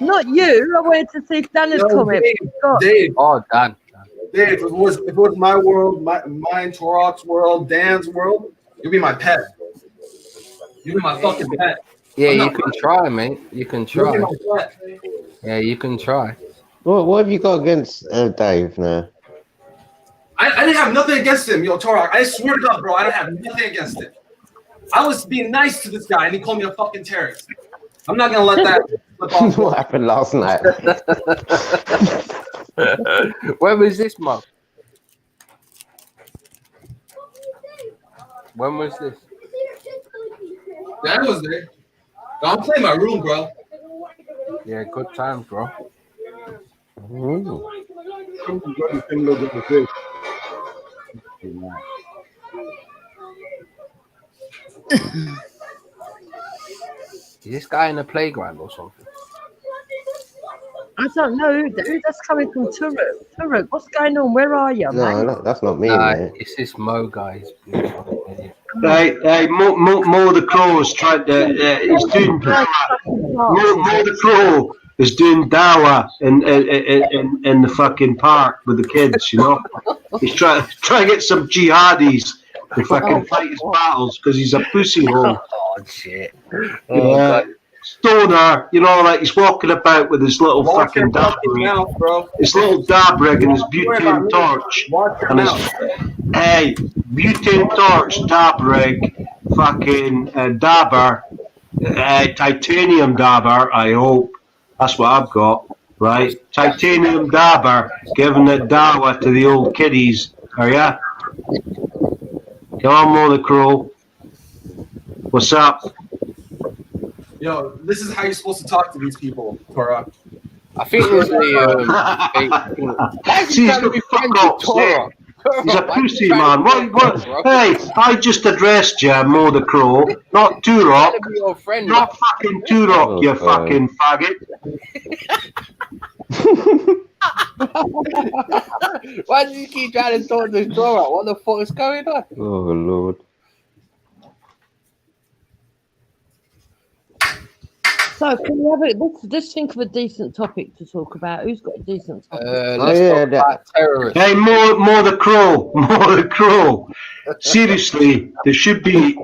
Not you. I wanted to see if Dan had comment. Dave. Oh, Dan. Dave, if it was my world, mine, Turok's world, Dan's world, you'd be my pet. You'd be my fucking pet. Yeah, you can try, mate. You can You'd be try. my pet. Yeah, you can try. What have you got against Dave now? I didn't have nothing against him, yo, Turok. I swear to God, bro, I didn't have nothing against him. I was being nice to this guy, and he called me a fucking terrorist. I'm not gonna let that slip off. What happened last night? When was this, Mo? When was this? That was there. I'm playing my room, bro. Yeah, good times, bro. Is this guy in the playground or something? I don't know who that's coming from. Turok. Turok, what's going on? Where are you, man? No, that's not me, Nah, mate. it's this Mo guy. Hey, Mo the Crow's trying to. He's doing. Mo the Crow. is doing dawah in the fucking park with the kids, you know. He's trying to get some jihadis to fucking fight his battles because he's a pussy hole. Oh shit! Oh, stoner, you know, like he's walking about with his little fucking dab rig, his little dab rig and his butane torch, and his butane torch, dab rig, fucking dabber, titanium dabber. I hope that's what I've got, right? Titanium dabber, giving it dawah to the old kiddies. Are ya? Come on, Mo the Crow. What's up? Yo, this is how you're supposed to talk to these people, Torah. I think there's See, he's be Torah. He's a pussy, man. What? Hey, I just addressed you, Mo the Crow, not Turok. Not fucking Turok, you fucking faggot. Why do you keep trying to talk to Torah? What the fuck is going on? Oh Lord. So can we have let's think of a decent topic to talk about. Who's got a decent topic? Let's talk about terrorists. Hey, Mo the Crow, Mo the Crow. Seriously, there should be.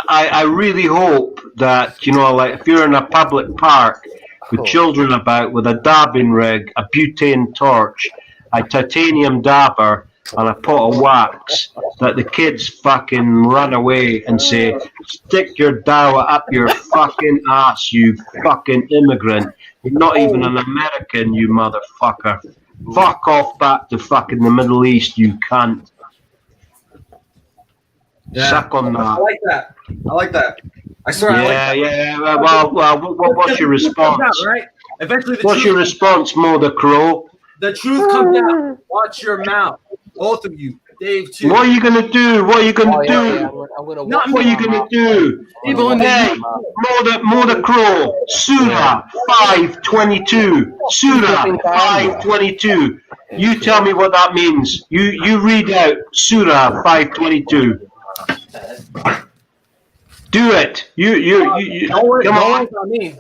I really hope that, you know, like if you're in a public park with children about with a dabbing rig, a butane torch, a titanium dabber, and a pot of wax, that the kids fucking run away and say, stick your dawah up your fucking ass, you fucking immigrant. You're not even an American, you motherfucker. Fuck off back to fucking the Middle East, you cunt. Yeah. Suck on that. I like that. I like that. I swear. I like that. Yeah. Well, what's your response? Out, right? Eventually, What's your response, Mo the Crow? The truth comes out. Watch your mouth, both of you, Dave too. What are you gonna do? What are you gonna do? Not what are you gonna do? People in Hey, Mo the Crow, Surah 5:22. Surah 5:22. You tell me what that means. You read out Surah 5:22. Do it. Don't worry come on. about me.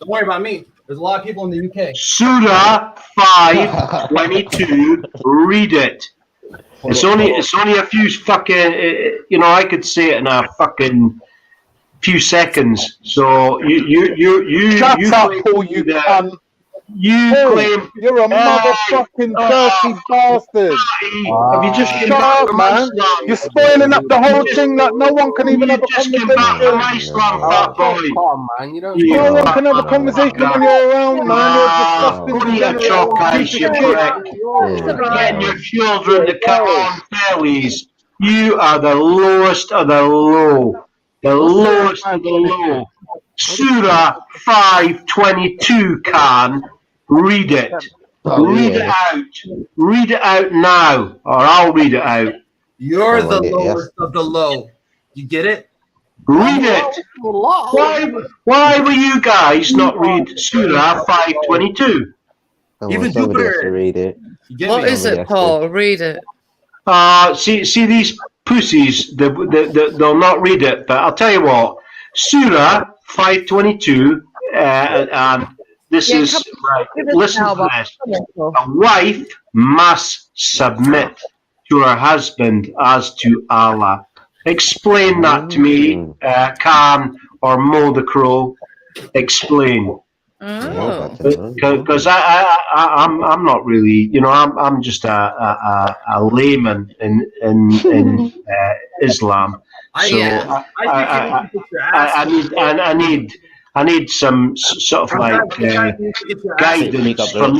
Don't worry about me. There's a lot of people in the UK. Surah 5:22. Read it. It's only a few fucking. You know, I could say it in a fucking few seconds. So you Shut up, claim Paul, you cunt. You Paul, claim you're a motherfucking dirty bastard. Have you just Shut up, man? You're spoiling up the whole thing that no one can even have a conversation. Islam, fat boy. Come on, man. You don't. No one can have a conversation when you're around, man. You're disgusting. What are you, chalk eyes, you prick? Getting your children to come on bellies. You are the lowest of the low. The lowest of the low. Surah 5:22, can read it. Read it out. Read it out now, or I'll read it out. You're the lowest of the low. You get it? Read it. Why will you guys not read Surah 5:22? Even Jupiter. Read it. What is it, Paul? Read it. See these pussies. They'll not read it. But I'll tell you what. Surah 5:22. This is right. Listen to this. A wife must submit to her husband as to Allah. Explain that to me, Khan or Mo the Crow. Explain. Because I'm not really, you know, I'm just a layman in Islam. So I need some sort of like guidance from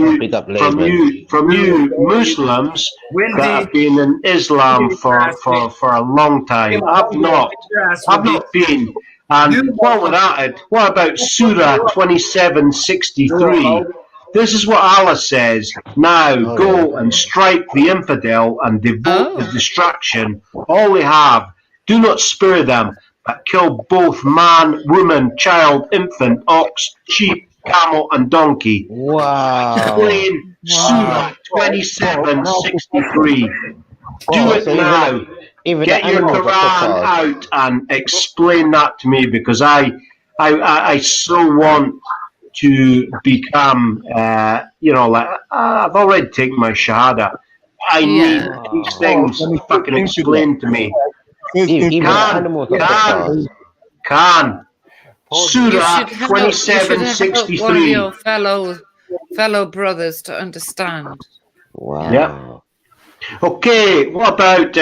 you Muslims that have been in Islam for a long time. I've not been. And while we're at it, what about Surah 27:63? This is what Allah says. Now go and strike the infidel and devote the destruction all they have. Do not spare them, but kill both man, woman, child, infant, ox, sheep, camel, and donkey. Wow. Explain Surah 27:63. Do it now. Get your Quran out and explain that to me, because I so want to become, like I've already taken my shahada. I need these things fucking explained to me. Khan. Surah 2763. One of your fellow brothers to understand. Wow. Yeah. Okay, what about?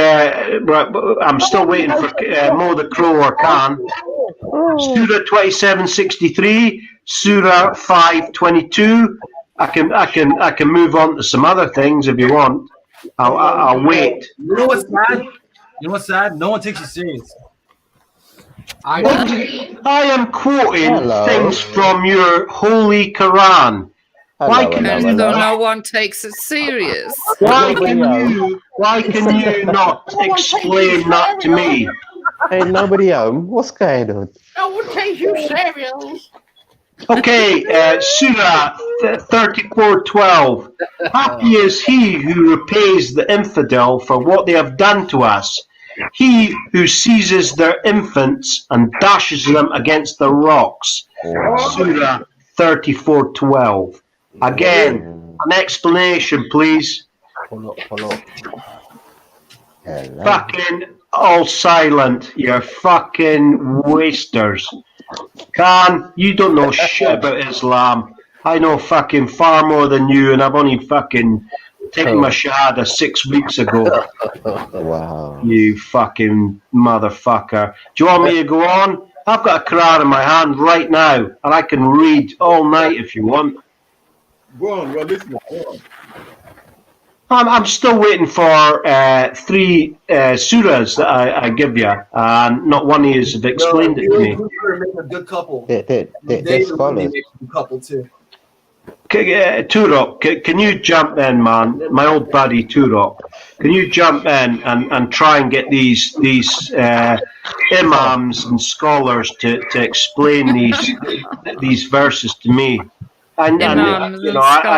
I'm still waiting for Mo the Crow or Khan. Surah 2763, Surah 522. I can move on to some other things if you want. I'll wait. You know what's sad? No one takes you serious. I am quoting things from your holy Quran. Why can no one takes it serious? Why can you not explain that to me? Ain't nobody home. What's going on? No one takes you serious. Okay, Surah 34:12. Happy is he who repays the infidel for what they have done to us. He who seizes their infants and dashes them against the rocks. Surah 34:12. Again, an explanation, please. Fucking all silent, you fucking wasters. Khan, you don't know shit about Islam. I know fucking far more than you, and I've only fucking taken my shahada 6 weeks ago. Wow. You fucking motherfucker. Do you want me to go on? I've got a Quran in my hand right now, and I can read all night if you want. Go on, we're listening. Go on. I'm still waiting for 3 surahs that I give you, and not one of you have explained it to me. Make a good couple. They're scholars. Make a good couple too. Turok, can you jump in, man? My old buddy Turok, can you jump in and try and get these imams and scholars to explain these verses to me? I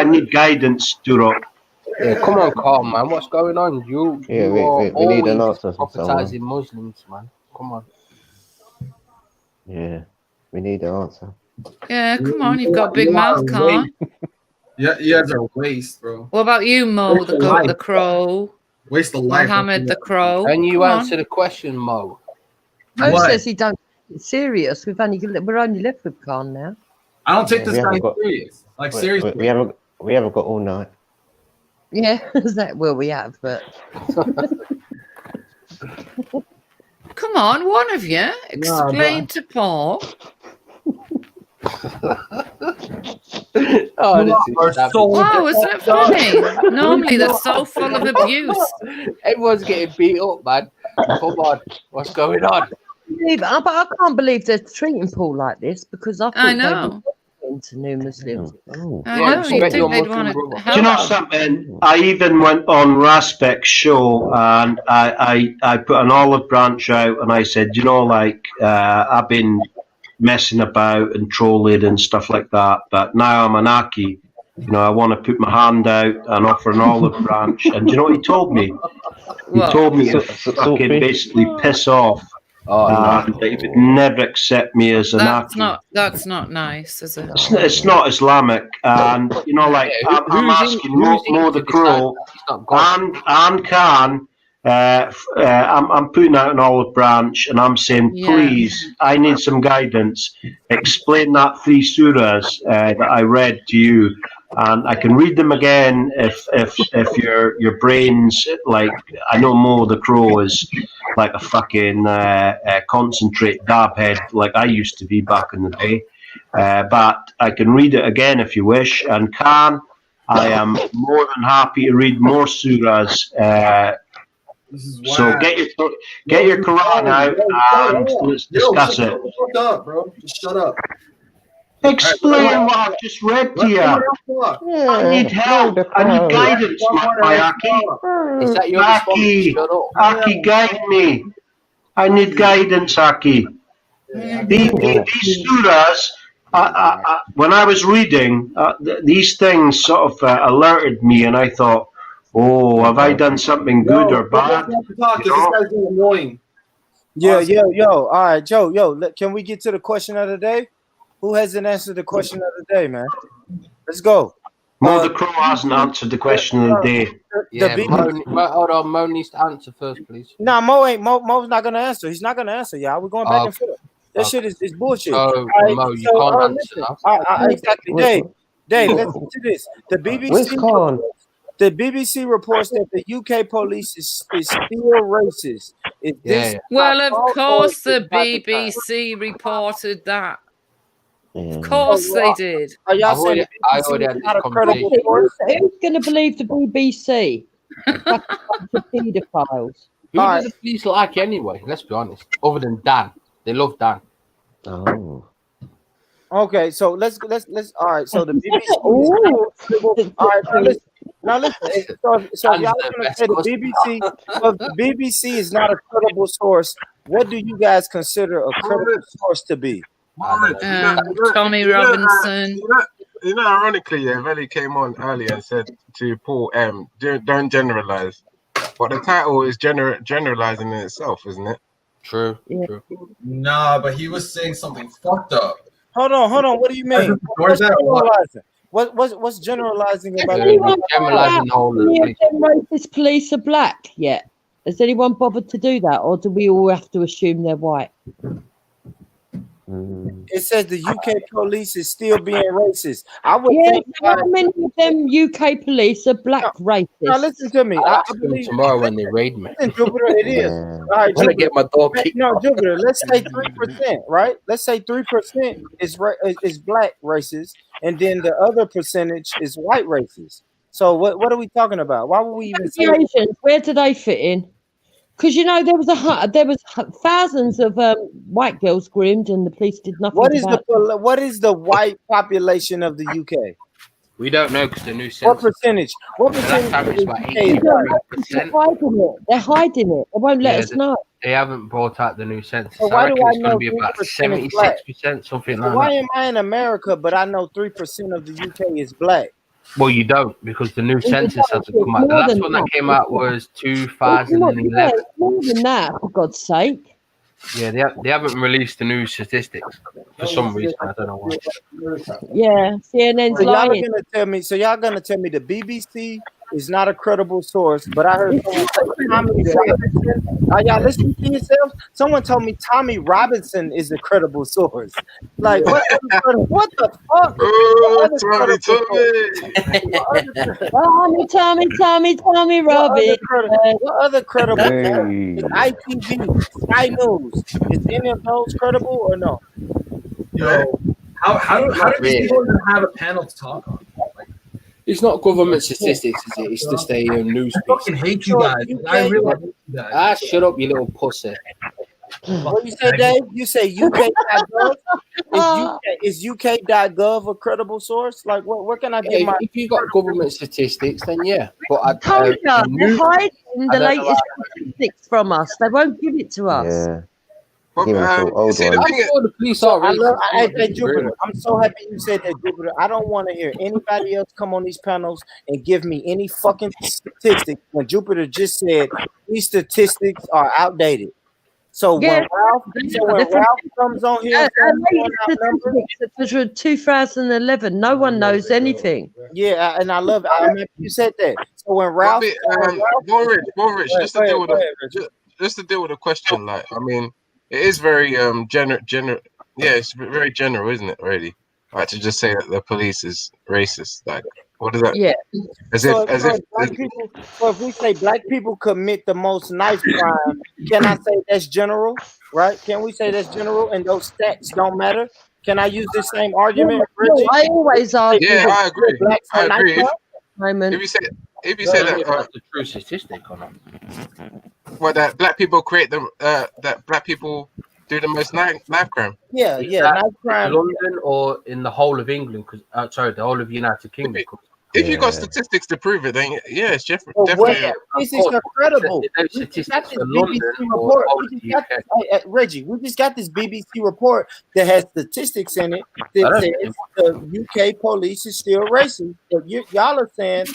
need guidance, Turok. Yeah, come on, Carl, man. What's going on? You we need an answer from prophetizing Muslims, man. Come on. Yeah, we need an answer. Yeah, come on. You've got a big mouth, Khan. Yeah, you guys are a waste, bro. What about you, Mo, the Crow? Waste of life. Mohammed the Crow. And you answer the question, Mo. Mo says he don't take it serious. We're only left with Khan now. I don't take this guy serious. Like seriously. We haven't got all night. Yeah, we have, but Come on, one of you. Explain to Paul. Wow, isn't it funny? Normally they're so full of abuse. Everyone's getting beat up, man. Come on, what's going on? But I can't believe they're treating Paul like this because I know. Into new Muslims. Do you know something? I even went on Raspek's show and I put an olive branch out and I said, I've been messing about and trolling and stuff like that, but now I'm an Aki. I want to put my hand out and offer an olive branch. And do you know what he told me? He told me to fucking basically piss off. That he would never accept me as an Aki. That's not nice, is it? It's not Islamic, and I'm asking Mo the Crow and Khan. I'm putting out an olive branch, and I'm saying, please, I need some guidance. Explain that 3 surahs that I read to you, and I can read them again if your brains I know Mo the Crow is like a fucking concentrate dab head like I used to be back in the day, but I can read it again if you wish. And Khan, I am more than happy to read more surahs. So get your Quran out and let's discuss it. Shut up, bro. Just shut up. Explain what I've just read to you. I need help. I need guidance, my Aki. Is that your Aki, guide me. I need guidance, Aki. These surahs, when I was reading, these things sort of alerted me, and I thought, oh, have I done something good or bad? This guy's annoying. Yo. All right, Joe. Can we get to the question of the day? Who hasn't answered the question of the day, man? Let's go. Mo the Crow hasn't answered the question of the day. Yeah, hold on. Mo needs to answer first, please. No, Mo's not gonna answer. He's not gonna answer, y'all. We're going back and forth. That shit is bullshit. So, Mo, you can't answer. Exactly. Dave, listen to this. The BBC reports that the UK police is still racist. Well, of course the BBC reported that. Of course they did. Are y'all saying I already had this conversation. Who's going to believe the BBC? Pedophiles. Who do the police like anyway? Let's be honest. Other than Dan, they love Dan. Oh. Okay, so let's all right. So the BBC. All right, now listen. So y'all gonna say the BBC? So the BBC is not a credible source. What do you guys consider a credible source to be? Tommy Robinson. You know, ironically, Veli came on earlier and said to Paul, don't generalize. But the title is generalizing in itself, isn't it? True. Nah, but he was saying something fucked up. Hold on. What do you mean? What's generalizing? What's generalizing about Generalizing the whole racist police are black yet? Has anyone bothered to do that, or do we all have to assume they're white? It says the UK police is still being racist. I would think how many of them UK police are black racists? Now listen to me. I believe tomorrow when they raid me. Listen, Jupiter, it is. All right, When I get my dog kicked. No, Jupiter. Let's say 3%, right? Let's say 3% is black racist, and then the other percentage is white racist. So what are we talking about? Why would we even say Asians, where do they fit in? Because there was thousands of white girls groomed, and the police did nothing. What is the white population of the UK? We don't know because the new census. What percentage? What percentage? They're hiding it. They won't let us know. They haven't brought out the new census. So why do I it's going know to be about 76%, something like why that. am I in America, but I know 3% of the UK is black? Well, you don't, because the new census hasn't come out. The last one that came out was 2011. More than that, for God's sake. Yeah, they haven't released the new statistics for some reason. I don't know why. Yeah, CNN's lying. So y'all gonna tell me the BBC is not a credible source, but I heard someone say Tommy Robinson. Are y'all listening to yourselves? Someone told me Tommy Robinson is a credible source. Like what the fuck? Tommy Robinson. What other credible? Is ITV, Sky News? Is any of those credible or no? Yo, how do people even have a panel to talk on? It's not government statistics, is it? It's just a news piece. I fucking hate you guys. I really hate you guys. Shut up, you little pussy. What you say, Dave? You say UK.gov? Is UK.gov a credible source? Like, what can I get my... If you got government statistics, then yeah. But They're hiding the latest statistics from us. They won't give it to us. Yeah. The police are Jupiter, I'm so happy you said that, Jupiter. I don't want to hear anybody else come on these panels and give me any fucking statistics when Jupiter just said these statistics are outdated. So when Ralph comes on here, statistics are 2011. No one knows anything. Yeah, and I love it. I mean, you said that. So when Ralph, Rich, just to deal with the question, like, I mean, it is very general. Yeah, it's very general, isn't it? Really, like to just say that the police is racist. Like, what is that? Yeah. So if we say black people commit the most knife crime, can I say that's general? Right? Can we say that's general and those stats don't matter? Can I use the same argument, Reggie? I always argue. Yeah, I agree. I agree. If you say that that's the true statistic or not? Well, that black people create that black people do the most knife crime. Yeah, knife crime. In London or in the whole of England? The whole of the United Kingdom. If you got statistics to prove it, then yeah, it's different. This is incredible. Reggie, we just got this BBC report that has statistics in it that says the UK police is still racist. But y'all are saying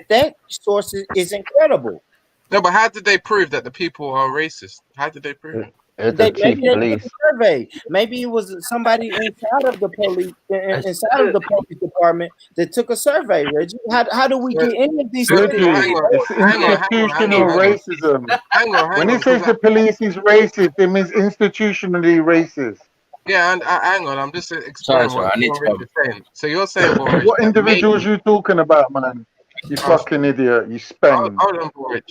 that source is incredible. No, but how did they prove that the people are racist? How did they prove it? Maybe they took a survey. Maybe it was somebody inside of the police, inside of the police department that took a survey. Reggie, how do we get any of these things? It's institutional racism. When it says the police is racist, it means institutionally racist. Yeah, and hang on, I'm just explaining what you're saying. So you're saying, Boris, what individuals you talking about, man? You fucking idiot! You spend. Hold on, Boris.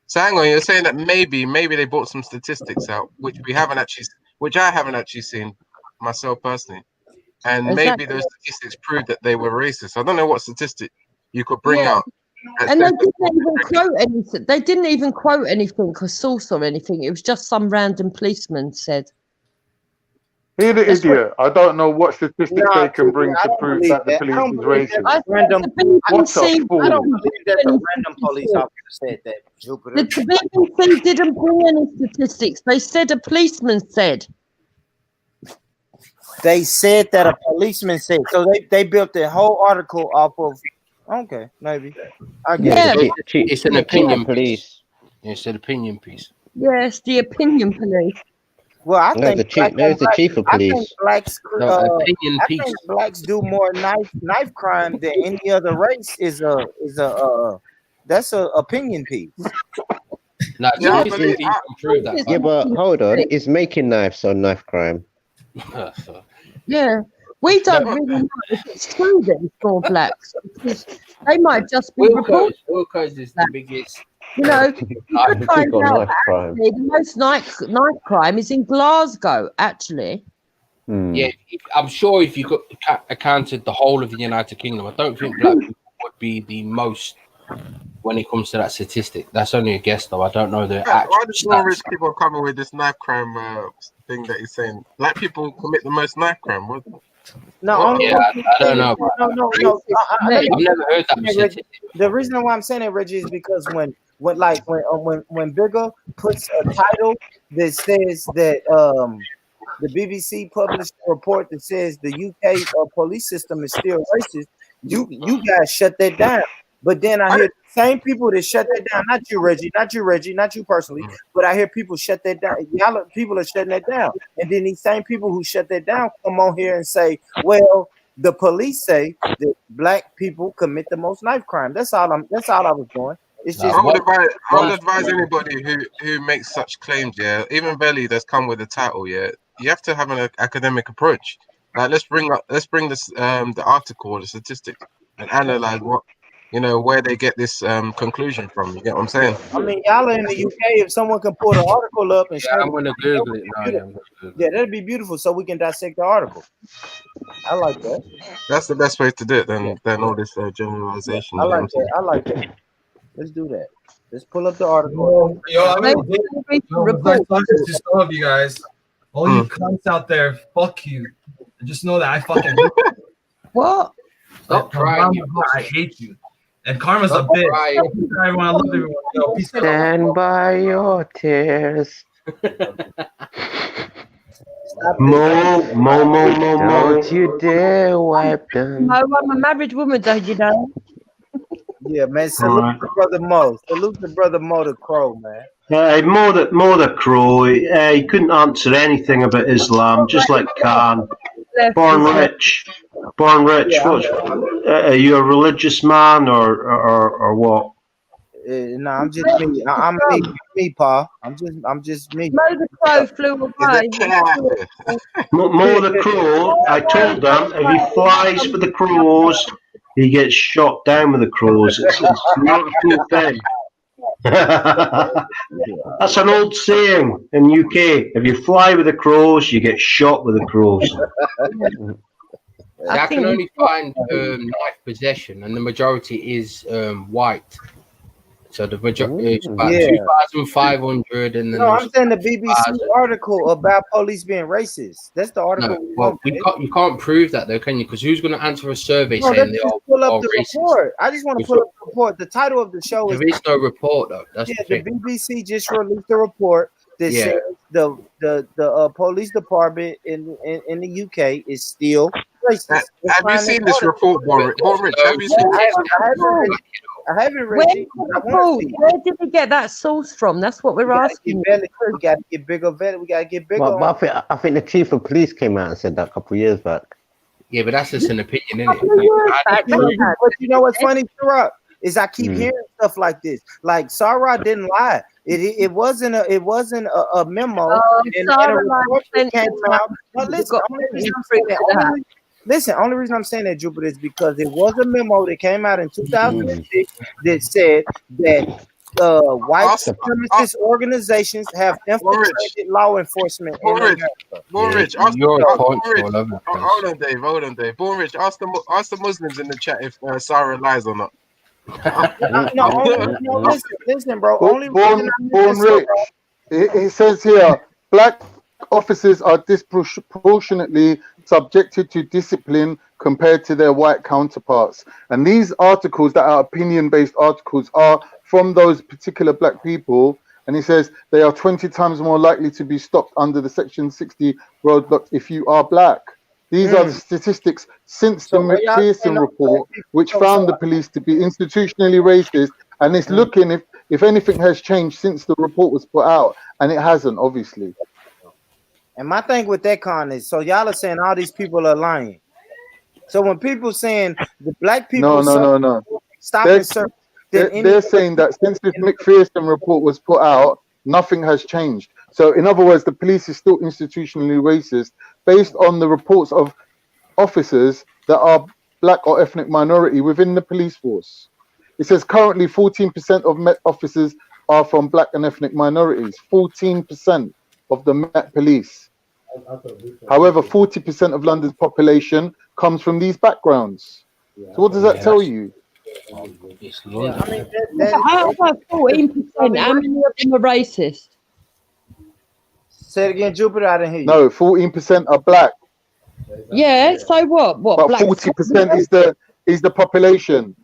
So hang on, you're saying that maybe they brought some statistics out, which I haven't actually seen myself personally, and maybe those statistics prove that they were racist. I don't know what statistic you could bring out. And they didn't even quote anything. They didn't even quote anything or source or anything. It was just some random policeman said. He's the idiot. I don't know what statistics they can bring to prove that the police is racist. I don't believe that a random police officer said that. The BBC didn't bring any statistics. They said a policeman said. They said that a policeman said. So they built the whole article off of. Okay, maybe. I get it. It's an opinion piece. It's an opinion piece. Yes, the opinion police. Well, I think the chief of police. I think blacks do more knife crime than any other race. That's a opinion piece. No, yeah, but hold on, it's making knives on knife crime. Yeah, we don't really know if it's true that it's all blacks. Because they might just be reporting. Wilco's is the biggest. You know, you could find out actually the most knife crime is in Glasgow, actually. Yeah, I'm sure if you accounted the whole of the United Kingdom, I don't think black people would be the most when it comes to that statistic. That's only a guess, though. I don't know the actual why does more rich people coming with this knife crime thing that he's saying? Black people commit the most knife crime. What? No, I don't know. No. I've never heard that. The reason why I'm saying it, Reggie, is because when Bigger puts a title that says that the BBC published a report that says the UK police system is still racist, you guys shut that down. But then I hear the same people that shut that down. Not you, Reggie, not you personally, but I hear people shut that down. Y'all people are shutting that down. And then these same people who shut that down come on here and say, well, the police say that black people commit the most knife crime. That's all I was doing. It's just I would advise anybody who makes such claims, yeah, even Belly that's come with a title, yeah, you have to have an academic approach. Like let's bring this the article, the statistics, and analyze where they get this conclusion from. You get what I'm saying? I mean, y'all are in the UK. If someone can pull the article up and I'm gonna Google it now. Yeah, that'd be beautiful, so we can dissect the article. I like that. That's the best way to do it than all this generalization. I like that. Let's do that. Let's pull up the article. Just all of you guys, all you cunts out there, fuck you. And just know that I fucking hate you. What? Stop trying. I hate you. And karma's a bitch. Everyone, I love everyone. Yo, peace out. Stand by your tears. Mo. Don't you dare wipe them. No, I'm a married woman, don't you know? Yeah, man. Salute to Brother Mo. Salute to Brother Mo the Crow, man. Mo the Crow. He couldn't answer anything about Islam, just like Khan. Born rich. Yeah, Are you a religious man or what? No, I'm just me. I'm me, Pa. I'm just me. Mo the Crow flew away. Mo the Crow. I told them if he flies for the crows, he gets shot down with the crows. It's not a cool thing. That's an old saying in UK. If you fly with the crows, you get shot with the crows. I can only find knife possession, and the majority is white. So the majority is about 2,500, and then I'm saying the BBC article about police being racist. That's the article. You can't prove that though, can you? Because who's going to answer a survey saying they are racist? Report. I just want to pull up the report. The title of the show is. There is no report though. That's the BBC just released a report that says the police department in the UK is still racist. Have you seen this report, Borrich? Have you seen it? I haven't, Reggie. Where did we get that source from? That's what we're asking. We gotta get bigger. We gotta get bigger. But I think the chief of police came out and said that a couple of years back. Yeah, but that's just an opinion, isn't it? But you know what's funny, Sarah, is I keep hearing stuff like this. Like Sarah didn't lie. It wasn't a memo. And a report that came out. But listen, only reason I'm saying that, Jupiter, is because it was a memo that came out in 2006 that said that white supremacist organizations have infiltrated law enforcement. Hold on, Dave. Born Rich, ask the Muslims in the chat if Sarah lies or not. No, listen, bro. Born Rich. It says here, black officers are disproportionately subjected to discipline compared to their white counterparts. And these articles that are opinion-based articles are from those particular black people. And he says they are 20 times more likely to be stopped under the Section 60 roadblocks if you are black. These are the statistics since the McPherson report, which found the police to be institutionally racist. And it's looking if anything has changed since the report was put out. And it hasn't, obviously. And my thing with that, Con, is so y'all are saying all these people are lying. So when people saying the black people no. They're saying that since this McPherson report was put out, nothing has changed. So in other words, the police is still institutionally racist based on the reports of officers that are black or ethnic minority within the police force. It says currently 14% of Met officers are from black and ethnic minorities. 14% of the Met police. However, 40% of London's population comes from these backgrounds. So what does that tell you? How about 14%? How many of them are racist? Say it again, Jupiter. I didn't hear you. No, 14% are black. Yeah. So what? But 40% is the population.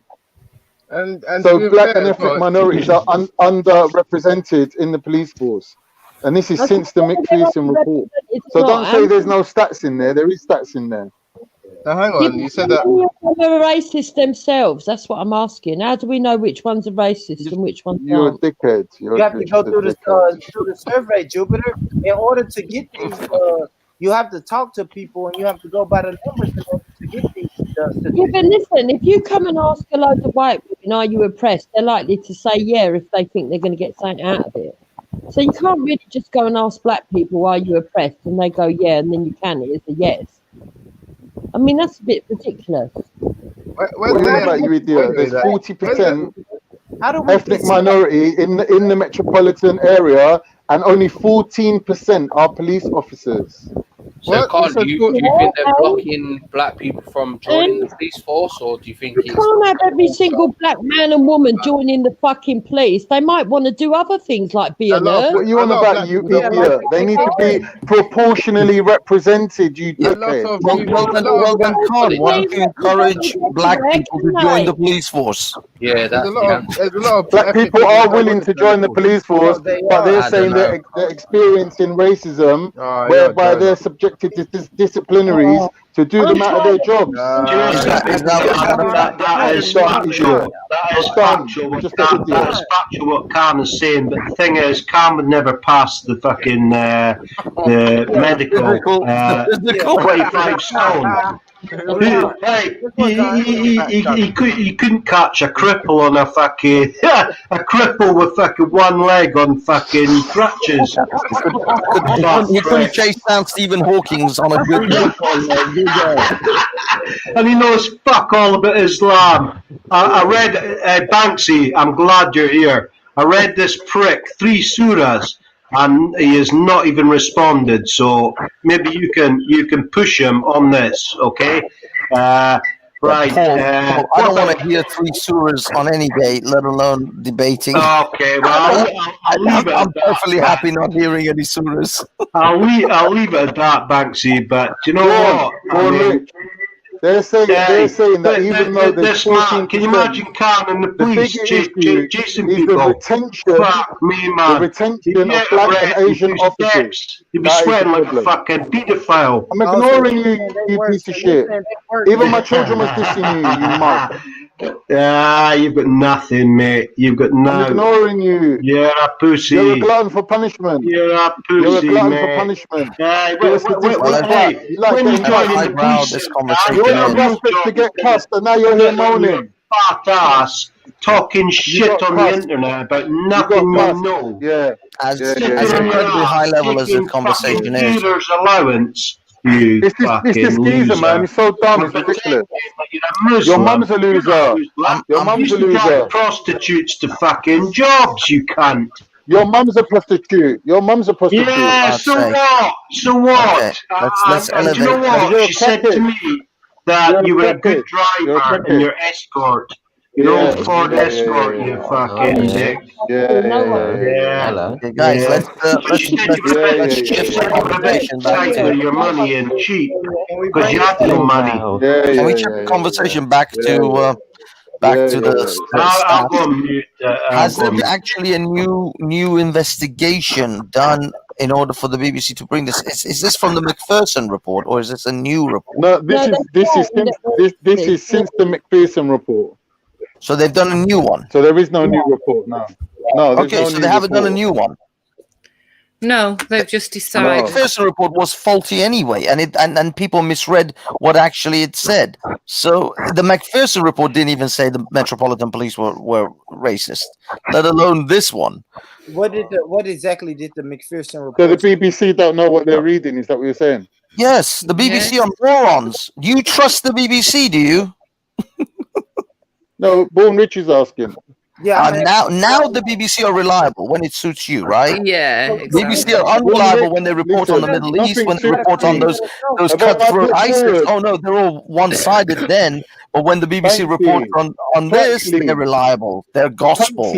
And so black and ethnic minorities are underrepresented in the police force. And this is since the McPherson report. So don't say there's no stats in there. There is stats in there. Now hang on, you said that they're racist themselves. That's what I'm asking. How do we know which ones are racist and which ones You're aren't? a dickhead. You have to go through the survey, Jupiter. In order to get these, you have to talk to people and you have to go by the numbers in order to get these. Yeah, but listen, if you come and ask a load of white women, are you oppressed? They're likely to say yeah if they think they're going to get something out of it. So you can't really just go and ask black people, are you oppressed? And they go, yeah, and then you can. It's a yes. I mean, that's a bit ridiculous. What about you, idiot? There's 40% ethnic minority in the metropolitan area, and only 14% are police officers. So, Carl, do you think they're blocking black people from joining the police force, or do you think You can't have every single black man and woman joining the fucking police. They might want to do other things like be a nurse. What you on about, you idiot? They need to be proportionally represented, you dickhead. Well then, Carl, why don't you encourage black people to join the police force? Yeah, there's a lot of black people are willing to join the police force, but they're saying they're experiencing racism, whereby they're subjected to disciplinaries to do them out of their jobs. That is factual. That is factual. That is factual what Carmen's saying. But the thing is, Carmen never passed the fucking the medical 25 stone. Hey, he couldn't catch a cripple on a fucking a cripple with fucking one leg on fucking crutches. He couldn't chase down Stephen Hawking's on a good day. And he knows fuck all about Islam. I read Banksy. I'm glad you're here. I read this prick 3 surahs. And he has not even responded. So maybe you can push him on this, okay? Right. I don't want to hear 3 surahs on any day, let alone debating. Okay, well, I'll leave it. I'm perfectly happy not hearing any surahs. I'll leave it at that, Banksy. But do you know what? They're saying that even though there's 14%, can you imagine Carmen and the police chasing people? The retention, the retention of black and Asian officers. You'd be sweating like a fucking pedophile. I'm ignoring you, you piece of shit. Even my children was dissing you, you mug. You've got nothing, mate. You've got I'm no. ignoring you. You're a pussy. You're a glutton for punishment. You're a pussy, You're a glutton mate. for punishment. Hey, You're a sadistic twat. You like when you getting join cussed. in the police, this conversation You ain't got prospects to get cussed, and now you're here moaning. fat ass talking shit got on cussed. the internet about nothing you cussed. know. Yeah. As Sitting as on your incredibly ass, high level as the taking conversation fucking is. dealer's allowance. You It's fucking this geezer, loser. man. He's so dumb. It's You're ridiculous. a Muslim. Your mum's a loser. Your mum's a You drive loser. prostitutes to fucking jobs, you cunt. Your mum's a prostitute. Your mum's a prostitute. Yeah, God's so sake. what? So what? Okay, let's And do you know elevate. what? You're a She said to crackhead. me that You're a you were a good crackhead. You're a driver in crackhead. your escort. Your Yeah, old Ford yeah, yeah, Escort, yeah, you yeah. fucking dick. Yeah. Hello. Okay, guys, Yeah. let's She said let's you were a let's bit, shift she the said you were a bit conversation back tight with to. your money and cheap because you had no money. Can we shift the conversation back to the I'll stats? go on mute. Has there been actually a new investigation done in order for the BBC to bring this? Is this from the McPherson report or is this a new report? No, this is since the McPherson report. So they've done a new one. So there is no new report now. No. There's Okay, no so new they haven't done a report. new one. No, they've just The decided. McPherson report was faulty anyway, and people misread what actually it said. So the McPherson report didn't even say the Metropolitan Police were racist, let alone this one. What exactly did the McPherson report? So the BBC don't know what they're reading. Is that what you're saying? Yes, the BBC are morons. You trust the BBC, do you? No, Born Rich is asking. Yeah. Now the BBC are reliable when it suits you, right? Yeah, exactly. BBC are unreliable when they report on the Middle East, when they report on those cutthroat ISIS. Oh no, they're all one-sided then. But when the BBC reports on this, they're reliable. They're gospel.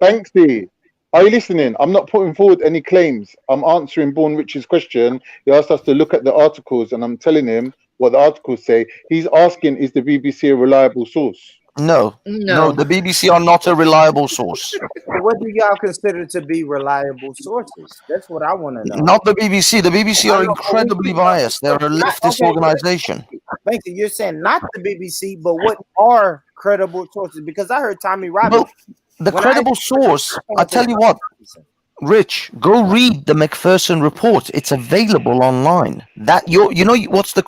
Banksy, are you listening? I'm not putting forward any claims. I'm answering Born Rich's question. He asked us to look at the articles, and I'm telling him what the articles say. He's asking, is the BBC a reliable source? No, the BBC are not a reliable source. What do y'all consider to be reliable sources? That's what I want to know. Not the BBC. The BBC are incredibly biased. They're a leftist organization. Thank you. You're saying not the BBC, but what are credible sources? Because I heard Tommy Robbins. Well, the credible source, I tell you what, Rich, go read the McPherson report. It's available online. That you know what's the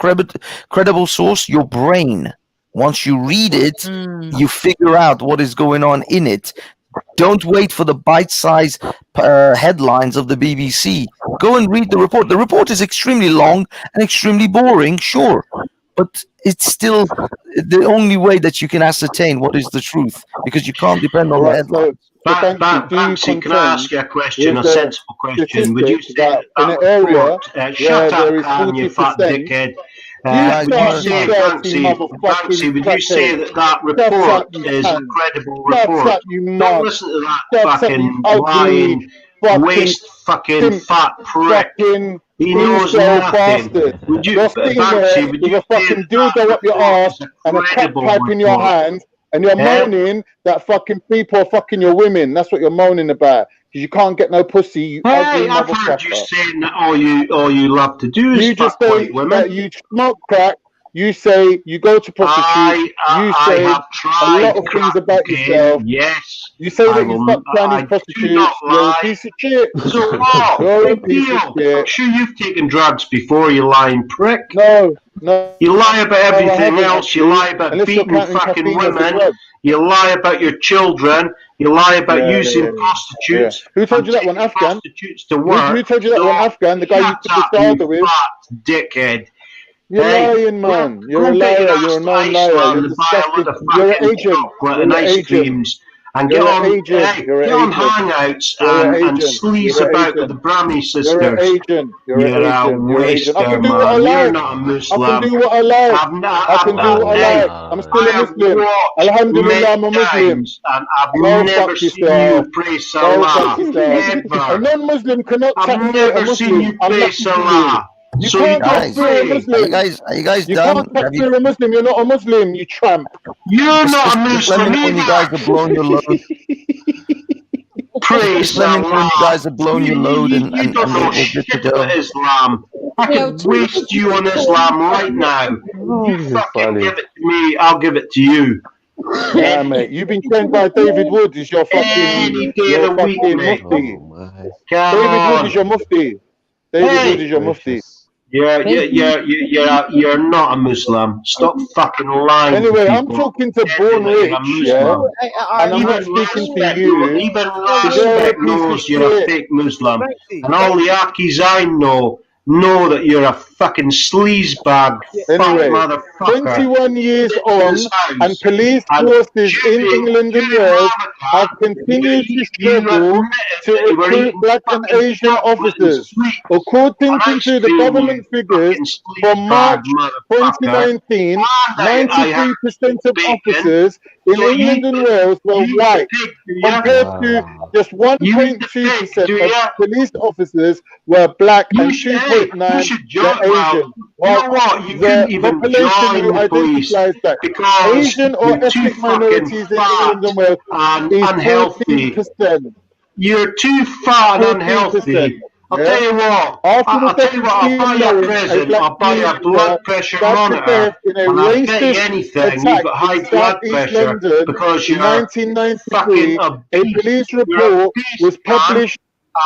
credible source? Your brain. Once you read it, you figure out what is going on in it. Don't wait for the bite-sized headlines of the BBC. Go and read the report. The report is extremely long and extremely boring, sure, but it's still the only way that you can ascertain what is the truth, because you can't depend on the headlines. Banksy, can I ask you a question, a sensible question? Would you say that in an area shut where there up, is Khan, you fat 40%, dickhead. You Would you say, Banksy, would you say that report is a credible report? Don't listen to that fucking lying, waste fucking fat prick. He knows nothing. Would you, You're sitting there with a fucking dildo up your ass and a crack pipe in your hand, and you're moaning that fucking people are fucking your women. That's what you're moaning about. Because you can't get no pussy, you ugly I've heard you motherfucker. saying that all you love to do is You just fuck say white women. that you smoke crack. You say you go to prostitutes. You say have a lot of things about yourself. Yes. You say that you fuck Chinese prostitutes. You're a piece of shit. So what? You're a Big piece of deal. shit. I'm sure you've taken drugs before, you lying prick. No. You lie about No, I everything haven't, else. You lie about Unless you're beating counting fucking caffeine as a women. drug. You lie about your children. You lie about Yeah, using yeah. prostitutes. Who told you that one, Afghan? Prostitutes to work. Who told you that one, Afghan? The guy you took the saga with. Fat dickhead. You're Hey, lying, man. You're go a get liar. your You're a ass known to liar. Iceland You're and buy a disgusting. load of You're an fucking agent. chocolate and You're an ice agent. creams. And You're get an on, agent. hey, You're an get on agent. hangouts You're an and agent. sleaze You're an about agent. with the Brahmi sisters. You're an agent. You're You're an a agent. You're an agent. I waster, can do what I man. You're like. not a I Muslim. can do what I like. I can do what I Hey, like. I'm still I a have Muslim. watched Alhamdulillah, I'm a many Muslim. times, and I've Go never fuck seen yourself. you pray Go Salah. fuck yourself. A Ever. non-Muslim cannot I've tax a never seen Muslim. you I'm pray not teaching you. Salah. You So can't don't tax a pray. Muslim. Are you guys You done? can't tax Have you, a Muslim. You're not a Muslim. You tramp. You're not a just let me Muslim know when you either. guys have blown your load. Pray Just let me know when you Salah. guys have blown your load and You don't know we're shit good to go. about Islam. I could waste you on Islam right now. You fucking give it to me, I'll give it to you. Yeah, mate. You've been trained by David Wood. Is your fucking Any day of the week, mate. mufti? Come David on. Wood is your mufti. David Wood is your mufti. You're not a Muslim. Stop fucking lying. Anyway, to I'm people. talking to Born Rich, yeah, and I'm not speaking to you. Even Respect knows you're a fake Muslim, and all the Akis I know that you're a fucking sleazebag, Anyway, fuck motherfucker. 21 years on, and police forces in England and Wales have continued to struggle to recruit black and Asian officers. According to the government figures from March 2019, 93% of officers in England and Wales were white, compared to just 1.2% of police officers were black and 2.9% were Asian. While the population who identifies that Asian or ethnic minorities in England and Wales is 14%. You're too fat and unhealthy. I'll tell you what. I'll buy you a present. I'll buy you a blood pressure monitor, and I'll bet you anything you've got high blood pressure because you're fucking a police report was published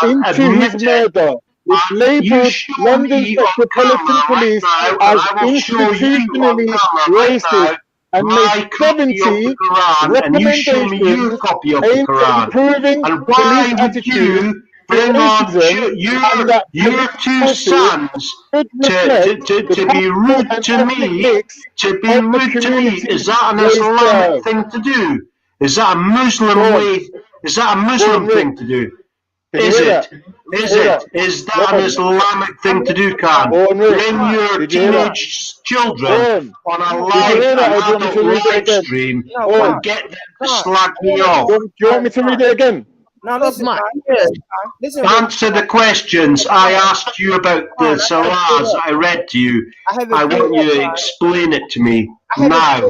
into his murder, which labelled London's Metropolitan Police as institutionally racist and made 70 recommendations aimed at improving police attitude bring on your two sons to be rude to me, Is that an Islamic thing to do? Is that a Muslim way? Is that a Muslim thing to do? Is it? Is that an Islamic thing to do, Khan? Bring your teenage children on a live and adult live stream and get them to slag me off. Do you want me to read it again? No, listen. Answer the questions. I asked you about the salahs I read to you. I want you to explain it to me now.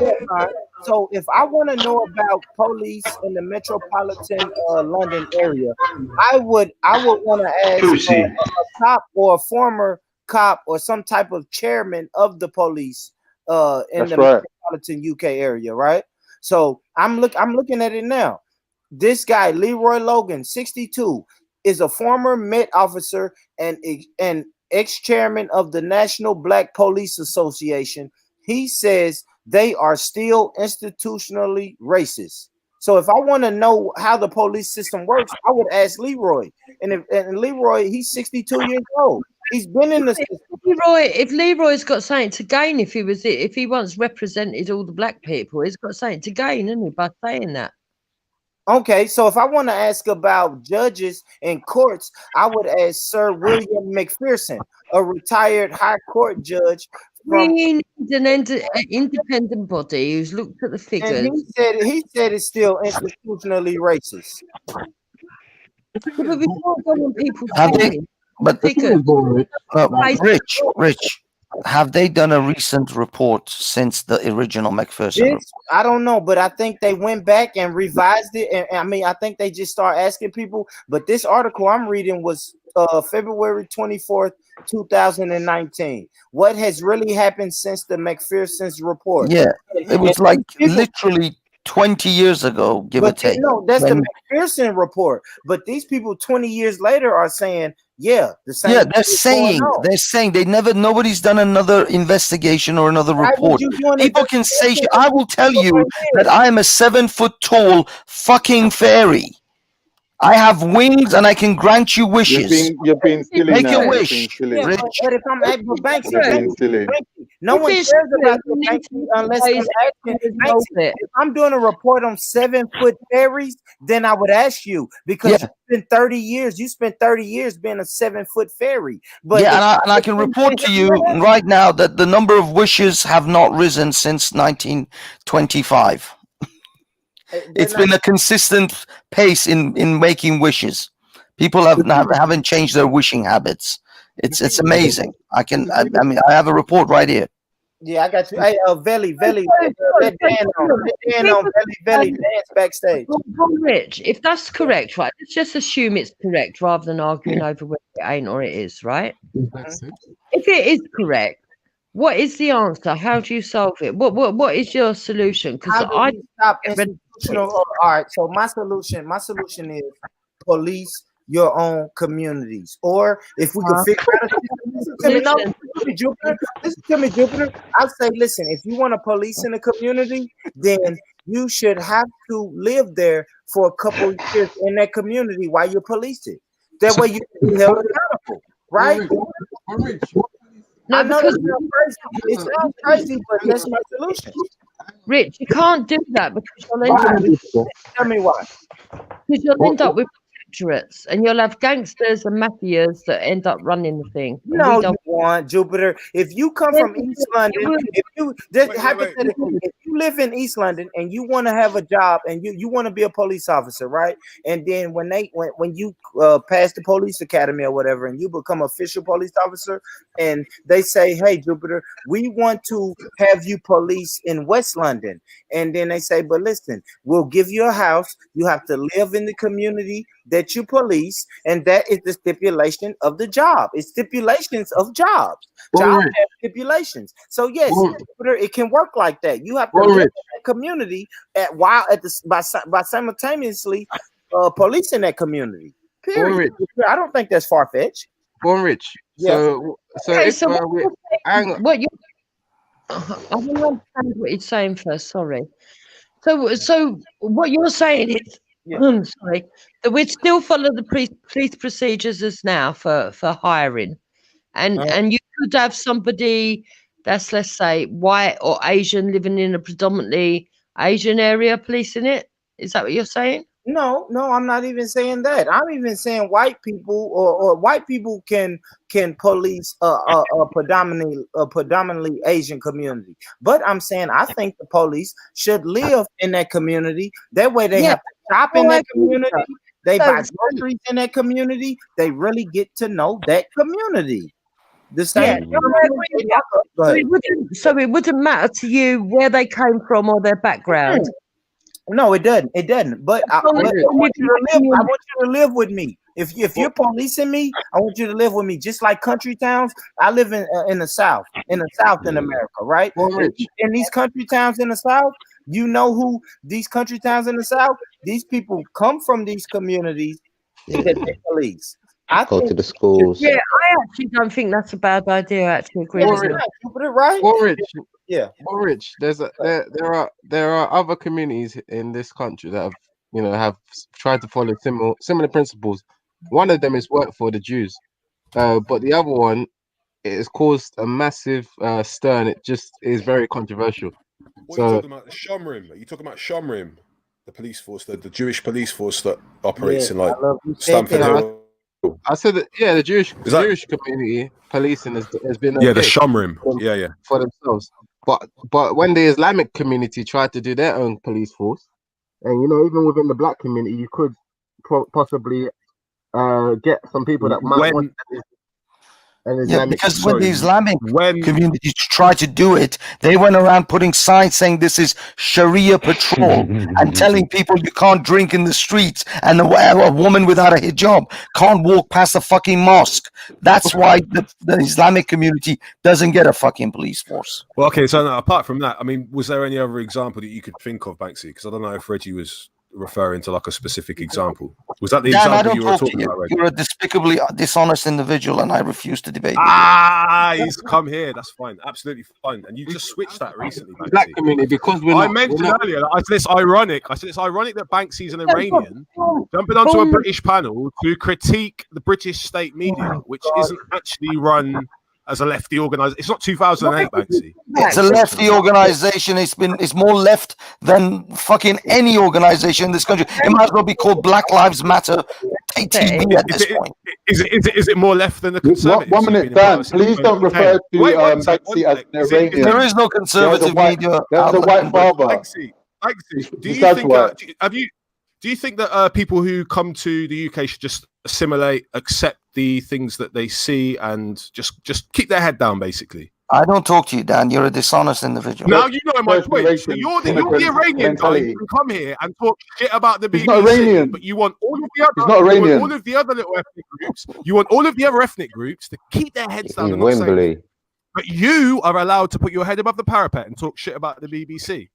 So if I want to know about police in the metropolitan London area, I would want to ask a cop or a former cop or some type of chairman of the police in the metropolitan UK area, right? So I'm looking at it now. This guy, Leroy Logan, 62, is a former Met officer and ex-chairman of the National Black Police Association. He says they are still institutionally racist. So if I want to know how the police system works, I would ask Leroy. And Leroy, he's 62 years old. He's been in the system. If Leroy's got something to gain, if he once represented all the black people, he's got something to gain, isn't he, by saying that? Okay, so if I want to ask about judges and courts, I would ask Sir William McPherson, a retired high court judge. We need an independent body who's looked at the figures. And he said it's still institutionally racist. But we can't go on people's Rich, have they done a recent report since the original McPherson report? I don't know, but I think they went back and revised it. And I mean, I think they just start asking people. But this article I'm reading was February 24th, 2019. What has really happened since the McPherson's report? Yeah, it was like literally 20 years ago, give or take. No, that's the McPherson report. But these people 20 years later are saying, the same. Yeah, they're saying nobody's done another investigation or another report. People can say, I will tell you that I am a 7 foot tall fucking fairy. I have wings and I can grant you wishes. You're being silly. Make now. a wish. But if I'm at Banksy, no one cares about the Banksy unless I'm asking Banksy. If I'm doing a report on 7 foot fairies, then I would ask you because you spent 30 years. You spent 30 years being a 7 foot fairy. But and I can report to you right now that the number of wishes have not risen since 1925. It's been a consistent pace in making wishes. People haven't changed their wishing habits. It's amazing. I have a report right here. Yeah, I got you. Hey, Veli, let Dan on Veli dance backstage. Rich, if that's correct, right? Let's just assume it's correct rather than arguing over whether it ain't or it is, right? If it is correct, What is the answer? How do you solve it? What is your solution? Because How do we stop institutional? All right. So my solution is police your own communities, or if we can figure out listen to me, Jupiter. I say, listen, if you want to police in a community, then you should have to live there for a couple of years in that community while you police it. That way you can be held accountable, right? No, I know because it sounds crazy, but that's my solution. Rich, you can't do that because you'll end up with, tell me why. because you'll end up with protectorates and you'll have gangsters and mafias that end up running the thing. And No, we you don't want Jupiter. If you come from East London, if you just hypothetically, if you live in East London and you want to have a job and you want to be a police officer, right? And then when you pass the police academy or whatever, and you become official police officer, and they say, "Hey, Jupiter, we want to have you police in West London," and then they say, "But listen, we'll give you a house. You have to live in the community that you police, and that is the stipulation of the job. It's stipulations of jobs. Jobs have stipulations. So yes, it can work like that. You have to live in that community by simultaneously policing that community. Period. I don't think that's far fetched. Born Rich. Yeah. So what you I want to understand what you're saying first. Sorry. So what you're saying is, sorry, that we'd still follow the police procedures as now for hiring, and you could have somebody that's, let's say, white or Asian living in a predominantly Asian area policing it. Is that what you're saying? No, I'm not even saying that. I'm even saying white people or white people can police a predominantly Asian community. But I'm saying I think the police should live in that community. That way they have to shop in that community. They buy groceries in that community. They really get to know that community. The same. So it wouldn't matter to you where they came from or their background. No, it doesn't. It doesn't. But I want you to live with me. If you're policing me, I want you to live with me. Just like country towns, I live in the South in America, right? In these country towns in the South, you know who these country towns in the South? These people come from these communities that they police. I Go to the schools. Yeah, I actually don't think that's a bad idea. I actually agree with you. Born Rich. There are other communities in this country that have tried to follow similar principles. One of them is work for the Jews, but the other one, it has caused a massive stir, and it just is very controversial. What are you talking about? The Shomrim? Are you talking about Shomrim, the police force, the Jewish police force that operates in like Stamford Hill? I said that, the Jewish community policing has been the Shomrim, for themselves. But when the Islamic community tried to do their own police force, and even within the black community, you could possibly get some people that might want an Islamic. Because when the Islamic community tried to do it, they went around putting signs saying this is Sharia patrol and telling people you can't drink in the streets, and a woman without a hijab can't walk past a fucking mosque. That's why the Islamic community doesn't get a fucking police force. Well, okay, so apart from that, I mean, was there any other example that you could think of, Banksy? Because I don't know if Reggie was referring to like a specific example. Was that the example you were talking about, Reggie? You're a despicably dishonest individual, and I refuse to debate. He's come here. That's fine, absolutely fine. And you just switched that recently, Banksy. Black community, because I mentioned earlier that I said it's ironic. that Banksy's an Iranian jumping onto a British panel to critique the British state media, which isn't actually run as a lefty organization. It's not 2008, Banksy. It's a lefty organization. It's more left than fucking any organization in this country. It might as well be called Black Lives Matter TV at this point. Is it more left than the Conservatives? 1 minute, Dan. Please don't refer to Banksy as an Iranian. There is no conservative media. There's a white father. Banksy, do you think that people who come to the UK should just assimilate, accept the things that they see, and just keep their head down, basically? I don't talk to you, Dan. You're a dishonest individual. Now you know my point. So you're the Iranian guy who can come here and talk shit about the BBC. He's not Iranian. But you want all of the other. He's not Iranian. All of the other little ethnic groups. You want all of the other ethnic groups to keep their heads down. In Wembley. But you are allowed to put your head above the parapet and talk shit about the BBC.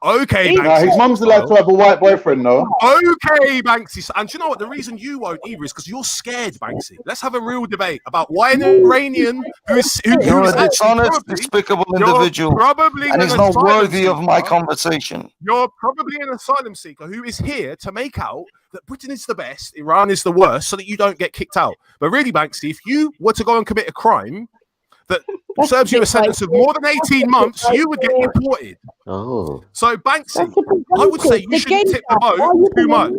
Okay, Nah, Banksy. his mum's allowed to have a white boyfriend, though. Okay, Banksy. And do you know what? The reason you won't either is because you're scared, Banksy. Let's have a real debate about why an Iranian who is You're a actually dishonest, probably- despicable you're individual, probably and an it's not asylum worthy of my seeker. conversation. You're probably an asylum seeker who is here to make out that Britain is the best, Iran is the worst, so that you don't get kicked out. But really, Banksy, if you were to go and commit a crime that serves you a sentence of more than 18 months, you would get deported. Oh. So, Banksy, I would say you shouldn't tip the boat too much.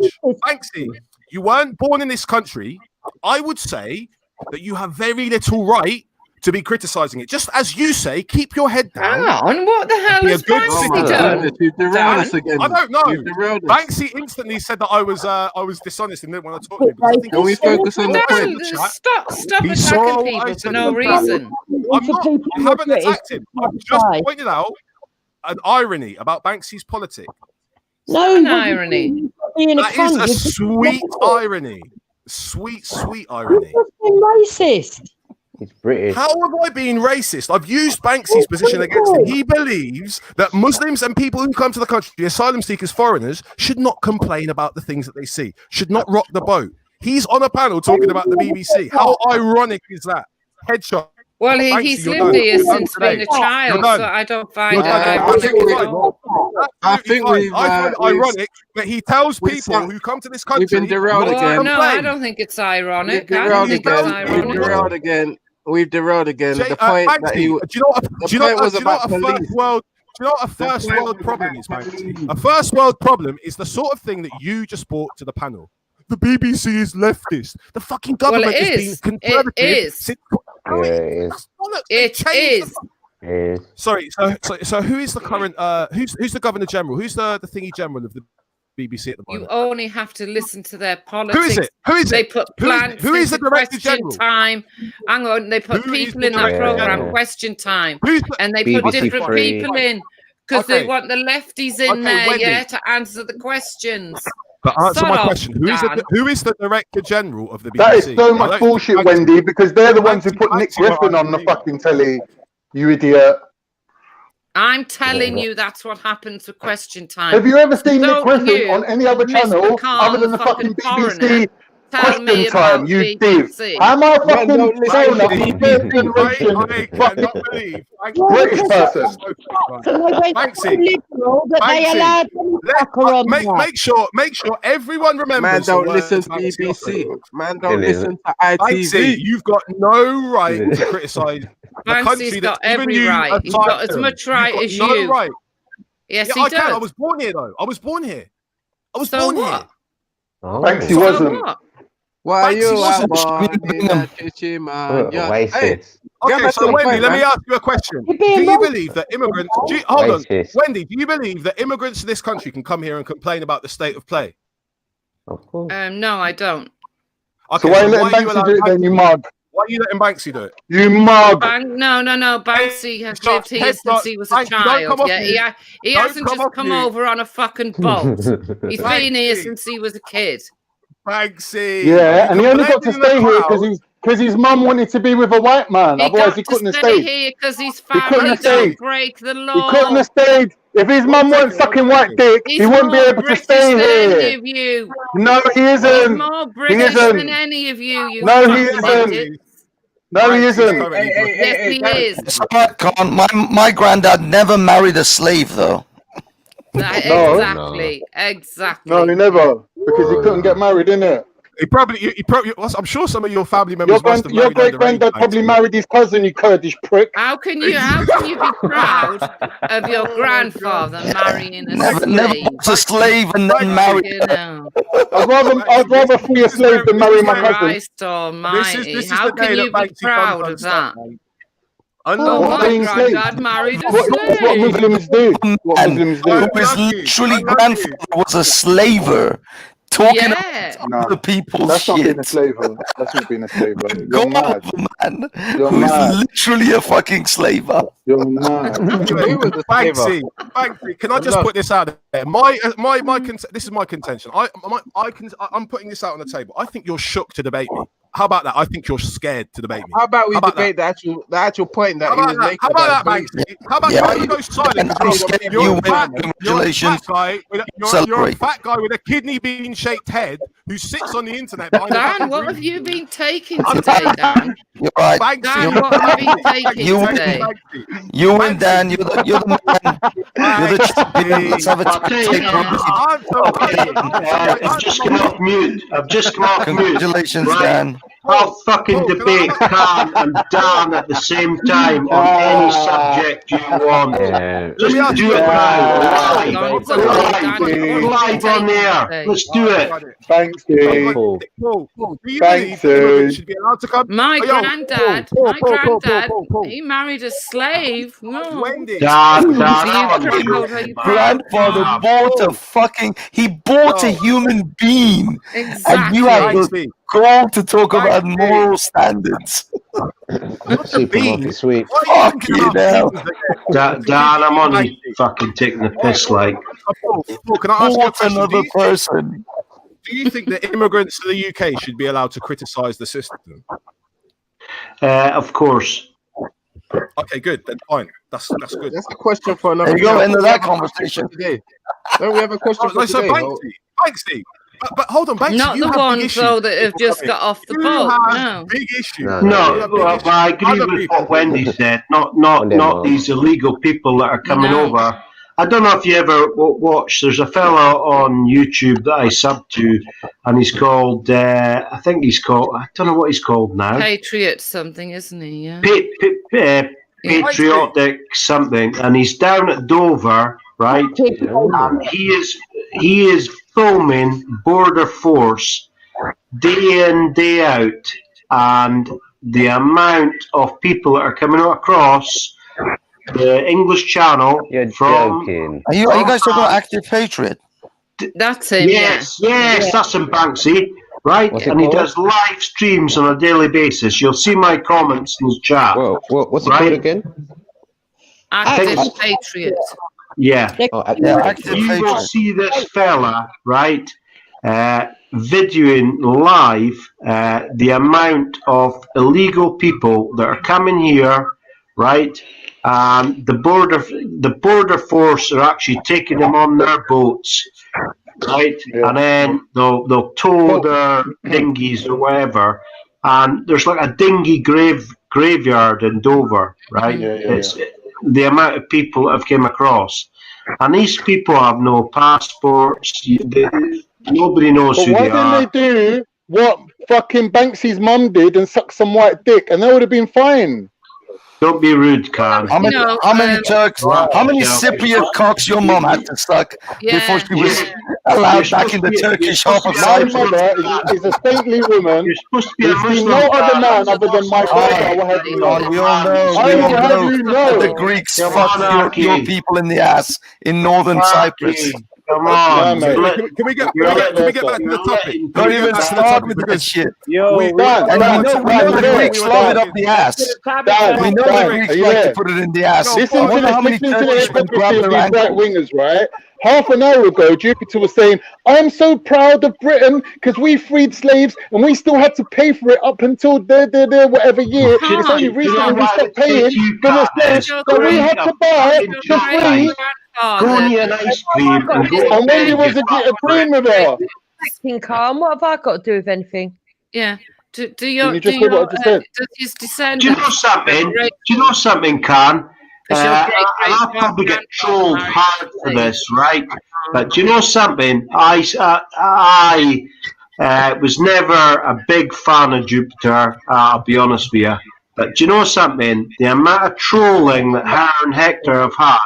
Banksy, you weren't born in this country. I would say that you have very little right to be criticizing it. Just as you say, keep your head down. Hang on, what the hell Be a has good Banksy citizen. done? I don't know. Banksy instantly said that I was dishonest and didn't want to talk to me. Because I think Can we focus on the No, point? stop He's attacking so people for isolated. no reason. I'm not, I haven't attacked him. I've just pointed out an irony about Banksy's politics. No, an irony. That is a sweet irony. Sweet irony. Racist. He's British. How am I being racist? I've used Banksy's position against him. He believes that Muslims and people who come to the country, asylum seekers, foreigners, should not complain about the things that they see, should not rock the boat. He's on a panel talking about the BBC. How ironic is that? Headshot. Well, Banksy, he's you're lived done. here You're done since today. being a child, You're done. so I don't find You're it done. ironic. I think we've I find it ironic that he tells we've people sunk- who come to this country we've been derailed not to again. No, I complain. don't think it's ironic. We've I don't derailed think it's again. We've ironic. derailed again. We've derailed again. Jay, The point Banksy, that he, do you know what? the Do you know point what? was Do you know about what a police. first world? Do you know what a first world problem is, Banksy? A first world problem is the sort of thing that you just brought to the panel. The BBC is leftist. The fucking government Well, it has is. been conservative. It is. since- Yeah, it is. It is. It is. Sorry. So who is the current? Who's the Governor General? Who's the thingy general of the BBC at the You moment? only have to listen to their politics. it? Who is They it? put Who is- plants who is the into Director question General? time. Hang on, they put Who is people the in that Director program General? question time, Who's the- and they BBC put different Three. people in because Okay. they want the lefties in Okay, there, Wendy. yeah, to answer the questions. But answer Sod my off, question. Who is the Director General of the BBC? That is so I much don't bullshit, think Wendy, because they're the ones who put Nick Banksy won't Griffin on the answer either. fucking telly. You idiot. I'm telling you, that's what happens with question time. Have you ever seen Nick Don't Griffin you, on any other Mr. channel Calm, other than the fucking foreigner, BBC tell me question about time, you BBC. thief? I'm a Man, fucking don't listen grown to up, me. third generation I fucking cannot believe. British person. Banksy, liberal that they Banksy, allowed them fucker on that. make sure everyone remembers. Man, the don't words listen to Banksy BBC. uttered. Man, don't It is. listen to Banksy, ITV. you've got no right to criticise the country Banksy's that's got given every you right. He's got as asylum. much right You've as got no you. right. Yes, Yeah, he I does. can. I was born here, though. I was born here. I was So born what? here. Oh. Banksy So wasn't. what? Why Banksy you are wasn't- born in a chichi, man? What a Yeah. Hey, racist. get Okay, back so to the Wendy, point, let me man. ask you a question. You're Do being you racist. believe that immigrants? Hold on, Racist. Wendy. Do you believe that immigrants to this country can come here and complain about the state of play? Of course. No, I don't. Okay, So why are you then letting Banksy allowing do it then, Banksy- you mug? Why are you letting Banksy do it? You mug. No. Banksy has Stop, lived here head since start. he was a Banksy, don't child. come off Yeah, mute. he Don't hasn't come just off come mute. over on a fucking boat. He's been here Banksy. since he was a kid. Banksy. Yeah, and he only got blending to in the stay here crowd. because his mum wanted to be with a white man. He Otherwise, got he to couldn't have stay stayed. here because his couldn't family have don't stayed. break the He law. couldn't have stayed. If his mum weren't sucking white dick, He's he wouldn't be more able to British stay than any here. of you. No, he He's isn't. more He British than isn't. any of you. You No, he fucking isn't. idiots. No, he Banksy's isn't. currently- Yes, he is. So my granddad never married a slave, though. No. Exactly. No, he never. Because he couldn't get married, innit? He probably. I'm sure some of your family members must have Your married great underage, granddad probably Banksy. married his cousin, you Kurdish prick. How can you be proud of your grandfather marrying a Never slave? was a slave and then married. You know. I'd rather free a slave than marry my cousin. Christ almighty. This is How the day can you that be Banksy proud comes of unstuck, that? man. Oh, What, my being slave? granddad married a What slave. Muslims do. What And Muslims who do. his literally grandfather was a slaver, talking Yeah. about the people's That's not being shit. a slaver. That's not being a slaver. Go You're mad. over, man. You're Who is mad. literally a fucking slaver. You're mad. Banksy, can I just put this out there? This is my contention. I'm putting this out on the table. I think you're shook to debate me. How about that? I think you're scared to debate me. How about we about debate the actual point that How he about was that? making? How about that, about Banksy? How about you go silent? I'm scared you You're win. a fat guy with you're a Celebrate. fat guy with a kidney bean shaped head who sits on the internet behind a Dan, fucking what green have you been taking today, Dan? You're right. Dan, what have you been taking You today? win. You win, Dan. You're the man. You're the champion. Let's have a I've just come off mute. Congratulations, Right? Dan. I'll fucking debate Khan and Dan at the same time on any subject you want. Let's do it live on the air. Let's do it. Thanks, Paul, do you believe immigrants should be allowed to come? My Oh, yo, granddad, Paul. he married a slave. No. Grandfather bought a fucking. He bought a human being, and you have the gall to talk about moral standards. Supermarket sweet. Fuck you now. Dan, I'm only fucking taking the piss, like. Paul, can I ask you a question? Another person. Do you think that immigrants to the UK should be allowed to criticise the system? Of course. Okay, good. Then fine. That's good. That's a question for another. There you go. End of that conversation. Don't we have a question for So today? Banksy. But hold on, Banksy. Not you the have ones big issues. though that have just got off the You boat. have No. big issues. No, well, I agree with what Wendy said. Not these illegal people that are coming over. I don't know if you ever watch. There's a fella on YouTube that I sub to, and he's called. I think he's called. I don't know what he's called now. Patriot something, isn't he? Yeah. Patriotic something, and he's down at Dover, right? And he is filming Border Force day in, day out, and the amount of people that are coming across the English Channel from. Are you guys talking about Active Patriot? That's him. Yes, that's him, Banksy. Right, What's it and he called? does live streams on a daily basis. You'll see my comments in his chat. What's it called again? Active Patriot. Yeah. Active You will Patriot. see this fella, right, videoing live the amount of illegal people that are coming here, right? The border force are actually taking them on their boats, right? And then they'll tow their dinghies or whatever. And there's like a dinghy graveyard in Dover, right? It's the amount of people that have came across. And these people have no passports. Nobody knows But who why they are. didn't they do what fucking Banksy's mum did and suck some white dick, and they would have been fine? Don't be rude, Khan. How many Turks? How many Cypriot cocks your mom had to suck before she was allowed back in the Turkish half of My Cyprus? mother is a saintly woman. You're supposed to be a There's been Muslim. no other man other than my father. What have you God, we all know. I We will all have know you that know. the Greeks fucked your people in the ass in northern Cyprus. Come on. mate. Can we get back to the topic? Don't even start with that shit. Yo, And we know the Greeks love it up the ass. We know the Greeks like to put it in the ass. Listen I to wonder how many the Turkish men grab hypocrisy of their these right ankle. wingers, right? Half an hour ago, Jupiter was saying, I'm so proud of Britain because we freed slaves and we still had to pay for it up until their whatever year. It's only recently we stopped paying for the slaves that we had to buy for free. Go and eat an ice cream and go And Wendy was agreeing with her. Khan, what have I got to do with anything? Yeah. Do Can your you just hear what I just said? does his descendants? Do you know something? Khan? I'll probably get trolled hard for this, right? But do you know something? I was never a big fan of Jupiter. I'll be honest with you. But do you know something? The amount of trolling that her and Hector have had,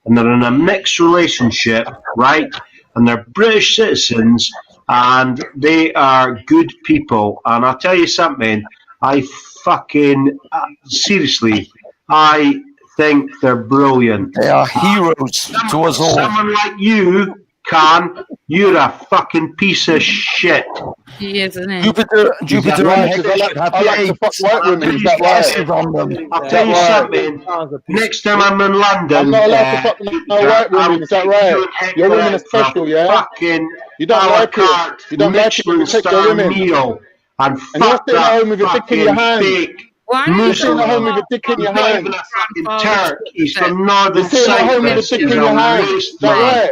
and they're in a mixed relationship, right? And they're British citizens, and they are good people. And I'll tell you something. I fucking seriously, I think they're brilliant. They are heroes to us all. Someone like you, Khan, you're a fucking piece of shit. He is, isn't he? Jupiter and Hector should have I like to fuck white women. Is that right? on them. I'll tell you something. Next time I'm in London, I'm not allowed to fuck no white women. Is that right? Your women are special, yeah? Fucking You don't like it. You don't like it when you take your women. meal. and you're fuck sitting at that home with your dick in your fucking hand. fake Why You're not? sitting at home with your dick in your He's not hand. even a fucking Turk. He's from Northern You're sitting at home with a Cyprus. dick He's in a your hand. Is waste that man. right?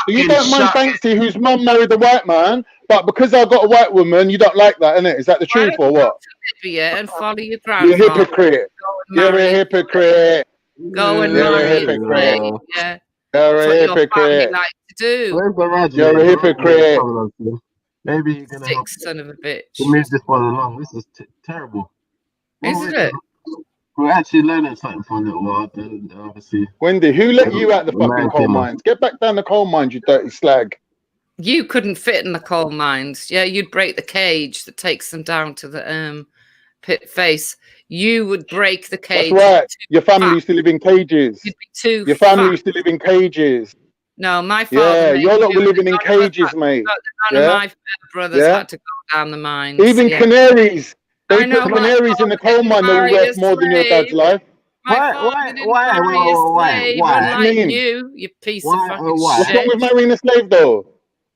So you Fucking don't mind suck. Banksy, whose mum married a white man, but because I got a white woman, you don't like that, innit? Is that the truth or what? Libya and follow your You're a grandfather. hypocrite. You're a hypocrite. Go and You're a marry a hypocrite. slave. Yeah. You're That's a what your family hypocrite. like to do. Where's the Raji? You're a hypocrite. Maybe you're gonna Sick help son of a bitch. to move this one along. This is terrible. Isn't it? We're actually learning something for a little while. Then obviously, Wendy, who let you out the fucking American coal man. mines? Get back down the coal mines, you dirty slag. You couldn't fit in the coal mines. Yeah, you'd break the cage that takes them down to the pit face. You would break the That's cage. right. Your family used to live in cages. You'd be too Your family fat. used to live in cages. No, my father. Yeah, made your lot do were it. living in cages, mate. None of Yeah, my brothers yeah. had to go down the mines. Even yeah. canaries. I They know, put my canaries in the coal mine that were married worth a more than your dad's slave. life. My father didn't marry a slave, What unlike do you mean? you piece of fucking What's shit. wrong with marrying a slave, though?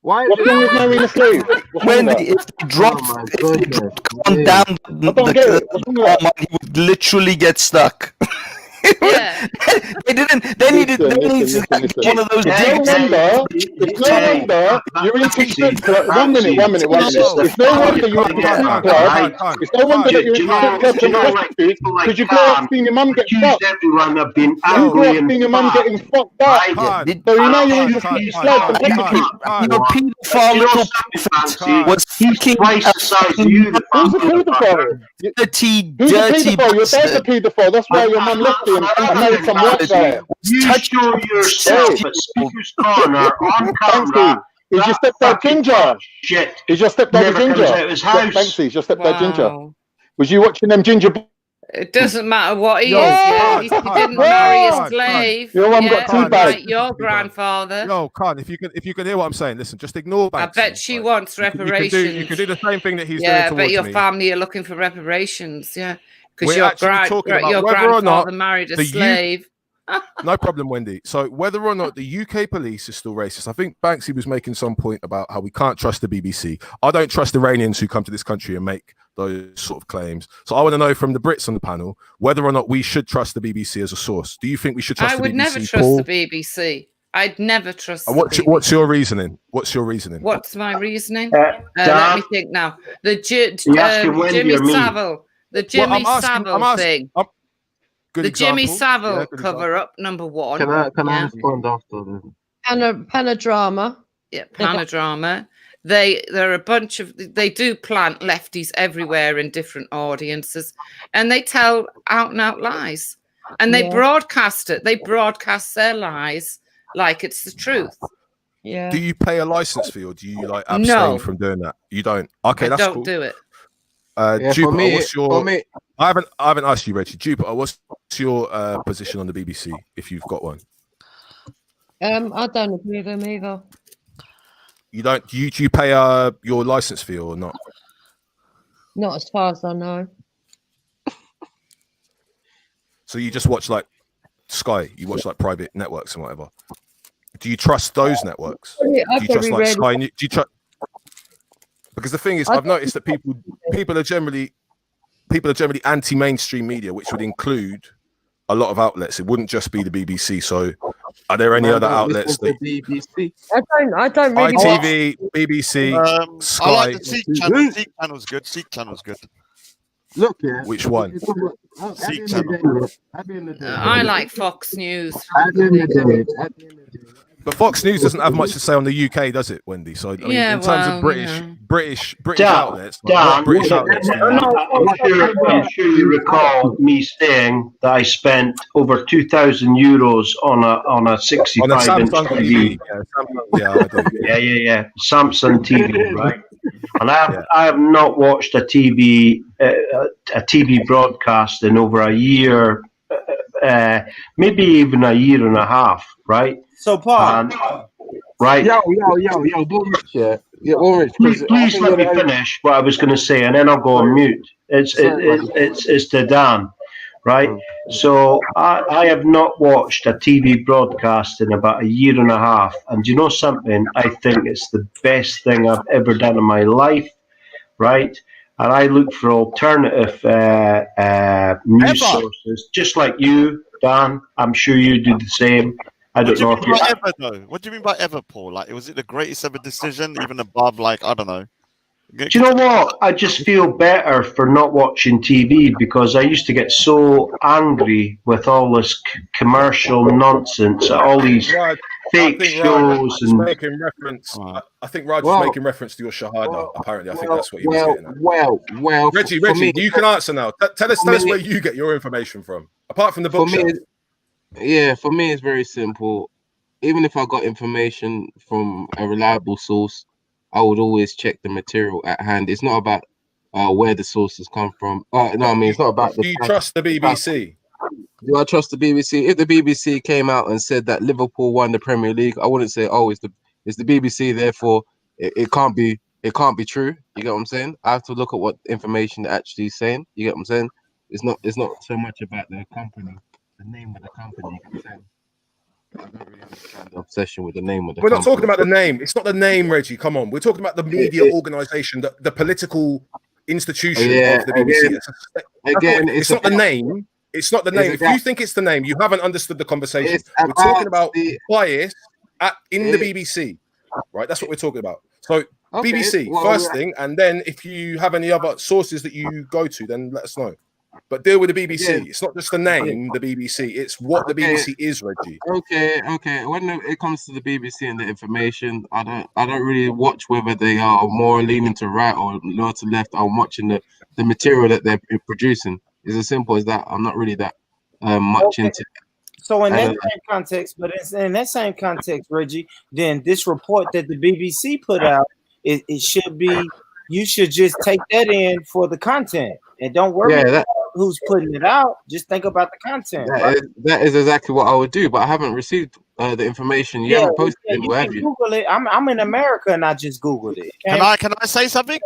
What's wrong with marrying a slave? What's wrong When with if that? they dropped on down I don't get it. What's wrong with that? he would literally get stuck. Yeah. They didn't. They needed. They needed one of those. It's no wonder. It's no wonder you're into strip club. One minute. It's no wonder you're into strip club. It's no wonder that you're into strip clubs and prostitutes because you grow up seeing your mum get fucked. Everyone have been You grew angry up and seeing your mum getting fucked up. So you know you're into slugs and prostitutes. Paedophile little prophet was fucking twice the size of you. Who's a paedophile? dirty, Who's a dirty paedophile? Your dad's a bastard. paedophile. That's why your mum left him and married some white guy. You show yourself at Speaker's Corner on camera. Is your stepdad Ginger? Shit. Is your stepdad Never Ginger? comes out of his house. Banksy, is your stepdad Ginger? Wow. Was you watching them Ginger? It doesn't matter what he Yo, is. Yeah, he Khan, didn't Khan, marry a Khan, slave. Your mum got yeah, teabagged. like your grandfather. No, Khan, if you can hear what I'm saying, listen, just ignore I Banksy. bet she wants reparations. You can do the same thing that he's yeah, doing but towards your me. family are looking for reparations. Yeah, because We're your actually talking about your whether or not grandfather married a the slave. No problem, Wendy. So whether or not the UK police is still racist, I think Banksy was making some point about how we can't trust the BBC. I don't trust Iranians who come to this country and make those sort of claims. So I want to know from the Brits on the panel whether or not we should trust the BBC as a source. Do you think we should trust I the BBC? would never trust Paul? the BBC. I'd never trust. And the BBC. what's your reasoning? What's your reasoning? What's my reasoning? Dan, let me think now. The you asking Wendy Jimmy or me? Savile, the Jimmy Savile thing. Good the Jimmy example. Savile Yeah, good cover up, number one. Can I yeah. respond after this? Panodrama. Yeah, Panodrama. There are a bunch of they do plant lefties everywhere in different audiences, and they tell out and out lies, and they Yeah. broadcast it. They broadcast their lies like it's the truth. Yeah. Do you pay a license fee or do you like abstain No. from doing that? You don't. Okay, I that's don't cool. do it. Yeah, for Jupiter, me- what's your? for me- I haven't asked you, Reggie. Jupiter, what's your position on the BBC if you've got one? I don't agree with him either. You don't. Do you pay your license fee or not? Not as far as I know. So you just watch like Sky. You watch like private networks and whatever. Do you trust those networks? I Do you trust very like rarely- Sky? Do you trust? Because the thing is, I've noticed that people are generally anti-mainstream media, which would include a lot of outlets. It wouldn't just be the BBC. So, are there any other outlets that BBC? I don't really. ITV, BBC, I Sky? like the Seek channel. Seek channel's good. Seek channel's good. Look, yeah. Which one? Seek channel. I like Fox News. But Fox News doesn't have much to say on the UK, does it, Wendy? So I mean, Yeah, in terms well, of British Dan, outlets, like, Dan, what British outlets. do you use? I'm sure you recall me saying that I spent over 2,000 euros on a On a 65-inch Samsung TV. TV. Yeah, I don't- Yeah. Samsung TV, right? And I have not watched a TV broadcast in over a year, maybe even a year and a half, right? So, Paul. And, right. Yo, Bullrich, yeah. Yeah, Bullrich. Please let me finish what I was going to say, and then I'll go on mute. It's to Dan, right? So I have not watched a TV broadcast in about a year and a half, and do you know something? I think it's the best thing I've ever done in my life, right? and I look for alternative news sources, just like you, Dan. I'm sure you do the same. I don't know if you. Ever, though? What do you mean by ever, Paul? Like, was it the greatest ever decision, even above, like, I don't know? Do you know what? I just feel better for not watching TV because I used to get so angry with all this commercial nonsense, all these fake shows. And making reference. I think Raj was making reference to your Shahada. Apparently, I think that's what he was getting at. Well, Reggie, you can answer now. Tell us where you get your information from, apart from the bookshelf. For me, it's very simple. Even if I got information from a reliable source, I would always check the material at hand. It's not about where the sources come from. It's not about. Do you trust the BBC? Do I trust the BBC? If the BBC came out and said that Liverpool won the Premier League, I wouldn't say, "Oh, it's the BBC." Therefore, it can't be true. You get what I'm saying? I have to look at what information they're actually saying. You get what I'm saying? It's not so much about the company, the name of the company. I don't really understand the obsession with the name of the We're not company. talking about the name. It's not the name, Reggie. Come on. We're talking about the media organization, the political institution of the BBC. It's not the name. It's not the name. If you think it's the name, you haven't understood the conversation. We're talking about bias in the BBC, right? That's what we're talking about. So BBC, first thing, and then if you have any other sources that you go to, then let us know. But deal with the BBC. It's not just the name, the BBC. It's what the BBC is, Reggie. Okay. When it comes to the BBC and the information, I don't really watch whether they are more leaning to right or more to left. I'm watching the material that they're producing. It's as simple as that. I'm not really that much into it. So in that same context, in that same context, Reggie, then this report that the BBC put out, it should be, you should just take that in for the content and don't worry about who's putting it out. Just think about the content. That is exactly what I would do, but I haven't received the information. You haven't posted it, you can Google it. I'm in America and I just Googled it. Okay? Can I say something?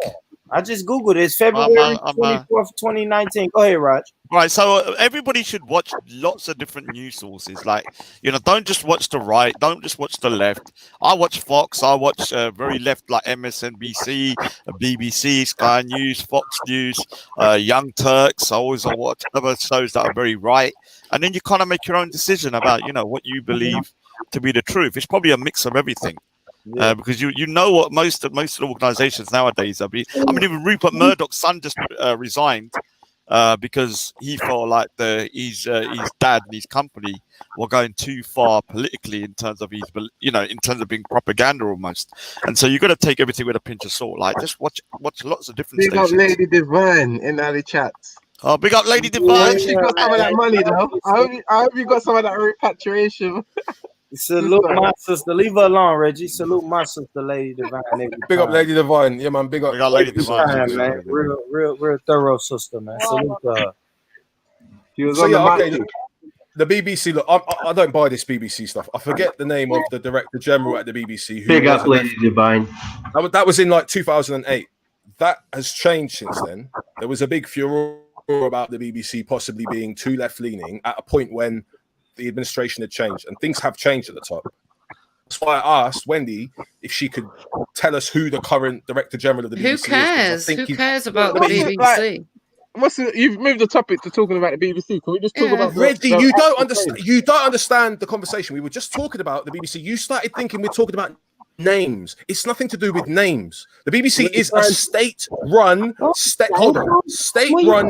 I just Googled it. It's February 24th, 2019. Go ahead, Raj. Right, so everybody should watch lots of different news sources. Like, don't just watch the right, don't just watch the left. I watch Fox, I watch very left, like MSNBC, BBC, Sky News, Fox News, Young Turks. I always watch other shows that are very right. And then you kind of make your own decision about, what you believe to be the truth. It's probably a mix of everything. Because you know what most of the organizations nowadays are. Even Rupert Murdoch's son just resigned because he felt like his dad and his company were going too far politically in terms of in terms of being propaganda almost. And so you got to take everything with a pinch of salt. Like just watch lots of different Big stations. up Lady Divine in the chats. Oh, big up Lady Divine. She got some of that money though. I hope you got some of that repatriation. Salute my sister. Leave her alone, Reggie. Salute my sister, Lady Divine. Big up Lady Divine. Yeah, man. Big up Lady Divine. Man. Real thorough sister, man. Salute her. She was on the The BBC, look, I don't buy this BBC stuff. I forget the name of the Director General at the BBC. Big up Lady Divine. That was in like 2008. That has changed since then. There was a big furor about the BBC possibly being too left-leaning at a point when the administration had changed, and things have changed at the top. That's why I asked Wendy if she could tell us who the current Director General of the BBC Who is. cares? Who cares about the BBC? You've moved the topic to talking about the BBC. Can we just talk about Reggie? You don't understand. You don't understand the conversation. We were just talking about the BBC. You started thinking we're talking about names. It's nothing to do with names. The BBC is a state-run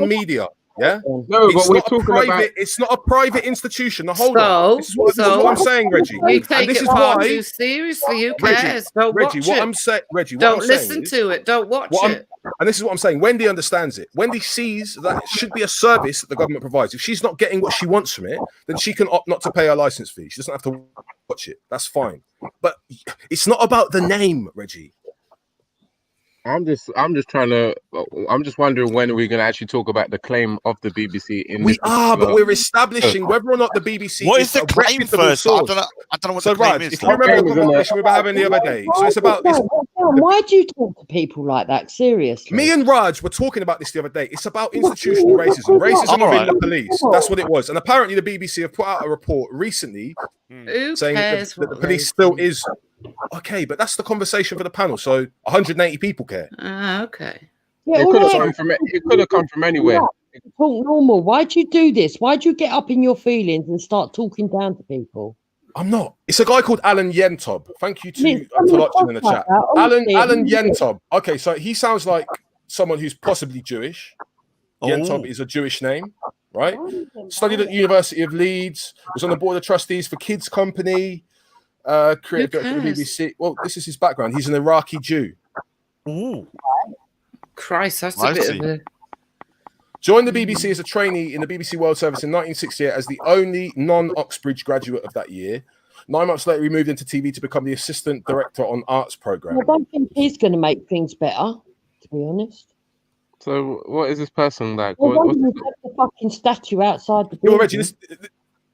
media. Yeah, no, but we're talking about. It's not a private institution. Now, hold on. This is what I'm saying, Reggie. You take it far too seriously. Who cares? Don't Reggie, watch what it. I'm saying, Reggie, what don't I'm listen is, to it. Don't watch it. And this is what I'm saying. Wendy understands it. Wendy sees that it should be a service that the government provides. If she's not getting what she wants from it, then she can opt not to pay her license fee. She doesn't have to watch it. That's fine. But it's not about the name, Reggie. I'm just wondering when are we going to actually talk about the claim of the BBC but we're establishing whether or not the BBC what is the claim first? Source. I don't know what so the claim Raj, is. if you remember the conversation we were having the other day, so it's about this. Why do you talk to people like that? Seriously. Me and Raj were talking about this the other day. It's about institutional racism. Racism within the police. That's what it was. And apparently the BBC have put out a report recently saying that the police still is okay, but that's the conversation for the panel. So 180 people care. Okay. Yeah, It all could have I come have from. to It could have come from anywhere. talk normal. Why'd you do this? Why'd you get up in your feelings and start talking down to people? I'm not. It's a guy called Alan Yentob. Thank you to It's something Tolochin in the like chat. that, honestly, Alan it really is. Yentob. Okay, so he sounds like someone who's possibly Jewish. Yentob is a Jewish name, right? Studied at the University of Leeds. Was on the board of trustees for Kids Company. Creative director of the BBC. Well, this is his background. He's an Iraqi Jew. Ooh. Christ, that's a bit of a... Joined the BBC as a trainee in the BBC World Service in 1968 as the only non-Oxbridge graduate of that year. 9 months later, he moved into TV to become the assistant director on arts program. I don't think he's going to make things better, to be honest. So what is this person like? Well, why didn't you have the fucking statue outside the building? Well, Reggie, this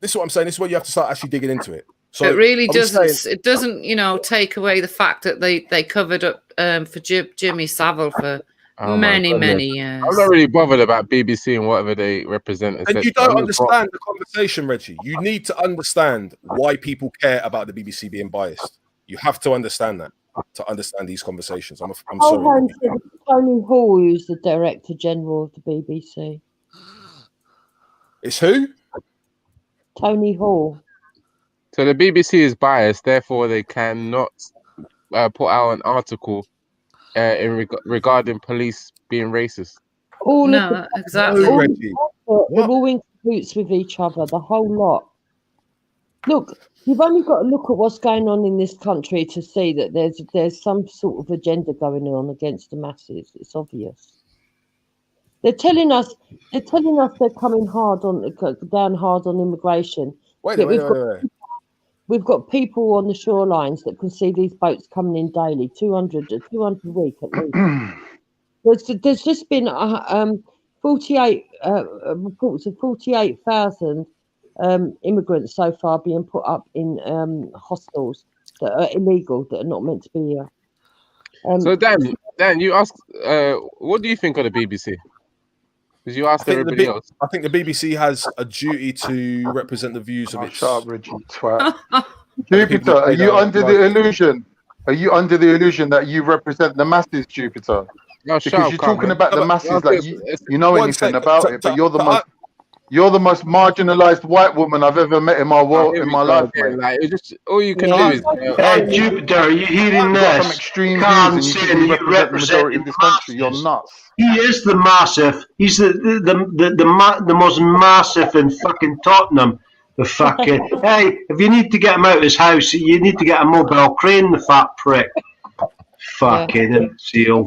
is what I'm saying. This is where you have to start actually digging into it. So it really I was doesn't. saying- It doesn't, take away the fact that they covered up for Jimmy Savile for Oh my many goodness. years. I'm not really bothered about BBC and whatever they represent. And you don't understand the conversation, Reggie. You need to understand why people care about the BBC being biased. You have to understand that to understand these conversations. I'm sorry. Home to Tony Hall, who's the Director General of the BBC. It's who? Tony Hall. So the BBC is biased, therefore they cannot put out an article regarding police being racist. All No, of the, exactly. all Reggie. they're all in cahoots with each other, the whole lot. Look, you've only got to look at what's going on in this country to see that there's some sort of agenda going on against the masses. It's obvious. They're telling us they're coming down hard on immigration. Wait. We've got people on the shorelines that can see these boats coming in daily, 200 a week at least. There's just been 48 reports of 48,000 immigrants so far being put up in hostels that are illegal, that are not meant to be here. So Dan, you asked, what do you think of the BBC? Because you asked everybody else. I think the BBC has a duty to represent the views of its. Shut up, Reggie, twat. Jupiter, are you under the illusion? Are you under the illusion that you represent the masses, Jupiter? No, Because you're talking about the masses like you know anything about it, but you're the most marginalized white woman I've ever met in my life. Mate. Like, it's just all you can do is. Hey, Jupiter, are you hearing this? Some extreme Can't views, say and you you represent the majority of this country. You're nuts. He is the massive. He's the most massive in fucking Tottenham. The fucking hey, if you need to get him out of his house, you need to get a mobile crane. The fat prick. Fucking seal.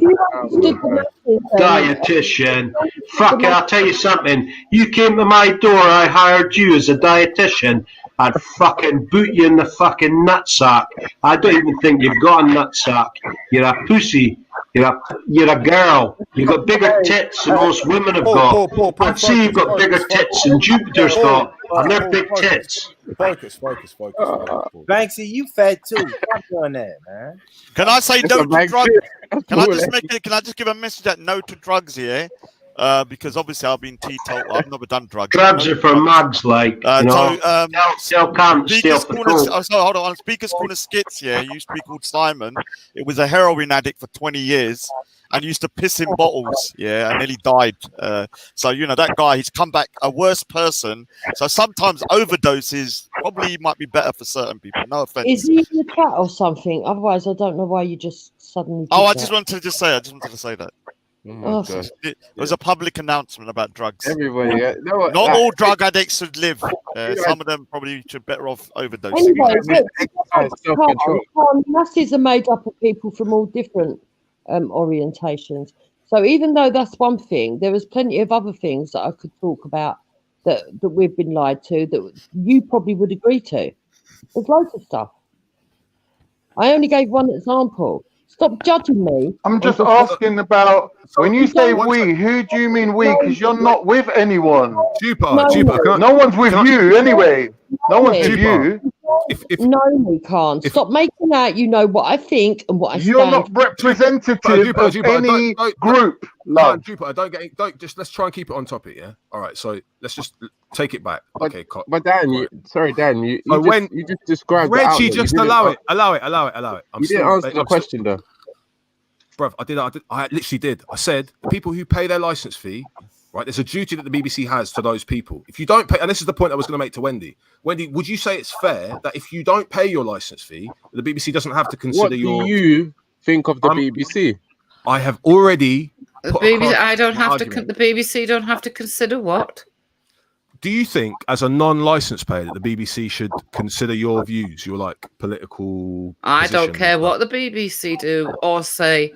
Dietitian. Fuck it, I'll tell you something. You came to my door, I hired you as a dietitian. I'd fucking boot you in the fucking nutsack. I don't even think you've got a nutsack. You're a pussy. You're a girl. You've got bigger tits than most women have got. I'd say you've got bigger tits than Jupiter's got. And they're big tits. Focus. Banksy, you fat too. Stop doing that, man. Can I say no to drugs? Can I just give a message that no to drugs here? Because obviously I've been teetotal. I've never done drugs. Drugs are for mugs, like still can't steal the coke. So hold on. Speaker's Corner Skits, yeah, used to be called Simon. It was a heroin addict for 20 years and used to piss in bottles, yeah, and nearly died. So that guy, he's come back a worse person. So sometimes overdoses probably might be better for certain people. No offense. Is he in the chat or something? Otherwise, I don't know why you just suddenly. I just wanted to say that. Oh, It was a public announcement about drugs. Everybody, not all drug addicts should live. Some of them probably should better off overdosing. Anyway, masses are made up of people from all different orientations. So even though that's one thing, there is plenty of other things that I could talk about that we've been lied to that you probably would agree to. There's loads of stuff. I only gave one example. Stop judging me. I'm just asking about when you say we, who do you mean we? Because you're not with anyone. No one's with you anyway. No one's with you. No, we can't. Stop making out you know what I think and what I stand. You're not representative of any group. Love. Jupiter, let's try and keep it on topic, yeah? All right, so let's just take it back. Okay, but Dan, you just described Reggie, the just allow it. I'm you didn't answer the question though. bruv, I literally did. I said the people who pay their license fee, right? There's a duty that the BBC has to those people. If you don't pay, and this is the point I was going to make to Wendy. Wendy, would you say it's fair that if you don't pay your license fee, the BBC doesn't have to consider What do you think of the BBC? I have already. The BBC, I don't have to. The BBC don't have to consider what. Do you think, as a non-licensed payer, that the BBC should consider your views, your like political? I don't position? care what the BBC do or say.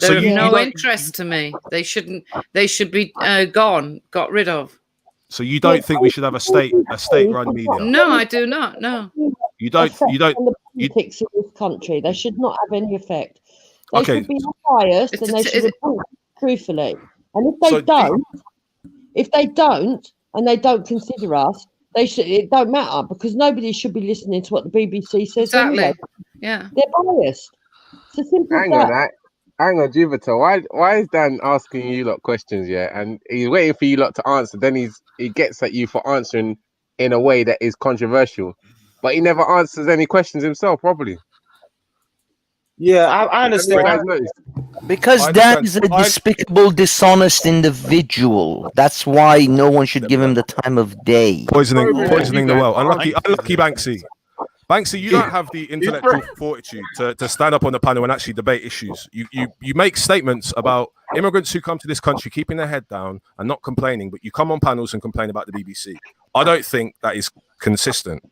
So They're of you no don't- interest to me. They shouldn't. They should be got rid of. So you don't think we should have a state-run media? No, I do not. No. You don't. You don't. On the politics of this country, they should not have any effect. They Okay. should be unbiased and they should report truthfully. And if they don't, and they don't consider us, they should. It don't matter because nobody should be listening to what the BBC says. Exactly. Anyway. Yeah. They're biased. It's as simple as Hang on, that. hang on, Jupiter. Why is Dan asking you lot questions? Yeah, and he's waiting for you lot to answer. Then he gets at you for answering in a way that is controversial, but he never answers any questions himself properly. Yeah, I understand. Because Dan is a despicable, dishonest individual. That's why no one should give him the time of day. Poisoning the well. Unlucky Banksy. Banksy, you don't have the intellectual fortitude to stand up on the panel and actually debate issues. You make statements about immigrants who come to this country keeping their head down and not complaining, but you come on panels and complain about the BBC. I don't think that is consistent.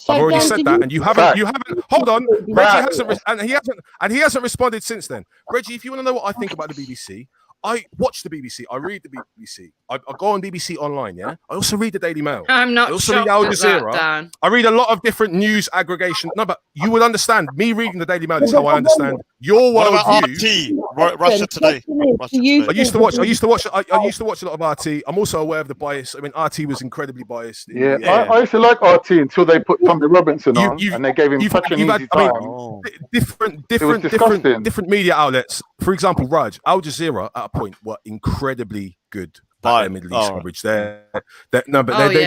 I've already said that, and you haven't. Hold on, Reggie hasn't responded since then. Reggie, if you want to know what I think about the BBC, I watch the BBC. I read the BBC. I go on BBC Online. Yeah, I also read the Daily Mail. I'm not I also shocked read Al at Jazeera. that, Dan. I read a lot of different news aggregation. No, but you would understand. Me reading the Daily Mail is how I understand your What about worldview. RT? Russia Today. I used to watch a lot of RT. I'm also aware of the bias. I mean, RT was incredibly biased. Yeah, I used to like RT until they put Tommy Robinson on and they gave him such an easy time. Different media outlets. For example, Raj, Al Jazeera at a point were incredibly good at their Middle East coverage. They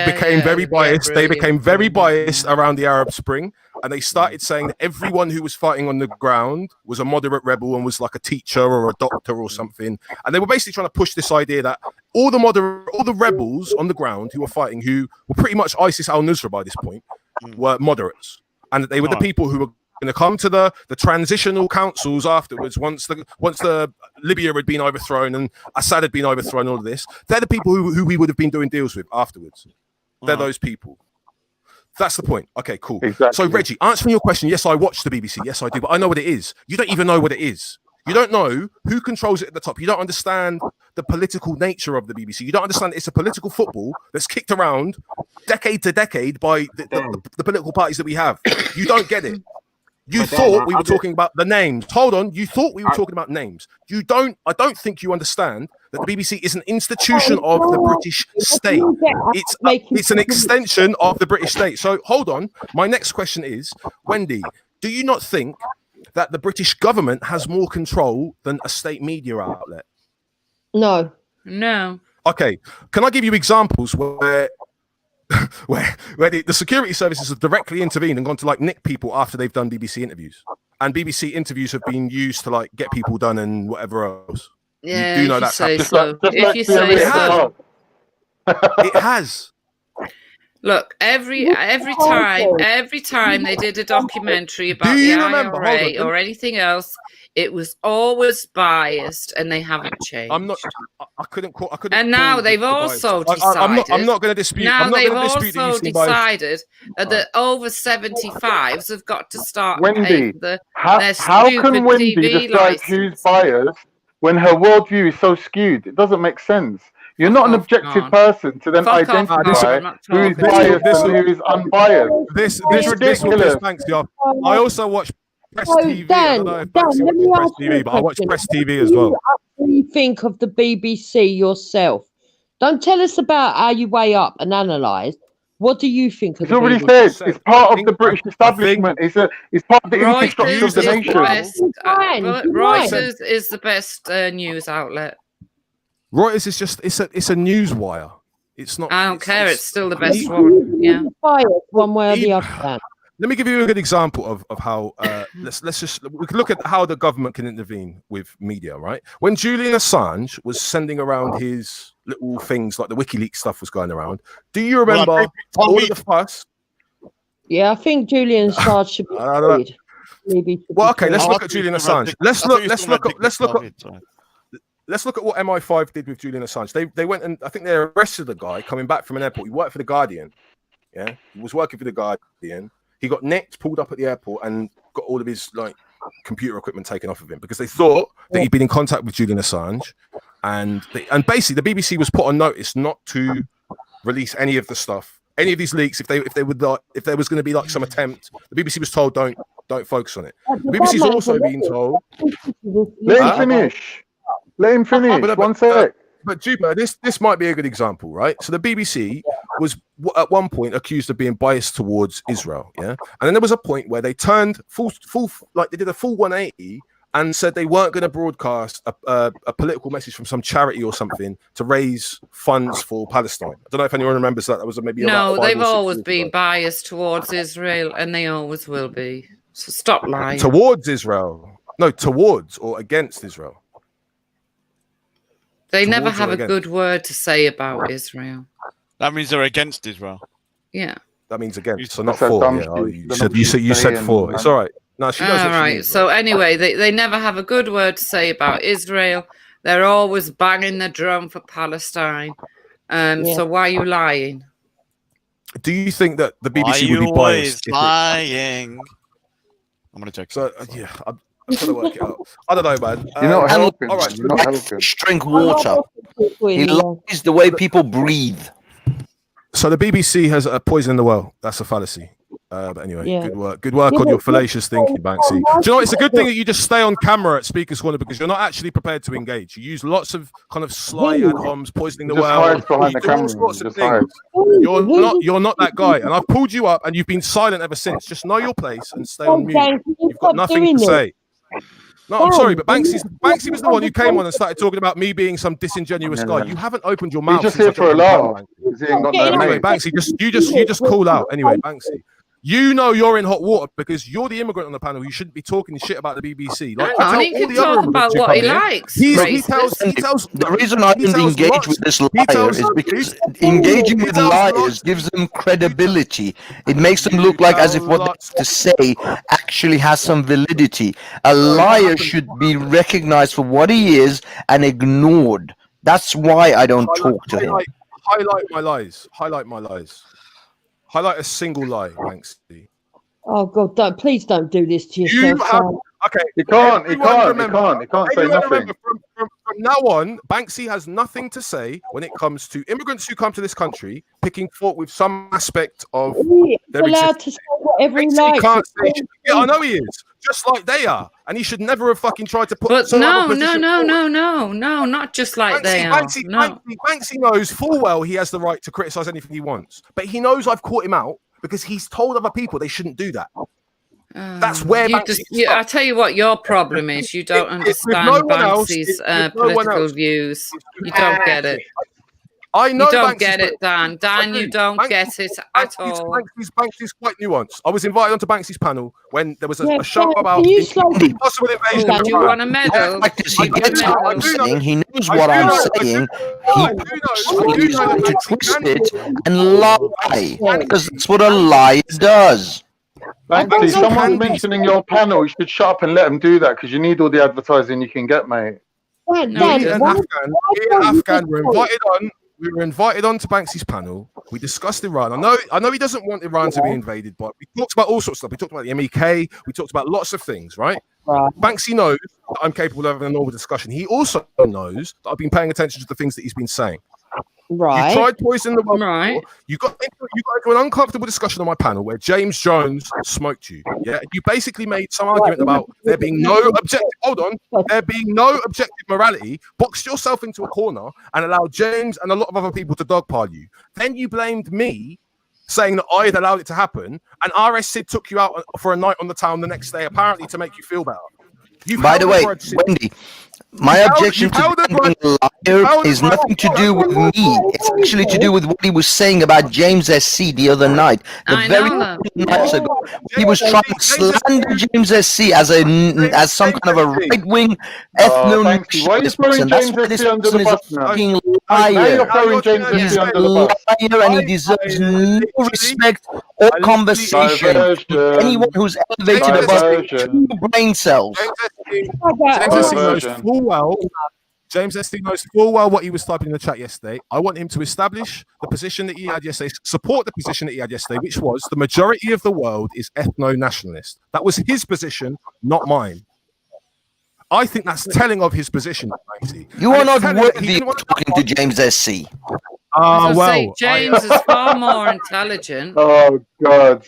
became very biased. They became very biased around the Arab Spring, and they started saying that everyone who was fighting on the ground was a moderate rebel and was like a teacher or a doctor or something. And they were basically trying to push this idea that all the rebels on the ground who were fighting, who were pretty much ISIS al-Nusra by this point, were moderates, and that they were the people who were going to come to the transitional councils afterwards once the Libya had been overthrown and Assad had been overthrown, all of this. They're the people who we would have been doing deals with afterwards. They're those people. That's the point. Okay, cool. Exactly. So Reggie, answering your question, yes, I watch the BBC. Yes, I do, but I know what it is. You don't even know what it is. You don't know who controls it at the top. You don't understand the political nature of the BBC. You don't understand it's a political football that's kicked around decade to decade by the political parties that we have. You don't get it. You thought we were talking about the names. Hold on. You thought we were talking about names. I don't think you understand that the BBC is an institution of the British state. It's an extension of the British state. So hold on. My next question is, Wendy, do you not think that the British government has more control than a state media outlet? No. Okay. Can I give you examples where the security services have directly intervened and gone to like nick people after they've done BBC interviews, and BBC interviews have been used to like get people done and whatever else? Yeah, you do know if you that's say happened. so. If you say so. It has. Look, every time they did a documentary about the IRA or anything else, it was always biased, and they haven't changed. I couldn't. And now they've also decided. I'm not going to dispute. Now I'm not they've going to dispute that also you've seen bias. decided that over 75s have got to start Wendy, paying their how stupid can Wendy TV decide license. who's biased when her worldview is so skewed? It doesn't make sense. You're not an objective person to then identify who is biased and who is unbiased. This It's ridiculous. Thanks, y'all. I also watch Press TV. I don't know if Dan, Banksy let me watches ask Press you a TV, but I watch question. Press TV as well. What do you think of the BBC yourself? Don't tell us about how you weigh up and analyse. What do you think of It's the already BBC? said it's part of the British establishment. It's part of the infrastructure of the nation. Reuters is the best news outlet. Reuters is just it's a news wire. It's not. I don't care. It's still the best one. Yeah. Biased one way or the other. Dan. Let me give you a good example of how let's just we can look at how the government can intervene with media, right? When Julian Assange was sending around his little things like the WikiLeaks stuff was going around, do you remember all of the fuss? Yeah, I think Julian Assange should be freed. Maybe. Well, okay, let's look at Julian Assange. Let's look at what MI5 did with Julian Assange. They went and I think they arrested the guy coming back from an airport. He worked for the Guardian. Yeah, he was working for the Guardian. He got nicked, pulled up at the airport, and got all of his like computer equipment taken off of him because they thought that he'd been in contact with Julian Assange, and basically the BBC was put on notice not to release any of the stuff, any of these leaks. If there was going to be like some attempt, the BBC was told don't focus on it. The BBC's also been told. Let him finish. Let him finish. One sec. But Jupiter, this might be a good example, right? So the BBC was at one point accused of being biased towards Israel, yeah, and then there was a point where they turned full like they did a full 180 and said they weren't going to broadcast a political message from some charity or something to raise funds for Palestine. I don't know if anyone remembers that. That was maybe no. About 5 They've or 6 always years been ago. biased towards Israel, and they always will be. So stop lying. Towards Israel, no, towards or against Israel. They never Towards or have a against? good word to say about Israel. That means they're against Israel. Yeah. That means against, so not That's a for. dumb Yeah, oh, shit. you said for. It's all right. No, she knows All what she right. means, So anyway, they never have a good word to say about Israel. They're always banging the drum for Palestine. So why are you lying? Do you think that the Why BBC you would be always biased? lying? I'm gonna check. So yeah, I'm trying to work it out. I don't know, man. You're not helping. All right. You're not helping. Drink water. He lies the way people breathe. So the BBC has a poison in the well. That's a fallacy. But anyway, Yeah. good work. Good work on your fallacious thinking, Banksy. Do you know what? It's a good thing that you just stay on camera at Speaker's Corner because you're not actually prepared to engage. You use lots of kind of sly ad homs, poisoning the Just well. hides behind You the do all camera. sorts of Just things. hides. You're not that guy. And I've pulled you up and you've been silent ever since. Just know your place and stay on mute. You've got nothing to say. No, I'm sorry, but Banksy was the one who came on and started talking about me being some disingenuous guy. You haven't opened your mouth. He's just since here I for a got laugh. He ain't got no Anyway, mate. Banksy, you just call out. Anyway, Banksy, you know you're in hot water because you're the immigrant on the panel. You shouldn't be talking shit about the BBC. Like, Hang on, you he tell all can the other talk about immigrants who what come he here, likes. He racist. tells. The reason I didn't tells engage lots- with this he liar tells- is because engaging with liars gives them credibility. It makes them look like as if what they have to say actually has some validity. A liar should be recognized for what he is and ignored. That's why I don't talk to him. Highlight my lies. Highlight my lies. Highlight a single lie, Banksy. Oh God! Please don't do this to You yourself. have Sam. okay. He can't. He everyone can't. He remember- can't. He can't say everyone nothing. remember from now on, Banksy has nothing to say when it comes to immigrants who come to this country picking fault with some aspect of He's their allowed existence. to say whatever he Banksy likes. can't say shit. Yeah, I know he is. Just like they are, and he should never have fucking tried to put. But some other no, position forward. no, not just like they are. Banksy knows full well he has the right to criticize anything he wants, but he knows I've caught him out because he's told other people they shouldn't do that. That's where I tell you what your problem is. You don't understand no one else- Banksy's if no one political else- views. You don't get it. I know You don't Banksy's get it, Dan. Dan, you don't get it at all. Banksy's quite nuanced. I was invited onto Banksy's panel when there was a, Yeah, a show Dan, about can you slow down? possible invasion Oh, of do you Iran. want a medal? He gets what I'm saying. He knows what I'm saying. He tries to twist it and lie because that's what a liar does. Banksy, someone's mentioning your panel. You should shut up and let them do that because you need all the advertising you can get, mate. Me and Afghan were invited on. We were invited on to Banksy's panel. We discussed Iran. I know he doesn't want Iran to be invaded, but we talked about all sorts of stuff. We talked about the MEK. We talked about lots of things, right? Banksy knows that I'm capable of having a normal discussion. He also knows that I've been paying attention to the things that he's been saying. Right. You tried poisoning the well. Right. You got into an uncomfortable discussion on my panel where James Jones smoked you. Yeah. You basically made some argument about there being no objective. Hold on. There being no objective morality. Boxed yourself into a corner and allowed James and a lot of other people to dogpile you. Then you blamed me, saying that I had allowed it to happen, and RS Sid took you out for a night on the town the next day, apparently to make you feel better. By the way, Wendy, My objection to being a liar is nothing to do with me. It's actually to do with what he was saying about James SC the other night. Nights ago, he was trying to slander James SC as some kind of a right-wing ethno-nationalist person. That's what this person is, a fucking liar. He's a liar, and he deserves no respect or conversation. Anyone who's elevated above 2 brain cells. James SC knows full well what he was typing in the chat yesterday. I want him to establish the position that he had yesterday, support the position that he had yesterday, which was the majority of the world is ethno-nationalist. That was his position, not mine. I think that's telling of his position. You are not worthy of talking to James SC. James is far more intelligent. Oh God.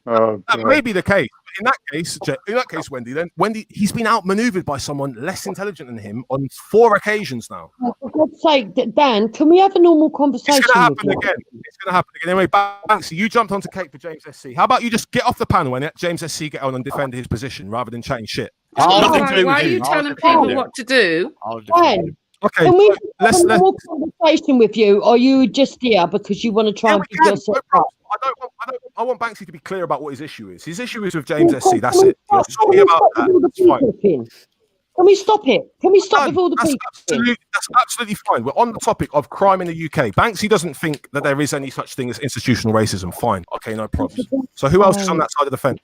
Oh, that may be the case. In that case, Wendy, he's been outmaneuvered by someone less intelligent than him on 4 occasions now. For God's sake, Dan, can we have a normal conversation? It's going to happen again. It's going to happen again. Anyway, Banksy, you jumped onto Kate for James SC. How about you just get off the panel and let James SC get on and defend his position rather than chatting shit? Why are you telling people what to do? Dan, okay, can we have let's a normal conversation with you, or are you just here because you want to try and pick yourself up? I want Banksy to be clear about what his issue is. His issue is with James SC. That's it. You're talking about that. That's fine. Can we stop it? Can we stop with all the people? That's absolutely fine. We're on the topic of crime in the UK. Banksy doesn't think that there is any such thing as institutional racism. Fine. Okay, no problems. So who else is on that side of the fence?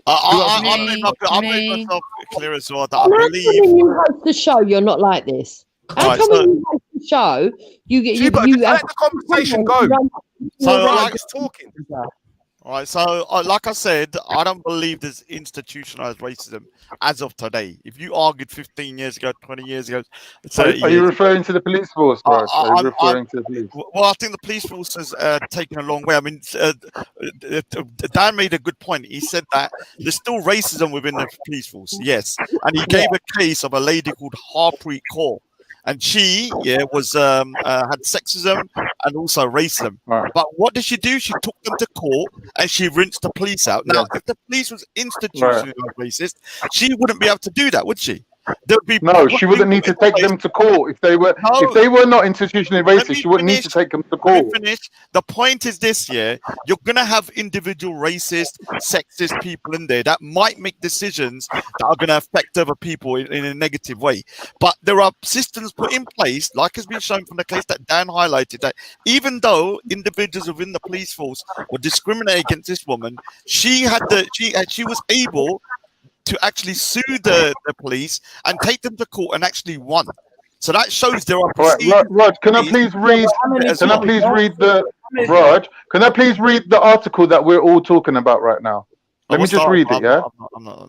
I made myself clear as well that I How come believe. when you host the show, you're not like this? How come when you host the show, you get you let the conversation go. So, like, talking. All right, so like I said, I don't believe there's institutionalized racism as of today. If you argued 15 years ago, 20 years ago, 30 Are you years, referring to the police force, Bryce? Are you referring to the police? well, I think the police force has taken a long way. I mean, Dan made a good point. He said that there's still racism within the police force, yes. And he gave a case of a lady called Harpreet Kaur. And she, was had sexism and also racism. Right. But what did she do? She took them to court and she rinsed the police out. Now, if the police was institutionally racist, she wouldn't be able to do that, would she? There would be No, she wouldn't need to take them to court if they were not institutionally racist. She wouldn't need to take them to court. Finish. The point is this: you're gonna have individual racist, sexist people in there that might make decisions that are gonna affect other people in a negative way. But there are systems put in place, like has been shown from the case that Dan highlighted, that even though individuals within the police force were discriminating against this woman, she was able to actually sue the police and take them to court and actually won. So that shows there are. Right, Rod, can I please read? Can I please read the Rod? Can I please read the article that we're all talking about right now? Let me just read it. Yeah.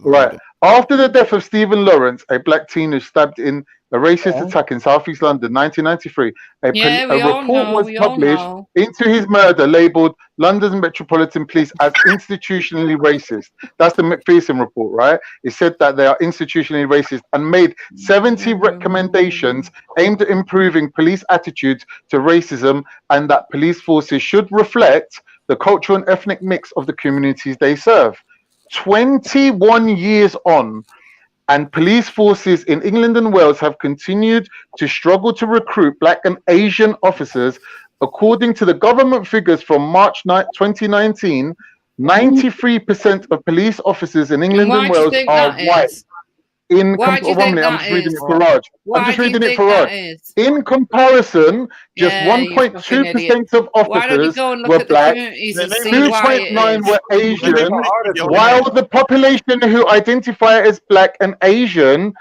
Right. After the death of Stephen Lawrence, a black teen who stabbed in a racist attack in Southeast London, 1993, a report was published into his murder labelled London Metropolitan Police as institutionally racist. That's the McPherson report, right? It said that they are institutionally racist and made 70 recommendations aimed at improving police attitudes to racism and that police forces should reflect the cultural and ethnic mix of the communities they serve. 21 years on, and police forces in England and Wales have continued to struggle to recruit black and Asian officers. According to the government figures from March 2019, 93% of police officers in England and Wales are white. I'm just reading it for Raj. I'm just reading it for Raj. In comparison, just 1.2% of officers were black, 2.9% were Asian, while the population who identify as black and Asian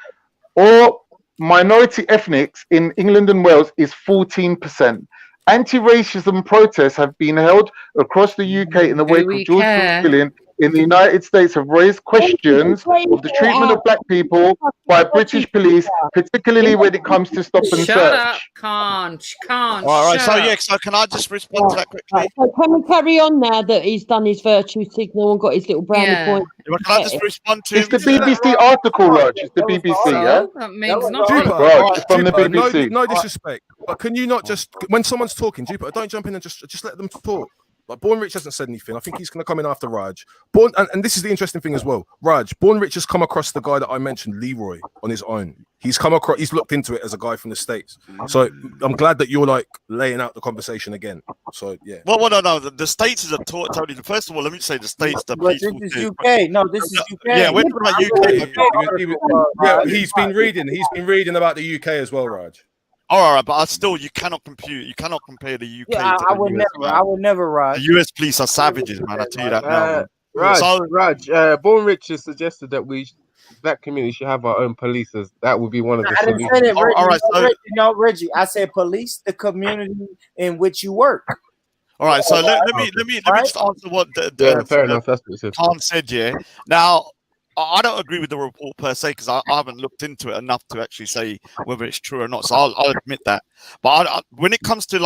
or minority ethnics in England and Wales is 14%. Anti-racism protests have been held across the UK in the wake of George Floyd in the United States have raised questions of the treatment of black people by British police, particularly when it comes to stop and search. Can't. All right, so can I just respond to that quickly? So can we carry on now that he's done his virtue signal and got his little brownie point? Can I just respond to It's the BBC article, Raj. It's the BBC, yeah? That means nothing. Raj, it's from the BBC. No disrespect, but can you not just, when someone's talking, Jupiter, don't jump in and just let them talk. Like Born Rich hasn't said anything. I think he's going to come in after Raj. And this is the interesting thing as well. Raj, Born Rich has come across the guy that I mentioned, Leroy, on his own. He's come across. He's looked into it as a guy from the States. So I'm glad that you're like laying out the conversation again. So yeah. Well, no. The States is a totally. First of all, let me say the States. The But this is UK. No, this is UK. Yeah, we're talking about UK. Yeah, he's been reading about the UK as well, Raj. All right, but still, you cannot compare the UK. Yeah, to I the would US, never. man. I would never, Raj. The US police are savages, man. I tell you that now. Man. Raj, Born Rich has suggested that black community should have our own policers. That would be one of the I didn't solutions. say that, Reggie. All right, so Reggie. I said police the community in which you work. all right, so let me just answer what fair enough. That's what it says. Khan said. Yeah. Now, I don't agree with the report per se because I haven't looked into it enough to actually say whether it's true or not. So I'll admit that. But when it comes to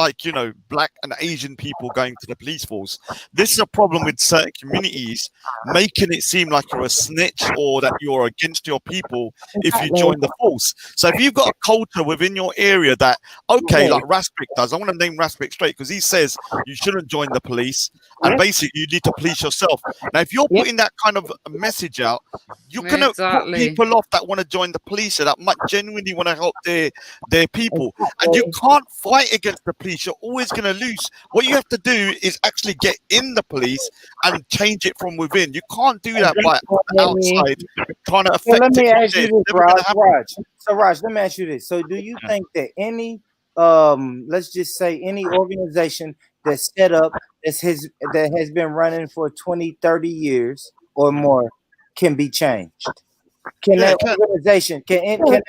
black and Asian people going to the police force, this is a problem with certain communities, making it seem like you're a snitch or that you're against your people if you join the force. So if you've got a culture within your area that, okay, like Raspik does, I want to name Raspik straight because he says you shouldn't join the police and basically you need to police yourself. Now, if you're putting that kind of message out, you're going to put people off that want to join the police and that might genuinely want to help their people. And you can't fight against the police. You're always going to lose. What you have to do is actually get in the police and change it from within. You can't do that by outside trying to affect Let me it. ask you this, Raj. So, Raj, let me ask you this. So, do you think that any, let's just say any organization that's set up that has been running for 20, 30 years or more can be changed? Can that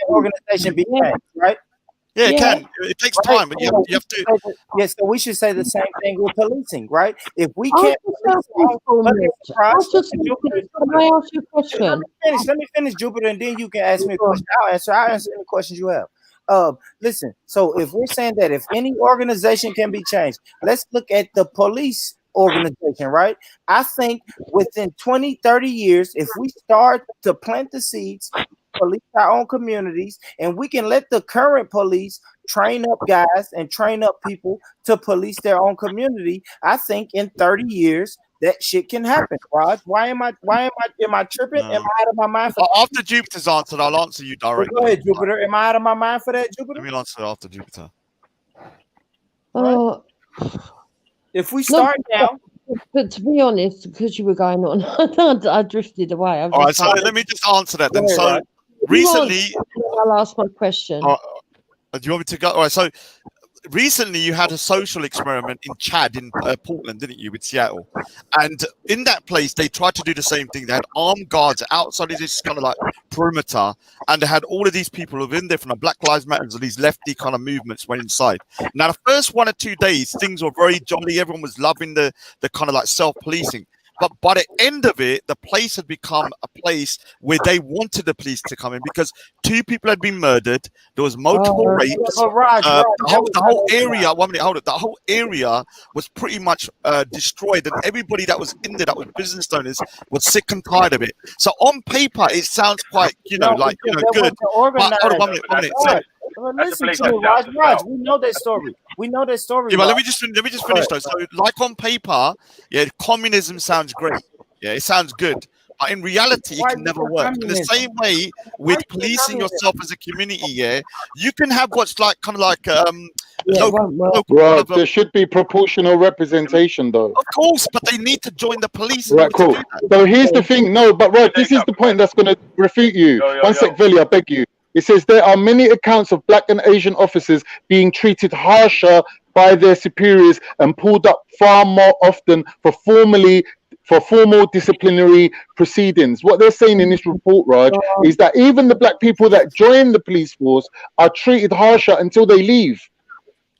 organization be changed, right? Yeah, it can. It takes time, but you have to. Yes, so we should say the same thing with policing, right? If we can't Can I ask you a question? Let me finish, Jupiter, and then you can ask me a question. I'll answer any questions you have. Listen, so if we're saying that if any organization can be changed, let's look at the police organization, right? I think within 20, 30 years, if we start to plant the seeds, police our own communities, and we can let the current police train up guys and train up people to police their own community, I think in 30 years that shit can happen. Raj, am I tripping? Am I out of my mind? After Jupiter's answered, I'll answer you directly. Go ahead, Jupiter. Am I out of my mind for that, Jupiter? Let me answer after Jupiter. If we start now. But to be honest, because you were going on, I drifted away. All right, so let me just answer that then. So recently, I'll ask my question. Do you want me to go? All right, so recently you had a social experiment in Chad, in Portland, didn't you, with Seattle? And in that place, they tried to do the same thing. They had armed guards outside of this kind of like perimeter, and they had all of these people within there from the Black Lives Matter and these lefty kind of movements went inside. Now, the first 1 or 2 days, things were very jolly. Everyone was loving the kind of like self-policing. But by the end of it, the place had become a place where they wanted the police to come in because 2 people had been murdered. There was multiple rapes. The whole area. 1 minute, hold it. The whole area was pretty much destroyed, and everybody that was in there, that was business owners, was sick and tired of it. So on paper, it sounds quite, good. But hold on 1 minute. So, listen to me, Raj. We know that story. Yeah, but let me just finish though. So, like on paper, yeah, communism sounds great. Yeah, it sounds good. But in reality, it can never work. In the same way with policing yourself as a community, yeah, you can have what's like kind of like Right, there should be proportional representation, though. Of course, but they need to join the police. Right, cool. So here's the thing. No, but right, this is the point that's going to refute you. One sec, Veli, I beg you. It says there are many accounts of Black and Asian officers being treated harsher by their superiors and pulled up far more often for formal disciplinary proceedings. What they're saying in this report, Raj, is that even the Black people that join the police force are treated harsher until they leave.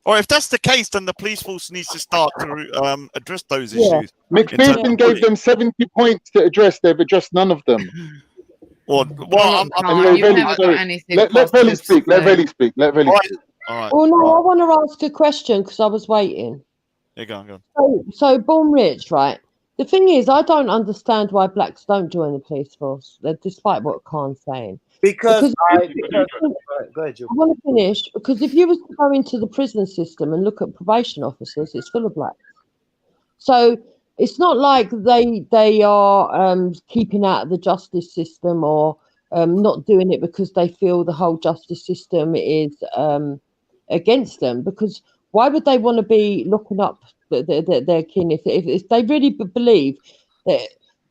Or if that's the case, then the police force needs to start to address those issues. McPherson gave them 70 points to address. They've addressed none of them. Let Veli speak. Let Veli speak. All right. Oh no, I want to ask a question because I was waiting. Yeah, go on. So Born Rich, right? The thing is, I don't understand why blacks don't join the police force, despite what Khan's saying. Because I want to finish, because if you was to go into the prison system and look at probation officers, it's full of blacks. So it's not like they are keeping out of the justice system or not doing it because they feel the whole justice system is against them. Because why would they want to be looking up their kin if they really believe that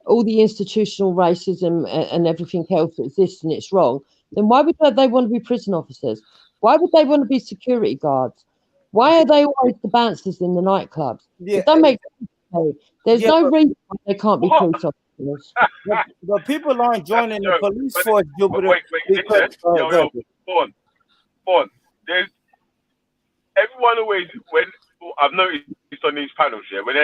all the institutional racism and everything else that exists and it's wrong? Then why would they want to be prison officers? Why would they want to be security guards? Why are they always the bouncers in the nightclubs? Yeah. It don't make sense. There's Yeah, no but- reason why they can't be police officers. But people aren't joining the police force, Jupiter. Wait, because, listen. Yo, go Fawn. There's everyone always, when I've noticed on these panels, yeah, when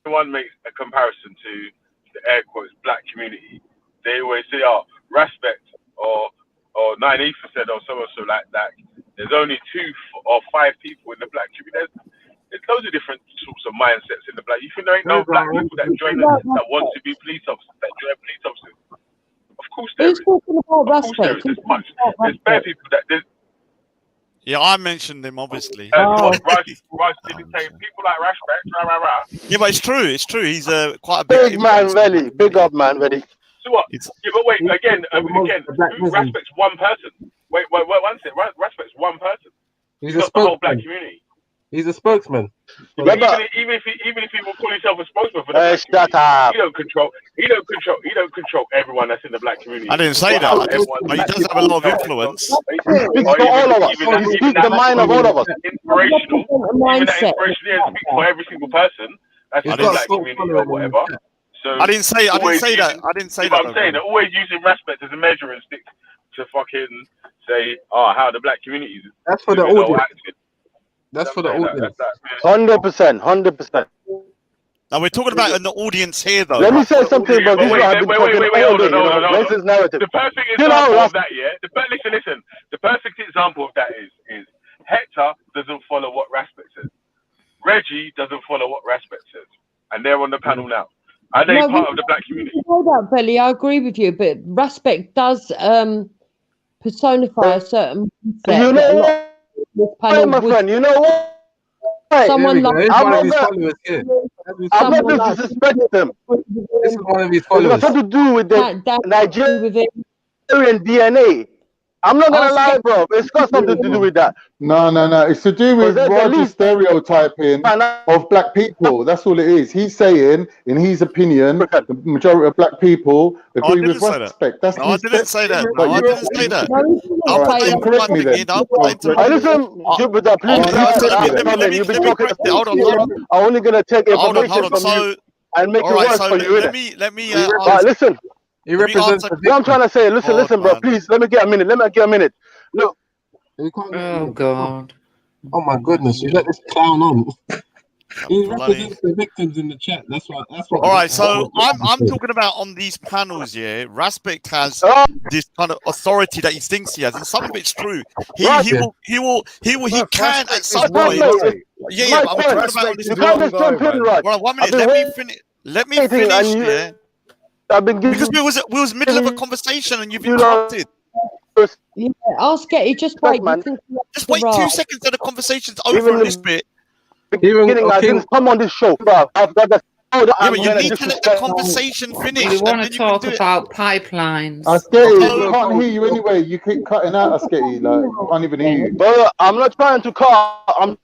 anyone makes a comparison to the air quotes black community, they always say, "Oh, respect," or 90% or so like that. There's only 2 or 5 people in the black community. There's loads of different sorts of mindsets in the black. You think there ain't no black people that join that want to be police officers, that join police officers? Of course there is. Who's talking about Of course there is. respect? There's much. There's bare people that there's. Yeah, I mentioned him obviously. Rush didn't say people like respect. Yeah, but it's true. It's true. He's quite a Big man, really. Big up, man, really. So what? Yeah, but wait. Again, who respects one person? Wait. One second. Respects one person. He's not a the whole black spokesman. community. He's a spokesman. Even if he will call himself a spokesman for the black shut community, up. he don't control everyone that's in the black community. I didn't say that. I just, but he does have a lot of influence. He speaks for all of us. He speaks the mind of all of us. Inspirational. Even that inspiration here speaks for every single person that's in the black community or whatever. So I didn't say that. I didn't say that. I'm saying they're always using respect as a measuring stick to fucking say, how the black community is. That's for the doing or audience. acting. That's for the audience. 100%. Now we're talking about an audience here, though. Let me say something about this. I've been talking all day. Where's his narrative? The perfect example of that, yeah. Listen. The perfect example of that is Hector doesn't follow what Respect says. Reggie doesn't follow what Respect says, and they're on the panel now. Are they part of the black community? Hold up, Belly. I agree with you, but respect does personify a certain mindset. You that a know lot of this what, panel my would- friend? You know what? Someone like I'm not going to disrespect them. This is one of his It's followers. got to do with the Nigerian DNA. I'm not gonna lie, bro. It's got something to do with that. No. It's to do with Because they're the Roger's least- stereotyping of black people. That's all it is. He's saying, in his opinion, the majority of black people agree with respect. That's No, I his didn't say that. but No, I you- didn't say that. All right, then correct me then. Hey, listen, Jupiter, please. You've been talking. Hold on. I'm only gonna take Hold on. information from you and make it all right, worse so for you. let innit? me. Right, listen. He Let me represents answer- What I'm trying to say, listen, bro. Please, let me get a minute. Look. Oh God. Oh my goodness! You let this clown on. He bloody- represents the victims in the chat. That's what. All right, so I'm talking about on these panels, yeah. Respect has this kind of authority that he thinks he has, and some of it's true. He can at some point. Yeah, but I'm talking about on this You can't just jump in, Raj. Well, 1 minute. I've been Let me finish. Let me waiting, finish. and you- Yeah. I've been giving Because we was middle of a conversation and you've You know- interrupted. Yeah, ask Getty. Just wait. man. You can Just wait 2 Right. seconds and the conversation's over Even on the- this bit. beginning, I didn't come on this show, bro. I've got the. Yeah, but you need to let the conversation finish. We and want then to you can talk do it. about pipelines. Asketi, we can't hear you anyway. You keep cutting out, Asketi. Like, I can't even hear you. Brother, I'm not trying to cut. I'm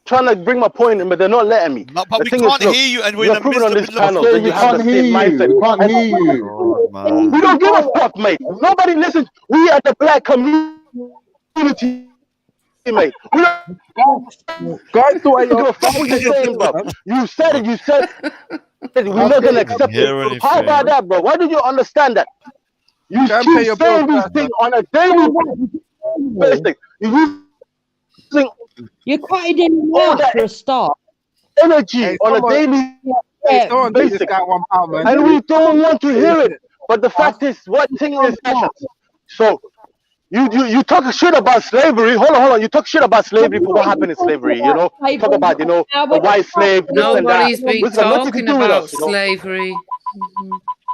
trying to bring my point in, but they're not letting me. No, but The we thing can't is, look, hear you, and we're you're in the proving midst on of this middle of panel Yeah, that we you have can't the hear same you. mindset. We can't hear you. Man. We don't give a fuck, mate. Nobody listens. We are the black community, mate. We don't. Guys, the way give a fuck what you're saying, bro. You said it. You said we're not gonna accept hear it. anything. How about that, bro? Why did you understand that? You Can't pay your keep saying bills, these things on a daily basis. You using You quoted him all out that for a start. energy Hey, on a someone- daily Hey, someone give this basic, guy £1, man. and we don't want to hear it. But the fact is, what thing is actions? So you talk shit about slavery. Hold on. You talk shit about slavery for what happened in slavery. You know, you talk about the white slave. This and that. Nobody's been Listen, nothing to talking do with about us, you know? slavery.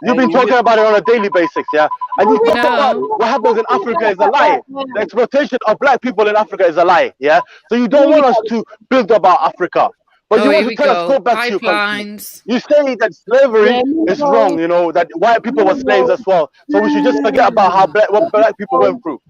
You've been talking about it on a daily basis, yeah. And you talk about what happens in Africa is a lie. The exploitation of black people in Africa is a lie, yeah. So you don't want us to build about Africa. But Oh, you here want we to tell us, go. go back to your country. Pipelines. You say that slavery is wrong, you know, that white people were slaves as well. So we should just forget about how what black people went through.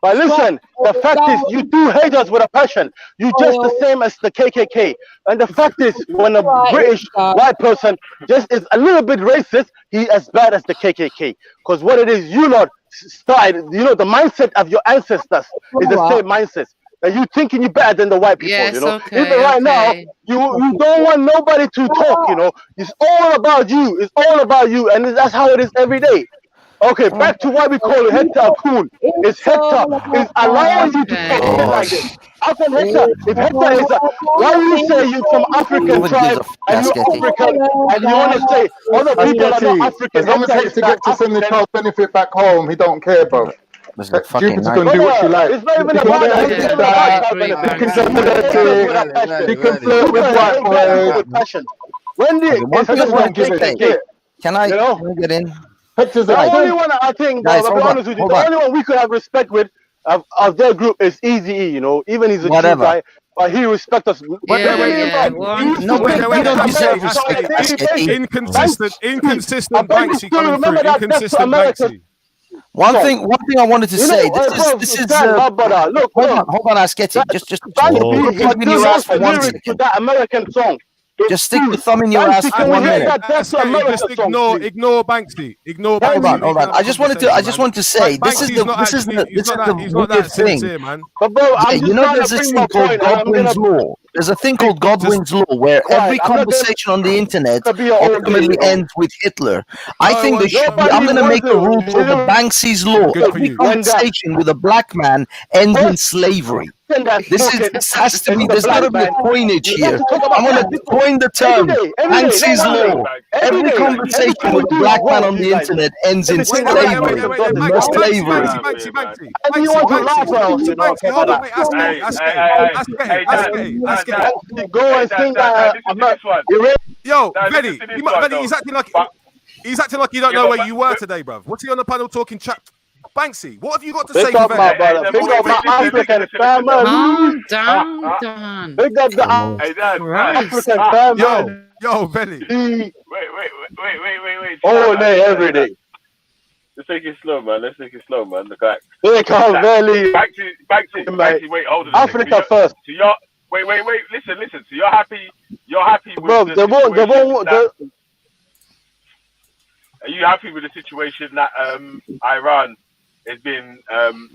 But listen, the fact is, you do hate us with a passion. You just the same as the KKK. And the fact is, when a British white person just is a little bit racist, he as bad as the KKK. Because what it is, you lot started, you know, the mindset of your ancestors is the same mindset. And you thinking you're better than the white people, Yes, you know. okay, Even right now, okay. you don't want nobody to talk, you know. It's all about you. It's all about you, and that's how it is every day. Okay, back to why we call it Hector Coon. It's Hector is allowing you to talk shit like this. How can Hector, if Hector is why you say you from African tribe and you African and you want to say other people are not African? As long as Hector gets to send the child benefit back home, he don't care, bro. Jupiter can do what she likes. It's not even He about can that. he can flirt with white boys. Wendy, Can I get in? The only one I think, Guys, I'll be honest with you, the only one we could have respect with of their group is Eazy-E, you know, even he's a Jew guy, but he respects us. But inconsistent Banksy coming through. Inconsistent Banksy. One thing I wanted to say. This is hold on, Asketti. Just plug in your ass for 1 second. To that American song. Just stick your thumb in your ass for 1 minute. Just ignore Banksy. Ignore Banksy. Hold on. I just wanted to say this is the weird thing. But bro, you know, there's this thing called Godwin's law. There's a thing called Godwin's law where every conversation on the internet ultimately ends with Hitler. I think there should be. I'm going to make a rule called the Banksy's law. Every conversation with a black man ends in slavery. This has to be. There's got to be a coinage here. I'm going to coin the term Banksy's law. Every conversation with a black man on the internet ends in slavery. No slavery. And you want to laugh out, you know? Go and sing Yo, Benny, he's acting like you don't know where you were today, bruv. What's he on the panel talking chat? Banksy, what have you got to say? Big up my brother. Big up my African family. Down. Big up the African family. Yo, Benny. Wait. All day, every day. Let's take it slow, man. Look at. They come Belly. Banksy, wait, hold on. Africa first. So you're, wait. Listen. So you're happy with bro, the situation are you happy with the situation that Iran has been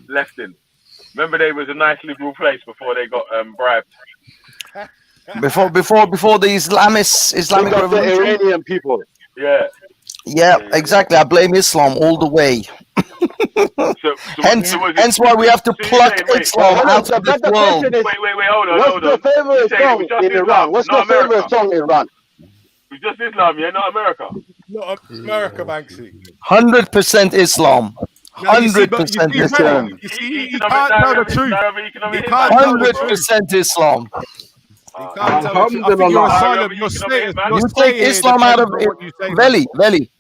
left in? Remember, they was a nice liberal place before they got bribed. Before the Islamic revolution. The Iranian people. Yeah, exactly. I blame Islam all the way. Hence why we have to pluck Islam out of this world. Wait, hold on. What's your favorite song in Iran? What's your favorite song in Iran? It's just Islam, yeah, not America. Not America, Banksy. 100% Islam. 100% Islam. You see, he can't tell the truth. 100% Islam. You take Islam out of Veli.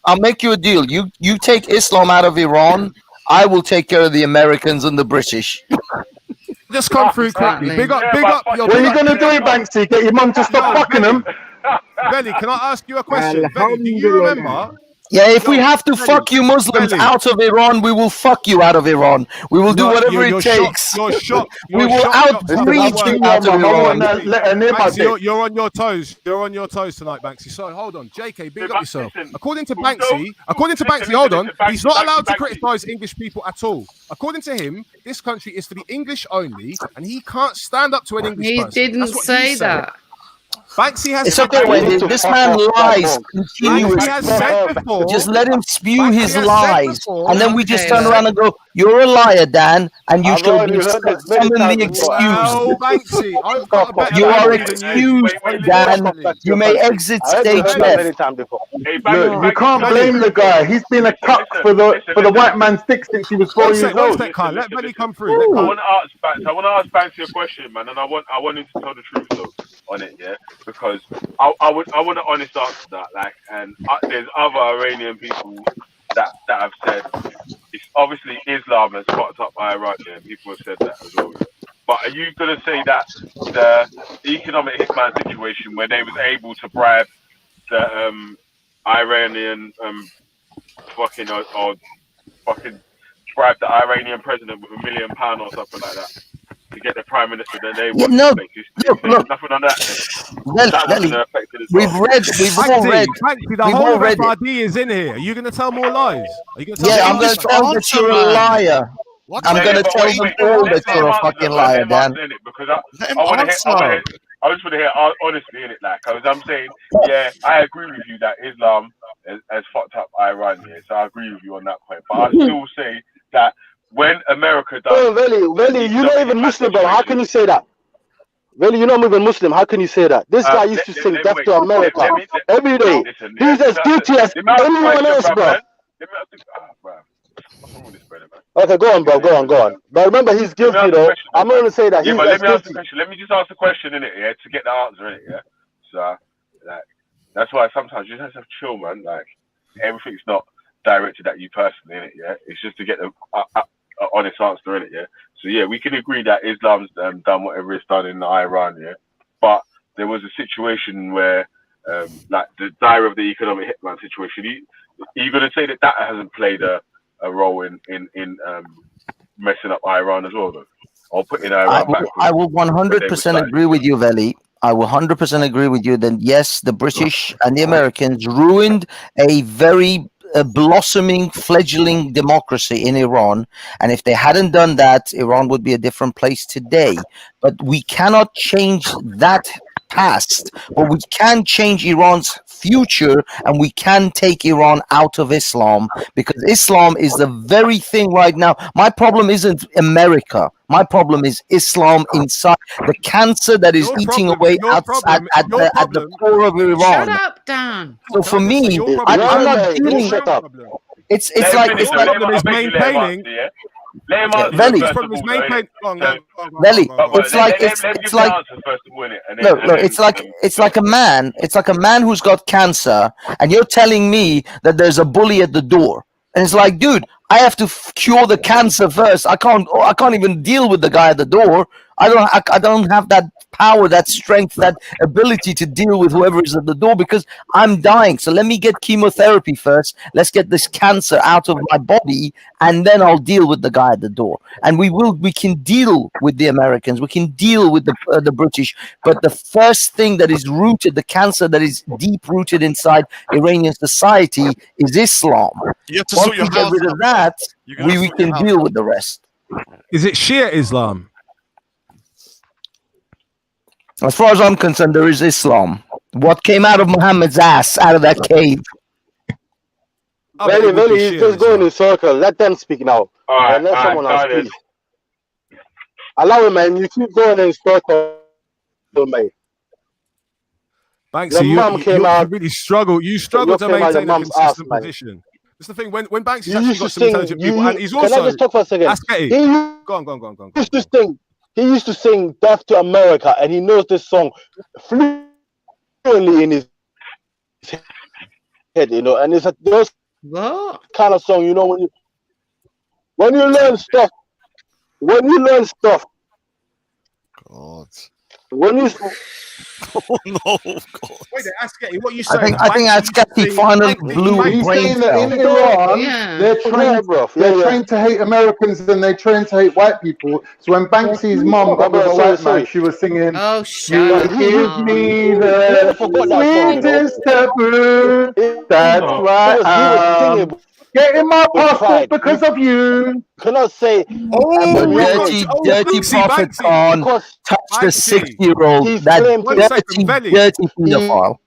I'll make you a deal. You take Islam out of Iran, I will take care of the Americans and the British. Just come through quickly. Big up. What are you gonna do, Banksy? Get your mum to stop fucking them? Benny, can I ask you a question? Benny, do you remember? Yeah, if we have to fuck you Muslims out of Iran, we will fuck you out of Iran. We will do whatever it takes. We will outbreed you out of Iran. Banksy, you're on your toes. You're on your toes tonight, Banksy. So hold on, JK, big up yourself. According to Banksy, hold on, he's not allowed to criticize English people at all. According to him, this country is for the English only, and he can't stand up to an English person. He didn't say that. Banksy has. It's okay, Wendy. This man lies continuously. Just let him spew his lies, and then we just turn around and go, "You're a liar, Dan, and you shall be summoned excused." You are excused, Dan. You may exit stage left. Look, you can't blame the guy. He's been a cuck for the white man's dick since he was 4 years old. Let Benny come through. I want to ask Banksy a question, man, and I want him to tell the truth though on it, yeah. Because I want an honest answer to that, like, and there's other Iranian people that have said it's obviously Islam has fucked up Iraq, yeah. People have said that as well. But are you going to say that the economic hitman situation, where they was able to bribe the Iranian fucking bribe the Iranian president with $1 million or something like that to get the prime minister that they want? No, look. Nothing on that. We've all read. The whole of FRD is in here. Are you going to tell more lies? Are you going to tell Yeah, I'm going to tell them that you're a liar. I'm going to tell them all that you're a fucking liar, Dan. Because I just want to hear honestly in it, like, because I'm saying, yeah, I agree with you that Islam has fucked up Iran here, so I agree with you on that point. But I still say that when America does, Veli, you're not even Muslim, bro. How can you say that? Veli, you're not even Muslim. How can you say that? This guy used to sing "Death to America" every day. He's as guilty as anyone else, bro. Okay, go on, bro. Go on. But remember, he's guilty, though. I'm not going to say that. Yeah, He's but as guilty. let me just ask the question in it, yeah, to get the answer in it, yeah. So, like, that's why sometimes you just have to chill, man. Like, everything's not directed at you personally, in it, yeah. It's just to get the honest answer in it, yeah. So yeah, we can agree that Islam's done whatever it's done in Iran, yeah. But there was a situation where, like the dire of the economic hitman situation. Are you going to say that hasn't played a role in messing up Iran as well, though, or putting Iran back? I will 100% agree with you, Veli. I will 100% agree with you. Then yes, the British and the Americans ruined a very blossoming, fledgling democracy in Iran, and if they hadn't done that, Iran would be a different place today. But we cannot change that past, but we can change Iran's future, and we can take Iran out of Islam, because Islam is the very thing right now. My problem isn't America. My problem is Islam inside, the cancer that is eating away at the core of Iran. Shut up, Dan. So for me, I'm not dealing. It's like maintaining. Veli, it's like a man. It's like a man who's got cancer, and you're telling me that there's a bully at the door, and it's like, dude, I have to cure the cancer first. I can't even deal with the guy at the door. I don't have that power, that strength, that ability to deal with whoever is at the door, because I'm dying. So let me get chemotherapy first. Let's get this cancer out of my body, and then I'll deal with the guy at the door. And we can deal with the Americans. We can deal with the British. But the first thing that is rooted, the cancer that is deep rooted inside Iranian society, is Islam. Once we get rid of that, we can deal with the rest. Is it Shia Islam? As far as I'm concerned, there is Islam. What came out of Muhammad's ass, out of that cave? Veli, he's just going in circle. Let them speak now. And let someone else speak. Allow him, man. You keep going in circle, mate. Banksy, you really struggle. You struggle to maintain a consistent position. That's the thing. When Banksy's actually got some intelligent people, and he's also. Can I just talk for a second? Go on. He used to sing "Death to America," and he knows this song fluently in his head, you know. And it's those kind of song, you know, when you learn stuff. God. When you oh no, God. Wait, Asketi, what are you saying? I think Asketi finally blew a brain cell. In Iran, they're trained to hate Americans, and they're trained to hate white people. So when Banksy's mum got with a white man, she was singing, "Oh, shut up. Give me the sweetest taboo. That's why I'm getting my passport because of you." Cannot say, dirty prophet Khan touched a 6-year-old. That dirty pedophile.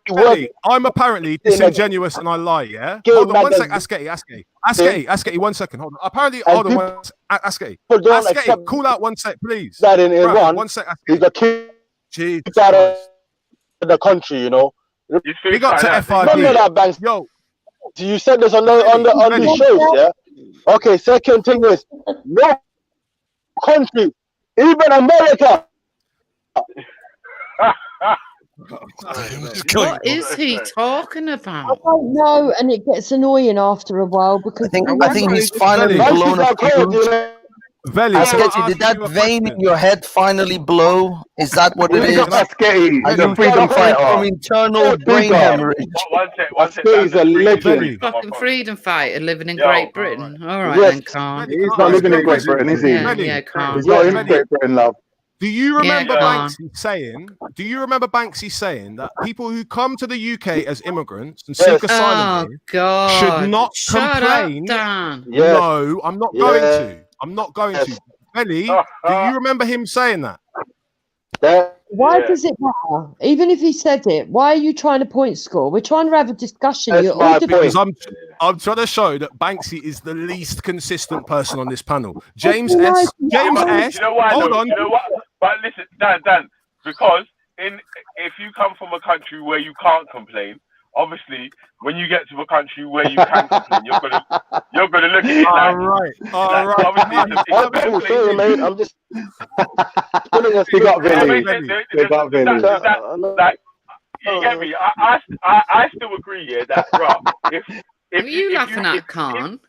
Veli, I'm apparently disingenuous and I lie, yeah? Hold on one sec, Asketi, 1 second. Hold on. Apparently, hold on one sec. Asketi, call out 1 sec, please. That in Iran, 1 sec, he's a kid out of the country, you know. Big up to FRD. Yo. You said this on the shows, yeah? Okay, second thing is, no country, even America. What is he talking about? I don't know, and it gets annoying after a while because I think he's finally blown a fuse. Veli, Asketti, did that vein in your head finally blow? Is that what it Big is? up Asketti, Are he's a you freedom suffering fighter. from internal brain Big up. hemorrhage? Asketti's a legend. Fucking freedom fighter living in Yo, Great Britain. All right Yes. then, Khan. He's not living in Great Britain, is he? Yeah, Khan. He's not in Great Britain, love. Do you remember Khan. Banksy saying? Do you remember Banksy saying that people who come to the UK as immigrants and seek asylum Oh here God! should not Shut complain? up, Dan. Yes. No, I'm not going Yes. to. I'm not going Yes. to. Veli, do you remember him saying that? Why does it matter? Even if he said it, why are you trying to point score? We're trying to have a discussion. That's You're my all point. Because I'm trying to show that Banksy is the least consistent person on this panel. James No, S. James But S. you know why? Hold though? on. You know what? But listen, Dan, because if you come from a country where you can't complain, obviously when you get to a country where you can complain, you're gonna look at it All like, right. obviously it's a better place. Sorry, mate. I'm just putting us Big up Yeah, Veli. but Big up Veli. like, you get me? I still agree, yeah, that bro. If Are you laughing at Khan?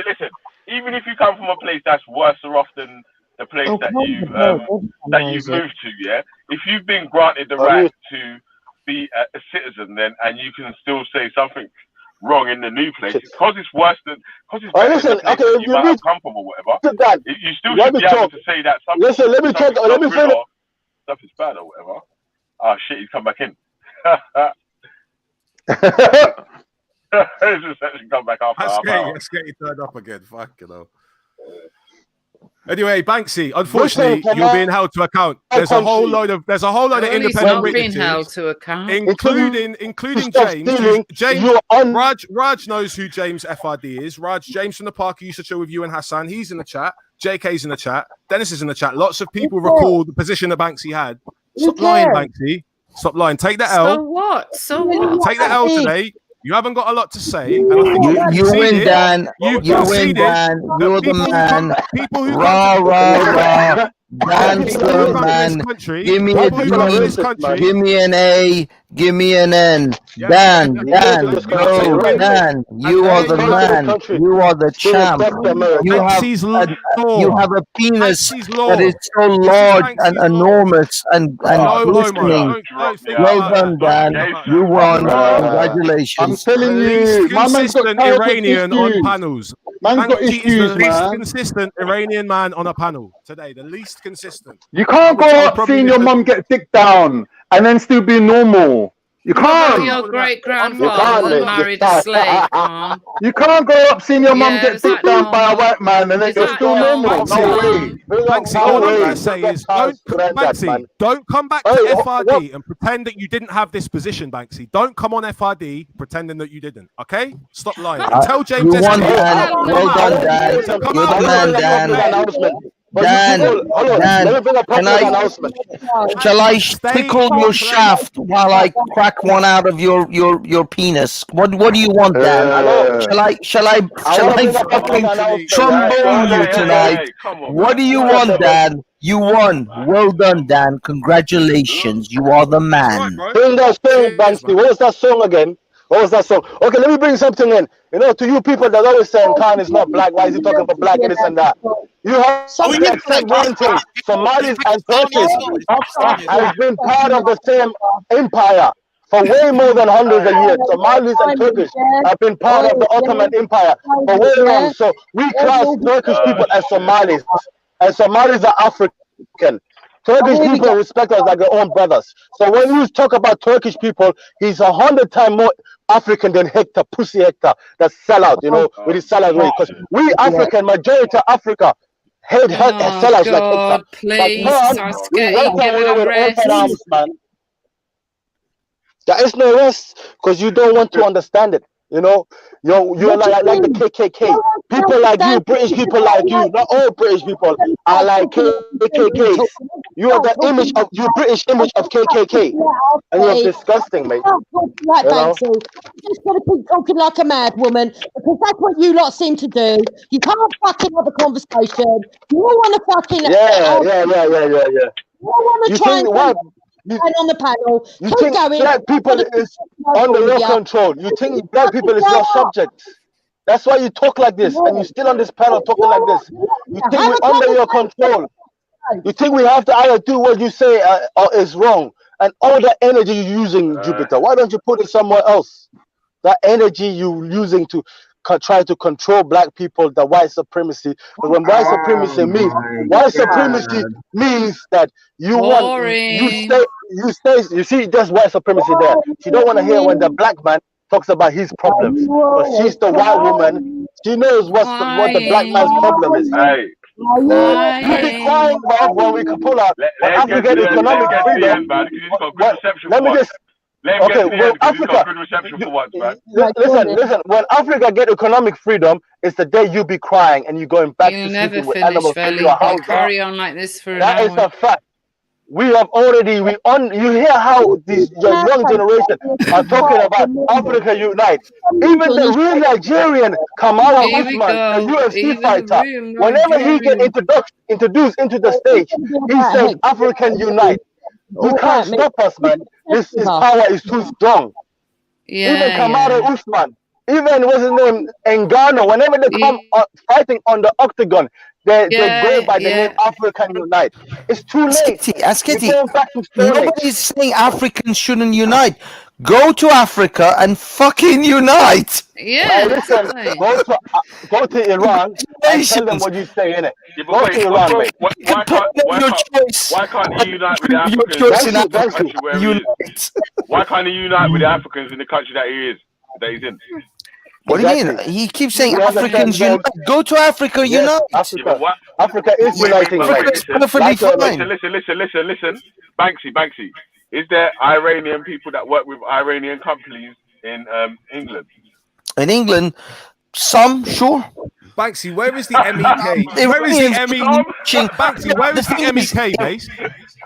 Listen. Even if you come from a place that's worse off than the place Oh, that come you've on, amazing. moved to, yeah. If you've been granted the right to be a citizen, then and you can still say something wrong in the new place because it's worse than because it's better than the place that you might have come from or whatever. You still should be able to say that something. Listen, let me talk. Let me finish. Stuff is bad or whatever. Oh shit, he's come back in. His reception come back after half hour. Let's get you turned up again. Fuck you know. Anyway, Banksy, unfortunately, you're being held to account. There's a whole load of Well, independent he's not being witnesses, held to account. including Stop James. stealing. James Raj knows who James FRD is. James from the park who used to chill with you and Hassan. He's in the chat. JK's in the chat. Dennis is in the chat. Lots of people recall the position that Banksy had. Stop lying, Banksy. Stop lying. Take the L. So what? So what? Take the L today. You haven't got a lot to say. And I think You win, Dan. You win, Dan. You're the man. Rah, rah, rah. Dan's the man. Give me a D. Give me an A. Give me an N. Dan, go, Dan. You are the man. You are the champ. You have a penis that is so large and enormous and glistening. Well done, Dan. You won. Congratulations. I'm telling you, my man's got consistent Iranian on panels. Man's got Banksy is issues, the least man. consistent Iranian man on a panel today. The least consistent. You can't go up seeing your mum get dick down and then still be normal. You can't. Your great grandfather married a slave, Khan. You can't go up seeing your mum Yeah, get is dick that down by a white man and then Is you're that still normal. normal? No way. Banksy, all I'm going to say is don't come back to FRD and pretend that you didn't have this position, Banksy. Don't come on FRD pretending that you didn't, okay? Stop lying. Tell James You won, Dan. Well done, Dan. You're the man, Dan. Dan, shall I tickle your shaft while I crack one out of your penis? What do you want, Dan? Shall I fucking trombone you tonight? What do you want, Dan? You won. Well done, Dan. Congratulations. You are the man. Bring that song, Banksy. What was that song again? What was that song? Okay, let me bring something in. You know, to you people that always saying Khan is not black, why is he talking for black and this and that? You have to accept one thing. Somalis and Turkish have been part of the same empire for way more than hundreds of years. Somalis and Turkish have been part of the Ottoman Empire for way long. So we class Turkish people as Somalis, and Somalis are African. Turkish people respect us like their own brothers. So when you talk about Turkish people, he's 100 times more African than Hector, Pussy Hector, that sellout, you know, with his sellout way. Because we African, majority of Africa, hate sellouts like Hector. Please, there is no rest because you don't want to understand it. You know, you're like the KKK. People like you, British people like you, not all British people are like KKK. You are the image of you British image of KKK, and you're disgusting, mate. Right, Banksy. Just gotta keep talking like a mad woman because that's what you lot seem to do. You can't fucking have a conversation. You all want to fucking Yeah. You all want to try and on the panel. You think black people is under your control. You think black people is your subject. That's why you talk like this, and you're still on this panel talking like this. You think we're under your control. You think we have to either do what you say or is wrong. And all the energy you're using, Jupiter, why don't you put it somewhere else? That energy you're using to try to control black people, the white supremacy. But when white supremacy means that you you see there's white supremacy there. She don't want to hear when the black man talks about his problems. But she's the white woman. She knows what the black man's problem is. Hey. You be crying about when we can pull out African economic freedom. Let me just. Okay, well, Africa. Listen. When Africa get economic freedom, it's the day you be crying and you going back to sleeping with animals in your house. Carry on like this for that is a fact. We have already you hear how these young generation are talking about Africa Unite. Even the real Nigerian Kamara Usman, the UFC fighter, whenever he get introduced into the stage, he says African Unite. You can't stop us, man. This power is too strong. Yeah, even Kamara Usman, even what's his name, Ngannou, whenever they come fighting on the octagon, they go by the name African Unite. It's too late. Nobody's saying Africans shouldn't unite. Go to Africa and fucking unite. Yeah. Listen, go to Iran and tell them what you say, innit? Go to Iran, mate. Why can't you unite with the Africans? Why can't he unite with the Africans in the country that he's in? What do you mean? He keeps saying Africans unite. Go to Africa, unite. Africa is uniting. Listen. Banksy. Is there Iranian people that work with Iranian companies in England? In England, some, sure. Banksy, where is the MEK? Where is the MEK? Banksy, where is the MEK base?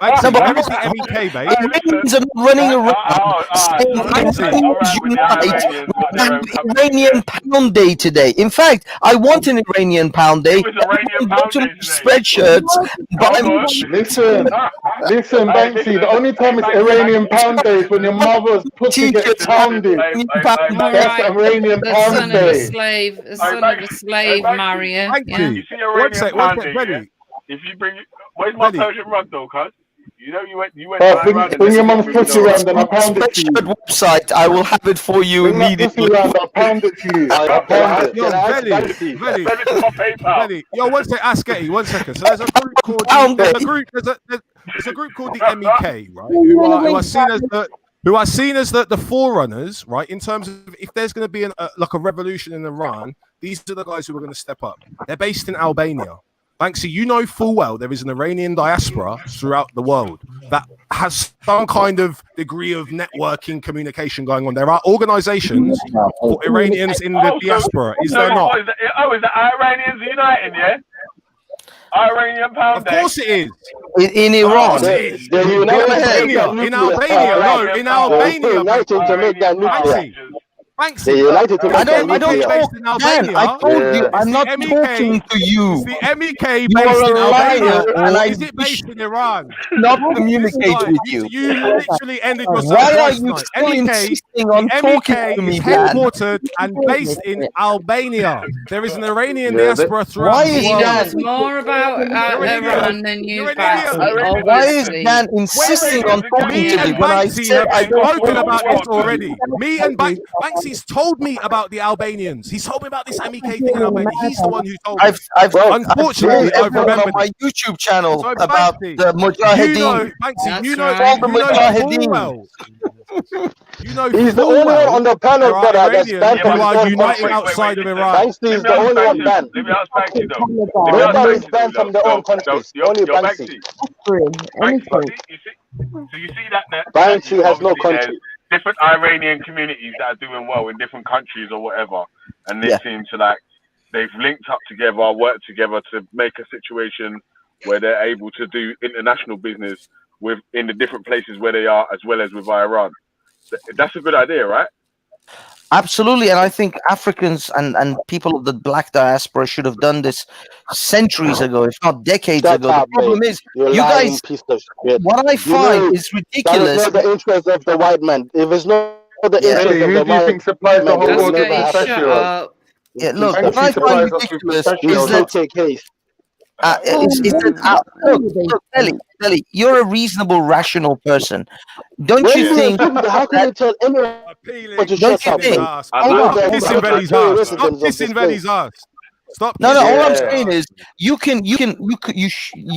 Banksy, where is the MEK base? Iranians are running around saying Iranian Pound Day today. In fact, I want an Iranian Pound Day. Spreadshirts. Listen, Banksy, the only time it's Iranian Pound Day is when your mother's pussy gets pounded. That's Iranian Pound Day. The son of a slave, Maria. You see Iranian Pound Day, if you bring it, where's my Persian rug though, cuz? You know you went bring your mum's pussy around and I pound it to you. Website, I will have it for you immediately. I pound it to you. I pound it. Belly. Yo, one second, ask Getty, 1 second. So there's a group called there's a group called the MEK, right? Who are seen as the forerunners, right? In terms of if there's going to be a revolution in Iran, these are the guys who are going to step up. They're based in Albania. Banksy, you know full well there is an Iranian diaspora throughout the world that has some kind of degree of networking communication going on. There are organizations for Iranians in the diaspora. Is there not? Is the Iranians uniting, yeah? Iranian Pound Day. Of course it is. In Iran. In Albania. In Albania. To make that nuclear. Banksy, I don't talk, Dan, I told you, I'm not talking to you. Is the MEK based in Albania? Is it based in Iran? Not communicate with you. You literally ended your Why are you still insisting on talking to me, Dan? Headquartered and based in Albania. There is an Iranian diaspora throughout the world. He knows more about Iran than you, Banksy. Why is Dan insisting on talking to me when I said I don't spoken about this already? Me and Banksy's told me about the Albanians. He's told me about this MEK thing in Albania. He's the one who told me. Unfortunately, I've remembered my YouTube channel about the Mujahideen. You know the Mujahideen. He's the only one on the panel that's banned from are uniting outside of Iran. Banksy is the only one banned. Let me ask Banksy though. Nobody is banned from their own countries. Only Banksy. So you see that Banksy has no country. Different Iranian communities that are doing well in different countries or whatever, and they seem to they've linked up together, worked together to make a situation where they're able to do international business in the different places where they are, as well as with Iran. That's a good idea, right? Absolutely, and I think Africans and people of the black diaspora should have done this centuries ago, if not decades ago. The problem is, you guys, what I find is ridiculous. That is not the interest of the white man. If it's not the interest of the white man, who do you think supplies the whole world with Yeah, look, what I find ridiculous is that Look, Ellie, you're a reasonable, rational person. Don't Where you do think? how can you tell anyone to Don't shut you up? think? Stop kissing Veli's ass. Stop kissing Veli's ass. Stop. No, kissing all I'm Veli's saying ass. is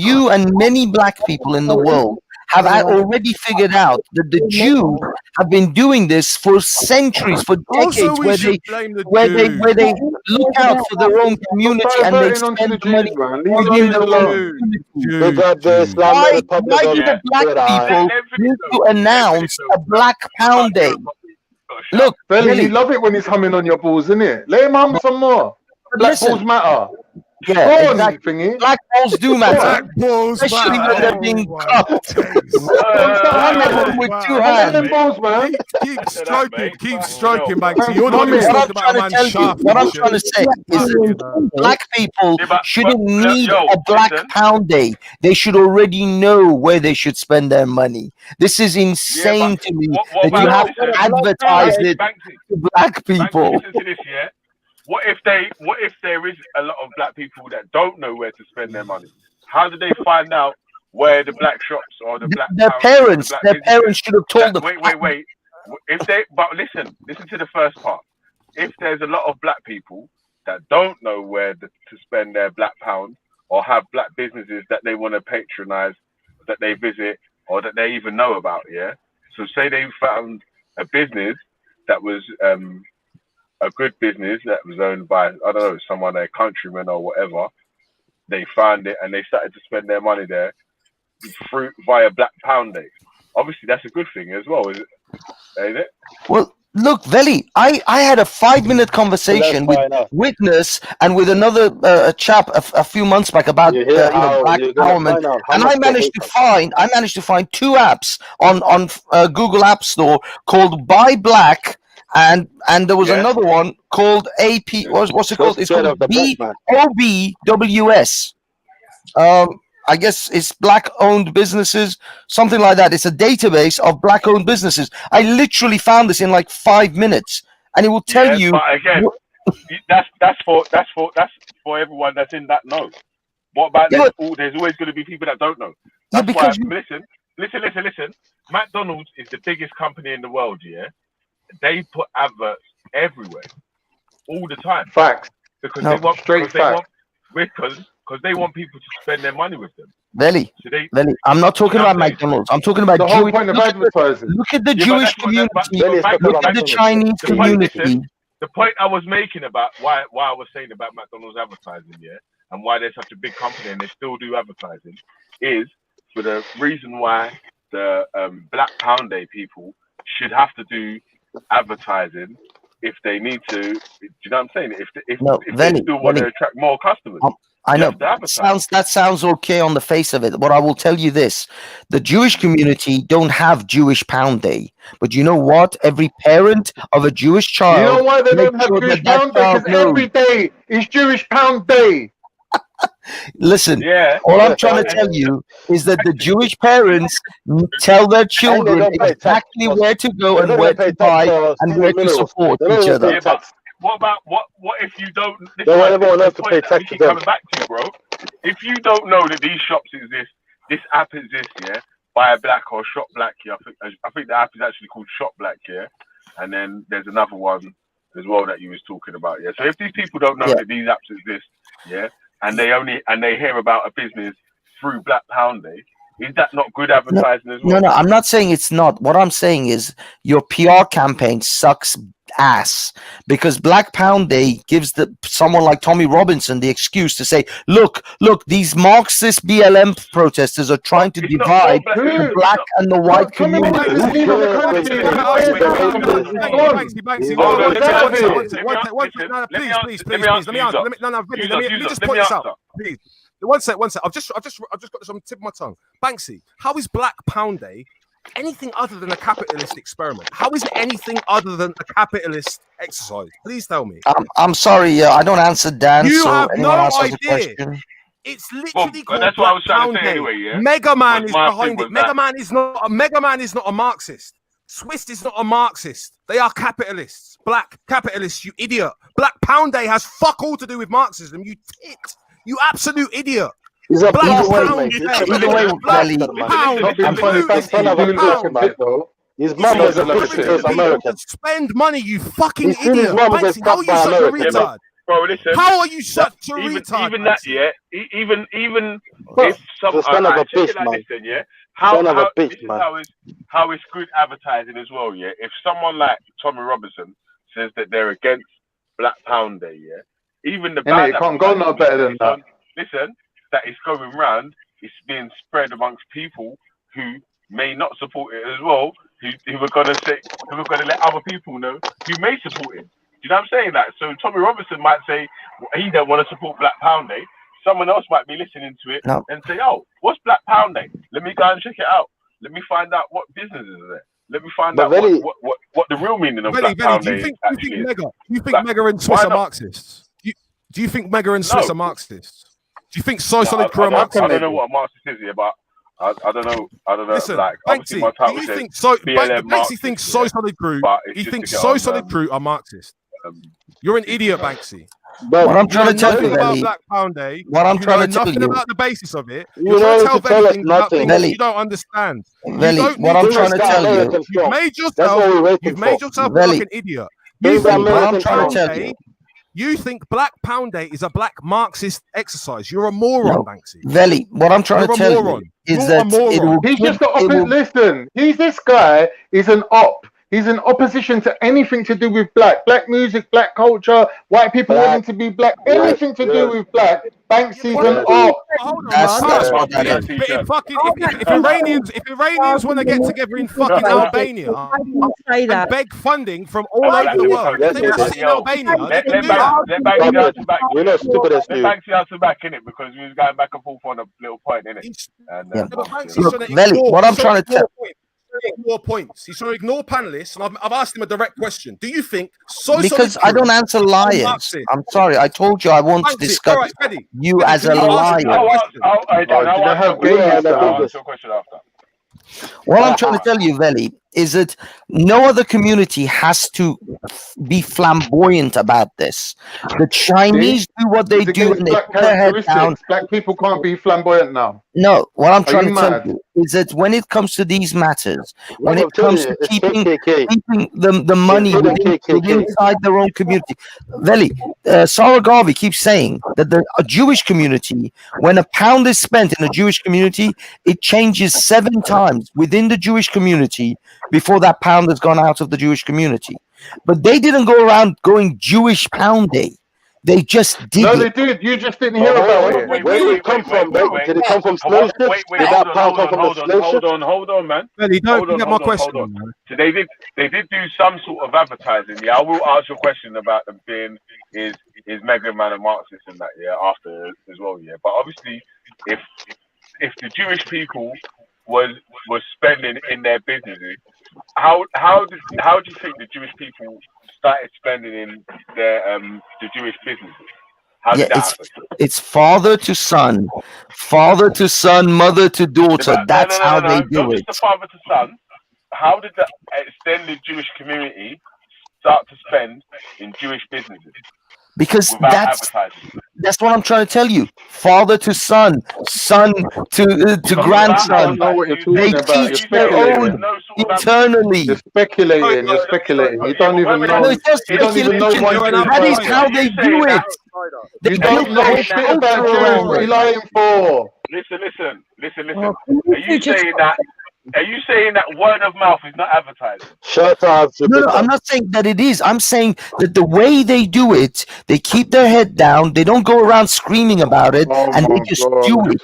you and many black people in the world have already figured out that the Jews have been doing this for centuries, for decades, we where should they blame the look out for their own community and they diverting onto spend the the money Jews, man. Leave on the their Jews own alone. They got the Islamic Republic why of do the black Iran. people need to announce a Black Pound Day? Look, Belly, Billy, you love it when he's humming on your balls, innit? Let him hum some more. Black listen. balls matter. Yeah, Go on, exactly. thingy. Black balls do matter, Black balls especially matter. when they're being cupped with two Hum hands. them balls, man. Keep stroking, Banksy. Man, You're the one who's what talking about a man shaft. What I'm trying to say is that black people shouldn't need a Black Pound Day. They should already know where they should spend their money. This is insane to me that you have to advertise it to black people. Listen to this, yeah. What if there is a lot of black people that don't know where to spend their money? How do they find out where the black shops or the black Their houses or the parents, black businesses should have told them. Wait. But listen to the first part. If there's a lot of black people that don't know where to spend their black pound or have black businesses that they want to patronize, that they visit or that they even know about, yeah. So say they found a business that was a good business that was owned by, I don't know, someone, a countryman or whatever. They found it and they started to spend their money there through via Black Pound Day. Obviously, that's a good thing as well, is it? Ain't it? Well, look, Veli, I had a 5-minute conversation with Witness and with another chap a few months back about black empowerment, and I managed to find 2 apps on Google App Store called Buy Black. And there was another one called AP. What's it called? It's called BOBWS. I guess it's black-owned businesses, something like that. It's a database of black-owned businesses. I literally found this in like 5 minutes, and it will tell you. But again, that's for everyone that's in that know. What about there's always going to be people that don't know. That's why. Listen. McDonald's is the biggest company in the world. Yeah. They put adverts everywhere, all the time. Facts. Because No, they want straight because they want people to spend their money with them. Veli, So they, I'm not talking about McDonald's. I'm talking about The whole Jewish. point of advertising. Look at the Yeah, but Jewish that's what- community. but- Look at the Chinese the point- community. listen, the point I was making about why I was saying about McDonald's advertising, yeah, and why they're such a big company and they still do advertising, is for the reason why the Black Pound Day people should have to do advertising if they need to. Do you know what I'm saying? If they still want to attract more customers. I you know have to advertise. that sounds okay on the face of it, but I will tell you this: the Jewish community don't have Jewish Pound Day, but you know what? Every parent of a Jewish child, You know why they make don't have sure Jewish that Pound Day? child Because knows. every day is Jewish Pound Day. Listen, all I'm trying to tell you is that the Jewish parents tell their children exactly where to go and where to buy and where to support each other. Yeah, but what about what if you don't? This They want is everyone the else to point pay that tax we to keep them. coming back to, bro. If you don't know that these shops exist, this app exists, yeah, Buy Black or Shop Black, yeah. I think the app is actually called Shop Black, yeah. And then there's another one as well that you was talking about, yeah. So if these people don't know that these apps exist, yeah, and they hear about a business through Black Pound Day, is that not good advertising as well? No, I'm not saying it's not. What I'm saying is your PR campaign sucks ass because Black Pound Day gives someone like Tommy Robinson the excuse to say, look, these Marxist BLM protesters are trying to divide the black and the white community. Please. Let me answer. Let me just point this out. Please. One sec. I've just got this on the tip of my tongue. Banksy, how is Black Pound Day anything other than a capitalist experiment? How is it anything other than a capitalist exercise? Please tell me. I'm sorry, I don't answer Dan. You so have anyone no else has a idea. question? It's literally called that's what I was Black trying to Pound say Day. anyway, yeah? Mega Man is My behind thing it. was that. Mega Man is not a Marxist. Swiss is not a Marxist. They are capitalists. Black capitalists, you idiot. Black Pound Day has fuck all to do with Marxism. You tit. You absolute idiot. He's a Black bastard, pound mate. day. Either way, Black Belly. pound. Not being funny, that's son of a bitch, man. His mum was a bitch because American. Spend money, you fucking He's seen his idiot. mum get Banksy, how are stabbed you by such a American, retard? Bro, listen. How are you such a even, retard? Even that, Banksy? yeah. Even Bro, if some the son of a check it bitch, like man. this, then, yeah. Son of a bitch, this is man. how it's good advertising as well, yeah. If someone like Tommy Robinson says that they're against Black Pound Day, yeah. Even the Innit, it can't go no better than that. Listen, that it's going round. It's being spread amongst people who may not support it as well. Who are gonna let other people know who may support it. Do you know what I'm saying? That so Tommy Robinson might say he don't want to support Black Pound Day. Someone else might be listening to it and say, "Oh, what's Black Pound Day? Let me go and check it out. Let me find out what businesses are there. Let me find out what the real meaning of Black Pound Day is." Do you think Mega and Swiss are Marxists? Do you think Mega and Swiss are Marxists? Do you think So Solid Crew are Marxists? I don't know what a Marxist is here, but I don't know. Listen, like, Banksy, my do you think Banksy thinks So Solid Crew? He thinks So Solid Crew are Marxist. You're an idiot, Banksy. But what I'm trying to tell you, about Belly, Black Pound Day. what I'm trying to tell nothing you, about the basis of it. You You're know trying to tell anything about things Belly. you don't understand. Belly, what I'm trying to tell you, You've made yourself look like an idiot. You think what I'm trying to tell you. You think Black Pound Day is a black Marxist exercise. You're a moron, Banksy. Veli, what I'm trying to tell you is that it will He's just the opposite. Listen, this guy is an op. He's in opposition to anything to do with black music, black culture, white people wanting to be black, anything to do with black. Banksy's an op. That's what that is. If Iranians want to get together in fucking Albania and beg funding from all over the world, if they want to sit in Albania, they can do that. We're not stupid as you. Let Banksy answer back in it because we was going back and forth on a little point in it. Look, Veli, what I'm trying to tell. Ignore points. He's trying to ignore panelists, and I've asked him a direct question. Do you think Because I don't answer liars. I'm sorry. I told you I want to discuss you as a liar. What I'm trying to tell you, Veli, is that no other community has to be flamboyant about this. The Chinese do what they do and they put their head down. Black people can't be flamboyant now. No, what I'm trying to tell you is that when it comes to these matters, when it comes to keeping the money within inside their own community, Veli, Sarah Garvey keeps saying that a Jewish community, when a pound is spent in a Jewish community, it changes 7 times within the Jewish community before that pound has gone out of the Jewish community. But they didn't go around going Jewish Pound Day. They just did No, it. they did. You just didn't hear about it. Where did it come from, mate? Did it come from slave ships? Did that pound come from the slave ships? Hold on, man. Belly, don't forget my question. So they did do some sort of advertising. Yeah, I will ask your question about them being is Mega Man and Marxist and that. Yeah, after as well. Yeah, but obviously, if the Jewish people was spending in their businesses, how do you think the Jewish people started spending in their the Jewish businesses? How did that happen? It's father to son, mother to daughter. That's how they do it. Just the father to son. How did the extended Jewish community start to spend in Jewish businesses? Because that's what I'm trying to tell you. Father to son to grandson. They teach their own internally. You're speculating. You don't even know. No, it's not speculation. That is how they do it. You don't know shit about Jews. What are you lying for? Listen. Are you saying that word of mouth is not advertising? Shut up. No, I'm not saying that it is. I'm saying that the way they do it, they keep their head down. They don't go around screaming about it, and they just do it.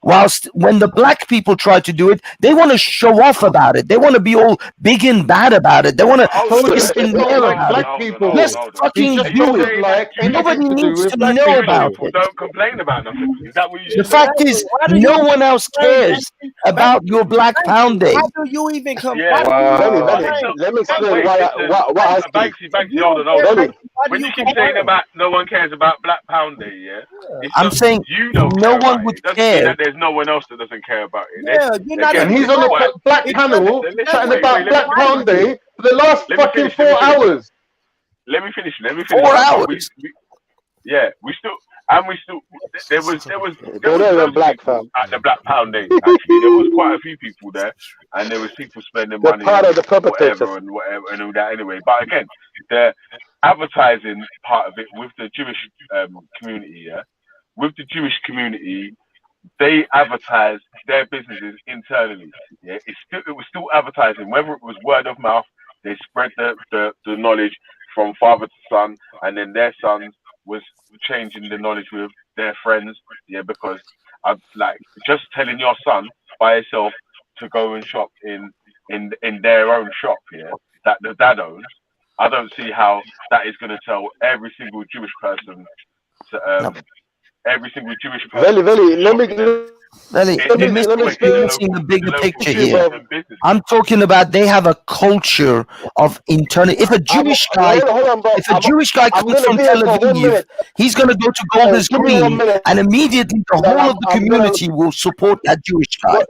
Whilst when the black people try to do it, they want to show off about it. They want to be all big and bad about it. They want to focus in there about it. Just fucking do it. Nobody needs to know about it. Don't complain about nothing. Is that what you The fact is, no one else cares about your Black Pound Day. How do you even come? Let me explain what I see. Banksy, hold on. When you keep saying about no one cares about Black Pound Day, yeah? I'm saying no one would care. There's no one else that doesn't care about it. And he's on the black panel chatting about Black Pound Day for the last fucking 4 hours. Let me finish. 4 hours. We still. and we still there was They're loads not of black, people fam. at the Black Pound Day. Actually, there was quite a few people there, and there was people spending They're money part on of the perpetrators. whatever and all that anyway. But again, the advertising part of it with the Jewish community, yeah, with the Jewish community, they advertise their businesses internally. Yeah, it was still advertising, whether it was word of mouth. They spread the knowledge from father to son, and then their sons was changing the knowledge with their friends. Yeah, because I'm like just telling your son by himself to go and shop in their own shop, yeah, that the dad owns. I don't see how that is going to tell every single Jewish person to every single Jewish person. Veli, you're missing the bigger picture here. I'm talking about they have a culture of internal. If a Jewish guy, comes from Tel Aviv, he's going to go to Golders Green, and immediately the whole of the community will support that Jewish guy,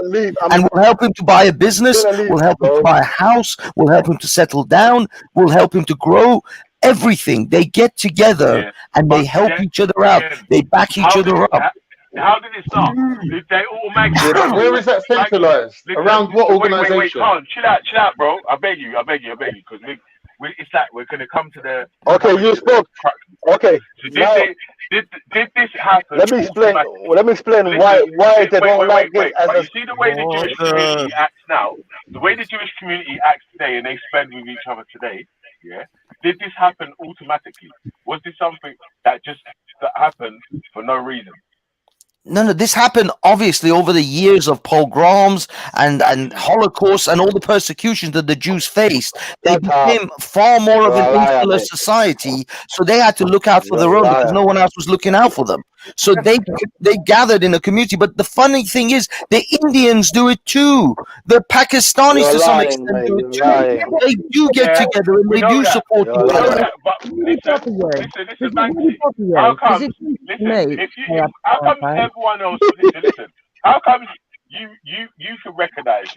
and will help him to buy a business, will help him to buy a house, will help him to settle down, will help him to grow. Everything. They get together and they help each other out. They back each other up. How did it start? Did they all make Where is that centralized? Around what organization? Wait, chill out, bro. I beg you, because it's like we're gonna come to the. Okay, you spoke. Okay. So did this happen? Let me explain. Why they don't like this. But you see the way the Jewish community acts now, the way the Jewish community acts today, and they spend with each other today. Yeah. Did this happen automatically? Was this something that happened for no reason? No, this happened obviously over the years of pogroms and Holocaust and all the persecutions that the Jews faced. They became far more of an insular society, so they had to look out for their own because no one else was looking out for them. So they gathered in a community. But the funny thing is, the Indians do it too. The Pakistanis to some extent do it too. They do get together and they do support each other. But listen, Banksy. How come? How come everyone else? Listen. How come you can recognize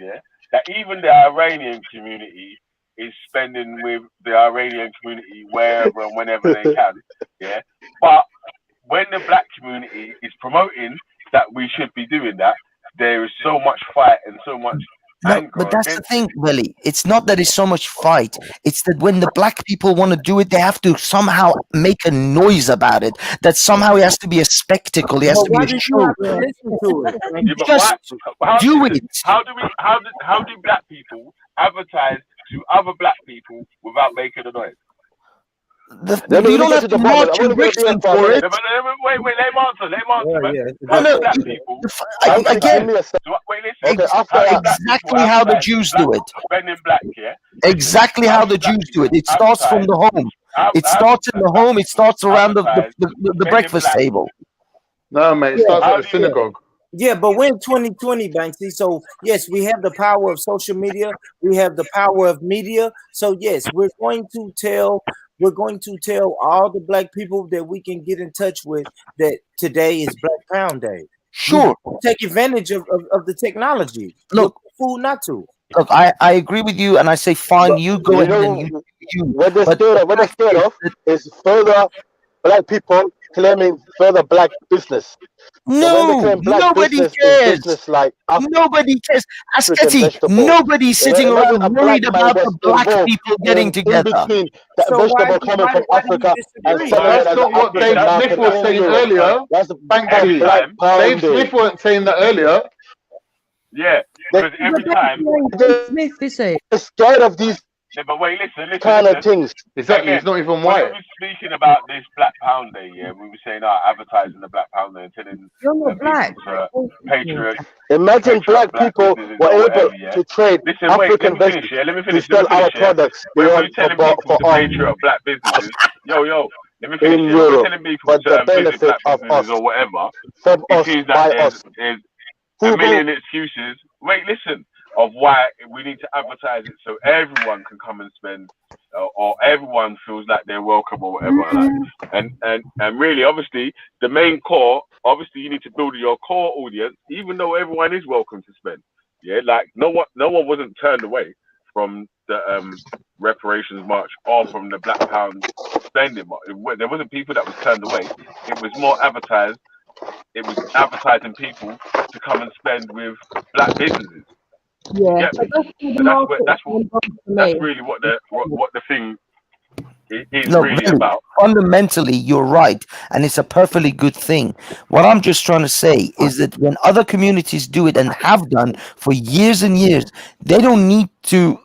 that even the Iranian community is spending with the Iranian community wherever and whenever they can, yeah. But when the black community is promoting that we should be doing that, there is so much fight and so much anger. But that's the thing, Willie. It's not that it's so much fight. It's that when the black people want to do it, they have to somehow make a noise about it. That somehow it has to be a spectacle. It has to be a show. Just do it. How do black people advertise to other black people without making a noise? You don't have to march in Brixton for it. Wait, let him answer. Exactly how the Jews do it. Exactly how the Jews do it. It starts from the home. It starts in the home. It starts around the breakfast table. No, mate, it starts at the synagogue. Yeah, but we're in 2020, Banksy. So yes, we have the power of social media. We have the power of media. So yes, we're going to tell all the black people that we can get in touch with that today is Black Pound Day. Sure. Take advantage of the technology. Look, fool not to. Look, I agree with you, and I say fine. You go ahead and you. What they're scared of is further black people claiming further black business. No, nobody cares. Nobody cares. Asketi, nobody's sitting around worried about the black people getting together. Vegetable coming from Africa. That's not what Dave Smith was saying earlier. Dave Smith wasn't saying that earlier. Yeah, because every time Smith is it? They're scared of these. Yeah, but wait, listen. Kind of things. Exactly, it's not even white. When we were speaking about this Black Pound Day, yeah, we were saying, advertising the Black Pound Day and telling patriots. Imagine black people were able to trade African vegetables to sell our products. When we're telling people to patriot black businesses, let me finish. We're telling people to benefit black businesses or whatever. It seems that there's a million excuses. Wait, listen. Of why we need to advertise it so everyone can come and spend, or everyone feels like they're welcome or whatever. And really, obviously, the main core. Obviously, you need to build your core audience, even though everyone is welcome to spend. Yeah, like no one wasn't turned away from the reparations march or from the Black Pound spend it. There wasn't people that was turned away. It was more advertised. It was advertising people to come and spend with black businesses. Yeah, So that's really what the thing is No, really really, about. fundamentally, you're right, and it's a perfectly good thing. What I'm just trying to say is that when other communities do it and have done for years and years, they don't need to,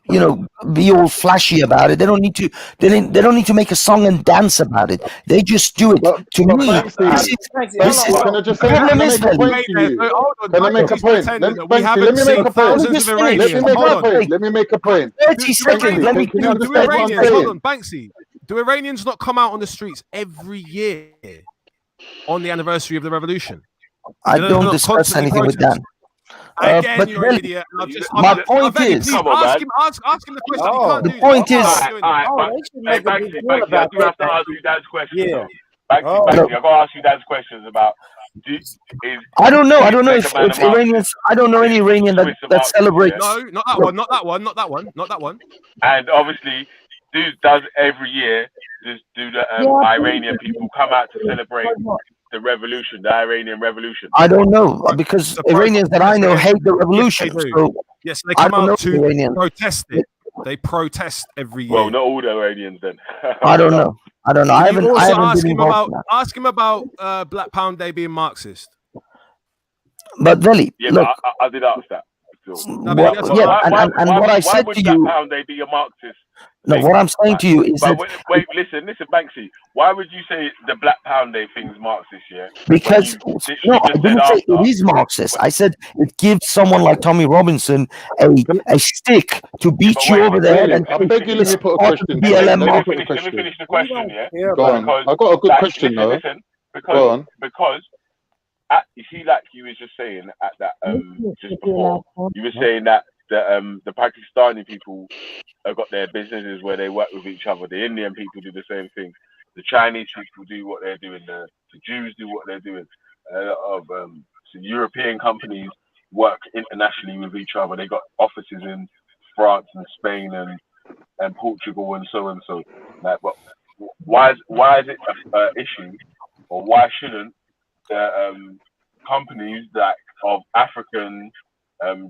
be all flashy about it. They don't need to. They don't need to make a song and dance about it. They just do it. To me, this is. Can I just say, can I make a point to you? Can I make a point? Let me make a point. Let me make a point. 30 seconds. Let me do Iranians, hold on, Banksy. Do Iranians not come out on the streets every year on the anniversary of the revolution? I don't discuss anything with that. Again, but you're an idiot. My point is, ask him the question. The point is, Banksy, I do have to ask you Dad's question. Yeah. Banksy, I got to ask you Dad's questions about. I don't know if Iranians. I don't know any Iranian that celebrates. No, not that one. And obviously, does every year do the Iranian people come out to celebrate the revolution, the Iranian revolution? I don't know, because Iranians that I know hate the revolution. So yes, they come out to protest it. They protest every year. Well, not all the Iranians then. I don't know. I haven't been involved. Ask him about Black Pound Day being Marxist. But Veli, yeah, look, but I did ask that. What I said to you. Black Pound Day be a Marxist? No, what I'm saying to you is that. Wait, listen, Banksy. Why would you say the Black Pound Day thing's Marxist? Yeah. Because I didn't say it is Marxist. I said it gives someone like Tommy Robinson a stick to beat you over the head. And I beg you, let me put a question. Let me finish the question. Yeah. Go on. I got a good question though. Go on. Because you see, like you was just saying at that just before, you were saying that the Pakistani people have got their businesses where they work with each other. The Indian people do the same thing. The Chinese people do what they're doing. The Jews do what they're doing. A lot of European companies work internationally with each other. They got offices in France and Spain and Portugal and so and so. Like, but why is it an issue, or why shouldn't the companies that of African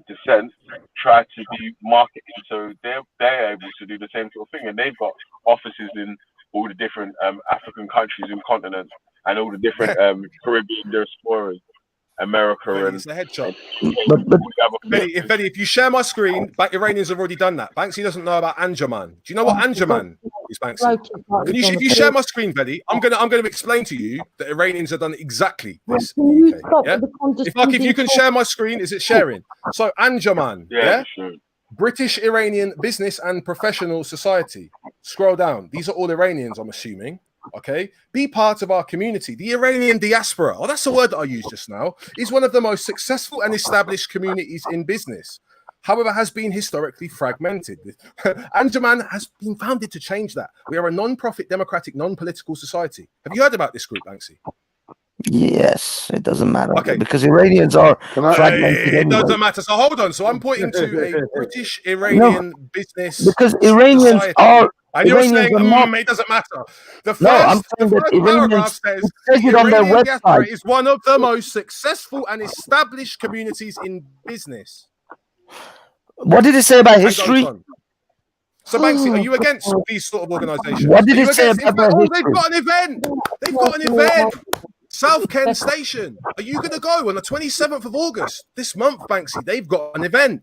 descent try to be marketing so they're able to do the same sort of thing, and they've got offices in all the different African countries and continents and all the different Caribbean diasporas, America, and it's a headshot. If you share my screen, Iranians have already done that. Banksy doesn't know about Anjuman. Do you know what Anjuman is, Banksy? If you share my screen, Veli, I'm gonna explain to you that Iranians have done exactly this. Yeah? If you can share my screen, is it sharing? So Anjuman, sure. British Iranian Business and Professional Society. Scroll down. These are all Iranians, I'm assuming. Okay, be part of our community. The Iranian diaspora, that's the word that I used just now, is one of the most successful and established communities in business. However, has been historically fragmented. Anjuman has been founded to change that. We are a non-profit, democratic, non-political society. Have you heard about this group, Banksy? Yes, it doesn't matter. Okay, because Iranians are fragmented. It doesn't matter. So hold on. So I'm pointing to a British Iranian business. Because Iranians society. are. And you're saying it doesn't matter. The first paragraph says the Iranian diaspora is one of the most successful and established communities in business. What did it say about history? So, Banksy, are you against these sort of organizations? What did it say about history? They've got an event. They've got an event. South Kent Station. Are you going to go on the 27th of August this month, Banksy? They've got an event.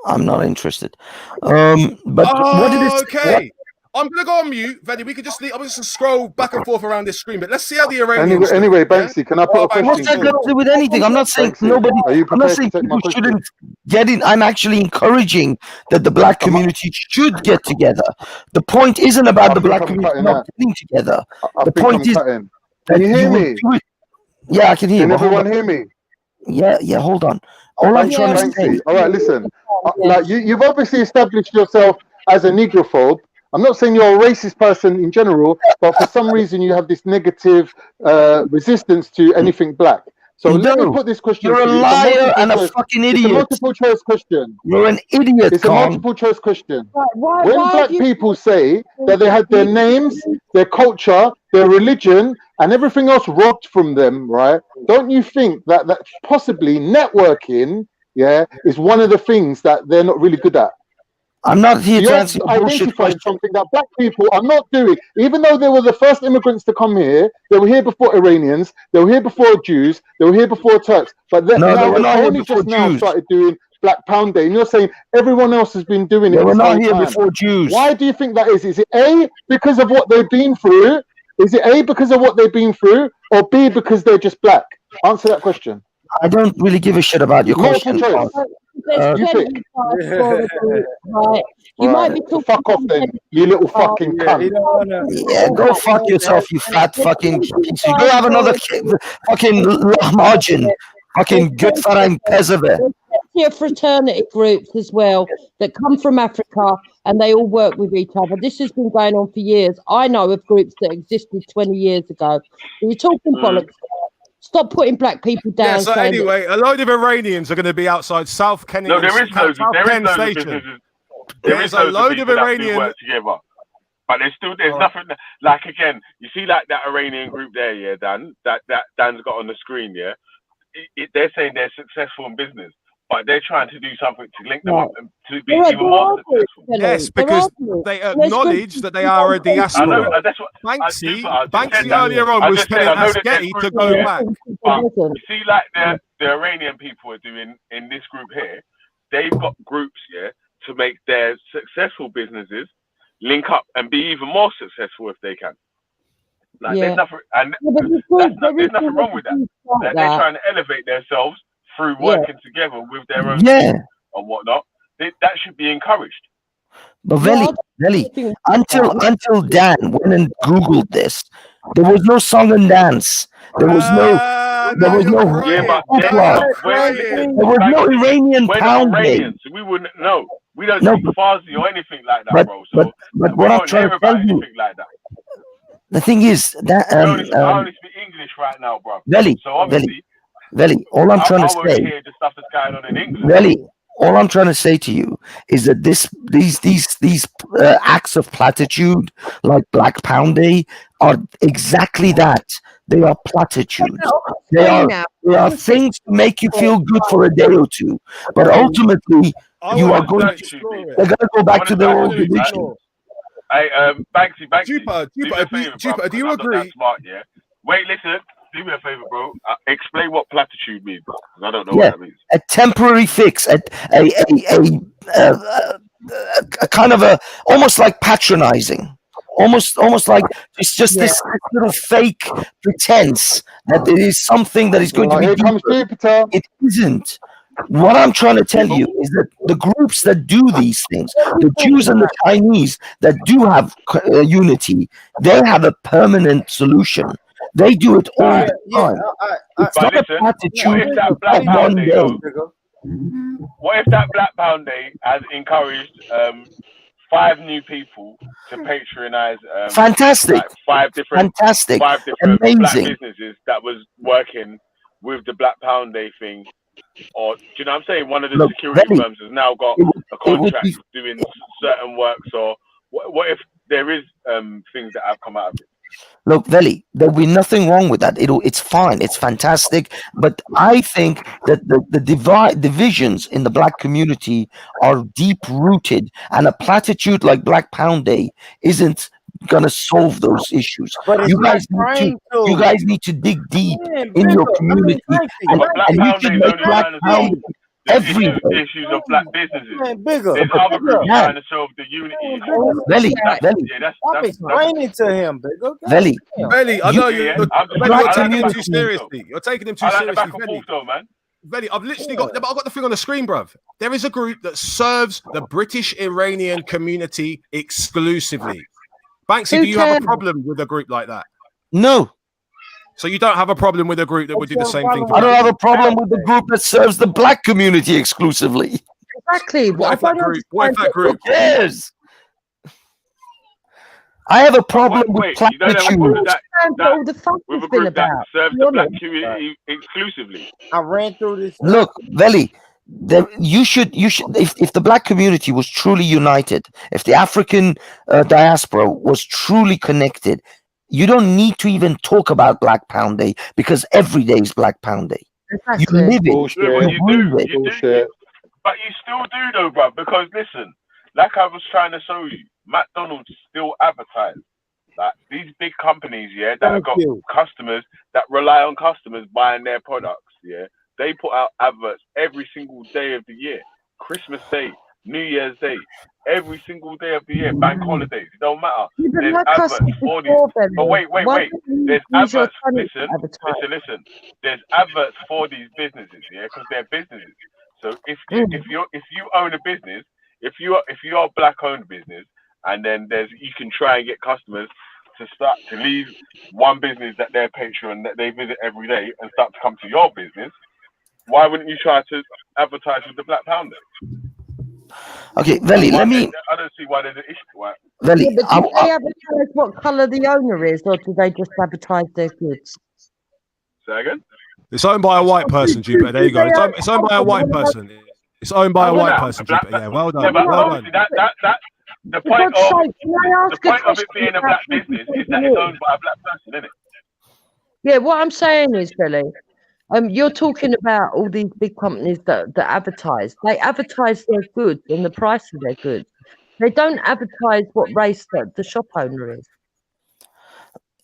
I'm not interested. But what did it say? Okay. I'm going to go on mute, Vedi. We could just I'm just scroll back and forth around this screen, but let's see how the Iranians Anyway, Banksy, can I put a question? What's that got to do with anything? I'm not saying nobody. I'm not saying people shouldn't get in. I'm actually encouraging that the black community should get together. The point isn't about the black community not getting together. The point is, can you hear me? Yeah, I can hear you. Can everyone hear me? Yeah. Hold on. All I'm trying to say. All right, listen. Like you've obviously established yourself as a negrophobe. I'm not saying you're a racist person in general, but for some reason you have this negative resistance to anything black. So let me put this question. You're a to you. liar and a fucking It's a idiot. multiple choice question. You're an idiot, It's a Kong. multiple choice question. Why When black people say that they had their names, their culture, their religion, and everything else robbed from them, right? Don't you think that possibly networking, is one of the things that they're not really good at? I'm not here to answer your bullshit identifying question. something that black people are not doing. Even though they were the first immigrants to come here, they were here before Iranians, they were here before Jews, they were here before Turks. But then No, they now were they've not here only before just now Jews. started doing Black Pound Day, and you're saying everyone else has been doing it. They were this not whole here time. before Jews. Why do you think that is? Is it A, because of what they've been through? Is it A, because of what they've been through? Or B, because they're just black? Answer that question. I don't really give a shit about your Multiple question. choice. There's You plenty pick. of time for it, right? You might be talking Fuck off then, you little fucking cunt. Yeah, go fuck yourself, you fat fucking piece. Go have another fucking margin. Fucking good farang pezever. Plenty of fraternity groups as well that come from Africa and they all work with each other. This has been going on for years. I know of groups that existed 20 years ago. You're talking bollocks. Stop putting black people down. Yeah, so saying that- anyway, a load of Iranians are going to be outside South Kennington. No, there is loads. South There is Ken loads of Station. businesses. There's a load of people that do Iranian. work together. But there's nothing like, again, you see like that Iranian group there, yeah, Dan, that Dan's got on the screen, yeah. They're saying they're successful in business, but they're trying to do something to link them up and to be even more successful. Yes, because they acknowledge that they are a diaspora. I know, that's what Banksy earlier on was telling Asketi to go back. But you see, like the Iranian people are doing in this group here, they've got groups, yeah, to make their successful businesses link up and be even more successful if they can. Like there's nothing, and there's nothing wrong with that. They're trying to elevate themselves through working together with their own and whatnot. That should be encouraged. But Veli, until Dan went and Googled this, there was no song and dance. There was no Iranian pound day. We wouldn't know. We don't speak Farsi or anything like that, bro. So but we what I'm don't trying hear to about tell you, anything like that. the thing is that I only speak English right now, bro. Veli, So obviously, Veli, all I'm trying to I won't say, hear the stuff that's going on in England. Veli, all I'm trying to say to you is that these acts of platitude, like Black Pound Day, are exactly that. They are platitudes. They are things to make you feel good for a day or two, but ultimately you are going to go back to their old religion. Hey, Banksy, Jupa, do you I'm not agree? that smart, yeah. Wait, listen. Do me a favor, bro. Explain what platitude means, because I don't know what that means. A temporary fix, a kind of a almost like patronizing, almost like it's just this little fake pretense that there is something that is going to be deeper. It isn't. What I'm trying to tell you is that the groups that do these things, the Jews and the Chinese that do have unity, they have a permanent solution. They do it all the time. It's not a platitude of one day. What if that Black Pound Day has encouraged 5 new people to patronize Fantastic. like 5 different black Amazing. businesses that was working with the Black Pound Day thing? Or do you know what I'm saying? One of the security firms has now got a contract doing certain works. Or what if there is things that have come out of it? Look, Veli, there'll be nothing wrong with that. It's fine. It's fantastic. But I think that the divisions in the black community are deep rooted, and a platitude like Black Pound Day isn't gonna solve those issues. You guys need to dig deep in your community, and you can make Black Pound Day every day. Issues of black businesses. There's other groups trying to solve the unity. Veli, I'm explaining to him, bigger. Veli, I know you're taking him too seriously. seriously. You're taking him too I like the seriously, back and Veli. forth though, man. Veli, I've literally got the thing on the screen, bruv. There is a group that serves the British Iranian community exclusively. Banksy, do you have a problem with a group like that? No. So you don't have a problem with a group that would do the same thing? I don't have a problem with the group that serves the black community exclusively. Exactly. What if that group? Who cares? I have a problem Wait, with you don't have a problem with all the fuss with has a been group that about. serves Be the black honest. community exclusively? I ran through this. Look, Veli, you should if the black community was truly united, if the African diaspora was truly connected, you don't need to even talk about Black Pound Day because every day is Black Pound Day. You live it. Yeah, well, You breathe it. But you still do though, bro. Because listen, like I was trying to show you, McDonald's still advertise. Like these big companies, yeah, that have got customers that rely on customers buying their products, yeah. They put out adverts every single day of the year. Christmas Day, New Year's Day, every single day of the year, bank holidays, it don't matter. Yeah, but There's like I adverts said for these. before, Benny, But wait. why don't you There's use your adverts. talent to advertise? Listen. There's adverts for these businesses, yeah, because they're businesses. So if you own a business, if you are a black owned business, and then you can try and get customers to leave one business that they're patron that they visit every day and start to come to your business. Why wouldn't you try to advertise with the Black Pounder? Okay, Veli, let me. I don't see why there's an issue. Why? Veli, Yeah, but do they advertise what colour the owner is, or do they just advertise their goods? Say again? It's owned by a white person, Jupiter. There you go. It's owned by a white person. It's owned by a white person, Jupiter. Yeah, well done. Yeah, but Well obviously done. the point of it being a black business is that it's owned by a black person, isn't it? Yeah, what I'm saying is, Billy, you're talking about all these big companies that advertise. They advertise their goods and the price of their goods. They don't advertise what race the shop owner is.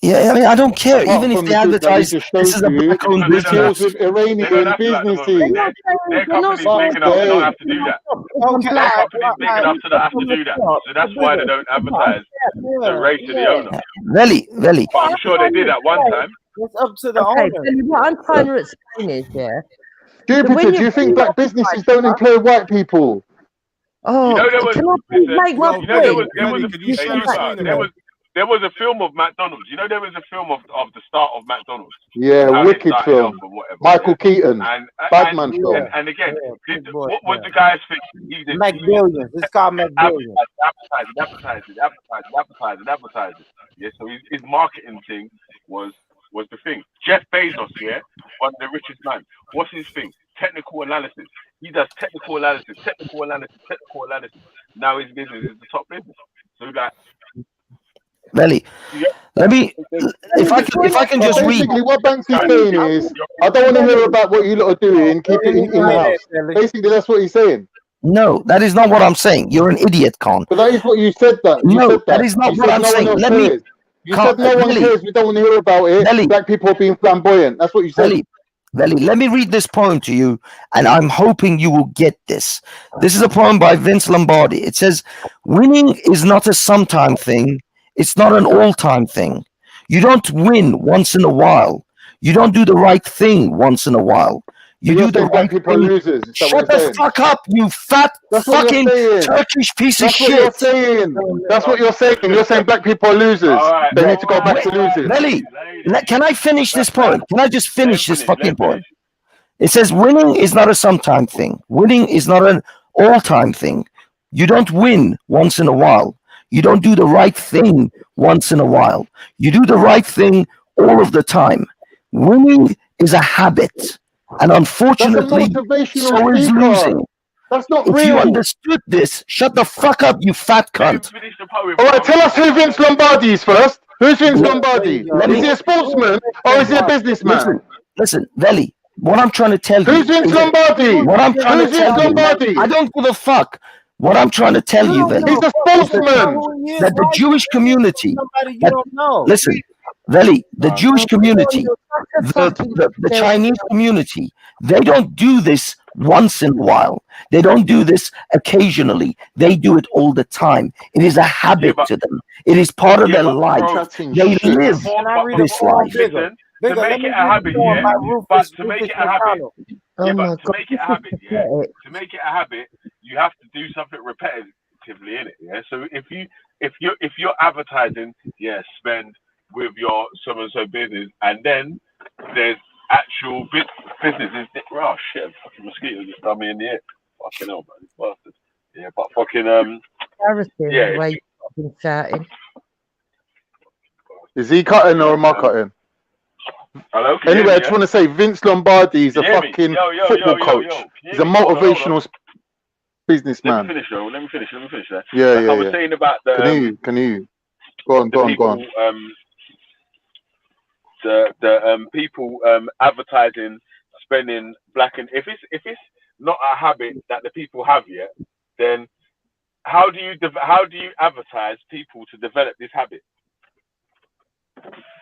Yeah, I mean, I don't care. Apart Even if from they the good that advertise we just this is showed a you, black-owned it business. deals with Iranian businesses. Their company's big enough to not have to do that. Their company's big enough to not have to do that. So that's why they don't advertise the race of the owner. Veli. But I'm sure they did at one time. It's up to the Okay, owner. Billy, what I'm trying to explain is, yeah. Jupiter, do you think black businesses don't employ white people? Oh, You know, there was, can I please make my you know, there was, point? there was a film of McDonald's. You know, there was a film of the start of McDonald's. Yeah, How they wicked started film. off and whatever. Michael Keaton, And Badman film. And again, what was the guy's thing? McBillions. It's called McBillions. Advertising. Yeah, so his marketing thing was the thing. Jeff Bezos, yeah, one of the richest man. What's his thing? Technical analysis. He does technical analysis. Now his business is the top business. So that. Veli, let me. If I can just read. Basically, what Banksy's saying is, I don't want to hear about what you lot are doing. Keep it in the house. Basically, that's what he's saying. No, that is not what I'm saying. You're an idiot, Con. But that is what you said. That is not what I'm saying. Let me. You said no one cares. We don't want to hear about it. Black people are being flamboyant. That's what you said. Veli, let me read this poem to you, and I'm hoping you will get this. This is a poem by Vince Lombardi. It says, "Winning is not a sometime thing. It's not an all-time thing. You don't win once in a while. You don't do the right thing once in a while. You do the right thing." Losers. Shut the fuck up, you fat fucking Turkish piece of shit. That's what you're saying. That's what you're saying. You're saying black people are losers. They need to go back to losing. Veli, can I finish this poem? Can I just finish this fucking poem? It says, winning is not a sometime thing. Winning is not an all-time thing. You don't win once in a while. You don't do the right thing once in a while. You do the right thing all of the time. Winning is a habit. And unfortunately, so is losing. That's not if real. you understood this, shut the fuck up, you fat cunt. All right, tell us who Vince Lombardi is first. Who's Vince Lombardi? Is he a sportsman or is he a businessman? Listen, Veli, what I'm trying to tell you. Who's Vince Lombardi? What I'm trying Who's to tell Vince Lombardi? you. I don't give a fuck. What I'm trying to tell you, Veli. He's a sportsman. That the Jewish community. Somebody you don't know. Listen, Veli, the Jewish community, the Chinese community, they don't do this once in a while. They don't do this occasionally. They do it all the time. It is a habit to them. It is part of their life. They live this life. To make it a habit, yeah. But to make it a habit, to make it a habit, you have to do something repetitively in it. Yeah. So if you're advertising, yeah, spend with your so and so business, and then there's actual businesses. Oh shit! Fucking mosquito just done me in the ear. Fucking hell, man, bastard. Yeah, but fucking Embarrassing yeah. the way you've been shouting. Is he cutting or am I cutting? Hello, can you Anyway, hear I me, just want to say Vince Lombardi is a Can you hear me? fucking Yo, football yo, coach. yo. Can you He's hear a me? Hold on, hold motivational on. Let businessman. me finish, though. Let me finish that. Yeah, Like I yeah, was yeah. saying about the Can you? Go on, the go on, go people on. the people advertising spending black, and if it's not a habit that the people have yet, then how do you advertise people to develop this habit?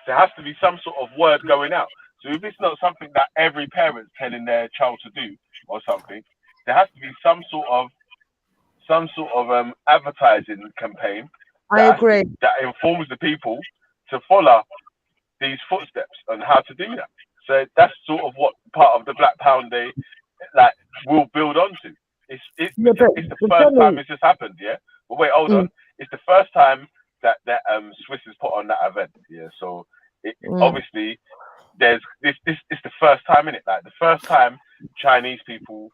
There has to be some sort of word going out. So if it's not something that every parent's telling their child to do or something, there has to be some sort of advertising campaign I agree. that informs the people to follow these footsteps on how to do that. So that's sort of what part of the Black Pound Day like will build onto. It's the first time it's just happened, yeah. But wait, hold on. It's the first time that Swiss has put on that event, yeah. So obviously there's this it's the first time in it, like the first time Chinese people,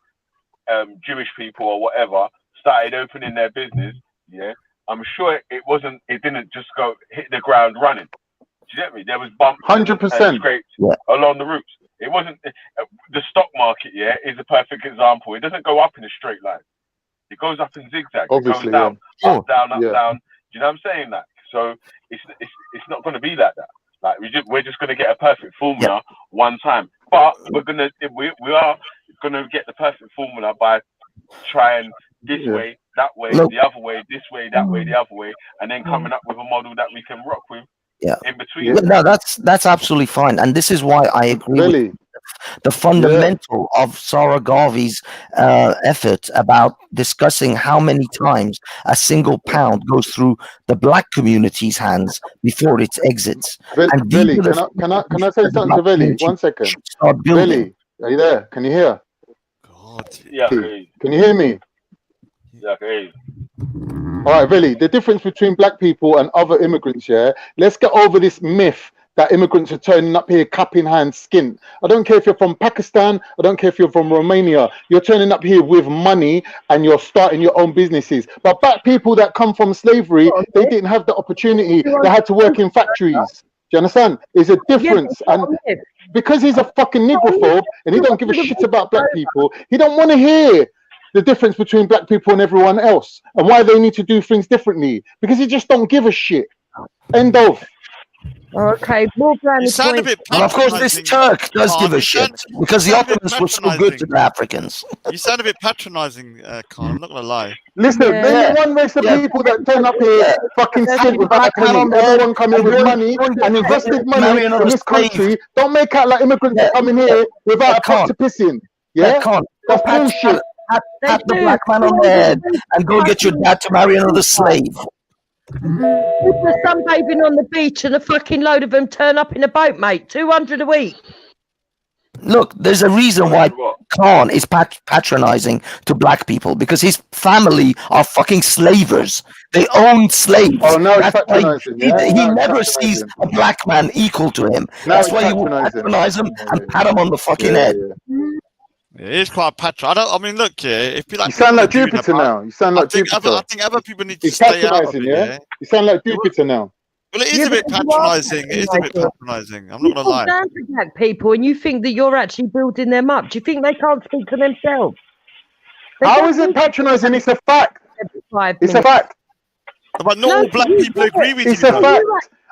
Jewish people or whatever started opening their business, yeah. I'm sure it didn't just go hit the ground running. Do you get me? There was bumps 100%. and scrapes along the routes. It wasn't the stock market, yeah, is a perfect example. It doesn't go up in a straight line. It goes up in zigzags. Obviously, it goes down, yeah. up, down, up, Yeah. down. Do you know what I'm saying? That so it's not going to be like that. Like we're just going to get a perfect formula one time. But we are gonna get the perfect formula by trying this way, that way, the other way, this way, that way, the other way, and then coming up with a model that we can rock with. In between. No, that's absolutely fine, and this is why I agree with the fundamental of Sarah Garvey's effort about discussing how many times a single pound goes through the black community's hands before it exits. And these Billy, are the can I say something to Billy? 1 second. start building. Billy, are you there? Can you hear? Yeah, I can hear you. Can you hear me? Yeah, I can hear you. All right, Billy, the difference between black people and other immigrants, yeah? Let's get over this myth that immigrants are turning up here cap in hand, skint. I don't care if you're from Pakistan, I don't care if you're from Romania, you're turning up here with money and you're starting your own businesses. But black people that come from slavery, they didn't have the opportunity, they had to work in factories. Do you understand? There's a difference. And because he's a fucking negrophobe and he don't give a shit about black people, he don't want to hear the difference between black people and everyone else and why they need to do things differently, because he just don't give a shit. End of. Okay, more brownie points. And of course, this Turk does give a shit because the Ottomans were so good to the Africans. You sound a bit patronising, Khan. I'm not gonna lie. Listen, there's one race of people that turn up here fucking skint without a penny. Everyone come in with money and invested money in this country. Don't make out like immigrants are coming here without a pot to piss in. Yeah? That's bullshit. Pat the black man on the head and go get your dad to marry another slave. People are sunbathing on the beach and a fucking load of them turn up in a boat, mate. 200 a week. Look, there's a reason why Khan is patronizing to black people, because his family are fucking slavers. They own slaves. Oh, no, that's why patronizing. he never sees a black man equal to him. That's why he will patronize him and pat him on the fucking head. It is quite patronising. I mean, look, if you like, You sound like Jupiter now. You sound like Jupiter. I think other people need to He's stay out of patronizing, it. yeah? You sound like Jupiter now. Well, it is a bit patronising. It is a bit patronising. I'm not gonna lie. You stand for black people and you think that you're actually building them up. Do you think they can't speak for themselves? How is it patronizing? It's a fact. It's a fact. But not all black people agree with you. It's a fact.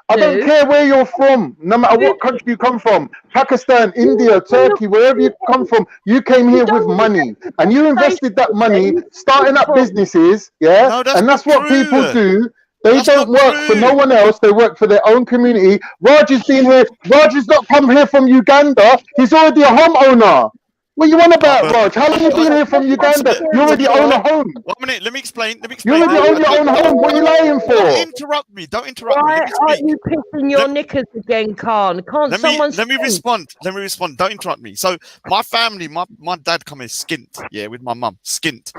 I don't care where you're from, no matter what country you come from, Pakistan, India, Turkey, wherever you come from, you came here with money and you invested that money starting up businesses, yeah? And that's what people do. They don't work for no one else, they work for their own community. Raj has been here, Raj has not come here from Uganda, he's already a homeowner. What you want about, Raj? How long have you been here from Uganda? You already own a home. 1 minute, let me explain. You already own your own home. What are you lying for? Don't interrupt me. Don't interrupt me. Why Let me are speak. you pissing your knickers again, Khan? Can't Let someone me respond. Let me respond. Don't interrupt me. So my family, my dad come in skint, yeah, with my mum, skint.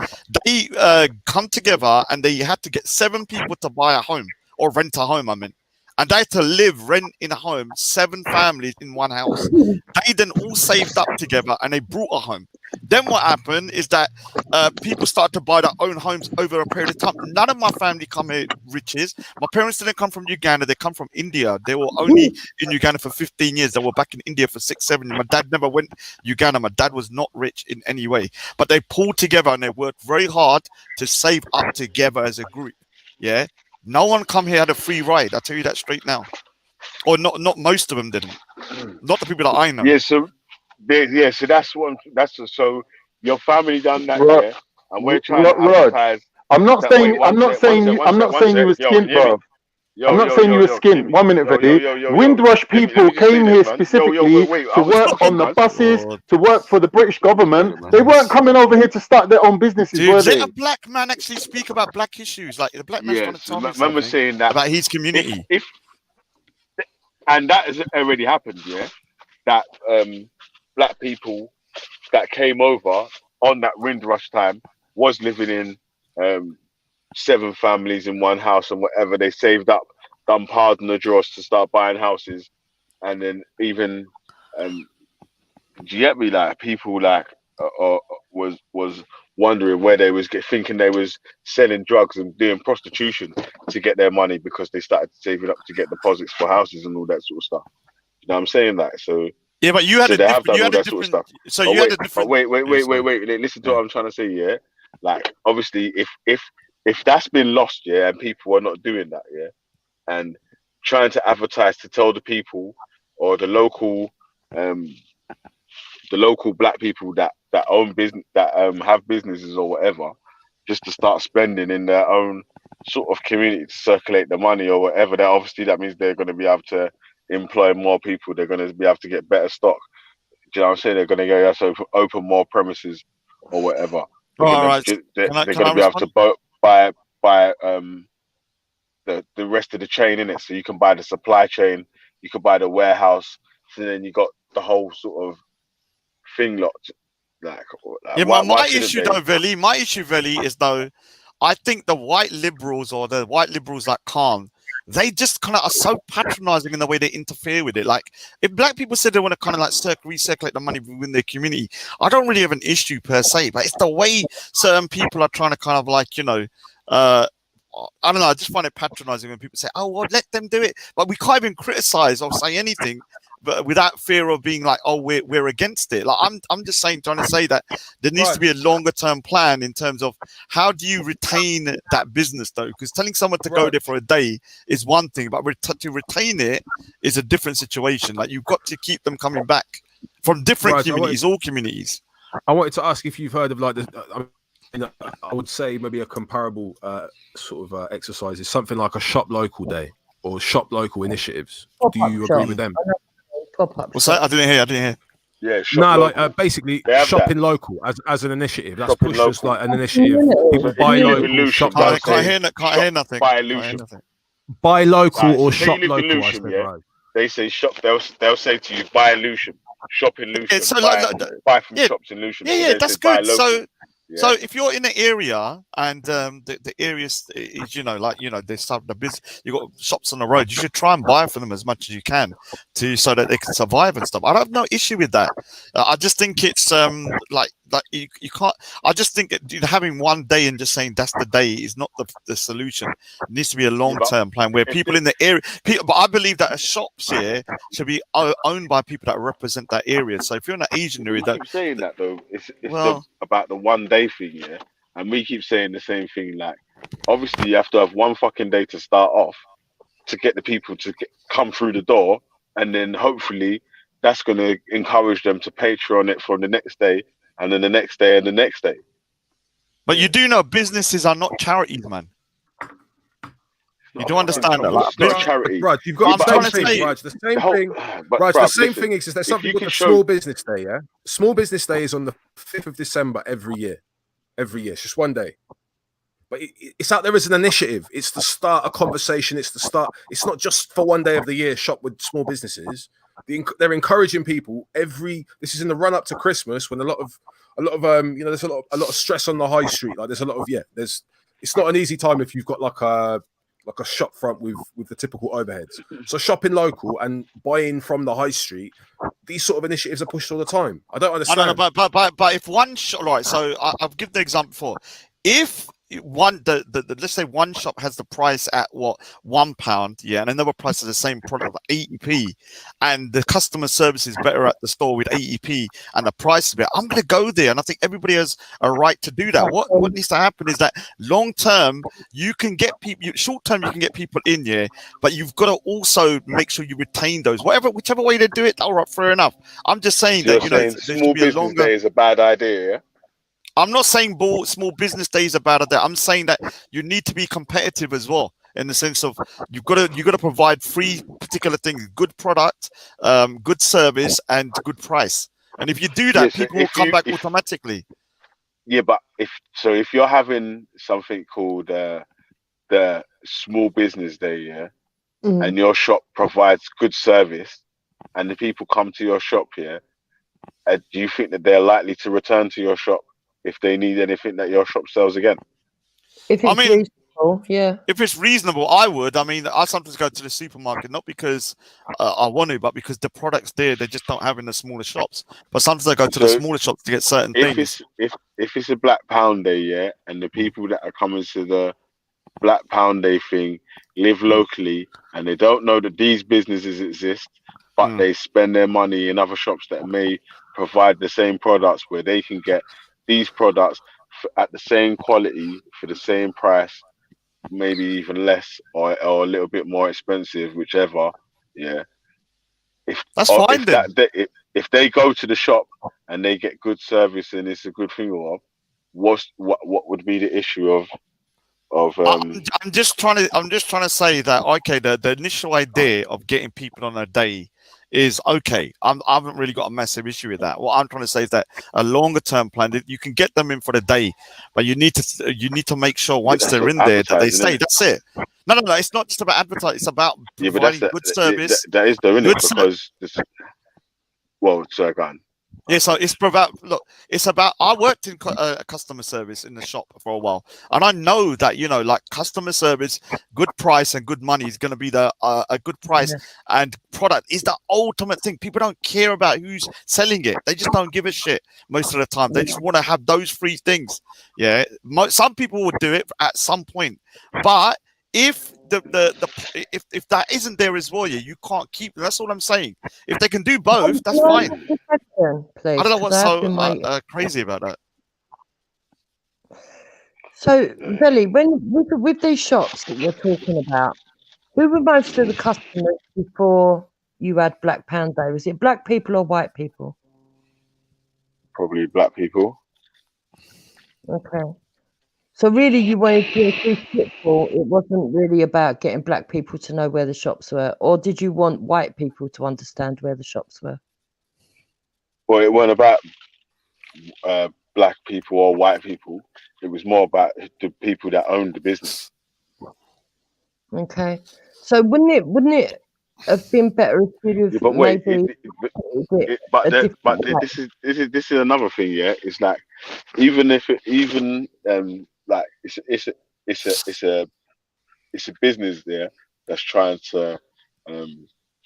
They come together and they had to get 7 people to buy a home or rent a home, I mean. And they had to rent in a home, 7 families in one house. They then all saved up together and they brought a home. Then what happened is that people started to buy their own homes over a period of time. None of my family come here riches. My parents didn't come from Uganda. They come from India. They were only in Uganda for 15 years. They were back in India for 6, 7 years. My dad never went Uganda. My dad was not rich in any way. But they pulled together and they worked very hard to save up together as a group. Yeah. No one come here had a free ride. I'll tell you that straight now. Or not most of them didn't. Not the people that I know. Yeah, so that's what so your family done that, yeah, and we're trying to advertise. I'm not saying you were skint, bro. I'm not saying you were skint. 1 minute, Vedi. Windrush people came here specifically to work on the buses, to work for the British government. They weren't coming over here to start their own businesses, were they? Let a black man actually speak about black issues? Like the black man's trying to tell me remember saying that about his community. And that has already happened, yeah. That black people that came over on that Windrush time was living in 7 families in one house and whatever. They saved up, done piles in the drawers to start buying houses, and then even do you get me? Like people like was wondering where they was thinking they was selling drugs and doing prostitution to get their money because they started saving up to get deposits for houses and all that sort of stuff. You know what I'm saying? That so. Yeah, but you had a different. You had a sort of different. stuff. So But you had a different. Wait. Listen to what I'm trying to say. Yeah, like obviously, if that's been lost, yeah, and people are not doing that, yeah, and trying to advertise to tell the people or the local black people that own business that have businesses or whatever, just to start spending in their own sort of community to circulate the money or whatever. Then obviously that means they're going to be able to employ more people. They're going to be able to get better stock. Do you know what I'm saying? They're going to go so open more premises or whatever. They're going to be able to buy the rest of the chain in it. So you can buy the supply chain, you can buy the warehouse, and then you got the whole sort of thing locked. Yeah, my issue though, Veli, is though, I think the white liberals or the white liberals like Khan, they just kind of are so patronizing in the way they interfere with it. Like, if black people said they want to kind of like recirculate the money within their community, I don't really have an issue per se, but it's the way certain people are trying to kind of like, I don't know, I just find it patronizing when people say, oh, well, let them do it. But we can't even criticize or say anything but without fear of being like, oh, we're against it. Like I'm just trying to say that there needs to be a longer term plan in terms of how do you retain that business though? Because telling someone to go there for a day is one thing, but to retain it is a different situation. Like you've got to keep them coming back from different communities, all communities. I wanted to ask if you've heard of like this. I would say maybe a comparable sort of exercise is something like a shop local day or shop local initiatives. Do you agree with them? What's that? I didn't hear. Yeah, no, like basically shopping local as an initiative. That's pushed as like an initiative. People buy local, shop local. Can't hear nothing. Buy local or shop local. I said, right. They say shop. They'll say to you, buy Lucian, shop in Lucian, so buy from shops in Lucian. Yeah, that's good. So if you're in an area and the area is, they start the business, you got shops on the road, you should try and buy from them as much as you can so that they can survive and stuff. I have no issue with that. I just think it's like you can't. I just think having one day and just saying that's the day is not the solution. It needs to be a long-term plan where people in the area. But I believe that shops here should be owned by people that represent that area. So if you're in an Asian area, keep saying that though, it's about the one day thing, yeah. And we keep saying the same thing. Like, obviously, you have to have one fucking day to start off to get the people to come through the door, and then hopefully that's going to encourage them to Patreon it for the next day. And then the next day and the next day. But you do know businesses are not charities, man. You do understand that? It's not charity. Right, you've got the same thing. Right, the same thing. Right, the same thing is there's something called the Small Business Day, yeah? Small Business Day is on the 5th of December every year. It's just one day. But it's out there as an initiative. It's to start a conversation. It's not just for one day of the year, shop with small businesses. They're encouraging people this is in the run up to Christmas when a lot of there's a lot of stress on the high street. Like there's a lot of it's not an easy time if you've got like a shop front with the typical overheads. So shopping local and buying from the high street these sort of initiatives are pushed all the time. I don't I understand. don't know, but if one shop, right? So I'll give the example before. If one let's say one shop has the price at what £1, yeah, and another price of the same product at 80p, and the customer service is better at the store with 80p, and the price is better, I'm going to go there, and I think everybody has a right to do that. What needs to happen is that long term you can get people, short term you can get people in here, but you've got to also make sure you retain those. Whichever way they do it, all right, fair enough. I'm just saying So that you're there saying should small be a business longer. day is a bad idea, yeah? I'm not saying small business days are bad at that. I'm saying that you need to be competitive as well, in the sense of you've got to provide three particular things: good product, good service, and good price. And if you do that, Yeah, so people will come back automatically. Yeah, but if you're having something called the small business day, yeah, and your shop provides good service, and the people come to your shop here, do you think that they're likely to return to your shop if they need anything that your shop sells again? If it's reasonable, yeah. If it's reasonable, I would. I mean, I sometimes go to the supermarket not because I want to, but because the products there they just don't have in the smaller shops. But sometimes I go to the smaller shops to get certain things. If it's a Black Pound Day, yeah, and the people that are coming to the Black Pound Day thing live locally and they don't know that these businesses exist, but they spend their money in other shops that may provide the same products where they can get these products at the same quality for the same price, maybe even less or a little bit more expensive, whichever. Yeah, That's fine then. If they go to the shop and they get good service and it's a good thing, or what would be the issue of? I'm just trying to say that okay, the initial idea of getting people on a day is okay. I haven't really got a massive issue with that. What I'm trying to say is that a longer term plan, that you can get them in for the day, but you need to make sure once they're in there that they stay. That's it. No. It's not just about advertising. It's about providing good service. That is though, isn't it? Because sorry, go on. Yeah, so it's about. I worked in customer service in the shop for a while, and I know that like customer service, good price and good money is going to be a good price and product is the ultimate thing. People don't care about who's selling it; they just don't give a shit most of the time. They just want to have those three things. Yeah, some people will do it at some point, but if if that isn't there as well, you can't keep. That's all I'm saying. If they can do both, that's fine. Please, I don't know what's so crazy about that. So, Billy, with these shops that you're talking about, who were most of the customers before you had Black Pound Day? Was it black people or white people? Probably black people. Okay. So really, you wanted to increase footfall. It wasn't really about getting black people to know where the shops were, or did you want white people to understand where the shops were? Well, it wasn't about black people or white people. It was more about the people that owned the business. Okay. So wouldn't it have been better if you'd have this is another thing. Yeah, it's like even like it's a business there that's trying to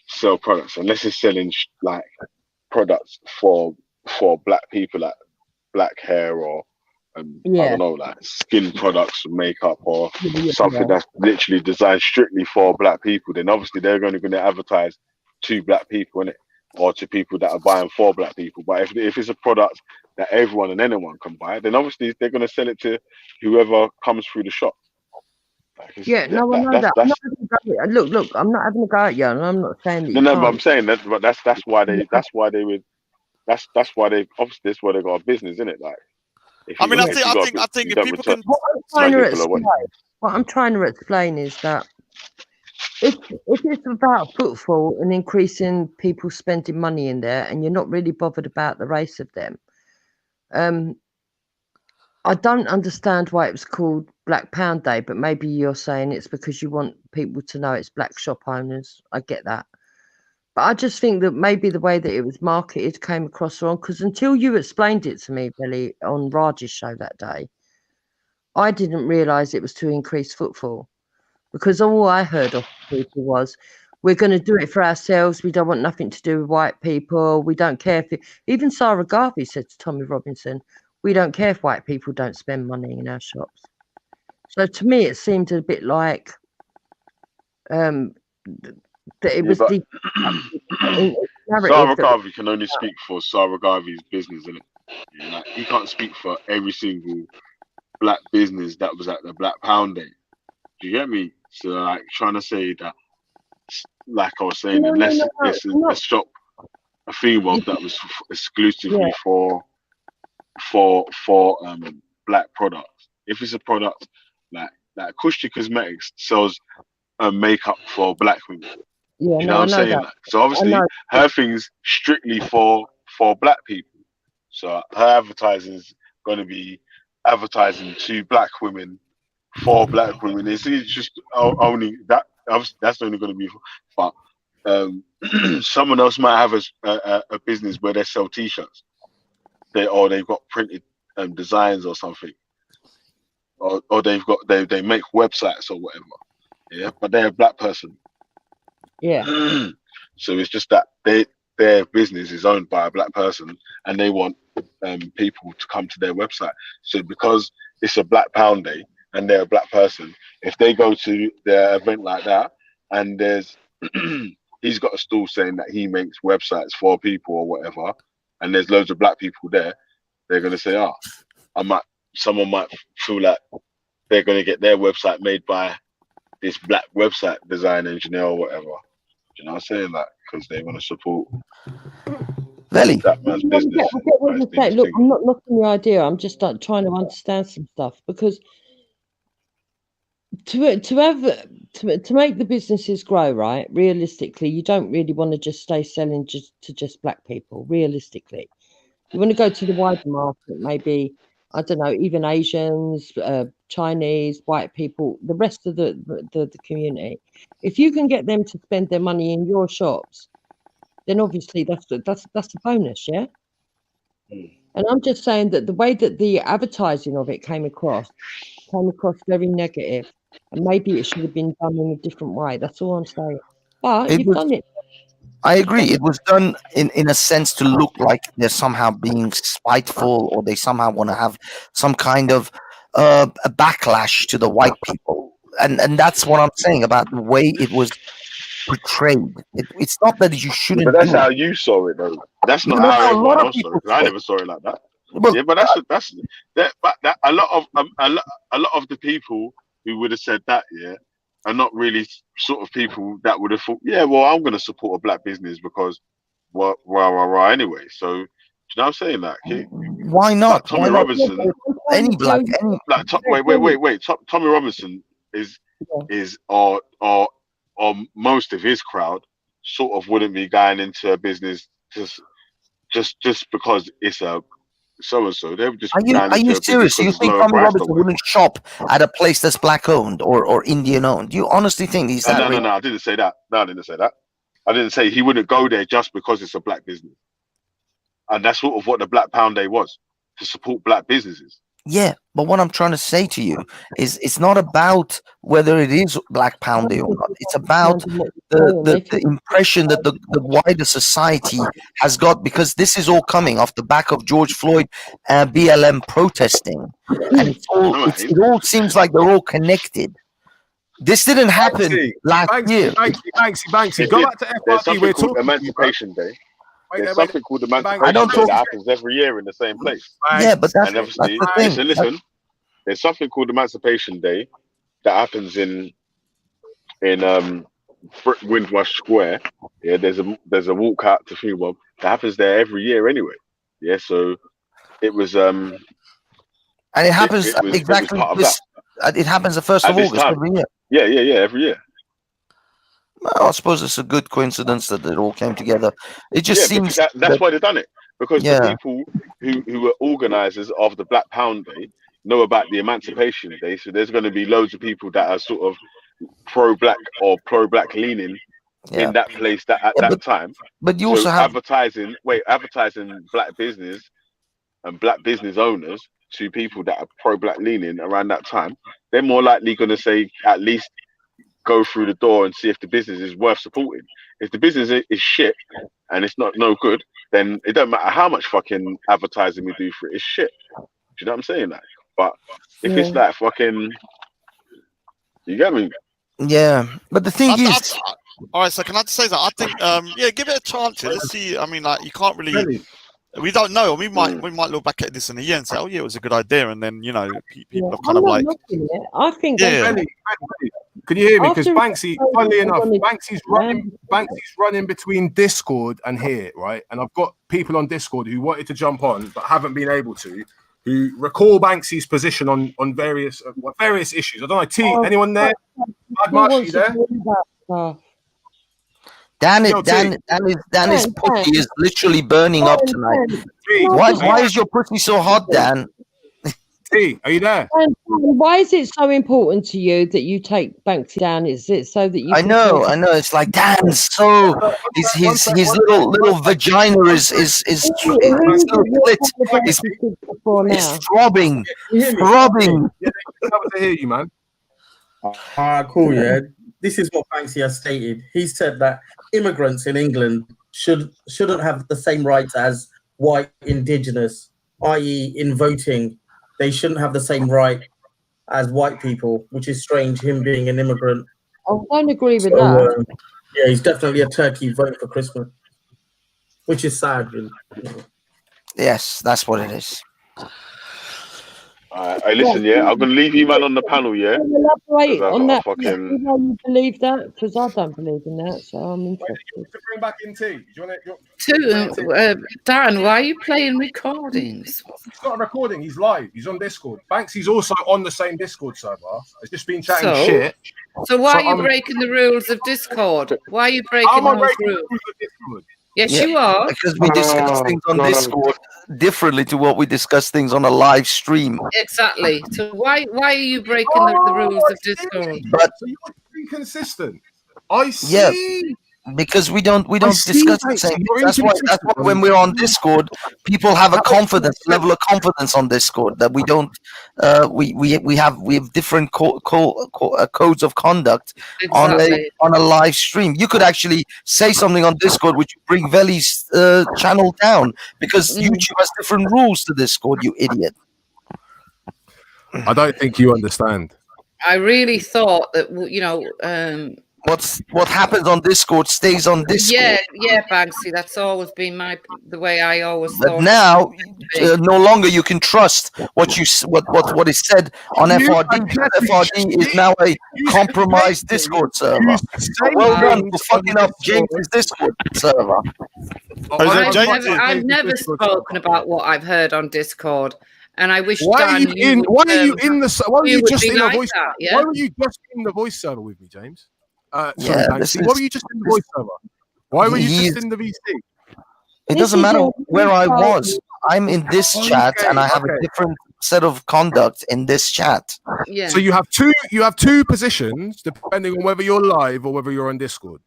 sell products, unless it's selling like products for black people, like black hair or I don't know, like skin products, makeup, or something that's literally designed strictly for black people. Then obviously they're going to advertise to black people, innit? Or to people that are buying for black people. But if it's a product that everyone and anyone can buy, then obviously they're going to sell it to whoever comes through the shop. I know that. Look, I'm not having a go at you, and I'm not saying that. No, but I'm saying that. But that's why they obviously that's why they got a business, isn't it? Like, I think if people can. What I'm trying to explain is that if it's about footfall and increasing people spending money in there, and you're not really bothered about the race of them, I don't understand why it was called Black Pound Day, but maybe you're saying it's because you want people to know it's black shop owners. I get that. But I just think that maybe the way that it was marketed came across wrong, because until you explained it to me, Billy, on Raj's show that day, I didn't realise it was to increase footfall. Because all I heard of people was, we're going to do it for ourselves. We don't want nothing to do with white people. We don't care if even Sarah Garvey said to Tommy Robinson, we don't care if white people don't spend money in our shops. So to me, it seemed a bit like that it was the Sarah Garvey can only speak for Sarah Garvey's business, innit? Like, he can't speak for every single black business that was at the Black Pound Day. Do you get me? So, like, trying to say that, like I was saying, unless it's a shop, a female that was exclusively for black products. If it's a product like Kushti Cosmetics sells makeup for black women. Yeah, you know what I'm saying? Like, so obviously her thing's strictly for black people. So her advertising is going to be advertising to black women for black women. It's just only that. That's only going to be. But someone else might have a business where they sell T-shirts. They've got printed designs or something, or they make websites or whatever. Yeah, but they're a black person. Yeah. So it's just that their business is owned by a black person, and they want people to come to their website. So because it's a Black Pound Day and they're a black person, if they go to their event like that and there's he's got a stall saying that he makes websites for people or whatever, and there's loads of black people there, they're gonna say, someone might feel like they're gonna get their website made by this black website design engineer or whatever. You know what I'm saying? Like, because they want to support that man's business. I get what you're saying. Look, I'm not knocking the idea. I'm just like trying to understand some stuff, because to make the businesses grow, right? Realistically, you don't really want to just stay selling just black people. Realistically, you want to go to the wider market, maybe, I don't know, even Asians, Chinese, white people, the rest of the community. If you can get them to spend their money in your shops, then obviously that's a bonus, yeah. And I'm just saying that the way that the advertising of it came across very negative, and maybe it should have been done in a different way. That's all I'm saying. But you've done it. I agree. It was done in a sense to look like they're somehow being spiteful, or they somehow want to have some kind of a backlash to the white people. And that's what I'm saying about the way it was portrayed. It's not that you shouldn't. But that's how you saw it, though. That's not how everyone else saw it. I never saw it like that. Yeah, but a lot of the people who would have said that, yeah, are not really sort of people that would have thought, yeah, well, I'm going to support a black business because, anyway. So, do you know what I'm saying? Like, why not? Tommy Robinson, any black, Tommy Robinson is or most of his crowd sort of wouldn't be going into a business just because it's a so-and-so. They would just. Are you serious? You think Tommy Robinson wouldn't shop at a place that's black owned or Indian owned? Do you honestly think he's that? No, I didn't say that. No, I didn't say that. I didn't say he wouldn't go there just because it's a black business. And that's sort of what the Black Pound Day was, to support black businesses. Yeah, but what I'm trying to say to you is it's not about whether it is Black Pound Day or not. It's about the impression that the wider society has got, because this is all coming off the back of George Floyd and BLM protesting. And it all seems like they're all connected. This didn't happen last year. Banksy. Go back to FRD. We're talking Emancipation Day. There's something called Emancipation Day that happens every year in the same place. Yeah, but that's, and obviously, that's the thing. Listen, there's something called Emancipation Day that happens in Windrush Square. Yeah, there's a walk out to Freewood that happens there every year anyway. Yeah, so it was and it happens exactly this. It happens the 1st of August every year. Yeah, every year. Well, I suppose it's a good coincidence that it all came together. It just seems that's why they've done it, because the people who were organizers of the Black Pound Day know about the Emancipation Day. So there's going to be loads of people that are sort of pro-black or pro-black leaning in that place at that time. But you also have advertising black business and black business owners to people that are pro-black leaning around that time. They're more likely going to say, at least go through the door and see if the business is worth supporting. If the business is shit and it's no good, then it don't matter how much fucking advertising we do for it. It's shit. Do you know what I'm saying? Like, but if it's like fucking, you get me? Yeah, but the thing is, all right. So can I say that? I think, give it a chance. Let's see. I mean, like, you can't really. We don't know. We might look back at this in a year and say, "Oh yeah, it was a good idea," and then people have kind of like. I think. Yeah. Can you hear me? Because Banksy, funnily enough, Banksy's running between Discord and here, right? And I've got people on Discord who wanted to jump on but haven't been able to, who recall Banksy's position on various issues. I don't know. T, anyone there? Mad Marsh, you there? Dan is pussy is literally burning up tonight. Why is your pussy so hot, Dan? T, are you there? Why is it so important to you that you take Banksy down? Is it so that you? I know. It's like Dan's so his little vagina is throbbing. To hear you, man. Cool. Yeah. This is what Banksy has stated. He said that immigrants in England shouldn't have the same rights as white indigenous, i.e. in voting. They shouldn't have the same right as white people, which is strange, him being an immigrant. I don't agree with that. Yeah, he's definitely a turkey vote for Christmas, which is sad, really. Yes, that's what it is. Hey, listen, I'm gonna leave you man on the panel, yeah. Elaborate on that. Fucking... Why you believe that? Because I don't believe in that, so I'm interested. To bring back in T. Do you want to, Dan, why are you playing recordings? He's not a recording. He's live. He's on Discord. Banksy's also on the same Discord server. He's just been chatting shit. So why are you breaking the rules of Discord? Why are you breaking those rules? Yes, you are. Because we discuss things on Discord differently to what we discuss things on a live stream. Exactly. So why are you breaking the rules of Discord? But so you're inconsistent. I see. Yeah, because we don't discuss the same thing. That's why when we're on Discord, people have a level of confidence on Discord that we don't. We have different codes of conduct on a live stream. You could actually say something on Discord which would bring Veli's channel down because YouTube has different rules to Discord. You idiot. I don't think you understand. I really thought that what happens on Discord stays on Discord. Yeah, Banksy. That's always been the way I always thought. But now, no longer you can trust what is said on FRD. FRD is now a compromised Discord server. Well done for fucking up James's Discord server. I've never spoken about what I've heard on Discord. And I wish. Why are you in the? Why were you just in the voice? Why were you just in the voice server with me, James? Why were you just in the voice server? Why were you just in the VC? It doesn't matter where I was. I'm in this chat, and I have a different set of conduct in this chat. Yeah. So you have two positions depending on whether you're live or whether you're on Discord.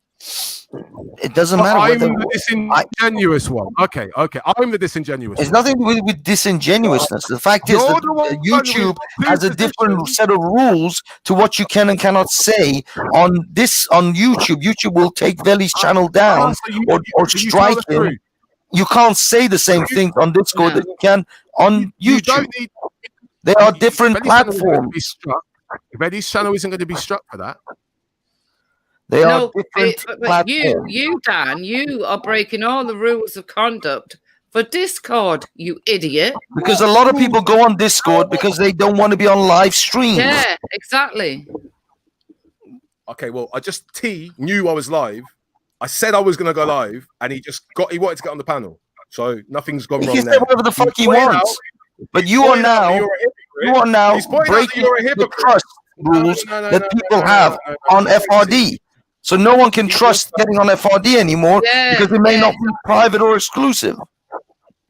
It doesn't matter. I'm the disingenuous one. Okay. I'm the disingenuous. It's nothing to do with disingenuousness. The fact is that YouTube has a different set of rules to what you can and cannot say on YouTube. YouTube will take Veli's channel down or strike him. You can't say the same thing on Discord that you can on YouTube. They are different platforms. Veli's channel isn't going to be struck for that. They are different but you, Dan, you are breaking all the rules of conduct for Discord, you idiot. Because a lot of people go on Discord because they don't want to be on live streams. Yeah, exactly. Okay, well, T knew I was live. I said I was going to go live, and he wanted to get on the panel. So nothing's gone wrong. He can say whatever the fuck he wants. But you are now breaking the trust rules that people have on FRD. So no one can trust getting on FRD anymore because it may not be private or exclusive.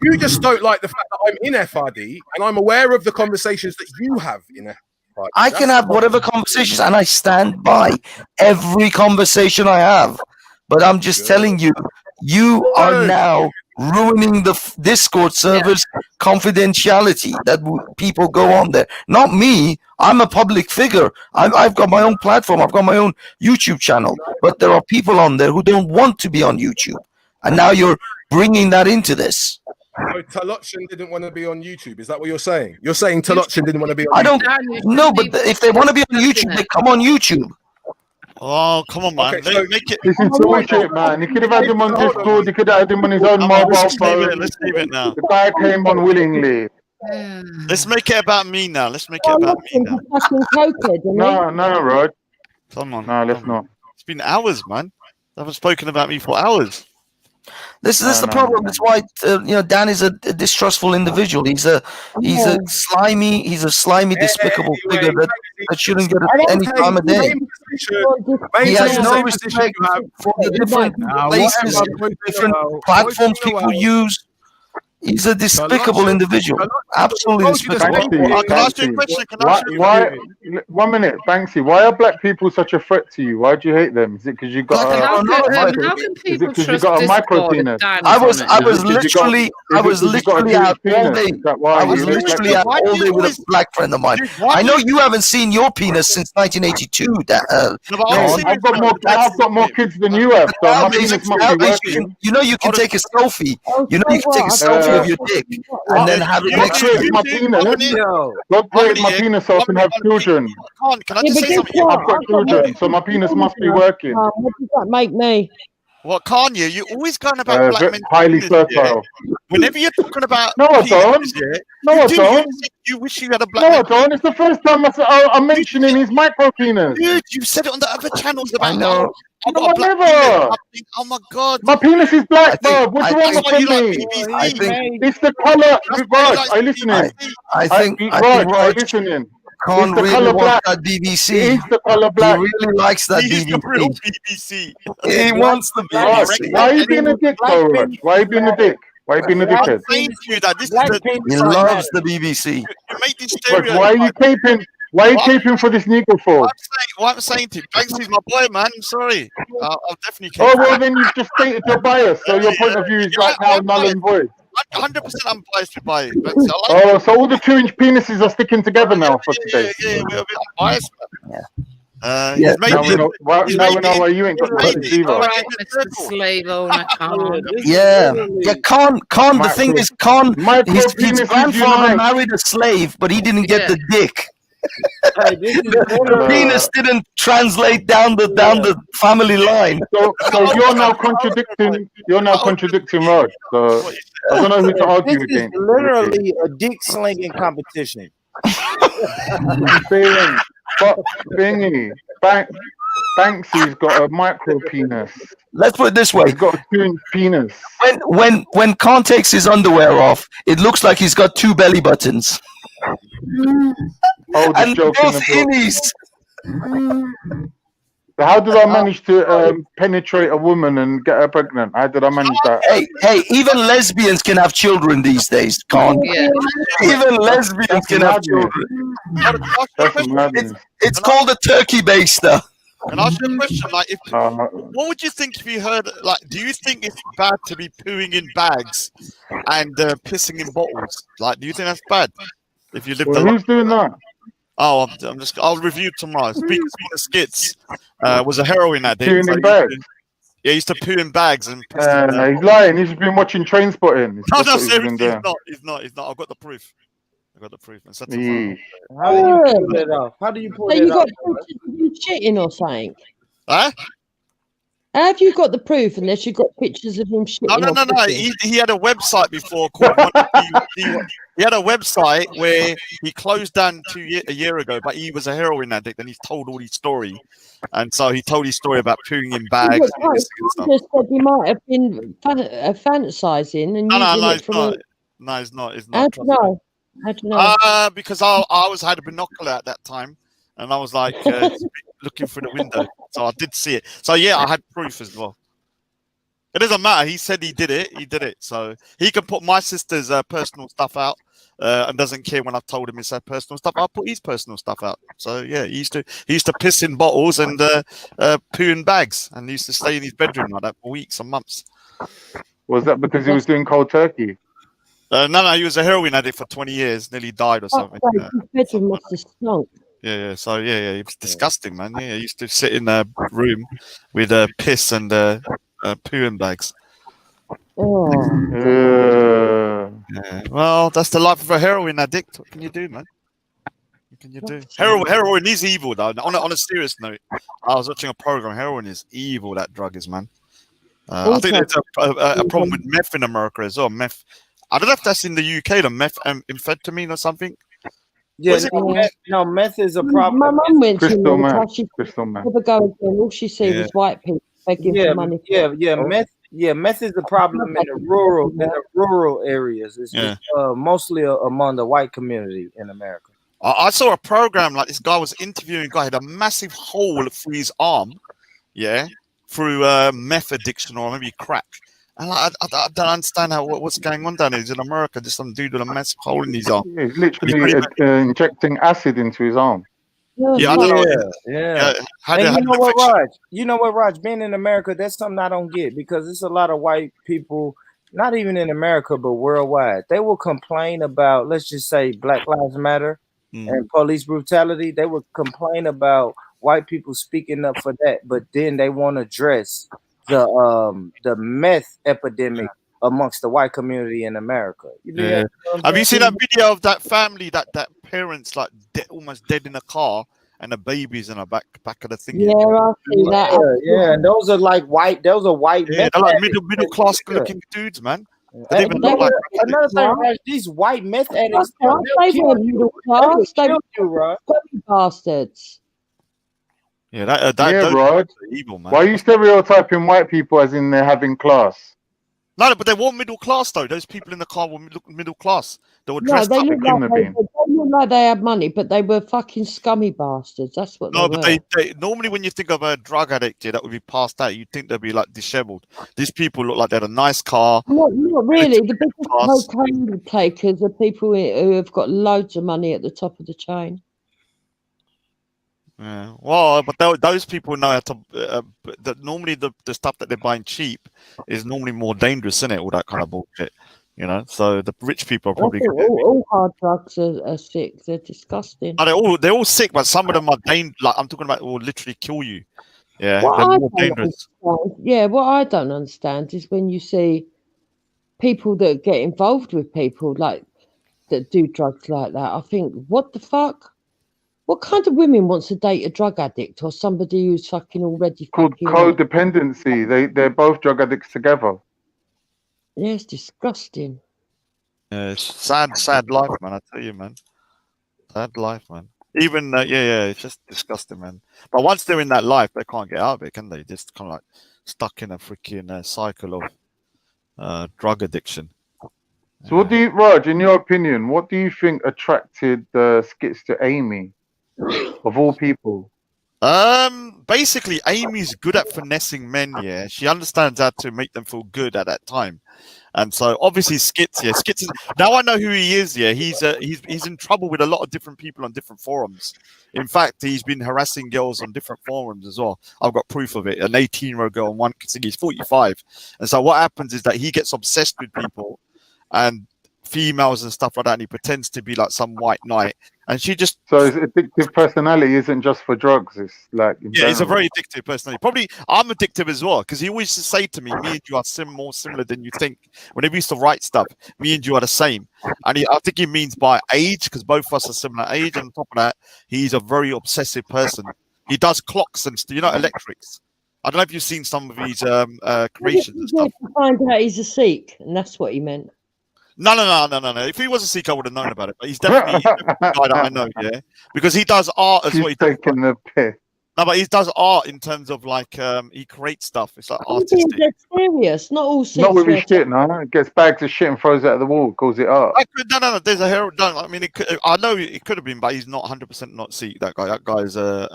You just don't like the fact that I'm in FRD and I'm aware of the conversations that you have in FRD. I can have whatever conversations, and I stand by every conversation I have. But I'm just telling you, you are now ruining the Discord server's confidentiality that people go on there. Not me. I'm a public figure. I've got my own platform. I've got my own YouTube channel. But there are people on there who don't want to be on YouTube. And now you're bringing that into this. So Talochen didn't want to be on YouTube. Is that what you're saying? You're saying Talochen didn't want to be on I don't YouTube? know, but if they want to be on YouTube, they come on YouTube. Oh, come on, man. Okay, so Make it. This is bullshit, man. He could have had him on Discord. He could have had him on his own mobile Let's leave phone. it. Let's leave it now. The guy came on willingly. Let's make it about me now. Let's make it about me now. No, Rod. Come on. No, let's not. It's been hours, man. They haven't spoken about me for hours. This is the problem. That's why Dan is a distrustful individual. He's a slimy, despicable figure that shouldn't get any time of day. He has no respect for the different places, different platforms people use. He's a despicable individual. Absolutely despicable. Can I ask you a question? Why? 1 minute, Banksy. Why are black people such a threat to you? Why do you hate them? Is it because you got a micro penis? I was literally out all day. I was literally out all day with a black friend of mine. I know you haven't seen your penis since 1982. I've got more kids than you have, so my penis must be working. You know you can take a selfie. You know you can take a selfie of your dick and then have it next to my penis. God created my penis so I can have children. Can I just say something? I've got children, so my penis must be working. What does that make me? What, Kanye? You're always going about black men. Highly fertile. Whenever you're talking about No, I don't. No, I don't. You wish you had a black No, I man. don't. It's the first time I'm mentioning his micro penis. Dude, you said it on the other channels about. I know. No, I never. Oh my god. My penis is black, bro. What's wrong with me? I think It's the color. Raj, are you listening? I think Raj, are you Raj listening? Khan It's the really colour wants black. that BBC. It's the color black. He really likes that He's the real BBC. BBC. He wants the Raj, BBC. why are you being a dick, though, Raj? Why are you being a dick? Why are you being a dickhead? I'm saying to you that this is the. He loves the BBC. You make this Raj, stereo. why are you caping? Why are you caping for this nigger for? What I'm saying to you, Banksy's my boy, man. I'm sorry. I'll definitely. Oh, well, then you've just stated your bias, so your point of view is right now null and void. 100% I'm biased with Baye. Banksy. Oh, so all the 2-inch penises are sticking together now for today. Yeah, we're a bit biased, man. Yeah, Now we know why you ain't got the buttons either. Right, Mr. Slave owner, Khan. Yeah. Khan. The thing is, Khan. His grandfather married a slave, but he didn't get the dick. The penis didn't translate down the family line. So you're now contradicting. You're now contradicting Rod. So I don't know who to argue This is against. literally a dick slinging competition. Saying, but thingy, Banksy's got a micro penis. Let's put it this way: he's got a 2-inch penis. When Khan takes his underwear off, it looks like he's got 2 belly buttons. Oh, and both innies. How did I manage to penetrate a woman and get her pregnant? How did I manage that? Hey, even lesbians can have children these days, Khan. Yeah. Even lesbians can have children. That's madness. It's called a turkey baster. Can I ask you a question? Like, what would you think if you heard? Like, do you think it's bad to be pooing in bags and pissing in bottles? Like, do you think that's bad? If you live Well, who's doing that? Oh, I'll review tomorrow. Speaking of skits, was a heroin addict. Pooing in bags? Yeah, he used to poo in bags and. He's lying. He's been watching Trainspotting. No, seriously, he's not. I've got the proof. How do you pull that off? How do you pull So that you off? got pictures of you shitting or something? Huh? Have you got the proof unless you've got pictures of him shitting? No. or pissing? He had a website before called. He had a website where he closed down a year ago, but he was a heroin addict and he's told all his story. And so he told his story about pooing in bags. But And this and stuff. just said he might have been fantasizing and using No, it it's from. not. No, it's not. It's not. How do you know? How do you know? Because I had a binocular at that time, and I was like looking through the window, so I did see it. So yeah, I had proof as well. It doesn't matter. He said he did it. He did it. So he can put my sister's personal stuff out, and doesn't care when I've told him it's her personal stuff. I'll put his personal stuff out. So yeah, he used to piss in bottles and poo in bags, and he used to stay in his bedroom like that for weeks and months. Was that because he was doing cold turkey? No, he was a heroin addict for 20 years, nearly died or something. His bedroom must have stunk. Yeah. So yeah, it was disgusting, man. Yeah, I used to sit in a room with piss and poo in bags. Oh. Yeah. Well, that's the life of a heroin addict. What can you do, man? What can you do? Heroin is evil, though. On a serious note, I was watching a program. Heroin is evil. That drug is, man. I think there's a problem with meth in America as well. Meth. I don't know if that's in the UK, the methamphetamine or something. Yeah, meth is a problem. My mum went to Crystal America. meth. She Crystal meth. never go again. All she see was white people begging for money. Meth is a problem in the rural areas. It's mostly among the white community in America. I saw a program like this guy was interviewing a guy who had a massive hole through his arm, through meth addiction or maybe crack. And I don't understand what's going on down here. In America, there's some dude with a massive hole in his arm. Yeah, he's literally injecting acid into his arm. Yeah, I don't know. You know what, Raj? Being in America, that's something I don't get because it's a lot of white people, not even in America, but worldwide. They will complain about, let's just say, Black Lives Matter and police brutality. They will complain about white people speaking up for that, but then they won't address the meth epidemic amongst the white community in America. Have you seen that video of that family, that parents like almost dead in a car and the babies in the back of the thing? Yeah, I see that. Yeah, and those are like white. Those are white. Yeah, they're like middle class looking dudes, man. They even look like another thing, Raj, these white meth addicts. They were middle class. They were bastards. Yeah, Rod. Evil, man. Why are you stereotyping white people as in they're having class? No, but they weren't middle class though. Those people in the car were middle class. They were No, dressed they up. look like they had money, but they were fucking scummy bastards. That's what No, they but were. they normally when you think of a drug addict that would be passed out, you think they'd be like disheveled. These people look like they had a nice car. Not really. The biggest cocaine takers are people who have got loads of money at the top of the chain. Yeah, well, but those people know how to. Normally, the stuff that they're buying cheap is normally more dangerous, isn't it? All that kind of bullshit, So the rich people are probably. All hard drugs are sick. They're disgusting. They're all sick, but some of them are dangerous. Like I'm talking about, will literally kill you. Yeah, they're more dangerous. What I don't understand is when you see people that get involved with people like that do drugs like that. I think, what the fuck? What kind of women wants to date a drug addict or somebody who's fucking already Called codependency. They're both drug addicts together. Yeah, it's disgusting. Yeah, it's sad life, man. I tell you, man. Sad life, man. Even it's just disgusting, man. But once they're in that life, they can't get out of it, can they? Just kind of like stuck in a freaking cycle of drug addiction. So, what do you, Raj? In your opinion, what do you think attracted Skits to Amy? Of all people, basically, Amy's good at finessing men. Yeah, she understands how to make them feel good at that time, and so obviously Skits. Yeah, Skits is, now I know who he is. Yeah, he's in trouble with a lot of different people on different forums. In fact, he's been harassing girls on different forums as well. I've got proof of it. An 18-year-old girl, and one thing he's 45, and so what happens is that he gets obsessed with people and females and stuff like that, and he pretends to be like some white knight, and she just so his addictive personality isn't just for drugs. It's like he's a very addictive personality. Probably I'm addictive as well because he always used to say to me, "Me and you are more similar than you think." Whenever he used to write stuff, me and you are the same, and I think he means by age because both of us are similar age. And on top of that, he's a very obsessive person. He does clocks and electrics. I don't know if you've seen some of his creations and stuff. Find out he's a Sikh, and that's what he meant. No. If he was a Sikh, I would have known about it. But he's definitely a guy that I know, yeah. Because he does art as well. He's taking the piss. No, but he does art in terms of like he creates stuff. It's like artistic. That's serious. Not all Sikhs. Not with his shit, no. Gets bags of shit and throws it at the wall, calls it art. No. There's a hero. No, I mean, I know it could have been, but he's not 100% not Sikh. That guy is a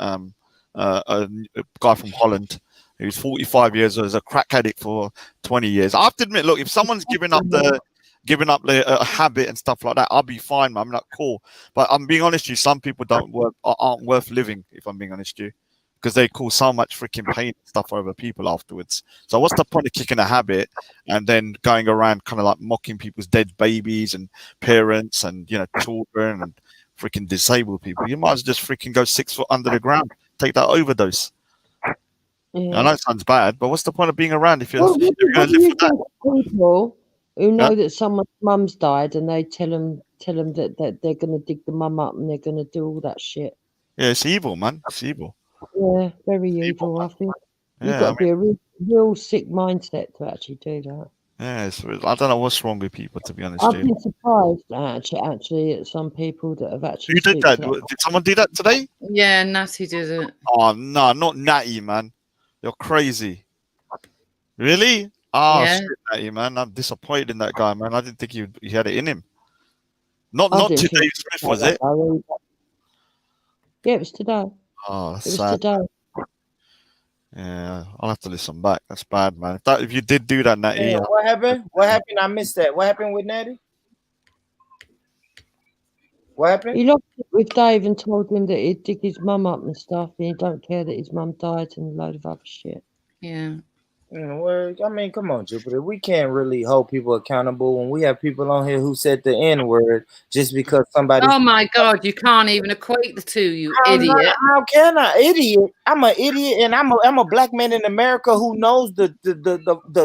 guy from Holland. He was 45 years old, as a crack addict for 20 years. I have to admit, look, if someone's giving up a habit and stuff like that, I'll be fine, man. I'm not cool. But I'm being honest with you, some people aren't worth living, if I'm being honest with you, because they cause so much freaking pain and stuff over people afterwards. So what's the point of kicking a habit and then going around kind of like mocking people's dead babies and parents and children and freaking disabled people. You might as well just freaking go 6 foot under the ground, take that overdose. I know it sounds bad, but what's the point of being around if you're, Well, if you're going to live for that? people who know Yeah. that someone's mum's died and they tell them that they're going to dig the mum up and they're going to do all that shit. Yeah, it's evil, man. It's evil. Yeah, very evil. I think you've Yeah, got I to be a real sick mindset to actually do that. Yeah, I don't know what's wrong with people, to be honest. I've Dude. been surprised actually at some people that have actually. Who did stooped that? like Did someone do that today? Yeah, Natty did it. Oh no, not Natty, man. You're crazy. Really? Oh Yeah. shit, Natty, man. I'm disappointed in that guy, man. I didn't think he had it in him. Not I didn't to think Dave Smith, was it? Yeah, it was today. Oh, It that's was sad. today. Yeah, I'll have to listen back. That's bad, man. If you did do that, Natty, Yeah, what happened? What happened? I missed that. What happened with Natty? What happened? He locked it with Dave and told him that he'd dig his mum up and stuff, and he don't care that his mum died and a load of other shit. Yeah. Well, I mean, come on, Jupiter. We can't really hold people accountable when we have people on here who said the N word just because somebody. Oh my God, you can't even equate the two, you I'm idiot. not- how can I, idiot? I'm an idiot, and I'm a black man in America who knows the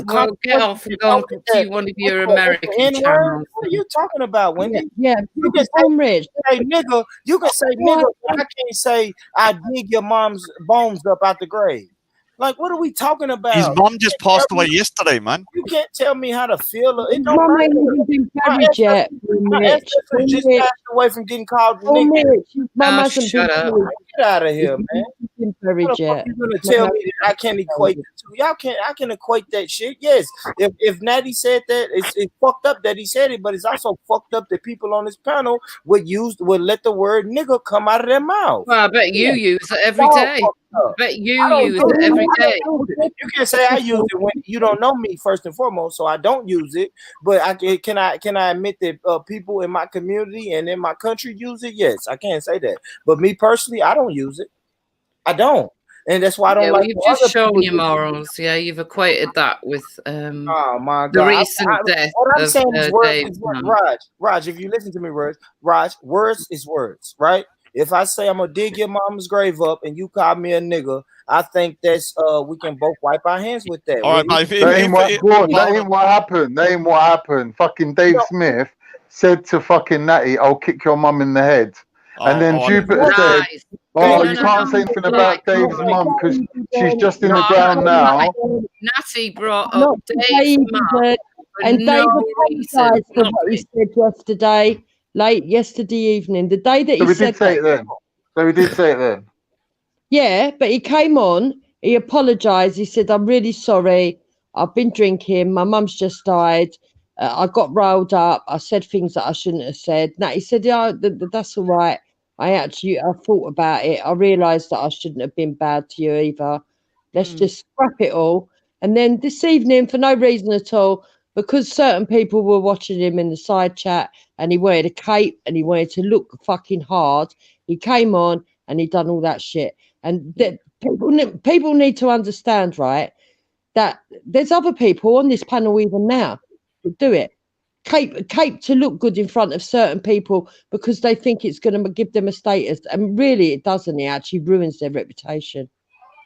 Well, get off and go and see one of your American N-word? channels. What are you talking about, Wendy? Yeah, you can say nigga. You can say nigga, but I can't say I dig your mom's bones up out the grave. Like, what are we talking about? his mom just passed away yesterday, man. You can't tell me how to feel. It His don't mum ain't matter. even been My buried yet. My ancestors just passed away from getting called nigga. His mum hasn't been buried. Get out of here, man. Been buried How the fuck yet. you gonna tell me that I can't equate the two? Y'all can't. I can equate that shit. Yes, if Natty said that, it's fucked up that he said it, but it's also fucked up that people on this panel would let the word nigga come out of their mouth. Well, I bet you use it every It's all day. fucked up. I bet you I don't use use it every I day. don't use it. You can't say I use it when you don't know me first and foremost, so I don't use it. But can I admit that people in my community and in my country use it? Yes, I can't say that. But me personally, I don't use it. I don't, and that's why I don't Yeah, well, like. you've when just other shown people your do it. morals. Yeah, you've equated that with Oh my the God! recent death What I'm of saying is words. Dave. Is words. Raj, if you listen to me, Raj, words is words, right? If I say I'm gonna dig your mama's grave up and you call me a nigga, I think that's we can both wipe our hands with that. All right, What do you- That ain't what happened. That ain't what happened. Fucking Dave Smith said to fucking Natty, "I'll kick your mum in the head." And then Jupiter said, "Oh, you can't say anything about Dave's mum because she's just in the ground now." Natty brought Not up today, Dave's he mum said. for And Dave no reason. apologised for what he said yesterday, late yesterday evening. The day that So he we said did say that. it then. So we did say it then. Yeah, but he came on, he apologised. He said, "I'm really sorry. I've been drinking. My mum's just died. I got riled up. I said things that I shouldn't have said." No, he said, "Yeah, that's all right. I thought about it. I realised that I shouldn't have been bad to you either. Let's just scrap it all." And then this evening, for no reason at all, because certain people were watching him in the side chat and he wanted a cape and he wanted to look fucking hard, he came on and he done all that shit. And people need to understand, right, that there's other people on this panel even now that do it. Cape to look good in front of certain people because they think it's going to give them a status, and really it doesn't. It actually ruins their reputation.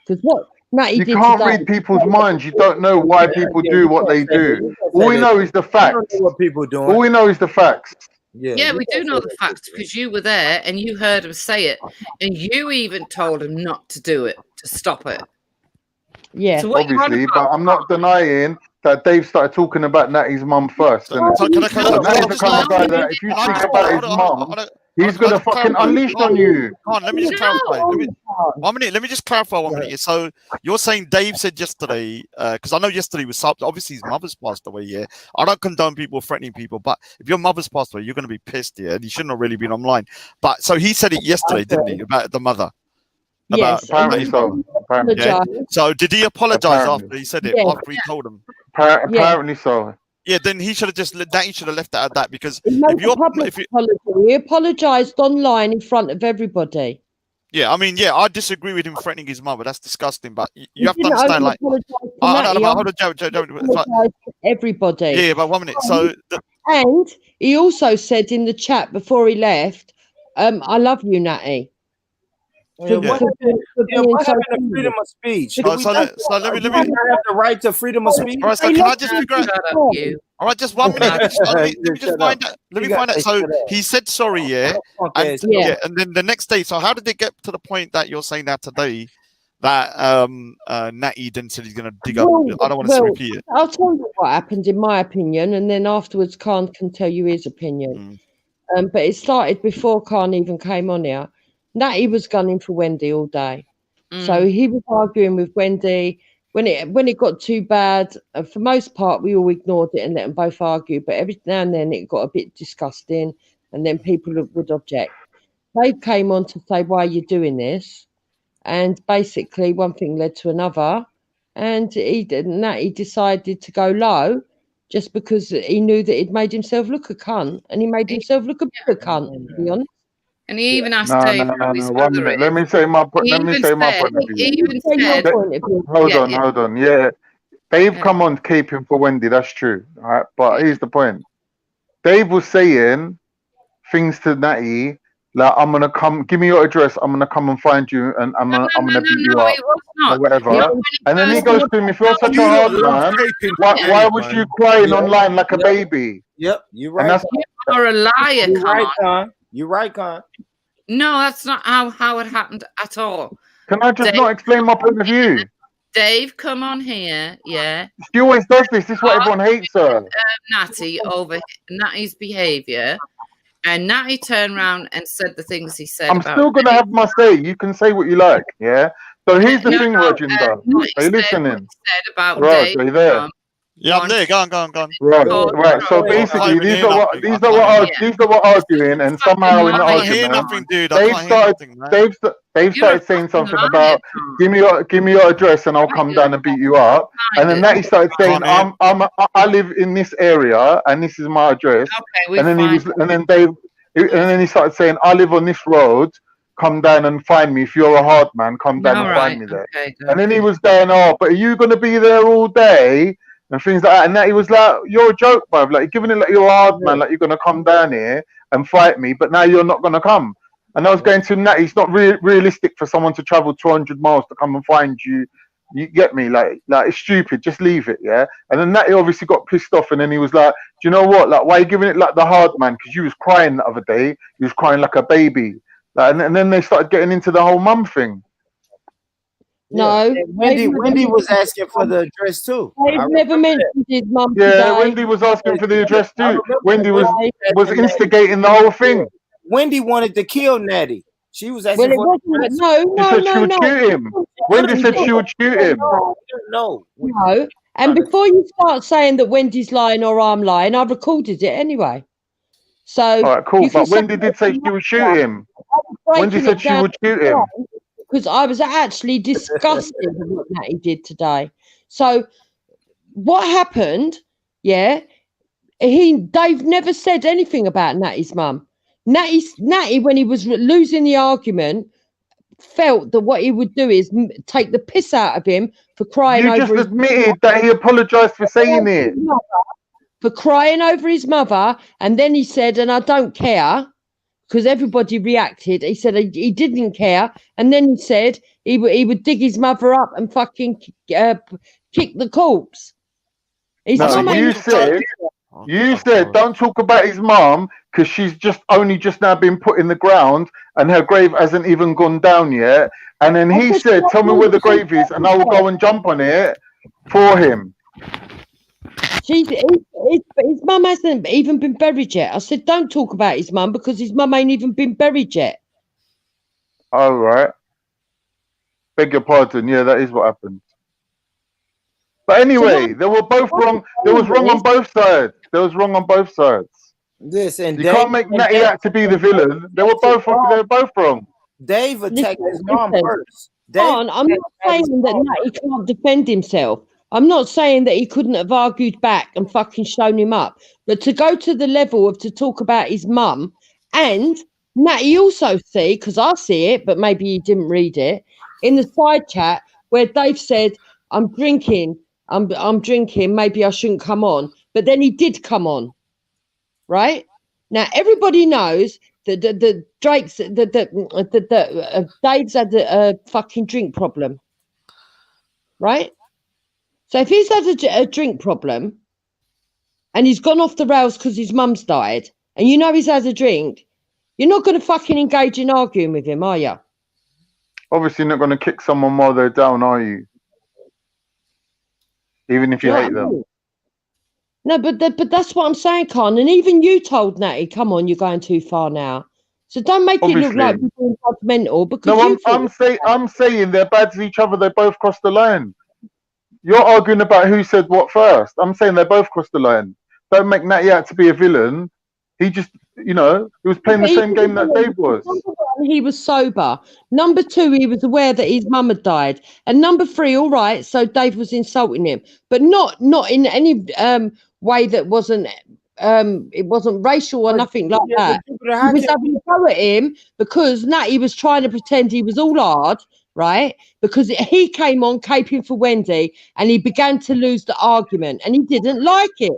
Because what Matty You did can't today, read people's minds. You don't know why people do what they do. All we know is the facts. What people doing? All we know is the facts. Yeah, we do know the facts because you were there and you heard him say it, and you even told him not to do it, to stop it. Yeah, So what you on Obviously, about? but I'm not denying that Dave started talking about Natty's mum first. Innit? So can I Natty's the kind of guy that if you speak about his mum, he's gonna fucking unleash on you. Come on, let me just clarify. Let me just clarify 1 minute. So you're saying Dave said yesterday, because I know yesterday was obviously his mother's passed away. Yeah, I don't condone people threatening people, but if your mother's passed away, you're going to be pissed. Yeah, and you shouldn't have really been online. But so he said it yesterday, didn't he, about the mother? Yes, apparently so. Apparently. Yeah. So did he apologize Apparently. after he said it? Yeah. After he told him? Apparently so. Yeah, then he should have just he should have left that at that because he made if you're a public apology. He apologised online in front of everybody. yeah, I mean, yeah, I disagree with him threatening his mother. That's disgusting. But you He have to didn't understand, only like, apologise to I Matty, know, hold on, Joe, it's like, apologised to everybody. yeah, but 1 minute. So And he also said in the chat before he left, I love you, Natty. Yeah, what happened to freedom of speech? Oh, so let me. Do we not have the right to freedom of speech? All right, so can I just figure out? All right, just 1 minute. Let me just find out. Let me find out. So he said sorry, yeah, and and then the next day. So how did it get to the point that you're saying that today? That Natty then said he's going to dig up. I don't want to repeat it. I'll tell you what happened in my opinion, and then afterwards Khan can tell you his opinion. But it started before Khan even came on here. Natty was gunning for Wendy all day, so he was arguing with Wendy. When it got too bad, for most part we all ignored it and let them both argue. But every now and then it got a bit disgusting, and then people would object. They came on to say, "Why are you doing this?" And basically, one thing led to another, and Natty decided to go low, just because he knew that he'd made himself look a cunt, and he made himself look a bigger cunt, to be honest. And he even asked No, Dave no, how no, his no. 1 mother minute. is. Let me say my point. He Let me even say my said- point of he view. even said- Hold on. Yeah, Dave, come on, caping for Wendy. That's true. All right, but here's the point. Dave was saying things to Natty like, "I'm gonna come. Give me your address. I'm gonna come and find you, and I'm gonna beat you up or whatever." And then he goes to him, "If you're such a hard man, why was you crying online like a baby?" Yep, you're And right. that's You're a liar, You're right, Con. Con. You're right, Con. No, that's not how it happened at all. Can I just not explain my point of view? Dave, come on here, yeah. She always does this. This is what everyone hates her. Natty over Natty's behaviour, and Natty turned around and said the things he said I'm about still gonna have my say. You can say what you like, yeah. So here's the thing, Rajinda. Are you listening? said about Raj, Dave. are you there? Yeah, I'm there. Go on. Right. So basically, these are what arguing, and somehow in the I can't hear argument, nothing, dude. I can't hear nothing, man. Dave started saying something about give me your address and I'll come down and beat you up. And then Natty started saying I live in this area and this is my address. And then he started saying I live on this road. Come down and find me if you're a hard man. Come down and find me there. And then he was going, "Oh, but are you going to be there all day?" And things like that. And Natty was like, "You're a joke, bruv. Like, you're giving it like you're a hard man, like you're going to come down here and fight me, but now you're not going to come." And I was going to Natty, it's not realistic for someone to travel 200 miles to come and find you. You get me? Like it's stupid. Just leave it, yeah? And then Natty obviously got pissed off, and then he was like, "Do you know what? Like, why are you giving it like the hard man? Because you was crying the other day. You was crying like a baby." Like, and then they started getting into the whole mum thing. No, Wendy was asking for the address too. They've never mentioned his mum Yeah, today. Wendy was asking for the address too. Wendy was instigating the whole thing. Wendy wanted to kill Natty. She was asking Well, it for wasn't. No. She said she would shoot him. Wendy said she would shoot him. No. And before you start saying that Wendy's lying or I'm lying, I recorded it anyway. So All right, cool. But Wendy did say she would shoot him. Wendy said she would shoot him. Because I was actually disgusted with what Natty did today. So what happened? Yeah, Dave never said anything about Natty's mum. Natty, when he was losing the argument, felt that what he would do is take the piss out of him for crying You over just his admitted that he apologized for saying it. for crying over his mother, and then he said, "And I don't care," because everybody reacted. He said he didn't care, and then he said he would dig his mother up and fucking kick the corpse. His mum No, ain't- you said don't talk about his mom because she's only just now been put in the ground and her grave hasn't even gone down yet. And then he said, "Tell me where the grave is, and I will go and jump on it for him." His mum hasn't even been buried yet. I said, don't talk about his mum because his mum ain't even been buried yet. All right. Beg your pardon. Yeah, that is what happened. But anyway, they were both wrong. There was wrong on both sides. There was wrong on both sides. This and You can't make Natty out to be the villain. They were both wrong. Dave attacked his mom first. I'm not saying that Natty can't defend himself. I'm not saying that he couldn't have argued back and fucking shown him up. But to go to the level of to talk about his mum, and Natty also see, because I see it, but maybe you didn't read it, in the side chat where Dave said, I'm drinking, maybe I shouldn't come on. But then he did come on, right? Now, everybody knows the Drake's Dave's had a fucking drink problem, right? So if he's had a drink problem and he's gone off the rails because his mum's died, and you know he's had a drink, you're not going to fucking engage in arguing with him, are you? Obviously, you're not going to kick someone while they're down, are you? Even if you hate them. No, but that's what I'm saying, Khan. And even you told Natty, come on, you're going too far now. So don't make it look like we're being judgmental. Because no, I'm saying they're bad to each other. They both crossed the line. You're arguing about who said what first. I'm saying they both crossed the line. Don't make Natty out to be a villain. He just, he was playing the same game that Dave was. He was sober. Number 2, he was aware that his mum had died. And number 3, all right, so Dave was insulting him, but not in any way that wasn't it wasn't racial or nothing like that. He was having a go at him because Natty was trying to pretend he was all hard, right? Because he came on caping for Wendy and he began to lose the argument and he didn't like it.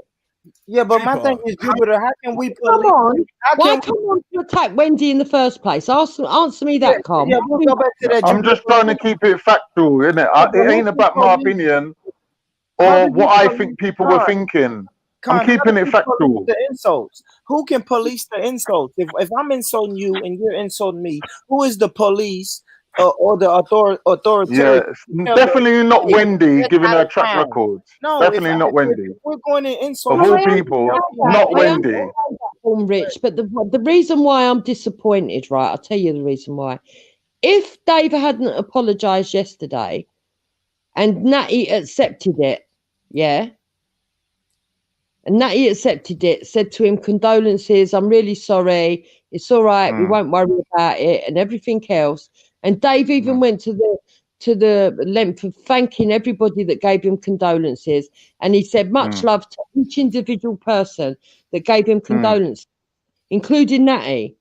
Yeah, but my thing is, Jupiter, how can we come on? Why come on to attack Wendy in the first place? Answer me that, Carl. Yeah, we'll go back to that. I'm just trying to keep it factual, innit? It ain't about my opinion or what I think people were thinking. I'm keeping it factual. The insults. Who can police the insults? If I'm insulting you and you're insulting me, who is the police or the authority? Yeah, definitely not Wendy giving her track records. No, definitely not Wendy. We're going to insult of all people, not Wendy. Rich, but the reason why I'm disappointed, right? I'll tell you the reason why. If Dave hadn't apologized yesterday and Natty accepted it, yeah. And Natty accepted it, said to him, condolences, I'm really sorry. It's all right. We won't worry about it and everything else. And Dave even went to the length of thanking everybody that gave him condolences. And he said, much love to each individual person that gave him condolences, including Natty.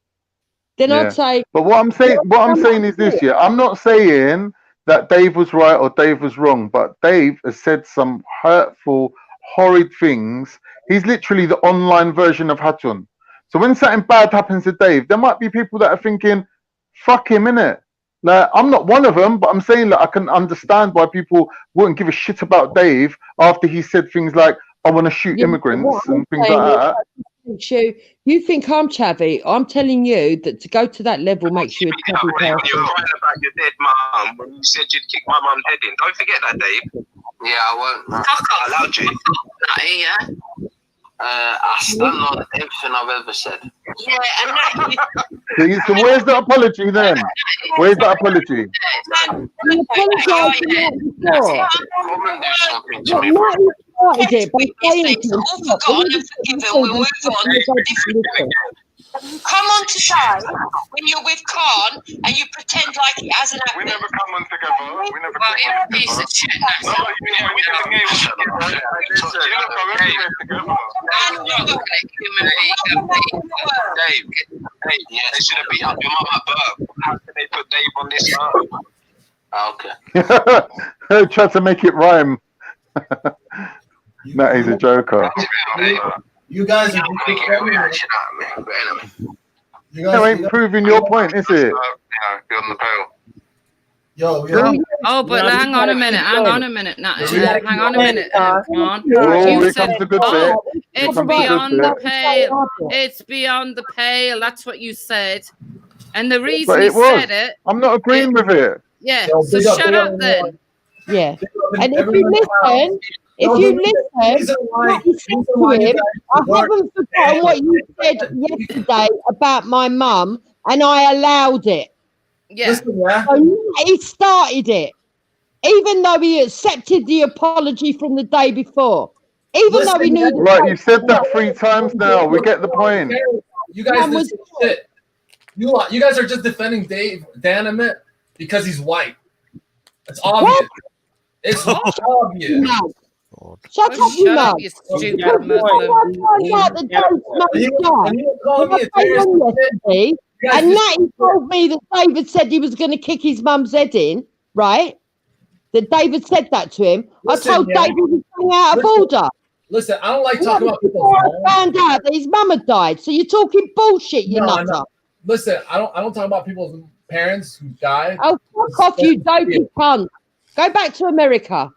Then I'd say. But what I'm saying is this, yeah. I'm not saying that Dave was right or Dave was wrong, but Dave has said some hurtful, horrid things. He's literally the online version of Hatun. So when something bad happens to Dave, there might be people that are thinking, fuck him, innit? Like, I'm not one of them, but I'm saying that I can understand why people wouldn't give a shit about Dave after he said things like, I want to shoot immigrants and things like that. You think I'm chavvy? I'm telling you that to go to that level makes you a chavvy person. You were crying about your dead mum when you said you'd kick my mum's head in. Don't forget that, Dave. Yeah, I won't. I allowed you. Yeah. I stand on everything I've ever said. Yeah, and that. So where's the apology then? Where's the apology? You apologise for that before. Come and do something to me, bro. Started it by saying to him, come on to show when you're with Khan and you pretend like it hasn't happened. We never come on together. We never come on together. Piece of shit. Dave, they should have beat up your mum at birth. How can they put Dave on this earth? Okay. Try to make it rhyme. That is a joker. You guys are you ain't proving your point, is it? Yo. Oh, but hang on a minute. Hang on a minute. Hang on a minute. It's beyond the pale. It's beyond the pale. That's what you said. And the reason you said it. I'm not agreeing with it. Yeah. So shut up then. Yeah. And if you listen. If you listen, what you said to him, I haven't forgotten what you said yesterday about my mum, and I allowed it. Yeah. So he started it, even though he accepted the apology from the day before. Even though he knew. Right, you said that 3 times now. We get the point. You guys listen to shit. You guys are just defending Dave Danimit because he's white. It's obvious. What? It's obvious. No. Shut up, you know. He told me that David said he was going to kick his mum's head in, right? That David said that to him. Listen, I told David he was going out of order. Listen, I don't like talking about people. I found out that his mum had died, so you're talking bullshit, you nutter. listen, I don't talk about people's parents who died. Oh, fuck off, you dopey cunt. Go back to America.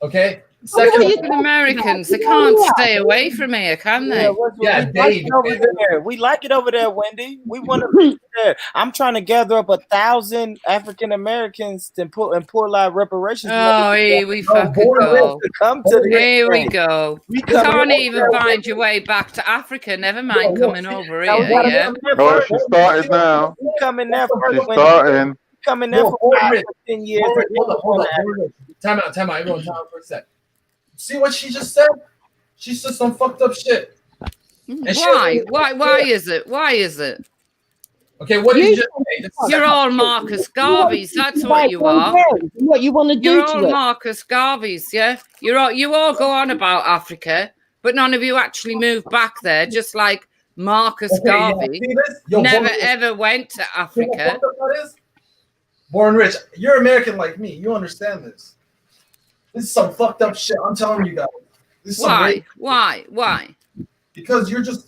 Okay. Second, Americans, they can't stay away from here, can they? We like it over there, Wendy. We want to be there. I'm trying to gather up 1,000 African Americans to pull out reparations. Oh, here we fucking go. Come to Here we go. You can't even find your way back to Africa. Never mind coming over here. Yeah. Oh, she started now. Coming there first. She's starting. Coming there for 5 to 10 years. Hold on. Time out. Everyone, time out for a sec. See what she just said? She said some fucked up shit. Why? Why is it? Why is it? Okay, what did you just say? You're all Marcus Garveys. That's what you are. What you want to do You're to all it? Marcus Garveys, yeah? You all go on about Africa, but none of you actually moved back there, just like Marcus Garvey never ever went to Africa. Born rich. You're American like me. You understand this. This is some fucked up shit. I'm telling you guys. This is Why? Because you're just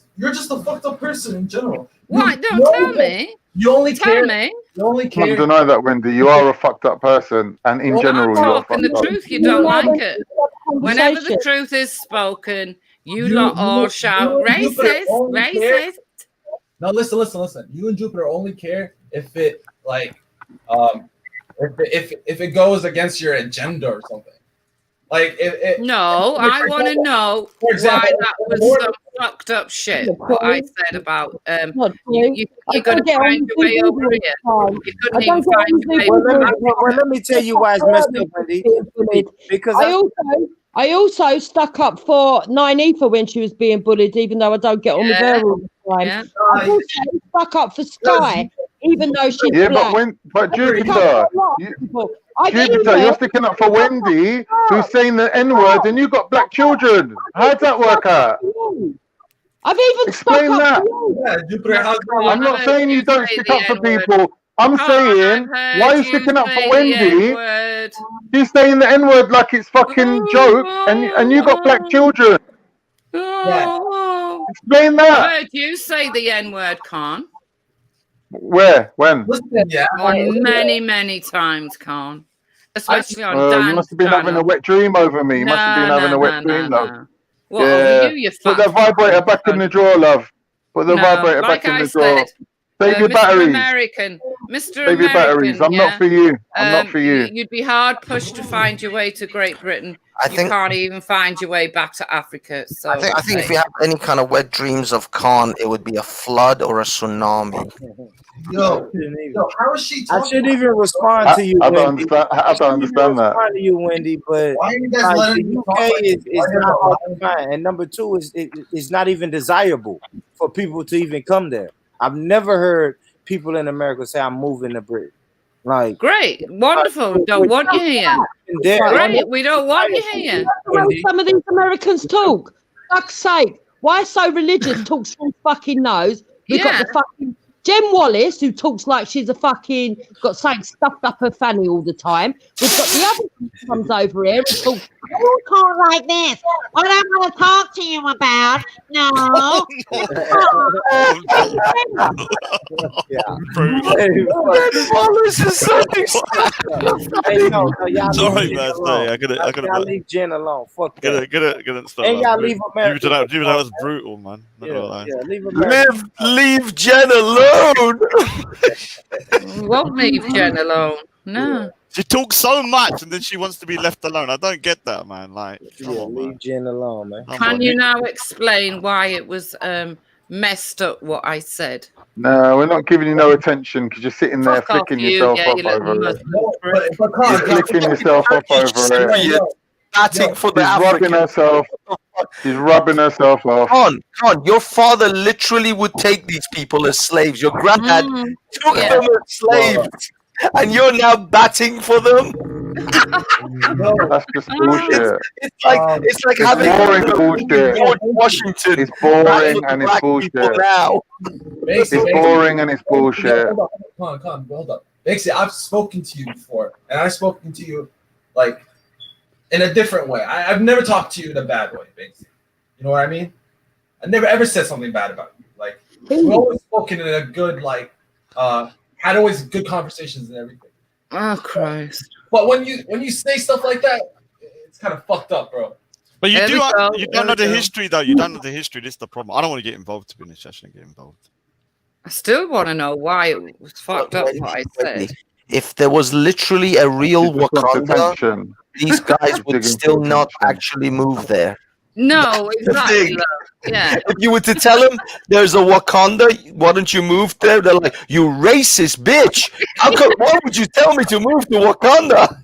a fucked up person in general. Why? Don't tell me. You only tell me. You only care. Can't deny that, Wendy. You are a fucked up person, and in general, you're talking fucked the up. truth. You don't like it. Whenever the truth is spoken, you lot all shout racist. No, listen. You and Jupiter only care if it if it goes against your agenda or something. Like no, I want to know why that was some fucked up shit. What I said about you're gonna find your way over here. You couldn't even find your way. Well, let me tell you why it's messed up, Wendy. Because I also stuck up for 9ether when she was being bullied, even though I don't get on with her all the time. Yeah. I also stuck up for Sky, even though she's black. But Jupiter, you're sticking up for Wendy, who's saying the N-word, and you got black children. How'd that work out? I've even explain that. I'm not saying you don't stick up for people. I'm saying, why are you sticking up for Wendy? She's saying the N-word like it's fucking joke, and you got black children. Explain that. I heard you say the N-word, Khan. Where? When? Many times, Khan. Especially on Dan. You must have been having a wet dream over me. You must have been having a wet dream, though. What, over you Put the vibrator back in the drawer, love. Put the vibrator back in the drawer. Save your batteries. Mr. Save your batteries. I'm not for you. I'm not for you. You'd be hard pushed to find your way to Great Britain. You can't even find your way back to Africa. So I think if you have any kind of wet dreams of Khan, it would be a flood or a tsunami. Yo, how is she talking? I shouldn't even respond to you. I don't understand that. Respond to you, Wendy, but why are you guys letting the me talk UK like is this? not hard to find, and number two is it's not even desirable for people to even come there. I've never heard people in America say I'm moving to Britain. Like great, wonderful. Don't want you here. Great, we don't want you here. Some of these Americans talk. Fuck's sake, why so religious? Talks through fucking nose. We got the fucking Jem Wallace, who talks like she's a fucking got something stuffed up her fanny all the time. We've got the other one who comes over here and talks. You can't like this. What I'm going to talk to you about? No. Wallace is so Sorry, man. I gotta leave Jen alone. Fuck that. Get it. Stop. And y'all leave America. That was brutal, man. Leave America. Leave Jen alone. Won't leave Jen alone. No. She talks so much and then she wants to be left alone. I don't get that, man. Like, leave Jen alone, man. Can you now explain why it was messed up what I said? No, we're not giving you no attention because you're sitting there flicking yourself up over it. You're flicking yourself up over it. Batting for the She's rubbing herself off. Con, your father literally would take these people as slaves. Your granddad took them as slaves. And you're now batting for them. That's just bullshit. It's like having boring bullshit. George Washington. It's boring and it's bullshit. It's boring and it's bullshit. Hold up. Basically, I've spoken to you before, and I've spoken to you like in a different way. I've never talked to you in a bad way, basically. You know what I mean? I never ever said something bad about you. Like We always spoken in a good, like, had always good conversations and everything. Oh Christ! But when you say stuff like that, it's kind of fucked up, bro. But you There do we go, you there don't know we the go. history though. You don't know the history. This is the problem. I don't want to get involved, to be honest. I shouldn't get involved. I still want to know why it was fucked up. What I said. If there was literally a real Just wants Wakanda, attention. these guys would Digging still for not attention. actually move there. No, The exactly. thing. love. Yeah. If you were to tell them there's a Wakanda, why don't you move there? They're like, you racist bitch. Why would you tell me to move to Wakanda?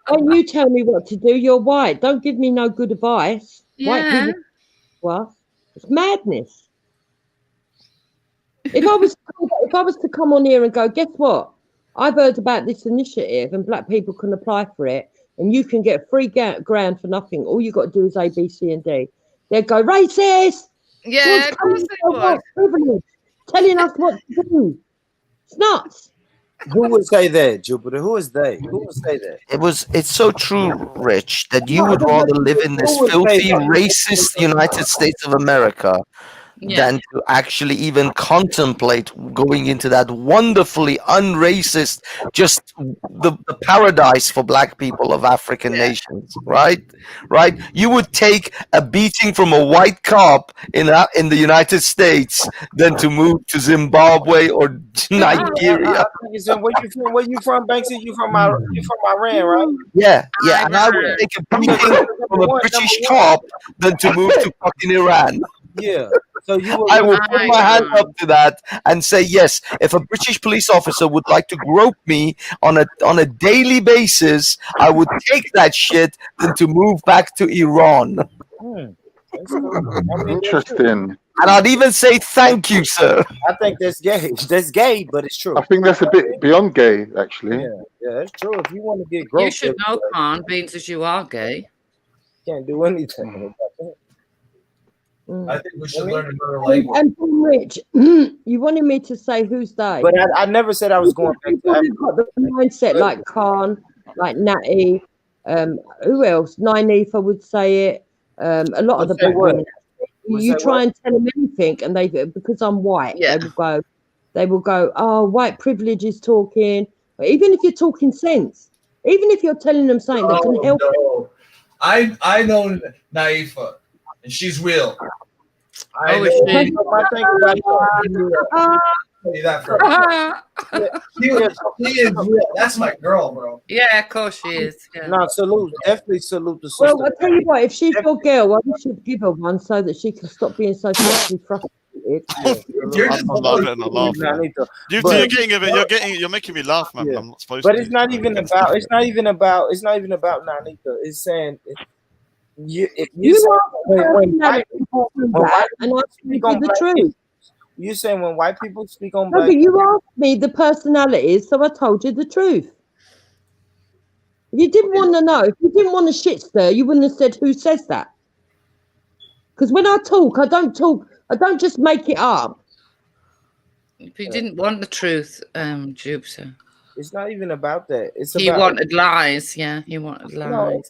Don't you tell me what to do. You're white. Don't give me no good advice. White Yeah. people, well, it's madness. If I was to come on here and go, guess what? I've heard about this initiative and black people can apply for it, and you can get free ground for nothing. All you got to do is A, B, C, and D. They'd go, racist. Yeah, of course they would. Privilege, telling us what to do. It's nuts. Who would say that, Jupiter? Who is they? Who would say that? It's so true, Rich, that you would rather live in this filthy, racist United States of America than to actually even contemplate going into that wonderfully unracist, just the paradise for black people of African nations, right? Right? You would take a beating from a white cop in the United States than to move to Zimbabwe or Nigeria. Where you from, Banksy? You from Iran, right? Yeah, and I would take a beating from a British cop than to move to fucking Iran. Yeah. So you I will put my hand up to that and say yes. If a British police officer would like to grope me on a daily basis, I would take that shit than to move back to Iran. Interesting. And I'd even say thank you, sir. I think that's gay. That's gay, but it's true. I think that's a bit beyond gay, actually. Yeah, that's true. If you want to get You groped, should know, Khan, being as you are gay. can't do anything about that. I think we should learn another language. And Rich, you wanted me to say who's they? But I never said I was going back to You've got the mindset like Khan, like Natty, who else? Nyneef, I would say it. A lot of the black women. You try and tell them anything, and they, because I'm white, they will go, oh, white privilege is talking. But even if you're talking sense, even if you're telling them something that can help. No. I know Naifa, and she's real. I know. Tell you that first. She is real. That's my girl, bro. Yeah, of course she is. Yeah. No, definitely salute the sister. Well, I'll tell you what, if she's your girl, I should give her one so that she can stop being so sexually frustrated. You're just laughing. You're making me laugh, man. I'm not supposed But to. it's not even about Nanita. It's saying when white people speak on the truth. You saying when white people speak on No, black but you asked me the personalities, so I told you the truth. If you didn't want to know, if you didn't want to shit stir, you wouldn't have said who says that. Because when I don't just make it up. If you didn't want the truth, Jupiter. It's not even about that. He wanted lies. Yeah, he wanted lies. No.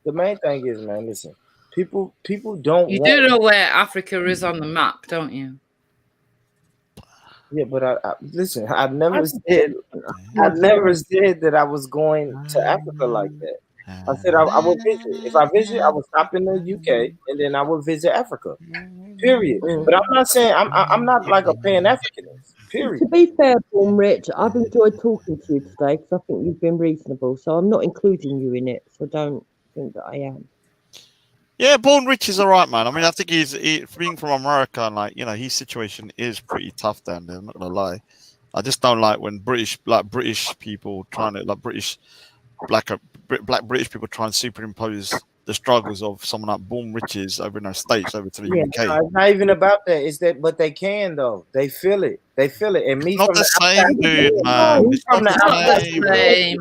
The main thing is, man, listen. People don't. You do know where Africa is on the map, don't you? Yeah, but I listen. I never said that I was going to Africa like that. I said I would visit. If I visit, I would stop in the UK and then I would visit Africa. Period. But I'm not saying I'm not like a Pan-Africanist. Period. To be fair, Paul Rich, I've enjoyed talking to you today because I think you've been reasonable. So I'm not including you in it. So don't think that I am. Yeah, Born Rich is all right, man. I mean, I think he's being from America and his situation is pretty tough down there. I'm not gonna lie. I just don't like when British people trying to black British people try and superimpose the struggles of someone like Born Riches over in our states over to the UK. No, it's not even about that. It's that, but they can though. They feel it. And me it's not from the same, dude, man. It's not the same.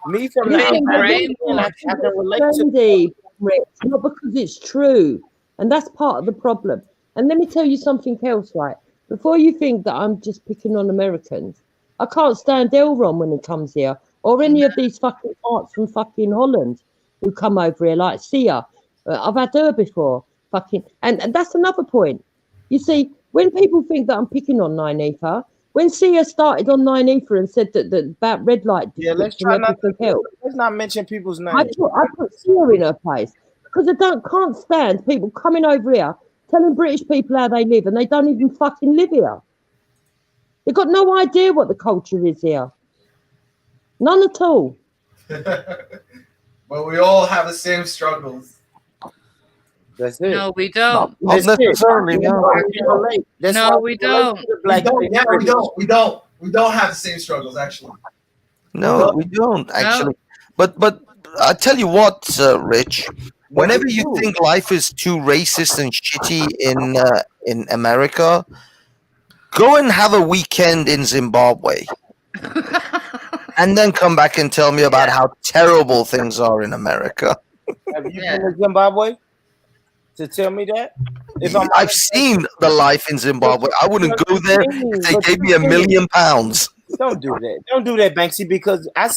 Me from the outside, I can relate to. Rich, not because it's true, and that's part of the problem. And let me tell you something else, right? Before you think that I'm just picking on Americans, I can't stand Elron when he comes here, or any of these fucking arts from fucking Holland who come over here, like Sia. I've had her before. fucking, and that's another point. You see, when people think that I'm picking on 9ether, when Sia started on 9ether and said that about red light Yeah, let's districts and try not everything to. else, Let's not mention people's names. I put Sia in her place because I can't stand people coming over here telling British people how they live and they don't even fucking live here. They've got no idea what the culture is here. None at all. But we all have the same struggles. That's it. No, we don't. Not necessarily. No. No, we don't. Yeah, we don't. We don't have the same struggles, actually. No, we don't actually. But I tell you what, Rich. Whenever you think life is too racist and shitty in America, go and have a weekend in Zimbabwe, and then come back and tell me about how terrible things are in America. Have you been to Zimbabwe to tell me that? I've seen the life in Zimbabwe. I wouldn't go there if they gave me £1 million. Don't do that. Don't do that, Banksy, because I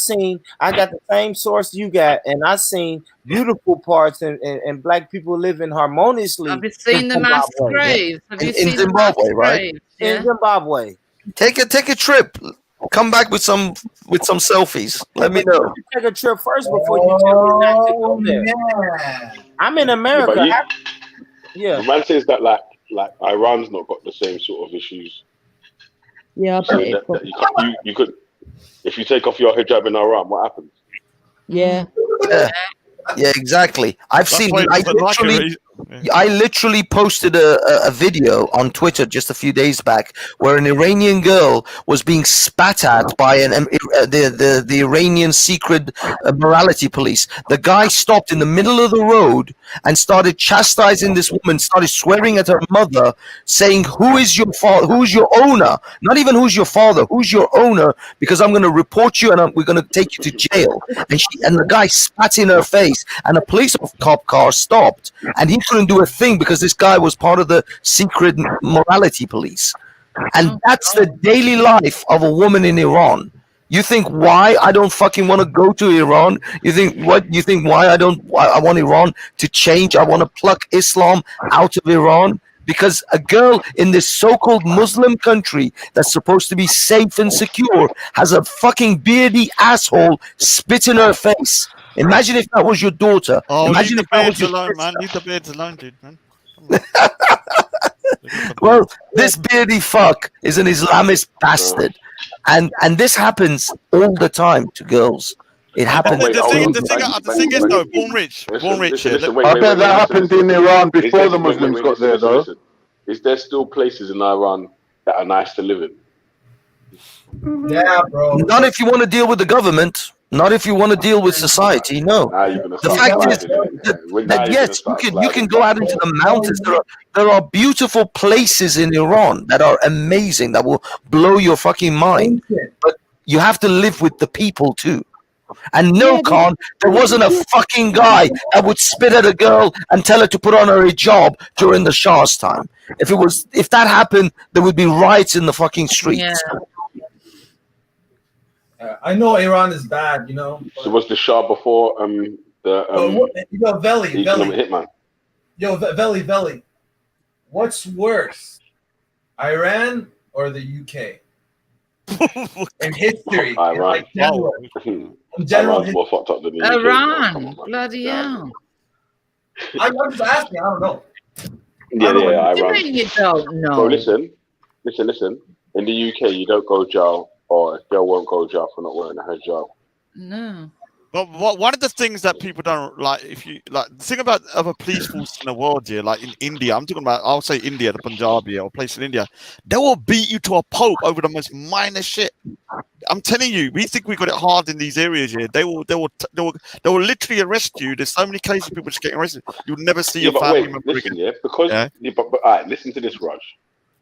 got the same source you got, and I seen beautiful parts and black people living harmoniously. Have you seen the mass graves? Have you seen Zimbabwe, right? In Zimbabwe. Take a trip. Come back with some selfies. Let me know. Take a trip first before you tell me not to go there. Yeah. I'm in America. The man says that like Iran's not got the same sort of issues. Yeah, So that you could, if you take off your hijab in Iran, what happens? Yeah. Yeah, exactly. I've seen. I literally posted a video on Twitter just a few days back where an Iranian girl was being spat at by the Iranian secret morality police. The guy stopped in the middle of the road and started chastising this woman, started swearing at her mother, saying, "Who is your father? Who's your owner? Not even who's your father. Who's your owner? Because I'm going to report you and we're going to take you to jail." And the guy spat in her face, and a police cop car stopped, and he couldn't do a thing because this guy was part of the secret morality police. And that's the daily life of a woman in Iran. You think why I don't fucking want to go to Iran? You think what? You think why I want Iran to change? I want to pluck Islam out of Iran? Because a girl in this so-called Muslim country that's supposed to be safe and secure has a fucking beardy asshole spit in her face. Imagine if that was your daughter. Oh, Imagine leave if the that beards was your alone, sister. man. Leave the beards alone, dude, man. Well, this beardy fuck is an Islamist bastard, and this happens all the time to girls. It happens. The thing is, though, Born Rich. I bet that happened in Iran before the Muslims got there, though. Is there still places in Iran that are nice to live in? Yeah, bro. Not if you want to deal with the government. Not if you want to deal with society. No. The fact is that yes, you can go out into the mountains. There are beautiful places in Iran that are amazing, that will blow your fucking mind. But you have to live with the people too. And no, Khan, there wasn't a fucking guy that would spit at a girl and tell her to put on her hijab during the Shah's time. If that happened, there would be riots in the fucking streets. I know Iran is bad, you know. So was the Shah before Veli, economic hitman? Veli. What's worse, Iran or the UK? In history, Iran. In general Iran's more fucked up than the UK. Iran, bloody hell. I'm just asking. I don't know. Yeah, What do you Iran. mean you don't know? Bro, listen. In the UK, you don't go jail, or a girl won't go jail for not wearing a hijab. No. But one of the things that people don't like, if you like, the thing about other police forces in the world here, like in India, I'm talking about, I'll say India, the Punjabi or place in India, they will beat you to a pulp over the most minor shit. I'm telling you, we think we got it hard in these areas here. They will literally arrest you. There's so many cases of people just getting arrested. You'll never see your family member listen, again. but all right, listen to this, Raj.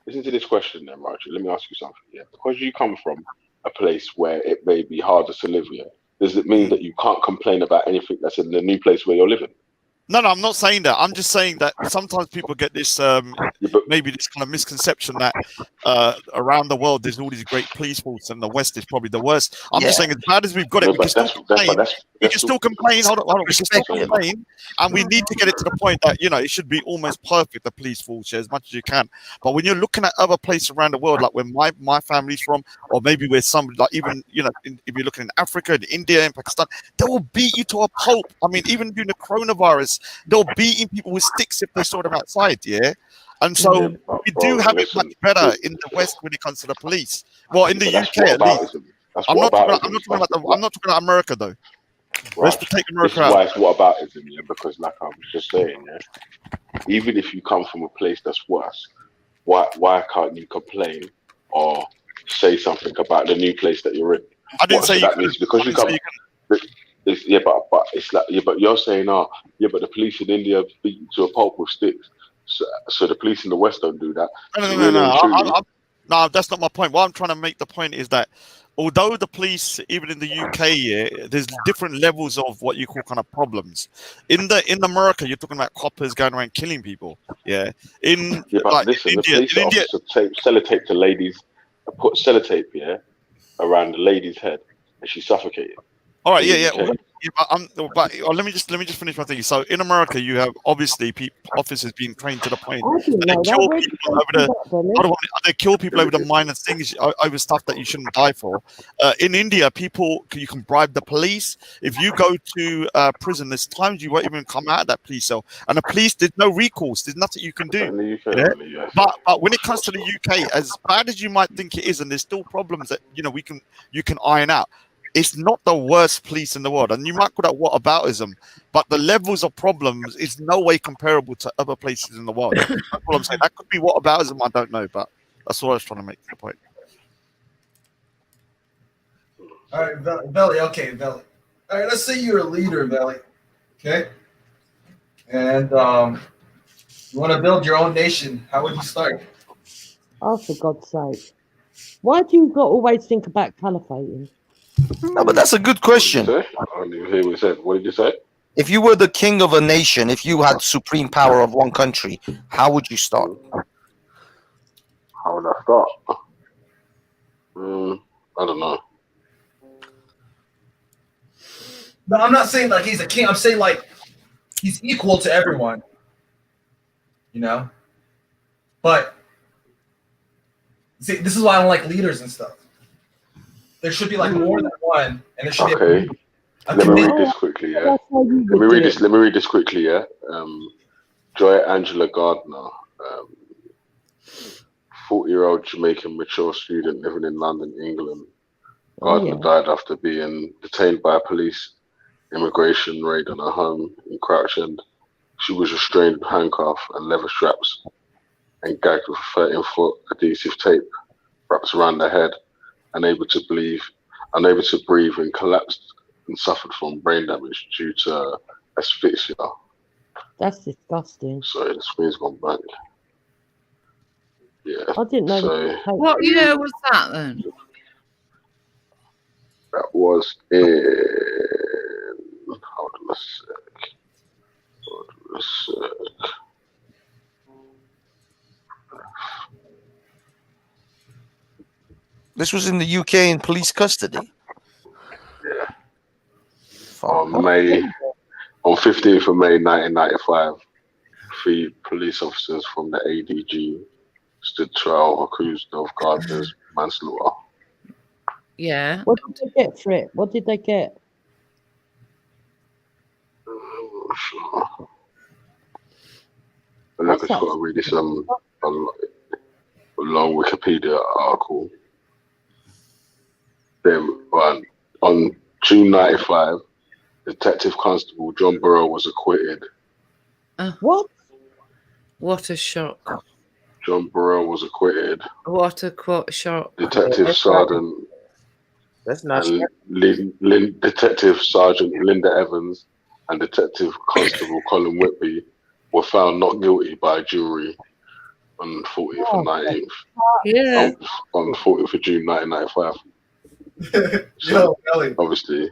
Listen to this question then, Raj. Let me ask you something. Yeah, because you come from a place where it may be harder to live here, does it mean that you can't complain about anything that's in the new place where you're living? No, I'm not saying that. I'm just saying that sometimes people get this, maybe this kind of misconception that around the world there's all these great police forces and the West is probably the worst. I'm just saying, as bad as we've got it, we can still complain. We can still complain. Hold on. We can still complain, and we need to get it to the point that it should be almost perfect. The police force as much as you can. But when you're looking at other places around the world, like where my family's from, or maybe where some, like even if you're looking in Africa, in India, in Pakistan, they will beat you to a pulp. I mean, even during the coronavirus. They're beating people with sticks if they saw them outside, and so we do have it much better in the West when it comes to the police. Well, in the UK at least. I'm not talking about America though. Right. Let's take America This is why out. it's whataboutism, because like I was just saying, even if you come from a place that's worse, why can't you complain or say something about the new place that you're in? I didn't say that means because you come. But it's like but you're saying but the police in India beat you to a pulp with sticks, so the police in the West don't do that. No, that's not my point. What I'm trying to make the point is that although the police, even in the UK, there's different levels of what you call kind of problems. In America, you're talking about coppers going around killing people. But listen, the police officer sellotape to ladies, put sellotape around the lady's head, and she suffocated. All right, but let me just finish my thing. So in America, you have obviously officers being trained to the point that they kill people over the minor things, over stuff that you shouldn't die for. In India, you can bribe the police. If you go to prison, there's times you won't even come out of that police cell, and the police, there's no recourse. There's nothing you can do. But when it comes to the UK, as bad as you might think it is, and there's still problems that you can iron out. It's not the worst police in the world, and you might call that whataboutism, but the levels of problems is no way comparable to other places in the world. That's what I'm saying. That could be whataboutism, I don't know, but that's what I was trying to make the point. All right, Veli. Okay, Veli. All right, let's say you're a leader, Veli. Okay, and you want to build your own nation. How would you start? Oh, for God's sake! Why do you always think about caliphating? No, but that's a good question. I didn't even hear what you said. What did you say? If you were the king of a nation, if you had supreme power of one country, how would you start? How would I start? I don't know. No, I'm not saying like he's a king. I'm saying like he's equal to everyone. But see, this is why I don't like leaders and stuff. There should be like more than one, and there should be. Let me read this quickly. Let me read this quickly. Joy Angela Gardner, 40-year-old Jamaican mature student living in London, England. Gardner died after being detained by a police immigration raid on her home in Crouch End. She was restrained with handcuffs and leather straps and gagged with a 13-foot adhesive tape wrapped around her head. Unable to breathe and collapsed and suffered from brain damage due to asphyxia. That's disgusting. Sorry, the screen's gone blank. Yeah. I didn't know. What year was that then? That was in. Hold on a sec. This was in the UK in police custody. Yeah. On 15th of May 1995, 3 police officers from the ADG stood trial accused of Gardner's manslaughter. Yeah. What did they get for it? What did they get? And I just got to read this a long Wikipedia article. On June 95, Detective Constable John Burrow was acquitted. What? What a shock. John Burrow was acquitted. What a shock. Detective Sergeant. That's not Detective Sergeant Linda Evans and Detective Constable Colin Whitby were found not guilty by a jury on 40th and 19th. Yeah. On 40th of June 1995. So, obviously,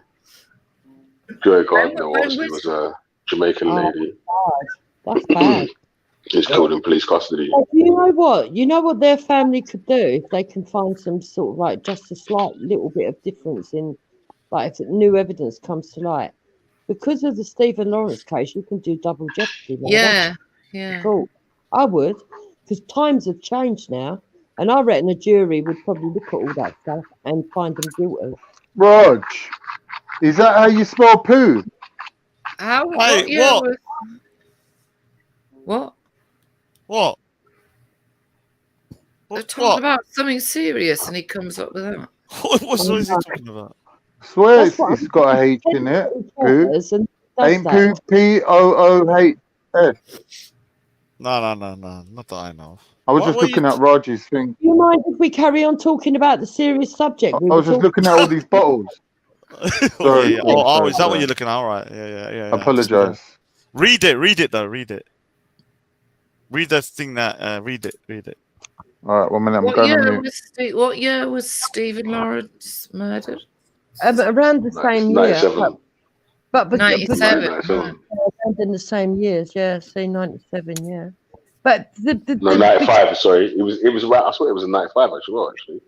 Joy Gardner obviously was a Jamaican lady. That's bad. Is killed in police custody. But you know what? You know what their family could do if they can find some sort of like just a slight little bit of difference in, like, if new evidence comes to light. Because of the Stephen Lawrence case, you can do double jeopardy. Now. Yeah, That's cool. I would, because times have changed now, and I reckon a jury would probably look at all that stuff and find them guilty. Rog, is that how you spell poo? How? Wait, Yeah, what? What? What? They're talking about something serious, and he comes up with that. What is he talking about? I swear it's got a H in it. Poo. Ain't poo P-O-O-H-S. No, not that I know. I was just looking at Raj's thing. Do you mind if we carry on talking about the serious subject? I was just looking at all these bottles. Sorry. Oh, is that what you're looking at? All right. Yeah. Apologize. Read it though. Read it. Read the thing that. Read it. All right, 1 minute. I'm What going year, on mute. what year was Stephen Lawrence murdered? Around the same year. 97. But 97. Around in the same years, yeah. Say 97, yeah. But No, 95. Sorry, it was right. I swear it was in 95. Actually.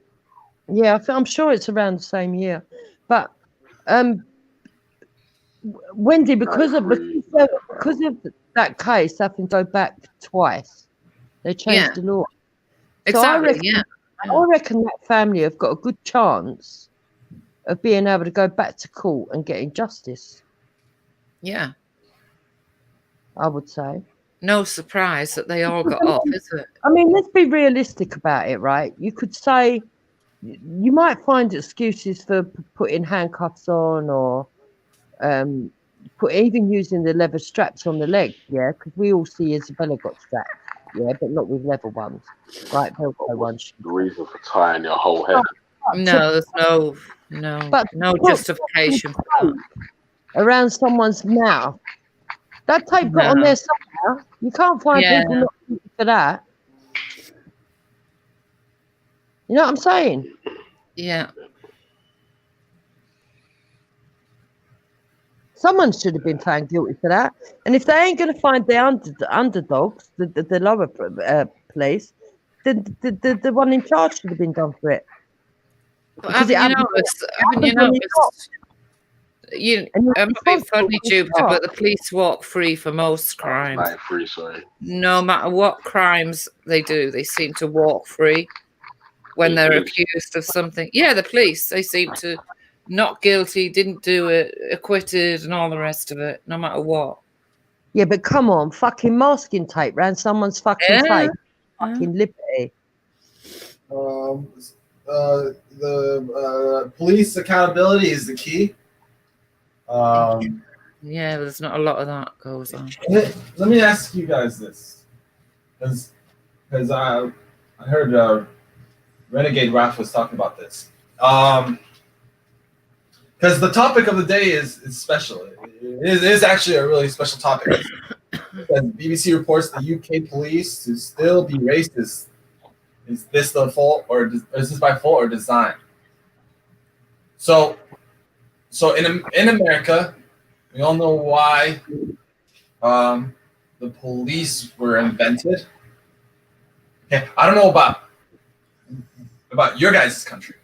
Yeah, I'm sure it's around the same year. But Wendy, because of that case, I can go back twice. They changed the law. So Exactly. I reckon that family have got a good chance of being able to go back to court and getting justice. Yeah. I would say. No surprise that they all got off, is it? I mean, let's be realistic about it, right? You could say you might find excuses for putting handcuffs on or even using the leather straps on the leg, yeah, because we all see Isabella got straps, yeah, but not with leather ones, right? Velcro ones. The reason for tying your whole head. No, there's no justification for that. Around someone's mouth. That tape got on there somewhere. You can't find people not guilty for that. You know what I'm saying? Yeah. Someone should have been found guilty for that. And if they ain't going to find the underdogs, the lower place, then the one in charge should have been done for it. But haven't you noticed? I'm not being funny, Jupiter, but the police walk free for most crimes. Like free, sorry. No matter what crimes they do, they seem to walk free when they're accused of something. Yeah, the police, they seem to not guilty, didn't do it, acquitted, and all the rest of it, no matter what. Yeah, but come on, fucking masking tape around someone's fucking face. Fucking liberty. The police accountability is the key. Yeah, there's not a lot of that goes on. Let me ask you guys this, because I heard Renegade Raph was talking about this. Because the topic of the day is special. It is actually a really special topic. Because BBC reports the UK police to still be racist. Is this the fault, or is this by fault or design? So in America, we all know why the police were invented. Okay, I don't know about your guys' country,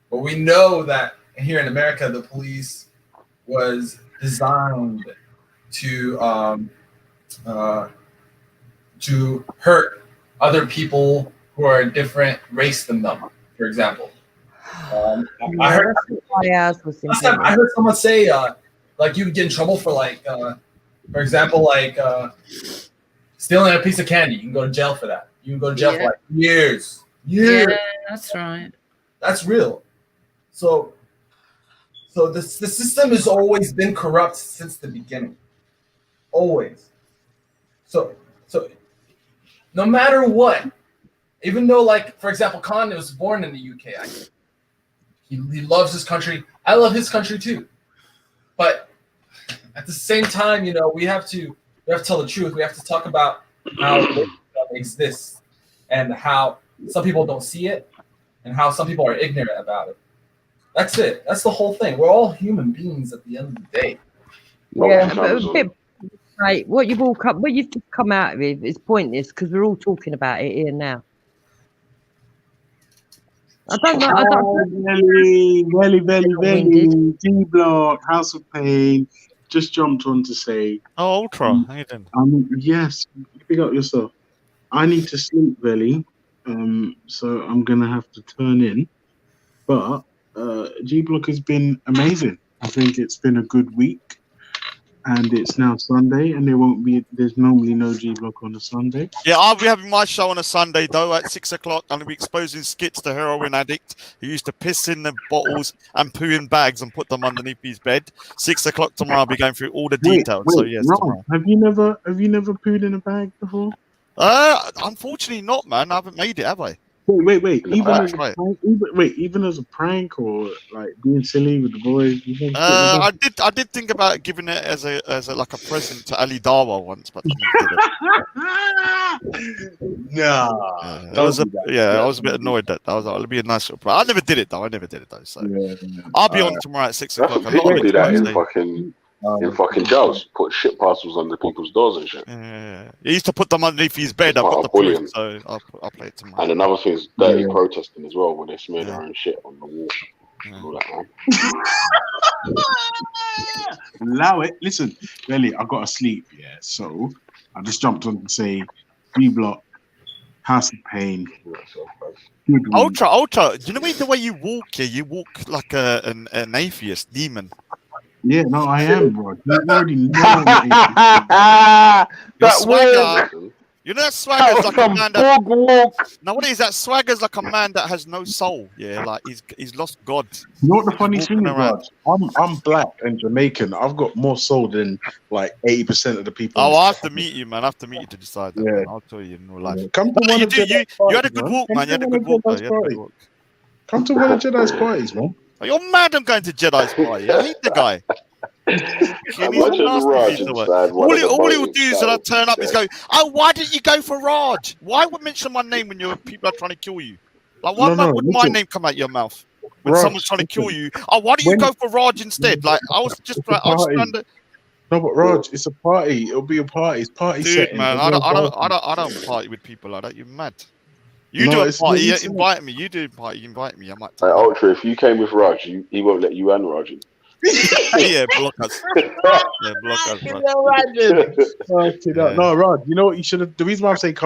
but we know that here in America, the police was designed to hurt other people who are a different race than them, for example. I heard someone say, like, you would get in trouble for, like, for example, like stealing a piece of candy. You can go to jail for that. You can go to jail for like years. Yeah, that's right. That's real. So the system has always been corrupt since the beginning. Always. So no matter what, even though, like, for example, Khan was born in the UK, he loves his country. I love his country too. But at the same time, you know, we have to tell the truth. We have to talk about how it exists and how some people don't see it and how some people are ignorant about it. That's it. That's the whole thing. We're all human beings at the end of the day. Yeah, but Right, what you've just come out with is pointless because we're all talking about it here now. I don't know. Welly, D Block, House of Pain, just jumped on to say. Oh, Ultra, how you doing? Yes, pick up yourself. I need to sleep, Welly, so I'm gonna have to turn in. But G Block has been amazing. I think it's been a good week, and it's now Sunday, and there's normally no G Block on a Sunday. Yeah, I'll be having my show on a Sunday though at 6 o'clock. I'm gonna be exposing Skits, the heroin addict who used to piss in the bottles and poo in bags and put them underneath his bed. 6 o'clock tomorrow. I'll be going through all the details. So yes, Rob, tomorrow. have you never pooed in a bag before? Unfortunately not, man. I haven't made it, have I? Wait. Right. Even as a prank or like being silly with the boys. I did think about giving it as a like a present to Ali Dawa once, but I was a bit annoyed that I was like, it'll be a nice little prize. I never did it though. So I'll be on tomorrow at 6 o'clock. That's the thing, they do that in fucking jails. Put shit parcels under people's doors and shit. Yeah. He used to put them underneath his bed. I've got the proof, so I'll play it tomorrow. And another thing is dirty protesting as well, when they smear their own shit on the wall. All that, man. Allow it. Listen, Welly, I got to sleep. Yeah, so I just jumped on to say, D Block, House of Pain. Ultra. Do you know the way you walk here? You walk like an atheist demon. Yeah, no, I am, bro. You already know that swagger. You know that swagger's like a man that. Now, what is that? Swagger's like a man that has no soul. Yeah, like he's lost God. You know what the funny thing is, Raj? I'm black and Jamaican. I've got more soul than like 80% of the people. Oh, I have to meet you, man. I have to meet you to decide that. Man. I'll tell you in real life. Come to one of you had a good walk, man. You had a good walk. Come to one of Jedi's parties, man. Oh, you're mad I'm going to Jedi's party. I hate the guy. All he'll do is when I turn up is go, oh, why didn't you go for Raj? Why would mention my name when people are trying to kill you? Like, why would my name come out your mouth when someone's trying to kill you? Oh, why don't you go for Raj instead? Like, I was just trying to. No, but Raj, it's a party. It'll be a party. It's party setting. Man, I don't party with people like that. You're mad. You do a party, invite me. You do a party, invite me. I might. Ultra, if you came with Raj, he won't let you and Raj in. Yeah, block us. Yeah, block us. No, Raj, you know what you should have. The reason why I'm saying come